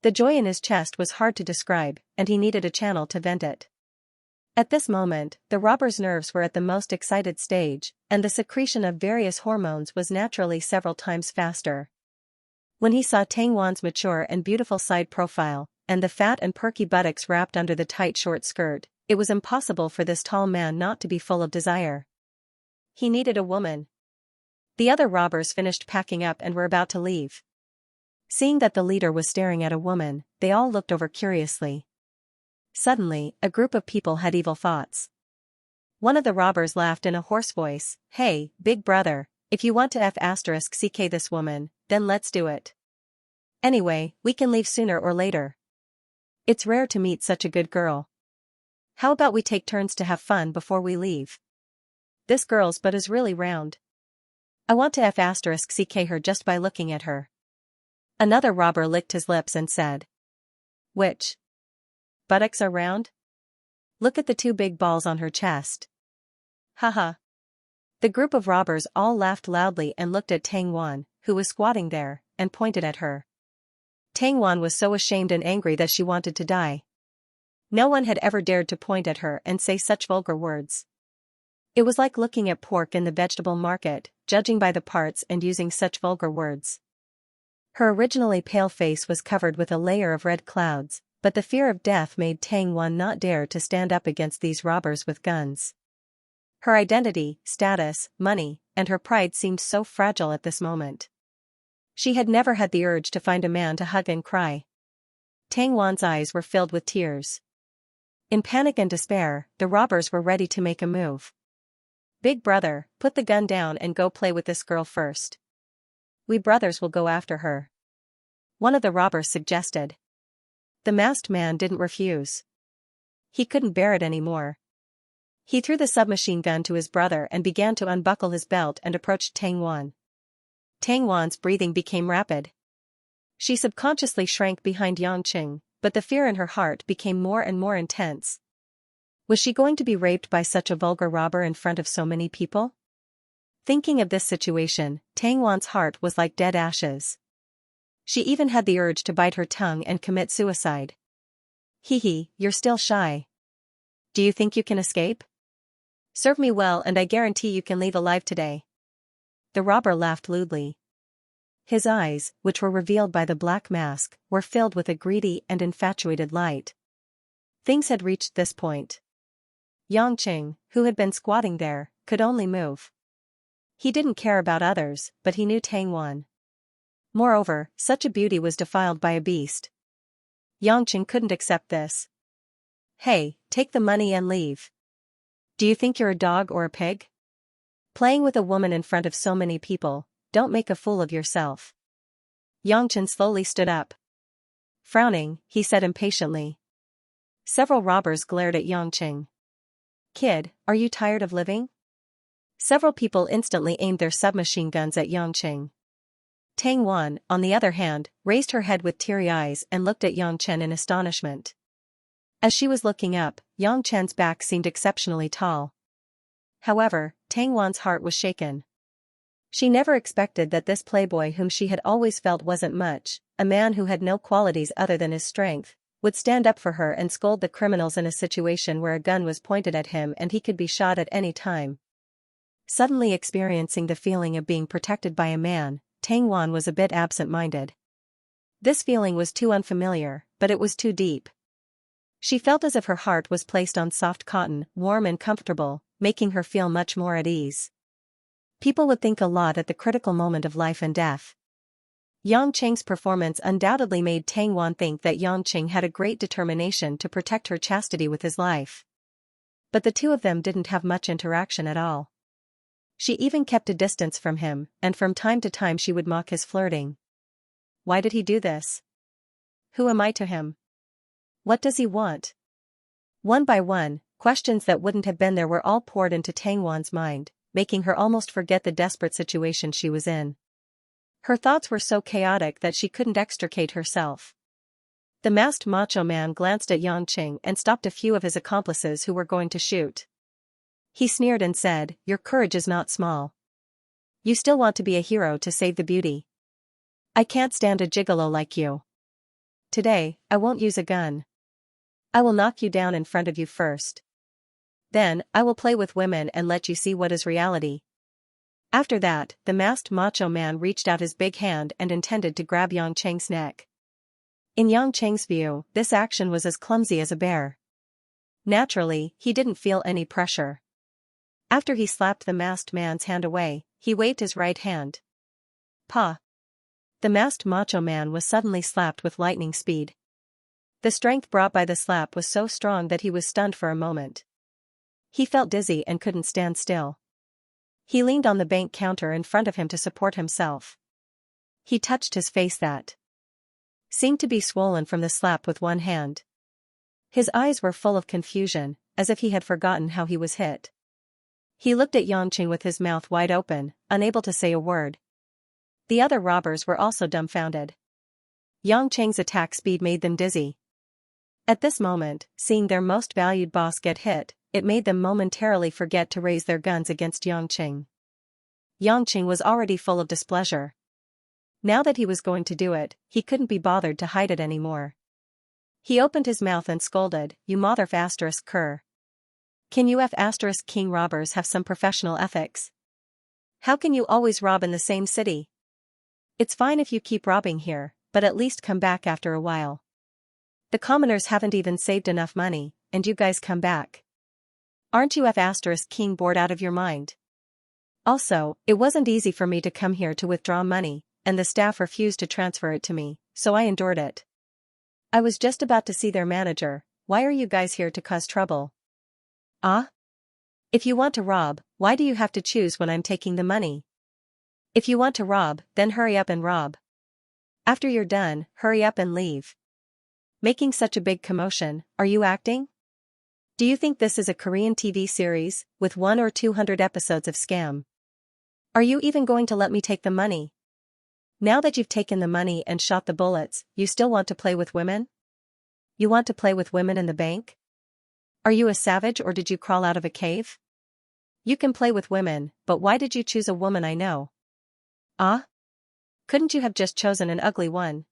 The joy in his chest was hard to describe, and he needed a channel to vent it. At this moment, the robber's nerves were at the most excited stage, and the secretion of various hormones was naturally several times faster. When he saw Tang Wan's mature and beautiful side profile, and the fat and perky buttocks wrapped under the tight short skirt, it was impossible for this tall man not to be full of desire. He needed a woman. The other robbers finished packing up and were about to leave. Seeing that the leader was staring at a woman, they all looked over curiously. Suddenly, a group of people had evil thoughts. One of the robbers laughed in a hoarse voice, "Hey, big brother, if you want to F***ck this woman, then let's do it. Anyway, we can leave sooner or later. It's rare to meet such a good girl. How about we take turns to have fun before we leave? This girl's butt is really round. I want to F***ck her just by looking at her." Another robber licked his lips and said, "Which buttocks are round? Look at the 2 big balls on her chest." Haha. The group of robbers all laughed loudly and looked at Tang Wan, who was squatting there, and pointed at her. Tang Wan was so ashamed and angry that she wanted to die. No one had ever dared to point at her and say such vulgar words. It was like looking at pork in the vegetable market, judging by the parts and using such vulgar words. Her originally pale face was covered with a layer of red clouds, but the fear of death made Tang Wan not dare to stand up against these robbers with guns. Her identity, status, money, and her pride seemed so fragile at this moment. She had never had the urge to find a man to hug and cry. Tang Wan's eyes were filled with tears. In panic and despair, the robbers were ready to make a move. "Big brother, put the gun down and go play with this girl first. We brothers will go after her," one of the robbers suggested. The masked man didn't refuse. He couldn't bear it anymore. He threw the submachine gun to his brother and began to unbuckle his belt and approached Tang Wan. Tang Wan's breathing became rapid. She subconsciously shrank behind Yang Qing, but the fear in her heart became more and more intense. Was she going to be raped by such a vulgar robber in front of so many people? Thinking of this situation, Tang Wan's heart was like dead ashes. She even had the urge to bite her tongue and commit suicide. "Hee, you're still shy. Do you think you can escape? Serve me well and I guarantee you can leave alive today." The robber laughed lewdly. His eyes, which were revealed by the black mask, were filled with a greedy and infatuated light. Things had reached this point. Yang Qing, who had been squatting there, could only move. He didn't care about others, but he knew Tang Wan. Moreover, such a beauty was defiled by a beast. Yang Qing couldn't accept this. "Hey, take the money and leave. Do you think you're a dog or a pig? Playing with a woman in front of so many people, don't make a fool of yourself." Yang Qing slowly stood up. Frowning, he said impatiently. Several robbers glared at Yang Qing. "Kid, are you tired of living?" Several people instantly aimed their submachine guns at Yang Qing. Tang Wan, on the other hand, raised her head with teary eyes and looked at Yang Chen in astonishment. As she was looking up, Yang Chen's back seemed exceptionally tall. However, Tang Wan's heart was shaken. She never expected that this playboy whom she had always felt wasn't much, a man who had no qualities other than his strength, would stand up for her and scold the criminals in a situation where a gun was pointed at him and he could be shot at any time. Suddenly experiencing the feeling of being protected by a man, Tang Wan was a bit absent-minded. This feeling was too unfamiliar, but it was too deep. She felt as if her heart was placed on soft cotton, warm and comfortable, making her feel much more at ease. People would think a lot at the critical moment of life and death. Yang Cheng's performance undoubtedly made Tang Wan think that Yang Cheng had a great determination to protect her chastity with his life. But the two of them didn't have much interaction at all. She even kept a distance from him, and from time to time she would mock his flirting. Why did he do this? Who am I to him? What does he want? One by one, questions that wouldn't have been there were all poured into Tang Wan's mind, making her almost forget the desperate situation she was in. Her thoughts were so chaotic that she couldn't extricate herself. The masked macho man glanced at Yang Cheng and stopped a few of his accomplices who were going to shoot. He sneered and said, "Your courage is not small. You still want to be a hero to save the beauty. I can't stand a gigolo like you. Today, I won't use a gun. I will knock you down in front of you first. Then, I will play with women and let you see what is reality." After that, the masked macho man reached out his big hand and intended to grab Yang Cheng's neck. In Yang Cheng's view, this action was as clumsy as a bear. Naturally, he didn't feel any pressure. After he slapped the masked man's hand away, he waved his right hand. "Pa!" The masked macho man was suddenly slapped with lightning speed. The strength brought by the slap was so strong that he was stunned for a moment. He felt dizzy and couldn't stand still. He leaned on the bank counter in front of him to support himself. He touched his face that seemed to be swollen from the slap with one hand. His eyes were full of confusion, as if he had forgotten how he was hit. He looked at Yang Cheng with his mouth wide open, unable to say a word. The other robbers were also dumbfounded. Yang Cheng's attack speed made them dizzy. At this moment, seeing their most valued boss get hit, it made them momentarily forget to raise their guns against Yang Cheng. Yang Cheng was already full of displeasure. Now that he was going to do it, he couldn't be bothered to hide it anymore. He opened his mouth and scolded, "You motherf asterisk cur. Can you f asterisk king robbers have some professional ethics? How can you always rob in the same city? It's fine if you keep robbing here, but at least come back after a while. The commoners haven't even saved enough money, and you guys come back. Aren't you f asterisk king bored out of your mind? Also, it wasn't easy for me to come here to withdraw money, and the staff refused to transfer it to me, so I endured it. I was just about to see their manager. Why are you guys here to cause trouble? Ah? If you want to rob, why do you have to choose when I'm taking the money? If you want to rob, then hurry up and rob. After you're done, hurry up and leave. Making such a big commotion, are you acting? Do you think this is a Korean TV series, with 100 or 200 episodes of scam? Are you even going to let me take the money? Now that you've taken the money and shot the bullets, you still want to play with women? You want to play with women in the bank? Are you a savage or did you crawl out of a cave? You can play with women, but why did you choose a woman I know? Ah? Couldn't you have just chosen an ugly one?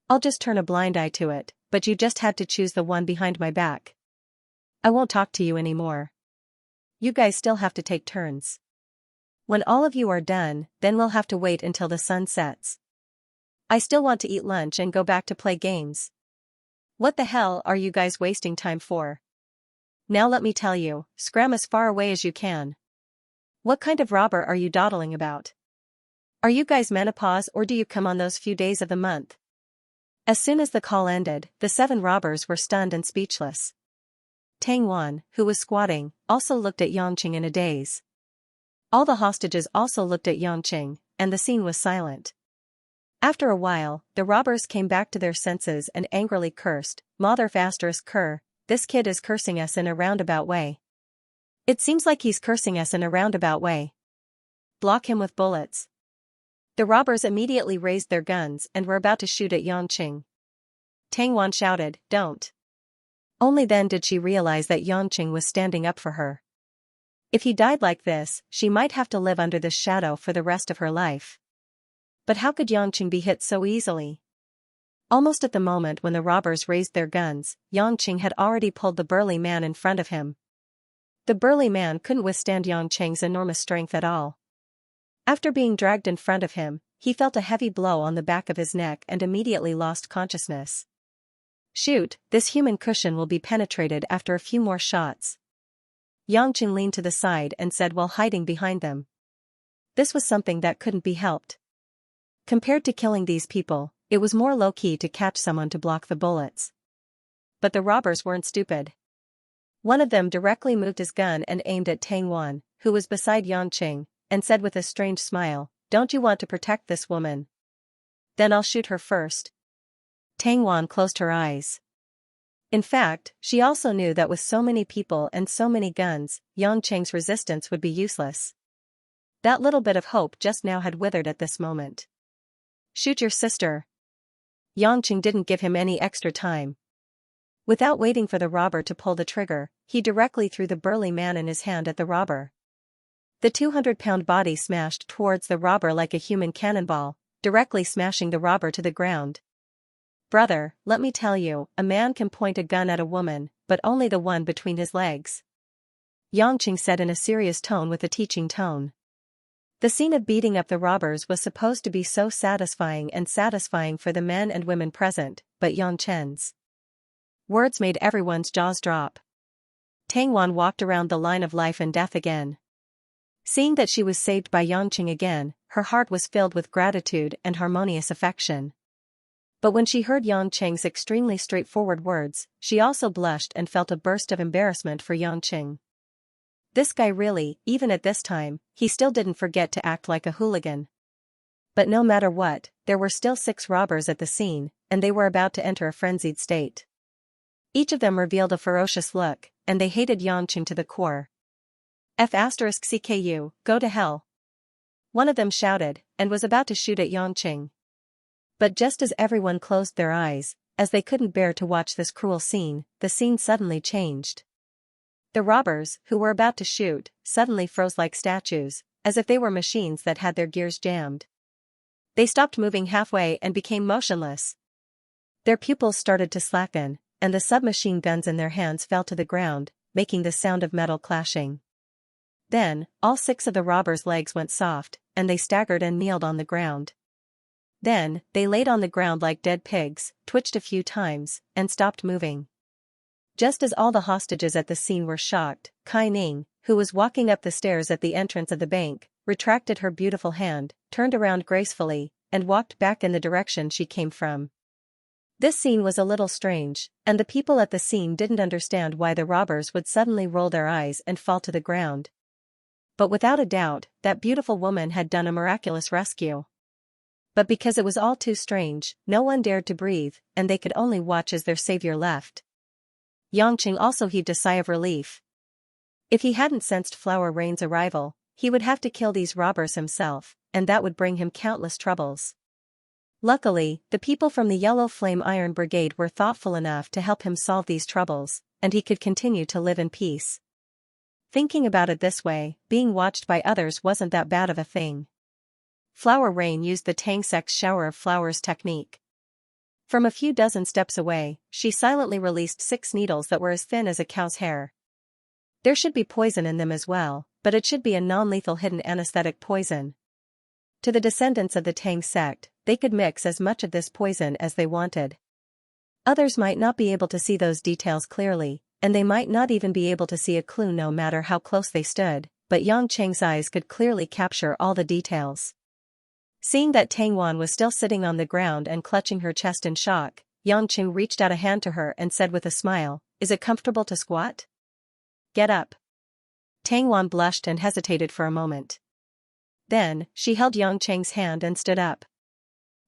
I'll just turn a blind eye to it, but you just had to choose the one behind my back. I won't talk to you anymore. You guys still have to take turns. When all of you are done, then we'll have to wait until the sun sets. I still want to eat lunch and go back to play games. What the hell are you guys wasting time for? Now let me tell you, scram as far away as you can. What kind of robber are you dawdling about? Are you guys menopause or do you come on those few days of the month? As soon as the call ended, the 7 robbers were stunned and speechless. Tang Wan, who was squatting, also looked at Yang Cheng in a daze. All the hostages also looked at Yang Cheng, and the scene was silent. After a while, the robbers came back to their senses and angrily cursed, "Motherf asterisk cur, this kid is cursing us in a roundabout way. It seems like he's cursing us in a roundabout way. Block him with bullets." The robbers immediately raised their guns and were about to shoot at Yang Cheng. Tang Wan shouted, "Don't. Only then did she realize that Yangqing was standing up for her. If he died like this, she might have to live under this shadow for the rest of her life. But how could Yangqing be hit so easily? Almost at the moment when the robbers raised their guns, Yangqing had already pulled the burly man in front of him. The burly man couldn't withstand Yangqing's enormous strength at all. After being dragged in front of him, he felt a heavy blow on the back of his neck and immediately lost consciousness. Shoot, this human cushion will be penetrated after a few more shots. Yangqing leaned to the side and said while hiding behind them. This was something that couldn't be helped. Compared to killing these people, it was more low-key to catch someone to block the bullets. But the robbers weren't stupid. One of them directly moved his gun and aimed at Tang Wan, who was beside Yangqing, and said with a strange smile, "Don't you want to protect this woman? Then I'll shoot her first." Tang Wan closed her eyes. In fact, she also knew that with so many people and so many guns, Yangqing's resistance would be useless. That little bit of hope just now had withered at this moment. "Shoot your sister." Yangqing didn't give him any extra time. Without waiting for the robber to pull the trigger, he directly threw the burly man in his hand at the robber. The 200-pound body smashed towards the robber like a human cannonball, directly smashing the robber to the ground. "Brother, let me tell you, a man can point a gun at a woman, but only the one between his legs," Yangqing said in a serious tone with a teaching tone. The scene of beating up the robbers was supposed to be so satisfying for the men and women present, but Yangqing's words made everyone's jaws drop. Tang Wan walked around the line of life and death again. Seeing that she was saved by Yangqing again, her heart was filled with gratitude and harmonious affection. But when she heard Yangqing's extremely straightforward words, she also blushed and felt a burst of embarrassment for Yangqing. This guy really, even at this time, he still didn't forget to act like a hooligan. But no matter what, there were still 6 robbers at the scene, and they were about to enter a frenzied state. Each of them revealed a ferocious look, and they hated Yangqing to the core. "F***CKU, go to hell!" One of them shouted, and was about to shoot at Yangqing. But just as everyone closed their eyes, as they couldn't bear to watch this cruel scene, the scene suddenly changed. The robbers, who were about to shoot, suddenly froze like statues, as if they were machines that had their gears jammed. They stopped moving halfway and became motionless. Their pupils started to slacken, and the submachine guns in their hands fell to the ground, making the sound of metal clashing. Then, all 6 of the robbers' legs went soft, and they staggered and kneeled on the ground. Then, they laid on the ground like dead pigs, twitched a few times, and stopped moving. Just as all the hostages at the scene were shocked, Kai Ning, who was walking up the stairs at the entrance of the bank, retracted her beautiful hand, turned around gracefully, and walked back in the direction she came from. This scene was a little strange, and the people at the scene didn't understand why the robbers would suddenly roll their eyes and fall to the ground. But without a doubt, that beautiful woman had done a miraculous rescue. But because it was all too strange, no one dared to breathe, and they could only watch as their savior left. Yangqing also heaved a sigh of relief. If he hadn't sensed Flower Rain's arrival, he would have to kill these robbers himself, and that would bring him countless troubles. Luckily, the people from the Yellow Flame Iron Brigade were thoughtful enough to help him solve these troubles, and he could continue to live in peace. Thinking about it this way, being watched by others wasn't that bad of a thing. Flower Rain used the Tangsek's shower of flowers technique. From a few dozen steps away, she silently released 6 needles that were as thin as a cow's hair. There should be poison in them as well, but it should be a non-lethal hidden anesthetic poison. To the descendants of the Tang sect, they could mix as much of this poison as they wanted. Others might not be able to see those details clearly, and they might not even be able to see a clue no matter how close they stood, but Yangqing's eyes could clearly capture all the details. Seeing that Tang Wan was still sitting on the ground and clutching her chest in shock, Yangqing reached out a hand to her and said with a smile, "Is it comfortable to squat? Get up." Tang Wan blushed and hesitated for a moment. Then, she held Yangqing's hand and stood up.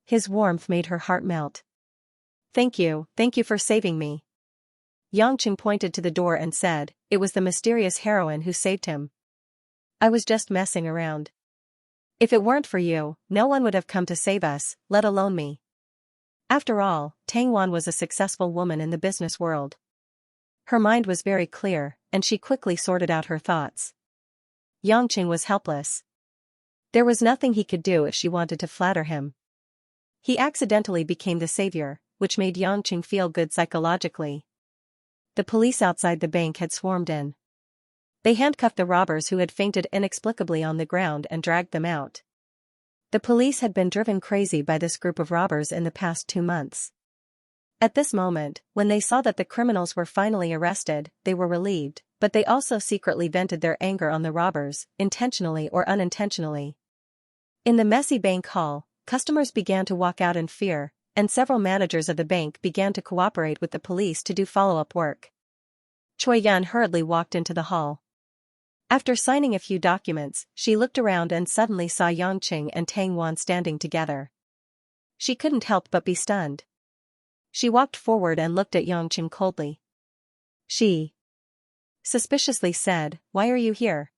His warmth made her heart melt. Thank you for saving me." Yangqing pointed to the door and said, "It was the mysterious heroine who saved him. I was just messing around. If it weren't for you, no one would have come to save us, let alone me." After all, Tang Wan was a successful woman in the business world. Her mind was very clear, and she quickly sorted out her thoughts. Xianxia was helpless. There was nothing he could do if she wanted to flatter him. He accidentally became the savior, which made Xianxia feel good psychologically. The police outside the bank had swarmed in. They handcuffed the robbers who had fainted inexplicably on the ground and dragged them out. The police had been driven crazy by this group of robbers in the past 2 months. At this moment, when they saw that the criminals were finally arrested, they were relieved, but they also secretly vented their anger on the robbers, intentionally or unintentionally. In the messy bank hall, customers began to walk out in fear, and several managers of the bank began to cooperate with the police to do follow-up work. Choi Yun hurriedly walked into the hall. After signing a few documents, she looked around and suddenly saw Xianxia and Tang Wan standing together. She couldn't help but be stunned. She walked forward and looked at Xianxia coldly. She suspiciously said, "Why are you here?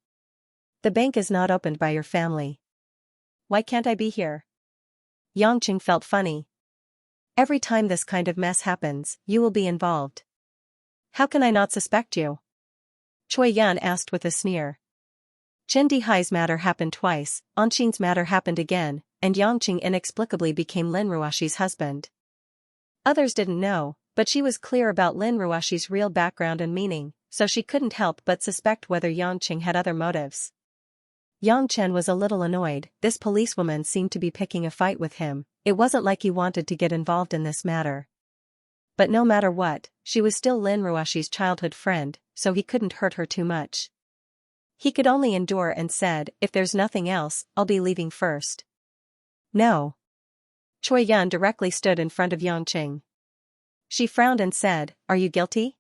The bank is not opened by your family. Why can't I be here?" Xianxia felt funny. Every time this kind of mess happens, you will be involved. How can I not suspect you? Choi Yun asked with a sneer. Chen Dihai's matter happened twice, Anqing's matter happened again, and Xianxia inexplicably became Lin Ruoxi's husband. Others didn't know, but she was clear about Lin Ruoxi's real background and meaning, so she couldn't help but suspect whether Xianxia had other motives. Yang Chen was a little annoyed. This policewoman seemed to be picking a fight with him. It wasn't like he wanted to get involved in this matter. But no matter what, she was still Lin Ruoxi's childhood friend, so he couldn't hurt her too much. He could only endure and said, "If there's nothing else, I'll be leaving first." No. Choi Yun directly stood in front of Xianxia. She frowned and said, "Are you guilty?"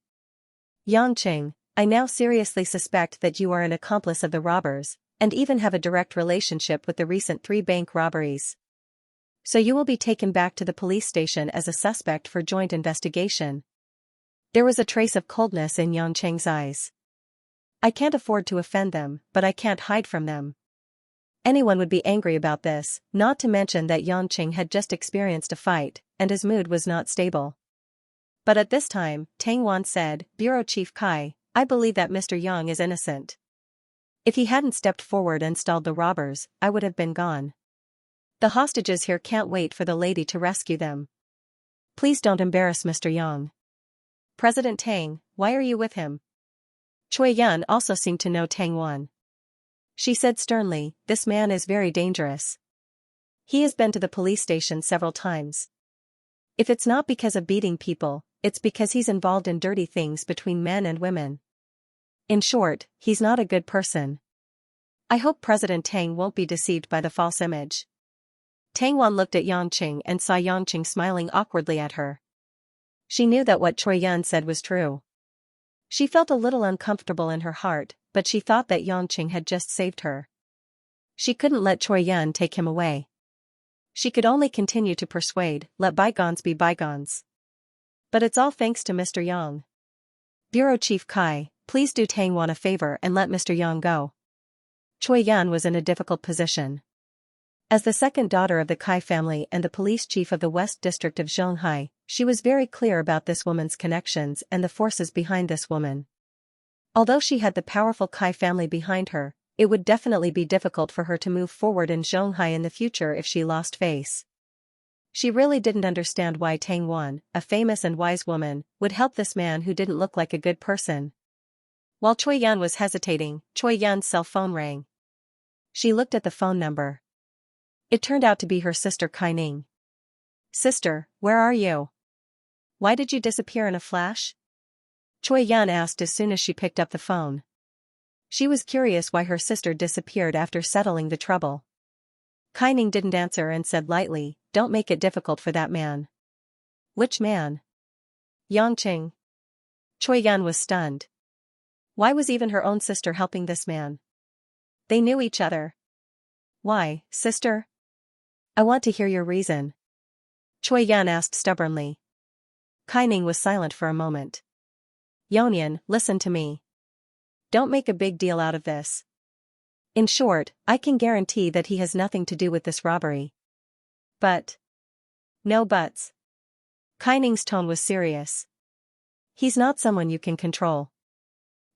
Xianxia, I now seriously suspect that you are an accomplice of the robbers, and even have a direct relationship with the recent 3 bank robberies. So you will be taken back to the police station as a suspect for joint investigation. There was a trace of coldness in Xianxia's eyes. I can't afford to offend them, but I can't hide from them. Anyone would be angry about this, not to mention that Xianxia had just experienced a fight, and his mood was not stable. But at this time, Tang Wan said, "Bureau Chief Kai, I believe that Mr. Yang is innocent. If he hadn't stepped forward and stalled the robbers, I would have been gone. The hostages here can't wait for the lady to rescue them. Please don't embarrass Mr. Yang." "President Tang, why are you with him?" Choi Yun also seemed to know Tang Wan. She said sternly, "This man is very dangerous. He has been to the police station several times. If it's not because of beating people, it's because he's involved in dirty things between men and women. In short, he's not a good person. I hope President Tang won't be deceived by the false image." Tang Wan looked at Xianxia and saw Xianxia smiling awkwardly at her. She knew that what Choi Yun said was true. She felt a little uncomfortable in her heart, but she thought that Xianxia had just saved her. She couldn't let Choi Yun take him away. She could only continue to persuade, let bygones be bygones. But it's all thanks to Mr. Yang. "Bureau Chief Kai, please do Tang Wan a favor and let Mr. Yang go." Choi Yun was in a difficult position. As the second daughter of the Kai family and the police chief of the West District of Zhonghai, she was very clear about this woman's connections and the forces behind this woman. Although she had the powerful Kai family behind her, it would definitely be difficult for her to move forward in Zhonghai in the future if she lost face. She really didn't understand why Tang Wan, a famous and wise woman, would help this man who didn't look like a good person. While Choi Yun was hesitating, Choi Yun's cell phone rang. She looked at the phone number. It turned out to be her sister Kai Ning. "Sister, where are you? Why did you disappear in a flash?" Choi Yun asked as soon as she picked up the phone. She was curious why her sister disappeared after settling the trouble. Kai Ning didn't answer and said lightly, "Don't make it difficult for that man." "Which man?" "Xianxia." Choi Yun was stunned. Why was even her own sister helping this man? They knew each other. "Why, sister? I want to hear your reason." Choi Yun asked stubbornly. Kai Ning was silent for a moment. "Yonyan, listen to me. Don't make a big deal out of this. In short, I can guarantee that he has nothing to do with this robbery." "But..." "No buts." Kai Ning's tone was serious. He's not someone you can control.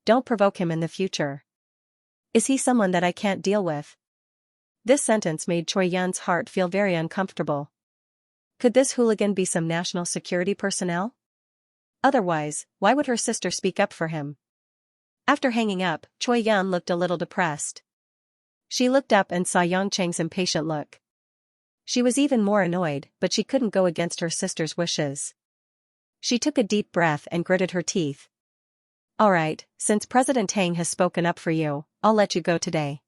Don't provoke him in the future. Is he someone that I can't deal with? This sentence made Choi Yun's heart feel very uncomfortable. Could this hooligan be some national security personnel? Otherwise, why would her sister speak up for him? After hanging up, Choi Yun looked a little depressed. She looked up and saw Yang Cheng's impatient look. She was even more annoyed, but she couldn't go against her sister's wishes. She took a deep breath and gritted her teeth. Alright, since President Tang has spoken up for you, I'll let you go today.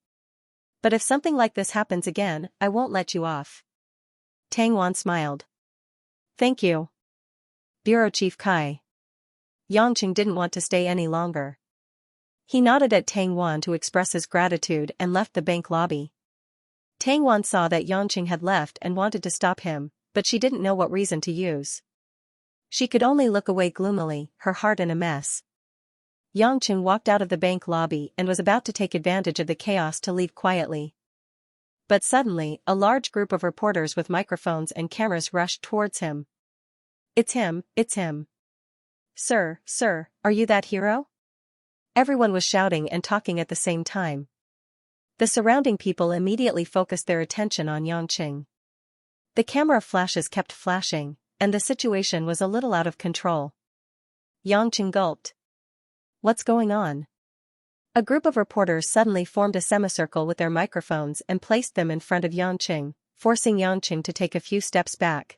But if something like this happens again, I won't let you off. Tang Wan smiled. Thank you, Bureau Chief Kai. Yang Cheng didn't want to stay any longer. He nodded at Tang Wan to express his gratitude and left the bank lobby. Tang Wan saw that Yang Cheng had left and wanted to stop him, but she didn't know what reason to use. She could only look away gloomily, her heart in a mess. Yang Cheng walked out of the bank lobby and was about to take advantage of the chaos to leave quietly. But suddenly, a large group of reporters with microphones and cameras rushed towards him. It's him, it's him. Sir, are you that hero? Everyone was shouting and talking at the same time. The surrounding people immediately focused their attention on Yang Cheng. The camera flashes kept flashing, and the situation was a little out of control. Yang Cheng gulped. What's going on? A group of reporters suddenly formed a semicircle with their microphones and placed them in front of Yang Cheng, forcing Yang Cheng to take a few steps back.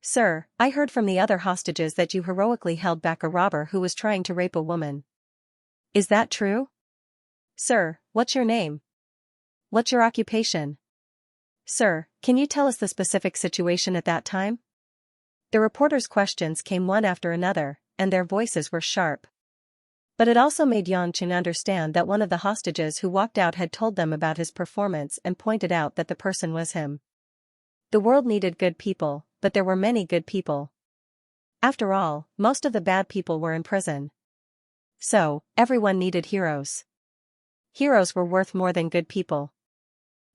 Sir, I heard from the other hostages that you heroically held back a robber who was trying to rape a woman. Is that true? Sir, what's your name? What's your occupation? Sir, can you tell us the specific situation at that time? The reporters' questions came one after another, and their voices were sharp. But it also made Yang Cheng understand that one of the hostages who walked out had told them about his performance and pointed out that the person was him. The world needed good people, but there were many good people. After all, most of the bad people were in prison. So, everyone needed heroes. Heroes were worth more than good people.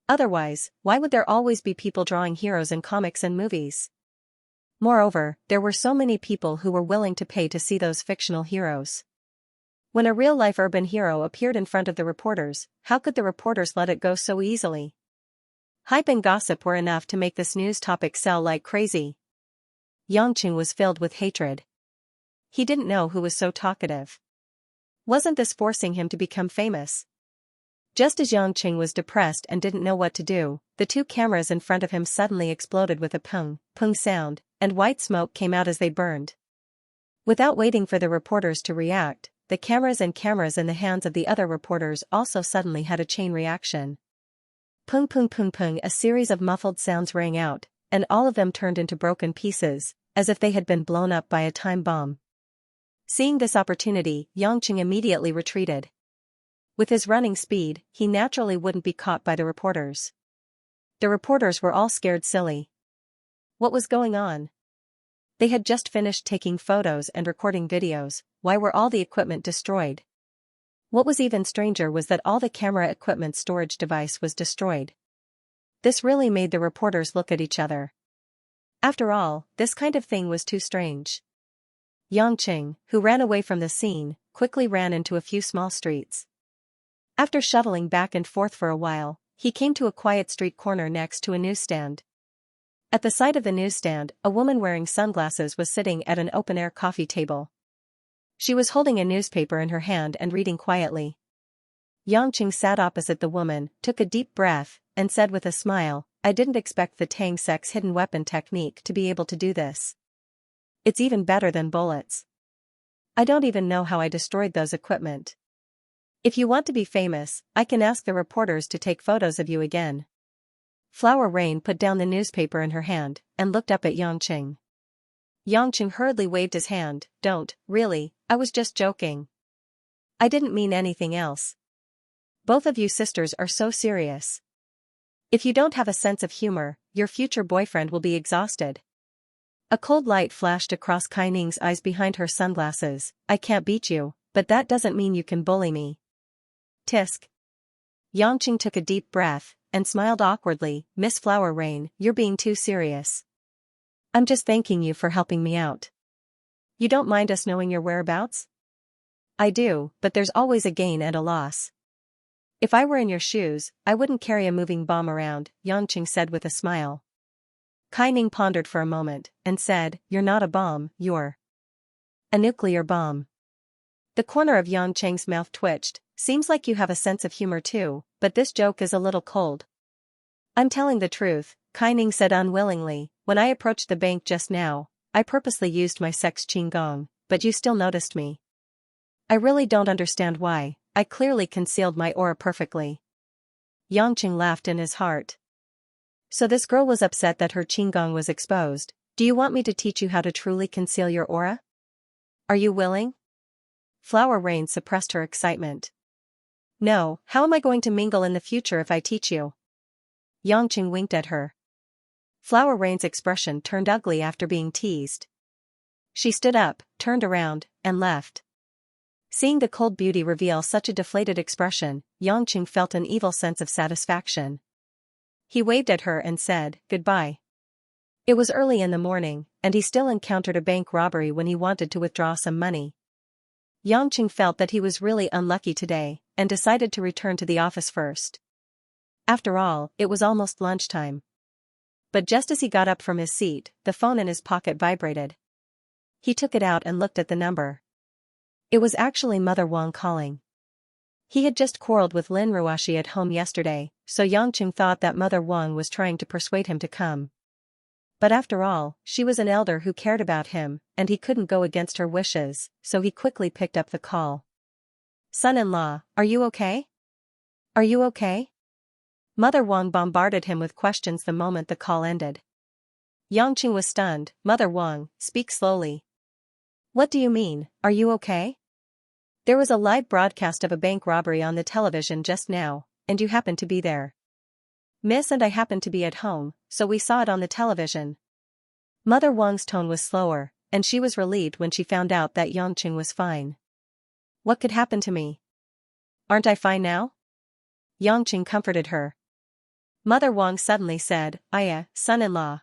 Otherwise, why would there always be people drawing heroes in comics and movies? Moreover, there were so many people who were willing to pay to see those fictional heroes. When a real-life urban hero appeared in front of the reporters, how could the reporters let it go so easily? Hype and gossip were enough to make this news topic sell like crazy. Yang Cheng was filled with hatred. He didn't know who was so talkative. Wasn't this forcing him to become famous? Just as Yang Cheng was depressed and didn't know what to do, the two cameras in front of him suddenly exploded with a pung, pung sound, and white smoke came out as they burned. Without waiting for the reporters to react, the cameras in the hands of the other reporters also suddenly had a chain reaction. Pung pung pung pung, a series of muffled sounds rang out, and all of them turned into broken pieces, as if they had been blown up by a time bomb. Seeing this opportunity, Yang Cheng immediately retreated. With his running speed, he naturally wouldn't be caught by the reporters. The reporters were all scared silly. What was going on? They had just finished taking photos and recording videos. Why were all the equipment destroyed? What was even stranger was that all the camera equipment storage device was destroyed. This really made the reporters look at each other. After all, this kind of thing was too strange. Yang Cheng, who ran away from the scene, quickly ran into a few small streets. After shuttling back and forth for a while, he came to a quiet street corner next to a newsstand. At the side of the newsstand, a woman wearing sunglasses was sitting at an open-air coffee table. She was holding a newspaper in her hand and reading quietly. Yang Cheng sat opposite the woman, took a deep breath, and said with a smile, I didn't expect the Tang Sec's hidden weapon technique to be able to do this. It's even better than bullets. I don't even know how I destroyed those equipment. If you want to be famous, I can ask the reporters to take photos of you again. Flower Rain put down the newspaper in her hand, and looked up at Yang Cheng. Yang Cheng hurriedly waved his hand, Don't, really, I was just joking. I didn't mean anything else. Both of you sisters are so serious. If you don't have a sense of humor, your future boyfriend will be exhausted. A cold light flashed across Kai Ning's eyes behind her sunglasses. I can't beat you, but that doesn't mean you can bully me. Tisk. Yang Cheng took a deep breath, and smiled awkwardly, Miss Flower Rain, you're being too serious. I'm just thanking you for helping me out. You don't mind us knowing your whereabouts? I do, but there's always a gain and a loss. If I were in your shoes, I wouldn't carry a moving bomb around, Xianxia said with a smile. Kai Ning pondered for a moment, and said, you're not a bomb, you're a nuclear bomb. The corner of Xianxia's mouth twitched. Seems like you have a sense of humor too, but this joke is a little cold. I'm telling the truth, Kai Ning said unwillingly. When I approached the bank just now, I purposely used my sex qigong, but you still noticed me. I really don't understand why. I clearly concealed my aura perfectly. Xianxia laughed in his heart. So this girl was upset that her qigong was exposed. Do you want me to teach you how to truly conceal your aura? Are you willing? Flower Rain suppressed her excitement. No, how am I going to mingle in the future if I teach you? Xianxia winked at her. Flower Rain's expression turned ugly after being teased. She stood up, turned around, and left. Seeing the cold beauty reveal such a deflated expression, Xianxia felt an evil sense of satisfaction. He waved at her and said, goodbye. It was early in the morning, and he still encountered a bank robbery when he wanted to withdraw some money. Xianxia felt that he was really unlucky today, and decided to return to the office first. After all, it was almost lunchtime. But just as he got up from his seat, the phone in his pocket vibrated. He took it out and looked at the number. It was actually Mother Wang calling. He had just quarreled with Lin Ruoxi at home yesterday, so Xianxia thought that Mother Wang was trying to persuade him to come. But after all, she was an elder who cared about him, and he couldn't go against her wishes, so he quickly picked up the call. Son-in-law, are you okay? Are you okay? Mother Wang bombarded him with questions the moment the call ended. Xianxia was stunned. Mother Wang, speak slowly. What do you mean, are you okay? There was a live broadcast of a bank robbery on the television just now, and you happened to be there. Miss and I happened to be at home, so we saw it on the television. Mother Wang's tone was slower, and she was relieved when she found out that Xianxia was fine. What could happen to me? Aren't I fine now? Xianxia comforted her. Mother Wang suddenly said, son-in-law.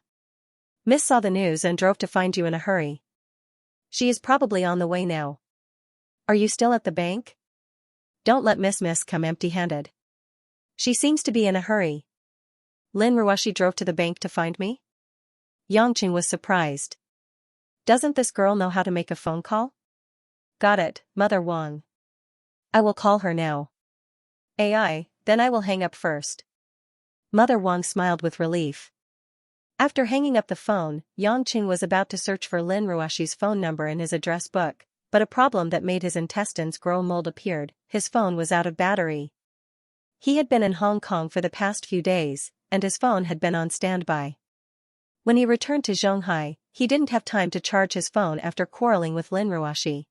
Miss saw the news and drove to find you in a hurry. She is probably on the way now. Are you still at the bank? Don't let Miss come empty-handed. She seems to be in a hurry. Lin Ruoxi drove to the bank to find me? Xianxia was surprised. Doesn't this girl know how to make a phone call? Got it, Mother Wang. I will call her now. Then I will hang up first. Mother Wang smiled with relief. After hanging up the phone, Xianxia was about to search for Lin Ruoxi's phone number in his address book, but a problem that made his intestines grow mold appeared. His phone was out of battery. He had been in Hong Kong for the past few days, and his phone had been on standby. When he returned to Shanghai, he didn't have time to charge his phone after quarreling with Lin Ruoxi.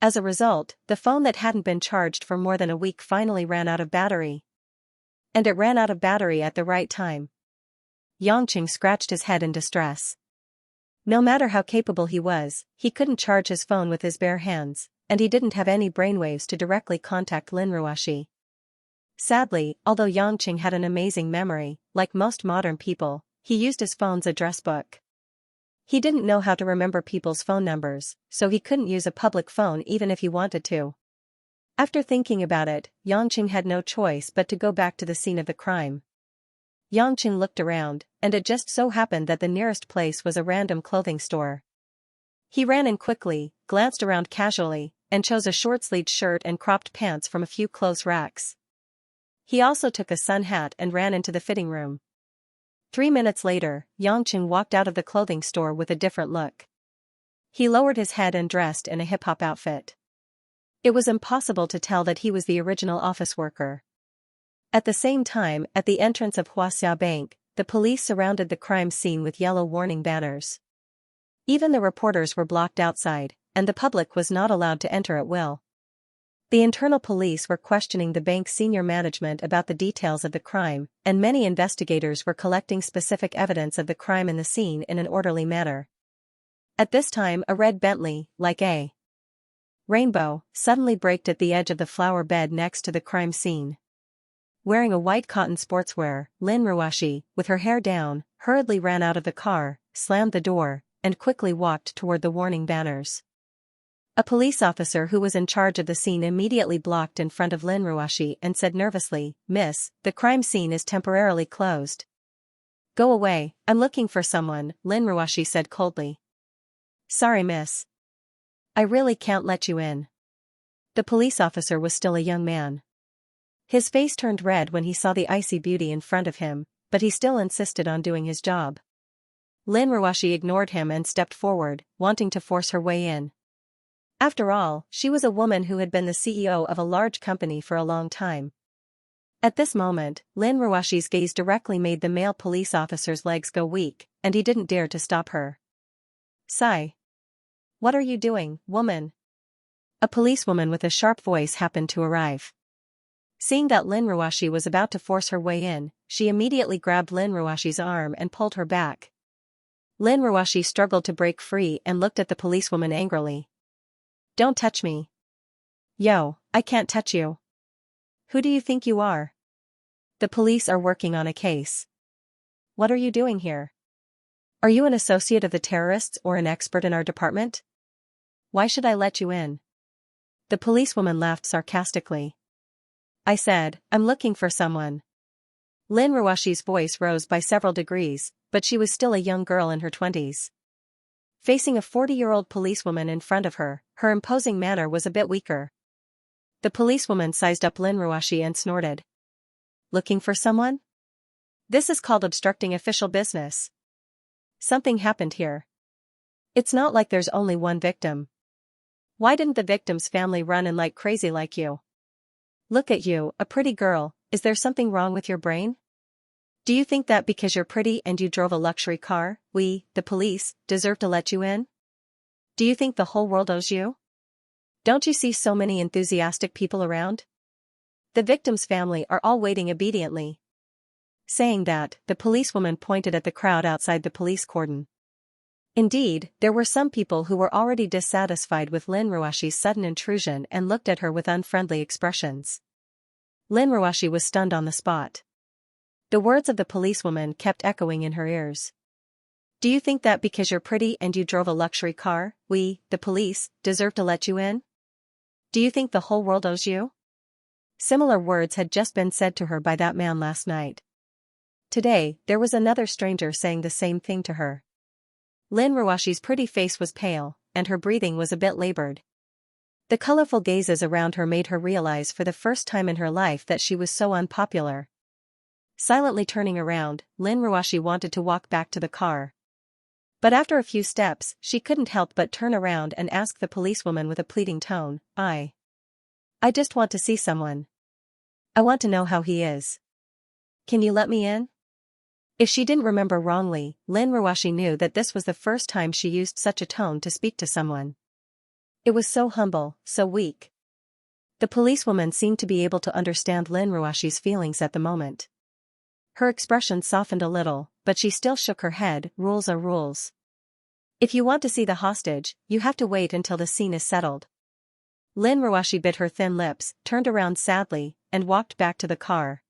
As a result, the phone that hadn't been charged for more than a week finally ran out of battery. And it ran out of battery at the right time. Xianxia scratched his head in distress. No matter how capable he was, he couldn't charge his phone with his bare hands, and he didn't have any brainwaves to directly contact Lin Ruoxi. Sadly, although Xianxia had an amazing memory, like most modern people, he used his phone's address book. He didn't know how to remember people's phone numbers, so he couldn't use a public phone even if he wanted to. After thinking about it, Xianxia had no choice but to go back to the scene of the crime. Xianxia looked around, and it just so happened that the nearest place was a random clothing store. He ran in quickly, glanced around casually, and chose a short-sleeved shirt and cropped pants from a few clothes racks. He also took a sun hat and ran into the fitting room. 3 minutes later, Xianxia walked out of the clothing store with a different look. He lowered his head and dressed in a hip-hop outfit. It was impossible to tell that he was the original office worker. At the same time, at the entrance of Huaxia Bank, the police surrounded the crime scene with yellow warning banners. Even the reporters were blocked outside, and the public was not allowed to enter at will. The internal police were questioning the bank's senior management about the details of the crime, and many investigators were collecting specific evidence of the crime in the scene in an orderly manner. At this time, a red Bentley, like a rainbow, suddenly braked at the edge of the flower bed next to the crime scene. Wearing a white cotton sportswear, Lin Ruoxi, with her hair down, hurriedly ran out of the car, slammed the door, and quickly walked toward the warning banners. A police officer who was in charge of the scene immediately blocked in front of Lin Ruashi and said nervously, "Miss, the crime scene is temporarily closed." "Go away, I'm looking for someone," Lin Ruashi said coldly. "Sorry miss. I really can't let you in." The police officer was still a young man. His face turned red when he saw the icy beauty in front of him, but he still insisted on doing his job. Lin Ruashi ignored him and stepped forward, wanting to force her way in. After all, she was a woman who had been the CEO of a large company for a long time. At this moment, Lin Ruashi's gaze directly made the male police officer's legs go weak, and he didn't dare to stop her. "Sigh. What are you doing, woman?" A policewoman with a sharp voice happened to arrive. Seeing that Lin Ruashi was about to force her way in, she immediately grabbed Lin Ruashi's arm and pulled her back. Lin Ruashi struggled to break free and looked at the policewoman angrily. "Don't touch me." "Yo, I can't touch you. Who do you think you are?" "The police are working on a case." "What are you doing here? Are you an associate of the terrorists or an expert in our department? Why should I let you in?" The policewoman laughed sarcastically. "I said, I'm looking for someone." Lin Ruashi's voice rose by several degrees, but she was still a young girl in her 20s. Facing a 40-year-old policewoman in front of her, her imposing manner was a bit weaker. The policewoman sized up Lin Ruashi and snorted. "Looking for someone? This is called obstructing official business. Something happened here. It's not like there's only one victim. Why didn't the victim's family run in like crazy like you? Look at you, a pretty girl, is there something wrong with your brain? Do you think that because you're pretty and you drove a luxury car, we, the police, deserve to let you in? Do you think the whole world owes you? Don't you see so many enthusiastic people around? The victim's family are all waiting obediently." Saying that, the policewoman pointed at the crowd outside the police cordon. Indeed, there were some people who were already dissatisfied with Lin Ruashi's sudden intrusion and looked at her with unfriendly expressions. Lin Ruashi was stunned on the spot. The words of the policewoman kept echoing in her ears. "Do you think that because you're pretty and you drove a luxury car, we, the police, deserve to let you in? Do you think the whole world owes you?" Similar words had just been said to her by that man last night. Today, there was another stranger saying the same thing to her. Lin Ruashi's pretty face was pale, and her breathing was a bit labored. The colorful gazes around her made her realize for the first time in her life that she was so unpopular. Silently turning around, Lin Ruashi wanted to walk back to the car. But after a few steps, she couldn't help but turn around and ask the policewoman with a pleading tone, I just want to see someone. I want to know how he is. Can you let me in?" If she didn't remember wrongly, Lin Ruashi knew that this was the first time she used such a tone to speak to someone. It was so humble, so weak. The policewoman seemed to be able to understand Lin Ruashi's feelings at the moment. Her expression softened a little, but she still shook her head. "Rules are rules. If you want to see the hostage, you have to wait until the scene is settled." Lin Ruashi bit her thin lips, turned around sadly, and walked back to the car.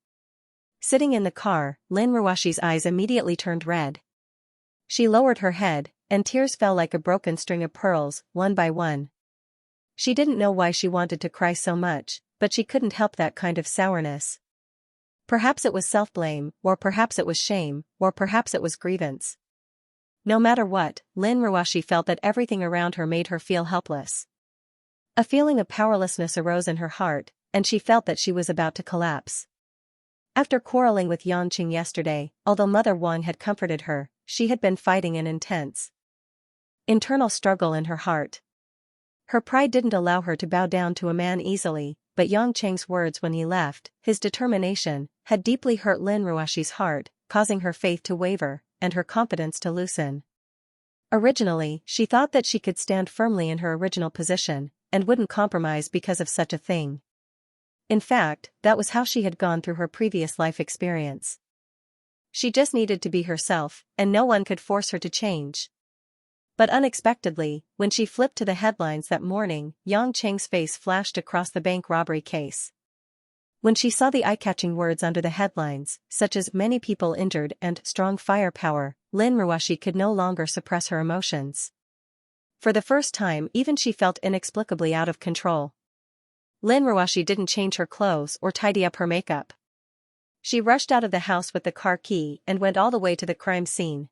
Sitting in the car, Lin Ruashi's eyes immediately turned red. She lowered her head, and tears fell like a broken string of pearls, one by one. She didn't know why she wanted to cry so much, but she couldn't help that kind of sourness. Perhaps it was self-blame, or perhaps it was shame, or perhaps it was grievance. No matter what, Lin Ruashi felt that everything around her made her feel helpless. A feeling of powerlessness arose in her heart, and she felt that she was about to collapse. After quarreling with Xianxia yesterday, although Mother Wang had comforted her, she had been fighting an intense internal struggle in her heart. Her pride didn't allow her to bow down to a man easily, but Xianxia's words when he left, his determination, had deeply hurt Lin Ruashi's heart, causing her faith to waver, and her confidence to loosen. Originally, she thought that she could stand firmly in her original position, and wouldn't compromise because of such a thing. In fact, that was how she had gone through her previous life experience. She just needed to be herself, and no one could force her to change. But unexpectedly, when she flipped to the headlines that morning, Yang Cheng's face flashed across the bank robbery case. When she saw the eye-catching words under the headlines, such as "many people injured" and "strong firepower," Lin Ruoshi could no longer suppress her emotions. For the first time, even she felt inexplicably out of control. Lin Ruoshi didn't change her clothes or tidy up her makeup. She rushed out of the house with the car key and went all the way to the crime scene.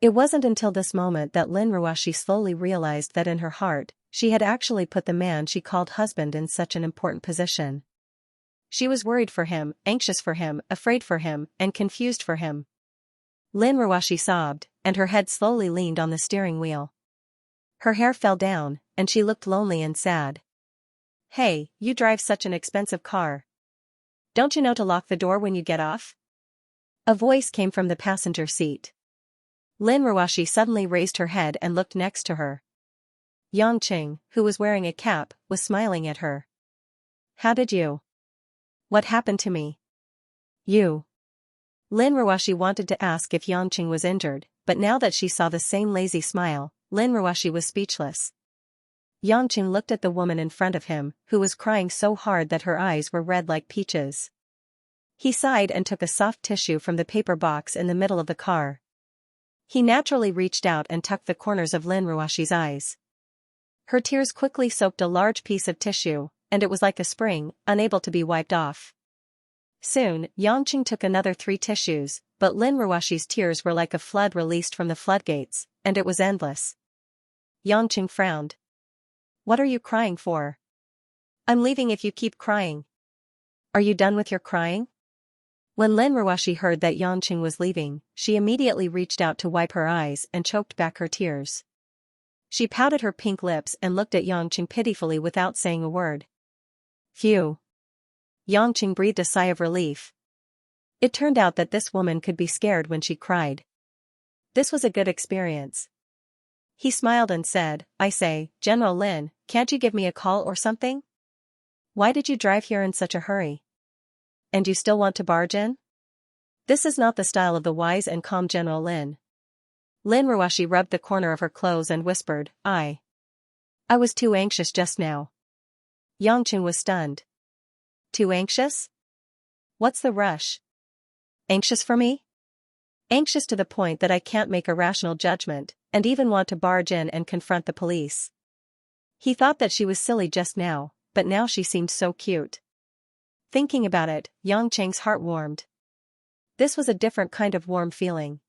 It wasn't until this moment that Lin Ruoshi slowly realized that in her heart, she had actually put the man she called husband in such an important position. She was worried for him, anxious for him, afraid for him, and confused for him. Lin Ruoshi sobbed, and her head slowly leaned on the steering wheel. Her hair fell down, and she looked lonely and sad. "Hey, you drive such an expensive car. Don't you know to lock the door when you get off?" A voice came from the passenger seat. Lin Ruoshi suddenly raised her head and looked next to her. Xianxia, who was wearing a cap, was smiling at her. "How did you? What happened to me?" "You." Lin Ruoshi wanted to ask if Xianxia was injured, but now that she saw the same lazy smile, Lin Ruoshi was speechless. Xianxia looked at the woman in front of him, who was crying so hard that her eyes were red like peaches. He sighed and took a soft tissue from the paper box in the middle of the car. He naturally reached out and tucked the corners of Lin Ruoshi's eyes. Her tears quickly soaked a large piece of tissue, and it was like a spring, unable to be wiped off. Soon, Xianxia took another 3 tissues, but Lin Ruoshi's tears were like a flood released from the floodgates, and it was endless. Xianxia frowned. "What are you crying for?" "I'm leaving if you keep crying." "Are you done with your crying?" When Lin Ruoshi heard that Xianxia was leaving, she immediately reached out to wipe her eyes and choked back her tears. She pouted her pink lips and looked at Xianxia pitifully without saying a word. "Phew." Xianxia breathed a sigh of relief. It turned out that this woman could be scared when she cried. This was a good experience. He smiled and said, "I say, General Lin, can't you give me a call or something? Why did you drive here in such a hurry? And you still want to barge in?" This is not the style of the wise and calm General Lin. Lin Ruoshi rubbed the corner of her clothes and whispered, I was too anxious just now." Xianxia was stunned. "Too anxious? What's the rush? Anxious for me?" "Anxious to the point that I can't make a rational judgment, and even want to barge in and confront the police." He thought that she was silly just now, but now she seemed so cute. Thinking about it, Xianxia's heart warmed. This was a different kind of warm feeling.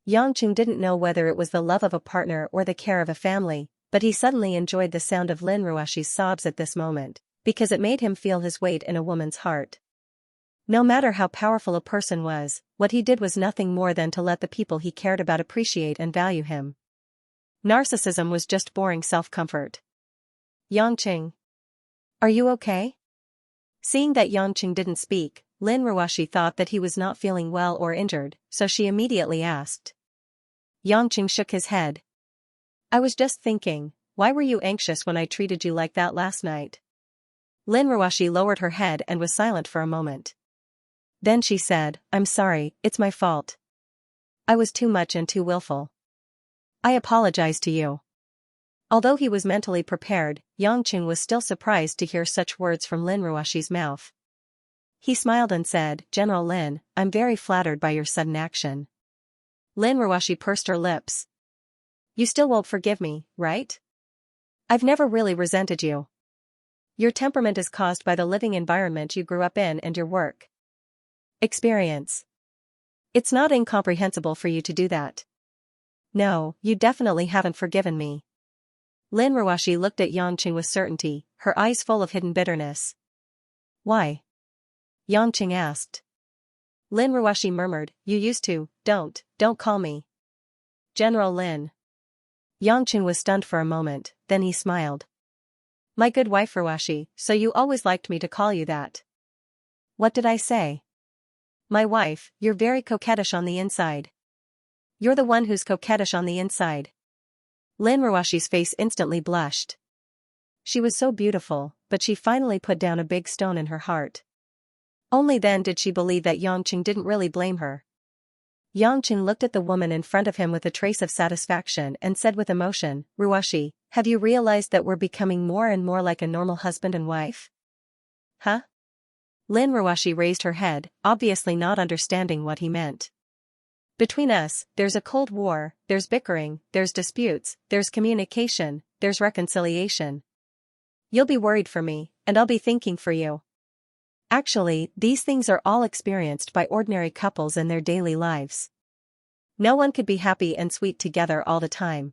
Xianxia didn't know whether it was the love of a partner or the care of a family, but he suddenly enjoyed the sound of Lin Ruoshi's sobs at this moment, because it made him feel his weight in a woman's heart. No matter how powerful a person was, what he did was nothing more than to let the people he cared about appreciate and value him. Narcissism was just boring self-comfort. "Xianxia. Are you okay?" Seeing that Xianxia didn't speak, Lin Ruoshi thought that he was not feeling well or injured, so she immediately asked. Xianxia shook his head. "I was just thinking, why were you anxious when I treated you like that last night?" Lin Ruoshi lowered her head and was silent for a moment. Then she said, "I'm sorry, it's my fault. I was too much and too willful. I apologize to you." Although he was mentally prepared, Xianxia was still surprised to hear such words from Lin Ruoshi's mouth. He smiled and said, "General Lin, I'm very flattered by your sudden action." Lin Ruoshi pursed her lips. "You still won't forgive me, right? I've never really resented you. Your temperament is caused by the living environment you grew up in and your work experience. It's not incomprehensible for you to do that. No, you definitely haven't forgiven me." Lin Ruoshi looked at Xianxia with certainty, her eyes full of hidden bitterness. "Why?" Xianxia asked. Lin Ruoshi murmured, "You used to, don't call me General Lin." Xianxia was stunned for a moment, then he smiled. "My good wife Ruoshi, so you always liked me to call you that." "What did I say?" "My wife, you're very coquettish on the inside." "You're the one who's coquettish on the inside." Lin Ruoshi's face instantly blushed. She was so beautiful, but she finally put down a big stone in her heart. Only then did she believe that Xianxia didn't really blame her. Xianxia looked at the woman in front of him with a trace of satisfaction and said with emotion, "Ruoshi, have you realized that we're becoming more and more like a normal husband and wife?" "Huh?" Lin Ruoshi raised her head, obviously not understanding what he meant. Between us, there's a cold war, there's bickering, there's disputes, there's communication, there's reconciliation. You'll be worried for me, and I'll be thinking for you. Actually, these things are all experienced by ordinary couples in their daily lives. No one could be happy and sweet together all the time.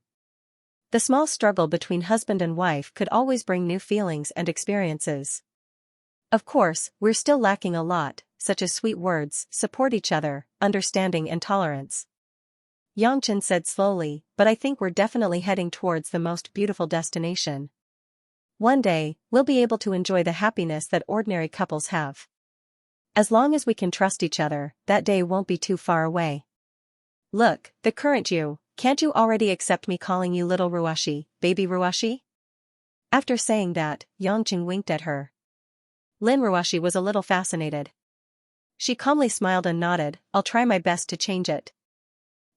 The small struggle between husband and wife could always bring new feelings and experiences. Of course, we're still lacking a lot, such as sweet words, support each other, understanding and tolerance. Xianxia said slowly, but I think we're definitely heading towards the most beautiful destination. One day, we'll be able to enjoy the happiness that ordinary couples have. As long as we can trust each other, that day won't be too far away. Look, the current you, can't you already accept me calling you little Ruashi, baby Ruashi? After saying that, Xianxia winked at her. Lin Ruashi was a little fascinated. She calmly smiled and nodded, I'll try my best to change it.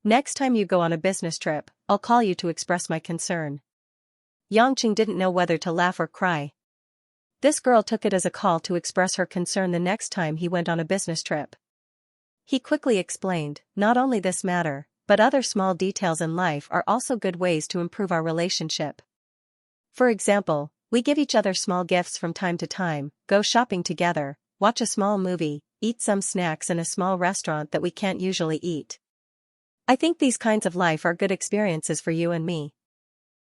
Next time you go on a business trip, I'll call you to express my concern. Xianxia didn't know whether to laugh or cry. This girl took it as a call to express her concern the next time he went on a business trip. He quickly explained, not only this matter, but other small details in life are also good ways to improve our relationship. For example, we give each other small gifts from time to time, go shopping together, watch a small movie, eat some snacks in a small restaurant that we can't usually eat. I think these kinds of life are good experiences for you and me.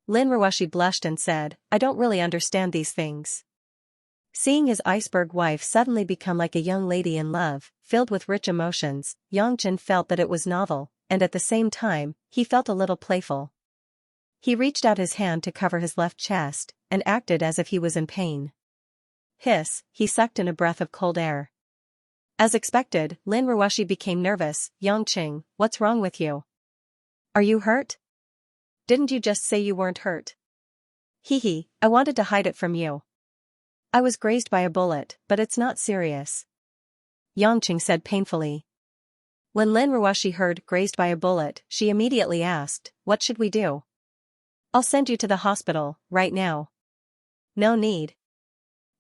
Lin Ruashi blushed and said, I don't really understand these things. Seeing his iceberg wife suddenly become like a young lady in love, filled with rich emotions, Xianxia felt that it was novel, and at the same time, he felt a little playful. He reached out his hand to cover his left chest, and acted as if he was in pain. Hiss, he sucked in a breath of cold air. As expected, Lin Ruashi became nervous. Xianxia, what's wrong with you? Are you hurt? Didn't you just say you weren't hurt? Hee, I wanted to hide it from you. I was grazed by a bullet, but it's not serious. Xianxia said painfully. When Lin Ruashi heard grazed by a bullet, she immediately asked, what should we do? I'll send you to the hospital, right now. No need.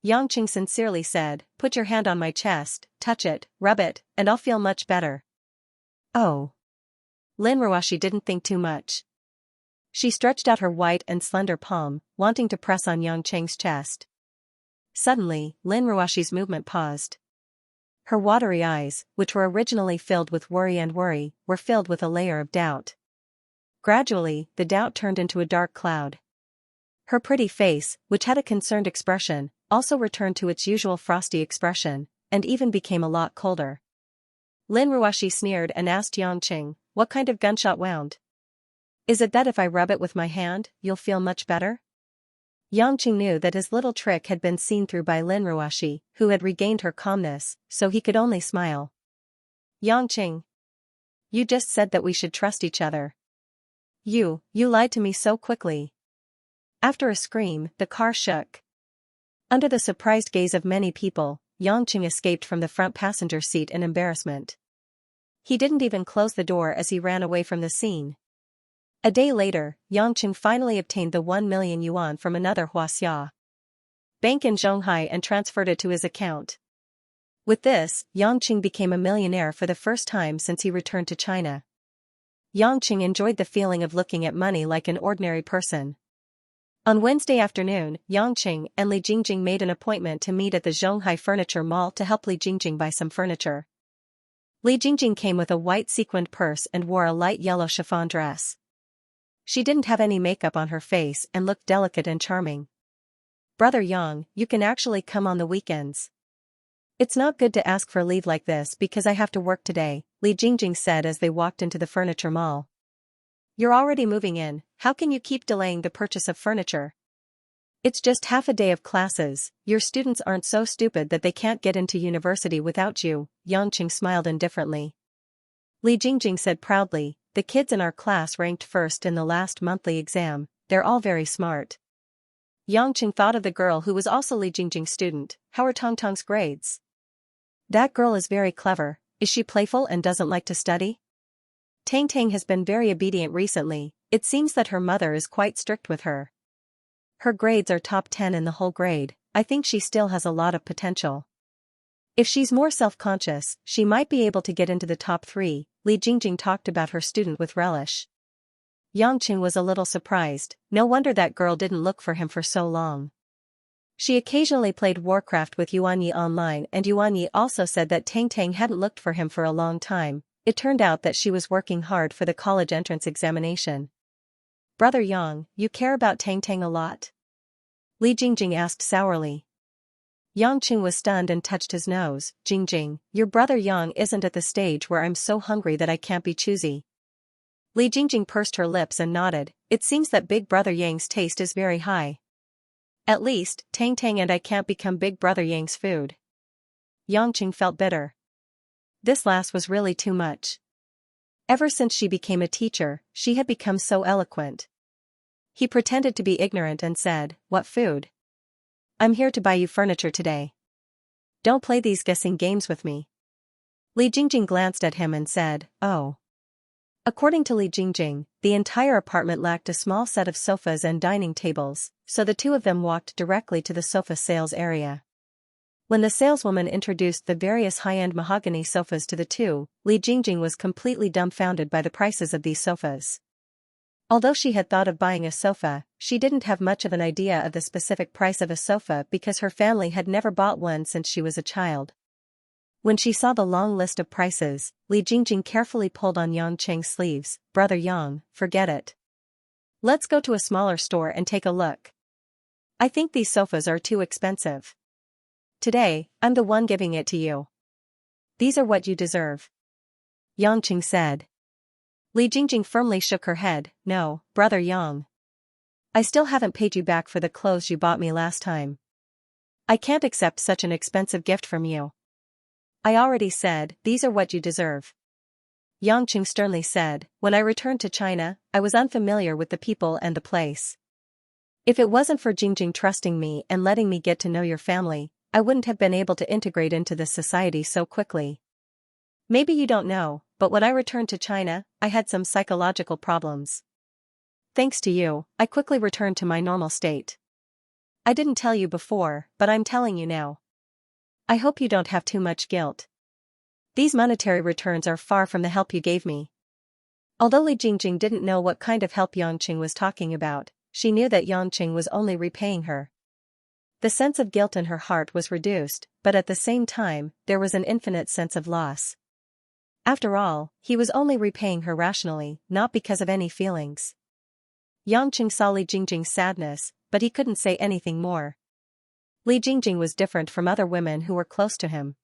Xianxia sincerely said, put your hand on my chest, touch it, rub it, and I'll feel much better. Oh. Lin Ruashi didn't think too much. She stretched out her white and slender palm, wanting to press on Xianxia's chest. Suddenly, Lin Ruashi's movement paused. Her watery eyes, which were originally filled with worry, were filled with a layer of doubt. Gradually, the doubt turned into a dark cloud. Her pretty face, which had a concerned expression, also returned to its usual frosty expression, and even became a lot colder. Lin Ruashi sneered and asked Xianxia, what kind of gunshot wound? Is it that if I rub it with my hand, you'll feel much better? Xianxia knew that his little trick had been seen through by Lin Ruashi, who had regained her calmness, so he could only smile. Xianxia. You just said that we should trust each other. You lied to me so quickly. After a scream, the car shook. Under the surprised gaze of many people, Xianxia escaped from the front passenger seat in embarrassment. He didn't even close the door as he ran away from the scene. A day later, Xianxia finally obtained the 1 million yuan from another Huaxia bank in Zhonghai and transferred it to his account. With this, Xianxia became a millionaire for the first time since he returned to China. Xianxia enjoyed the feeling of looking at money like an ordinary person. On Wednesday afternoon, Xianxia and Li Jingjing made an appointment to meet at the Zhonghai Furniture Mall to help Li Jingjing buy some furniture. Li Jingjing came with a white sequined purse and wore a light yellow chiffon dress. She didn't have any makeup on her face and looked delicate and charming. Brother Yang, you can actually come on the weekends. It's not good to ask for leave like this because I have to work today, Li Jingjing said as they walked into the furniture mall. You're already moving in, how can you keep delaying the purchase of furniture? It's just half a day of classes, your students aren't so stupid that they can't get into university without you, Xianxia smiled indifferently. Li Jingjing said proudly, the kids in our class ranked first in the last monthly exam, they're all very smart. Xianxia thought of the girl who was also Li Jingjing's student, how are Tongtong's grades? That girl is very clever, is she playful and doesn't like to study? Tang Tang has been very obedient recently, it seems that her mother is quite strict with her. Her grades are top 10 in the whole grade, I think she still has a lot of potential. If she's more self-conscious, she might be able to get into the top 3, Li Jingjing talked about her student with relish. Yangqing was a little surprised, no wonder that girl didn't look for him for so long. She occasionally played Warcraft with Yuanyi online, and Yuanyi also said that Tang Tang hadn't looked for him for a long time. It turned out that she was working hard for the college entrance examination. "Brother Yang, you care about Tang Tang a lot?" Li Jingjing asked sourly. Yangqing was stunned and touched his nose. "Jingjing, your brother Yang isn't at the stage where I'm so hungry that I can't be choosy." Li Jingjing pursed her lips and nodded. "It seems that Big Brother Yang's taste is very high. At least, Tang Tang and I can't become Big Brother Yang's food." Yangqing felt bitter. This last was really too much. Ever since she became a teacher, she had become so eloquent. He pretended to be ignorant and said, "What food? I'm here to buy you furniture today. Don't play these guessing games with me." Li Jingjing glanced at him and said, "Oh." According to Li Jingjing, the entire apartment lacked a small set of sofas and dining tables, so the two of them walked directly to the sofa sales area. When the saleswoman introduced the various high-end mahogany sofas to the two, Li Jingjing was completely dumbfounded by the prices of these sofas. Although she had thought of buying a sofa, she didn't have much of an idea of the specific price of a sofa because her family had never bought one since she was a child. When she saw the long list of prices, Li Jingjing carefully pulled on Yangqing's sleeves. "Brother Yang, forget it. Let's go to a smaller store and take a look. I think these sofas are too expensive. Today, I'm the one giving it to you. These are what you deserve," Yangqing said. Li Jingjing firmly shook her head. "No, Brother Yang. I still haven't paid you back for the clothes you bought me last time. I can't accept such an expensive gift from you. I already said, these are what you deserve." Yangqing sternly said, "When I returned to China, I was unfamiliar with the people and the place. If it wasn't for Jingjing trusting me and letting me get to know your family, I wouldn't have been able to integrate into this society so quickly. Maybe you don't know, but when I returned to China, I had some psychological problems. Thanks to you, I quickly returned to my normal state. I didn't tell you before, but I'm telling you now. I hope you don't have too much guilt. These monetary returns are far from the help you gave me." Although Li Jingjing didn't know what kind of help Yangqing was talking about, she knew that Yangqing was only repaying her. The sense of guilt in her heart was reduced, but at the same time, there was an infinite sense of loss. After all, he was only repaying her rationally, not because of any feelings. Yangqing saw Li Jingjing's sadness, but he couldn't say anything more. Li Jingjing was different from other women who were close to him.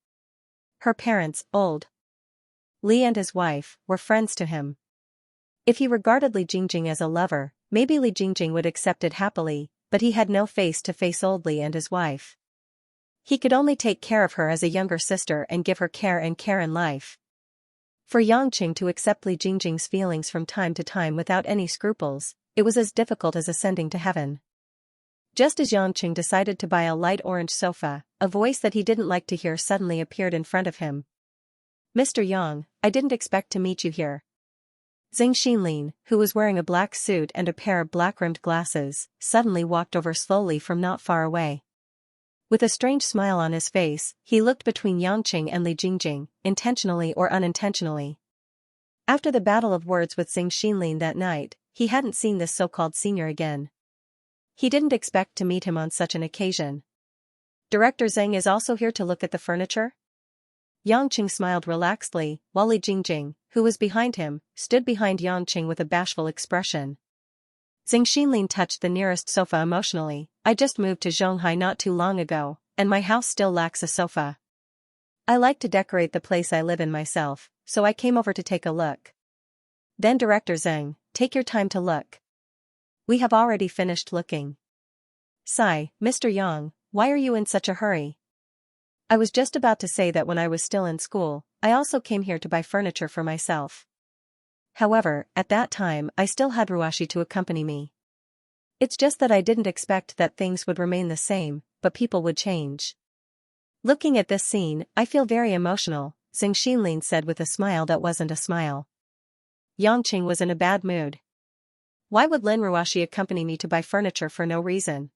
Her parents, old Li and his wife, were friends to him. If he regarded Li Jingjing as a lover, maybe Li Jingjing would accept it happily, but he had no face to face old Li and his wife. He could only take care of her as a younger sister and give her care in life. For Yangqing to accept Li Jingjing's feelings from time to time without any scruples, it was as difficult as ascending to heaven. Just as Yangqing decided to buy a light orange sofa, a voice that he didn't like to hear suddenly appeared in front of him. "Mr. Yang, I didn't expect to meet you here." Xianxia, who was wearing a black suit and a pair of black-rimmed glasses, suddenly walked over slowly from not far away. With a strange smile on his face, he looked between Yangqing and Li Jingjing, intentionally or unintentionally. After the battle of words with Xianxia that night, he hadn't seen this so-called senior again. He didn't expect to meet him on such an occasion. "Director Zheng is also here to look at the furniture?" Yangqing smiled relaxedly, while Li Jingjing, who was behind him, stood behind Yangqing with a bashful expression. Xianxia touched the nearest sofa emotionally. "I just moved to Shanghai not too long ago, and my house still lacks a sofa. I like to decorate the place I live in myself, so I came over to take a look." Then Director Zheng, "Take your time to look. We have already finished looking." "Sigh, Mr. Yang, why are you in such a hurry?" "I was just about to say that when I was still in school, I also came here to buy furniture for myself. However, at that time I still had Ruashi to accompany me. It's just that I didn't expect that things would remain the same, but people would change." "Looking at this scene, I feel very emotional," Xianxia said with a smile that wasn't a smile. Yangqing was in a bad mood. Why would Lin Ruashi accompany me to buy furniture for no reason?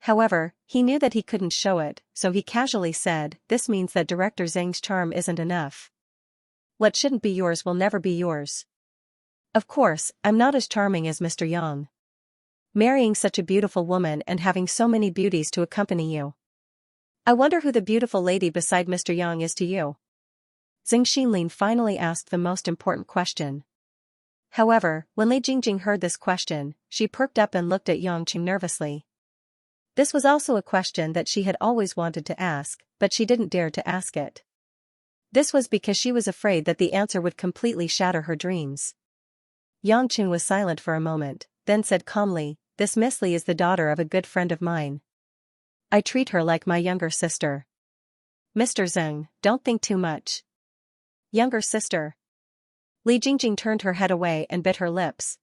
However, he knew that he couldn't show it, so he casually said, "This means that Director Zhang's charm isn't enough." What shouldn't be yours will never be yours. Of course, I'm not as charming as Mr. Yang. Marrying such a beautiful woman and having so many beauties to accompany you. I wonder who the beautiful lady beside Mr. Yang is to you. Zhang Xinlin finally asked the most important question. However, when Li Jingjing heard this question, she perked up and looked at Yang Qing nervously. This was also a question that she had always wanted to ask, but she didn't dare to ask it. This was because she was afraid that the answer would completely shatter her dreams. Yang Qing was silent for a moment, then said calmly, "This Miss Li is the daughter of a good friend of mine. I treat her like my younger sister." Mr. Zheng, don't think too much. Younger sister. Li Jingjing turned her head away and bit her lips.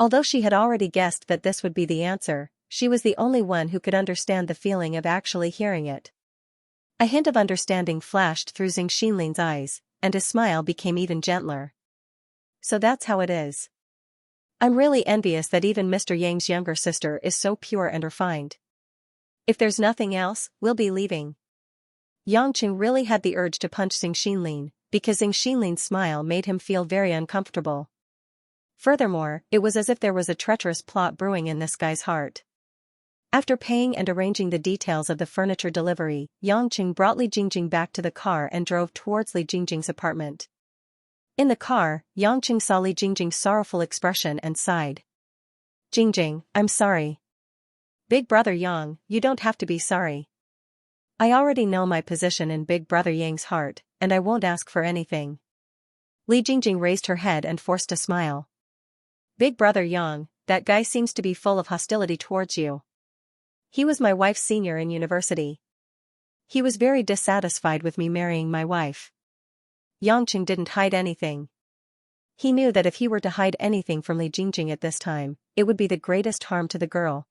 Although she had already guessed that this would be the answer, she was the only one who could understand the feeling of actually hearing it. A hint of understanding flashed through Zhang Xinlin's eyes, and his smile became even gentler. So that's how it is. I'm really envious that even Mr. Yang's younger sister is so pure and refined. If there's nothing else, we'll be leaving. Yang Qing really had the urge to punch Zhang Xinlin, because Zhang Xinlin's smile made him feel very uncomfortable. Furthermore, it was as if there was a treacherous plot brewing in this guy's heart. After paying and arranging the details of the furniture delivery, Yang Qing brought Li Jingjing back to the car and drove towards Li Jingjing's apartment. In the car, Yang Qing saw Li Jingjing's sorrowful expression and sighed. "Jingjing, I'm sorry." "Big brother Yang, you don't have to be sorry. I already know my position in Big brother Yang's heart, and I won't ask for anything." Li Jingjing raised her head and forced a smile. "Big brother Yang, that guy seems to be full of hostility towards you. He was my wife's senior in university. He was very dissatisfied with me marrying my wife." Yang Qing didn't hide anything. He knew that if he were to hide anything from Li Jingjing at this time, it would be the greatest harm to the girl.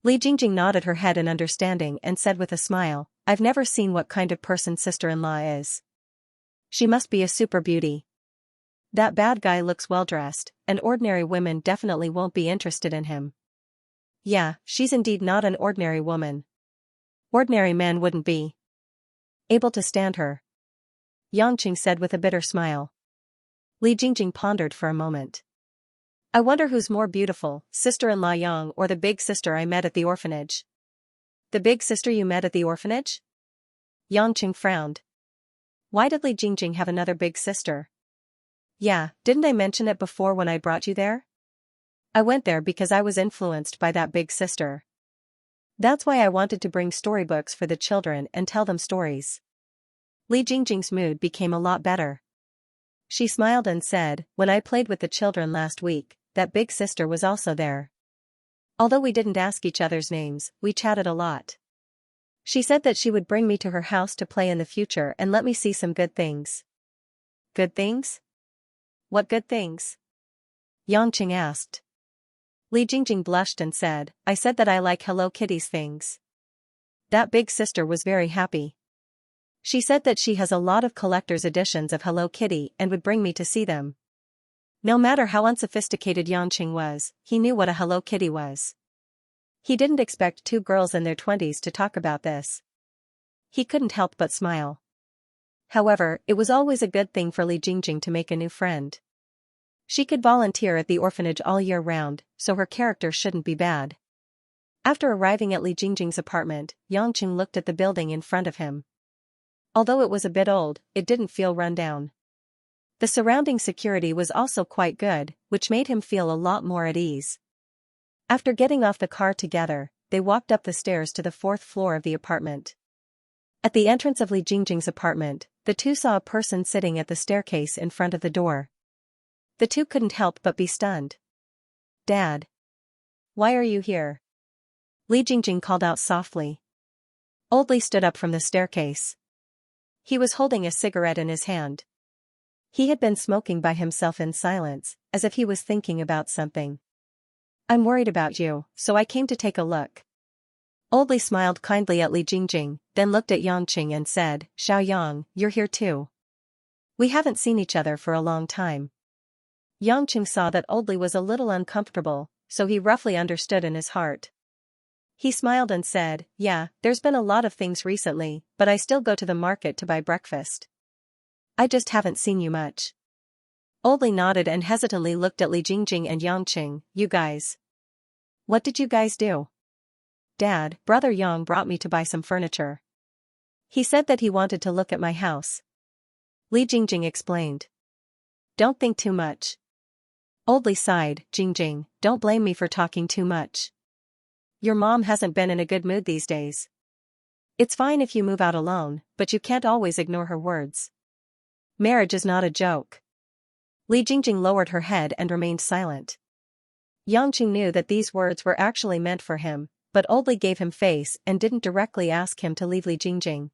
Li Jingjing nodded her head in understanding and said with a smile, "I've never seen what kind of person sister-in-law is. She must be a super beauty. That bad guy looks well-dressed, and ordinary women definitely won't be interested in him." "Yeah, she's indeed not an ordinary woman. Ordinary men wouldn't be able to stand her," Yang Qing said with a bitter smile. Li Jingjing pondered for a moment. "I wonder who's more beautiful, sister-in-law Yang or the big sister I met at the orphanage." "The big sister you met at the orphanage?" Yang Qing frowned. Why did Li Jingjing have another big sister? "Yeah, didn't I mention it before when I brought you there? I went there because I was influenced by that big sister. That's why I wanted to bring storybooks for the children and tell them stories." Li Jingjing's mood became a lot better. She smiled and said, "When I played with the children last week, that big sister was also there. Although we didn't ask each other's names, we chatted a lot. She said that she would bring me to her house to play in the future and let me see some good things." "Good things? What good things?" Yang Qing asked. Li Jingjing blushed and said, "I said that I like Hello Kitty's things." That big sister was very happy. She said that she has a lot of collector's editions of Hello Kitty and would bring me to see them. No matter how unsophisticated Yang Qing was, he knew what a Hello Kitty was. He didn't expect two girls in their 20s to talk about this. He couldn't help but smile. However, it was always a good thing for Li Jingjing to make a new friend. She could volunteer at the orphanage all year round, so her character shouldn't be bad. After arriving at Li Jingjing's apartment, Yang Qing looked at the building in front of him. Although it was a bit old, it didn't feel run down. The surrounding security was also quite good, which made him feel a lot more at ease. After getting off the car together, they walked up the stairs to the 4th floor of the apartment. At the entrance of Li Jingjing's apartment, the two saw a person sitting at the staircase in front of the door. The two couldn't help but be stunned. "Dad. Why are you here?" Li Jingjing called out softly. Old Li stood up from the staircase. He was holding a cigarette in his hand. He had been smoking by himself in silence, as if he was thinking about something. "I'm worried about you, so I came to take a look." Old Li smiled kindly at Li Jingjing, then looked at Yang Qing and said, "Xiao Yang, you're here too. We haven't seen each other for a long time." Yang Qing saw that Old Li was a little uncomfortable, so he roughly understood in his heart. He smiled and said, "Yeah, there's been a lot of things recently, but I still go to the market to buy breakfast." I just haven't seen you much. Old Li nodded and hesitantly looked at Li Jingjing and Yangqing. You guys. What did you guys do? Dad, Brother Yang brought me to buy some furniture. He said that he wanted to look at my house. Li Jingjing explained. Don't think too much. Old Li sighed. Jingjing, don't blame me for talking too much. Your mom hasn't been in a good mood these days. It's fine if you move out alone, but you can't always ignore her words. Marriage is not a joke. Li Jingjing lowered her head and remained silent. Yangqing knew that these words were actually meant for him, but Old Li gave him face and didn't directly ask him to leave Li Jingjing.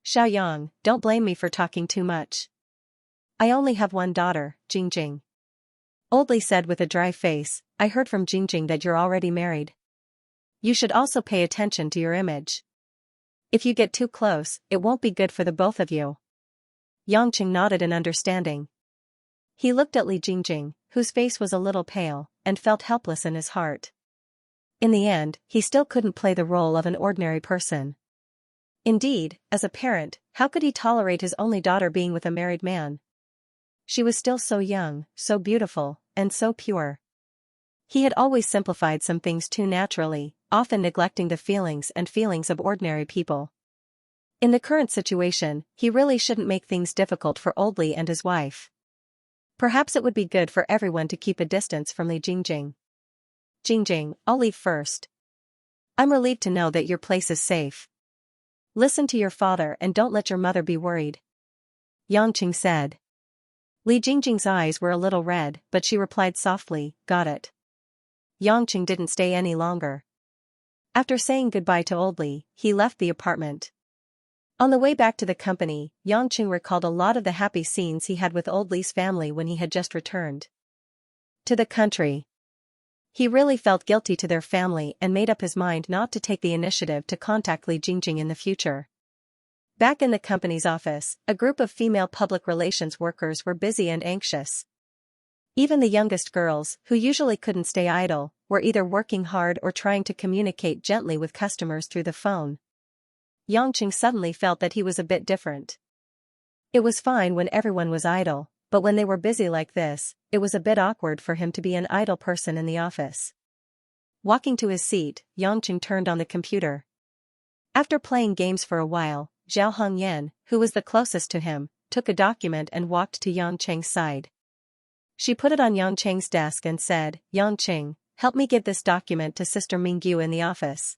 Xiaoyang, don't blame me for talking too much. I only have one daughter, Jingjing. Old Li said with a dry face, I heard from Jingjing that you're already married. You should also pay attention to your image. If you get too close, it won't be good for the both of you. Yangqing nodded in understanding. He looked at Li Jingjing, whose face was a little pale, and felt helpless in his heart. In the end, he still couldn't play the role of an ordinary person. Indeed, as a parent, how could he tolerate his only daughter being with a married man? She was still so young, so beautiful, and so pure. He had always simplified some things too naturally, often neglecting the feelings of ordinary people. In the current situation, he really shouldn't make things difficult for Old Li and his wife. Perhaps it would be good for everyone to keep a distance from Li Jingjing. Jingjing, I'll leave first. I'm relieved to know that your place is safe. Listen to your father and don't let your mother be worried. Yangqing said. Li Jingjing's eyes were a little red, but she replied softly, got it. Yangqing didn't stay any longer. After saying goodbye to Old Li, he left the apartment. On the way back to the company, Yangqing recalled a lot of the happy scenes he had with Old Li's family when he had just returned to the country. He really felt guilty to their family and made up his mind not to take the initiative to contact Li Jingjing in the future. Back in the company's office, a group of female public relations workers were busy and anxious. Even the youngest girls, who usually couldn't stay idle, were either working hard or trying to communicate gently with customers through the phone. Yangqing suddenly felt that he was a bit different. It was fine when everyone was idle, but when they were busy like this, it was a bit awkward for him to be an idle person in the office. Walking to his seat, Yangqing turned on the computer. After playing games for a while, Zhao Hongyan, who was the closest to him, took a document and walked to Yangqing's side. She put it on Yangqing's desk and said, Yangqing, help me give this document to Sister Mingyu in the office.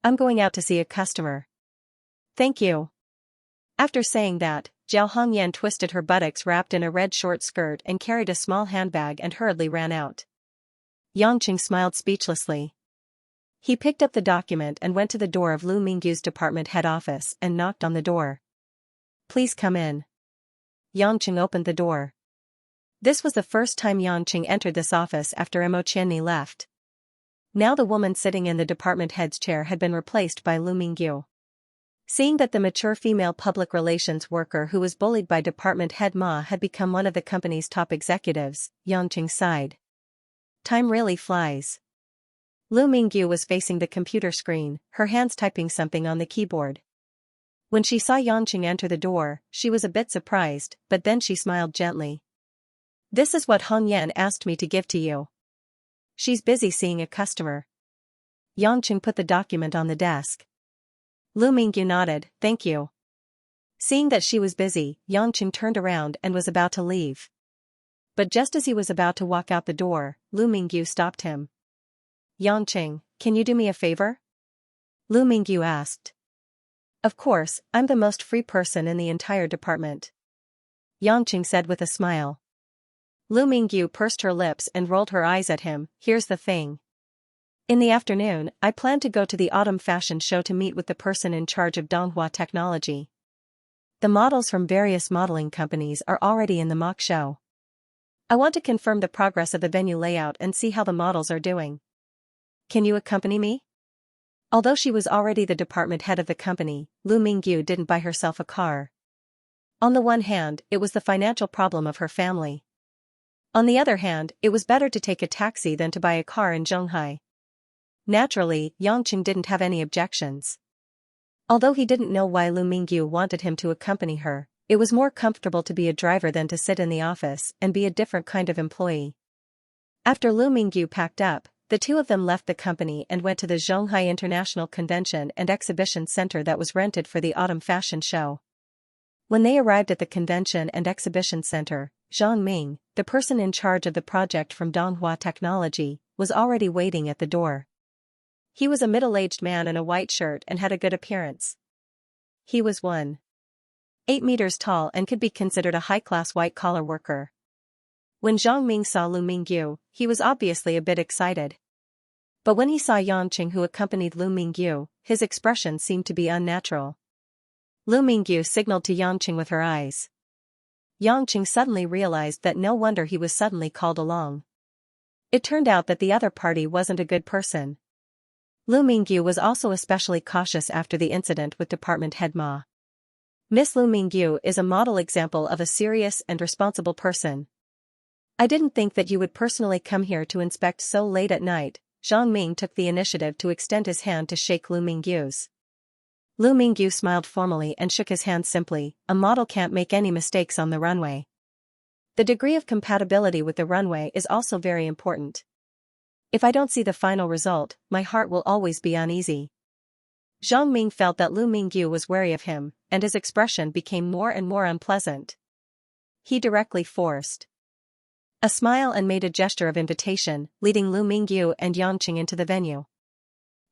I'm going out to see a customer. Thank you. After saying that, Zhao Hongyan twisted her buttocks wrapped in a red short skirt and carried a small handbag and hurriedly ran out. Yangqing smiled speechlessly. He picked up the document and went to the door of Lu Mingyu's department head office and knocked on the door. Please come in. Yangqing opened the door. This was the first time Yangqing entered this office after Mo Qianni left. Now the woman sitting in the department head's chair had been replaced by Lu Mingyu. Seeing that the mature female public relations worker who was bullied by department head Ma had become one of the company's top executives, Yangqing sighed. Time really flies. Lu Mingyu was facing the computer screen, her hands typing something on the keyboard. When she saw Yangqing enter the door, she was a bit surprised, but then she smiled gently. This is what Hongyan asked me to give to you. She's busy seeing a customer. Yangqing put the document on the desk. Lu Mingyu nodded, thank you. Seeing that she was busy, Yangqing turned around and was about to leave. But just as he was about to walk out the door, Lu Mingyu stopped him. Yangqing, can you do me a favor? Lu Mingyu asked. Of course, I'm the most free person in the entire department. Yangqing said with a smile. Lu Mingyu pursed her lips and rolled her eyes at him. Here's the thing. In the afternoon, I plan to go to the autumn fashion show to meet with the person in charge of Donghua technology. The models from various modeling companies are already in the mock show. I want to confirm the progress of the venue layout and see how the models are doing. Can you accompany me? Although she was already the department head of the company, Lu Mingyu didn't buy herself a car. On the one hand, it was the financial problem of her family. On the other hand, it was better to take a taxi than to buy a car in Zhonghai. Naturally, Yangqing didn't have any objections. Although he didn't know why Lu Mingyu wanted him to accompany her, It was more comfortable to be a driver than to sit in the office and be a different kind of employee. After Lu Mingyu packed up, the two of them left the company and went to the Zhonghai International Convention and Exhibition Center that was rented for the autumn fashion show. When they arrived at the Convention and Exhibition Center, Zhang Ming, the person in charge of the project from Donghua Technology, was already waiting at the door. He was a middle-aged man in a white shirt and had a good appearance. He was 1.8 meters tall and could be considered a high-class white-collar worker. When Zhang Ming saw Lu Mingyu, he was obviously a bit excited. But when he saw Yangqing who accompanied Lu Mingyu, his expression seemed to be unnatural. Lu Mingyu signaled to Yangqing with her eyes. Yangqing suddenly realized that no wonder he was suddenly called along. It turned out that the other party wasn't a good person. Lu Mingyu was also especially cautious after the incident with department head Ma. Miss Lu Mingyu is a model example of a serious and responsible person. I didn't think that you would personally come here to inspect so late at night. Zhang Ming took the initiative to extend his hand to shake Lu Mingyu's. Lu Mingyu smiled formally and shook his hand simply. A model can't make any mistakes on the runway. The degree of compatibility with the runway is also very important. If I don't see the final result, my heart will always be uneasy. Zhang Ming felt that Lu Mingyu was wary of him, and his expression became more and more unpleasant. He directly forced a smile and made a gesture of invitation, leading Lu Mingyu and Yangqing into the venue.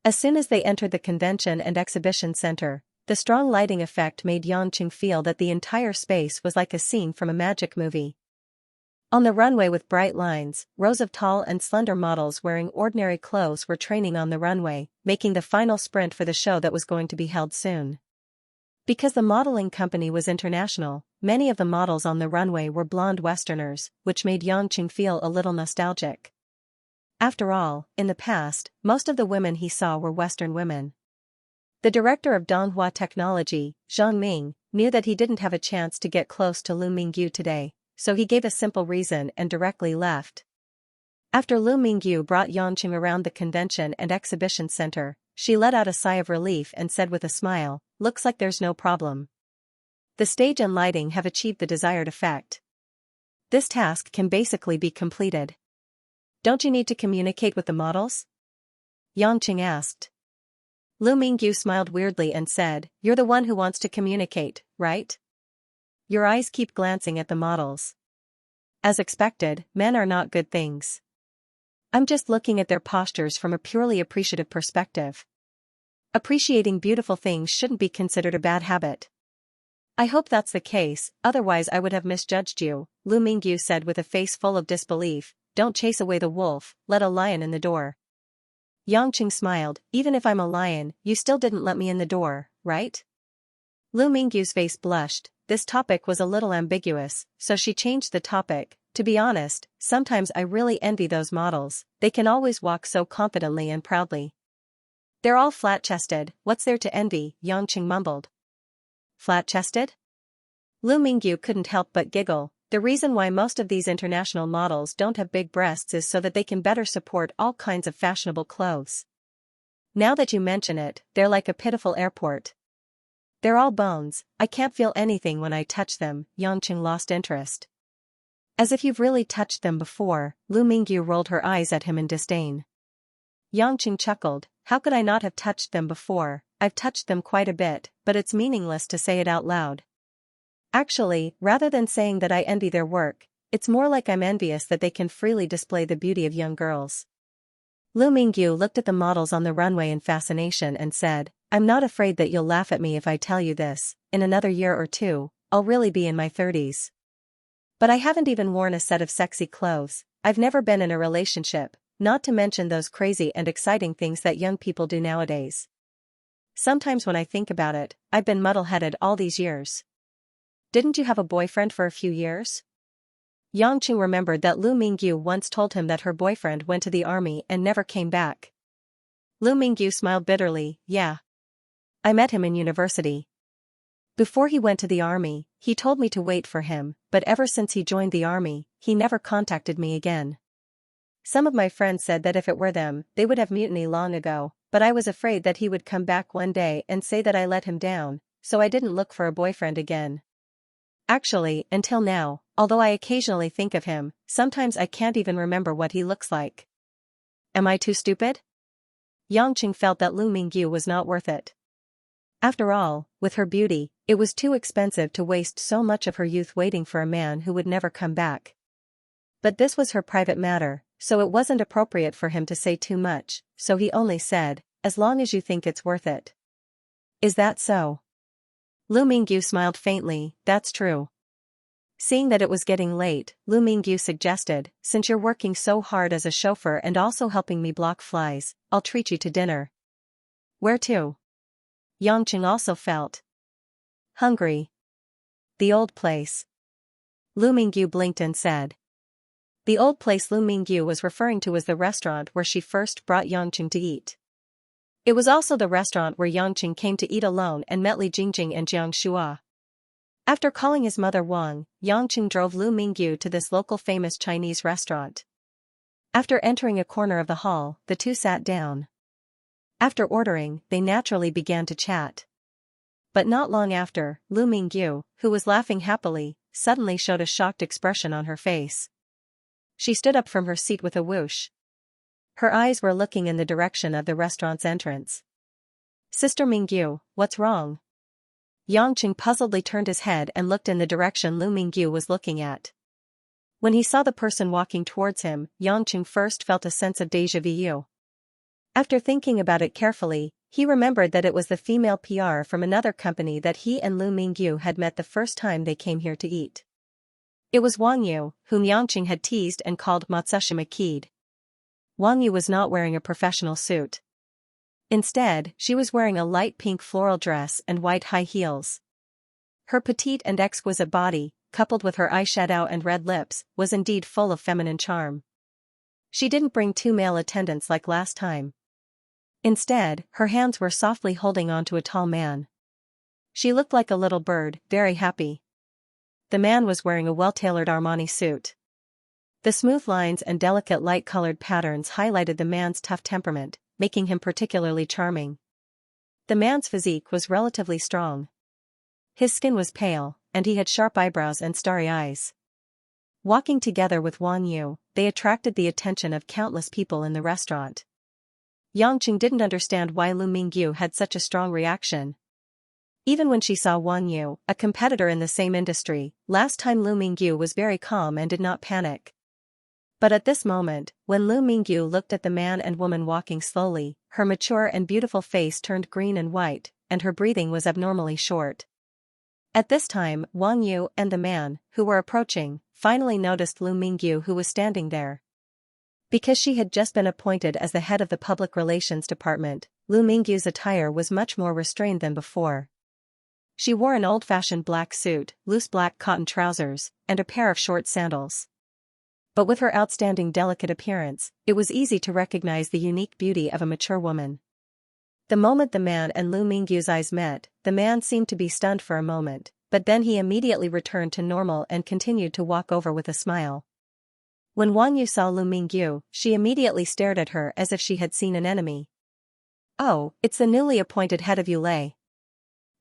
As soon as they entered the Convention and Exhibition Center, the strong lighting effect made Yangqing feel that the entire space was like a scene from a magic movie. On the runway with bright lines, rows of tall and slender models wearing ordinary clothes were training on the runway, making the final sprint for the show that was going to be held soon. Because the modeling company was international, many of the models on the runway were blonde Westerners, which made Yangqing feel a little nostalgic. After all, in the past, most of the women he saw were Western women. The director of Donghua Technology, Zhang Ming, knew that he didn't have a chance to get close to Lu Mingyu today, so he gave a simple reason and directly left. After Lu Mingyu brought Yangqing around the Convention and Exhibition Center, she let out a sigh of relief and said with a smile, "Looks like there's no problem. The stage and lighting have achieved the desired effect. This task can basically be completed. Don't you need to communicate with the models?" Yangqing asked. Lu Mingyu smiled weirdly and said, "You're the one who wants to communicate, right? Your eyes keep glancing at the models. As expected, men are not good things. I'm just looking at their postures from a purely appreciative perspective. Appreciating beautiful things shouldn't be considered a bad habit. I hope that's the case, otherwise I would have misjudged you," Lu Mingyu said with a face full of disbelief. "Don't chase away the wolf, let a lion in the door." Yangqing smiled, "Even if I'm a lion, you still didn't let me in the door, right?" Lu Mingyu's face blushed. This topic was a little ambiguous, so she changed the topic. "To be honest, sometimes I really envy those models, they can always walk so confidently and proudly." "They're all flat-chested, what's there to envy?" Yangqing mumbled. "Flat-chested?" Lu Mingyu couldn't help but giggle. The reason why most of these international models don't have big breasts is so that they can better support all kinds of fashionable clothes. Now that you mention it, they're like a pitiful airport. "They're all bones, I can't feel anything when I touch them," Yangqing lost interest. "As if you've really touched them before," Lu Mingyu rolled her eyes at him in disdain. Yangqing chuckled, "How could I not have touched them before? I've touched them quite a bit, but it's meaningless to say it out loud. Actually, rather than saying that I envy their work, it's more like I'm envious that they can freely display the beauty of young girls." Lu Mingyu looked at the models on the runway in fascination and said, "I'm not afraid that you'll laugh at me if I tell you this, in another year or two, I'll really be in my 30s. But I haven't even worn a set of sexy clothes, I've never been in a relationship, not to mention those crazy and exciting things that young people do nowadays. Sometimes when I think about it, I've been muddle-headed all these years." "Didn't you have a boyfriend for a few years?" Yangqing remembered that Lu Mingyu once told him that her boyfriend went to the army and never came back. Lu Mingyu smiled bitterly, "Yeah. I met him in university. Before he went to the army, he told me to wait for him, but ever since he joined the army, he never contacted me again. Some of my friends said that if it were them, they would have mutiny long ago, but I was afraid that he would come back one day and say that I let him down, so I didn't look for a boyfriend again." Actually, until now, although I occasionally think of him, sometimes I can't even remember what he looks like. Am I too stupid? Yangqing felt that Lu Mingyu was not worth it. After all, with her beauty, it was too expensive to waste so much of her youth waiting for a man who would never come back. But this was her private matter, so it wasn't appropriate for him to say too much, so he only said, as long as you think it's worth it. Is that so? Lu Mingyu smiled faintly, that's true. Seeing that it was getting late, Lu Mingyu suggested, since you're working so hard as a chauffeur and also helping me block flies, I'll treat you to dinner. Where to? Yangqing also felt hungry. The old place. Lu Mingyu blinked and said. The old place Lu Mingyu was referring to was the restaurant where she first brought Yangqing to eat. It was also the restaurant where Yangqing came to eat alone and met Li Jingjing and Jiang Shua. After calling his mother Wang, Yangqing drove Lu Mingyu to this local famous Chinese restaurant. After entering a corner of the hall, the two sat down. After ordering, they naturally began to chat. But not long after, Lu Mingyu, who was laughing happily, suddenly showed a shocked expression on her face. She stood up from her seat with a whoosh. Her eyes were looking in the direction of the restaurant's entrance. Sister Mingyu, what's wrong? Yangqing puzzledly turned his head and looked in the direction Lu Mingyu was looking at. When he saw the person walking towards him, Yangqing first felt a sense of déjà vu. After thinking about it carefully, he remembered that it was the female PR from another company that he and Lu Mingyu had met the first time they came here to eat. It was Wang Yu, whom Yangqing had teased and called Matsushima Kid. Wang Yu was not wearing a professional suit. Instead, she was wearing a light pink floral dress and white high heels. Her petite and exquisite body, coupled with her eyeshadow and red lips, was indeed full of feminine charm. She didn't bring two male attendants like last time. Instead, her hands were softly holding onto a tall man. She looked like a little bird, very happy. The man was wearing a well-tailored Armani suit. The smooth lines and delicate light-colored patterns highlighted the man's tough temperament, making him particularly charming. The man's physique was relatively strong. His skin was pale, and he had sharp eyebrows and starry eyes. Walking together with Wang Yu, they attracted the attention of countless people in the restaurant. Yangqing didn't understand why Lu Mingyu had such a strong reaction. Even when she saw Wang Yu, a competitor in the same industry, last time Lu Mingyu was very calm and did not panic. But at this moment, when Lu Mingyu looked at the man and woman walking slowly, her mature and beautiful face turned green and white, and her breathing was abnormally short. At this time, Wang Yu and the man, who were approaching, finally noticed Lu Mingyu, who was standing there. Because she had just been appointed as the head of the public relations department, Lu Mingyu's attire was much more restrained than before. She wore an old-fashioned black suit, loose black cotton trousers, and a pair of short sandals. But with her outstanding delicate appearance, it was easy to recognize the unique beauty of a mature woman. The moment the man and Lu Mingyu's eyes met, the man seemed to be stunned for a moment, but then he immediately returned to normal and continued to walk over with a smile. When Wang Yu saw Lu Mingyu, she immediately stared at her as if she had seen an enemy. Oh, it's the newly appointed head of Yulei.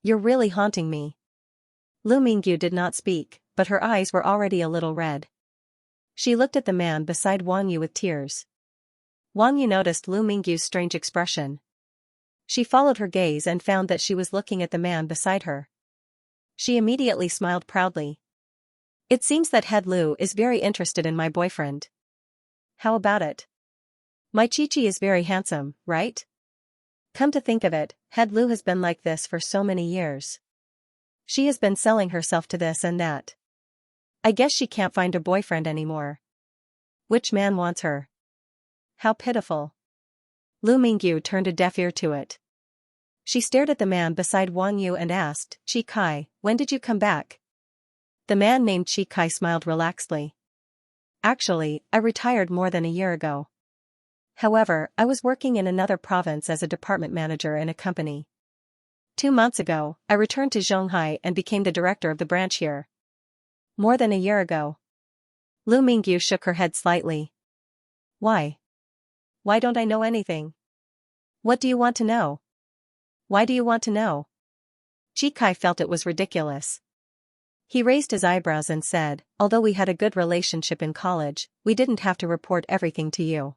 You're really haunting me. Lu Mingyu did not speak, but her eyes were already a little red. She looked at the man beside Wang Yu with tears. Wang Yu noticed Lu Mingyu's strange expression. She followed her gaze and found that she was looking at the man beside her. She immediately smiled proudly. It seems that Head Lu is very interested in my boyfriend. How about it? My Chi-Chi is very handsome, right? Come to think of it, Head Lu has been like this for so many years. She has been selling herself to this and that. I guess she can't find a boyfriend anymore. Which man wants her? How pitiful. Lu Mingyu turned a deaf ear to it. She stared at the man beside Wang Yu and asked, Chi Kai, when did you come back? The man named Chi Kai smiled relaxedly. Actually, I retired more than a year ago. However, I was working in another province as a department manager in a company. 2 months ago, I returned to Shanghai and became the director of the branch here. More than a year ago. Lu Mingyu shook her head slightly. Why? Why don't I know anything? What do you want to know? Why do you want to know? Chi Kai felt it was ridiculous. He raised his eyebrows and said, although we had a good relationship in college, we didn't have to report everything to you.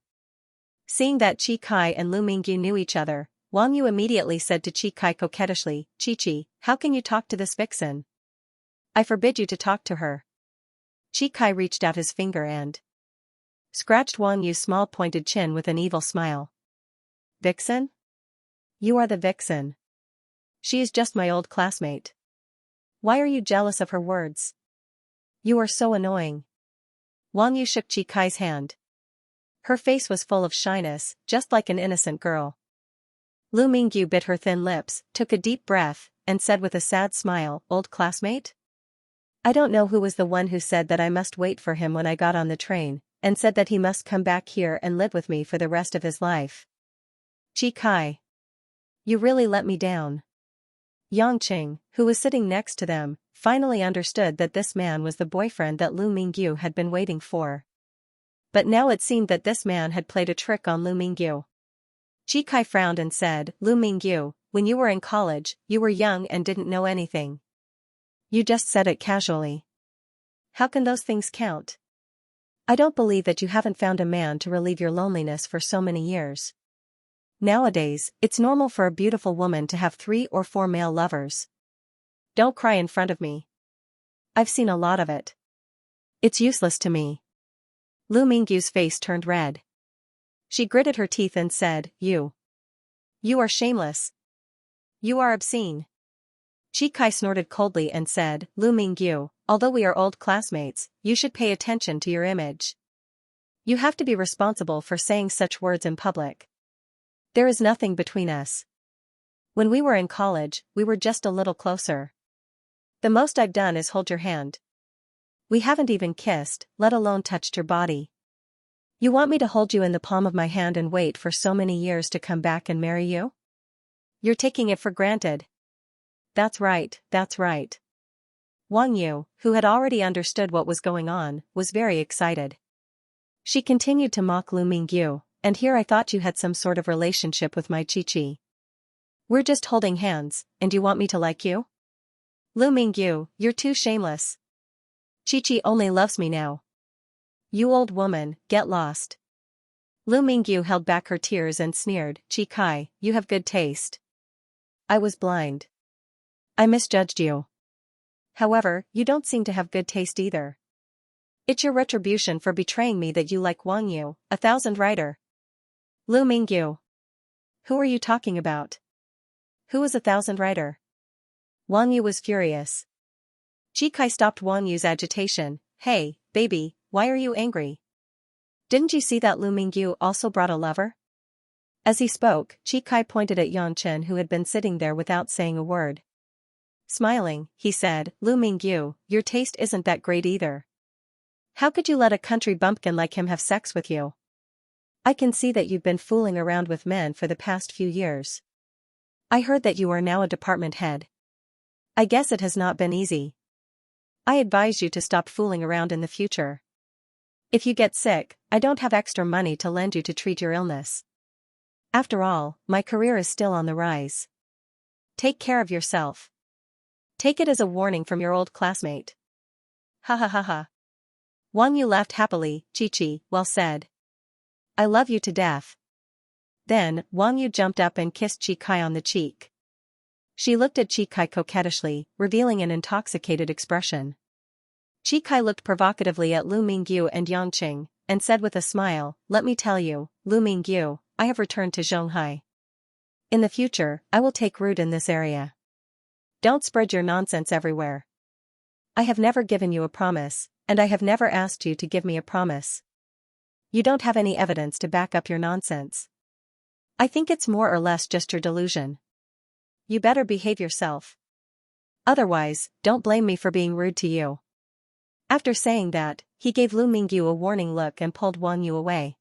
Seeing that Chi Kai and Lu Mingyu knew each other, Wang Yu immediately said to Chi Kai coquettishly, Chi, how can you talk to this vixen? I forbid you to talk to her. Chi Kai reached out his finger and scratched Wang Yu's small pointed chin with an evil smile. Vixen? You are the vixen. She is just my old classmate. Why are you jealous of her words? You are so annoying. Wang Yu shook Chi Kai's hand. Her face was full of shyness, just like an innocent girl. Lu Mingyu bit her thin lips, took a deep breath, and said with a sad smile, old classmate? I don't know who was the one who said that I must wait for him when I got on the train, and said that he must come back here and live with me for the rest of his life. Chi Kai. You really let me down. Yangqing, who was sitting next to them, finally understood that this man was the boyfriend that Lu Mingyu had been waiting for. But now it seemed that this man had played a trick on Lu Mingyu. Chi Kai frowned and said, Lu Mingyu, when you were in college, you were young and didn't know anything. You just said it casually. How can those things count? I don't believe that you haven't found a man to relieve your loneliness for so many years. Nowadays, it's normal for a beautiful woman to have 3 or 4 male lovers. Don't cry in front of me. I've seen a lot of it. It's useless to me. Lu Mingyu's face turned red. She gritted her teeth and said, You are shameless. You are obscene. Chi Kai snorted coldly and said, Lu Mingyu, although we are old classmates, you should pay attention to your image. You have to be responsible for saying such words in public. There is nothing between us. When we were in college, we were just a little closer. The most I've done is hold your hand. We haven't even kissed, let alone touched your body. You want me to hold you in the palm of my hand and wait for so many years to come back and marry you? You're taking it for granted. That's right, that's right. Wang Yu, who had already understood what was going on, was very excited. She continued to mock Lu Mingyu, and here I thought you had some sort of relationship with my Chi. We're just holding hands, and you want me to like you? Lu Mingyu, you're too shameless. Chi only loves me now. You old woman, get lost. Lu Mingyu held back her tears and sneered, Chi Kai, you have good taste. I was blind. I misjudged you. However, you don't seem to have good taste either. It's your retribution for betraying me that you like Wang Yu, 1,000 rider. Lu Mingyu. Who are you talking about? Who is 1,000 rider? Wang Yu was furious. Chi Kai stopped Wang Yu's agitation. Hey, baby, why are you angry? Didn't you see that Lu Mingyu also brought a lover? As he spoke, Chi Kai pointed at Yangchen, who had been sitting there without saying a word. Smiling, he said, Lu Mingyu, your taste isn't that great either. How could you let a country bumpkin like him have sex with you? I can see that you've been fooling around with men for the past few years. I heard that you are now a department head. I guess it has not been easy. I advise you to stop fooling around in the future. If you get sick, I don't have extra money to lend you to treat your illness. After all, my career is still on the rise. Take care of yourself. Take it as a warning from your old classmate. Ha ha ha ha. Wang Yu laughed happily, Chi, well said. I love you to death. Then, Wang Yu jumped up and kissed Chi Kai on the cheek. She looked at Chi Kai coquettishly, revealing an intoxicated expression. Chi Kai looked provocatively at Lu Mingyu and Yangqing, and said with a smile, Let me tell you, Lu Mingyu, I have returned to Zhonghai. In the future, I will take root in this area. Don't spread your nonsense everywhere. I have never given you a promise, and I have never asked you to give me a promise. You don't have any evidence to back up your nonsense. I think it's more or less just your delusion. You better behave yourself. Otherwise, don't blame me for being rude to you. After saying that, he gave Lu Mingyu a warning look and pulled Wang Yu away.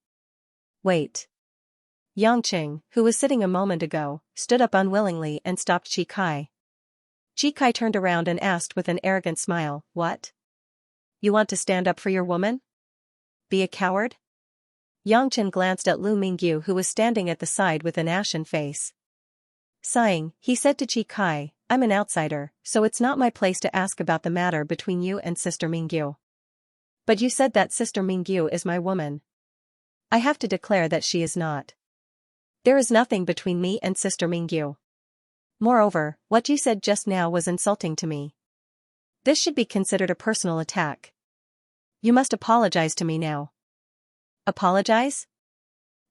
Wait. Yangqing, who was sitting a moment ago, stood up unwillingly and stopped Chi Kai. Chi Kai turned around and asked with an arrogant smile, What? You want to stand up for your woman? Be a coward? Yangqing glanced at Lu Mingyu, who was standing at the side with an ashen face. Sighing, he said to Chi Kai, I'm an outsider, so it's not my place to ask about the matter between you and Sister Mingyu. But you said that Sister Mingyu is my woman. I have to declare that she is not. There is nothing between me and Sister Mingyu. Moreover, what you said just now was insulting to me. This should be considered a personal attack. You must apologize to me now. Apologize?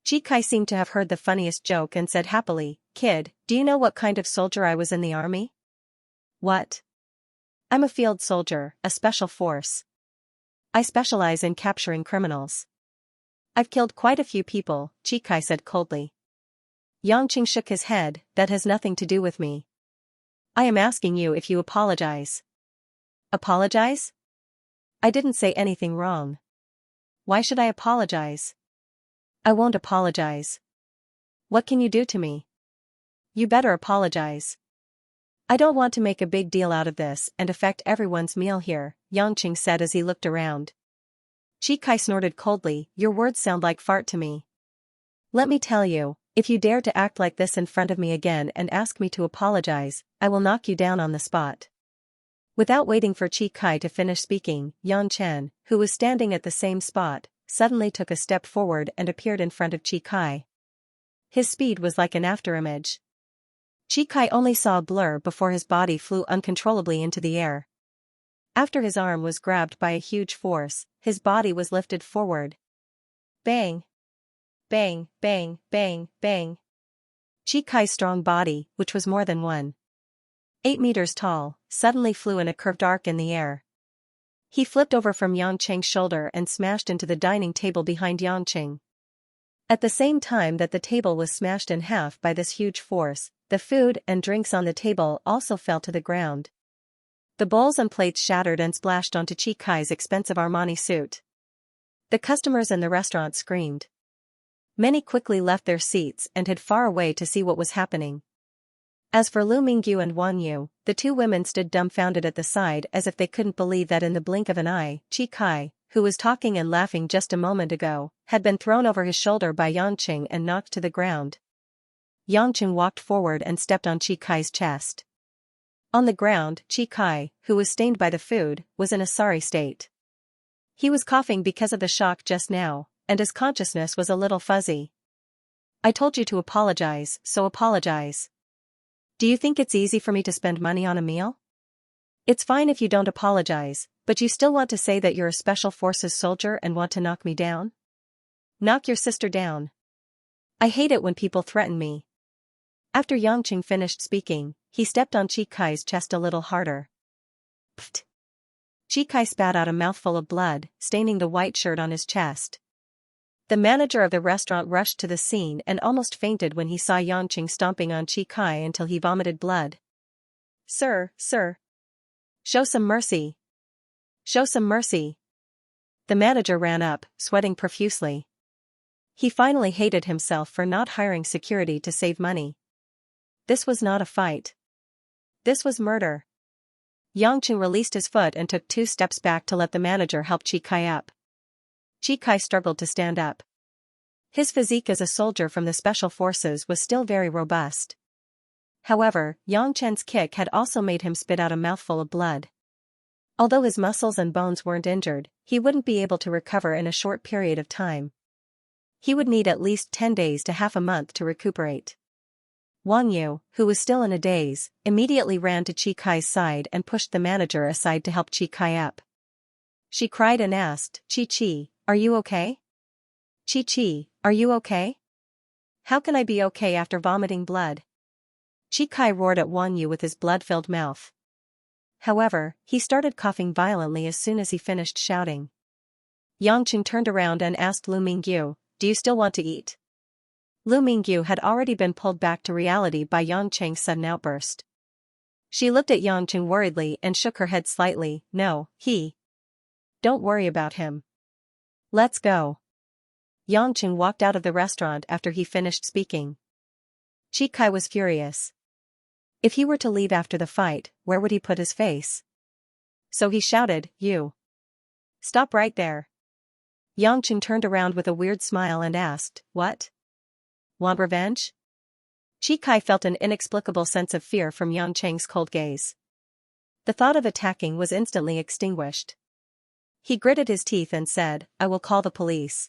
Chikai seemed to have heard the funniest joke and said happily, Kid, do you know what kind of soldier I was in the army? What? I'm a field soldier, a special force. I specialize in capturing criminals. I've killed quite a few people, Chikai said coldly. Yangqing shook his head, that has nothing to do with me. I am asking you if you apologize. Apologize? I didn't say anything wrong. Why should I apologize? I won't apologize. What can you do to me? You better apologize. I don't want to make a big deal out of this and affect everyone's meal here, Yangqing said as he looked around. Chikai snorted coldly, your words sound like fart to me. Let me tell you, if you dare to act like this in front of me again and ask me to apologize, I will knock you down on the spot. Without waiting for Chikai to finish speaking, Yan Chen, who was standing at the same spot, suddenly took a step forward and appeared in front of Chikai. His speed was like an afterimage. Chikai only saw a blur before his body flew uncontrollably into the air. After his arm was grabbed by a huge force, his body was lifted forward. Bang! Bang, bang, bang, bang. Chikai's strong body, which was more than 1.8 meters tall, suddenly flew in a curved arc in the air. He flipped over from Yangqing's shoulder and smashed into the dining table behind Yangqing. At the same time that the table was smashed in half by this huge force, the food and drinks on the table also fell to the ground. The bowls and plates shattered and splashed onto Chikai's expensive Armani suit. The customers in the restaurant screamed. Many quickly left their seats and hid far away to see what was happening. As for Lu Mingyu and Wan Yu, the two women stood dumbfounded at the side as if they couldn't believe that in the blink of an eye, Chikai, who was talking and laughing just a moment ago, had been thrown over his shoulder by Yangqing and knocked to the ground. Yangqing walked forward and stepped on Chikai's chest. On the ground, Chikai, who was stained by the food, was in a sorry state. He was coughing because of the shock just now, and his consciousness was a little fuzzy. I told you to apologize, so apologize. Do you think it's easy for me to spend money on a meal? It's fine if you don't apologize, but you still want to say that you're a special forces soldier and want to knock me down? Knock your sister down. I hate it when people threaten me. After Yangqing finished speaking, he stepped on Chikai's chest a little harder. Pfft. Chikai spat out a mouthful of blood, staining the white shirt on his chest. The manager of the restaurant rushed to the scene and almost fainted when he saw Yangqing stomping on Chikai until he vomited blood. Sir, sir. Show some mercy. Show some mercy. The manager ran up, sweating profusely. He finally hated himself for not hiring security to save money. This was not a fight. This was murder. Yangqing released his foot and took 2 steps back to let the manager help Chikai up. Chikai struggled to stand up. His physique as a soldier from the special forces was still very robust. However, Yang Chen's kick had also made him spit out a mouthful of blood. Although his muscles and bones weren't injured, he wouldn't be able to recover in a short period of time. He would need at least 10 days to half a month to recuperate. Wang Yu, who was still in a daze, immediately ran to Chikai's side and pushed the manager aside to help Chikai up. She cried and asked, Chi, are you okay? Chi, are you okay? How can I be okay after vomiting blood? Chikai roared at Wang Yu with his blood-filled mouth. However, he started coughing violently as soon as he finished shouting. Yangqing turned around and asked Lu Mingyu, do you still want to eat? Lu Mingyu had already been pulled back to reality by Yangqing's sudden outburst. She looked at Yangqing worriedly and shook her head slightly, no, Don't worry about him. Let's go. Yangqing walked out of the restaurant after he finished speaking. Chikai was furious. If he were to leave after the fight, where would he put his face? So he shouted, you. Stop right there. Yangqing turned around with a weird smile and asked, what? Want revenge? Chi Kai felt an inexplicable sense of fear from Yang Cheng's cold gaze. The thought of attacking was instantly extinguished. He gritted his teeth and said, "I will call the police.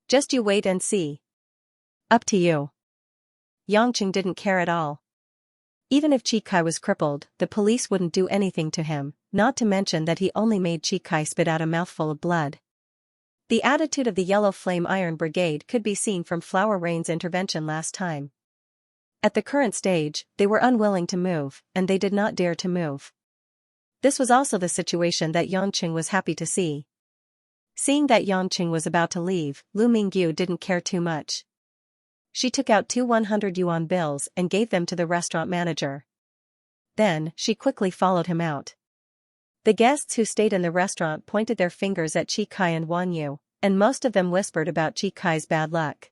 Just you wait and see." "Up to you." Yang Cheng didn't care at all. Even if Chi Kai was crippled, the police wouldn't do anything to him, not to mention that he only made Chi Kai spit out a mouthful of blood. The attitude of the Yellow Flame Iron Brigade could be seen from Flower Rain's intervention last time. At the current stage, they were unwilling to move, and they did not dare to move. This was also the situation that Yang Cheng was happy to see. Seeing that Yang Cheng was about to leave, Lu Mingyu didn't care too much. She took out 2 100 yuan bills and gave them to the restaurant manager. Then, she quickly followed him out. The guests who stayed in the restaurant pointed their fingers at Chi Kai and Wan Yu, and most of them whispered about Chi Kai's bad luck.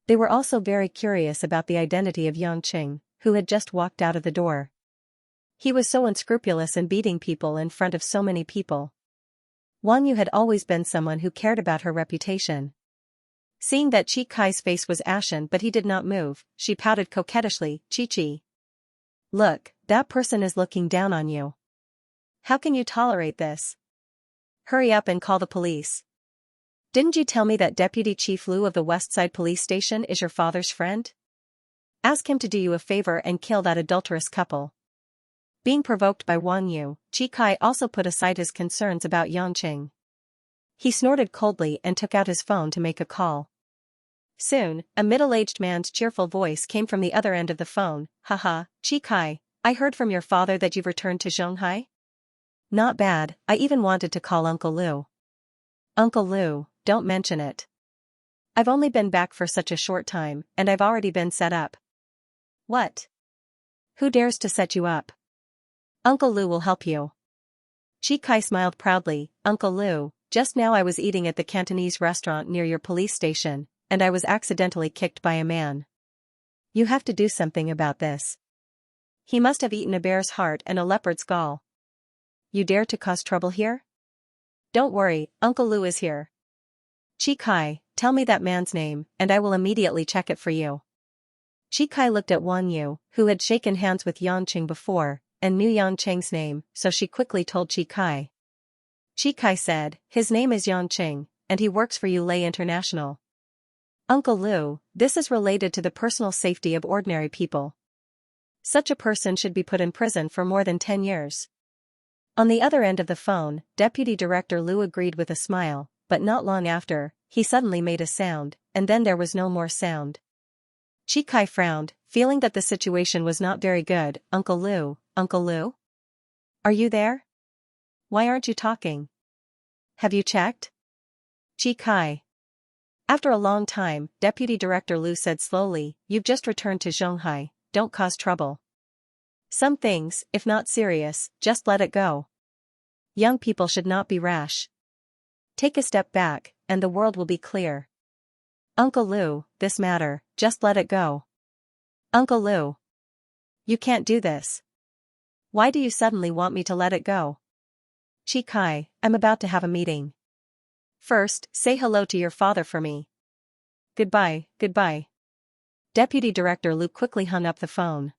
They were also very curious about the identity of Yang Cheng, who had just walked out of the door. He was so unscrupulous in beating people in front of so many people. Wan Yu had always been someone who cared about her reputation. Seeing that Chi Kai's face was ashen but he did not move, she pouted coquettishly, "Chi-Chi. Look, that person is looking down on you. How can you tolerate this? Hurry up and call the police. Didn't you tell me that Deputy Chief Lu of the Westside Police Station is your father's friend? Ask him to do you a favor and kill that adulterous couple." Being provoked by Wan Yu, Chi Kai also put aside his concerns about Yang Cheng. He snorted coldly and took out his phone to make a call. Soon, a middle-aged man's cheerful voice came from the other end of the phone. "Haha, Chi Kai, I heard from your father that you've returned to Shanghai? Not bad, I even wanted to call Uncle Lu." "Uncle Lu, don't mention it. I've only been back for such a short time, and I've already been set up." "What? Who dares to set you up?" "Uncle Lu will help you." Chi Kai smiled proudly. "Uncle Lu, just now I was eating at the Cantonese restaurant near your police station, and I was accidentally kicked by a man. You have to do something about this. He must have eaten a bear's heart and a leopard's gall. You dare to cause trouble here? Don't worry, Uncle Lu is here. Chi Kai, tell me that man's name, and I will immediately check it for you." Chi Kai looked at Wan Yu, who had shaken hands with Yang Cheng before, and knew Yang Cheng's name, so she quickly told Chi Kai. Chi Kai said, "His name is Yang Cheng, and he works for Yulei International." "Uncle Lu, this is related to the personal safety of ordinary people. Such a person should be put in prison for more than 10 years. On the other end of the phone, Deputy Director Lu agreed with a smile, but not long after, he suddenly made a sound, and then there was no more sound. Chi Kai frowned, feeling that the situation was not very good. "Uncle Lu, Uncle Lu? Are you there? Why aren't you talking? Have you checked?" Chi Kai. After a long time, Deputy Director Lu said slowly, "You've just returned to Shanghai, don't cause trouble. Some things, if not serious, just let it go. Young people should not be rash. Take a step back, and the world will be clear. Uncle Lu, this matter, just let it go." "Uncle Lu. You can't do this. Why do you suddenly want me to let it go?" "Chi Kai, I'm about to have a meeting. First, say hello to your father for me." "Goodbye, goodbye." Deputy Director Lu quickly hung up the phone.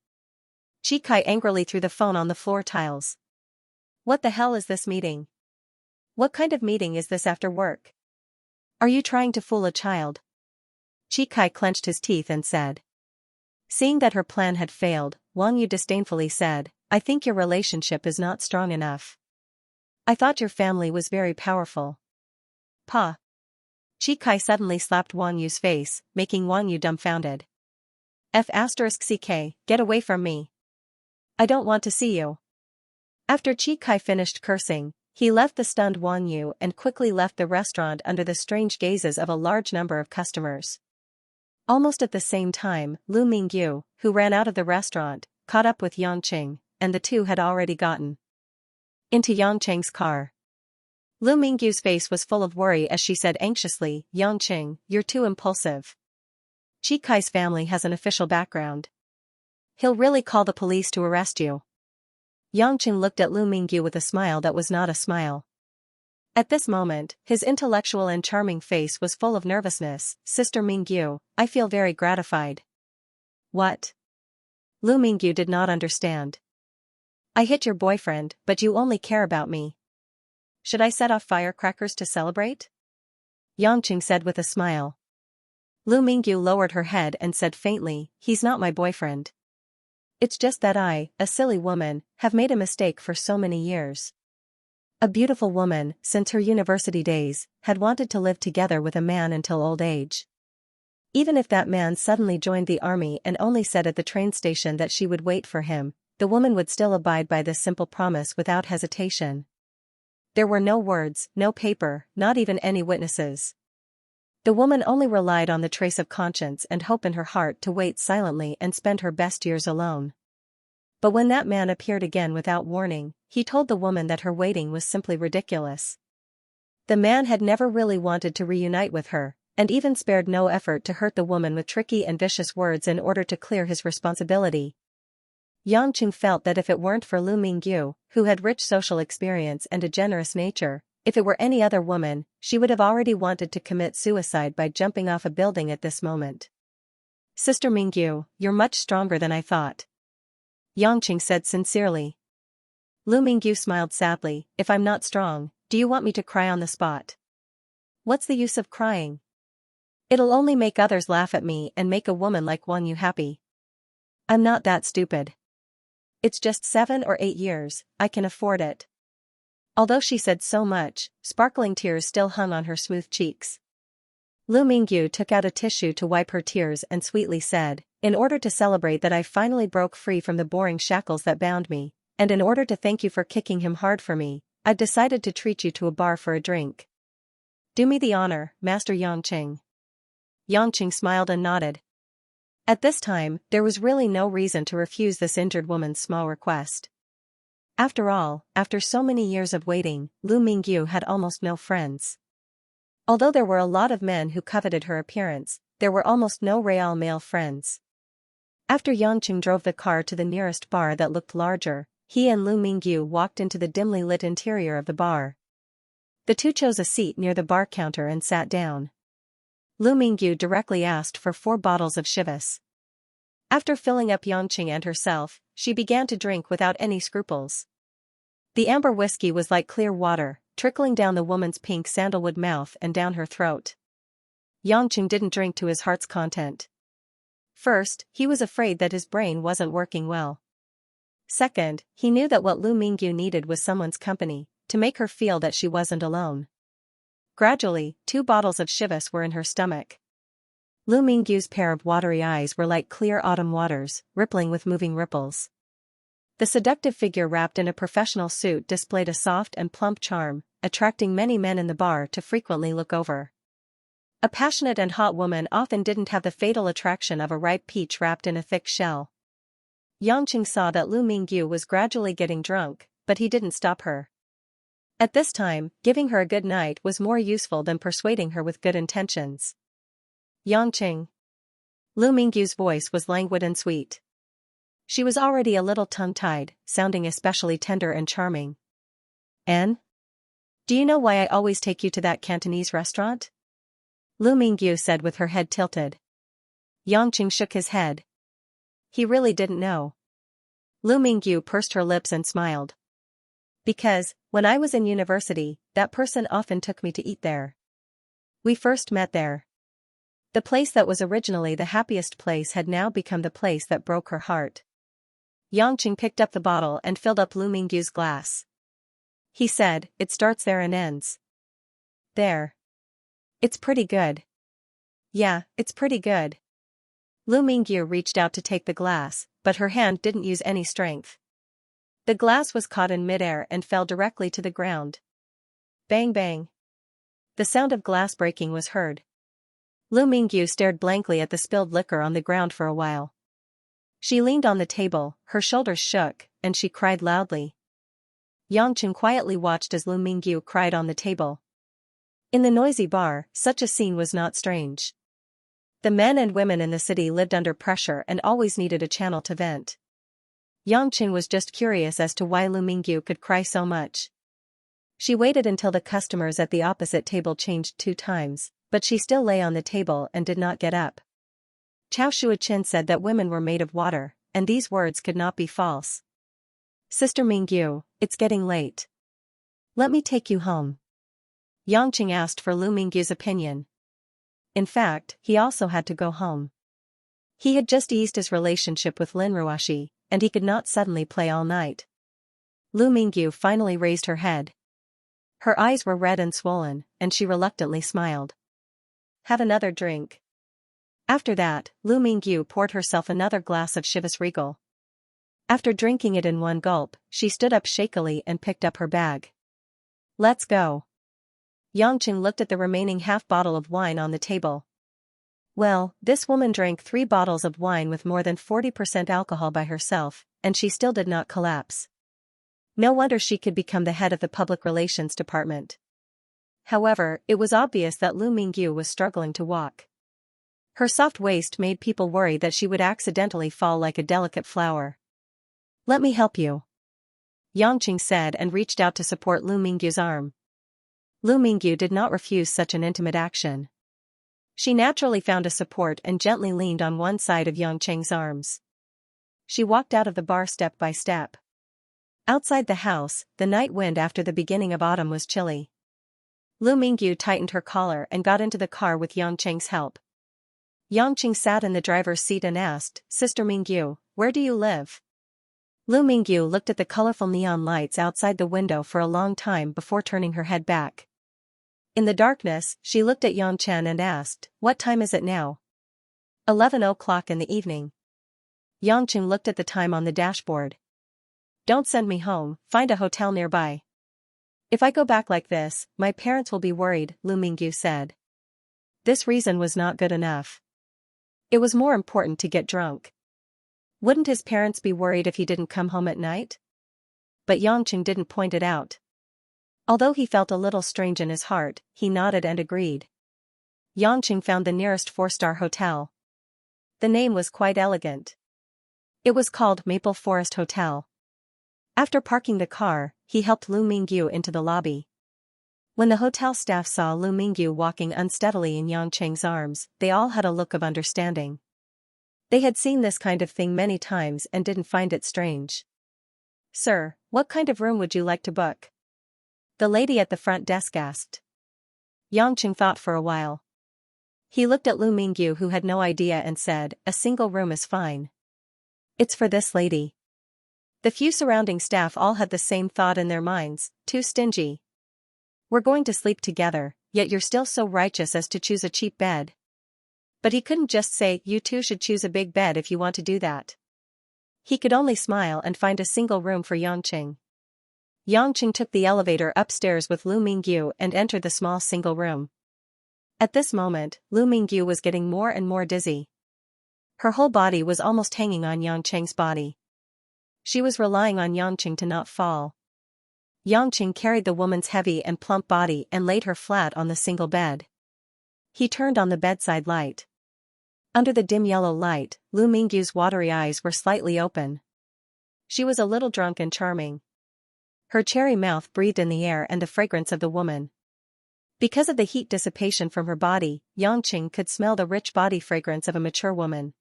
Chi Kai angrily threw the phone on the floor tiles. "What the hell is this meeting? What kind of meeting is this after work? Are you trying to fool a child?" Chi Kai clenched his teeth and said. Seeing that her plan had failed, Wang Yu disdainfully said, "I think your relationship is not strong enough. I thought your family was very powerful." "Pa." Chi Kai suddenly slapped Wang Yu's face, making Wang Yu dumbfounded. "F***ck, get away from me. I don't want to see you." After Chi Kai finished cursing, he left the stunned Wang Yu and quickly left the restaurant under the strange gazes of a large number of customers. Almost at the same time, Lu Mingyu, who ran out of the restaurant, caught up with Yang Cheng, and the two had already gotten into Yang Cheng's car. Lu Mingyu's face was full of worry as she said anxiously, "Yang Cheng, you're too impulsive. Chi Kai's family has an official background. He'll really call the police to arrest you." Yang Cheng looked at Lu Mingyu with a smile that was not a smile. At this moment, his intellectual and charming face was full of nervousness. "Sister Mingyu, I feel very gratified. What? Lu Mingyu did not understand. I hit your boyfriend, but you only care about me. Should I set off firecrackers to celebrate? Yangqing said with a smile. Lu Mingyu lowered her head and said faintly, he's not my boyfriend. It's just that I, a silly woman, have made a mistake for so many years. A beautiful woman, since her university days, had wanted to live together with a man until old age. Even if that man suddenly joined the army and only said at the train station that she would wait for him, the woman would still abide by this simple promise without hesitation. There were no words, no paper, not even any witnesses. The woman only relied on the trace of conscience and hope in her heart to wait silently and spend her best years alone. But when that man appeared again without warning, he told the woman that her waiting was simply ridiculous. The man had never really wanted to reunite with her, and even spared no effort to hurt the woman with tricky and vicious words in order to clear his responsibility. Yangqing felt that if it weren't for Lu Mingyu, who had rich social experience and a generous nature, if it were any other woman, she would have already wanted to commit suicide by jumping off a building at this moment. Sister Mingyu, you're much stronger than I thought. Yangqing said sincerely. Lu Mingyu smiled sadly, if I'm not strong, do you want me to cry on the spot? What's the use of crying? It'll only make others laugh at me and make a woman like Wang Yu happy. I'm not that stupid. It's just 7 or 8 years, I can afford it. Although she said so much, sparkling tears still hung on her smooth cheeks. Lu Mingyu took out a tissue to wipe her tears and sweetly said, in order to celebrate that I finally broke free from the boring shackles that bound me, and in order to thank you for kicking him hard for me, I've decided to treat you to a bar for a drink. Do me the honor, Master Yangqing. Yangqing smiled and nodded. At this time, there was really no reason to refuse this injured woman's small request. After all, after so many years of waiting, Lu Mingyu had almost no friends. Although there were a lot of men who coveted her appearance, there were almost no real male friends. After Yangqing drove the car to the nearest bar that looked larger, he and Lu Mingyu walked into the dimly lit interior of the bar. The two chose a seat near the bar counter and sat down. Lu Mingyu directly asked for 4 bottles of Chivas. After filling up Yangqing and herself, she began to drink without any scruples. The amber whiskey was like clear water, trickling down the woman's pink sandalwood mouth and down her throat. Yangqing didn't drink to his heart's content. First, he was afraid that his brain wasn't working well. Second, he knew that what Lu Mingyu needed was someone's company, to make her feel that she wasn't alone. Gradually, 2 bottles of Chivas were in her stomach. Lu Mingyu's pair of watery eyes were like clear autumn waters, rippling with moving ripples. The seductive figure wrapped in a professional suit displayed a soft and plump charm, attracting many men in the bar to frequently look over. A passionate and hot woman often didn't have the fatal attraction of a ripe peach wrapped in a thick shell. Yangqing saw that Lu Mingyu was gradually getting drunk, but he didn't stop her. At this time, giving her a good night was more useful than persuading her with good intentions. Yangqing. Lu Mingyu's voice was languid and sweet. She was already a little tongue-tied, sounding especially tender and charming. Anne? Do you know why I always take you to that Cantonese restaurant? Lu Mingyu said with her head tilted. Yangqing shook his head. He really didn't know. Lu Mingyu pursed her lips and smiled. Because, when I was in university, that person often took me to eat there. We first met there. The place that was originally the happiest place had now become the place that broke her heart. Yangqing picked up the bottle and filled up Lu Mingyu's glass. He said, it starts there and ends there. It's pretty good. Yeah, it's pretty good. Lu Mingyu reached out to take the glass, but her hand didn't use any strength. The glass was caught in midair and fell directly to the ground. Bang bang. The sound of glass breaking was heard. Lu Mingyu stared blankly at the spilled liquor on the ground for a while. She leaned on the table, her shoulders shook, and she cried loudly. Yangqing quietly watched as Lu Mingyu cried on the table. In the noisy bar, such a scene was not strange. The men and women in the city lived under pressure and always needed a channel to vent. Yangqing was just curious as to why Lu Mingyu could cry so much. She waited until the customers at the opposite table changed 2 times, but she still lay on the table and did not get up. Chao Shuachin said that women were made of water, and these words could not be false. Sister Mingyu, it's getting late. Let me take you home. Yangqing asked for Lu Mingyu's opinion. In fact, he also had to go home. He had just eased his relationship with Lin Ruoxi, and he could not suddenly play all night. Lu Mingyu finally raised her head. Her eyes were red and swollen, and she reluctantly smiled. Have another drink. After that, Lu Mingyu poured herself another glass of Chivas Regal. After drinking it in one gulp, she stood up shakily and picked up her bag. Let's go. Yangqing looked at the remaining half bottle of wine on the table. Well, this woman drank 3 bottles of wine with more than 40% alcohol by herself, and she still did not collapse. No wonder she could become the head of the public relations department. However, it was obvious that Lu Mingyu was struggling to walk. Her soft waist made people worry that she would accidentally fall like a delicate flower. Let me help you. Yangqing said and reached out to support Lu Mingyu's arm. Lu Mingyu did not refuse such an intimate action. She naturally found a support and gently leaned on one side of Yangqing's arms. She walked out of the bar step by step. Outside the house, the night wind after the beginning of autumn was chilly. Lu Mingyu tightened her collar and got into the car with Yangqing's help. Yangqing sat in the driver's seat and asked, Sister Mingyu, where do you live? Lu Mingyu looked at the colorful neon lights outside the window for a long time before turning her head back. In the darkness, she looked at Yangchen and asked, what time is it now? 11 o'clock in the evening. Yangqing looked at the time on the dashboard. Don't send me home, find a hotel nearby. If I go back like this, my parents will be worried, Lu Mingyu said. This reason was not good enough. It was more important to get drunk. Wouldn't his parents be worried if he didn't come home at night? But Yangqing didn't point it out. Although he felt a little strange in his heart, he nodded and agreed. Yangqing found the nearest 4-star hotel. The name was quite elegant. It was called Maple Forest Hotel. After parking the car, he helped Lu Mingyu into the lobby. When the hotel staff saw Lu Mingyu walking unsteadily in Yangqing's arms, they all had a look of understanding. They had seen this kind of thing many times and didn't find it strange. Sir, what kind of room would you like to book? The lady at the front desk asked. Yangqing thought for a while. He looked at Lu Mingyu, who had no idea, and said, a single room is fine. It's for this lady. The few surrounding staff all had the same thought in their minds, too stingy. We're going to sleep together, yet you're still so righteous as to choose a cheap bed. But he couldn't just say, you two should choose a big bed if you want to do that. He could only smile and find a single room for Yangqing. Yangqing took the elevator upstairs with Lu Mingyu and entered the small single room. At this moment, Lu Mingyu was getting more and more dizzy. Her whole body was almost hanging on Yangqing's body. She was relying on Yangqing to not fall. Yangqing carried the woman's heavy and plump body and laid her flat on the single bed. He turned on the bedside light. Under the dim yellow light, Lu Mingyu's watery eyes were slightly open. She was a little drunk and charming. Her cherry mouth breathed in the air and the fragrance of the woman. Because of the heat dissipation from her body, Yangqing could smell the rich body fragrance of a mature woman.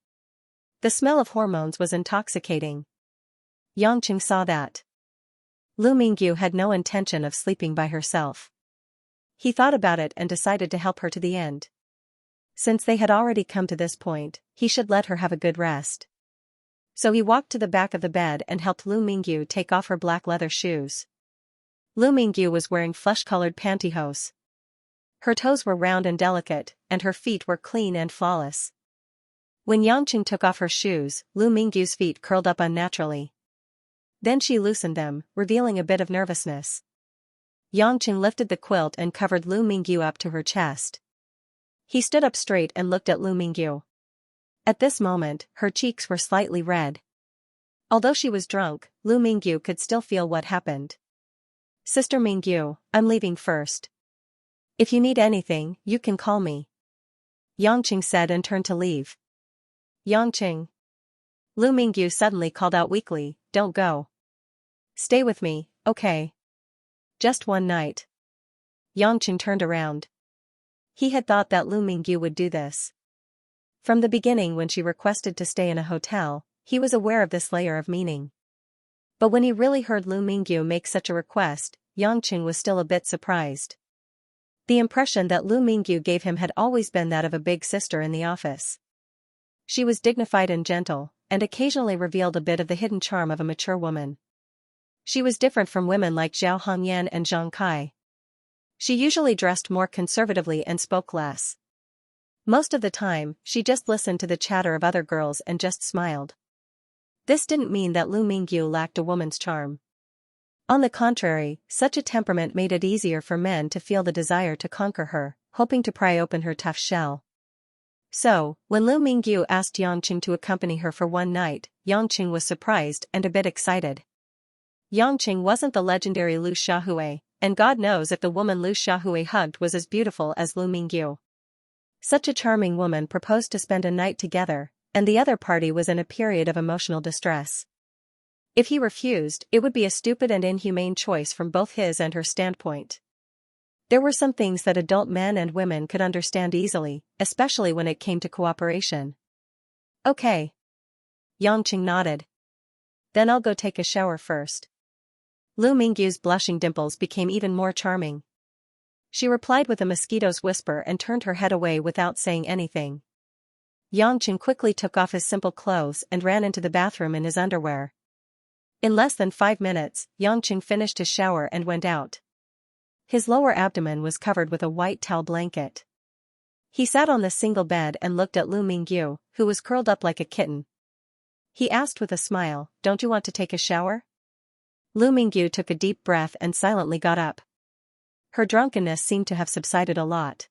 The smell of hormones was intoxicating. Yangqing saw that. Lu Mingyu had no intention of sleeping by herself. He thought about it and decided to help her to the end. Since they had already come to this point, he should let her have a good rest. So he walked to the back of the bed and helped Lu Mingyu take off her black leather shoes. Lu Mingyu was wearing flesh-colored pantyhose. Her toes were round and delicate, and her feet were clean and flawless. When Yangqing took off her shoes, Lu Mingyu's feet curled up unnaturally. Then she loosened them, revealing a bit of nervousness. Yangqing lifted the quilt and covered Lu Mingyu up to her chest. He stood up straight and looked at Lu Mingyu. At this moment, her cheeks were slightly red. Although she was drunk, Lu Mingyu could still feel what happened. Sister Mingyu, I'm leaving first. If you need anything, you can call me. Yangqing said and turned to leave. Yangqing. Lu Mingyu suddenly called out weakly, don't go. Stay with me, okay? Just one night. Yangqing turned around. He had thought that Lu Mingyu would do this. From the beginning when she requested to stay in a hotel, he was aware of this layer of meaning. But when he really heard Lu Mingyu make such a request, Yangqing was still a bit surprised. The impression that Lu Mingyu gave him had always been that of a big sister in the office. She was dignified and gentle, and occasionally revealed a bit of the hidden charm of a mature woman. She was different from women like Zhao Hongyan and Zhang Kai. She usually dressed more conservatively and spoke less. Most of the time, she just listened to the chatter of other girls and just smiled. This didn't mean that Lu Mingyu lacked a woman's charm. On the contrary, such a temperament made it easier for men to feel the desire to conquer her, hoping to pry open her tough shell. So, when Lu Mingyu asked Yangqing to accompany her for one night, Yangqing was surprised and a bit excited. Yangqing wasn't the legendary Lu Xiaohui, and God knows if the woman Lu Xiaohui hugged was as beautiful as Lu Mingyu. Such a charming woman proposed to spend a night together, and the other party was in a period of emotional distress. If he refused, it would be a stupid and inhumane choice from both his and her standpoint. There were some things that adult men and women could understand easily, especially when it came to cooperation. Okay. Yangqing nodded. Then I'll go take a shower first. Lu Mingyu's blushing dimples became even more charming. She replied with a mosquito's whisper and turned her head away without saying anything. Yangqing quickly took off his simple clothes and ran into the bathroom in his underwear. In less than 5 minutes, Yangqing finished his shower and went out. His lower abdomen was covered with a white towel blanket. He sat on the single bed and looked at Lu Mingyu, who was curled up like a kitten. He asked with a smile, "Don't you want to take a shower?" Lu Mingyu took a deep breath and silently got up. Her drunkenness seemed to have subsided a lot.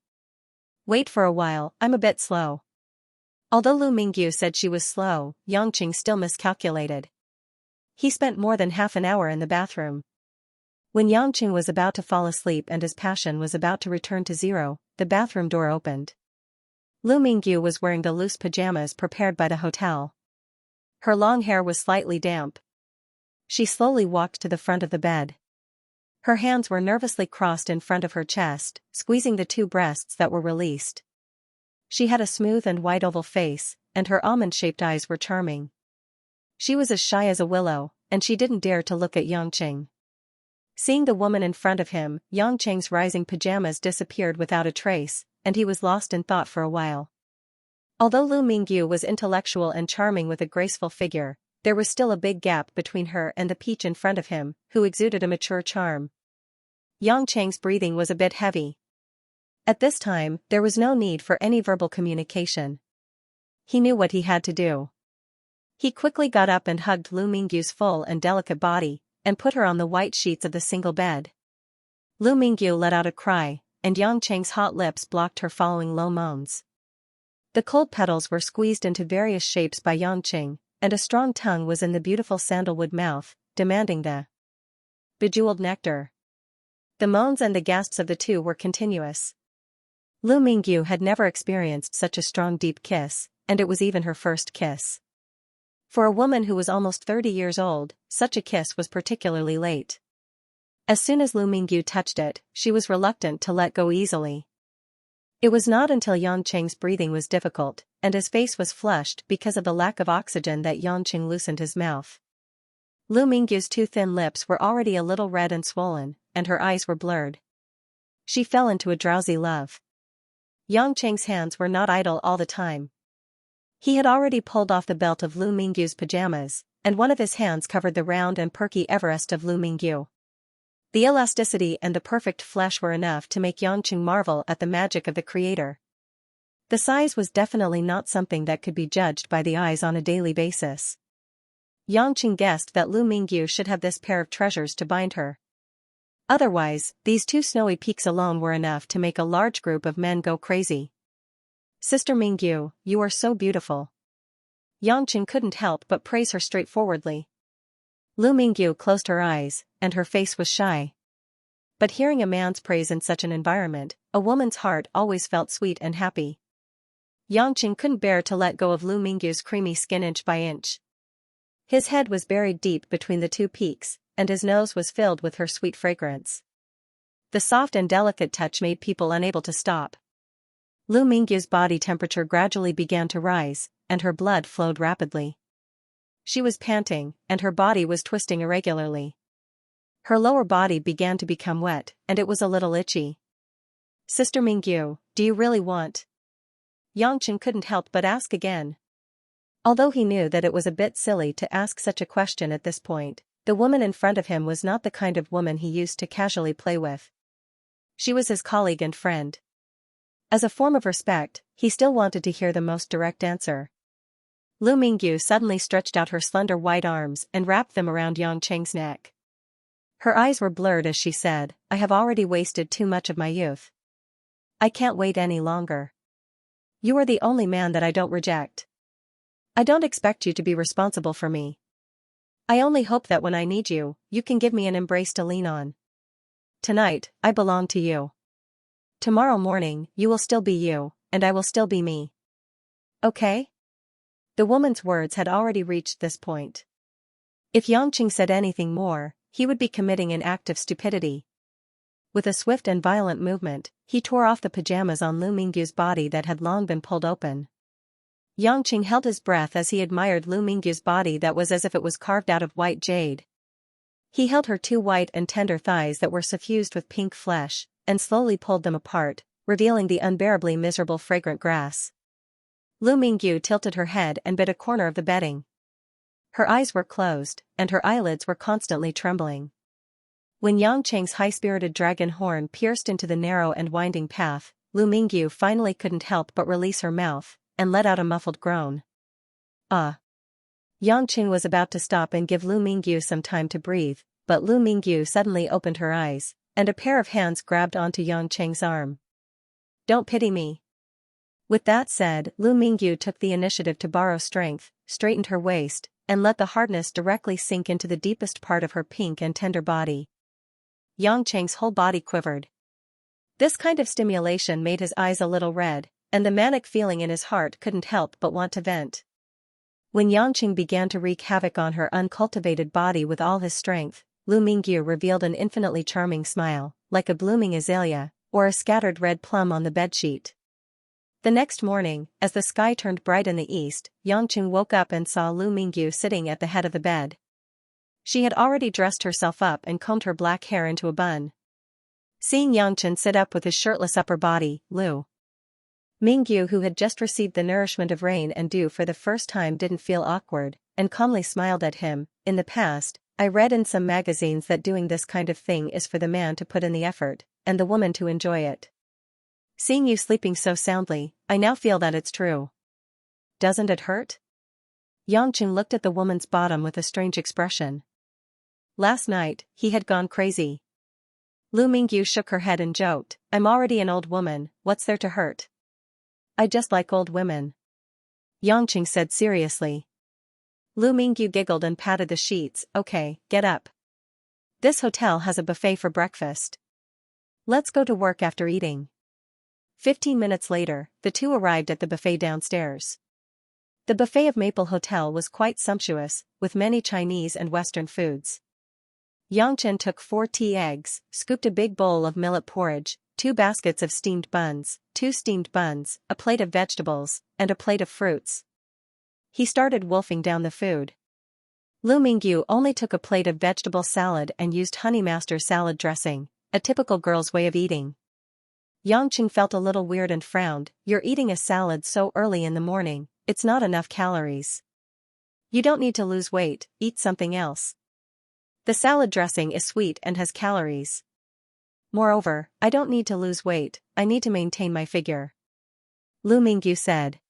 "Wait for a while, I'm a bit slow." Although Lu Mingyu said she was slow, Yangqing still miscalculated. He spent more than half an hour in the bathroom. When Yangqing was about to fall asleep and his passion was about to return to zero, the bathroom door opened. Lu Mingyu was wearing the loose pajamas prepared by the hotel. Her long hair was slightly damp. She slowly walked to the front of the bed. Her hands were nervously crossed in front of her chest, squeezing the 2 breasts that were released. She had a smooth and white oval face, and her almond-shaped eyes were charming. She was as shy as a willow, and she didn't dare to look at Yangqing. Seeing the woman in front of him, Yangqing's rising pajamas disappeared without a trace, and he was lost in thought for a while. Although Lu Mingyu was intellectual and charming with a graceful figure, there was still a big gap between her and the peach in front of him, who exuded a mature charm. Yangqing's breathing was a bit heavy. At this time, there was no need for any verbal communication. He knew what he had to do. He quickly got up and hugged Lu Mingyu's full and delicate body, and put her on the white sheets of the single bed. Lu Mingyu let out a cry, and Yangqing's hot lips blocked her following low moans. The cold petals were squeezed into various shapes by Yangqing, and a strong tongue was in the beautiful sandalwood mouth, demanding the bejeweled nectar. The moans and the gasps of the two were continuous. Lu Mingyu had never experienced such a strong deep kiss, and it was even her first kiss. For a woman who was almost 30 years old, such a kiss was particularly late. As soon as Lu Mingyu touched it, she was reluctant to let go easily. It was not until Yangqing's breathing was difficult, and his face was flushed because of the lack of oxygen that Yangqing loosened his mouth. Lu Mingyu's 2 thin lips were already a little red and swollen, and her eyes were blurred. She fell into a drowsy love. Yangqing's hands were not idle all the time. He had already pulled off the belt of Lu Mingyu's pajamas, and one of his hands covered the round and perky Everest of Lu Mingyu. The elasticity and the perfect flesh were enough to make Yangqing marvel at the magic of the creator. The size was definitely not something that could be judged by the eyes on a daily basis. Yangqing guessed that Lu Mingyu should have this pair of treasures to bind her. Otherwise, these 2 snowy peaks alone were enough to make a large group of men go crazy. "Sister Mingyu, you are so beautiful." Yangqing couldn't help but praise her straightforwardly. Lu Mingyu closed her eyes, and her face was shy. But hearing a man's praise in such an environment, a woman's heart always felt sweet and happy. Yangqing couldn't bear to let go of Lu Mingyu's creamy skin inch by inch. His head was buried deep between the 2 peaks, and his nose was filled with her sweet fragrance. The soft and delicate touch made people unable to stop. Lu Mingyu's body temperature gradually began to rise, and her blood flowed rapidly. She was panting, and her body was twisting irregularly. Her lower body began to become wet, and it was a little itchy. "Sister Mingyu, do you really want?" Yangchen couldn't help but ask again. Although he knew that it was a bit silly to ask such a question at this point, the woman in front of him was not the kind of woman he used to casually play with. She was his colleague and friend. As a form of respect, he still wanted to hear the most direct answer. Lu Mingyu suddenly stretched out her slender white arms and wrapped them around Yang Cheng's neck. Her eyes were blurred as she said, "I have already wasted too much of my youth. I can't wait any longer. You are the only man that I don't reject. I don't expect you to be responsible for me. I only hope that when I need you, you can give me an embrace to lean on. Tonight, I belong to you. Tomorrow morning, you will still be you, and I will still be me. Okay?" The woman's words had already reached this point. If Yangqing said anything more, he would be committing an act of stupidity. With a swift and violent movement, he tore off the pajamas on Lu Mingyu's body that had long been pulled open. Yangqing held his breath as he admired Lu Mingyu's body that was as if it was carved out of white jade. He held her two white and tender thighs that were suffused with pink flesh, and slowly pulled them apart, revealing the unbearably miserable fragrant grass. Lu Mingyu tilted her head and bit a corner of the bedding. Her eyes were closed, and her eyelids were constantly trembling. When Yang Cheng's high-spirited dragon horn pierced into the narrow and winding path, Lu Mingyu finally couldn't help but release her mouth, and let out a muffled groan. Yang Cheng was about to stop and give Lu Mingyu some time to breathe, but Lu Mingyu suddenly opened her eyes, and a pair of hands grabbed onto Yang Cheng's arm. "Don't pity me." With that said, Lu Mingyu took the initiative to borrow strength, straightened her waist, and let the hardness directly sink into the deepest part of her pink and tender body. Yang Cheng's whole body quivered. This kind of stimulation made his eyes a little red, and the manic feeling in his heart couldn't help but want to vent. When Yang Cheng began to wreak havoc on her uncultivated body with all his strength, Lu Mingyu revealed an infinitely charming smile, like a blooming azalea, or a scattered red plum on the bedsheet. The next morning, as the sky turned bright in the east, Yang Cheng woke up and saw Lu Mingyu sitting at the head of the bed. She had already dressed herself up and combed her black hair into a bun. Seeing Yang Cheng sit up with his shirtless upper body, Lu Mingyu, who had just received the nourishment of rain and dew for the first time, didn't feel awkward, and calmly smiled at him. "In the past, I read in some magazines that doing this kind of thing is for the man to put in the effort, and the woman to enjoy it. Seeing you sleeping so soundly, I now feel that it's true. Doesn't it hurt?" Yang Cheng looked at the woman's bottom with a strange expression. Last night, he had gone crazy. Lu Mingyu shook her head and joked, "I'm already an old woman, what's there to hurt? I just like old women." Yang Cheng said seriously. Lu Mingyu giggled and patted the sheets. "Okay, get up. This hotel has a buffet for breakfast. Let's go to work after eating." 15 minutes later, the two arrived at the buffet downstairs. The buffet of Maple Hotel was quite sumptuous, with many Chinese and Western foods. Yang Chen took 4 tea eggs, scooped a big bowl of millet porridge, 2 baskets of steamed buns, 2 steamed buns, a plate of vegetables, and a plate of fruits. He started wolfing down the food. Lu Mingyu only took a plate of vegetable salad and used Honeymaster salad dressing, a typical girl's way of eating. Yang Cheng felt a little weird and frowned. "You're eating a salad so early in the morning, it's not enough calories. You don't need to lose weight, eat something else. The salad dressing is sweet and has calories. Moreover, I don't need to lose weight, I need to maintain my figure," Lu Mingyu said.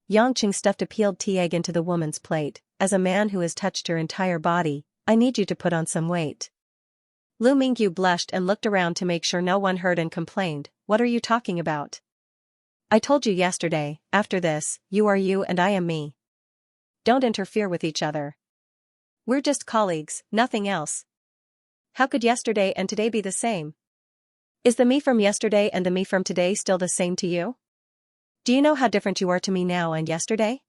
Yang Cheng stuffed a peeled tea egg into the woman's plate. "As a man who has touched your entire body, I need you to put on some weight." Lu Mingyu blushed and looked around to make sure no one heard and complained, "What are you talking about? I told you yesterday, after this, you are you and I am me. Don't interfere with each other. We're just colleagues, nothing else. How could yesterday and today be the same? Is the me from yesterday and the me from today still the same to you? Do you know how different you are to me now and yesterday?"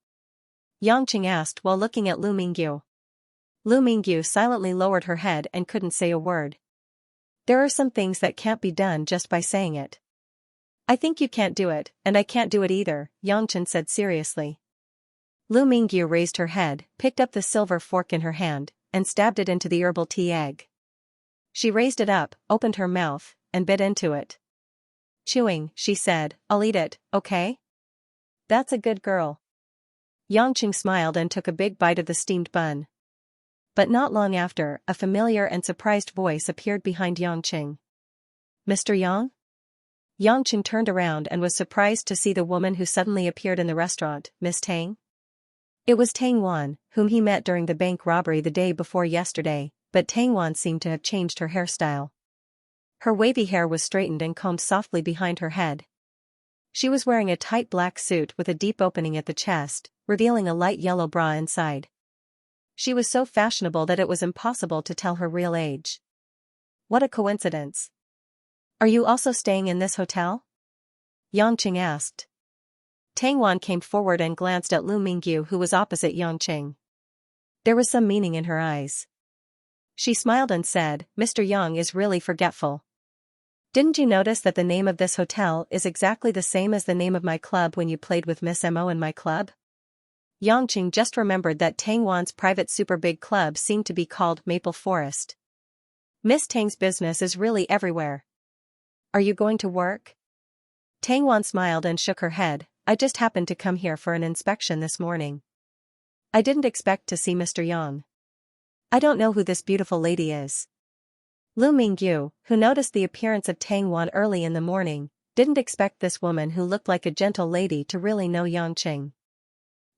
Yang Cheng asked while looking at Lu Mingyu. Lu Mingyu silently lowered her head and couldn't say a word. "There are some things that can't be done just by saying it. I think you can't do it, and I can't do it either, Xianxia said seriously. Lu Mingyu raised her head, picked up the silver fork in her hand, and stabbed it into the herbal tea egg. She raised it up, opened her mouth, and bit into it. Chewing, she said, I'll eat it, okay? That's a good girl. Xianxia smiled and took a big bite of the steamed bun. But not long after, a familiar and surprised voice appeared behind Xianxia. Mr. Yang? Xianxia turned around and was surprised to see the woman who suddenly appeared in the restaurant, Miss Tang. It was Tang Wan, whom he met during the bank robbery the day before yesterday, but Tang Wan seemed to have changed her hairstyle. Her wavy hair was straightened and combed softly behind her head. She was wearing a tight black suit with a deep opening at the chest, revealing a light yellow bra inside. She was so fashionable that it was impossible to tell her real age. What a coincidence. Are you also staying in this hotel? Xianxia asked. Tang Wan came forward and glanced at Lu Mingyu, who was opposite Xianxia. There was some meaning in her eyes. She smiled and said, Mr. Yang is really forgetful. Didn't you notice that the name of this hotel is exactly the same as the name of my club when you played with Miss Mo in my club? Xianxia just remembered that Tang Wan's private super big club seemed to be called Maple Forest. Miss Tang's business is really everywhere. Are you going to work? Tang Wan smiled and shook her head. I just happened to come here for an inspection this morning. I didn't expect to see Mr. Yang. I don't know who this beautiful lady is. Lu Mingyu, who noticed the appearance of Tang Wan early in the morning, didn't expect this woman who looked like a gentle lady to really know Xianxia.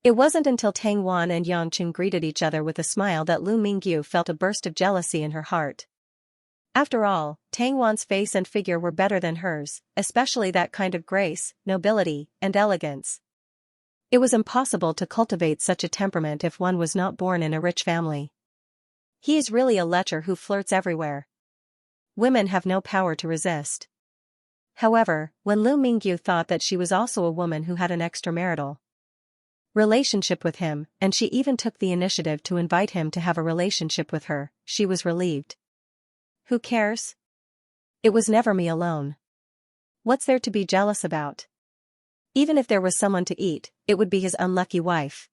It wasn't until Tang Wan and Xianxia greeted each other with a smile that Lu Mingyu felt a burst of jealousy in her heart. After all, Tang Wan's face and figure were better than hers, especially that kind of grace, nobility, and elegance. It was impossible to cultivate such a temperament if one was not born in a rich family. He is really a lecher who flirts everywhere. Women have no power to resist. However, when Lu Mingyu thought that she was also a woman who had an extramarital relationship with him, and she even took the initiative to invite him to have a relationship with her, she was relieved. Who cares? It was never me alone. What's there to be jealous about? Even if there was someone to eat, it would be his unlucky wife.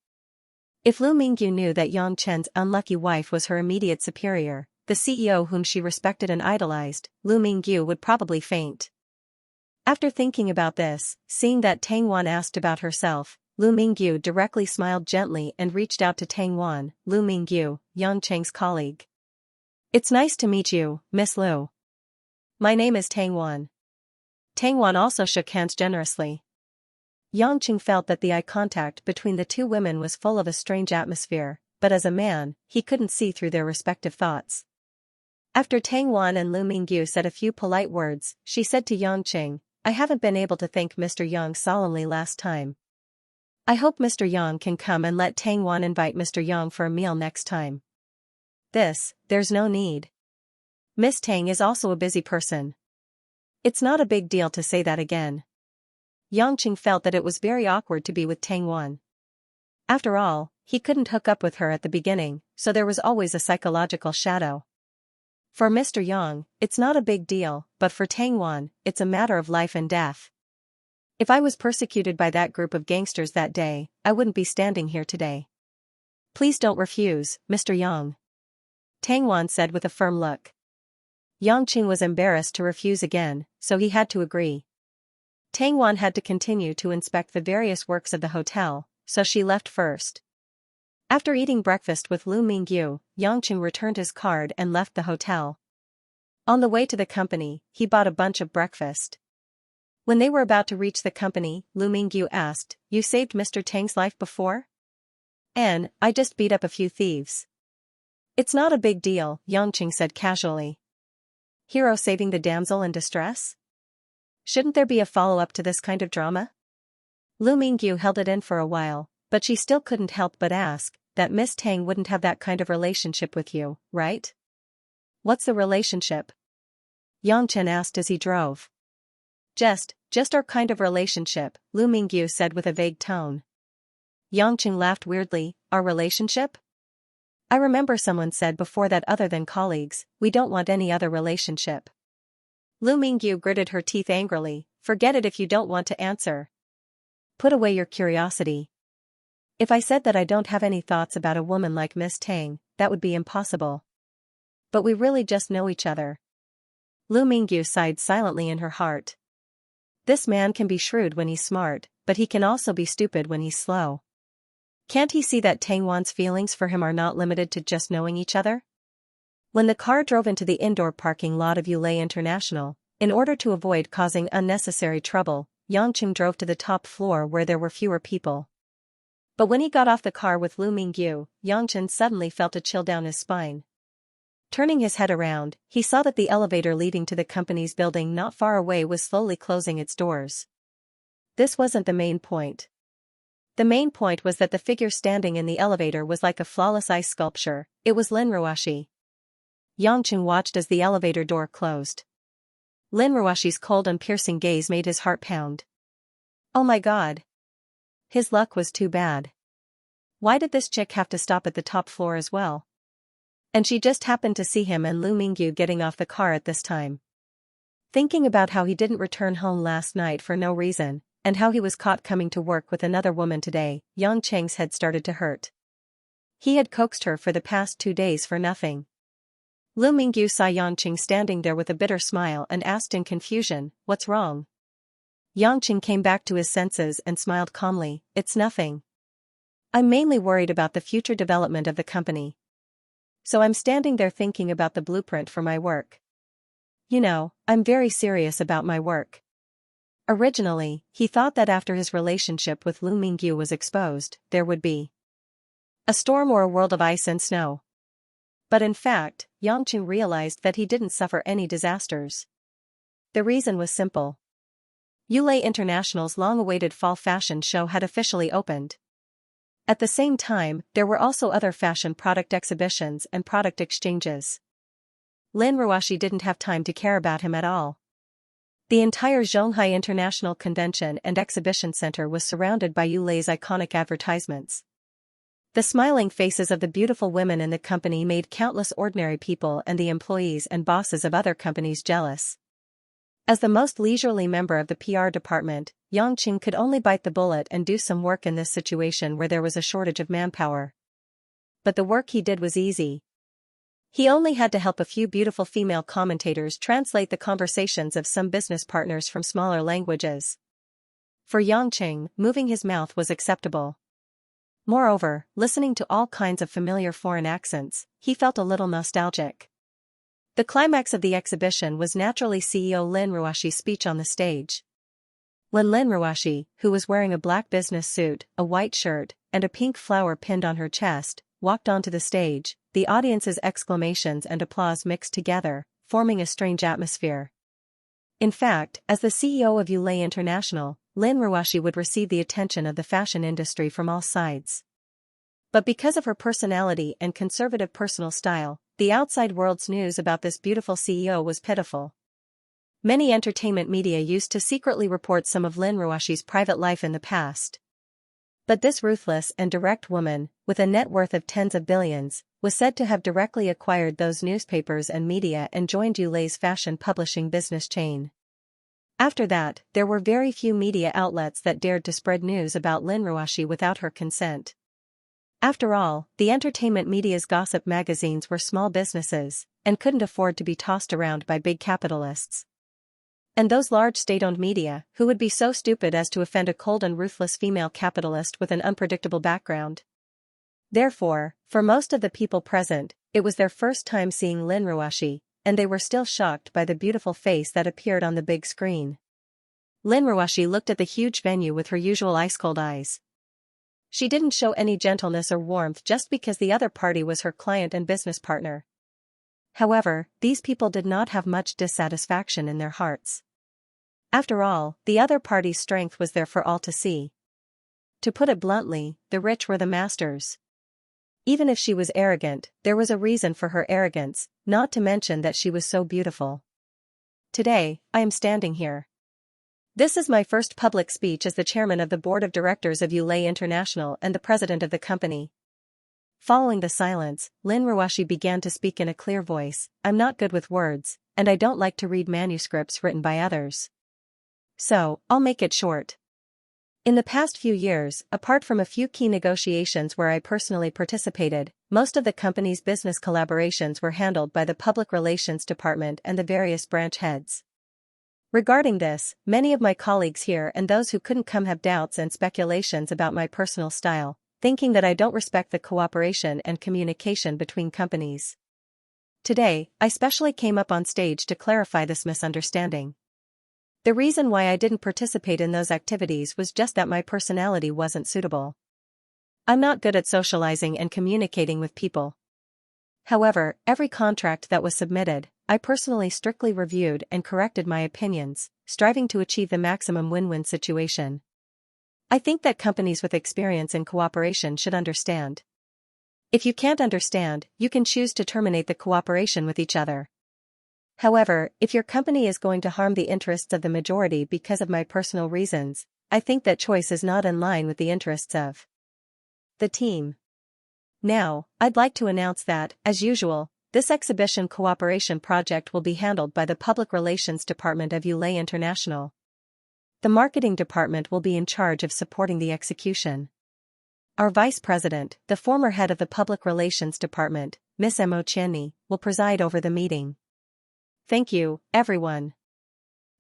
If Lu Mingyu knew that Yang Chen's unlucky wife was her immediate superior, the CEO whom she respected and idolized, Lu Mingyu would probably faint. After thinking about this, seeing that Tang Wan asked about herself, Lu Mingyu directly smiled gently and reached out to Tang Wan. Lu Mingyu, Yang Cheng's colleague. It's nice to meet you, Miss Lu. My name is Tang Wan. Tang Wan also shook hands generously. Xianxia felt that the eye contact between the two women was full of a strange atmosphere, but as a man, he couldn't see through their respective thoughts. After Tang Wan and Lu Mingyu said a few polite words, she said to Xianxia, I haven't been able to thank Mr. Yang solemnly last time. I hope Mr. Yang can come and let Tang Wan invite Mr. Yang for a meal next time. There's no need. Miss Tang is also a busy person. It's not a big deal to say that again. Xianxia felt that it was very awkward to be with Tang Wan. After all, he couldn't hook up with her at the beginning, so there was always a psychological shadow. For Mr. Yang, it's not a big deal, but for Tang Wan, it's a matter of life and death. If I was persecuted by that group of gangsters that day, I wouldn't be standing here today. Please don't refuse, Mr. Yang. Tang Wan said with a firm look. Xianxia was embarrassed to refuse again, so he had to agree. Tang Wan had to continue to inspect the various works of the hotel, so she left first. After eating breakfast with Lu Mingyu, Xianxia returned his card and left the hotel. On the way to the company, he bought a bunch of breakfast. When they were about to reach the company, Lu Mingyu asked, You saved Mr. Tang's life before? I just beat up a few thieves. It's not a big deal, Xianxia said casually. Hero saving the damsel in distress? Shouldn't there be a follow-up to this kind of drama? Lu Mingyu held it in for a while, but she still couldn't help but ask, that Miss Tang wouldn't have that kind of relationship with you, right? What's the relationship? Xianxia asked as he drove. Just our kind of relationship, Lu Mingyu said with a vague tone. Xianxia laughed weirdly, our relationship? I remember someone said before that other than colleagues, we don't want any other relationship. Lu Mingyu gritted her teeth angrily, forget it if you don't want to answer. Put away your curiosity. If I said that I don't have any thoughts about a woman like Miss Tang, that would be impossible. But we really just know each other. Lu Mingyu sighed silently in her heart. This man can be shrewd when he's smart, but he can also be stupid when he's slow. Can't he see that Tang Wan's feelings for him are not limited to just knowing each other? When the car drove into the indoor parking lot of Yulei International, in order to avoid causing unnecessary trouble, Yangqing drove to the top floor where there were fewer people. But when he got off the car with Lu Mingyu, Yangqing suddenly felt a chill down his spine. Turning his head around, he saw that the elevator leading to the company's building not far away was slowly closing its doors. This wasn't the main point. The main point was that the figure standing in the elevator was like a flawless ice sculpture. It was Lin Ruoshi. Yangqing watched as the elevator door closed. Lin Ruoshi's cold and piercing gaze made his heart pound. Oh my god. His luck was too bad. Why did this chick have to stop at the top floor as well? And she just happened to see him and Lu Mingyu getting off the car at this time. Thinking about how he didn't return home last night for no reason, and how he was caught coming to work with another woman today, Yang Cheng's head started to hurt. He had coaxed her for the past 2 days for nothing. Lu Mingyu saw Yang Cheng standing there with a bitter smile and asked in confusion, "What's wrong?" Yang Cheng came back to his senses and smiled calmly, "It's nothing. I'm mainly worried about the future development of the company. So I'm standing there thinking about the blueprint for my work. You know, I'm very serious about my work." Originally, he thought that after his relationship with Lu Mingyu was exposed, there would be a storm or a world of ice and snow. But in fact, Yang Cheng realized that he didn't suffer any disasters. The reason was simple. Yulei International's long-awaited fall fashion show had officially opened. At the same time, there were also other fashion product exhibitions and product exchanges. Lin Ruoshi didn't have time to care about him at all. The entire Zhonghai International Convention and Exhibition Center was surrounded by Yulei's iconic advertisements. The smiling faces of the beautiful women in the company made countless ordinary people and the employees and bosses of other companies jealous. As the most leisurely member of the PR department, Yang Cheng could only bite the bullet and do some work in this situation where there was a shortage of manpower. But the work he did was easy. He only had to help a few beautiful female commentators translate the conversations of some business partners from smaller languages. For Yang Cheng, moving his mouth was acceptable. Moreover, listening to all kinds of familiar foreign accents, he felt a little nostalgic. The climax of the exhibition was naturally CEO Lin Ruoshi's speech on the stage. When Lin Ruoshi, who was wearing a black business suit, a white shirt, and a pink flower pinned on her chest, walked onto the stage, the audience's exclamations and applause mixed together, forming a strange atmosphere. In fact, as the CEO of Yulei International, Lin Ruoshi would receive the attention of the fashion industry from all sides. But because of her personality and conservative personal style, the outside world's news about this beautiful CEO was pitiful. Many entertainment media used to secretly report some of Lin Ruoshi's private life in the past. But this ruthless and direct woman, with a net worth of tens of billions, was said to have directly acquired those newspapers and media and joined Yulei's fashion publishing business chain. After that, there were very few media outlets that dared to spread news about Lin Ruoshi without her consent. After all, the entertainment media's gossip magazines were small businesses, and couldn't afford to be tossed around by big capitalists. And those large state-owned media, who would be so stupid as to offend a cold and ruthless female capitalist with an unpredictable background? Therefore, for most of the people present, it was their first time seeing Lin Ruoshi, and they were still shocked by the beautiful face that appeared on the big screen. Lin Ruoshi looked at the huge venue with her usual ice-cold eyes. She didn't show any gentleness or warmth just because the other party was her client and business partner. However, these people did not have much dissatisfaction in their hearts. After all, the other party's strength was there for all to see. To put it bluntly, the rich were the masters. Even if she was arrogant, there was a reason for her arrogance, not to mention that she was so beautiful. Today, I am standing here. This is my first public speech as the chairman of the board of directors of Yulei International and the president of the company. Following the silence, Lin Ruoshi began to speak in a clear voice, "I'm not good with words, and I don't like to read manuscripts written by others. So, I'll make it short. In the past few years, apart from a few key negotiations where I personally participated, most of the company's business collaborations were handled by the public relations department and the various branch heads. Regarding this, many of my colleagues here and those who couldn't come have doubts and speculations about my personal style, thinking that I don't respect the cooperation and communication between companies. Today, I specially came up on stage to clarify this misunderstanding. The reason why I didn't participate in those activities was just that my personality wasn't suitable. I'm not good at socializing and communicating with people. However, every contract that was submitted, I personally strictly reviewed and corrected my opinions, striving to achieve the maximum win-win situation. I think that companies with experience in cooperation should understand. If you can't understand, you can choose to terminate the cooperation with each other. However, if your company is going to harm the interests of the majority because of my personal reasons, I think that choice is not in line with the interests of the team. Now, I'd like to announce that, as usual, this exhibition cooperation project will be handled by the Public Relations Department of ULA International. The marketing department will be in charge of supporting the execution. Our vice president, the former head of the Public Relations Department, Miss Xianxia, will preside over the meeting. Thank you, everyone.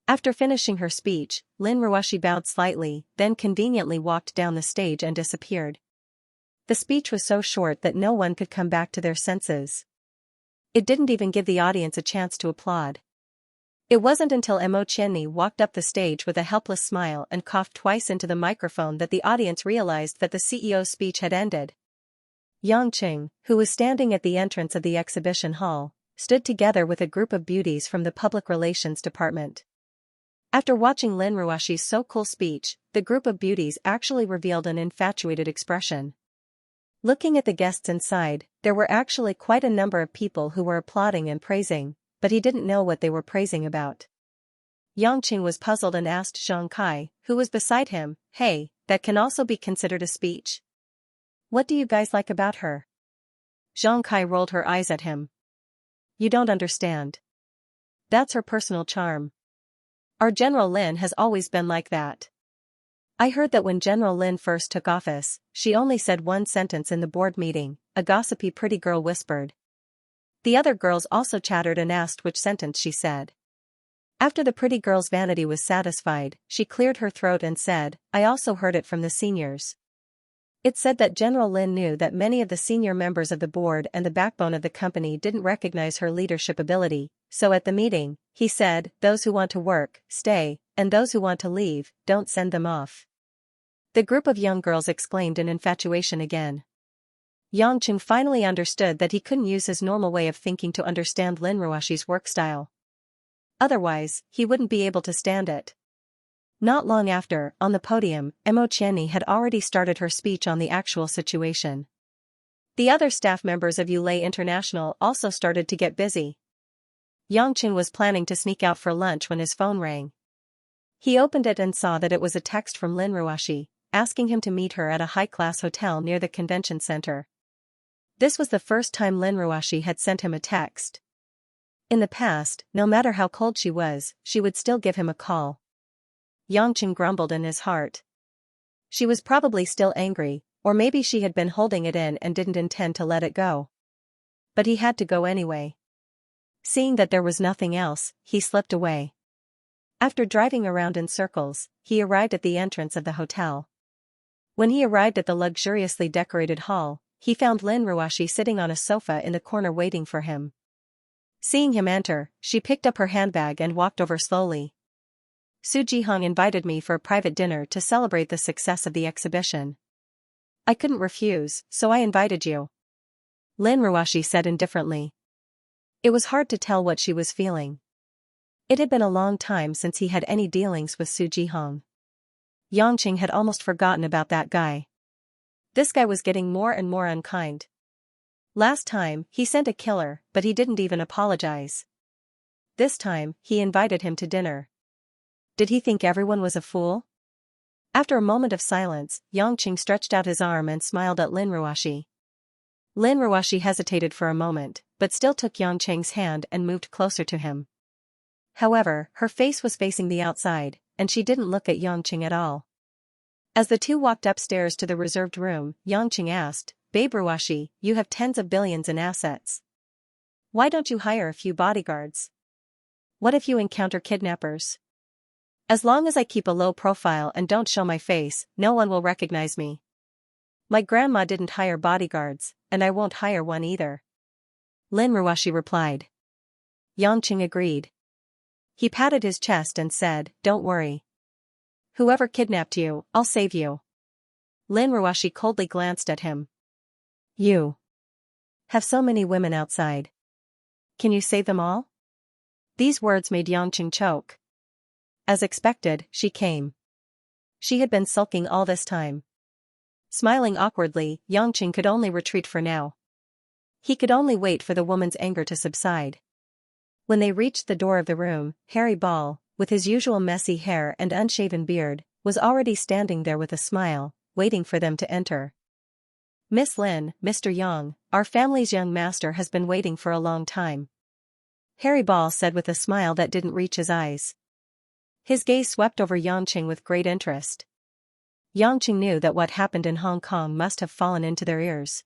After finishing her speech, Lin Ruoshi bowed slightly, then conveniently walked down the stage and disappeared. The speech was so short that no one could come back to their senses. It didn't even give the audience a chance to applaud. It wasn't until Xianxia walked up the stage with a helpless smile and coughed twice into the microphone that the audience realized that the CEO's speech had ended. Xianxia, who was standing at the entrance of the exhibition hall, stood together with a group of beauties from the Public Relations Department. After watching Lin Ruoshi's so cool speech, the group of beauties actually revealed an infatuated expression. Looking at the guests inside, there were actually quite a number of people who were applauding and praising, but he didn't know what they were praising about. Xianxia was puzzled and asked Xianxia, who was beside him, "Hey, that can also be considered a speech? What do you guys like about her?" Xianxia rolled her eyes at him. "You don't understand. That's her personal charm. Our General Lin has always been like that. I heard that when General Lin first took office, she only said one sentence in the board meeting," a gossipy pretty girl whispered. The other girls also chattered and asked which sentence she said. After the pretty girl's vanity was satisfied, she cleared her throat and said, "I also heard it from the seniors. It said that General Lin knew that many of the senior members of the board and the backbone of the company didn't recognize her leadership ability, so at the meeting, he said, 'Those who want to work, stay, and those who want to leave, don't send them off.'" The group of young girls exclaimed in infatuation again. Xianxia finally understood that he couldn't use his normal way of thinking to understand Lin Ruoshi's work style. Otherwise, he wouldn't be able to stand it. Not long after, on the podium, Xianxia had already started her speech on the actual situation. The other staff members of ULA International also started to get busy. Xianxia was planning to sneak out for lunch when his phone rang. He opened it and saw that it was a text from Lin Ruoshi, asking him to meet her at a high-class hotel near the convention center. This was the first time Lin Ruoshi had sent him a text. In the past, no matter how cold she was, she would still give him a call. Xianxia grumbled in his heart. She was probably still angry, or maybe she had been holding it in and didn't intend to let it go. But he had to go anyway. Seeing that there was nothing else, he slipped away. After driving around in circles, he arrived at the entrance of the hotel. When he arrived at the luxuriously decorated hall, he found Lin Ruoshi sitting on a sofa in the corner waiting for him. Seeing him enter, she picked up her handbag and walked over slowly. "Su Jihong invited me for a private dinner to celebrate the success of the exhibition. I couldn't refuse, so I invited you," Lin Ruoshi said indifferently. It was hard to tell what she was feeling. It had been a long time since he had any dealings with Su Jihong. Xianxia had almost forgotten about that guy. This guy was getting more and more unkind. Last time, he sent a killer, but he didn't even apologize. This time, he invited him to dinner. Did he think everyone was a fool? After a moment of silence, Xianxia stretched out his arm and smiled at Lin Ruoshi. Lin Ruoshi hesitated for a moment, but still took Xianxia's hand and moved closer to him. However, her face was facing the outside, and she didn't look at Yangqing at all. As the two walked upstairs to the reserved room, Yangqing asked, "Babe Ruashi, you have tens of billions in assets. Why don't you hire a few bodyguards? What if you encounter kidnappers? As long as I keep a low profile and don't show my face, no one will recognize me. My grandma didn't hire bodyguards, and I won't hire one either." Lin Ruashi replied. Yangqing agreed. He patted his chest and said, "Don't worry. Whoever kidnapped you, I'll save you." Lin Ruashi coldly glanced at him. "You have so many women outside. Can you save them all?" These words made Yangqing choke. As expected, she came. She had been sulking all this time. Smiling awkwardly, Yangqing could only retreat for now. He could only wait for the woman's anger to subside. When they reached the door of the room, Harry Ball, with his usual messy hair and unshaven beard, was already standing there with a smile, waiting for them to enter. "Miss Lin, Mr. Yang, our family's young master has been waiting for a long time," Harry Ball said with a smile that didn't reach his eyes. His gaze swept over Yangqing with great interest. Yangqing knew that what happened in Hong Kong must have fallen into their ears.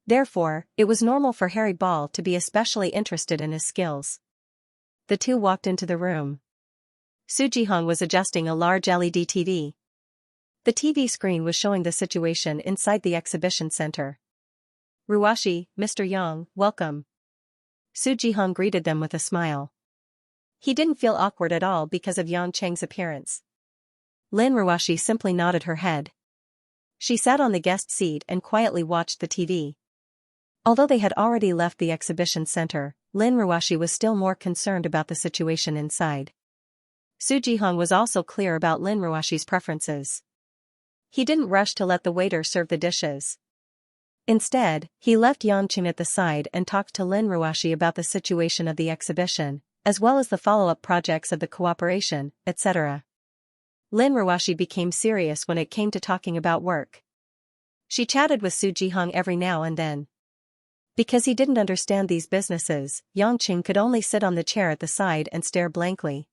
Therefore, it was normal for Harry Ball to be especially interested in his skills. The two walked into the room. Su Jihong was adjusting a large LED TV. The TV screen was showing the situation inside the exhibition center. "Ruashi, Mr. Yang, welcome." Su Jihong greeted them with a smile. He didn't feel awkward at all because of Yangqing's appearance. Lin Ruashi simply nodded her head. She sat on the guest seat and quietly watched the TV. Although they had already left the exhibition center, Lin Ruashi was still more concerned about the situation inside. Su Jihong was also clear about Lin Ruashi's preferences. He didn't rush to let the waiter serve the dishes. Instead, he left Yangqing at the side and talked to Lin Ruashi about the situation of the exhibition, as well as the follow-up projects of the cooperation, etc. Lin Ruashi became serious when it came to talking about work. She chatted with Su Jihong every now and then. Because he didn't understand these businesses, Yangqing could only sit on the chair at the side and stare blankly.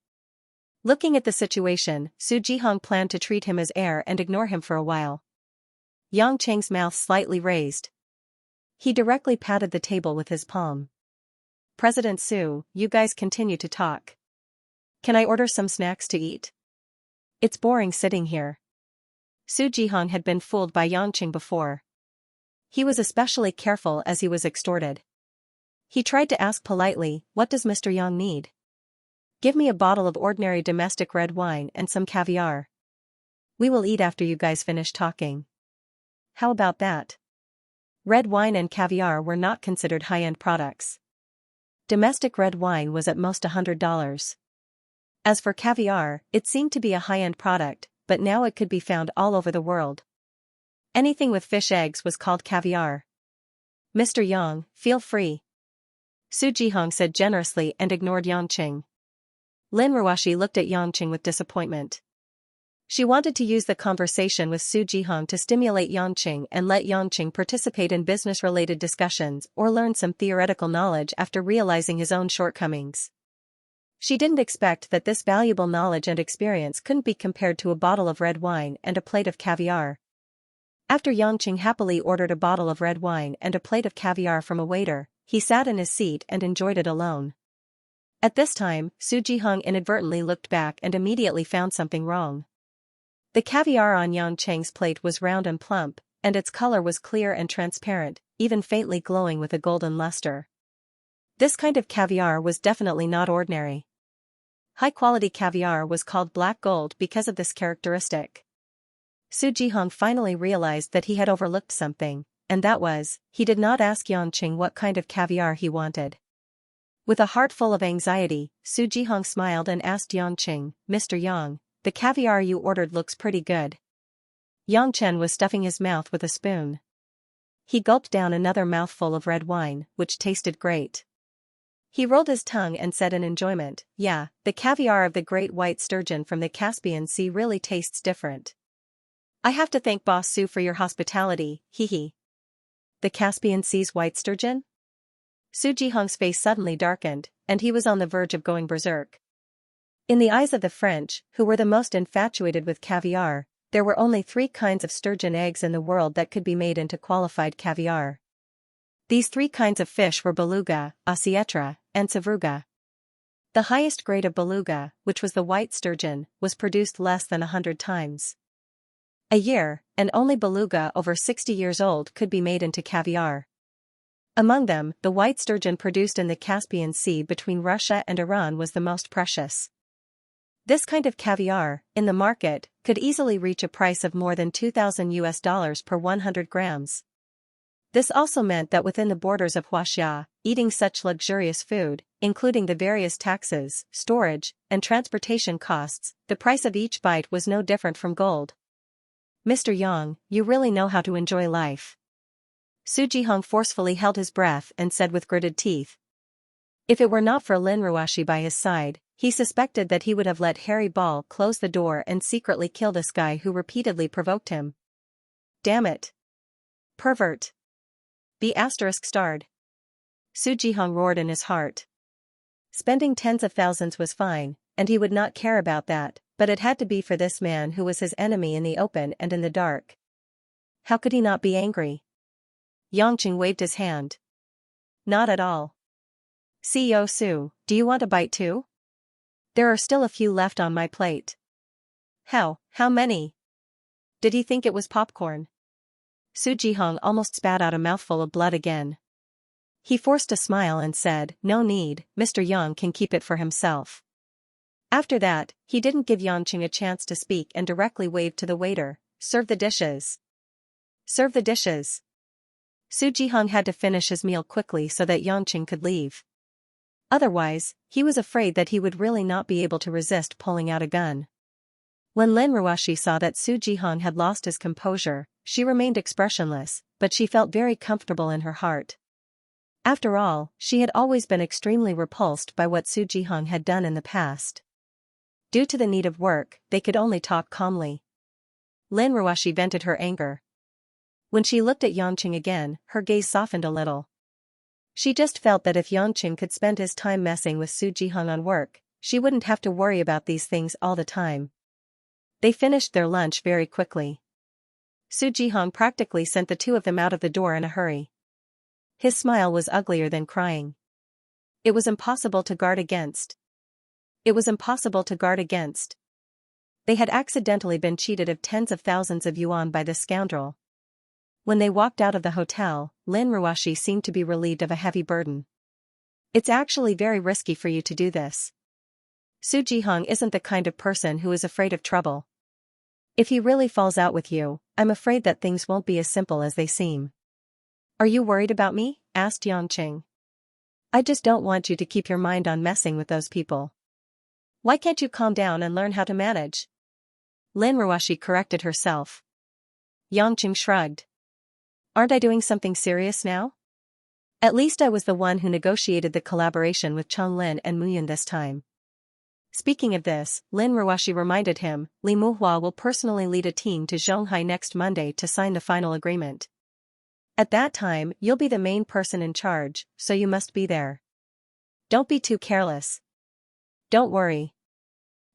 Looking at the situation, Su Jihong planned to treat him as heir and ignore him for a while. Yangqing's mouth slightly raised. He directly patted the table with his palm. "President Su, you guys continue to talk. Can I order some snacks to eat? It's boring sitting here." Su Jihong had been fooled by Yangqing before. He was especially careful as he was extorted. He tried to ask politely, "What does Mr. Yang need?" "Give me a bottle of ordinary domestic red wine and some caviar. We will eat after you guys finish talking." How about that? Red wine and caviar were not considered high-end products. Domestic red wine was at most $100. As for caviar, it seemed to be a high-end product, but now it could be found all over the world. Anything with fish eggs was called caviar. "Mr. Yang, feel free," Su Jihong said generously and ignored Yangqing. Lin Ruashi looked at Yangqing with disappointment. She wanted to use the conversation with Su Jihong to stimulate Yangqing and let Yangqing participate in business-related discussions or learn some theoretical knowledge after realizing his own shortcomings. She didn't expect that this valuable knowledge and experience couldn't be compared to a bottle of red wine and a plate of caviar. After Yangqing happily ordered a bottle of red wine and a plate of caviar from a waiter, he sat in his seat and enjoyed it alone. At this time, Su Jihong inadvertently looked back and immediately found something wrong. The caviar on Yangqing's plate was round and plump, and its color was clear and transparent, even faintly glowing with a golden luster. This kind of caviar was definitely not ordinary. High-quality caviar was called black gold because of this characteristic. Su Jihong finally realized that he had overlooked something, and that was, he did not ask Yangqing what kind of caviar he wanted. With a heart full of anxiety, Su Jihong smiled and asked Yangqing, "Mr. Yang, the caviar you ordered looks pretty good." Yangchen was stuffing his mouth with a spoon. He gulped down another mouthful of red wine, which tasted great. He rolled his tongue and said in enjoyment, "Yeah, the caviar of the great white sturgeon from the Caspian Sea really tastes different. I have to thank Boss Su for your hospitality, hee." The Caspian Sea's white sturgeon? Su Jihong's face suddenly darkened, and he was on the verge of going berserk. In the eyes of the French, who were the most infatuated with caviar, there were only 3 kinds of sturgeon eggs in the world that could be made into qualified caviar. These 3 kinds of fish were beluga, osietra, and sevruga. The highest grade of beluga, which was the white sturgeon, was produced less than 100 times a year, and only beluga over 60 years old could be made into caviar. Among them, the white sturgeon produced in the Caspian Sea between Russia and Iran was the most precious. This kind of caviar, in the market, could easily reach a price of more than $2,000 per 100 grams. This also meant that within the borders of Xianxia, eating such luxurious food, including the various taxes, storage, and transportation costs, the price of each bite was no different from gold. Mr. Yang, you really know how to enjoy life. Su Jihong forcefully held his breath and said with gritted teeth. If it were not for Lin Ruoshi by his side, he suspected that he would have let Harry Ball close the door and secretly kill this guy who repeatedly provoked him. Damn it. Pervert. B*****. Su Jihong roared in his heart. Spending tens of thousands was fine, and he would not care about that, but it had to be for this man who was his enemy in the open and in the dark. How could he not be angry? Yangqing waved his hand. Not at all. CEO Su, do you want a bite too? There are still a few left on my plate. How many? Did he think it was popcorn? Su Jihong almost spat out a mouthful of blood again. He forced a smile and said, no need, Mr. Yang can keep it for himself. After that, he didn't give Yangqing a chance to speak and directly waved to the waiter, serve the dishes. Serve the dishes. Su Jihong had to finish his meal quickly so that Yangqing could leave. Otherwise, he was afraid that he would really not be able to resist pulling out a gun. When Lin Ruoshi saw that Su Jihong had lost his composure, she remained expressionless, but she felt very comfortable in her heart. After all, she had always been extremely repulsed by what Su Jihong had done in the past. Due to the need of work, they could only talk calmly. Lin Ruoshi vented her anger. When she looked at Yangqing again, her gaze softened a little. She just felt that if Yangqing could spend his time messing with Su Jihong on work, she wouldn't have to worry about these things all the time. They finished their lunch very quickly. Su Jihong practically sent the 2 of them out of the door in a hurry. His smile was uglier than crying. It was impossible to guard against. It was impossible to guard against. They had accidentally been cheated of tens of thousands of yuan by this scoundrel. When they walked out of the hotel, Lin Ruoshi seemed to be relieved of a heavy burden. It's actually very risky for you to do this. Su Jihong isn't the kind of person who is afraid of trouble. If he really falls out with you, I'm afraid that things won't be as simple as they seem. Are you worried about me? Asked Yangqing. I just don't want you to keep your mind on messing with those people. Why can't you calm down and learn how to manage? Lin Ruoshi corrected herself. Yangqing shrugged. Aren't I doing something serious now? At least I was the one who negotiated the collaboration with Chonglin and Muyun this time. Speaking of this, Lin Ruoshi reminded him, Li Muhua will personally lead a team to Zhonghai next Monday to sign the final agreement. At that time, you'll be the main person in charge, so you must be there. Don't be too careless. Don't worry.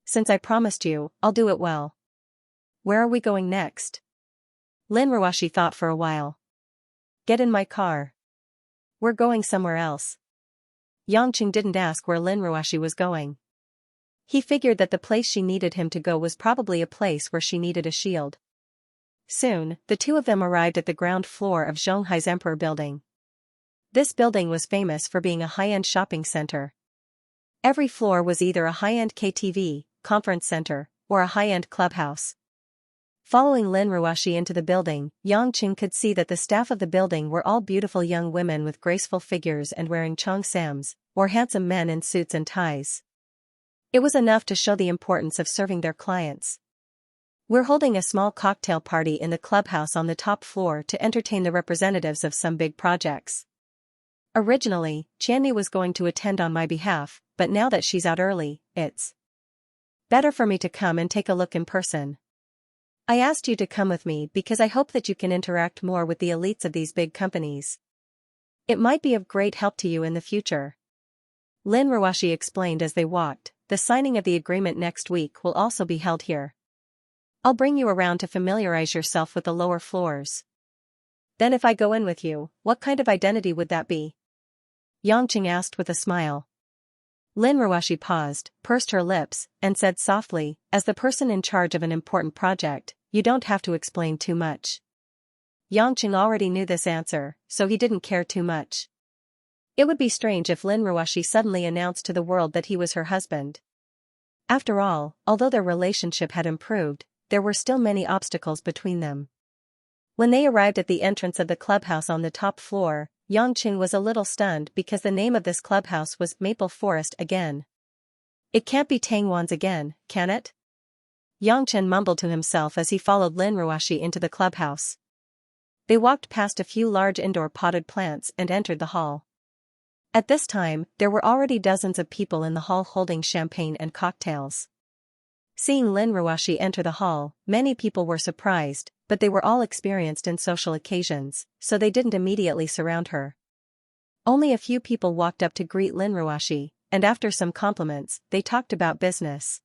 Since I promised you, I'll do it well. Where are we going next? Lin Ruoshi thought for a while. Get in my car. We're going somewhere else. Yangqing didn't ask where Lin Ruoshi was going. He figured that the place she needed him to go was probably a place where she needed a shield. Soon, the 2 of them arrived at the ground floor of Zhonghai's Emperor Building. This building was famous for being a high-end shopping center. Every floor was either a high-end KTV, conference center, or a high-end clubhouse. Following Lin Ruoshi into the building, Yangqing could see that the staff of the building were all beautiful young women with graceful figures and wearing cheongsams, or handsome men in suits and ties. It was enough to show the importance of serving their clients. We're holding a small cocktail party in the clubhouse on the top floor to entertain the representatives of some big projects. Originally, Qianli was going to attend on my behalf, but now that she's out early, it's better for me to come and take a look in person. I asked you to come with me because I hope that you can interact more with the elites of these big companies. It might be of great help to you in the future. Lin Ruoshi explained as they walked, the signing of the agreement next week will also be held here. I'll bring you around to familiarize yourself with the lower floors. Then if I go in with you, what kind of identity would that be? Yangqing asked with a smile. Lin Ruoshi paused, pursed her lips, and said softly, as the person in charge of an important project, you don't have to explain too much. Yangqing already knew this answer, so he didn't care too much. It would be strange if Lin Ruoshi suddenly announced to the world that he was her husband. After all, although their relationship had improved, there were still many obstacles between them. When they arrived at the entrance of the clubhouse on the top floor, Yangqing was a little stunned because the name of this clubhouse was Maple Forest again. It can't be Tangwan's again, can it? Yangqing mumbled to himself as he followed Lin Ruoshi into the clubhouse. They walked past a few large indoor potted plants and entered the hall. At this time, there were already dozens of people in the hall holding champagne and cocktails. Seeing Lin Ruoshi enter the hall, many people were surprised, but they were all experienced in social occasions, so they didn't immediately surround her. Only a few people walked up to greet Lin Ruoshi, and after some compliments, they talked about business.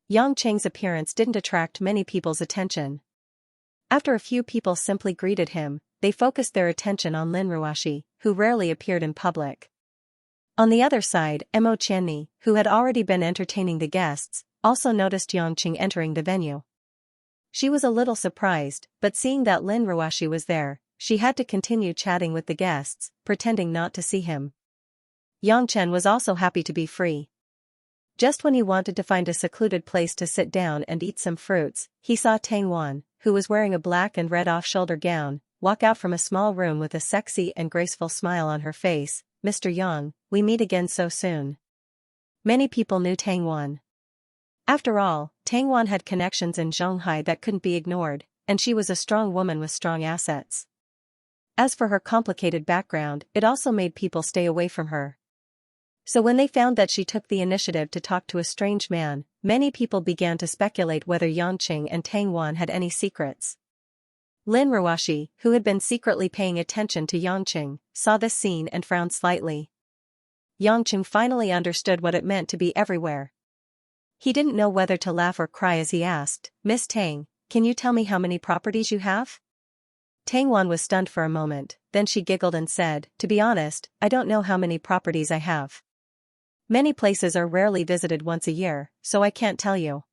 Yangqing's appearance didn't attract many people's attention. After a few people simply greeted him, they focused their attention on Lin Ruoshi, who rarely appeared in public. On the other side, Mo Qianni, who had already been entertaining the guests, also noticed Yangqing entering the venue. She was a little surprised, but seeing that Lin Ruoshi was there, she had to continue chatting with the guests, pretending not to see him. Yangqing was also happy to be free. Just when he wanted to find a secluded place to sit down and eat some fruits, he saw Tangwan, who was wearing a black and red off-shoulder gown, walk out from a small room with a sexy and graceful smile on her face. Mr. Yang, we meet again so soon. Many people knew Tangwan. After all, Tangwan had connections in Zhonghai that couldn't be ignored, and she was a strong woman with strong assets. As for her complicated background, it also made people stay away from her. So when they found that she took the initiative to talk to a strange man, many people began to speculate whether Yangqing and Tangwan had any secrets. Lin Ruoshi, who had been secretly paying attention to Yangqing, saw this scene and frowned slightly. Yangqing finally understood what it meant to be everywhere. He didn't know whether to laugh or cry as he asked, Miss Tang, can you tell me how many properties you have? Tangwan was stunned for a moment, then she giggled and said, to be honest, I don't know how many properties I have. Many places are rarely visited once a year, so I can't tell you.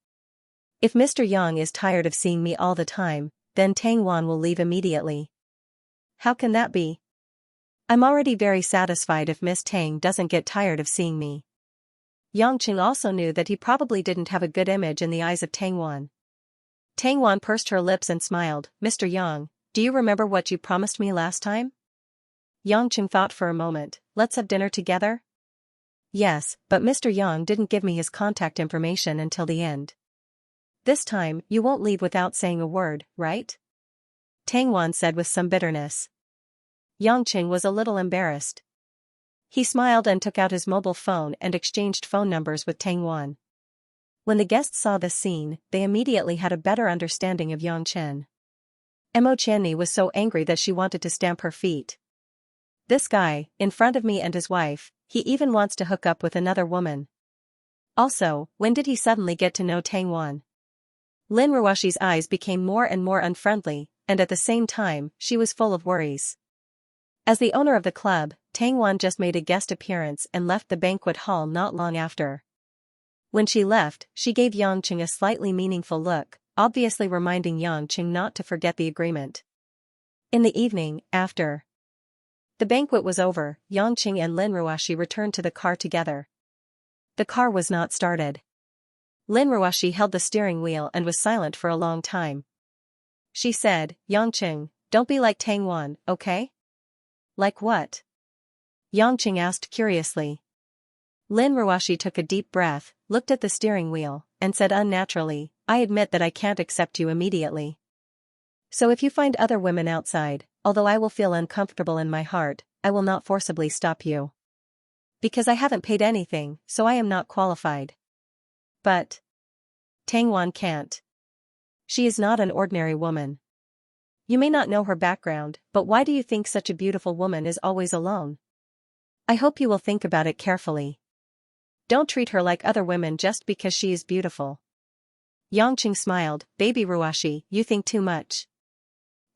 If Mr. Yang is tired of seeing me all the time, then Tangwan will leave immediately. How can that be? I'm already very satisfied if Miss Tang doesn't get tired of seeing me. Yangqing also knew that he probably didn't have a good image in the eyes of Tangwan. Tangwan pursed her lips and smiled, Mr. Yang, do you remember what you promised me last time? Yangqing thought for a moment, let's have dinner together? Yes, but Mr. Yang didn't give me his contact information until the end. This time, you won't leave without saying a word, right? Tangwan said with some bitterness. Yangqing was a little embarrassed. He smiled and took out his mobile phone and exchanged phone numbers with Tangwan. When the guests saw this scene, they immediately had a better understanding of Yangqing. Mo Qianni was so angry that she wanted to stamp her feet. This guy, in front of me and his wife, he even wants to hook up with another woman. Also, when did he suddenly get to know Tangwan? Lin Ruoshi's eyes became more and more unfriendly, and at the same time, she was full of worries. As the owner of the club, Tangwan just made a guest appearance and left the banquet hall not long after. When she left, she gave Yangqing a slightly meaningful look, obviously reminding Yangqing not to forget the agreement. In the evening, after the banquet was over, Yangqing and Lin Ruoshi returned to the car together. The car was not started. Lin Ruoshi held the steering wheel and was silent for a long time. She said, Yangqing, don't be like Tangwan, okay? Like what? Yangqing asked curiously. Lin Ruoshi took a deep breath, looked at the steering wheel, and said unnaturally, I admit that I can't accept you immediately. So if you find other women outside, although I will feel uncomfortable in my heart, I will not forcibly stop you. Because I haven't paid anything, so I am not qualified. But Tangwan can't. She is not an ordinary woman. You may not know her background, but why do you think such a beautiful woman is always alone? I hope you will think about it carefully. Don't treat her like other women just because she is beautiful. Yangqing smiled. Baby Ruashi, you think too much.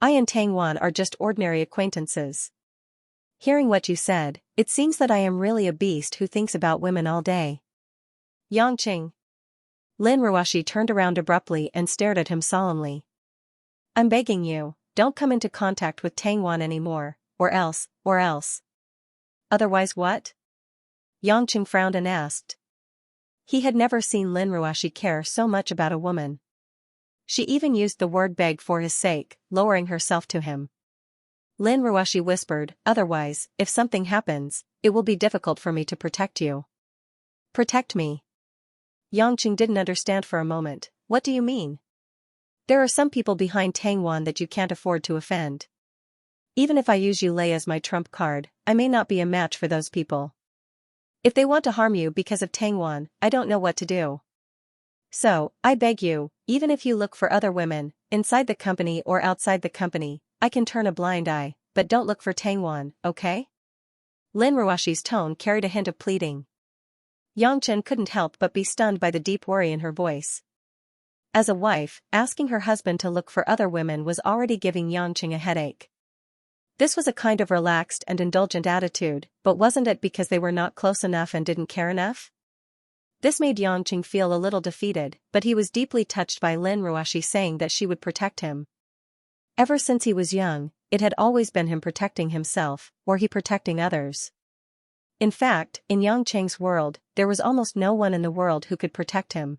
I and Tangwan are just ordinary acquaintances. Hearing what you said, it seems that I am really a beast who thinks about women all day. Yangqing. Lin Ruashi turned around abruptly and stared at him solemnly. I'm begging you, don't come into contact with Tangwan anymore, or else. Otherwise what? Yangqing frowned and asked. He had never seen Lin Ruashi care so much about a woman. She even used the word beg for his sake, lowering herself to him. Lin Ruashi whispered, otherwise, if something happens, it will be difficult for me to protect you. Protect me? Yangqing didn't understand for a moment. What do you mean? There are some people behind Tangwan that you can't afford to offend. Even if I use Yu Lei as my trump card, I may not be a match for those people. If they want to harm you because of Tangwan, I don't know what to do. So, I beg you, even if you look for other women, inside the company or outside the company, I can turn a blind eye, but don't look for Tangwan, okay? Lin Ruashi's tone carried a hint of pleading. Yangqing couldn't help but be stunned by the deep worry in her voice. As a wife, asking her husband to look for other women was already giving Yangqing a headache. This was a kind of relaxed and indulgent attitude, but wasn't it because they were not close enough and didn't care enough? This made Yangqing feel a little defeated, but he was deeply touched by Lin Ruashi saying that she would protect him. Ever since he was young, it had always been him protecting himself, or he protecting others. In fact, in Yangqing's world, there was almost no one in the world who could protect him.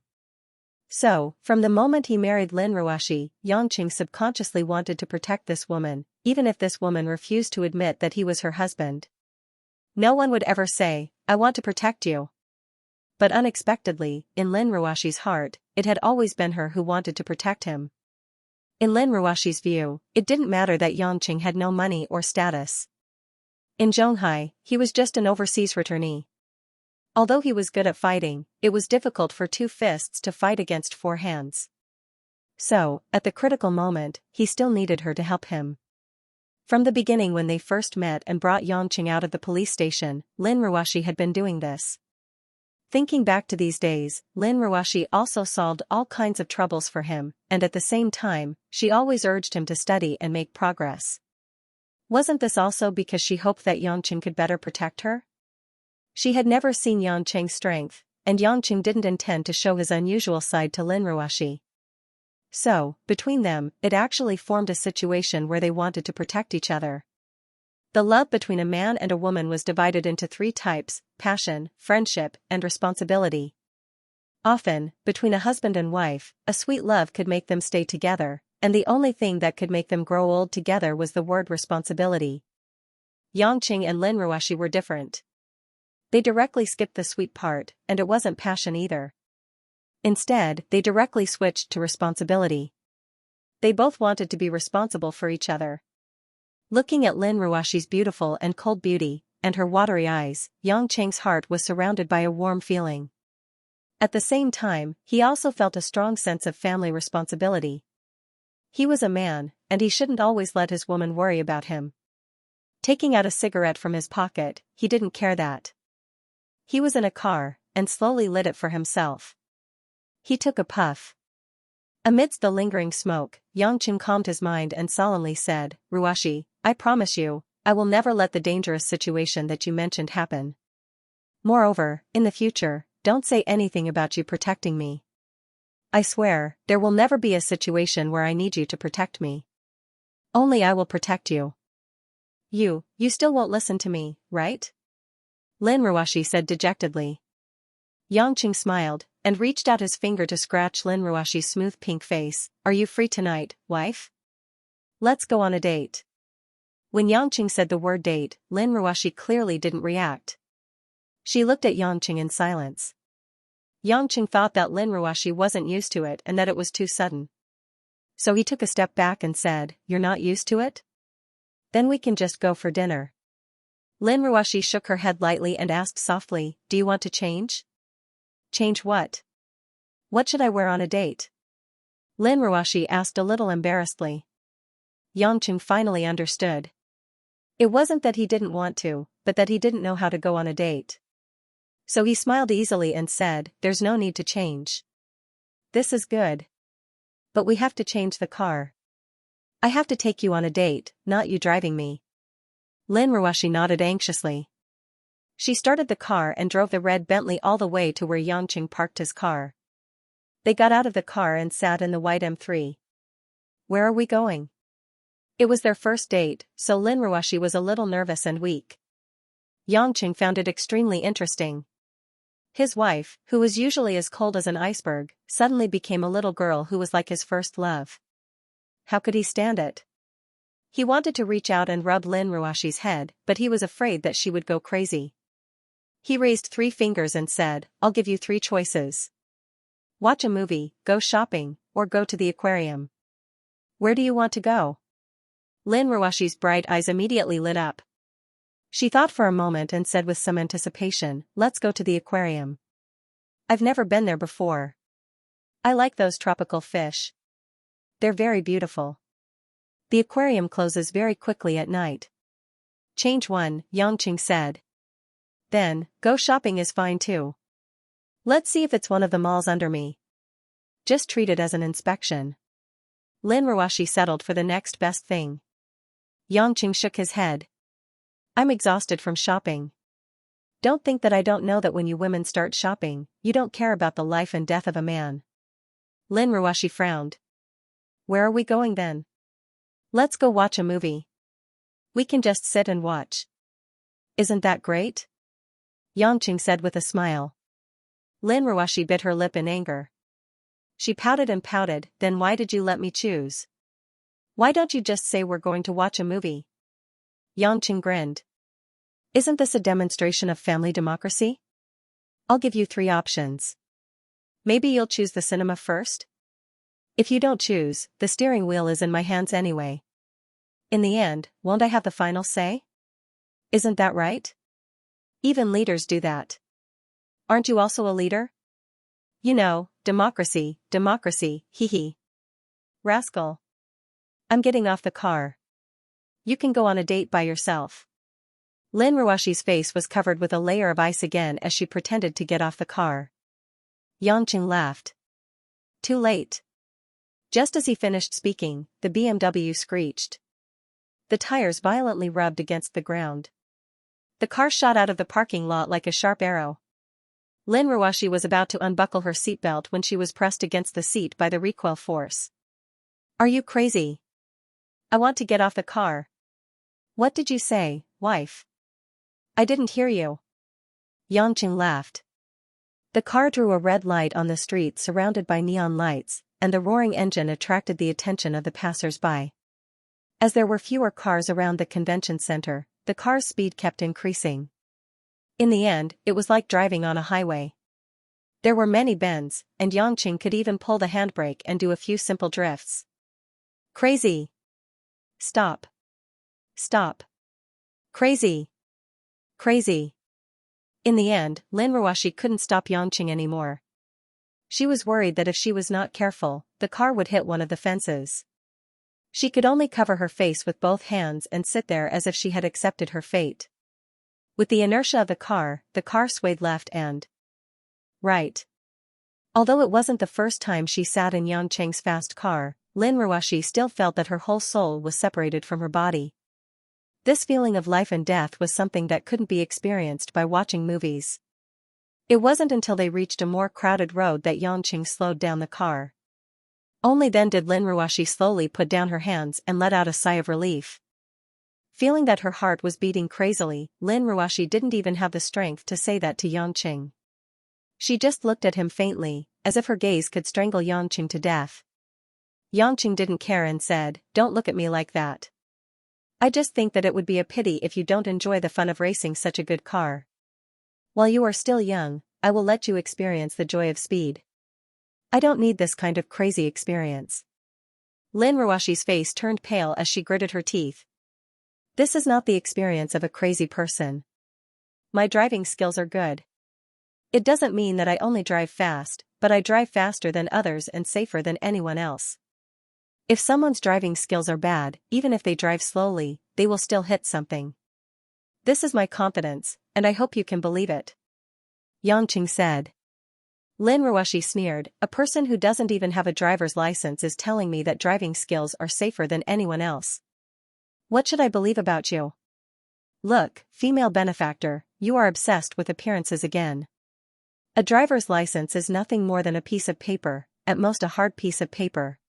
So, from the moment he married Lin Ruashi, Yangqing subconsciously wanted to protect this woman, even if this woman refused to admit that he was her husband. No one would ever say, I want to protect you. But unexpectedly, in Lin Ruashi's heart, it had always been her who wanted to protect him. In Lin Ruashi's view, it didn't matter that Yangqing had no money or status. In Zhonghai, he was just an overseas returnee. Although he was good at fighting, it was difficult for two fists to fight against four hands. So, at the critical moment, he still needed her to help him. From the beginning when they first met and brought Yangqing out of the police station, Lin Ruashi had been doing this. Thinking back to these days, Lin Ruashi also solved all kinds of troubles for him, and at the same time, she always urged him to study and make progress. Wasn't this also because she hoped that Yangqing could better protect her? She had never seen Yangqing's strength, and Yangqing didn't intend to show his unusual side to Lin Ruashi. So, between them, it actually formed a situation where they wanted to protect each other. The love between a man and a woman was divided into three types: passion, friendship, and responsibility. Often, between a husband and wife, a sweet love could make them stay together, and the only thing that could make them grow old together was the word responsibility. Yangqing and Lin Ruashi were different. They directly skipped the sweet part, and it wasn't passion either. Instead, they directly switched to responsibility. They both wanted to be responsible for each other. Looking at Lin Ruashi's beautiful and cold beauty, and her watery eyes, Yangqing's heart was surrounded by a warm feeling. At the same time, he also felt a strong sense of family responsibility. He was a man, and he shouldn't always let his woman worry about him. Taking out a cigarette from his pocket, he didn't care that. He was in a car, and slowly lit it for himself. He took a puff. Amidst the lingering smoke, Yangqing calmed his mind and solemnly said, Ruashi, I promise you, I will never let the dangerous situation that you mentioned happen. Moreover, in the future, don't say anything about you protecting me. I swear, there will never be a situation where I need you to protect me. Only I will protect you. You still won't listen to me, right? Lin Ruashi said dejectedly. Yangqing smiled, and reached out his finger to scratch Lin Ruashi's smooth pink face. Are you free tonight, wife? Let's go on a date. When Yangqing said the word date, Lin Ruashi clearly didn't react. She looked at Yangqing in silence. Yangqing thought that Lin Ruashi wasn't used to it and that it was too sudden. So he took a step back and said, You're not used to it? Then we can just go for dinner. Lin Ruashi shook her head lightly and asked softly, Do you want to change? Change what? What should I wear on a date? Lin Ruashi asked a little embarrassedly. Yangqing finally understood. It wasn't that he didn't want to, but that he didn't know how to go on a date. So he smiled easily and said, "There's no need to change. This is good. But we have to change the car. I have to take you on a date, not you driving me." Lin Ruoshi nodded anxiously. She started the car and drove the red Bentley all the way to where Yangqing parked his car. They got out of the car and sat in the white M3. "Where are we going?" It was their first date, so Lin Ruoshi was a little nervous and weak. Yangqing found it extremely interesting. His wife, who was usually as cold as an iceberg, suddenly became a little girl who was like his first love. How could he stand it? He wanted to reach out and rub Lin Ruoshi's head, but he was afraid that she would go crazy. He raised 3 fingers and said, "I'll give you 3 choices. Watch a movie, go shopping, or go to the aquarium. Where do you want to go?" Lin Ruoshi's bright eyes immediately lit up. She thought for a moment and said with some anticipation, "Let's go to the aquarium. I've never been there before. I like those tropical fish. They're very beautiful. The aquarium closes very quickly at night." "Change one," Yangqing said. "Then, go shopping is fine too. Let's see if it's one of the malls under me. Just treat it as an inspection." Lin Ruoshi settled for the next best thing. Yangqing shook his head. "I'm exhausted from shopping. Don't think that I don't know that when you women start shopping, you don't care about the life and death of a man." Lin Ruoshi frowned. "Where are we going then?" "Let's go watch a movie. We can just sit and watch. Isn't that great?" Yangqing said with a smile. Lin Ruoshi bit her lip in anger. She pouted and pouted, "Then why did you let me choose? Why don't you just say we're going to watch a movie?" Yangqing grinned. "Isn't this a demonstration of family democracy? I'll give you 3 options. Maybe you'll choose the cinema first? If you don't choose, the steering wheel is in my hands anyway. In the end, won't I have the final say? Isn't that right? Even leaders do that. Aren't you also a leader? You know, democracy, democracy, hee hee. Rascal. I'm getting off the car. You can go on a date by yourself." Lin Ruoshi's face was covered with a layer of ice again as she pretended to get off the car. Yangqing laughed. Too late. Just as he finished speaking, the BMW screeched. The tires violently rubbed against the ground. The car shot out of the parking lot like a sharp arrow. Lin Ruoshi was about to unbuckle her seatbelt when she was pressed against the seat by the recoil force. "Are you crazy? I want to get off the car." "What did you say, wife? I didn't hear you." Yangqing laughed. The car drew a red light on the street surrounded by neon lights, and the roaring engine attracted the attention of the passers-by. As there were fewer cars around the convention center, the car's speed kept increasing. In the end, it was like driving on a highway. There were many bends, and Yangqing could even pull the handbrake and do a few simple drifts. "Crazy! Stop! Stop! Crazy! Crazy!" In the end, Lin Ruoshi couldn't stop Yangqing anymore. She was worried that if she was not careful, the car would hit one of the fences. She could only cover her face with both hands and sit there as if she had accepted her fate. With the inertia of the car swayed left and right. Although it wasn't the first time she sat in Yangqing's fast car, Lin Ruoshi still felt that her whole soul was separated from her body. This feeling of life and death was something that couldn't be experienced by watching movies. It wasn't until they reached a more crowded road that Yangqing slowed down the car. Only then did Lin Ruoshi slowly put down her hands and let out a sigh of relief. Feeling that her heart was beating crazily, Lin Ruoshi didn't even have the strength to say that to Yangqing. She just looked at him faintly, as if her gaze could strangle Yangqing to death. Yangqing didn't care and said, "Don't look at me like that. I just think that it would be a pity if you don't enjoy the fun of racing such a good car. While you are still young, I will let you experience the joy of speed. I don't need this kind of crazy experience." Lin Ruoshi's face turned pale as she gritted her teeth. "This is not the experience of a crazy person. My driving skills are good. It doesn't mean that I only drive fast, but I drive faster than others and safer than anyone else. If someone's driving skills are bad, even if they drive slowly, they will still hit something. This is my confidence, and I hope you can believe it." Yangqing said. Lin Ruoshi sneered, a person who doesn't even have a driver's license is telling me that driving skills are safer than anyone else. What should I believe about you? Look, female benefactor, you are obsessed with appearances again. A driver's license is nothing more than a piece of paper, at most a hard piece of paper.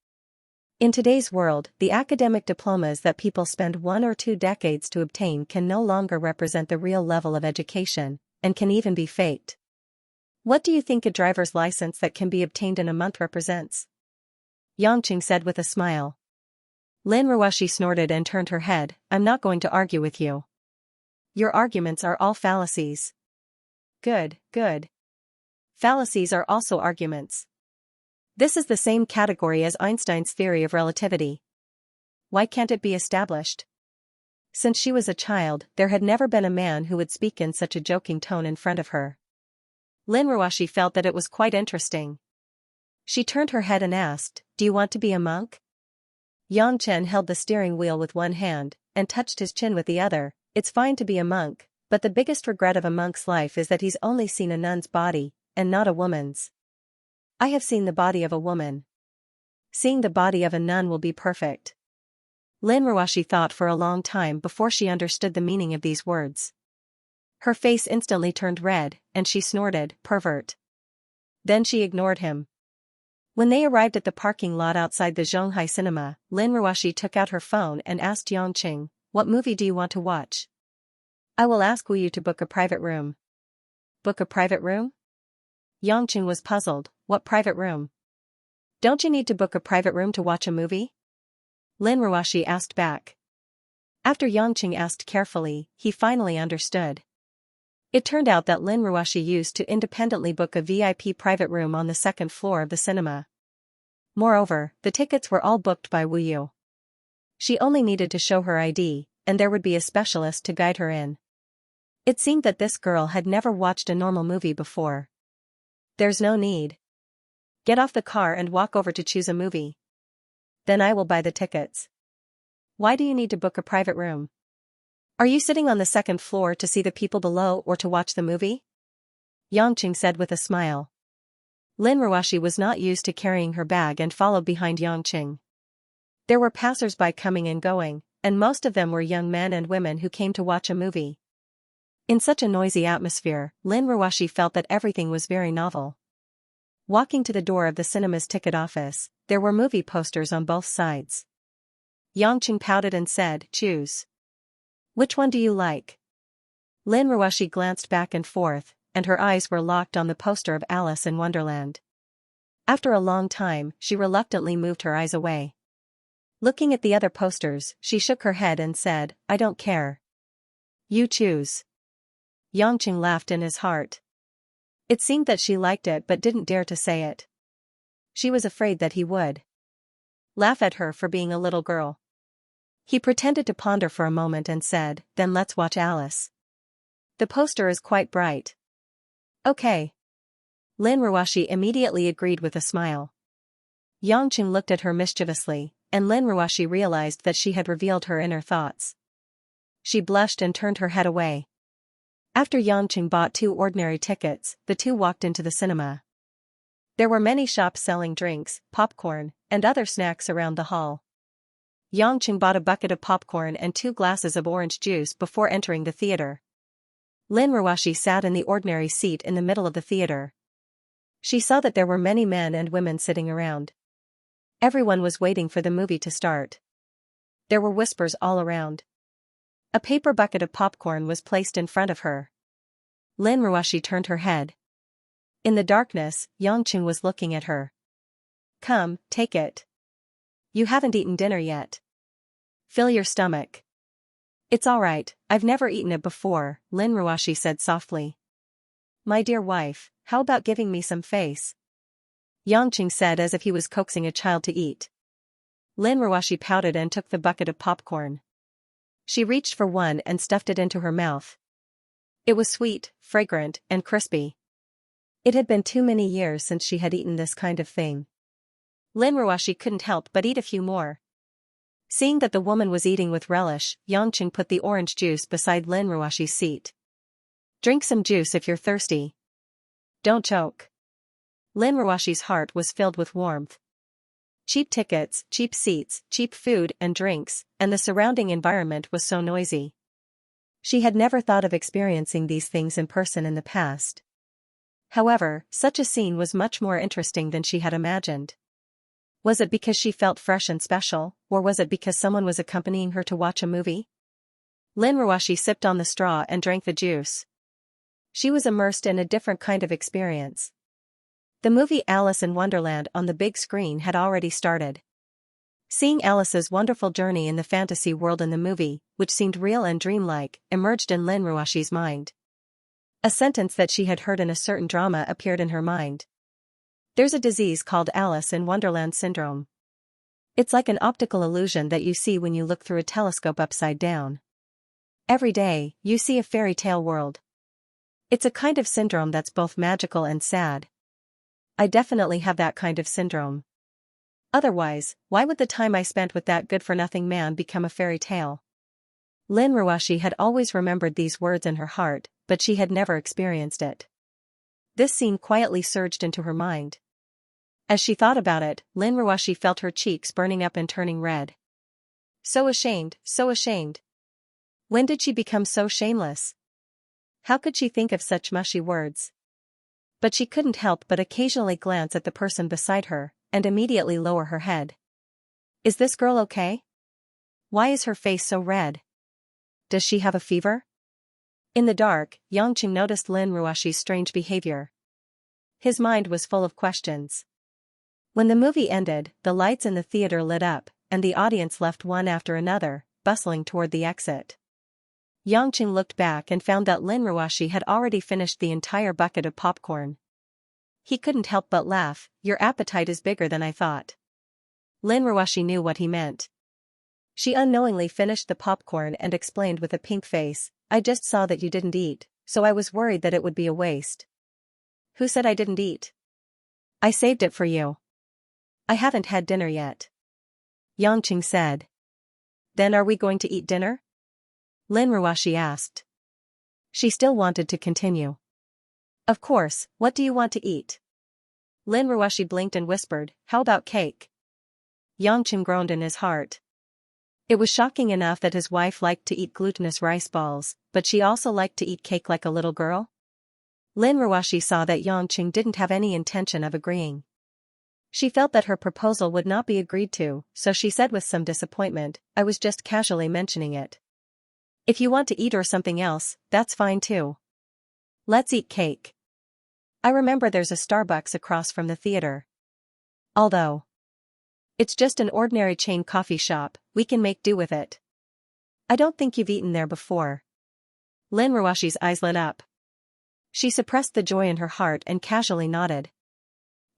In today's world, the academic diplomas that people spend 1 or 2 decades to obtain can no longer represent the real level of education, and can even be faked. What do you think a driver's license that can be obtained in a month represents? Yangqing said with a smile. Lin Ruoshi snorted and turned her head. I'm not going to argue with you. Your arguments are all fallacies. Good, good. Fallacies are also arguments. This is the same category as Einstein's theory of relativity. Why can't it be established? Since she was a child, there had never been a man who would speak in such a joking tone in front of her. Lin Ruoshi felt that it was quite interesting. She turned her head and asked, do you want to be a monk? Yang Chen held the steering wheel with one hand, and touched his chin with the other. It's fine to be a monk, but the biggest regret of a monk's life is that he's only seen a nun's body, and not a woman's. I have seen the body of a woman. Seeing the body of a nun will be perfect. Lin Ruoshi thought for a long time before she understood the meaning of these words. Her face instantly turned red, and she snorted, pervert. Then she ignored him. When they arrived at the parking lot outside the Zhonghai cinema, Lin Ruoshi took out her phone and asked Yangqing, what movie do you want to watch? I will ask Wu Yu to book a private room. Book a private room? Yangqing was puzzled, what private room? Don't you need to book a private room to watch a movie? Lin Ruoshi asked back. After Yangqing asked carefully, he finally understood. It turned out that Lin Ruoshi used to independently book a VIP private room on the 2nd floor of the cinema. Moreover, the tickets were all booked by Wu Yu. She only needed to show her ID, and there would be a specialist to guide her in. It seemed that this girl had never watched a normal movie before. There's no need. Get off the car and walk over to choose a movie. Then I will buy the tickets. Why do you need to book a private room? Are you sitting on the 2nd floor to see the people below or to watch the movie? Yangqing said with a smile. Lin Ruoshi was not used to carrying her bag and followed behind Yangqing. There were passers-by coming and going, and most of them were young men and women who came to watch a movie. In such a noisy atmosphere, Lin Ruoshi felt that everything was very novel. Walking to the door of the cinema's ticket office, there were movie posters on both sides. Yangqing pouted and said, choose. Which one do you like? Lin Ruoshi glanced back and forth, and her eyes were locked on the poster of Alice in Wonderland. After a long time, she reluctantly moved her eyes away. Looking at the other posters, she shook her head and said, I don't care. You choose. Yangqing laughed in his heart. It seemed that she liked it but didn't dare to say it. She was afraid that he would laugh at her for being a little girl. He pretended to ponder for a moment and said, then let's watch Alice. The poster is quite bright. Okay. Lin Ruoshi immediately agreed with a smile. Yangqing looked at her mischievously, and Lin Ruoshi realized that she had revealed her inner thoughts. She blushed and turned her head away. After Yangqing bought 2 ordinary tickets, the two walked into the cinema. There were many shops selling drinks, popcorn, and other snacks around the hall. Yangqing bought a bucket of popcorn and 2 glasses of orange juice before entering the theater. Lin Ruoshi sat in the ordinary seat in the middle of the theater. She saw that there were many men and women sitting around. Everyone was waiting for the movie to start. There were whispers all around. A paper bucket of popcorn was placed in front of her. Lin Ruoshi turned her head. In the darkness, Yangqing was looking at her. Come, take it. You haven't eaten dinner yet. Fill your stomach. It's all right, I've never eaten it before, Lin Ruoshi said softly. My dear wife, how about giving me some face? Yangqing said as if he was coaxing a child to eat. Lin Ruoshi pouted and took the bucket of popcorn. She reached for one and stuffed it into her mouth. It was sweet, fragrant, and crispy. It had been too many years since she had eaten this kind of thing. Lin Ruoshi couldn't help but eat a few more. Seeing that the woman was eating with relish, Yangqing put the orange juice beside Lin Ruoshi's seat. Drink some juice if you're thirsty. Don't choke. Lin Ruoshi's heart was filled with warmth. Cheap tickets, cheap seats, cheap food and drinks, and the surrounding environment was so noisy. She had never thought of experiencing these things in person in the past. However, such a scene was much more interesting than she had imagined. Was it because she felt fresh and special, or was it because someone was accompanying her to watch a movie? Lin Ruoshi sipped on the straw and drank the juice. She was immersed in a different kind of experience. The movie Alice in Wonderland on the big screen had already started. Seeing Alice's wonderful journey in the fantasy world in the movie, which seemed real and dreamlike, emerged in Lin Ruoshi's mind. A sentence that she had heard in a certain drama appeared in her mind. There's a disease called Alice in Wonderland syndrome. It's like an optical illusion that you see when you look through a telescope upside down. Every day, you see a fairy tale world. It's a kind of syndrome that's both magical and sad. I definitely have that kind of syndrome. Otherwise, why would the time I spent with that good-for-nothing man become a fairy tale? Lin Ruoshi had always remembered these words in her heart, but she had never experienced it. This scene quietly surged into her mind. As she thought about it, Lin Ruoshi felt her cheeks burning up and turning red. So ashamed, so ashamed. When did she become so shameless? How could she think of such mushy words? But she couldn't help but occasionally glance at the person beside her, and immediately lower her head. Is this girl okay? Why is her face so red? Does she have a fever? In the dark, Xianxia noticed Lin Ruoshi's strange behavior. His mind was full of questions. When the movie ended, the lights in the theater lit up, and the audience left one after another, bustling toward the exit. Xianxia looked back and found that Lin Ruoshi had already finished the entire bucket of popcorn. He couldn't help but laugh. Your appetite is bigger than I thought. Lin Ruoshi knew what he meant. She unknowingly finished the popcorn and explained with a pink face, I just saw that you didn't eat, so I was worried that it would be a waste. Who said I didn't eat? I saved it for you. I haven't had dinner yet. Xianxia said. Then are we going to eat dinner? Lin Ruoshi asked. She still wanted to continue. Of course, what do you want to eat? Lin Ruoshi blinked and whispered, how about cake? Xianxia groaned in his heart. It was shocking enough that his wife liked to eat glutinous rice balls, but she also liked to eat cake like a little girl? Lin Ruoshi saw that Xianxia didn't have any intention of agreeing. She felt that her proposal would not be agreed to, so she said with some disappointment, I was just casually mentioning it. If you want to eat or something else, that's fine too. Let's eat cake. I remember there's a Starbucks across from the theater. Although it's just an ordinary chain coffee shop, we can make do with it. I don't think you've eaten there before. Lin Ruoshi's eyes lit up. She suppressed the joy in her heart and casually nodded.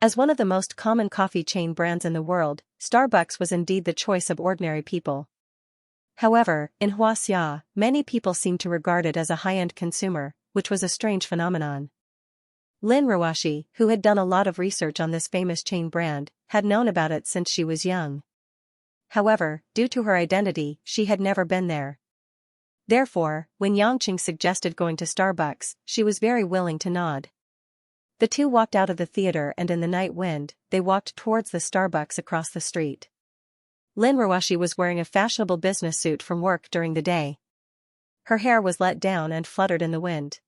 As one of the most common coffee chain brands in the world, Starbucks was indeed the choice of ordinary people. However, in Xianxia, many people seemed to regard it as a high-end consumer, which was a strange phenomenon. Lin Ruoshi, who had done a lot of research on this famous chain brand, had known about it since she was young. However, due to her identity, she had never been there. Therefore, when Xianxia suggested going to Starbucks, she was very willing to nod. The two walked out of the theater and in the night wind, they walked towards the Starbucks across the street. Lin Ruoshi was wearing a fashionable business suit from work during the day. Her hair was let down and fluttered in the wind.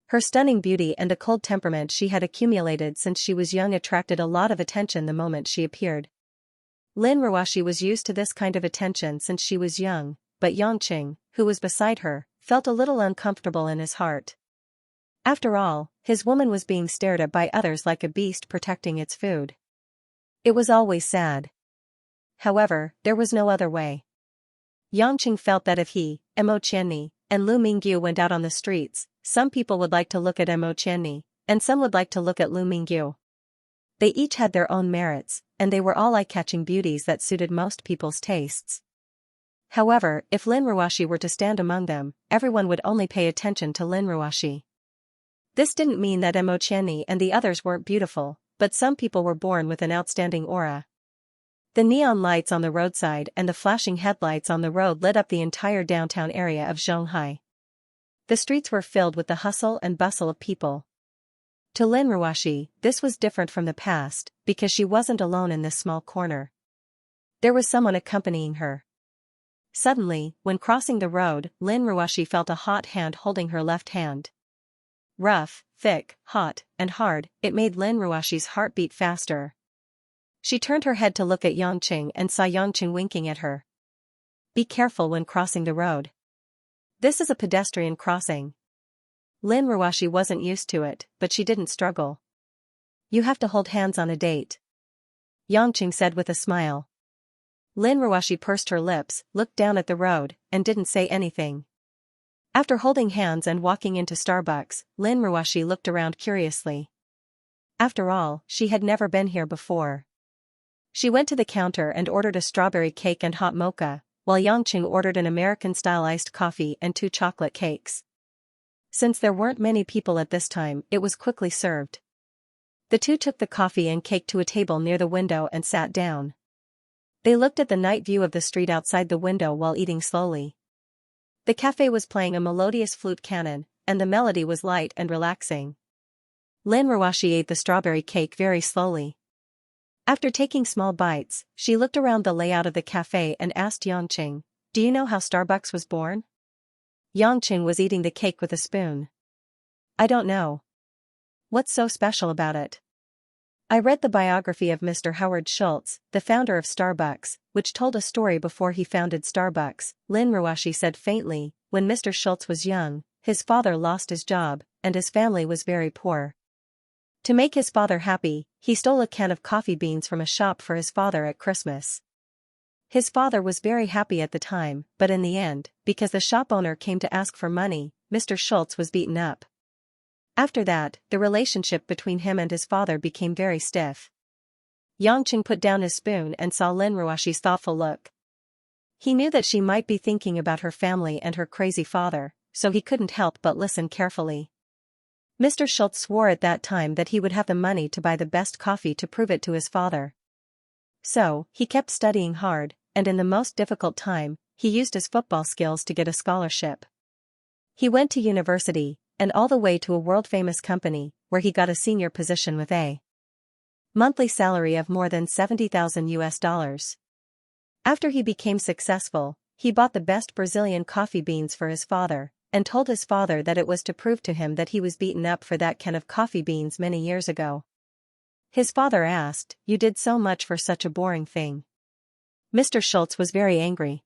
Her stunning beauty and the cold temperament she had accumulated since she was young attracted a lot of attention the moment she appeared. Lin Ruoshi was used to this kind of attention since she was young, but Xianxia, who was beside her, felt a little uncomfortable in his heart. After all, his woman was being stared at by others like a beast protecting its food. It was always sad. However, there was no other way. Xianxia felt that if he, Mo Qianni, and Lu Mingyu went out on the streets, some people would like to look at Mo Qianni, and some would like to look at Lu Mingyu. They each had their own merits, and they were all eye-catching beauties that suited most people's tastes. However, if Lin Ruoshi were to stand among them, everyone would only pay attention to Lin Ruoshi. This didn't mean that Mo Qianni and the others weren't beautiful, but some people were born with an outstanding aura. The neon lights on the roadside and the flashing headlights on the road lit up the entire downtown area of Shanghai. The streets were filled with the hustle and bustle of people. To Lin Ruashi, this was different from the past, because she wasn't alone in this small corner. There was someone accompanying her. Suddenly, when crossing the road, Lin Ruashi felt a hot hand holding her left hand. Rough, thick, hot, and hard, it made Lin Ruashi's heart beat faster. She turned her head to look at Yangqing and saw Yangqing winking at her. Be careful when crossing the road. This is a pedestrian crossing. Lin Ruashi wasn't used to it, but she didn't struggle. You have to hold hands on a date. Yangqing said with a smile. Lin Ruashi pursed her lips, looked down at the road, and didn't say anything. After holding hands and walking into Starbucks, Lin Ruashi looked around curiously. After all, she had never been here before. She went to the counter and ordered a strawberry cake and hot mocha, while Yangqing ordered an American-style iced coffee and 2 chocolate cakes. Since there weren't many people at this time, it was quickly served. The two took the coffee and cake to a table near the window and sat down. They looked at the night view of the street outside the window while eating slowly. The cafe was playing a melodious flute canon, and the melody was light and relaxing. Lin Ruashi ate the strawberry cake very slowly. After taking small bites, she looked around the layout of the cafe and asked Yangqing, "Do you know how Starbucks was born?" Yangqing was eating the cake with a spoon. "I don't know. What's so special about it?" "I read the biography of Mr. Howard Schultz, the founder of Starbucks, which told a story before he founded Starbucks," Lin Ruashi said faintly. "When Mr. Schultz was young, his father lost his job, and his family was very poor. To make his father happy, he stole a can of coffee beans from a shop for his father at Christmas. His father was very happy at the time, but in the end, because the shop owner came to ask for money, Mr. Schultz was beaten up. After that, the relationship between him and his father became very stiff." Yangqing put down his spoon and saw Lin Ruashi's thoughtful look. He knew that she might be thinking about her family and her crazy father, so he couldn't help but listen carefully. Mr. Schultz swore at that time that he would have the money to buy the best coffee to prove it to his father. So, he kept studying hard, and in the most difficult time, he used his football skills to get a scholarship. He went to university, and all the way to a world-famous company, where he got a senior position with a monthly salary of more than $70,000. After he became successful, he bought the best Brazilian coffee beans for his father, and told his father that it was to prove to him that he was beaten up for that can of coffee beans many years ago. His father asked, "You did so much for such a boring thing." Mr. Schultz was very angry.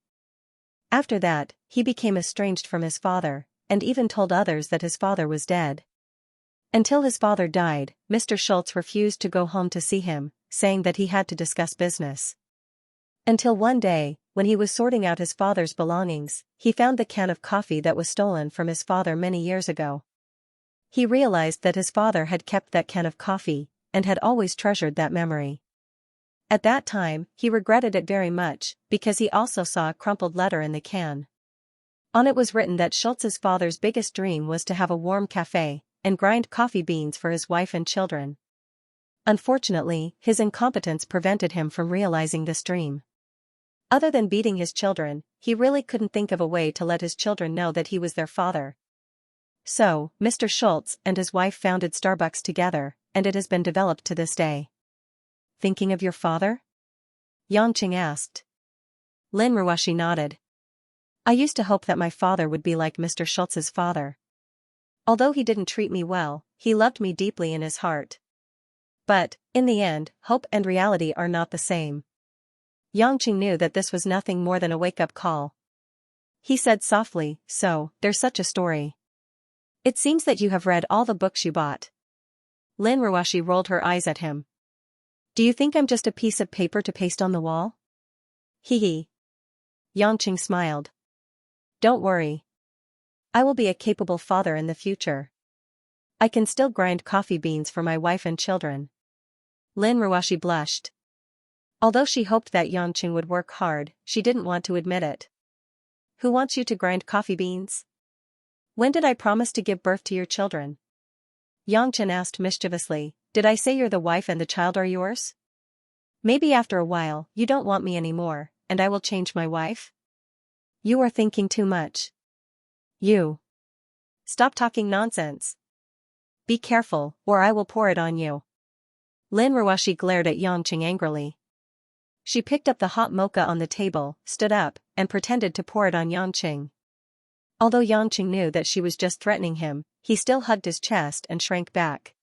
After that, he became estranged from his father, and even told others that his father was dead. Until his father died, Mr. Schultz refused to go home to see him, saying that he had to discuss business. Until one day, when he was sorting out his father's belongings, he found the can of coffee that was stolen from his father many years ago. He realized that his father had kept that can of coffee, and had always treasured that memory. At that time, he regretted it very much, because he also saw a crumpled letter in the can. On it was written that Schultz's father's biggest dream was to have a warm cafe, and grind coffee beans for his wife and children. Unfortunately, his incompetence prevented him from realizing this dream. Other than beating his children, he really couldn't think of a way to let his children know that he was their father. So, Mr. Schultz and his wife founded Starbucks together, and it has been developed to this day. "Thinking of your father?" Yangqing asked. Lin Ruashi nodded. "I used to hope that my father would be like Mr. Schultz's father. Although he didn't treat me well, he loved me deeply in his heart. But, in the end, hope and reality are not the same." Yangqing knew that this was nothing more than a wake-up call. He said softly, "So, there's such a story. It seems that you have read all the books you bought." Lin Ruashi rolled her eyes at him. "Do you think I'm just a piece of paper to paste on the wall?" "Hee hee." Yangqing smiled. "Don't worry. I will be a capable father in the future. I can still grind coffee beans for my wife and children." Lin Ruashi blushed. Although she hoped that Yangqing would work hard, she didn't want to admit it. "Who wants you to grind coffee beans? When did I promise to give birth to your children?" Yangqing asked mischievously, "Did I say you're the wife and the child are yours? Maybe after a while, you don't want me anymore, and I will change my wife?" "You are thinking too much. You. Stop talking nonsense." Be careful, or I will pour it on you. Lin Ruoshi glared at Yangqing angrily. She picked up the hot mocha on the table, stood up, and pretended to pour it on Yangqing. Although Yangqing knew that she was just threatening him, he still hugged his chest and shrank back.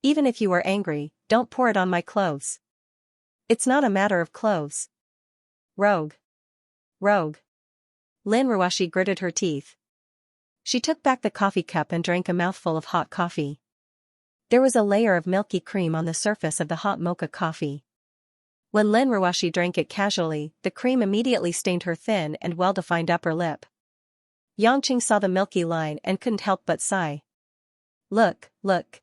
Even if you are angry, don't pour it on my clothes. It's not a matter of clothes. Rogue. Rogue. Lin Ruoshi gritted her teeth. She took back the coffee cup and drank a mouthful of hot coffee. There was a layer of milky cream on the surface of the hot mocha coffee. When Lin Ruoshi drank it casually, the cream immediately stained her thin and well-defined upper lip. Yangqing saw the milky line and couldn't help but sigh. Look, look.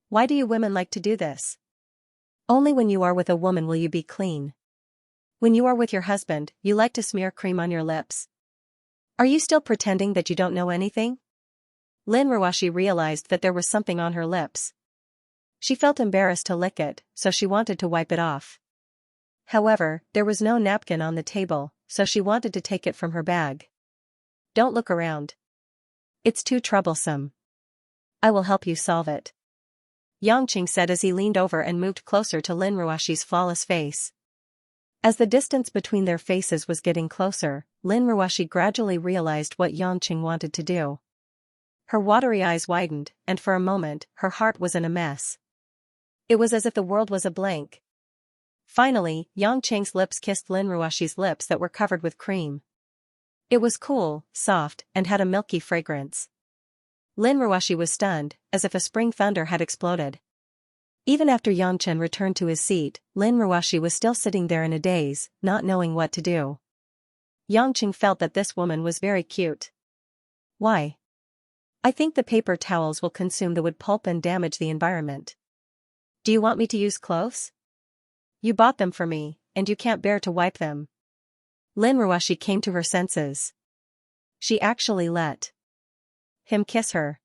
Why do you women like to do this? Only when you are with a woman will you be clean. When you are with your husband, you like to smear cream on your lips. Are you still pretending that you don't know anything? Lin Ruoshi realized that there was something on her lips. She felt embarrassed to lick it, so she wanted to wipe it off. However, there was no napkin on the table, so she wanted to take it from her bag. Don't look around. It's too troublesome. I will help you solve it. Yangqing said as he leaned over and moved closer to Lin Ruoshi's flawless face. As the distance between their faces was getting closer, Lin Ruoshi gradually realized what Yangqing wanted to do. Her watery eyes widened, and for a moment, her heart was in a mess. It was as if the world was a blank. Finally, Yangqing's lips kissed Lin Ruoshi's lips that were covered with cream. It was cool, soft, and had a milky fragrance. Lin Ruoshi was stunned, as if a spring thunder had exploded. Even after Yangqing returned to his seat, Lin Ruoshi was still sitting there in a daze, not knowing what to do. Yangqing felt that this woman was very cute. Why? I think the paper towels will consume the wood pulp and damage the environment. Do you want me to use cloths? You bought them for me, and you can't bear to wipe them. Lin Ruoshi came to her senses. She actually let him kiss her.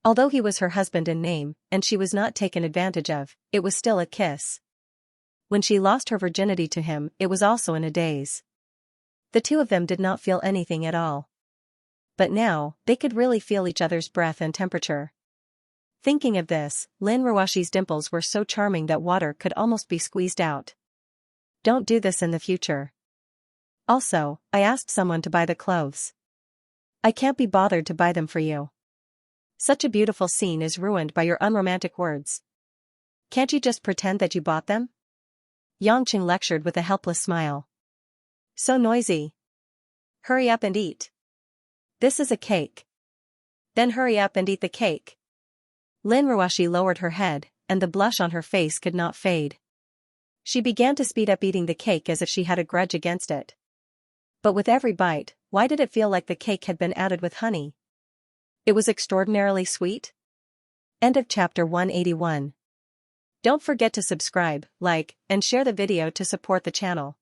Although he was her husband in name, and she was not taken advantage of, it was still a kiss. When she lost her virginity to him, it was also in a daze. The two of them did not feel anything at all. But now, they could really feel each other's breath and temperature. Thinking of this, Lin Ruoshi's dimples were so charming that water could almost be squeezed out. Don't do this in the future. Also, I asked someone to buy the clothes. I can't be bothered to buy them for you. Such a beautiful scene is ruined by your unromantic words. Can't you just pretend that you bought them? Yangqing lectured with a helpless smile. So noisy. Hurry up and eat. This is a cake. Then hurry up and eat the cake. Lin Ruoshi lowered her head, and the blush on her face could not fade. She began to speed up eating the cake as if she had a grudge against it. But with every bite, why did it feel like the cake had been added with honey? It was extraordinarily sweet. End of chapter 181. Don't forget to subscribe, like, and share the video to support the channel.